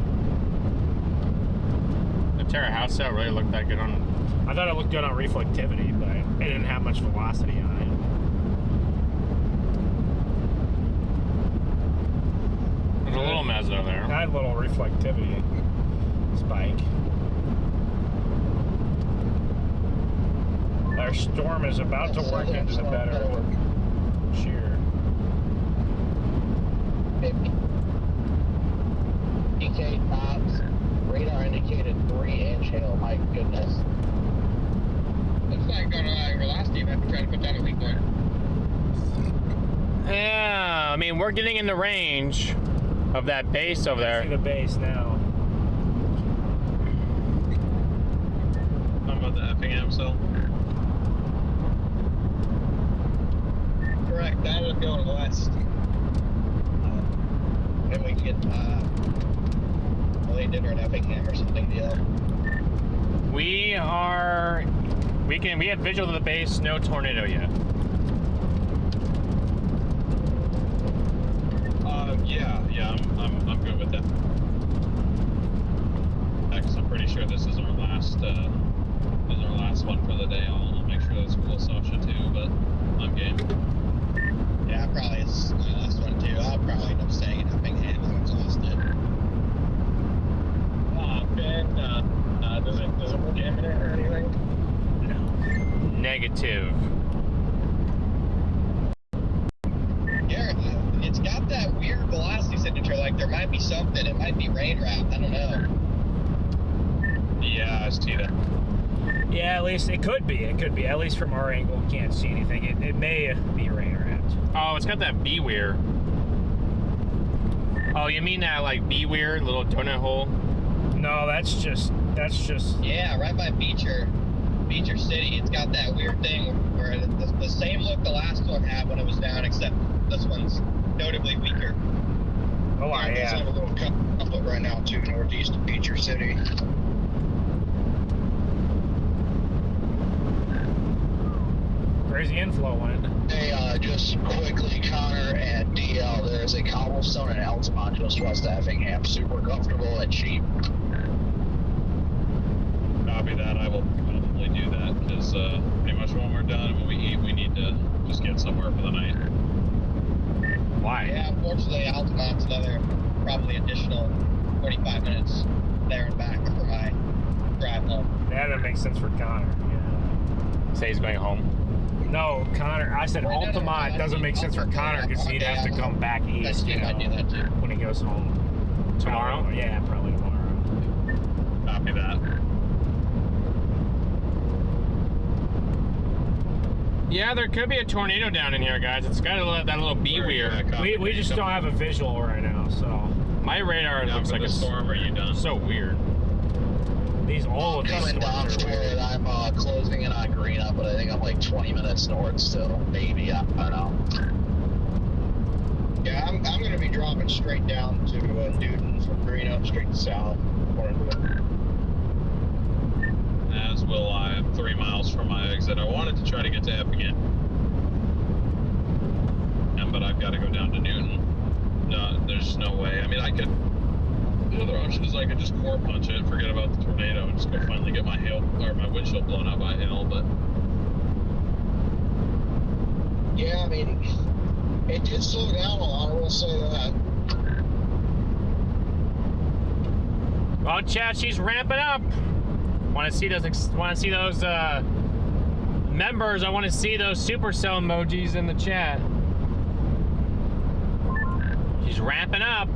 The Terra House cell really looked that good on. I thought it looked good on reflectivity, but it didn't have much velocity on it. There's a little mezzo there. It had a little reflectivity spike. Our storm is about to work into the better shear. PK tops, radar indicated 3-inch hail. My goodness. Looks like on our last team, I have to try to put down a weak point. Yeah, I mean, we're getting in the range of that base over there. I see the base now. Talking about the Effingham cell. Correct, that is going west. Then we get late dinner in Effingham or something deal. We have visual of the base, no tornado yet. Yeah, I'm good with that. Because I'm pretty sure this is our last one for the day. I'll make sure the school Sasha too, but I'm game. Yeah, probably it's my last one too. I'll probably end up staying in Effingham. I'm exhausted. Ben, does it look imminent or anything? No. Negative. Garrett, it's got that weird velocity signature. Like there might be something. It might be rain wrapped. I don't know. Yeah, I see that. Yeah, at least it could be. It could be. At least from our angle, we can't see anything. It may be rain wrapped. Oh, it's got that B weir. Oh, you mean that like B weir little donut hole? No, that's just. Yeah, right by Beecher City. It's got that weird thing where it's the same look the last one had when it was down, except this one's notably weaker. Oh, yeah. There's a little conflict right now too, northeast of Beecher City. Crazy inflow wind. Hey, just quickly, Connor and DL, there's a cobblestone in Altamont just west of Effingham. Super comfortable and cheap. somewhere for the night. Why? Yeah, unfortunately, Altamont's another probably additional 45 minutes there and back for my drive home. Yeah, that makes sense for Connor. Yeah. Say he's going home. No, Connor. I said Altamont doesn't make sense for Connor because he'd have to come back east. You know, do that too. when he goes home Tomorrow? Yeah, probably tomorrow. Copy that. Yeah, there could be a tornado down in here, guys. It's got that little B weird. We just don't have a visual right now, so My radar looks like a storm. Are you done? So weird. all of these coming down storms are toward weird. it. I'm closing in on Greenup, but I think I'm like 20 minutes north still. Maybe, I don't know. Yeah, I'm going to be dropping straight down to Newton from Greenup, straight south. As will I. I'm 3 miles from my exit. I wanted to try to get to Effingham, but I've got to go down to Newton. No, there's no way. I mean, I could. The other option is I could just core punch it, forget about the tornado, and just go finally get my hail or my windshield blown out by hail. But yeah, I mean, it did slow down a lot. I will say that. Well, Chad, she's ramping up. Want to see those? Members? I want to see those supercell emojis in the chat. She's ramping up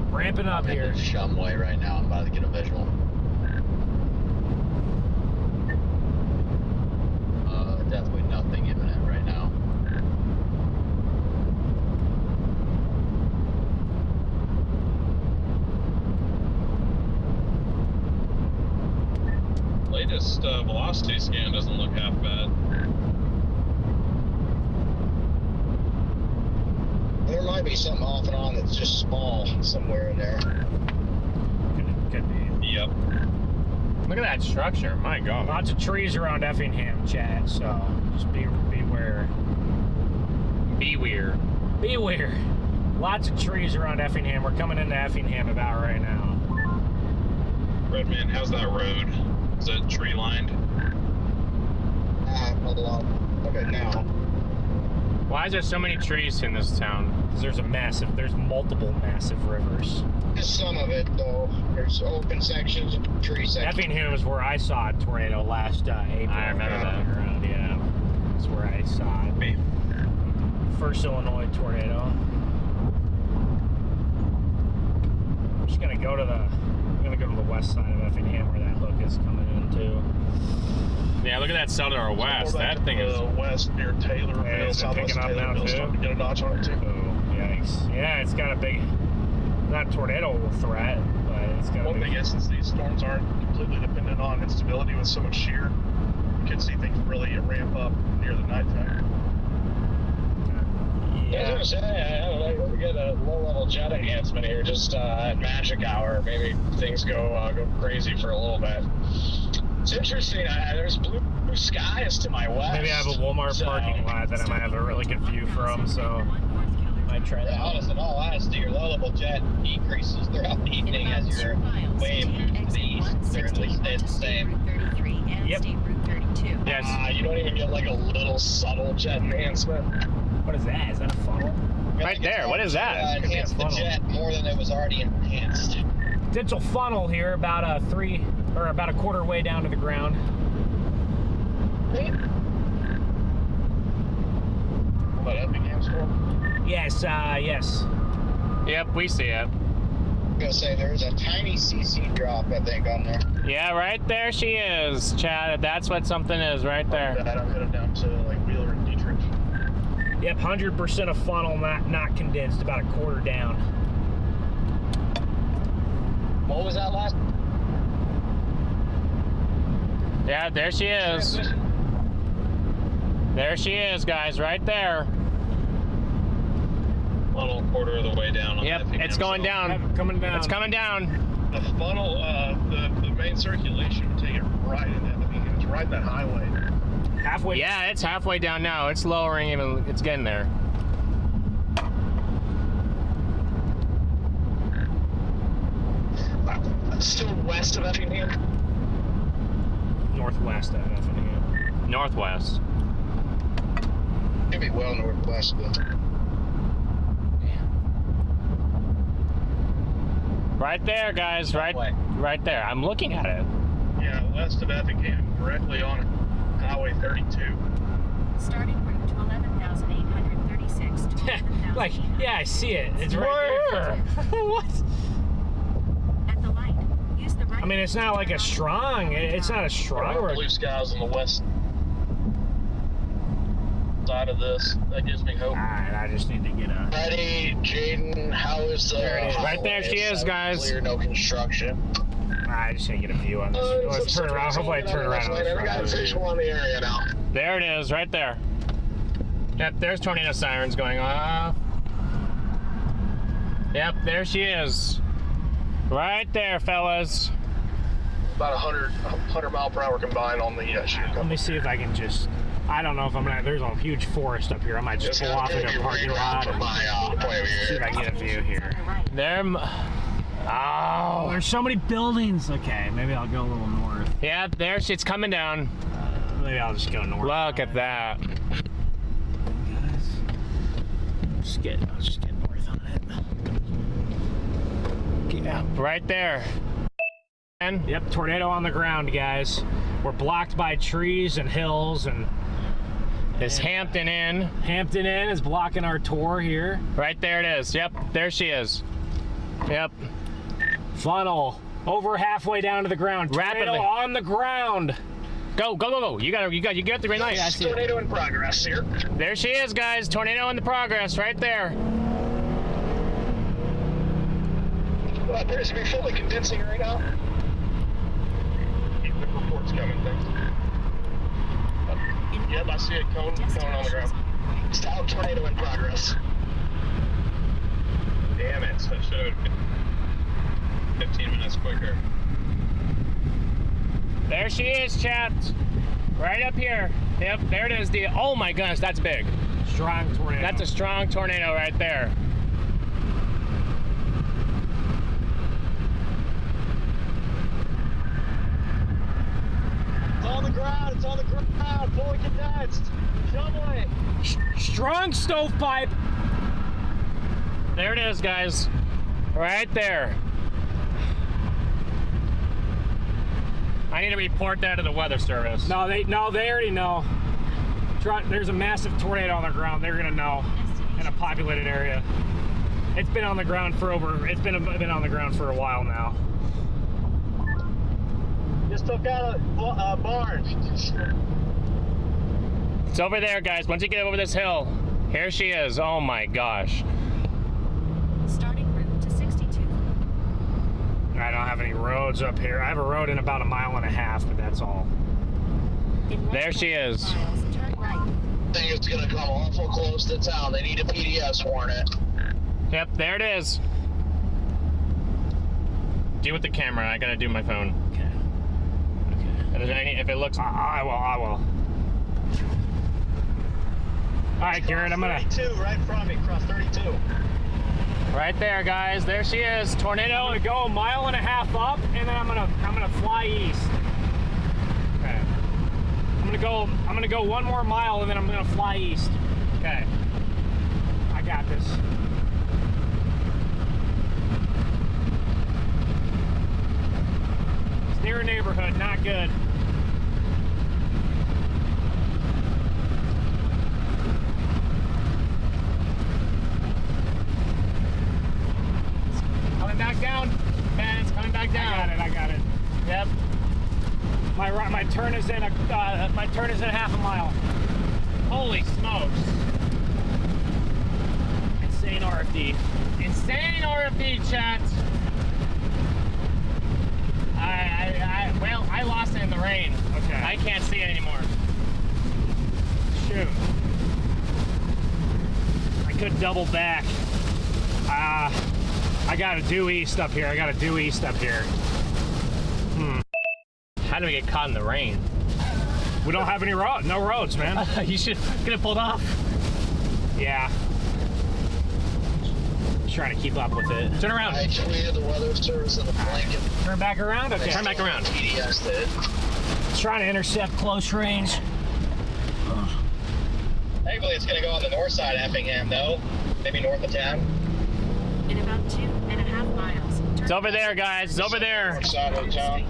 here. Shumway right now. I'm about to get a visual. Definitely nothing imminent right now. latest velocity scan doesn't look half bad. There might be something off and on that's just small somewhere in there. Could be. Yep. Look at that structure. My God. Lots of trees around Effingham, Chad. So just beware. Beware. Beware. Lots of trees around Effingham. We're coming into Effingham about right now. Redman, how's that road? Is it tree lined? A lot of it now. Why is there so many trees in this town? There's multiple massive rivers. Just some of it, though. There's open sections and tree sections. Effingham is where I saw a tornado last April. I remember that. Around, yeah. That's where I saw it. First Illinois tornado. I'm just gonna go to the west side of Effingham where that hook is coming into. Yeah, look at that cell to our west. That thing is west near Taylorville, southwest Taylorville, starting to get a notch on it too. Oh, yikes! Yeah, it's got a big, not tornado threat, but it's got. One thing is, since these storms aren't completely dependent on instability with so much shear, you can see things really ramp up near the nighttime. Yeah. I was gonna say, we get a low-level jet enhancement here just at magic hour. Maybe things go crazy for a little bit. It's interesting. There's blue skies to my west. Maybe I have a Walmart parking lot that I might have a really good view from, so I might try that. Honest in all honesty, your low-level jet decreases throughout the evening as your wave moves to the east. They're at least stay the same. Yep. Yes. You don't even get like a little subtle jet enhancement. What is that? Is that a funnel? Right there. What is that? Enhance the jet more than it was already enhanced. Digital funnel here, about a quarter way down to the ground. What, Effingham storm? Yes, yes. Yep, we see it. I'm gonna say there's a tiny CC drop, I think, on there. Yeah, right there she is, Chad. That's what something is, right there. I'm headed down to like Wheeler and Dietrich. Yep, 100% of funnel, not condensed, about a quarter down. What was that last? Yeah, there she is. There she is, guys, right there. Funnel quarter of the way down. Yep, it's going down. Coming down. It's coming down. The funnel, the main circulation would take it right in Effingham. It's right in that highway. Halfway. Yeah, it's halfway down now. It's lowering even. It's getting there. Still west of Effingham? Northwest of Effingham. Northwest. Could be well northwest of it. Right there, guys. Right there. I'm looking at it. Yeah, west of Effingham, directly on Highway 32. Starting route to 11,836 to 11,800. Like, yeah, I see it. It's right there. What? At the light, use the right. I mean, it's not like a strong. It's not a strong road. Blue skies on the west side of this. That gives me hope. Alright, I just need to get a... Ready, Jaden, how is the... There it is. Right there she is, guys. Clear, no construction. I just need to get a view on this. Let's turn around. Hopefully I turn around on this We got a road. visual in the area now. There it is, right there. Yep, there's tornado sirens going off. Yep, there she is. Right there, fellas. About 100 mile per hour combined on the sheer Let me see if I can just... I don't know if I'm gonna... There's a huge forest up here. I might just pull off into a parking lot and see if I can get a view here. There... Oh, there's so many buildings. Okay, maybe I'll go a little north. Yeah, there it's coming down. Maybe I'll just go north. Look at that. I'll just get north on it. Yeah, right there. Yep, tornado on the ground, guys. We're blocked by trees and hills and... This Hampton Inn. Hampton Inn is blocking our tour here. Right there it is. Yep, there she is. Yep. Funnel. Over halfway down to the ground. Rapidly. Tornado on the ground. Go, go, go, go. You got the green light. I see it. Tornado in progress here. There she is, guys. Tornado in the progress right there. Well, it appears to be fully condensing right now. Keep the reports coming, thanks. Yep, I see it cone on the ground. Stout tornado in progress. Damn it, I should have 15 minutes quicker. There she is, chat. Right up here. Yep, there it is. Oh my goodness, that's big. Strong tornado. That's a strong tornado right there. It's on the ground. It's on the ground. Fully condensed. Shumway. Strong stovepipe. There it is, guys. Right there. I need to report that to the weather service. No, they already know. There's a massive tornado on the ground. They're gonna know in a populated area. It's been on the ground for been on the ground for a while now. Just took out a barn. It's over there, guys. Once you get over this hill, here she is. Oh my gosh. Starting route to 62. I don't have any roads up here. I have a road in about 1.5 miles, but that's all. There she is. Turn right. I think it's gonna come awful close to town. They need a PDS warrant. Yep, there it is. Do with the camera. I gotta do my phone. Okay. If it looks, I will. All right, Garrett, I'm gonna. 32 right in front of me. Cross 32. right there, guys. There she is. Tornado. I'm gonna go 1.5 miles up, and then I'm gonna fly east. Okay. I'm gonna go 1 more mile, and then I'm gonna fly east. Okay. I got this. It's near a neighborhood, not good. Coming back down. Man, it's coming back down. I got it. Yep. My turn is in half a mile. Holy smokes. Insane RFD. Insane RFD, chat. Well, I lost it in the rain. Okay. I can't see it anymore. Shoot. I could double back. I gotta due east up here. How do we get caught in the rain? We don't have any roads. No roads, man. You could have pulled off. Yeah. Just trying to keep up with it. Turn around. I tweeted the weather service in the blanket. Turn back around? Okay. Turn back around. PDS did. Trying to intercept close range. Thankfully, it's going to go on the north side of Effingham, though. Maybe north of town. In about 2.5 miles. It's over there, guys. It's over there. North side of the town.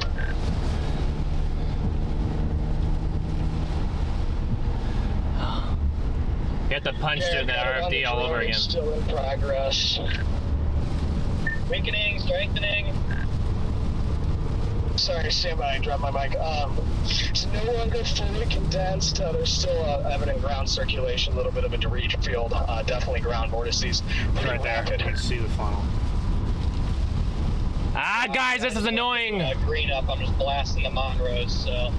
You have to punch through the RFD all over again. Still in progress. Weakening, strengthening. Sorry, stand by. I dropped my mic. It's no longer fully condensed. There's still evident ground circulation, a little bit of a debris field. Definitely ground vortices. Right there. You can see the funnel. Ah, guys, this is annoying. Green up. I'm just blasting the Montrose, so.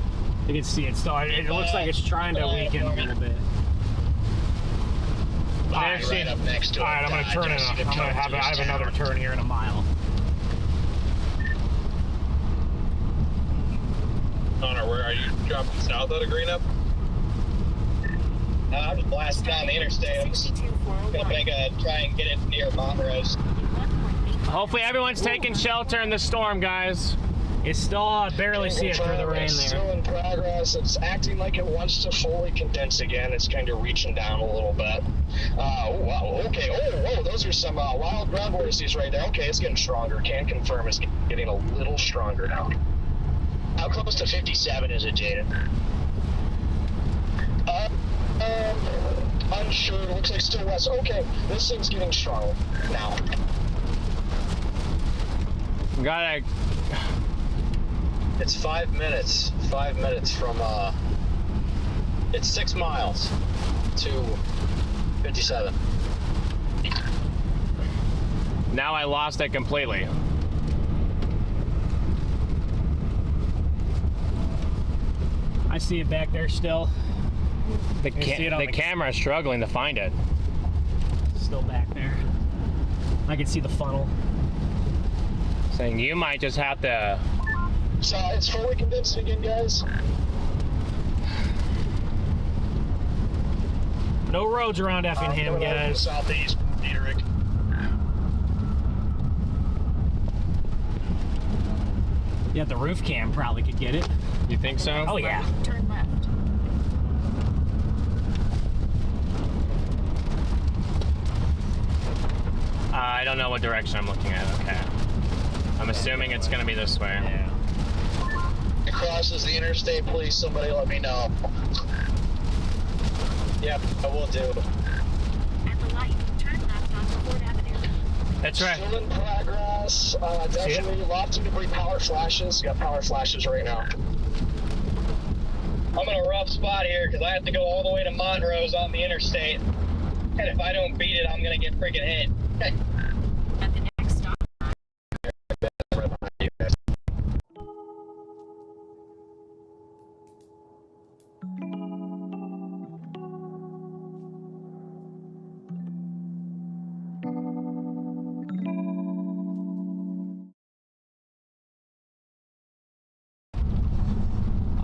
You can see it still. It looks like it's trying to weaken a little bit. Right up next to it. All right, I'm going to turn it. I have another turn here in a mile. Connor, where are you? Dropping south out of Greenup? I'm just blasting down the interstate. I'm just gonna try and get it near Montrose. Hopefully everyone's taking shelter in the storm, guys. It's still barely see it through the rain It's still there. in progress. It's acting like it wants to fully condense again. It's kind of reaching down a little bit. Wow, okay. Oh, those are some wild ground vortices right there. Okay, it's getting stronger. Can confirm it's getting a little stronger now. How close to 57 is it, Jaden? Unsure. It looks like still west. Okay, this thing's getting strong now. Gotta. It's 5 minutes. 5 minutes from, it's 6 miles to 57. Now I lost it completely. I see it back there still. The camera's struggling to find it. Still back there. I can see the funnel. Saying you might just have to. So it's fully condensed again, guys. No roads around Effingham, guys. Southeast, Dietrich. Yeah, the roof cam probably could get it. You think so? Oh yeah. Turn left. I don't know what direction I'm looking at. Okay. I'm assuming it's gonna be this way. Yeah. It crosses the interstate, please. Somebody let me know. Yep, I will do. At the light, turn left onto Ford Avenue. That's right. Still in progress. Definitely lots of debris. Power flashes. Got power flashes right now. I'm in a rough spot here because I have to go all the way to Montrose on the interstate. And if I don't beat it, I'm going to get freaking hit. At the next stop.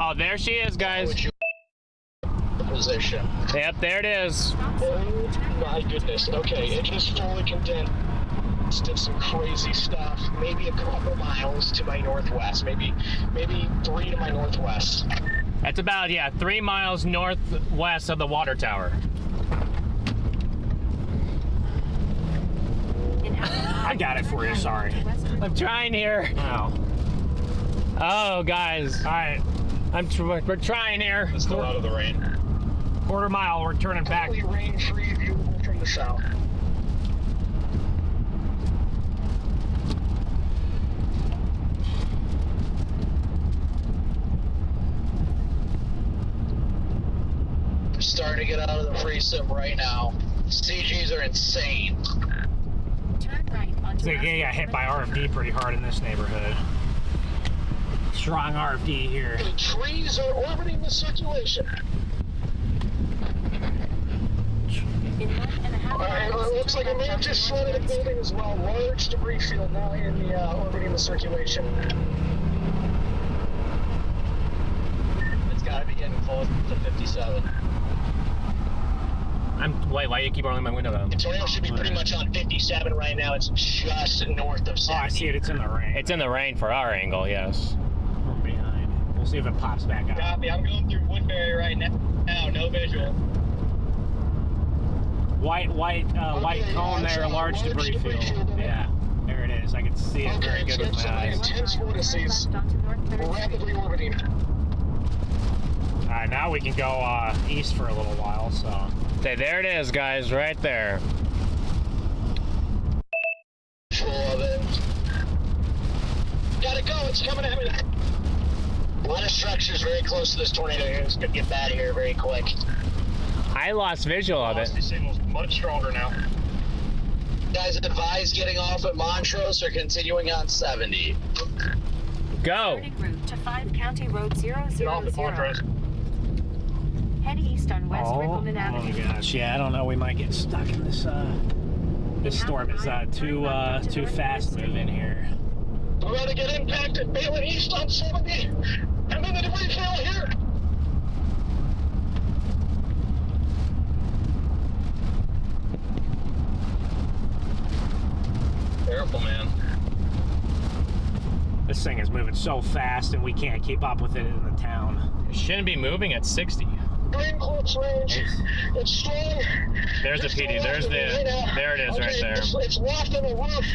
Oh, there she is, guys. Position. Yep, there it is. Oh my goodness. Okay, it just fully condensed. Did some crazy stuff. Maybe a couple miles to my northwest. Maybe 3 to my northwest. That's about 3 miles northwest of the water tower. I got it for you. Sorry. I'm trying here. Oh. Oh, guys. All right. We're trying here. It's still out of the rain. Quarter mile. We're turning back. Totally rain-free, viewable from the south. We're starting to get out of the free sim right now. CGs are insane. Turn right onto So you got hit by RFD pretty hard in this neighborhood. Strong RFD here. The trees are orbiting the circulation. In 1.5 Alright, well, it looks like I may have just flooded a building as well. Large debris field now in the orbiting the circulation. It's got to be getting close to 57. Wait, why do you keep rolling my window down? The tornado should be pretty much on 57 right now. It's just north of 70. Oh, I see it. It's in the rain. It's in the rain for our angle, yes. From behind. We'll see if it pops back out. Copy. I'm going through Woodbury right now. No visual. White cone there, large debris field. Yeah, there it is. I can see it very good with my eyes. Intense vortices rapidly orbiting. All right, now we can go east for a little while. So, okay, there it is, guys, right there. Full of it. Gotta go. It's coming at me. A lot of structures very close to this tornado here. It's gonna get bad here very quick. I lost visual of it. These signals much stronger now. Guys, advise getting off at Montrose or continuing on 70. Go. Starting route to 5 County Road 000. Get off at Montrose. Head east on West Rickleman oh Avenue. my gosh, yeah, I don't know. We might get stuck in this. This storm is too fast moving here. We're about to get impacted. Bailing east on 70. I'm in the debris field here. Careful, man. This thing is moving so fast, and we can't keep up with it in the town. It shouldn't be moving at 60. Green close range. It's strong. There's the PD. There it is, right there. It's locked in the roof.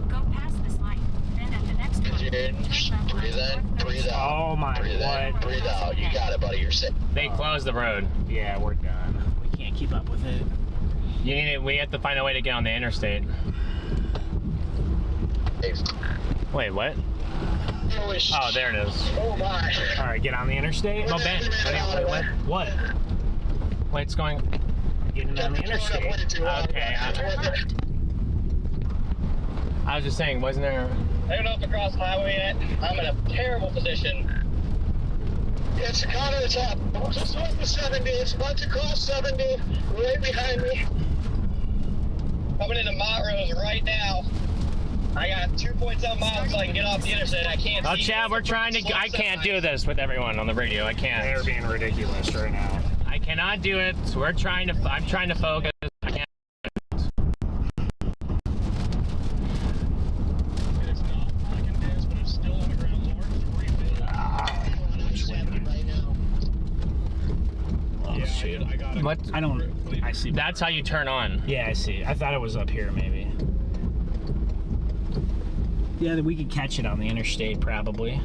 Go past this light. Then at the next one. Breathe in, breathe out. Oh my, Breathe in, breathe out. You got it, buddy. You're safe. They closed the road. Yeah, we're done. We can't keep up with it. We have to find a way to get on the interstate. Wait, what? Oh, there it is. Oh my. All right, get on the interstate. No, Ben. Wait, what? Wait, it's going. Getting on the interstate. Okay. I was just saying, wasn't there? I don't know if to cross the highway yet. I'm in a terrible position. It's counter attack. Just north of 70. It's about to cross 70. Right behind me. Coming into Montrose right now. I got 2.7 miles so I can get off the interstate. I can't Oh, see. Chad, we're trying to. I can't do this with everyone on the radio. I can't. They're being ridiculous right now. I cannot do it. We're trying to. I'm trying to focus. I can't. It's not like intense, but it's still on the ground. Large debris field. Oh, Yeah, shoot. I got it. What? I see. That's how you turn on. Yeah, I see. I thought it was up here, maybe. Yeah, we could catch it on the interstate, probably.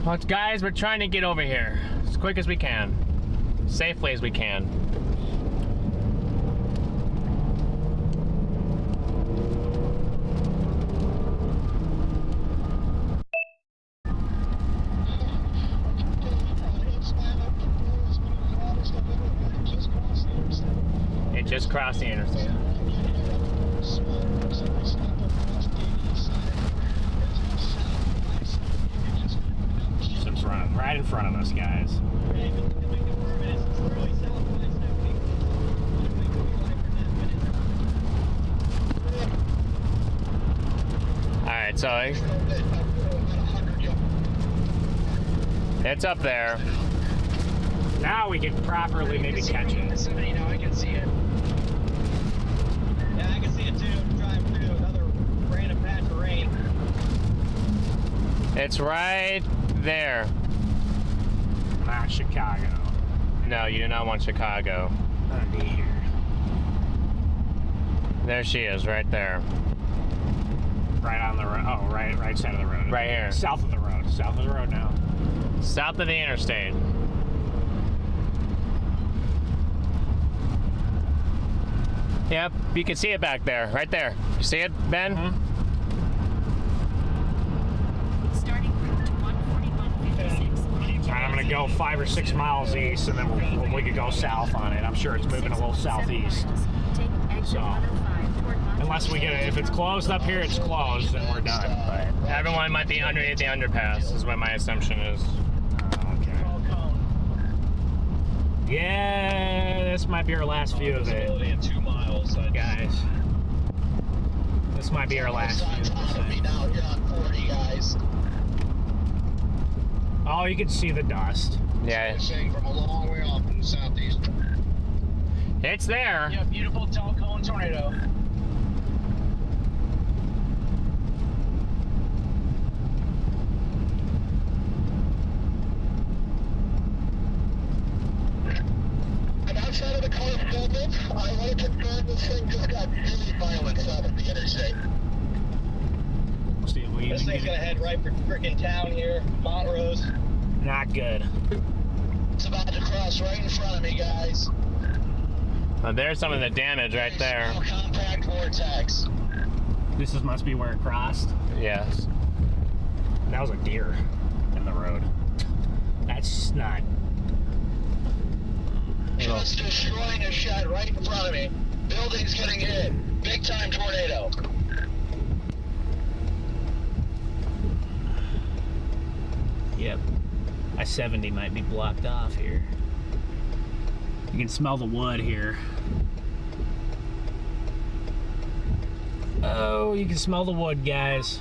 Well, guys, we're trying to get over here as quick as we can, safely as we can. It just crossed the interstate. It's running right in front of us, guys. Alright, so it's up there. Now we can properly maybe catch it. Now I can see it. Yeah, I can see it too. Driving through another random patch of rain. It's right there. Not Chicago. No, you do not want Chicago. Under here. There she is, right there. Right on the road. Oh, right side of the road. Right here. South of the road. South of the road now. South of the interstate. Yep, you can see it back there, right there. You see it, Ben? Mm-hmm. Starting route to 141.56. I'm gonna go 5 or 6 miles east, and then we could go south on it. I'm sure it's moving a little southeast. So, unless we get it, if it's closed up here, it's closed, and we're done. But Everyone might be underneath the underpass, is what my assumption is. yeah, this might be our last view of it, In 2 miles, guys. This might be our last view of this thing. Now you're on 40, guys. Oh, you can see the dust. Yeah, Saying from a long way off in the southeast. it's there. Yeah, beautiful tall cone tornado. outside of the correspondence. I want to confirm this thing just got really violent south of the interstate. See if we This thing's gonna head right for freaking town here, Montrose. Not good. It's about to cross right in front of me, guys. There's some of the damage right there. Small compact vortex. This must be where it crossed. Yes. That was a deer in the road. That's not. Just destroying a shed right in front of me. Building's getting hit. Big time tornado. Yep. I-70 might be blocked off here. You can smell the wood here. Oh, you can smell the wood, guys.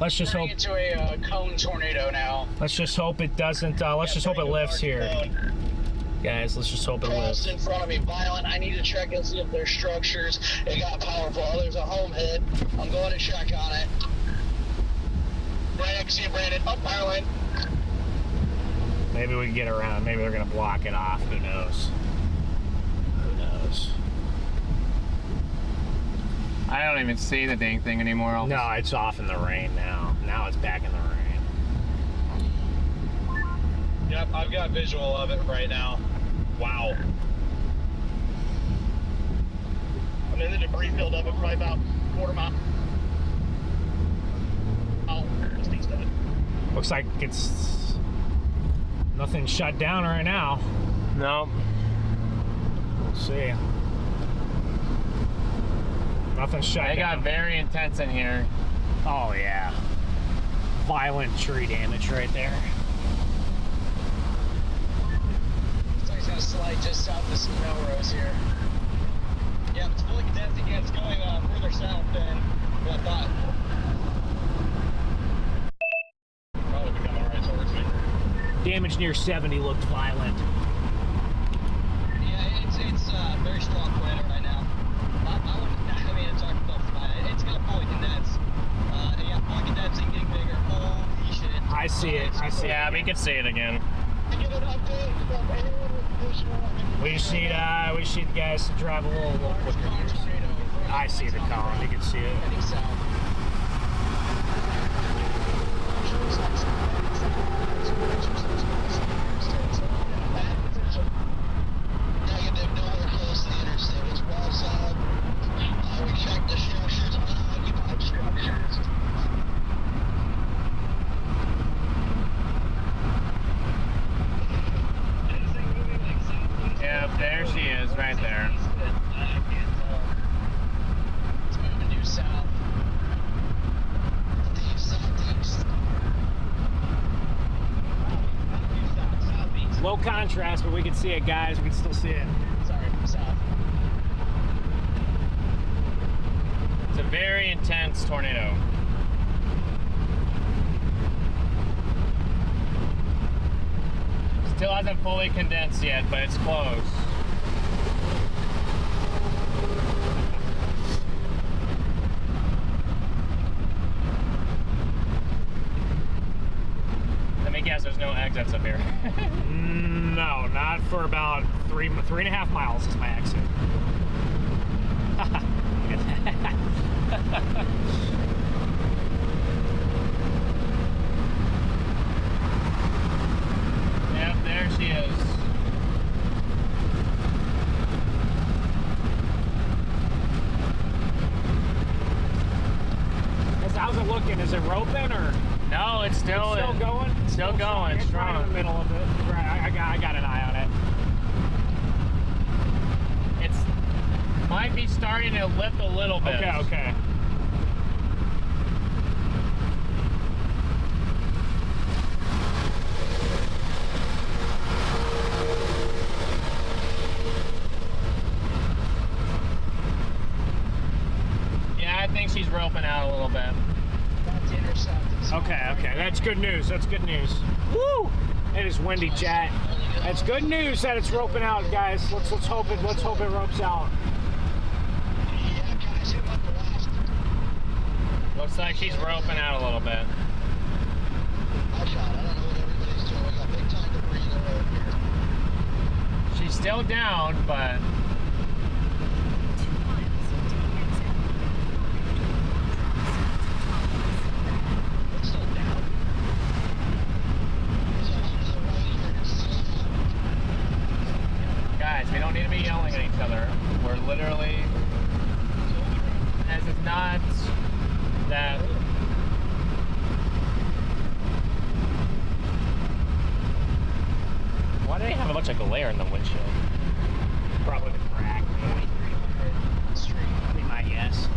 Let's just hope. Into a cone tornado now. Let's just hope it doesn't. Let's just hope it lifts here, guys. Let's just hope it lifts. Crossed in front of me, violent. I need to check and see if there's structures. It got powerful. Oh, there's a home hit. I'm going to check on it. Right next to you, Brandon. Up, violent. Maybe we can get around. Maybe they're gonna block it off. Who knows? Who knows? I don't even see the dang thing anymore. No, it's off in the rain now. Now it's back in the rain. Yep, I've got visual of it right now. Wow. I'm in the debris field of it, probably about quarter mile. Oh, this thing's dead. Looks like it's nothing shut down right now. No. We'll see. Nothing shut down. It got very intense in here. Oh yeah. Violent tree damage right there. This thing's gonna slide just south of some Melrose here. Yeah, it's fully condensed again. It's going further south than what I thought. Probably coming right towards me. Damage near 70 looked violent. Yeah, it's very strong tornado right now. I mean, it's it's gonna fully condense. Yeah, fully condensing, getting bigger. Holy shit. I see it. I see Yeah, it. we can see it again. We just need the guys to drive a little quicker here. I see the column. You can see it. Negative, nowhere close to the interstate. It's well south. We checked the structures, unoccupied structures. Yeah, there she is, right there. It's moving due south. Southeast. Low contrast, but we can see it, guys. We can still see it. Sorry, south. It's a very intense tornado. Still hasn't fully condensed yet, but it's close. Let me guess, there's no exits up here. No, not for about 3.5 miles is my exit. Yep, there she is. How's it looking? Is it roping or? No, it's still going. Still going. It's right in the middle of it. Right, I got an eye on it. It's might be starting to lift a little bit. Okay. Yeah, I think she's roping out a little bit. Okay, that's good news. That's good news. Woo! It is windy, chat. That's good news that it's roping out, guys. Let's hope it ropes out. Looks like she's roping out a little bit. She's still down, but 2 miles, take exit 1 It's still down. guys, we don't need to be yelling at each other. We're literally. This is not that. Why do they have a bunch of glare in the windshield? Probably the crack, maybe. Be my guess.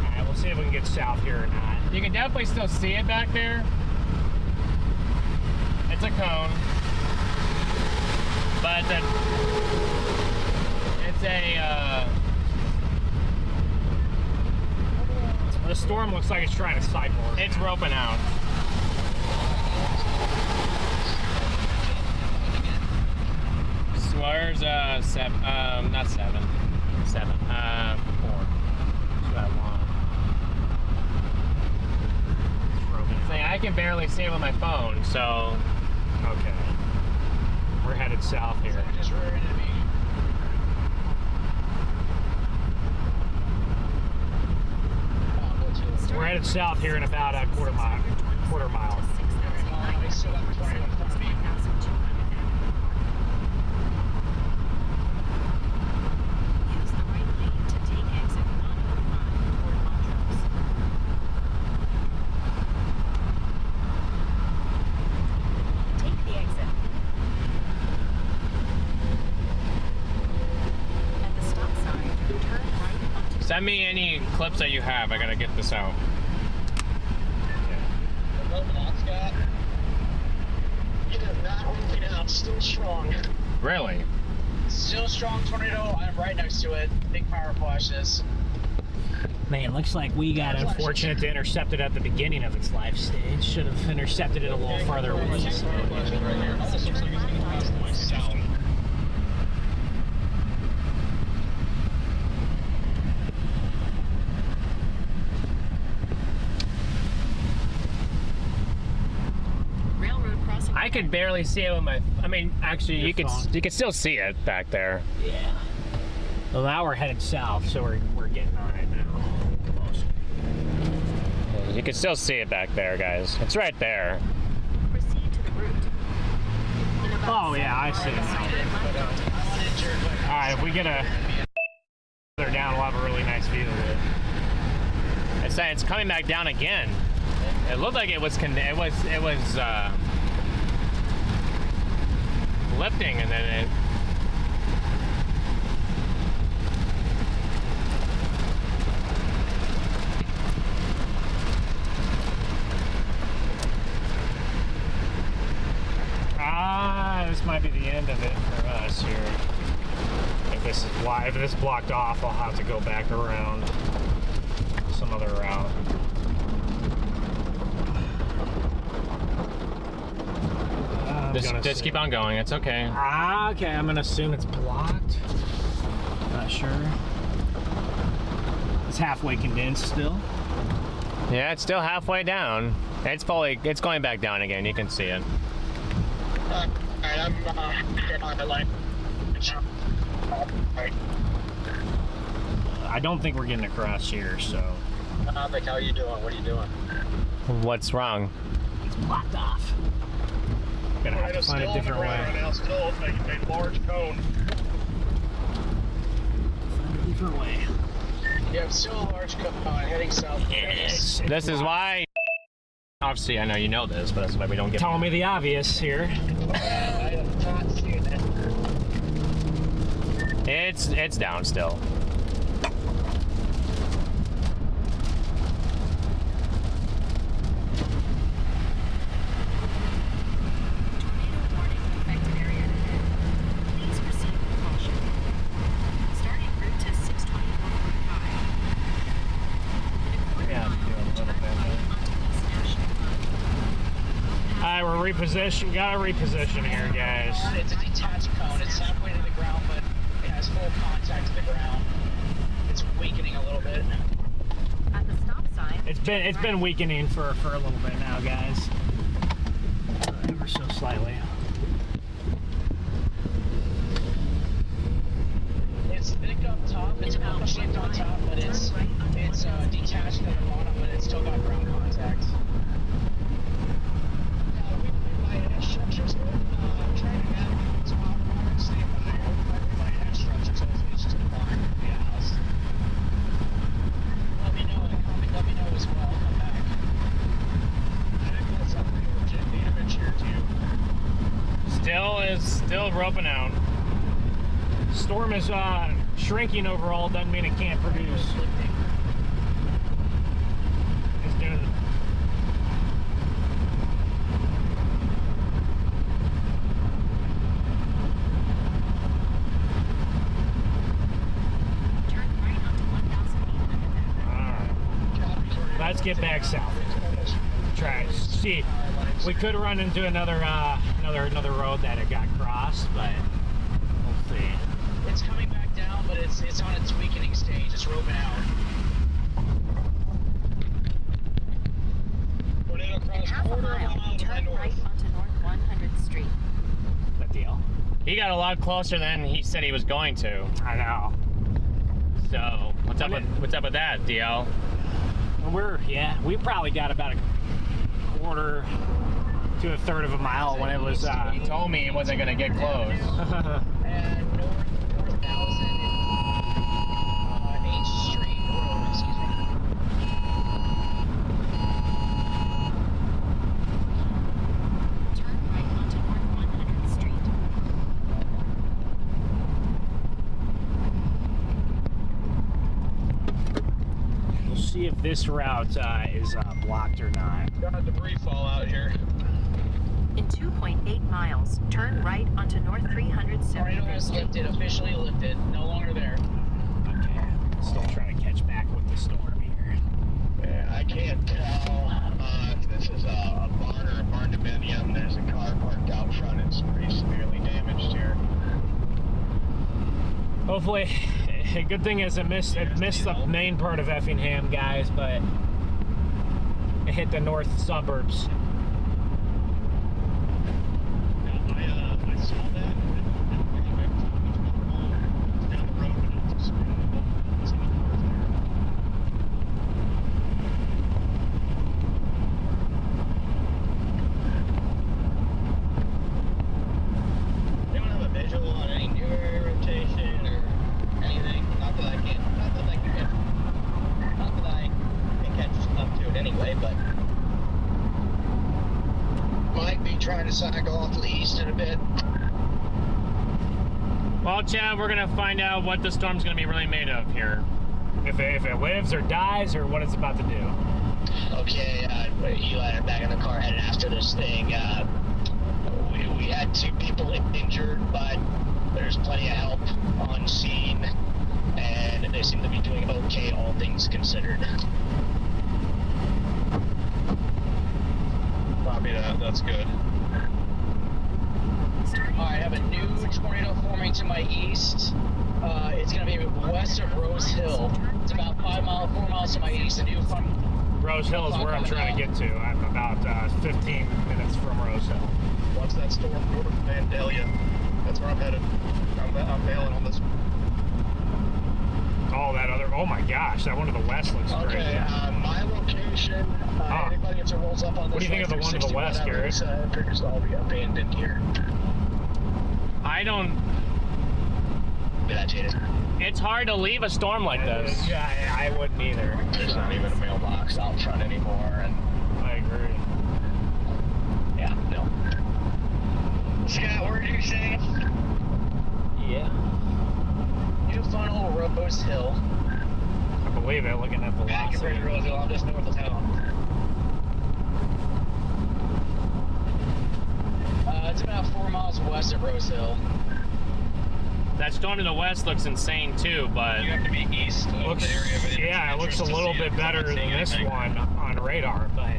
Alright, we'll see if we can get south here or not. You can definitely still see it back there. It's a cone. But it's a The storm looks like it's trying to cycle. it's roping out. Where's not 7. 4. That's what I want. Saying I can barely see it with my phone, so Okay. We're headed south here. Just ready to be. We're headed south here in about a quarter mile. We still got 21 front of me. Use the right lane to take exit 105 toward Montrose. Take the exit. At the stop sign, turn right onto send me any clips that you have. I gotta get this out. Scott. It is not moving out. Still strong. Really? Still strong tornado. I'm right next to it. Big power flashes. Man, looks like we got unfortunate to intercept it at the beginning of its life stage. Should have intercepted it a little farther west. railroad crossing. I could barely see it with my. I mean, actually, you could still see it back there. Yeah. Well, now we're headed south, so we're getting on it now. Close. You can still see it back there, guys. It's right there. Proceed to the route. In about Oh yeah, I see it now. All right, if we get a further down, we'll have a really nice view of it. It's coming back down again. It looked like it was lifting, and then it. This might be the end of it for us here. If this is if this is blocked off, I'll have to go back around some other route. Just keep on going. It's okay. Okay, I'm gonna assume it's blocked. Not sure. It's halfway condensed still. Yeah, it's still halfway down. It's going back down again. You can see it. Alright, I'm on the line. I don't think we're getting across here, so. Vic, how are you doing? What are you doing? What's wrong? It's blocked off. Gonna have to find a different way. Right now, still making a large cone. Find a different way. Yeah, I'm still a large cone heading south. Yes. This is why. Obviously, I know you know this, but that's why we don't get. Telling me the obvious here. I have not seen it. It's down still. tornado warning affected area ahead. Please proceed with caution. Starting route to 624.5. Yeah, do a little bit. Alright, we're repositioned. We gotta reposition here, guys. It's a detached cone. It's halfway to the ground, but it has full contact to the ground. It's weakening a little bit. At the stop sign. It's been weakening for a little bit now, guys. Ever so slightly. It's pushed on top, but it's detached to the bottom, but it's still got ground contact. We might have structures here. Trying to navigate the top water, stay by. We might have structures as to the barn of the house. Let me know and comment. Let me know as well. Come back. I think that's something legit damage here too. Still roping out. Storm is shrinking overall, doesn't mean it can't produce. It's doing. Alright. Let's get back south. Try to see. We could run into another road that it got crossed, but we'll see. It's coming back down, but it's on its weakening stage. It's roping out. In half a mile, turn right onto North 100th Street. That deal. He got a lot closer than he said he was going to. I know. So what's up with that, DL? We probably got about a quarter to a third of a mile when it was. He told me he wasn't gonna get close. And north 4000 H Street Road, excuse me. Turn right onto North 100th Street. We'll see if this route is blocked or not. Got debris fall out here. In 2.8 miles, turn right onto North 375th Tornado has Street. lifted, officially lifted, no longer there. Okay. Still trying to catch back with the storm here. Yeah, I can't tell if this is a barn or a barn dominium. There's a car parked out front. It's pretty severely damaged here. Hopefully, a good thing is it missed the main part of Effingham, guys, but it hit the north suburbs. I saw that. Anyway, down the road, but it's just it's in the north there. They don't have a visual on any new area rotation or anything. Not that I can catch up to it anyway, but Might be trying to cycle off to the east in a bit. Well, Chad, we're gonna find out what the storm's gonna be really made of here. If it lives or dies or what it's about to do. Okay, Eli and I are back in the car heading after this thing. We had 2 people injured, but there's plenty of help on scene, and they seem to be doing okay, all things considered. Copy that. That's good. I have a new tornado forming to my east. It's going to be west of Rose Hill. It's about 4 miles to my east. A new Rose Hill is where I'm trying to get to. I'm about 15 minutes from Rose Hill. Once that storm north of Vandalia, that's where I'm headed. I'm bailing on this. Oh, that other. Oh my gosh, that one to the west looks great. Okay, my location. Anybody that rolls up on this. What do you think of the one to the west, Garrett? Figures all be abandoned here. I don't. It's hard to leave a storm like this. Yeah, I wouldn't either. There's not even a mailbox out front anymore, and I agree. yeah, no. Scott, what did you say? Yeah. New funnel, Rose Hill. I believe it, looking at the Back in Rose Hill, I'm just north of town. It's about 4 miles west of Rose Hill. That storm to the west looks insane too, but You have to be east of looks, the area of yeah, it looks a interest to little see bit it. better than this Anything. one on radar, but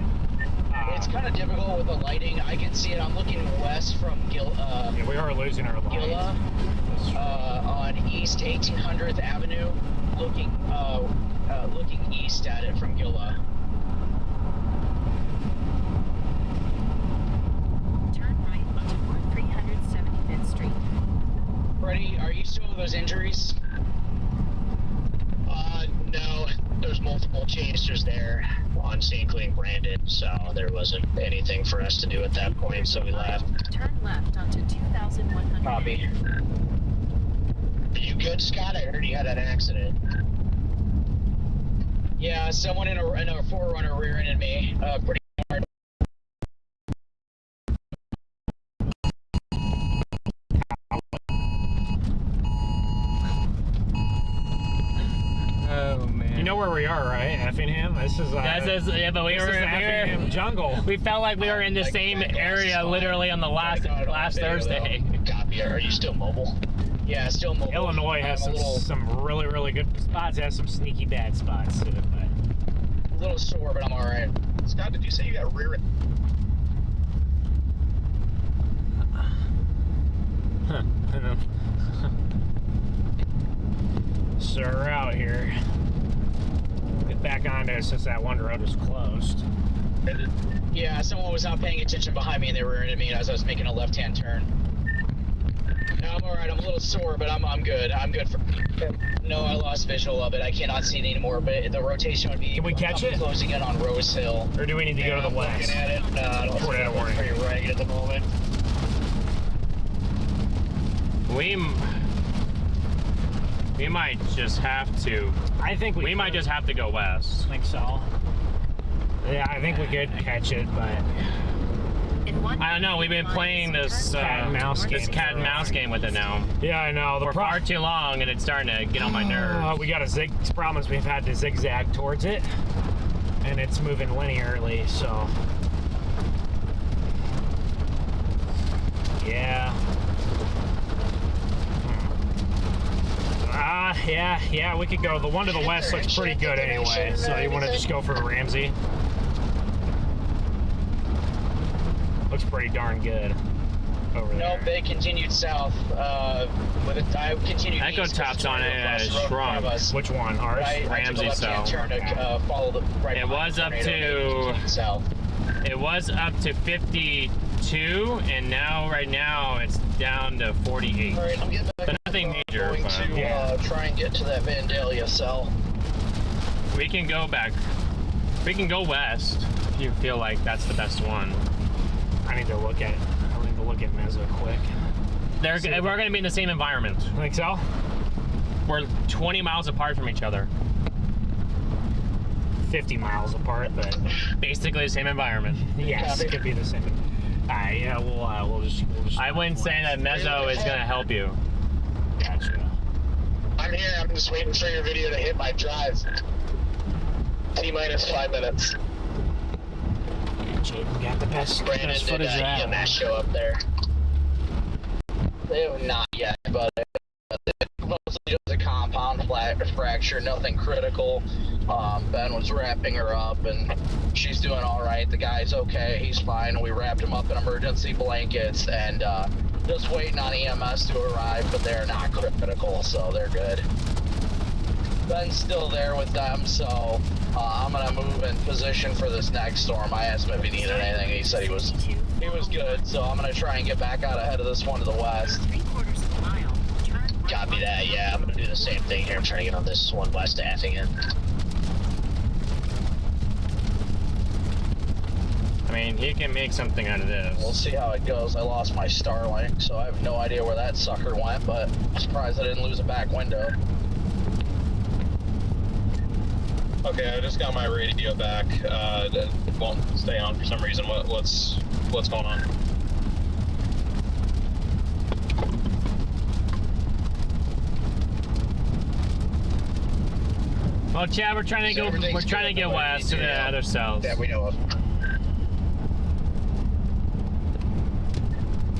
It's kind of difficult with the lighting. I can see it. I'm looking west from yeah, we are losing our lights. Gila on East 1800th Avenue, looking east at it from Gila. Turn right onto North 375th Street. Freddie, are you still with those injuries? No, there's multiple chasers there on St. Clair and Brandon, so there wasn't anything for us to do at that point, so we left. Turn left onto 2100. Copy. You good, Scott? I heard you had an accident. Yeah, someone in a 4Runner rear-ended me. Pretty hard. Oh man. You know where we are, right? Effingham? This is yeah, but we this were is the Effingham jungle. We felt like we were in the same area literally on the last Thursday. Copy. Are you still mobile? Yeah, still mobile. Illinois has some really, really good spots. It has some sneaky bad spots too. But A little sore, but I'm all right. Scott, did you say you got rear? So we're out here. Get back onto us since that one road was closed. Yeah, someone was not paying attention behind me and they rear-ended me as I was making a left-hand turn. No, I'm all right. I'm a little sore, but I'm good. I'm good for. No, I lost visual of it. I cannot see it anymore. But the rotation would be. Can we catch it? Closing in on Rose Hill. Or do we need to go to the west? Looking at it. No, I don't think it's pretty right at the moment. We might just have to. I think we might just have to go west. I think so. Yeah, I think we could catch it, but I don't know. We've been playing this cat and mouse game with it now. Yeah, I know. For far too long, and it's starting to get on my nerves. We got a problem is we've had to zigzag towards it, and it's moving linearly. So yeah. Yeah, we could go. The one to the west looks pretty good anyway, so you want to just go for Ramsey? Looks pretty darn good over there. Nope, they continued south. I continued Echo east. Top's on it shrunk. Which one? Ours? Ramsey south. Turn to follow the right. It was up to south. It was up to 52, and right now it's down to 48. All right, I'm getting back. So nothing major. Going But to try and get to that Vandalia cell. we can go back. We can go west if you feel like that's the best one. I need to look at Mezzo quick. We're going to be in the same environment. Think so? We're 20 miles apart from each other. 50 miles apart, but basically the same environment. Yes, it could be the same. Yeah, we'll just. I wouldn't say that Mezzo is going to help you. Gotcha. I'm here. I'm just waiting for your video to hit my drive. T-minus 5 minutes. Jaden got the best footage of that. EMS show up there. They have not yet, but mostly just a compound fracture, nothing critical. Ben was wrapping her up, and she's doing all right. The guy's okay. He's fine. We wrapped him up in emergency blankets, and just waiting on EMS to arrive, but they're not critical, so they're good. Ben's still there with them, so I'm gonna move in position for this next storm. I asked him if he needed anything. He said he was good, so I'm gonna try and get back out ahead of this one to the west. Copy that. Yeah, I'm gonna do the same thing here. I'm trying to get on this one west to Effingham. I mean, he can make something out of this. We'll see how it goes. I lost my Starlink, so I have no idea where that sucker went, but I'm surprised I didn't lose a back window. Okay, I just got my radio back. It won't stay on for some reason. What's going on? Well, Chad, we're trying to go. We're trying to get west to the other cells. Yeah, we know of.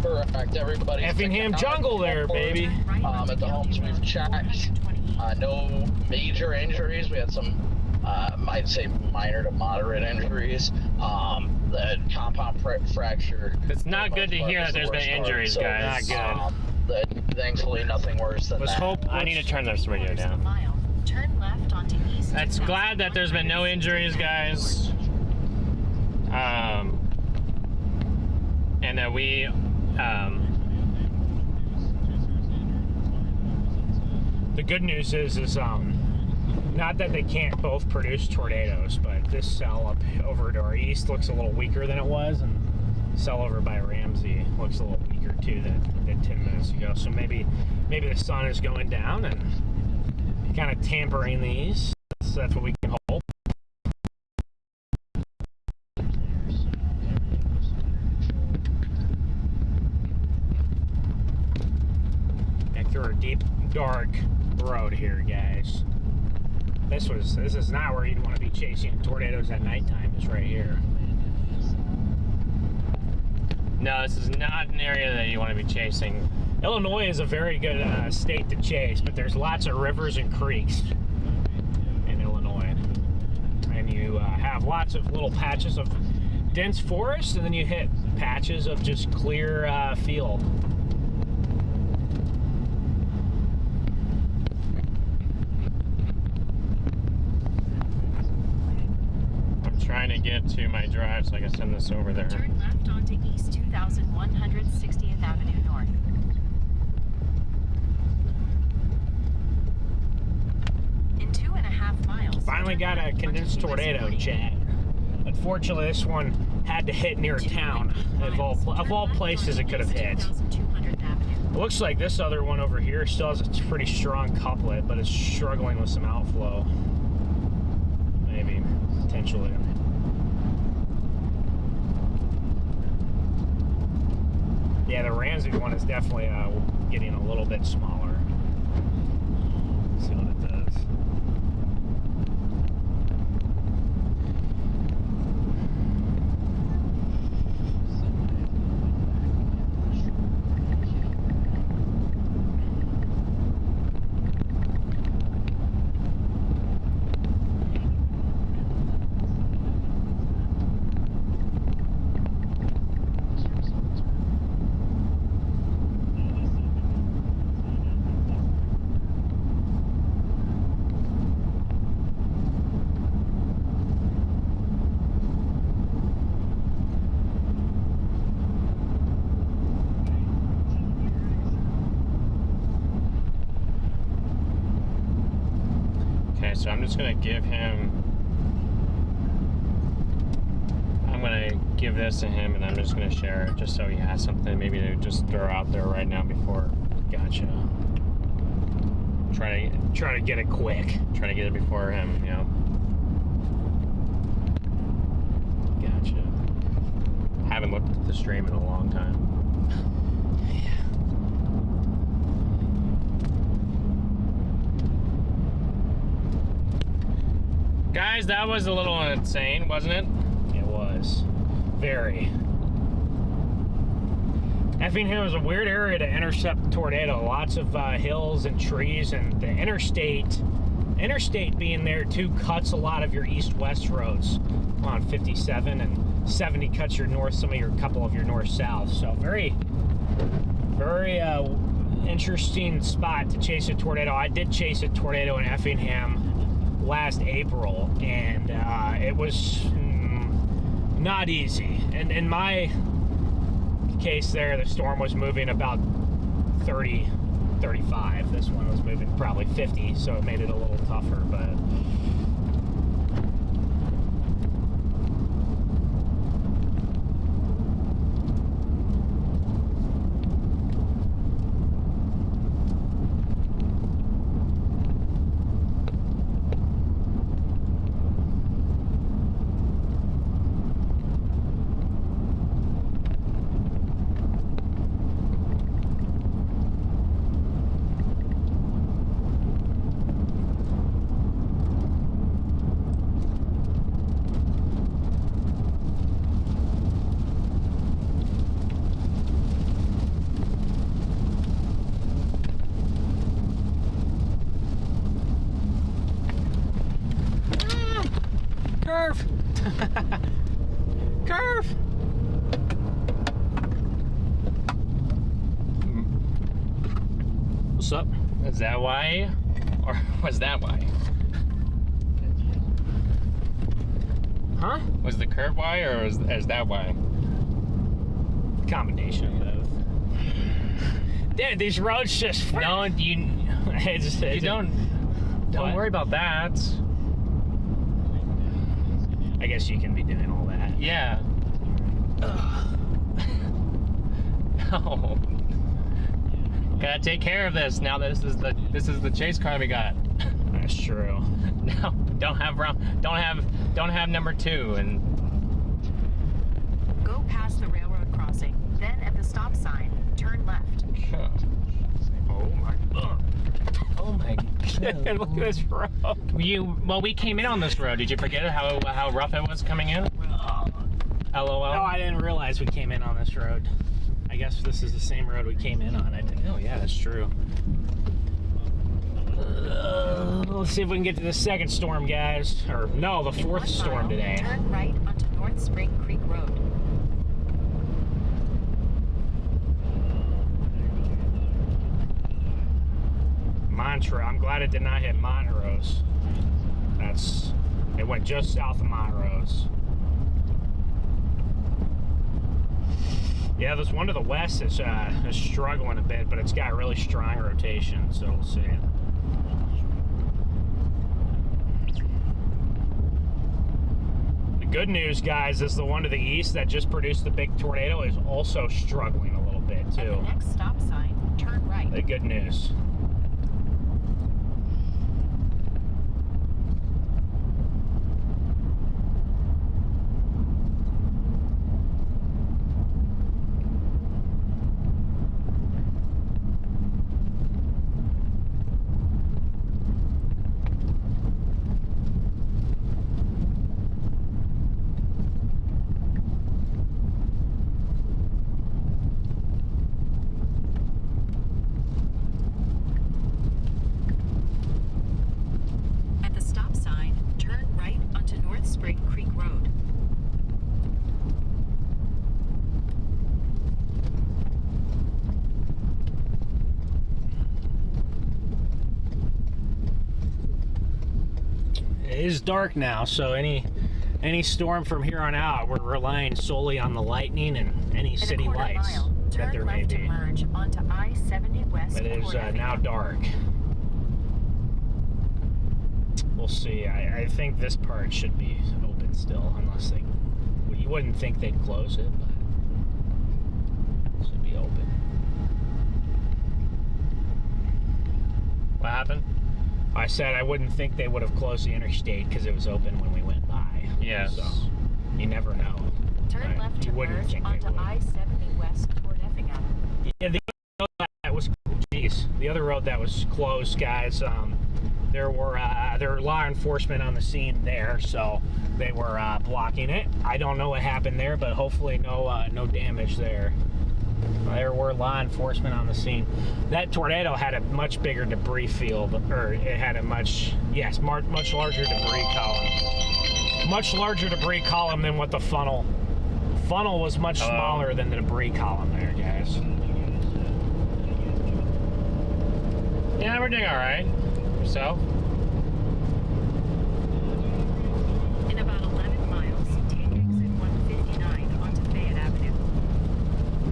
Correct, everybody. Effingham jungle there, baby. At the homes we've checked, no major injuries. We had some, might say minor to moderate injuries. The compound fracture. It's not good to hear that there's been injuries, guys. Not good. Thankfully, nothing worse than Let's that. hope. I need to turn this radio down. Turn left onto East. That's glad that there's been no injuries, guys. And that we. The good news is Not that they can't both produce tornadoes, but this cell up over to our east looks a little weaker than it was, and cell over by Ramsey looks a little weaker too than 10 minutes ago. So maybe the sun is going down and kind of tampering these. So that's what we can hope. Back through our deep, dark road here, guys. This is not where you'd want to be chasing tornadoes at nighttime. It's right here. No, this is not an area that you want to be chasing. Illinois is a very good state to chase, but there's lots of rivers and creeks in Illinois. And you have lots of little patches of dense forest, and then you hit patches of just clear field. Trying to get to my drive so I can send this over there. Turn left onto East 2160th Avenue North. In 2.5 miles. Finally got a condensed tornado, Chad. Unfortunately, this one had to hit near town. Of all places it could have hit. It looks like this other one over here still has a pretty strong couplet, but it's struggling with some outflow. Maybe, potentially. Yeah, the Ramsey one is definitely getting a little bit smaller. Let's see what it does. So I'm just gonna give him, I'm gonna give this to him and I'm just gonna share it just so he has something maybe to just throw out there right now before. Gotcha. Try to get it quick. Try to get it before him, you know. Gotcha. Haven't looked at the stream in a long time. Guys, that was a little insane, wasn't it? It was. Very. Effingham is a weird area to intercept a tornado. Lots of hills and trees, and the interstate being there too cuts a lot of your east-west roads on 57, and 70 cuts your north, couple of your north-south. So very interesting spot to chase a tornado. I did chase a tornado in Effingham last April, and it was not easy. And in my case there, the storm was moving about 30, 35. This one was moving probably 50, so it made it a little tougher, but curve! Curve! What's up? Is that why? Or was that why? Huh? Was the curve why, or is that why? Combination of both. Dude, these roads just... No, you don't... Don't worry about that. I guess you can be doing all that. Yeah. No. Gotta take care of this now. This is the chase car we got. That's true. No, don't have number 2 and. Go past the railroad crossing, then at the stop sign, turn left. Oh my god. Oh my god. Look at this road. We came in on this road. Did you forget how rough it was coming in? LOL. No, I didn't realize we came in on this road. I guess this is the same road we came in on. I didn't know. Yeah, that's true. Let's see if we can get to the second storm, guys. Or no, the fourth storm today. Turn right onto North Spring Creek Road. Montrose. I'm glad it did not hit Montrose. It went just south of Montrose. Yeah, this one to the west is struggling a bit, but it's got really strong rotation, so we'll see. The good news, guys, is the one to the east that just produced the big tornado is also struggling a little bit, too. At the next stop sign, turn right. The good news. It is dark now, so any storm from here on out, we're relying solely on the lightning and any city lights that there may be. Emerge onto I-70 West. It is now dark. We'll see. I think this part should be open still, unless you wouldn't think they'd close it, but it should be open. What happened? I said I wouldn't think they would have closed the interstate because it was open when we went by. Yes. So you never know. Turn left to merge onto I-70 West toward Effingham. Yeah, the other road that was closed, guys. There were law enforcement on the scene there, so they were blocking it. I don't know what happened there, but hopefully no damage there. There were law enforcement on the scene. That tornado had a much bigger debris field, or it had a much larger debris column. Much larger debris column than what the funnel. Funnel was much smaller than the debris column there, guys. Yeah, we're doing all right. Yourself? In about 11 miles, take exit 159 onto Fayette Avenue.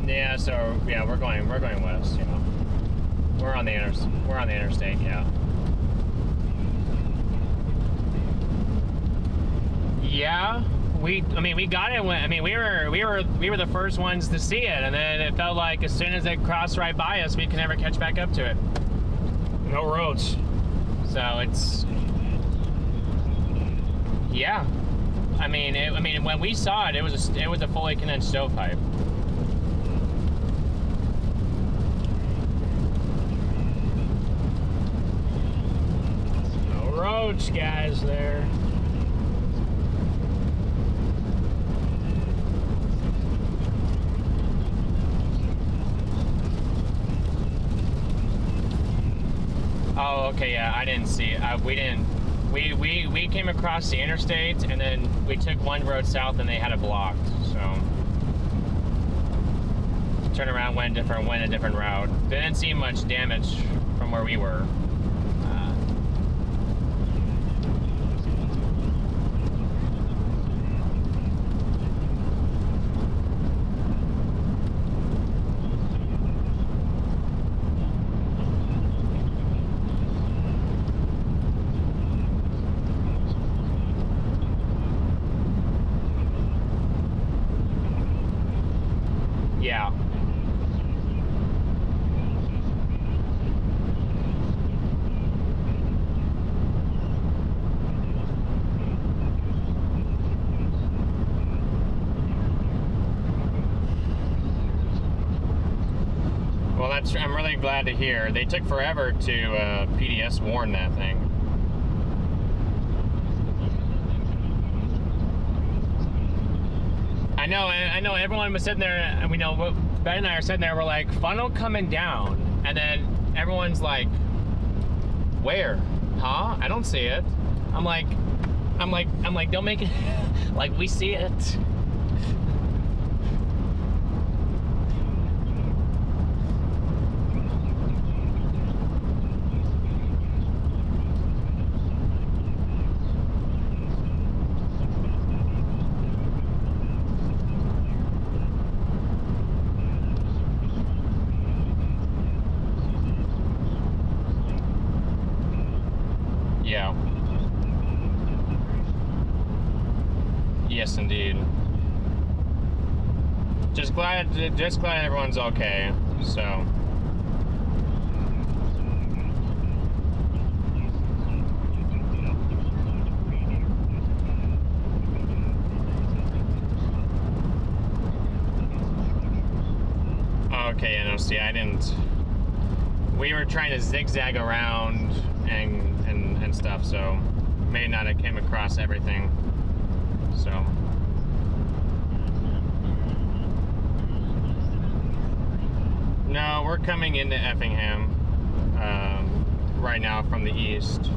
Yeah, so yeah, we're going west. You know, we're on the interstate. Yeah. Yeah, we got it when we were the first ones to see it, and then it felt like as soon as it crossed right by us, we could never catch back up to it. No roads. So it's yeah. I mean when we saw it, it was a fully condensed stovepipe. No roads, guys. There. Oh, okay, yeah, I didn't see it. We came across the interstate, and then we took one road south, and they had it blocked, so. Turned around, went a different route. Didn't see much damage from where we were. I'm really glad to hear. They took forever to PDS warn that thing. I know everyone was sitting there, and we know, Ben and I are sitting there, we're like, funnel coming down, and then everyone's like, where? Huh? I don't see it. I'm like, don't make it like we see it. Yeah. Yes, indeed. Just glad everyone's okay. So. Okay, no, see, I didn't. We were trying to zigzag around and stuff, so may not have came across everything. So. No, we're coming into Effingham right now from the east.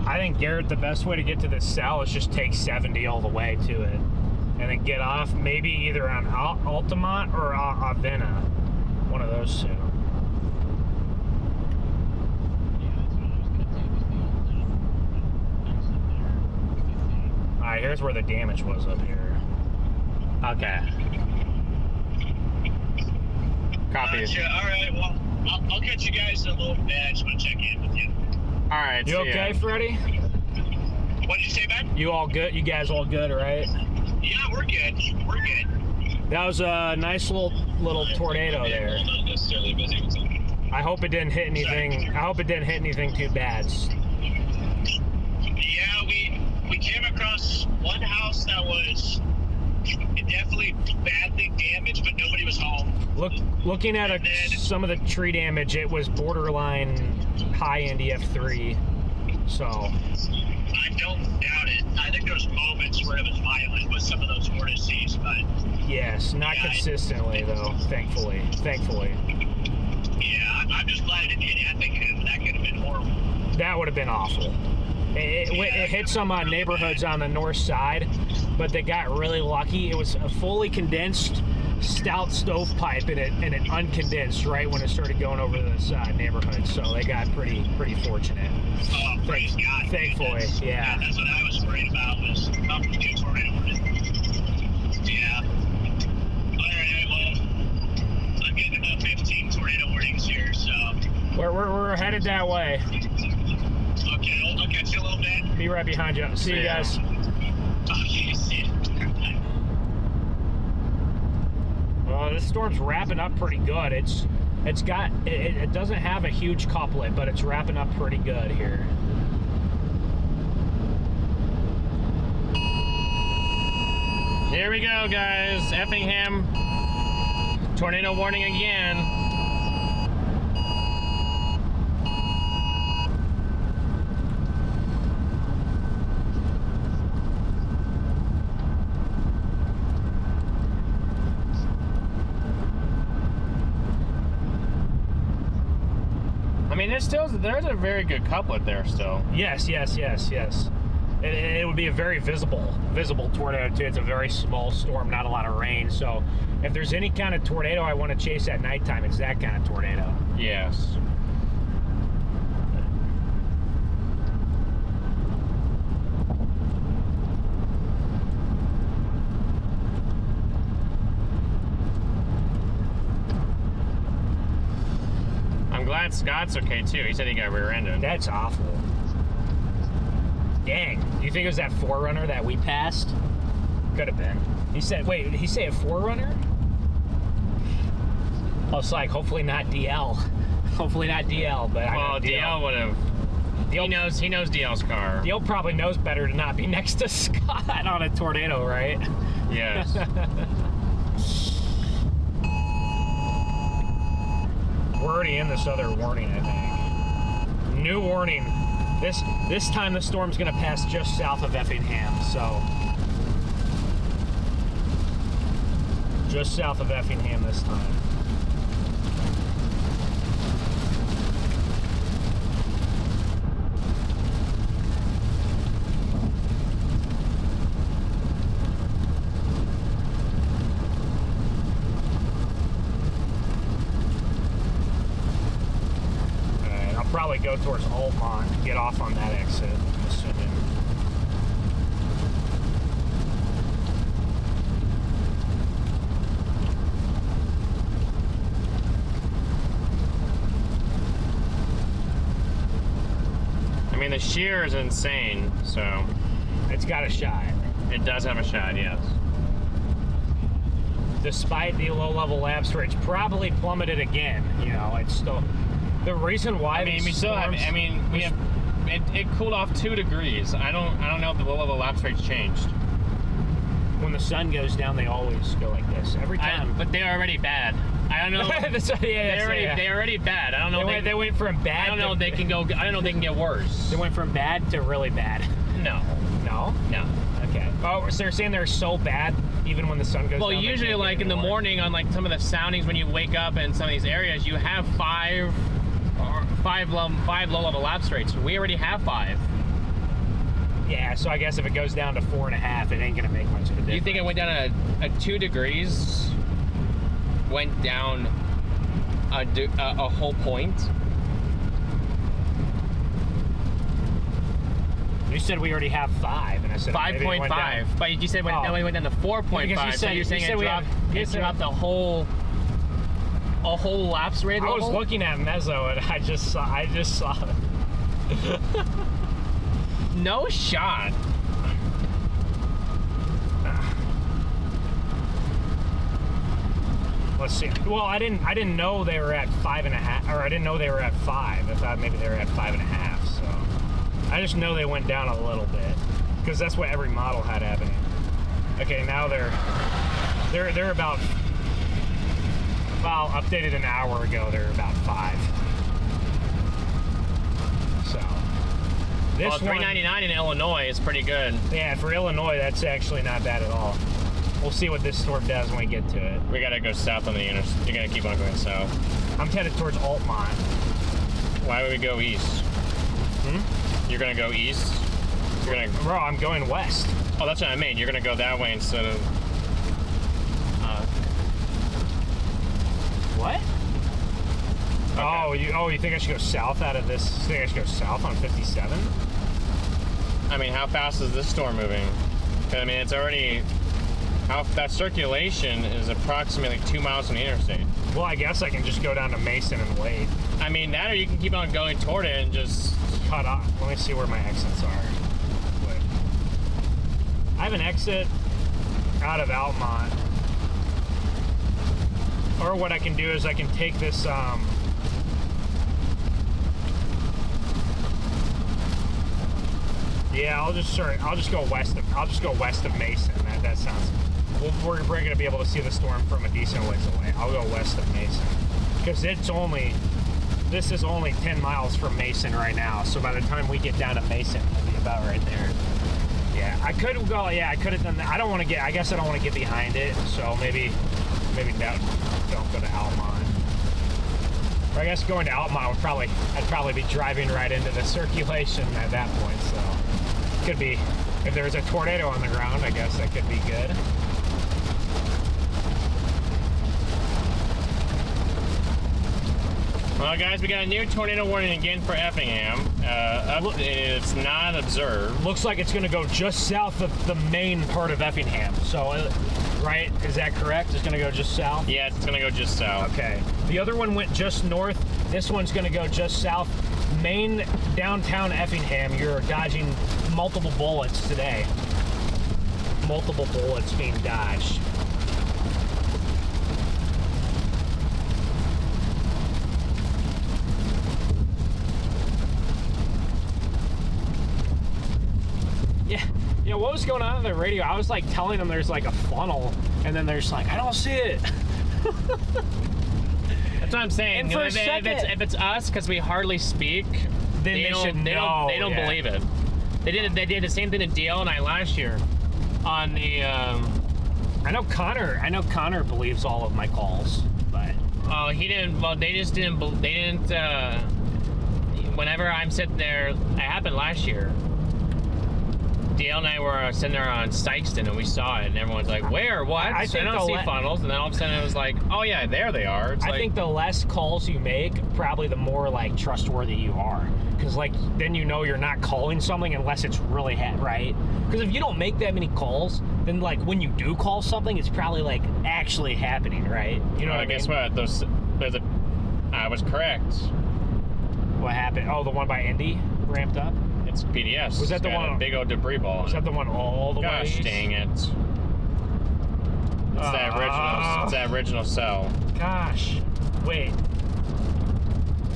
I think, Garrett, the best way to get to this cell is just take 70 all the way to it. And then get off maybe either on Altamont or Avena. One of those two. Alright, here's where the damage was up here. Okay. Copy. Gotcha. Alright, well, I'll catch you guys in a little bit. I just want to check in with you. Alright, you okay, Freddie? What did you say, man? You all good? You guys all good, right? Yeah, we're good. We're good. That was a nice little tornado there. Not necessarily busy with something. I hope it didn't hit anything. I hope it didn't hit anything too bad. Yeah, we came across one house that was definitely badly damaged, but nobody was home. Looking at some of the tree damage, it was borderline high-end EF3. So. I don't doubt it. I think there was moments where it was violent with some of those vortices, but yes, not consistently though. Thankfully. Yeah, I'm just glad it didn't hit Effingham. That could have been horrible. That would have been awful. It hit some neighborhoods on the north side, but they got really lucky. It was a fully condensed stout stovepipe and it uncondensed right when it started going over this neighborhood. So they got pretty fortunate. Oh, praise God. Thankfully, yeah. That's what I was worried about, was up to the tornado warning. Yeah. Alright, well, I'm getting about 15 tornado warnings here, so. We're headed that way. Okay, I'll catch you a little bit. Be right behind you. See you guys. Okay, see you. Well, this storm's wrapping up pretty good. It doesn't have a huge couplet, but it's wrapping up pretty good here. Here we go, guys. Effingham. Tornado warning again. I mean, there's a very good couplet there still. Yes. It would be a very visible tornado too. It's a very small storm, not a lot of rain. So if there's any kind of tornado I want to chase at nighttime, it's that kind of tornado. Yes. I'm glad Scott's okay too. He said he got rear-ended. That's awful. Dang. Do you think it was that 4Runner that we passed? Could have been. He said, wait, did he say a 4Runner? I was like, hopefully not DL. Hopefully not DL, but I know Well, DL would have. He knows DL's car. DL probably knows better to not be next to Scott on a tornado, right? Yes. We're already in this other warning, I think. New warning. This time the storm's gonna pass just south of Effingham, so just south of Effingham this time. Probably go towards Altamont and get off on that exit, I'm assuming. I mean, the shear is insane, so it's got a shot. It does have a shot, yes. Despite the low-level lapse rates, probably plummeted again. You know, it's still. The reason why we still have. I mean, we have. It cooled off 2 degrees. I don't know if the low-level lapse rates changed. When the sun goes down, they always go like this every time. But they're already bad. I don't know. They're already bad. I don't know. They went from bad. I don't know. They can go. I don't know. They can get worse. They went from bad to really bad. No. No. No. Okay. Oh, so they're saying they're so bad even when the sun goes down? Well, usually, like in the morning, on like some of the soundings when you wake up in some of these areas, you have five low-level lapse rates. We already have 5. Yeah, so I guess if it goes down to 4.5, it ain't gonna make much of a difference. You think it went down a 2 degrees? Went down a whole point? You said we already have 5, and I said 5.5. But you said it went down to 4.5. So you're saying it dropped a whole lapse rate level? I was looking at Mezzo and I just saw it. No shot. Let's see. Well, I didn't know they were at 5.5, or I didn't know they were at 5. I thought maybe they were at 5.5. So I just know they went down a little bit because that's what every model had happening. Okay, now they're about. Well, updated an hour ago, they're about 5. So this 399 in Illinois is pretty good. Yeah, for Illinois, that's actually not bad at all. We'll see what this storm does when we get to it. We gotta go south on the interstate. You gotta keep on going south. I'm headed towards Altamont. Why would we go east? You're gonna go east? Bro, I'm going west. Oh, that's what I mean. You're gonna go that way instead of. What? Okay. Oh, you think I should go south out of this? You think I should go south on 57? I mean, how fast is this storm moving? I mean, it's already. That circulation is approximately 2 miles from the interstate. Well, I guess I can just go down to Mason and wait. I mean, that or you can keep on going toward it and just cut off. Let me see where my exits are. Wait. I have an exit out of Altamont. Or what I can do is I can take this, yeah, I'll just go west of Mason. That sounds. We're going to be able to see the storm from a decent ways away. I'll go west of Mason because this is only 10 miles from Mason right now. So by the time we get down to Mason, it'll be about right there. Yeah, I could have done that. I guess I don't want to get behind it. So maybe don't go to Altamont. Or I guess going to Altamont I'd probably be driving right into the circulation at that point. So could be, if there was a tornado on the ground, I guess that could be good. Well, guys, we got a new tornado warning again for Effingham. It's not observed. Looks like it's going to go just south of the main part of Effingham. So, right? Is that correct? It's going to go just south? Yeah, it's going to go just south. Okay. The other one went just north. This one's going to go just south. Main downtown Effingham. You're dodging multiple bullets today. Multiple bullets being dodged. Yeah, what was going on in the radio? I was like telling them there's like a funnel, and then there's like, I don't see it. That's what I'm saying. And for a second, if it's us, because we hardly speak, then they should know. They don't believe it. They did the same thing to DL and I last year on the. I know Connor believes all of my calls, but he didn't. Well, they just didn't. They didn't. Whenever I'm sitting there, it happened last year. DL and I were sitting there on Sykeston, and we saw it, and everyone's like, "Where? What?" I don't see funnels, and then all of a sudden it was like, "Oh yeah, there they are." It's I think the less calls you make, probably the more like trustworthy you are, because like then you know you're not calling something unless it's really right. Because if you don't make that many calls, then like when you do call something, it's probably like actually happening, right? You know what I mean? Guess what? I was correct. What happened? Oh, the one by Indy ramped up. It's PDS. Was that it's the one? A big old debris ball. Was that the one all the way? Gosh dang it! It's that original. It's that original cell. Gosh, wait,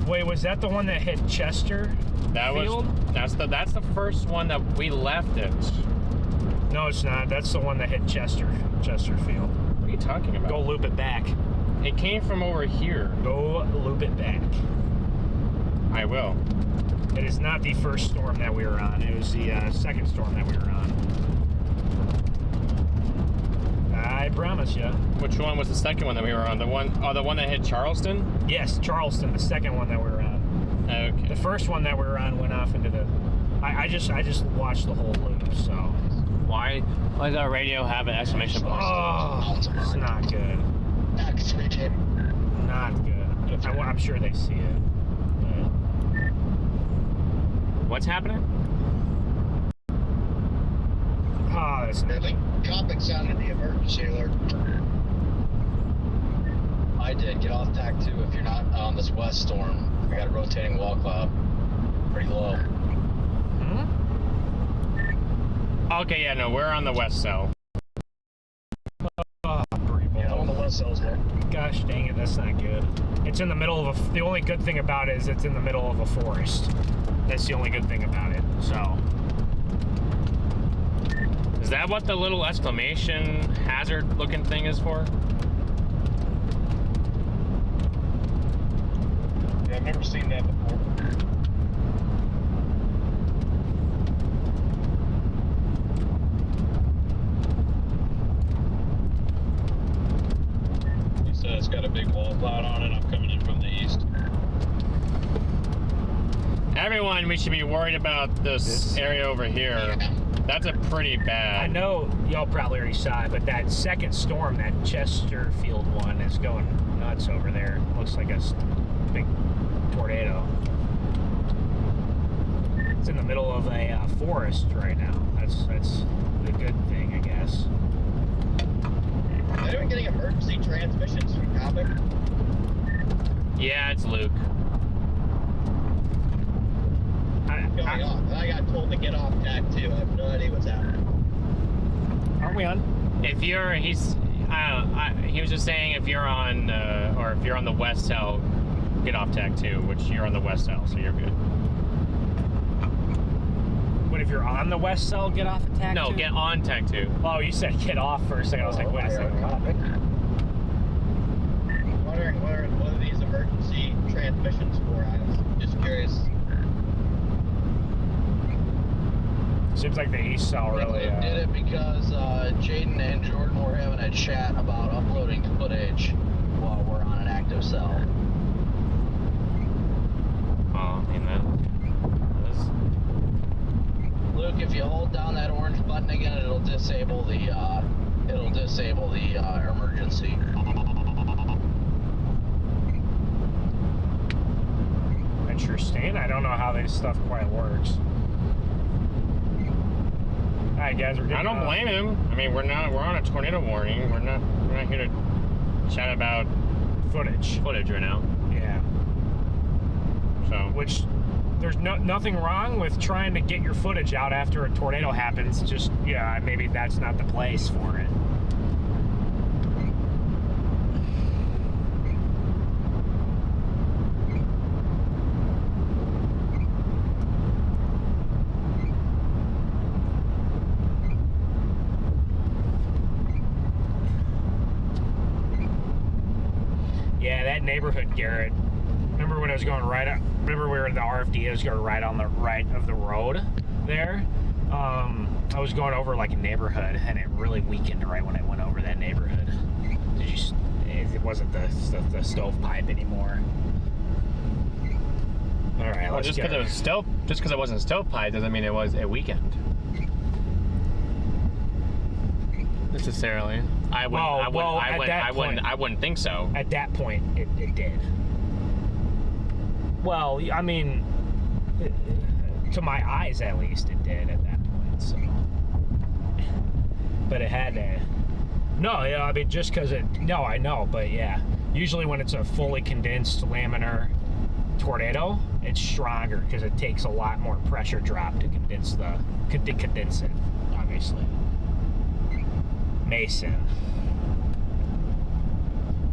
was that the one that hit Chester? That's the first one that we left it. No, it's not. That's the one that hit Chesterfield. What are you talking about? Go loop it back. It came from over here. Go loop it back. I will. It is not the first storm that we were on. It was the second storm that we were on. I promise you. Which one was the second one that we were on? The one that hit Charleston? Yes, Charleston, the second one that we were on. Okay. The first one that we were on went off into the... I just watched the whole loop, so... Why does our radio have an exclamation point? Oh, it's not good. Not good. I'm sure they see it. What's happening? Oh, that's I think Copic sounded the emergency alert. I did. Get off tack 2 if you're not on this west storm. I got a rotating wall cloud. Pretty low. Okay, yeah, no, we're on the west cell. Oh, yeah, I'm on the west cells, man. Gosh dang it, that's not good. It's in the middle of the only good thing about it is it's in the middle of a forest. That's the only good thing about it, so. Is that what the little exclamation hazard looking thing is for? Yeah, I've never seen that before. He said it's got a big wall cloud on it. I'm coming in from the east. Everyone, we should be worried about this area over here. That's a pretty bad. I know y'all probably already saw it, but that second storm, that Chesterfield one, is going nuts over there. Looks like a big tornado. It's in the middle of a forest right now. That's the good thing, I guess. Are they getting emergency transmissions from Copic? Yeah, it's Luke. Going off. I got told to get off tack 2. I have no idea what's happening. Aren't we on? If you're, he was just saying if you're on, or if you're on the west cell, get off tack 2, which you're on the west cell, so you're good. What if you're on the west cell, get off at tack 2? No, get on tack 2. Oh, you said get off for a second. I was like, wait a second. I'm wondering what are these emergency transmissions for? I was just curious. Seems like the east cell really. Did it because Jaden and Jordan were having a chat about uploading footage while we're on an active cell. Oh, I mean that. Luke, if you hold down that orange button again, it'll disable the emergency. Interesting. I don't know how this stuff quite works. All right, guys, we're getting. I don't blame him. I mean, we're on a tornado warning. We're not here to chat about footage right now. Yeah. So. Which there's nothing wrong with trying to get your footage out after a tornado happens. Just yeah, maybe that's not the place for it. neighborhood, Garrett. Remember when I was going right up? Remember where the RFD is going right on the right of the road there? I was going over like a neighborhood, and it really weakened right when it went over that neighborhood. It wasn't the stovepipe anymore. All right, well, just because it wasn't stovepipe doesn't mean it weakened. Necessarily. I wouldn't think so. At that point, it did. Well, I mean, to my eyes at least, it did at that point. So, but it had to. No, I mean, just because it. No, I know, but yeah. Usually, when it's a fully condensed laminar tornado, it's stronger because it takes a lot more pressure drop to condense it. Obviously. Mason.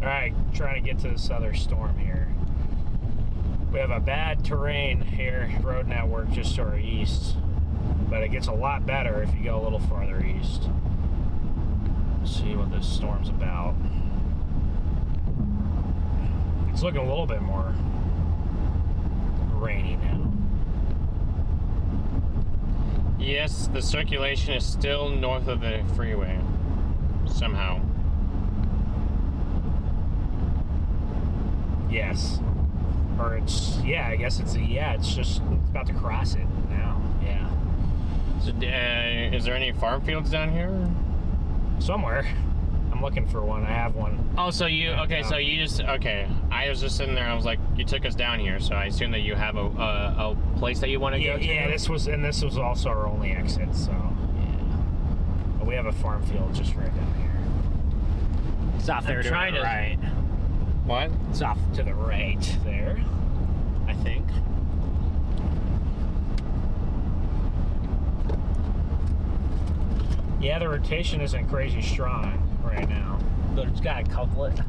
All right, trying to get to this other storm here. We have a bad terrain here, road network just to our east, but it gets a lot better if you go a little farther east. Let's see what this storm's about. It's looking a little bit more rainy now. Yes, the circulation is still north of the freeway. Somehow. Yes. Or I guess it's about to cross it now. Yeah. So, is there any farm fields down here? Somewhere. I'm looking for one. I have one. Oh, so I was just sitting there. I was like, you took us down here, so I assume that you have a place that you want to go to? Yeah, this was also our only exit, so yeah. But we have a farm field just right down here. It's off there to the right. What? It's off to the right there, I think. Yeah, the rotation isn't crazy strong right now, but it's got a couplet.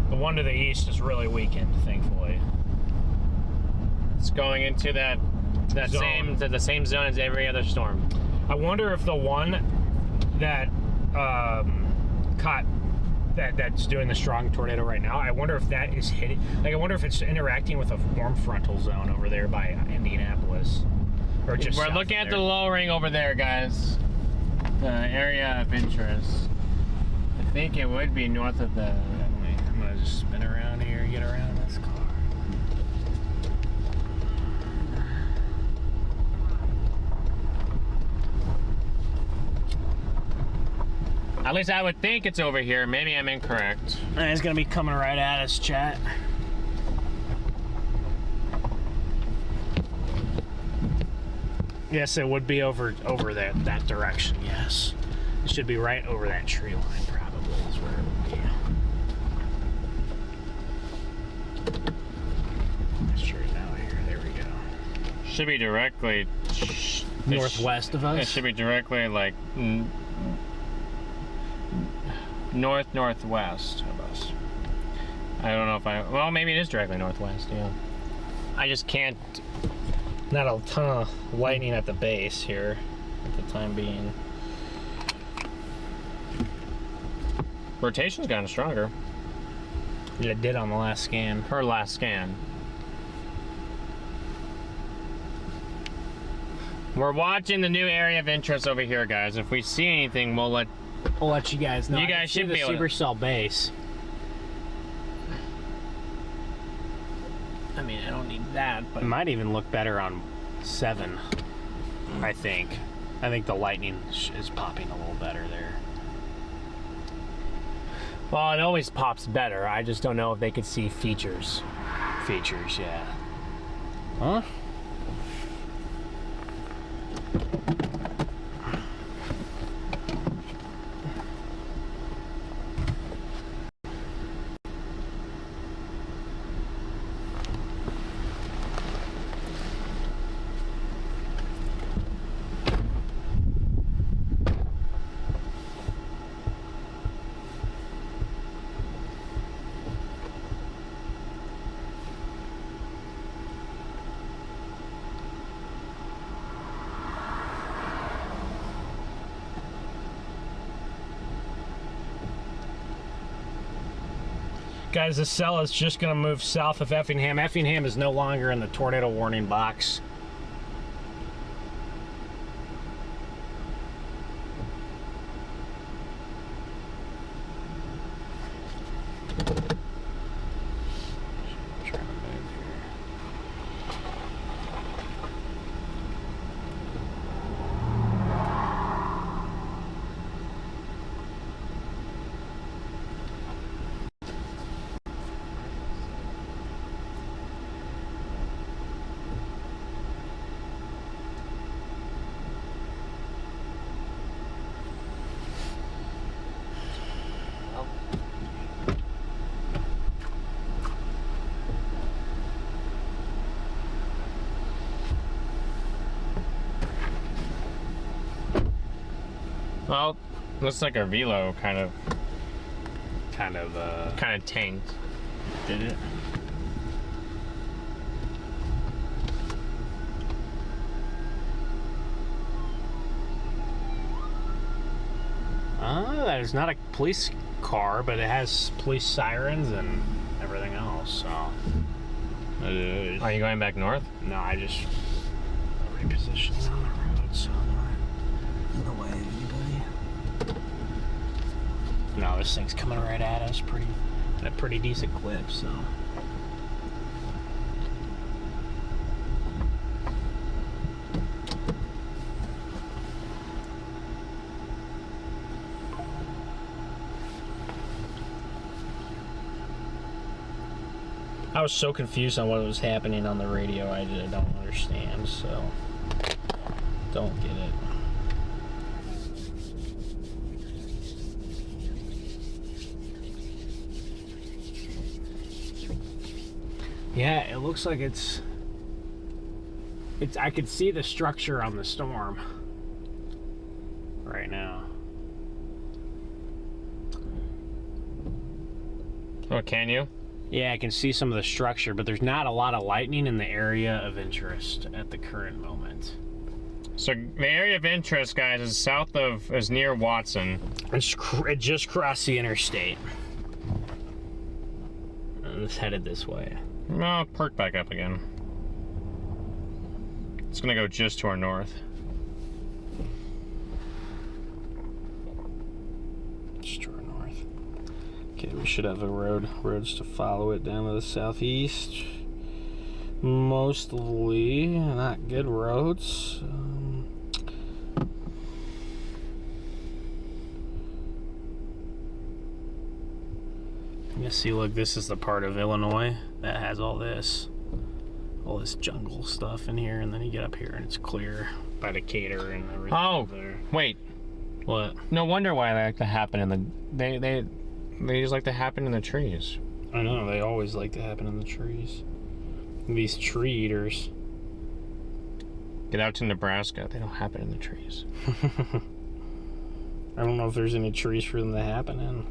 The one to the east is really weakened, thankfully. It's going into the same zone as every other storm. I wonder if the one that that's doing the strong tornado right now, I wonder if that is hitting. Like, I wonder if it's interacting with a warm frontal zone over there by Indianapolis, or just. We're looking at the lowering over there, guys. The area of interest. I think it would be north of the. I'm gonna just spin around here, get around this car. At least I would think it's over here. Maybe I'm incorrect. And it's gonna be coming right at us, chat. Yes, it would be over that direction. Yes, it should be right over that tree line. Probably is where it would be. Straight out here. There we go. Should be directly northwest of us. It should be directly like northwest of us. I don't know if well, maybe it is directly northwest, yeah. I just can't. Not a ton of lightning at the base here at the time being. Rotation's gotten stronger. Yeah, it did on the last scan. Her last scan. We're watching the new area of interest over here, guys. If we see anything, we'll let you guys know. You guys should be able to. Supercell base. I mean, I don't need that, but it might even look better on 7. I think. I think the lightning is popping a little better there. Well, it always pops better. I just don't know if they could see features. Features, yeah. Huh? Guys, this cell is just going to move south of Effingham. Effingham is no longer in the tornado warning box. Well, looks like our velo kind of tanked. Did it? That is not a police car, but it has police sirens and everything else, so. Are you going back north? No, I just repositioned on the road, so I'm not in the way of anybody. No, this thing's coming right at us at a pretty decent clip, so. I was so confused on what was happening on the radio, I don't understand, so don't get it. Yeah, it looks like it's I could see the structure on the storm right now. Oh, can you? Yeah, I can see some of the structure, but there's not a lot of lightning in the area of interest at the current moment. So the area of interest, guys, is near Watson. It just crossed the interstate. And it's headed this way. No, perk back up again. It's gonna go just to our north. Just to our north. Okay, we should have a roads to follow it down to the southeast. Mostly not good roads. You see, look, this is the part of Illinois that has all this jungle stuff in here, and then you get up here and it's clear by Decatur and everything. Oh, there. Wait. What? No wonder why they like to happen in the they just like to happen in the trees. I know, they always like to happen in the trees. These tree eaters. Get out to Nebraska, they don't happen in the trees. I don't know if there's any trees for them to happen in.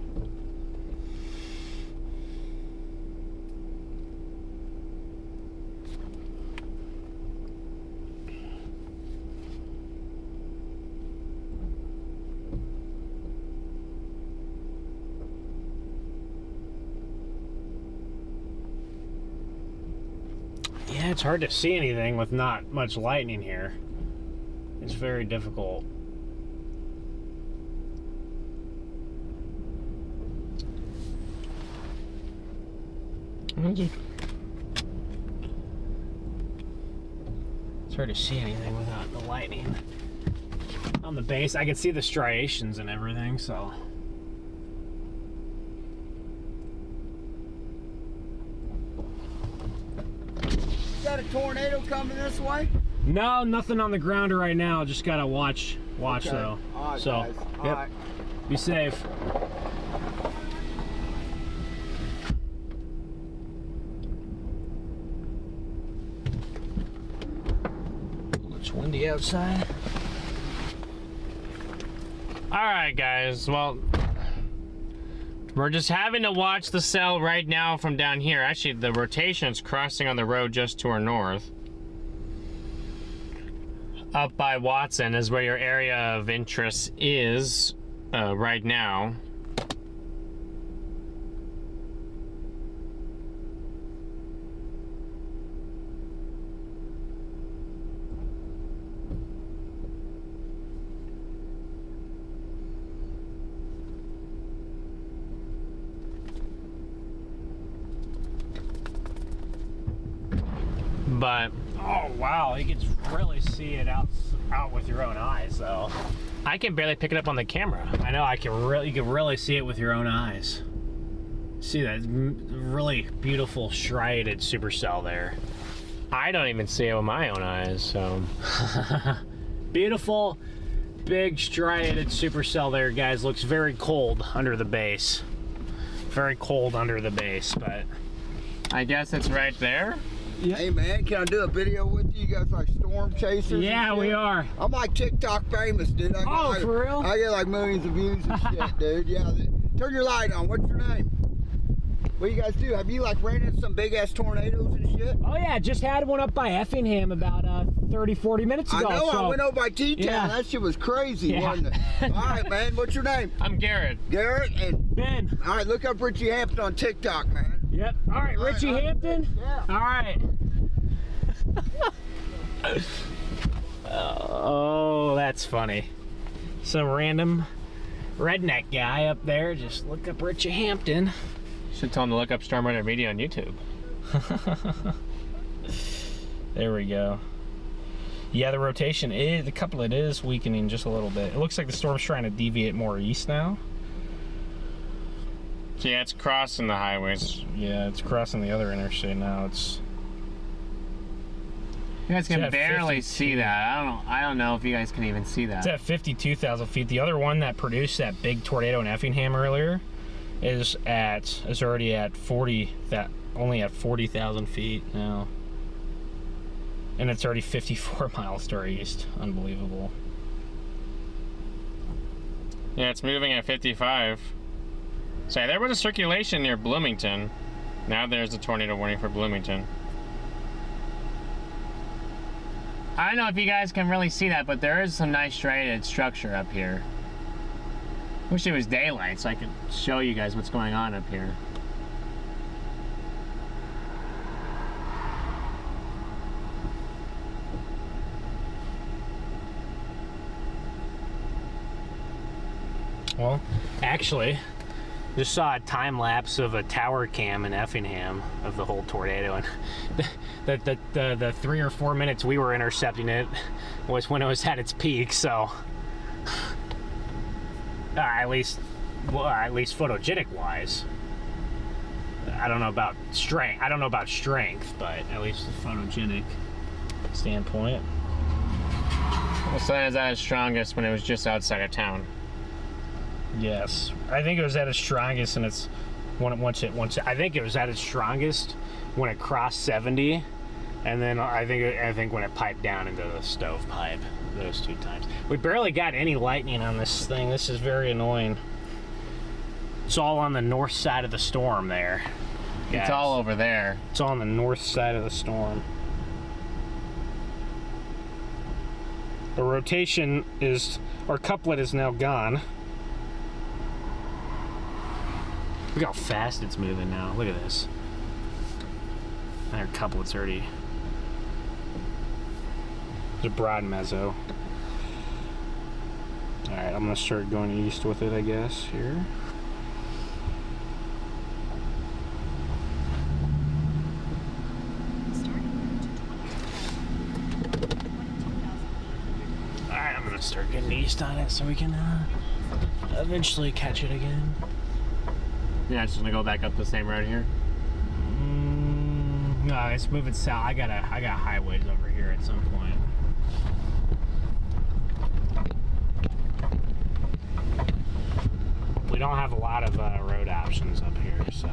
Yeah, it's hard to see anything with not much lightning here. It's very difficult. It's hard to see anything without the lightning. On the base, I can see the striations and everything, so. Is that a tornado coming this way? No, nothing on the ground right now. Just gotta watch Okay. though. All right, so, guys. All yep. right. Be safe. It's windy outside. All right, guys. Well, we're just having to watch the cell right now from down here. Actually, the rotation's crossing on the road just to our north. Up by Watson is where your area of interest is right now. But Oh wow, you can really see it out with your own eyes, though. I can barely pick it up on the camera. I know, you can really see it with your own eyes. See that really beautiful striated supercell there. I don't even see it with my own eyes, so. Beautiful, big striated supercell there, guys. Looks very cold under the base. Very cold under the base, but I guess it's right there. Yeah. Hey man, can I do a video with you? You guys like storm chasers? Yeah, we are. I'm like TikTok famous, dude. I got for real? I get like millions of views and shit, dude. Yeah. Turn your light on. What's your name? What do you guys do? Have you like ran into some big ass tornadoes and shit? Oh yeah, just had one up by Effingham about 30-40 minutes ago. I know, so. I went over by T-Town. Yeah. That shit was crazy, Yeah. wasn't it? All right, man. What's your name? I'm Garrett. Garrett and Ben. All right, look up Richie Hampton on TikTok, man. Yep. All right, Richie Hampton. Yeah. All right. Oh, that's funny. Some random redneck guy up there. Just look up Richie Hampton. Should tell him to look up StormRunner Media on YouTube. There we go. Yeah, the rotation is, the couplet is weakening just a little bit. It looks like the storm's trying to deviate more east now. Yeah, it's crossing the highways. Yeah, it's crossing the other interstate now. It's. You guys It's can at barely 52. see that. I don't know if you guys can even see that. It's at 52,000 feet. The other one that produced that big tornado in Effingham earlier is already at 40,000 feet now. And it's already 54 miles to our east. Unbelievable. Yeah, it's moving at 55. So there was a circulation near Bloomington. Now there's a tornado warning for Bloomington. I don't know if you guys can really see that, but there is some nice striated structure up here. Wish it was daylight so I could show you guys what's going on up here. Well, actually, just saw a time lapse of a tower cam in Effingham of the whole tornado, and the 3 or 4 minutes we were intercepting it was when it was at its peak. So, at least photogenic wise. I don't know about strength. But at least the photogenic standpoint. The sun is at its strongest when it was just outside of town. Yes, I think it was at its strongest, and it's I think it was at its strongest when it crossed 70, and then I think when it piped down into the stovepipe, those 2 times. We barely got any lightning on this thing. This is very annoying. It's all on the north side of the storm there. Guys. It's all over there. It's all on the north side of the storm. The rotation is, our couplet is now gone. Look how fast it's moving now. Look at this. And our couplet's already. It's a broad mezzo. Alright, I'm gonna start going east with it, I guess, here. Alright, I'm gonna start getting east on it so we can eventually catch it again. Yeah, it's just gonna go back up the same road here. No, it's moving south. I got highways over here at some point. We don't have a lot of road options up here, so.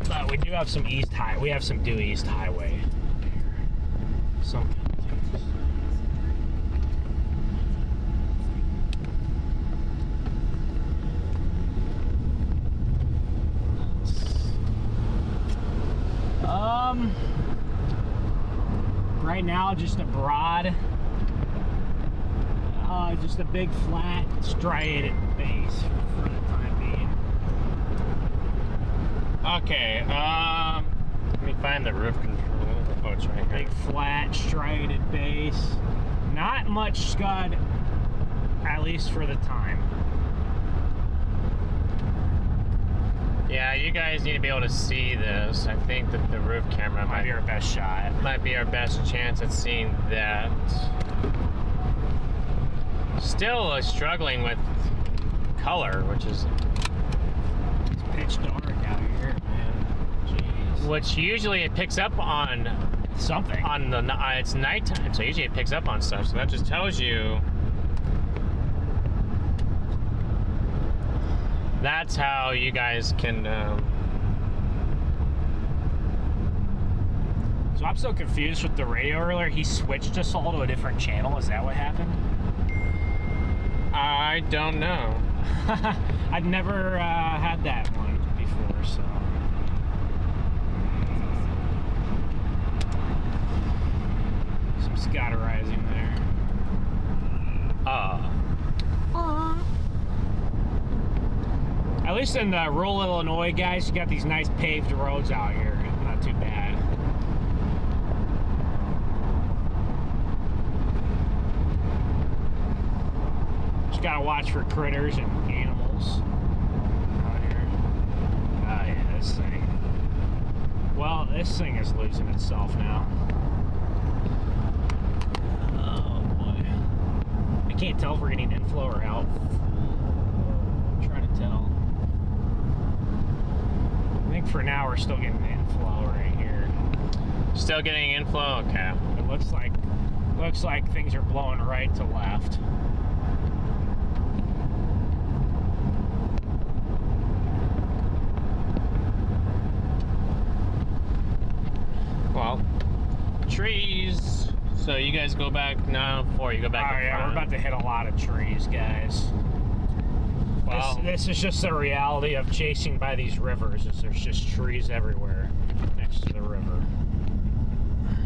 But we do have some east high. We have some due east highway up here. Some. Right now, just a broad, just a big flat striated base for the time being. Okay, let me find the roof control. Oh, it's right here. Big flat striated base. Not much scud, at least for the time. Yeah, you guys need to be able to see this. I think that the roof camera might be our best shot. Might be our best chance at seeing that. Still struggling with color, which is it's pitch dark out here, man. Jeez. Which usually it picks up on something. On the it's nighttime, so usually it picks up on stuff. So that just tells you. That's how you guys can. So I'm so confused with the radio earlier. He switched us all to a different channel. Is that what happened? I don't know. I've never had that one before, so. Some scatterizing there. At least in rural Illinois, guys, you got these nice paved roads out here. Not too bad. Just gotta watch for critters and animals out here. Oh yeah, this thing. Well, this thing is losing itself now. Oh boy. I can't tell if we're getting inflow or out. I'm trying to tell. I think for now we're still getting inflow right here. Still getting inflow? Okay. It looks like things are blowing right to left. Well, trees. So you guys go back now before you go back. Oh yeah, we're about to hit a lot of trees, guys. Well, this is just the reality of chasing by these rivers. Is there's just trees everywhere next to the river.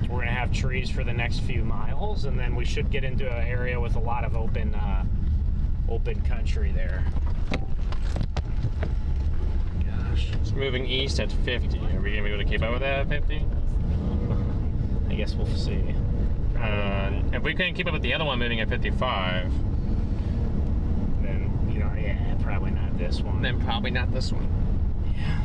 We're gonna have trees for the next few miles, and then we should get into an area with a lot of open country there. Gosh, it's moving east at 50. Are we gonna be able to keep up with that at 50? I guess we'll see. If we couldn't keep up with the other one moving at 55, then yeah, probably not this one. Then probably not this one. Yeah.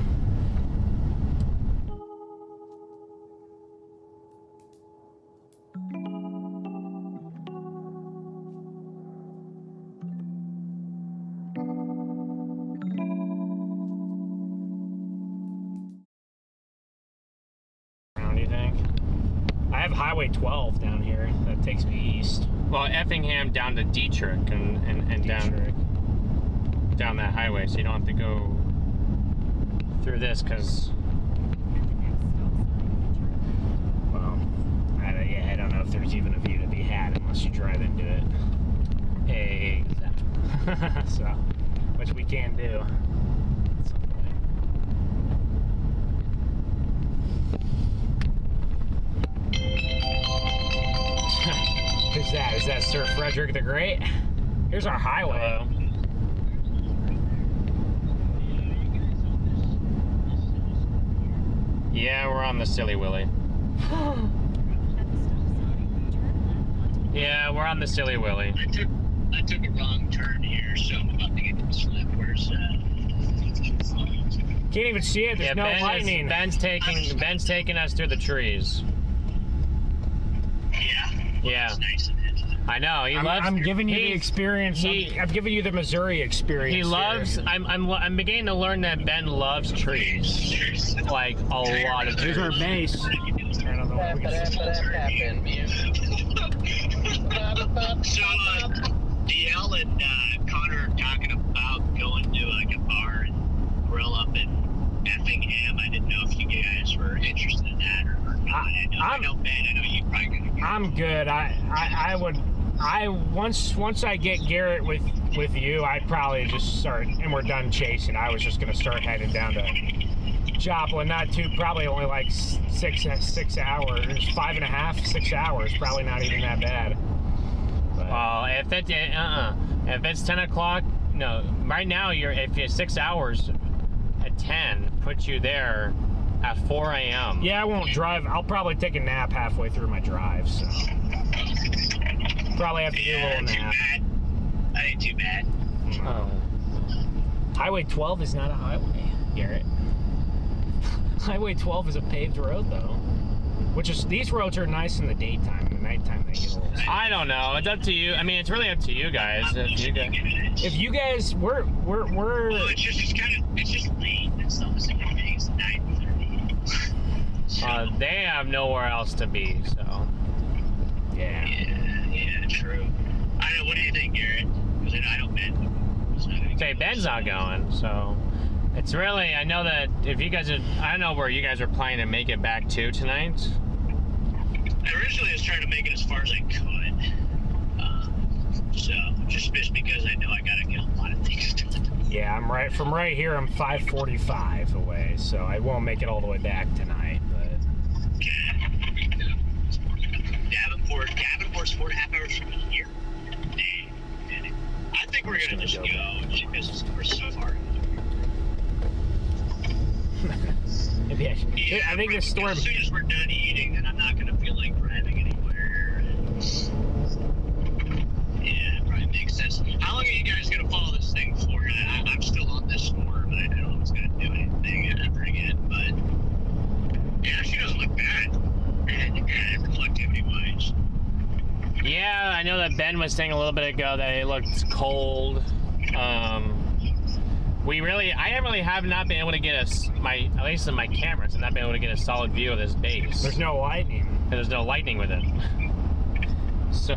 Highway 12 down here that takes me east. Well, Effingham down to Dietrich and down that highway, so you don't have to go through this because. Well, I don't know if there's even a view to be had unless you drive into it. Exactly. So, which we can do. Who's that? Is that Sir Frederick the Great? Here's our highway. Hello. Yeah, we're on the Silly Willy. Yeah, we're on the Silly Willy. I took a wrong turn here, so I'm about to get to the slip. Where's Can't even see it. There's no lightning. Ben's taking us through the trees. Yeah. Yeah. That's nice of it. I know. I'm giving you the experience. I'm giving you the Missouri experience. He loves. I'm beginning to learn that Ben loves trees. Like a lot of trees. Here's our base. So, DL and Connor are talking about going to like a bar and grill up in Effingham. I didn't know if you guys were interested in that or not. I know Ben. I know you probably gonna. I'm good. I would. Once I get Garrett with you, I'd probably just start, and we're done chasing. I was just gonna start heading down to Joplin. Not too. Probably only like 6 hours, 5.5, 6 hours. Probably not even that bad. Well, if it's 10 o'clock, no. Right now, if you're 6 hours at 10, puts you there at 4 a.m. Yeah, I won't drive. I'll probably take a nap halfway through my drive. So probably have to do a little nap. That ain't too bad. Oh. Highway 12 is not a highway, Garrett. Highway 12 is a paved road, though. Which is, these roads are nice in the daytime. In the nighttime, they get a little... I don't know. It's up to you. I mean, it's really up to you guys. If you guys, we're... Well, it's just late. It's almost like it's 9:30. They have nowhere else to be, so... Yeah. Yeah, true. I know, what do you think, Garrett? Because I know Ben. Say, Ben's not going, so... It's really, I know that if you guys are, I don't know where you guys are planning to make it back to tonight. Originally, I was trying to make it as far as I could. So, just because I know I gotta get a lot of things done. Yeah, from right here, I'm 5:45 away, so I won't make it all the way back tonight, but... Davenport's 4.5 hours from here? Dang. I think we're gonna just go, because we're so far. Maybe I think this storm... As soon as we're done eating, then I'm not gonna feel like driving anywhere. Yeah, it probably makes sense. How long are you guys gonna follow this thing for? I'm still on this storm. I don't know if it's gonna do anything ever again, but it actually doesn't look bad. Reflectivity-wise. Yeah, I know that Ben was saying a little bit ago that it looked cold. I have not been able to get at least in my cameras, I've not been able to get a solid view of this base. There's no lightning. There's no lightning with it. So.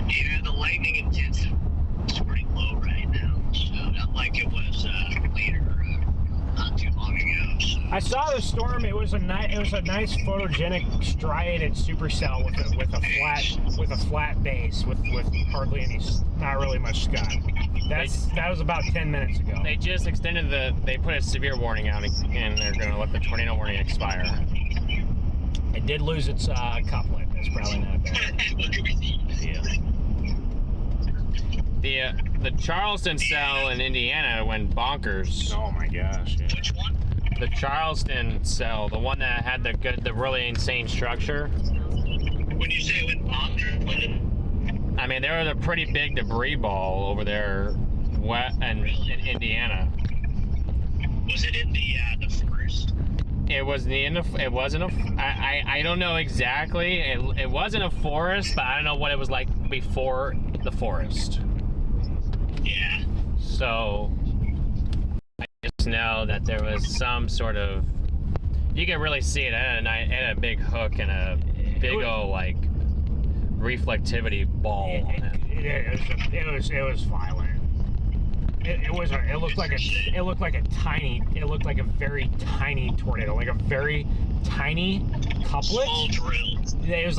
Yeah, the lightning intensity is pretty low right now, so not like it was later, not too long ago. So. I saw the storm. It was a nice photogenic striated supercell with a flat base with hardly any, not really much sky. That was about 10 minutes ago. They just extended they put a severe warning out, and they're going to let the tornado warning expire. It did lose its couplet. That's probably not bad. Yeah. The Charleston cell in Indiana went bonkers. Oh my gosh! Yeah. Which one? The Charleston cell, the one that had the really insane structure. When you say it went bonkers, I mean, there was a pretty big debris ball over there, in Indiana. Was it in the forest? It was it wasn't I don't know exactly. It wasn't a forest, but I don't know what it was like before the forest. Yeah. So I just know that there was some sort of, you can really see it. It had a big hook and a big old like reflectivity ball on it. It was violent. It looked like a very tiny tornado, like a very tiny couplet. Small drill. It was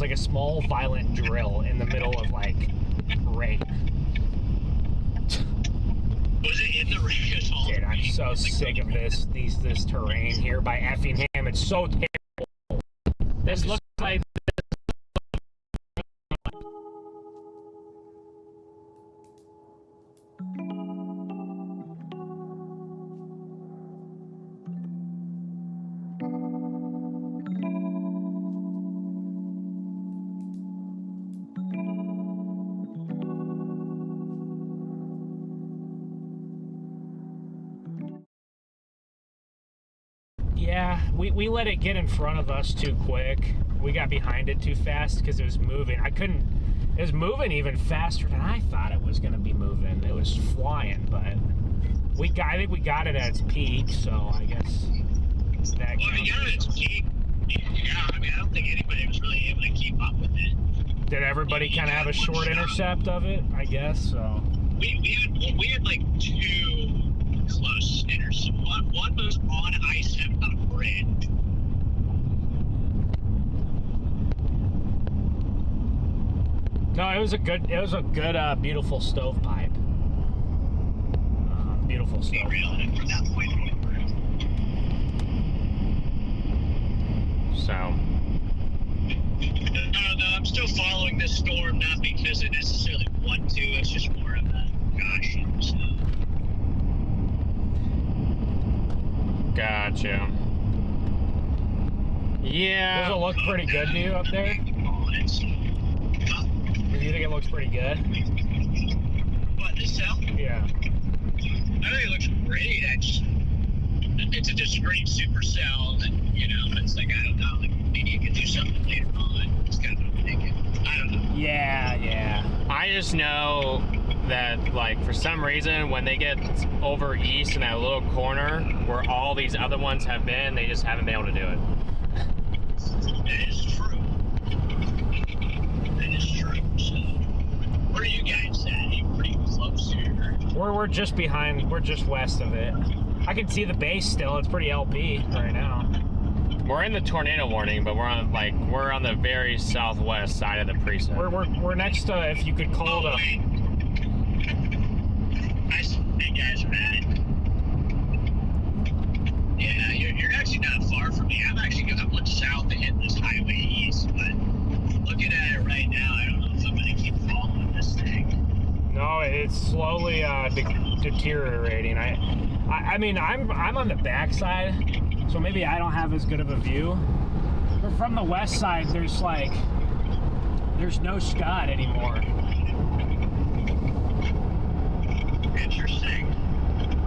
like a small violent drill in the middle of like rain. Was it in the rain at all? Dude, I'm so sick of this terrain here by Effingham. It's so terrible. This looks like. Yeah, we let it get in front of us too quick. We got behind it too fast because it was moving. It was moving even faster than I thought it was going to be moving. It was flying, but I think we got it at its peak, so I guess that Well, if you got it at its peak, yeah, I mean, I don't think anybody was really able to keep up with it. Did everybody kind of have a short intercept of it? I guess so. We had like two close intercepts. One was on I-7 on a bridge. No, it was a good, beautiful stovepipe. Beautiful stovepipe. From that point forward. So. No, I'm still following this storm, not because I necessarily want to. It's just more of a caution. So. Gotcha. Yeah. Does it look pretty good to you up there? you think it looks pretty good? What, the cell? Yeah. I think it looks great. It's a discrete supercell that, you know, it's like, I don't know, like maybe you could do something later on. It's kind of what I'm thinking. I don't know. Yeah. I just know that, like, for some reason, when they get over east in that little corner where all these other ones have been, they just haven't been able to do it. That is true. That is true. So, where are you guys at? Are you pretty close here? We're just behind, we're just west of it. I can see the base still, it's pretty LP right now. We're in the tornado warning, but we're on the very southwest side of the precinct. We're next to, if you could call it a... I see you guys are at it. Yeah, you're actually not far from me. I'm going south to hit this highway east, but looking at it right now, I don't know if I'm going to keep following this thing. No, it's slowly deteriorating. I mean, I'm on the backside, so maybe I don't have as good of a view. But from the west side, there's no Scott anymore. Interesting.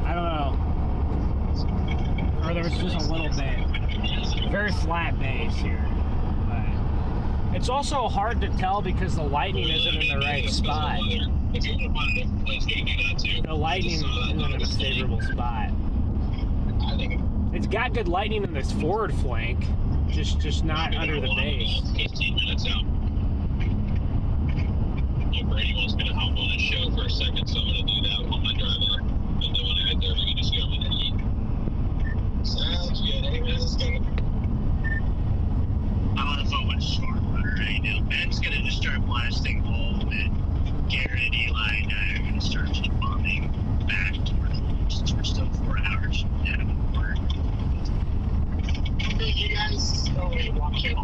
I don't know. Or there was just a little bit. Very flat base here. But it's also hard to tell because the lightning isn't in the right spot. The lightning isn't in a favorable spot. It's got good lightning in this forward flank, just not under the base. 15 minutes out. Yeah, Brady wants me to hop on his show for a second, so I'm going to do that while I drive up. And then when I get there, we can just go in and eat. Sounds good. I'm on the phone with StormRunner right now. Ben's going to just start blasting home, and Garrett, Eli, and I are going to start just bombing back toward the since we're still 4 hours out of work. Thank you guys. Walk in.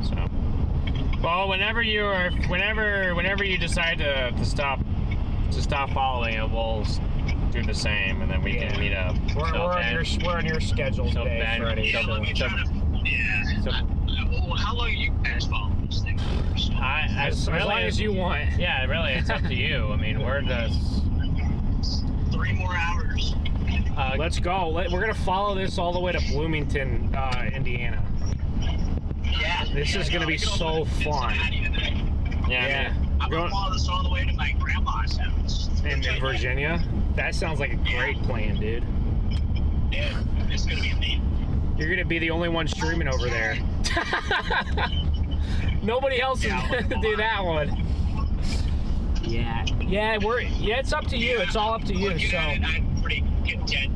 So, well, whenever you decide to stop following it, we'll do the same, and then we can meet up. We're on your schedule today, Freddie. Well, how long are you guys following this thing for? As long as you want. Yeah, really, it's up to you. I mean, we're just 3 more hours. Let's go. We're gonna follow this all the way to Bloomington, Indiana. Yeah. This is gonna be so fun. Yeah. I'm gonna follow this all the way to my grandma's house. In Virginia? That sounds like a great plan, dude. Yeah, it's gonna be amazing. You're gonna be the only one streaming over there. Nobody else is gonna do that one. Yeah, it's up to you. It's all up to you. So I'm pretty content.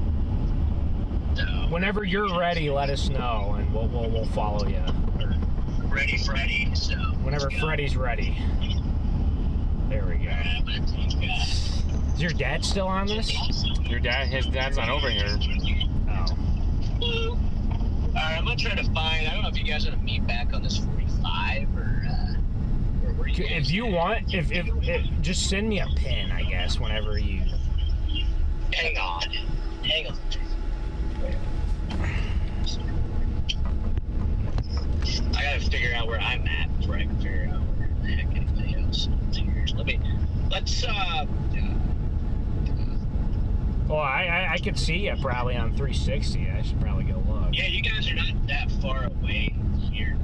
Whenever you're ready, let us know, and we'll follow you. Ready, Freddy. So whenever Freddy's ready. There we go. Is your dad still on this? His dad's not over here. Oh. Alright, I'm gonna try to find. I don't know if you guys want to meet back on this 45 or where you if you want, if just send me a pin, I guess, whenever you. Hang on. I gotta figure out where I'm at before I can figure out where the heck anybody else is. Let's Well, I could see you probably on 360. I should probably go look. Yeah, you guys are not that far away here.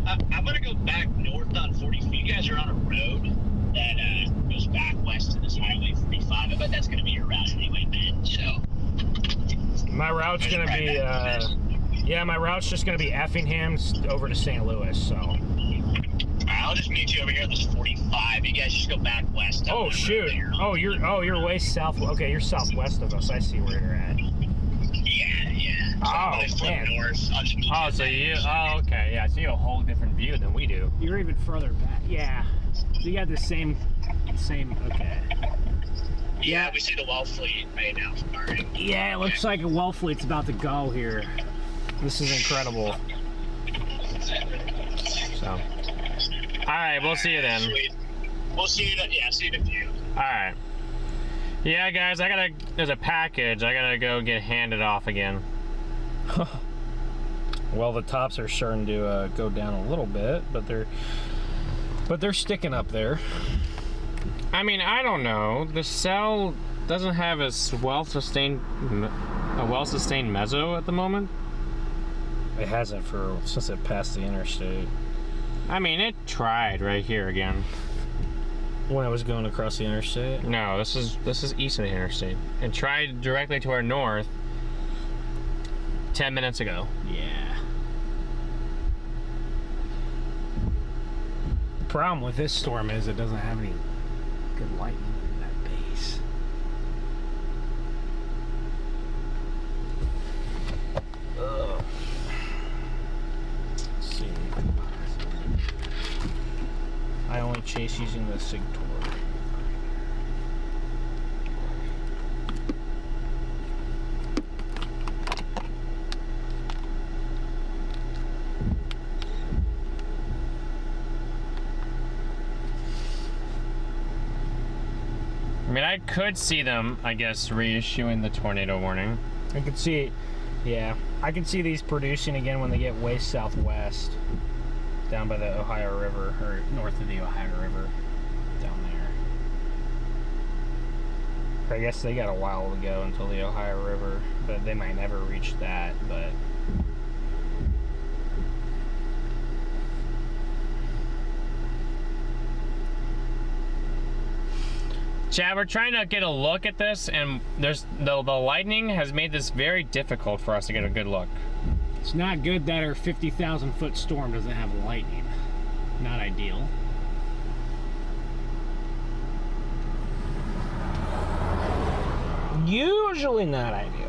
I'm gonna go back north on 40. You guys are on a road that goes back west to this highway 45. I bet that's gonna be your route anyway, man. So my route's gonna be my route's just gonna be Effingham over to St. Louis. So I'll just meet you over here on this 45. You guys just go back west. Oh shoot! You're way south. Okay, you're southwest of us. I see where you're at. Yeah. Oh man. North. Okay, yeah. So you have a whole different view than we do. You're even further back. Yeah. So you got the same. Okay. Yeah, we see the Wellfleet right now. Alright. Yeah, it looks like a Wellfleet's about to go here. This is incredible. So. All right, we'll see you then. Sweet. We'll see you. See you in a few. All right. Yeah, guys, there's a package. I gotta go get handed off again. Well, the tops are starting to go down a little bit, but they're sticking up there. I mean, I don't know. The cell doesn't have a well-sustained meso at the moment. It hasn't since it passed the interstate. I mean, it tried right here again. When it was going across the interstate? No, this is east of the interstate. It tried directly to our north 10 minutes ago. Yeah. The problem with this storm is it doesn't have any good lightning in that base. Ugh. Let's see. I only chase using the SIG Tor. I mean, I could see them, I guess, reissuing the tornado warning. I could see, yeah, I could see these producing again when they get way southwest, down by the Ohio River, or north of the Ohio River, down there. I guess they got a while to go until the Ohio River, but they might never reach that, but... Chad, we're trying to get a look at this, and there's the lightning has made this very difficult for us to get a good look. It's not good that our 50,000 foot storm doesn't have lightning. Not ideal. Usually not ideal.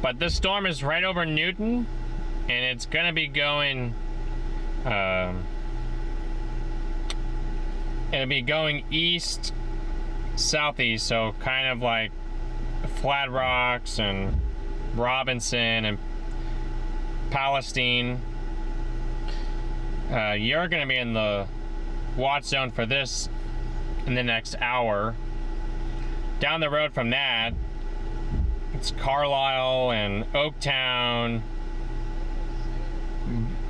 But this storm is right over Newton, and it's gonna be going, it'll be going east, southeast, so kind of like Flat Rocks and Robinson and Palestine. You're gonna be in the watch zone for this in the next hour. Down the road from that, it's Carlisle and Oaktown,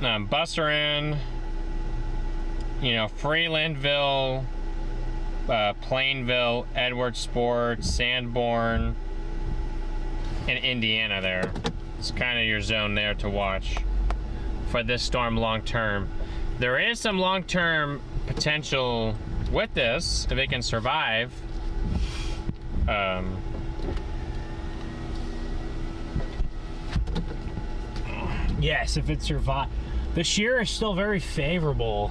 Busserin, you know, Freelandville, Plainville, Edward Sports, Sanborn, and Indiana there. It's kind of your zone there to watch for this storm long term. There is some long term potential with this, if it can survive. Yes, if it survives. The shear is still very favorable.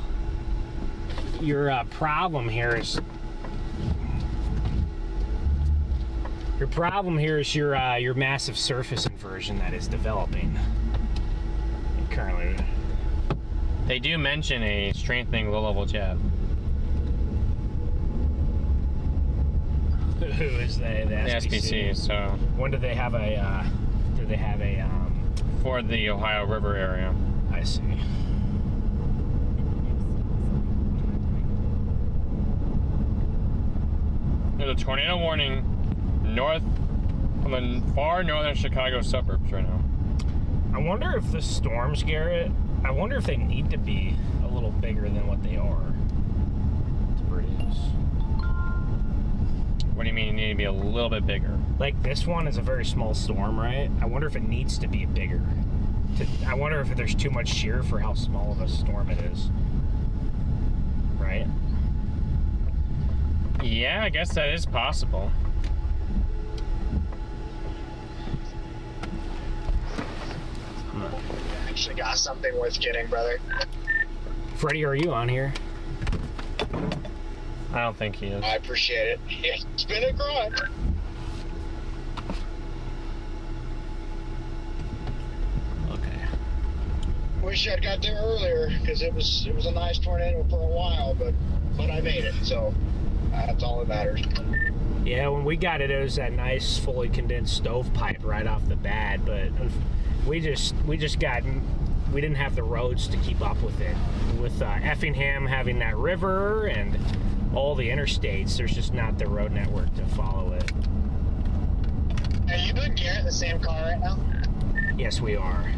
Your problem here is your massive surface inversion that is developing currently. They do mention a strengthening low-level jab. Who is they? The SPC. So when do they have a? For the Ohio River area. I see. There's a tornado warning north on the far northern Chicago suburbs right now. I wonder if the storms, Garrett, I wonder if they need to be a little bigger than what they are to produce. What do you mean you need to be a little bit bigger? Like this one is a very small storm, right? I wonder if it needs to be bigger. I wonder if there's too much shear for how small of a storm it is. Right? Yeah, I guess that is possible. Actually got something worth getting, brother. Freddie, are you on here? I don't think he is. I appreciate it. It's been a grind. Okay. Wish I'd got there earlier because it was a nice tornado for a while, but I made it, so that's all that matters. Yeah, when we got it, it was that nice fully condensed stovepipe right off the bat, but we just got we didn't have the roads to keep up with it. With Effingham having that river and all the interstates, there's just not the road network to follow it. Are you and Garrett in the same car right now? Yes, we are.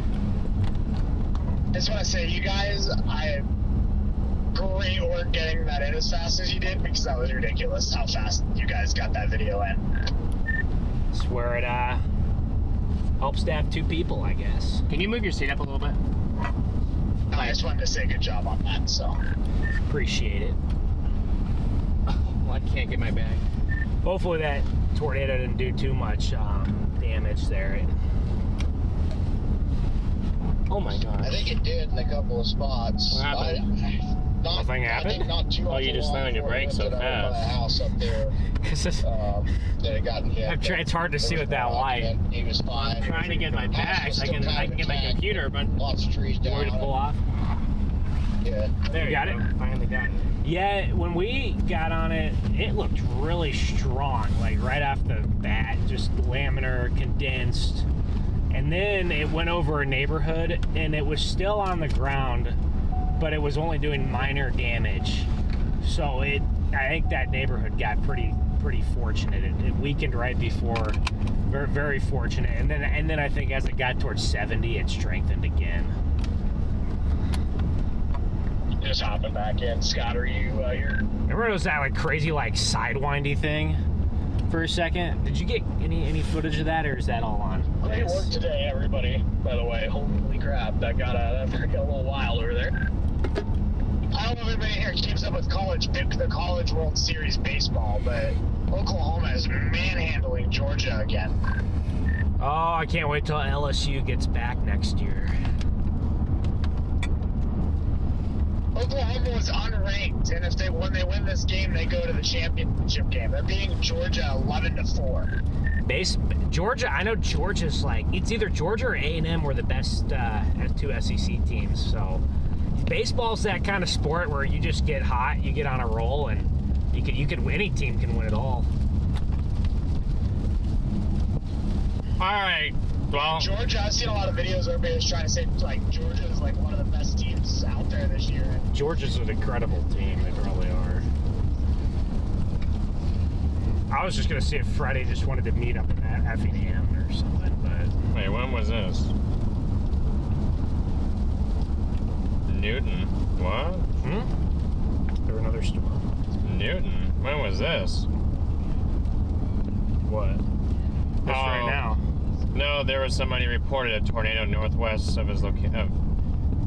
I just want to say, you guys, great work getting that in as fast as you did, because that was ridiculous how fast you guys got that video in. Swear it helps to have two people, I guess. Can you move your seat up a little bit? I just wanted to say good job on that, so. Appreciate it. Well, I can't get my bag. Hopefully that tornado didn't do too much damage there. Oh my god. I think it did in a couple of spots. What happened? Nothing happened? Not too you just slammed on your brakes so fast. A house up there. that it got hit. It's hard to see with that light. He was fine. I'm trying to get my bags. I can get my computer, but lots of trees down. where to pull off? Yeah. There You got go. it? Finally got it. Yeah, when we got on it, it looked really strong, like right off the bat, just laminar, condensed. And then it went over a neighborhood, and it was still on the ground, but it was only doing minor damage. So I think that neighborhood got pretty fortunate. It weakened right before, very, very fortunate. And then I think as it got towards 70, it strengthened again. Just hopping back in. Scott, are you Remember it was that like crazy like sidewindy thing for a second? Did you get any footage of that, or is that all on? Great work today, everybody. By the way, holy crap, that got a little wild over there. I don't know if anybody here keeps up with the College World Series baseball, but Oklahoma is manhandling Georgia again. Oh, I can't wait till LSU gets back next year. Oklahoma was unranked, and when they win this game, they go to the championship game. They're beating Georgia 11-4. Georgia, I know Georgia's like, it's either Georgia or A&M were the best two SEC teams. So baseball's that kind of sport where you just get hot, you get on a roll, and you could any team can win it all. All right. Well, Georgia, I've seen a lot of videos where everybody's trying to say like Georgia is like one of the best teams out there this year. Georgia's an incredible team. They really are. I was just gonna see if Freddie just wanted to meet up in Effingham or something, but wait, when was this? Newton. What? There another storm. Newton. When was this? What? This right now. No, there was somebody reported a tornado northwest of his of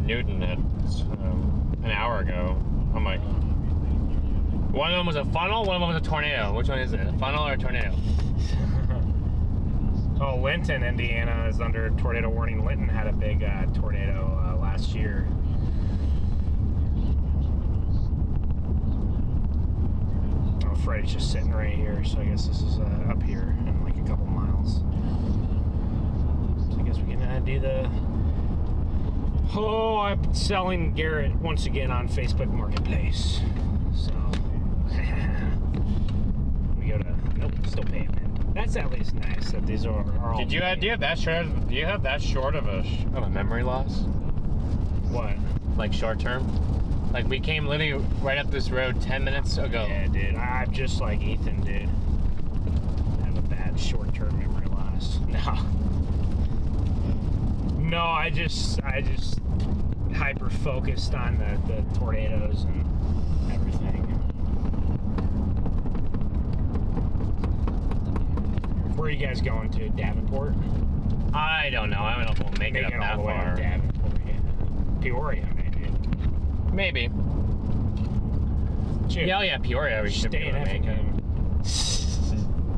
Newton at an hour ago. I'm like, one of them was a funnel, one of them was a tornado. Which one is it? A funnel or a tornado? Oh, Linton, Indiana is under tornado warning. Linton had a big tornado last year. Oh, Freddie's just sitting right here, so I guess this is up here in like a couple miles. So I guess we can do the... Oh, I'm selling Garrett once again on Facebook Marketplace. So we go to... Nope, still payment. That's at least nice that these are all... Do you have that short of a memory loss? What? Like short term? Like we came literally right up this road 10 minutes ago. Yeah, dude. I'm just like Ethan, dude. I have a bad short-term memory loss. No, I just hyper-focused on the tornadoes and everything. Where are you guys going to? Davenport? I don't know. I don't know if we'll make it up that all the way far. to Davenport, yeah. Peoria, Maybe. Dude, Yeah, Peoria. We should be able to make it.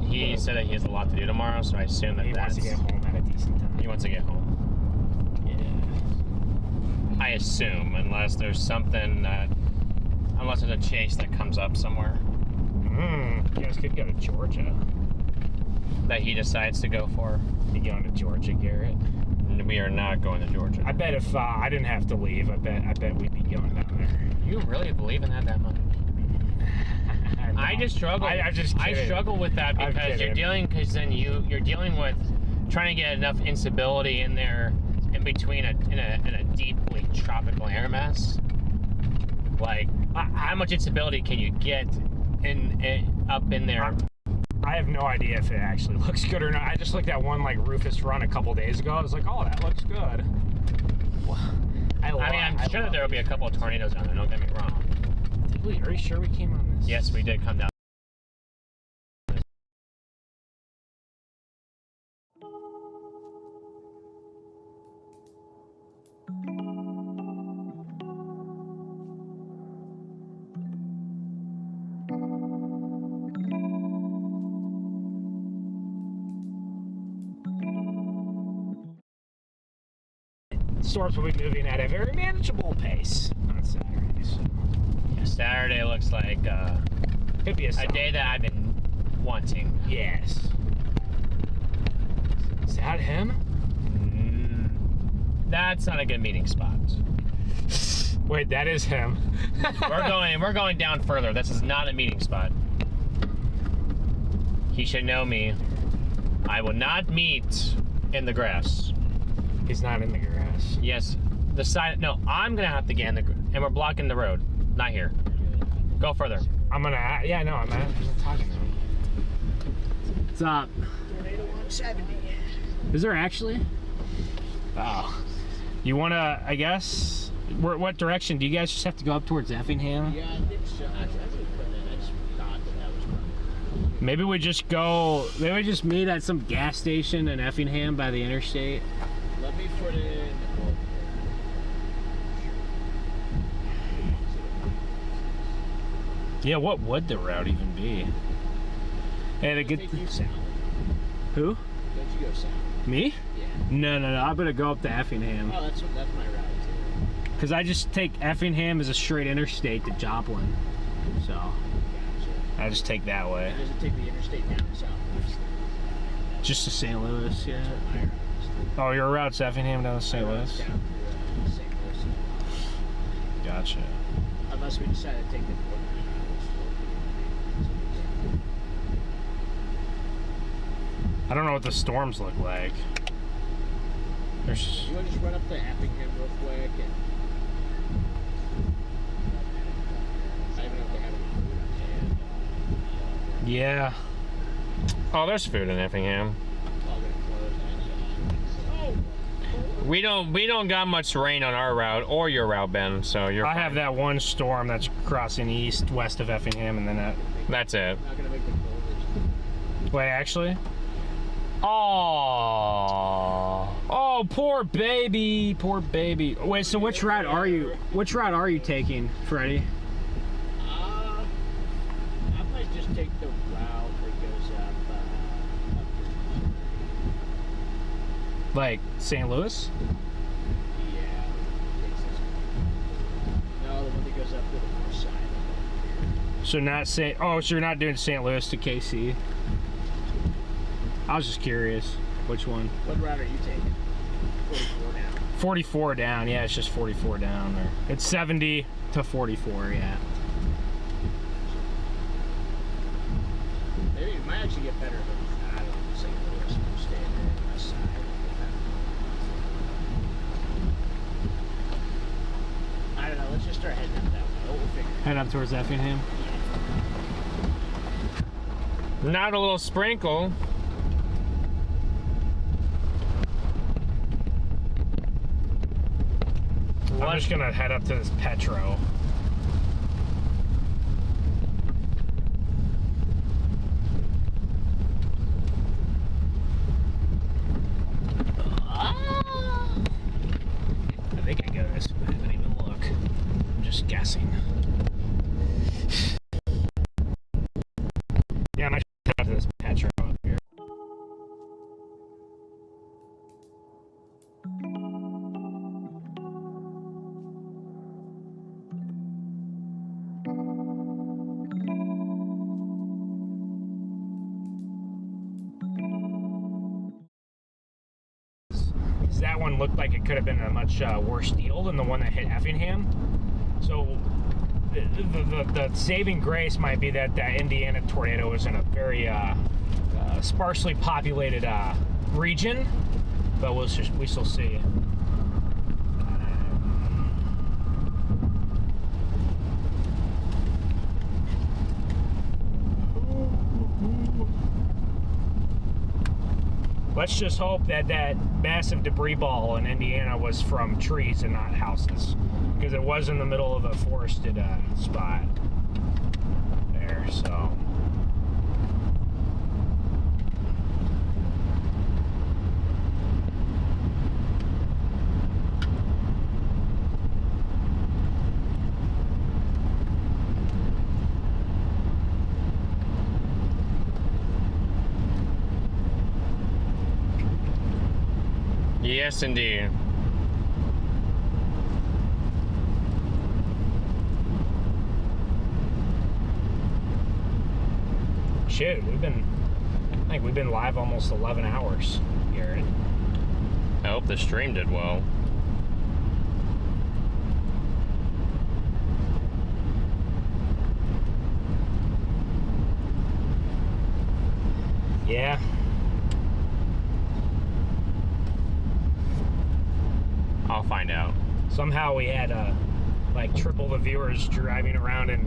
He said that he has a lot to do tomorrow, so I assume that he wants to get home at a decent time. He wants to get home. Yeah. I assume, unless there's something that, unless there's a chase that comes up somewhere. You guys could go to Georgia. That he decides to go for. You going to Georgia, Garrett? We are not going to Georgia. I bet if I didn't have to leave, I bet we'd be going down there. You really believe in that much? I just struggle. I'm just kidding. I struggle with that because you're dealing with trying to get enough instability in there and between in a deeply tropical air mass. Like, how much instability can you get up in there? I have no idea if it actually looks good or not. I just looked at one like Rufus run a couple days ago. I was like, oh, that looks good. I'm sure that there will be a couple of tornadoes down there. Don't get me wrong. Are you sure we came on this? Yes, we did come down. Storms will be moving at a very manageable pace on Saturday. So. Yeah, Saturday looks like could be a day that I've been wanting. Yes. Is that him? That's not a good meeting spot. Wait, that is him. We're going down further. This is not a meeting spot. He should know me. I will not meet in the grass. He's not in the grass. Yes. The side. No, I'm gonna have to get in the. And we're blocking the road. Not here. Go further. I'm gonna. Yeah, no, I'm talking to him. What's up? Tornado 170. Is there actually? Oh. You wanna? I guess. What direction? Do you guys just have to go up towards Effingham? Yeah, I think so. I just thought that was probably. Maybe we just go. Maybe we just meet at some gas station in Effingham by the interstate. Let me put in. Yeah, what would the route even be? Hey, the good. Take you south. Who? Don't you go south? Me? Yeah. No. I'm gonna go up to Effingham. Oh, that's my route too. Cause I just take Effingham as a straight interstate to Joplin, so Gotcha. I just take that way. Does it take the interstate down to southwest? Just to St. Louis, yeah. That's what my route is. Oh, your route's Effingham down to St. Louis? Down to St. Louis. Gotcha. Unless we decide to take the northern route. I don't know what the storms look like. There's. You want to just run up to Effingham real quick and. I don't even know if they have any food on hand. Yeah. Oh, there's food in Effingham. Oh, they're closed. We don't got much rain on our route or your route, Ben. So you're. I fine. have that one storm that's crossing east, west of Effingham, and then that. That's it. Not gonna make the cold. Wait, actually. Oh, poor baby, poor baby. Wait, so which route are you? Which route are you taking, Freddie? I might just take the route that goes up Like St. Louis? Yeah. No, the one that goes up to the north side. So not St. Oh, so you're not doing St. Louis to KC? I was just curious, which one? What route are you taking? 44 down. 44 down, yeah, it's just 44 down there. It's 70 to 44, yeah. Maybe it might actually get better than, I don't know, St. Louis will stay there on the west side. I don't know, let's just start heading up that way. We'll figure it out. Head up towards Effingham. Not a little sprinkle. I'm just gonna head up to this Petro. I think I go this way, I didn't even look. I'm just guessing. Yeah, I'm actually head up to this Petro up here. That one looked like it could have been a much worse deal than the one that hit Effingham. So the saving grace might be that that Indiana tornado was in a very sparsely populated region, but we shall see. let's just hope that that massive debris ball in Indiana was from trees and not houses, because it was in the middle of a forested spot there, so. Yes, indeed. Shit, I think we've been live almost 11 hours, Garrett. I hope the stream did well. Yeah. I'll find out. Somehow we had like triple the viewers driving around in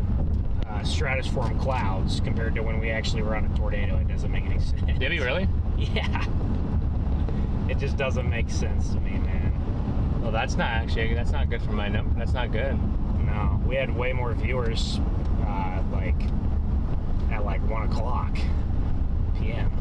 stratiform clouds compared to when we actually were on a tornado. It doesn't make any sense. Did he really? Yeah. It just doesn't make sense to me, man. Well, that's not good for my number. That's not good. No, we had way more viewers like at like 1 o'clock p.m.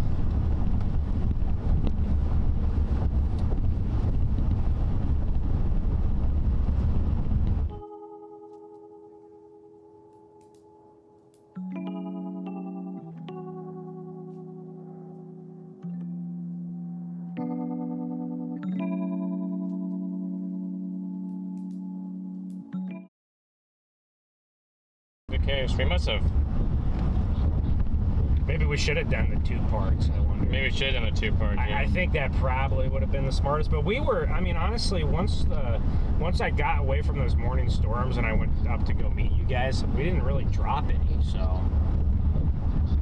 Okay, so we must have. Maybe we should have done the 2 parts, I wonder. Maybe we should have done the 2 parts. Yeah. I think that probably would have been the smartest, but we were, I mean, honestly, once I got away from those morning storms and I went up to go meet you guys, we didn't really drop any, so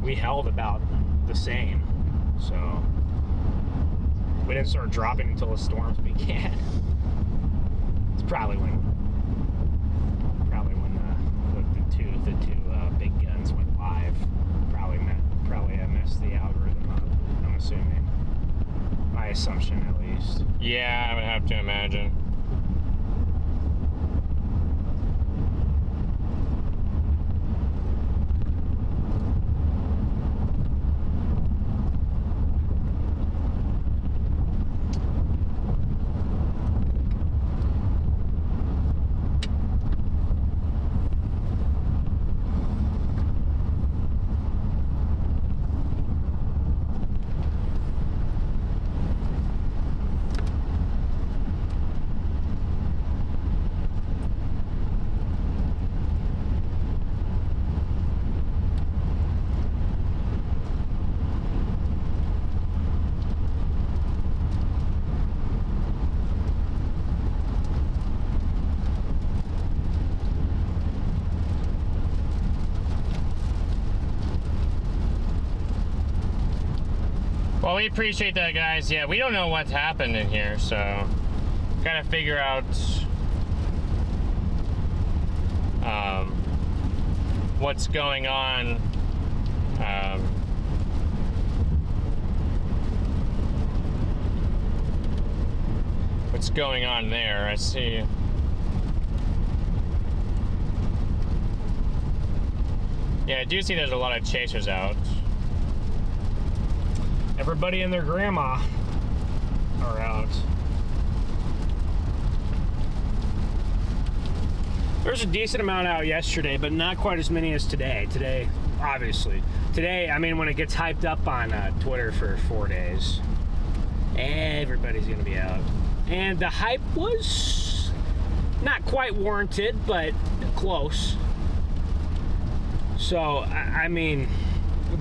we held about the same. So we didn't start dropping until the storms began. It's probably when the two big guns went live. Probably I messed the algorithm up, I'm assuming. My assumption, at least. Yeah, I would have to imagine. Well, we appreciate that, guys. Yeah, we don't know what's happened in here, so gotta figure out what's going on. What's going on there? I see. Yeah, I do see there's a lot of chasers out. Everybody and their grandma are out. There's a decent amount out yesterday, but not quite as many as today. Today, obviously. Today, I mean, when it gets hyped up on Twitter for 4 days, everybody's gonna be out. And the hype was not quite warranted, but close. So, I mean,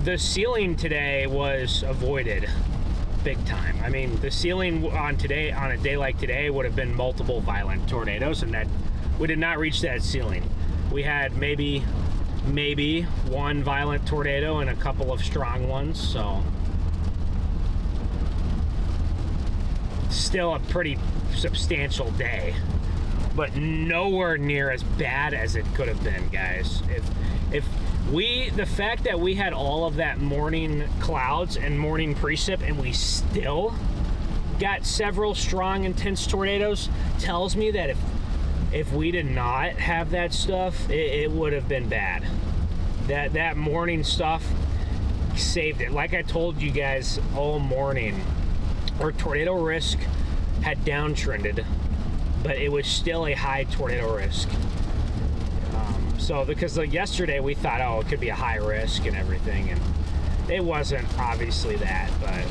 the ceiling today was avoided big time. I mean, the ceiling on a day like today would have been multiple violent tornadoes, and that we did not reach that ceiling. We had maybe one violent tornado and a couple of strong ones, so still a pretty substantial day, but nowhere near as bad as it could have been, guys. the fact that we had all of that morning clouds and morning precip and we still got several strong, intense tornadoes tells me that if we did not have that stuff, it would have been bad. That morning stuff saved it. Like I told you guys all morning, our tornado risk had downtrended, but it was still a high tornado risk. So because like yesterday we thought, oh, it could be a high risk and everything, and it wasn't obviously that, but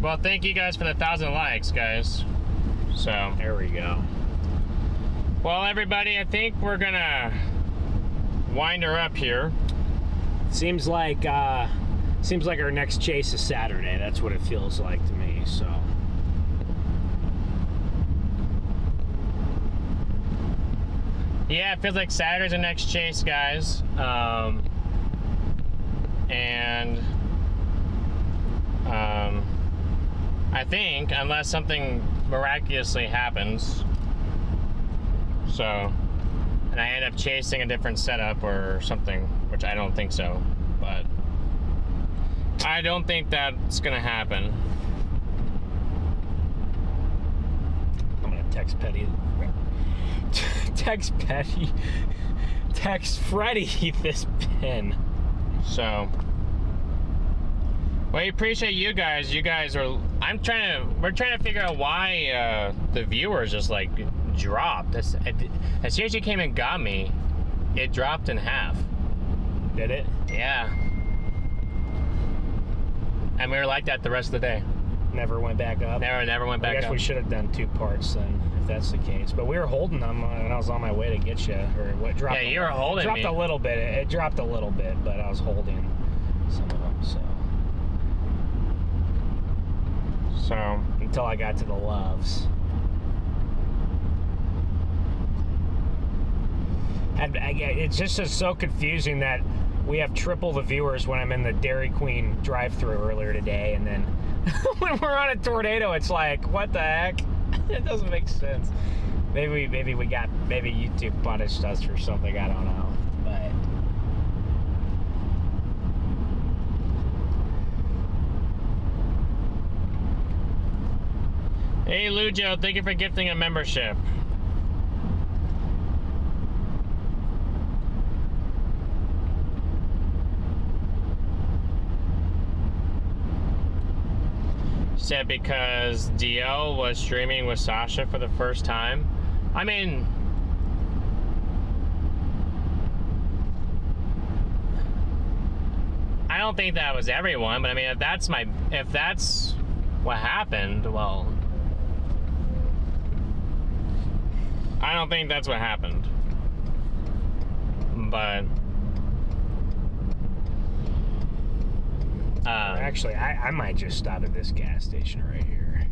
well, thank you guys for the 1,000 likes, guys. So there we go. Well, everybody, I think we're gonna wind her up here. Seems like our next chase is Saturday. That's what it feels like to me. So. Yeah, it feels like Saturday's the next chase, guys. I think, unless something miraculously happens, so, and I end up chasing a different setup or something, which I don't think so, but I don't think that's gonna happen. I'm gonna text Petty. Text Freddie this pin. So, well, I appreciate you guys. You guys are. We're trying to figure out why the viewers just like dropped. As soon as you came and got me, it dropped in half. Did it? Yeah. And we were like that the rest of the day. Never went back up. Never went back up. I guess we should have done 2 parts then, if that's the case. But we were holding them, and I was on my way to get you, or what dropped. Yeah, you were holding me. Dropped a little bit. It dropped a little bit, but I was holding some of them. So until I got to the loves. And it's just so confusing that we have triple the viewers when I'm in the Dairy Queen drive-thru earlier today, and then when we're on a tornado, it's like, what the heck? It doesn't make sense. Maybe YouTube punished us for something, I don't know. But hey, Lujo, thank you for gifting a membership. Said because DL was streaming with Sasha for the first time. I mean, I don't think that was everyone, but I mean, if that's what happened, well, I don't think that's what happened. But actually, I might just stop at this gas station right here.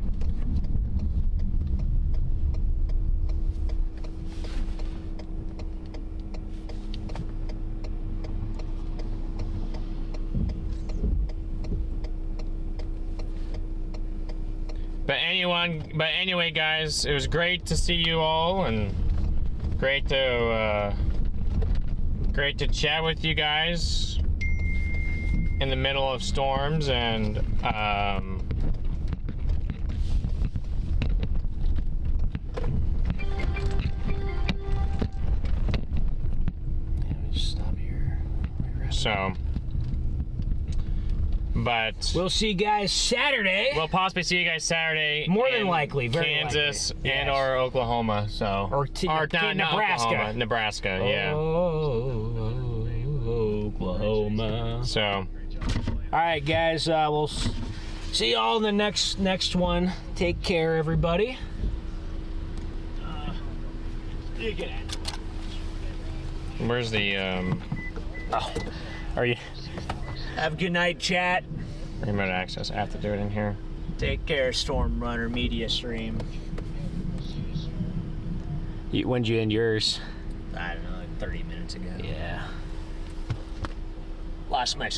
But anyway, guys, it was great to see you all, and great to chat with you guys in the middle of storms, and just stop here. So, but we'll see you guys Saturday. We'll possibly see you guys Saturday. More than likely, very Kansas likely. and or Oklahoma. So Nebraska. Oklahoma, Nebraska. Yeah. Oklahoma. So, all right, guys. We'll see you all in the next one. Take care, everybody. You get it. Where's the Oh, are you? Have a good night, chat. remote access? I have to do it in here. Take care, StormRunner Media stream. When'd you end yours? I don't know, like 30 minutes ago. Yeah. Lost my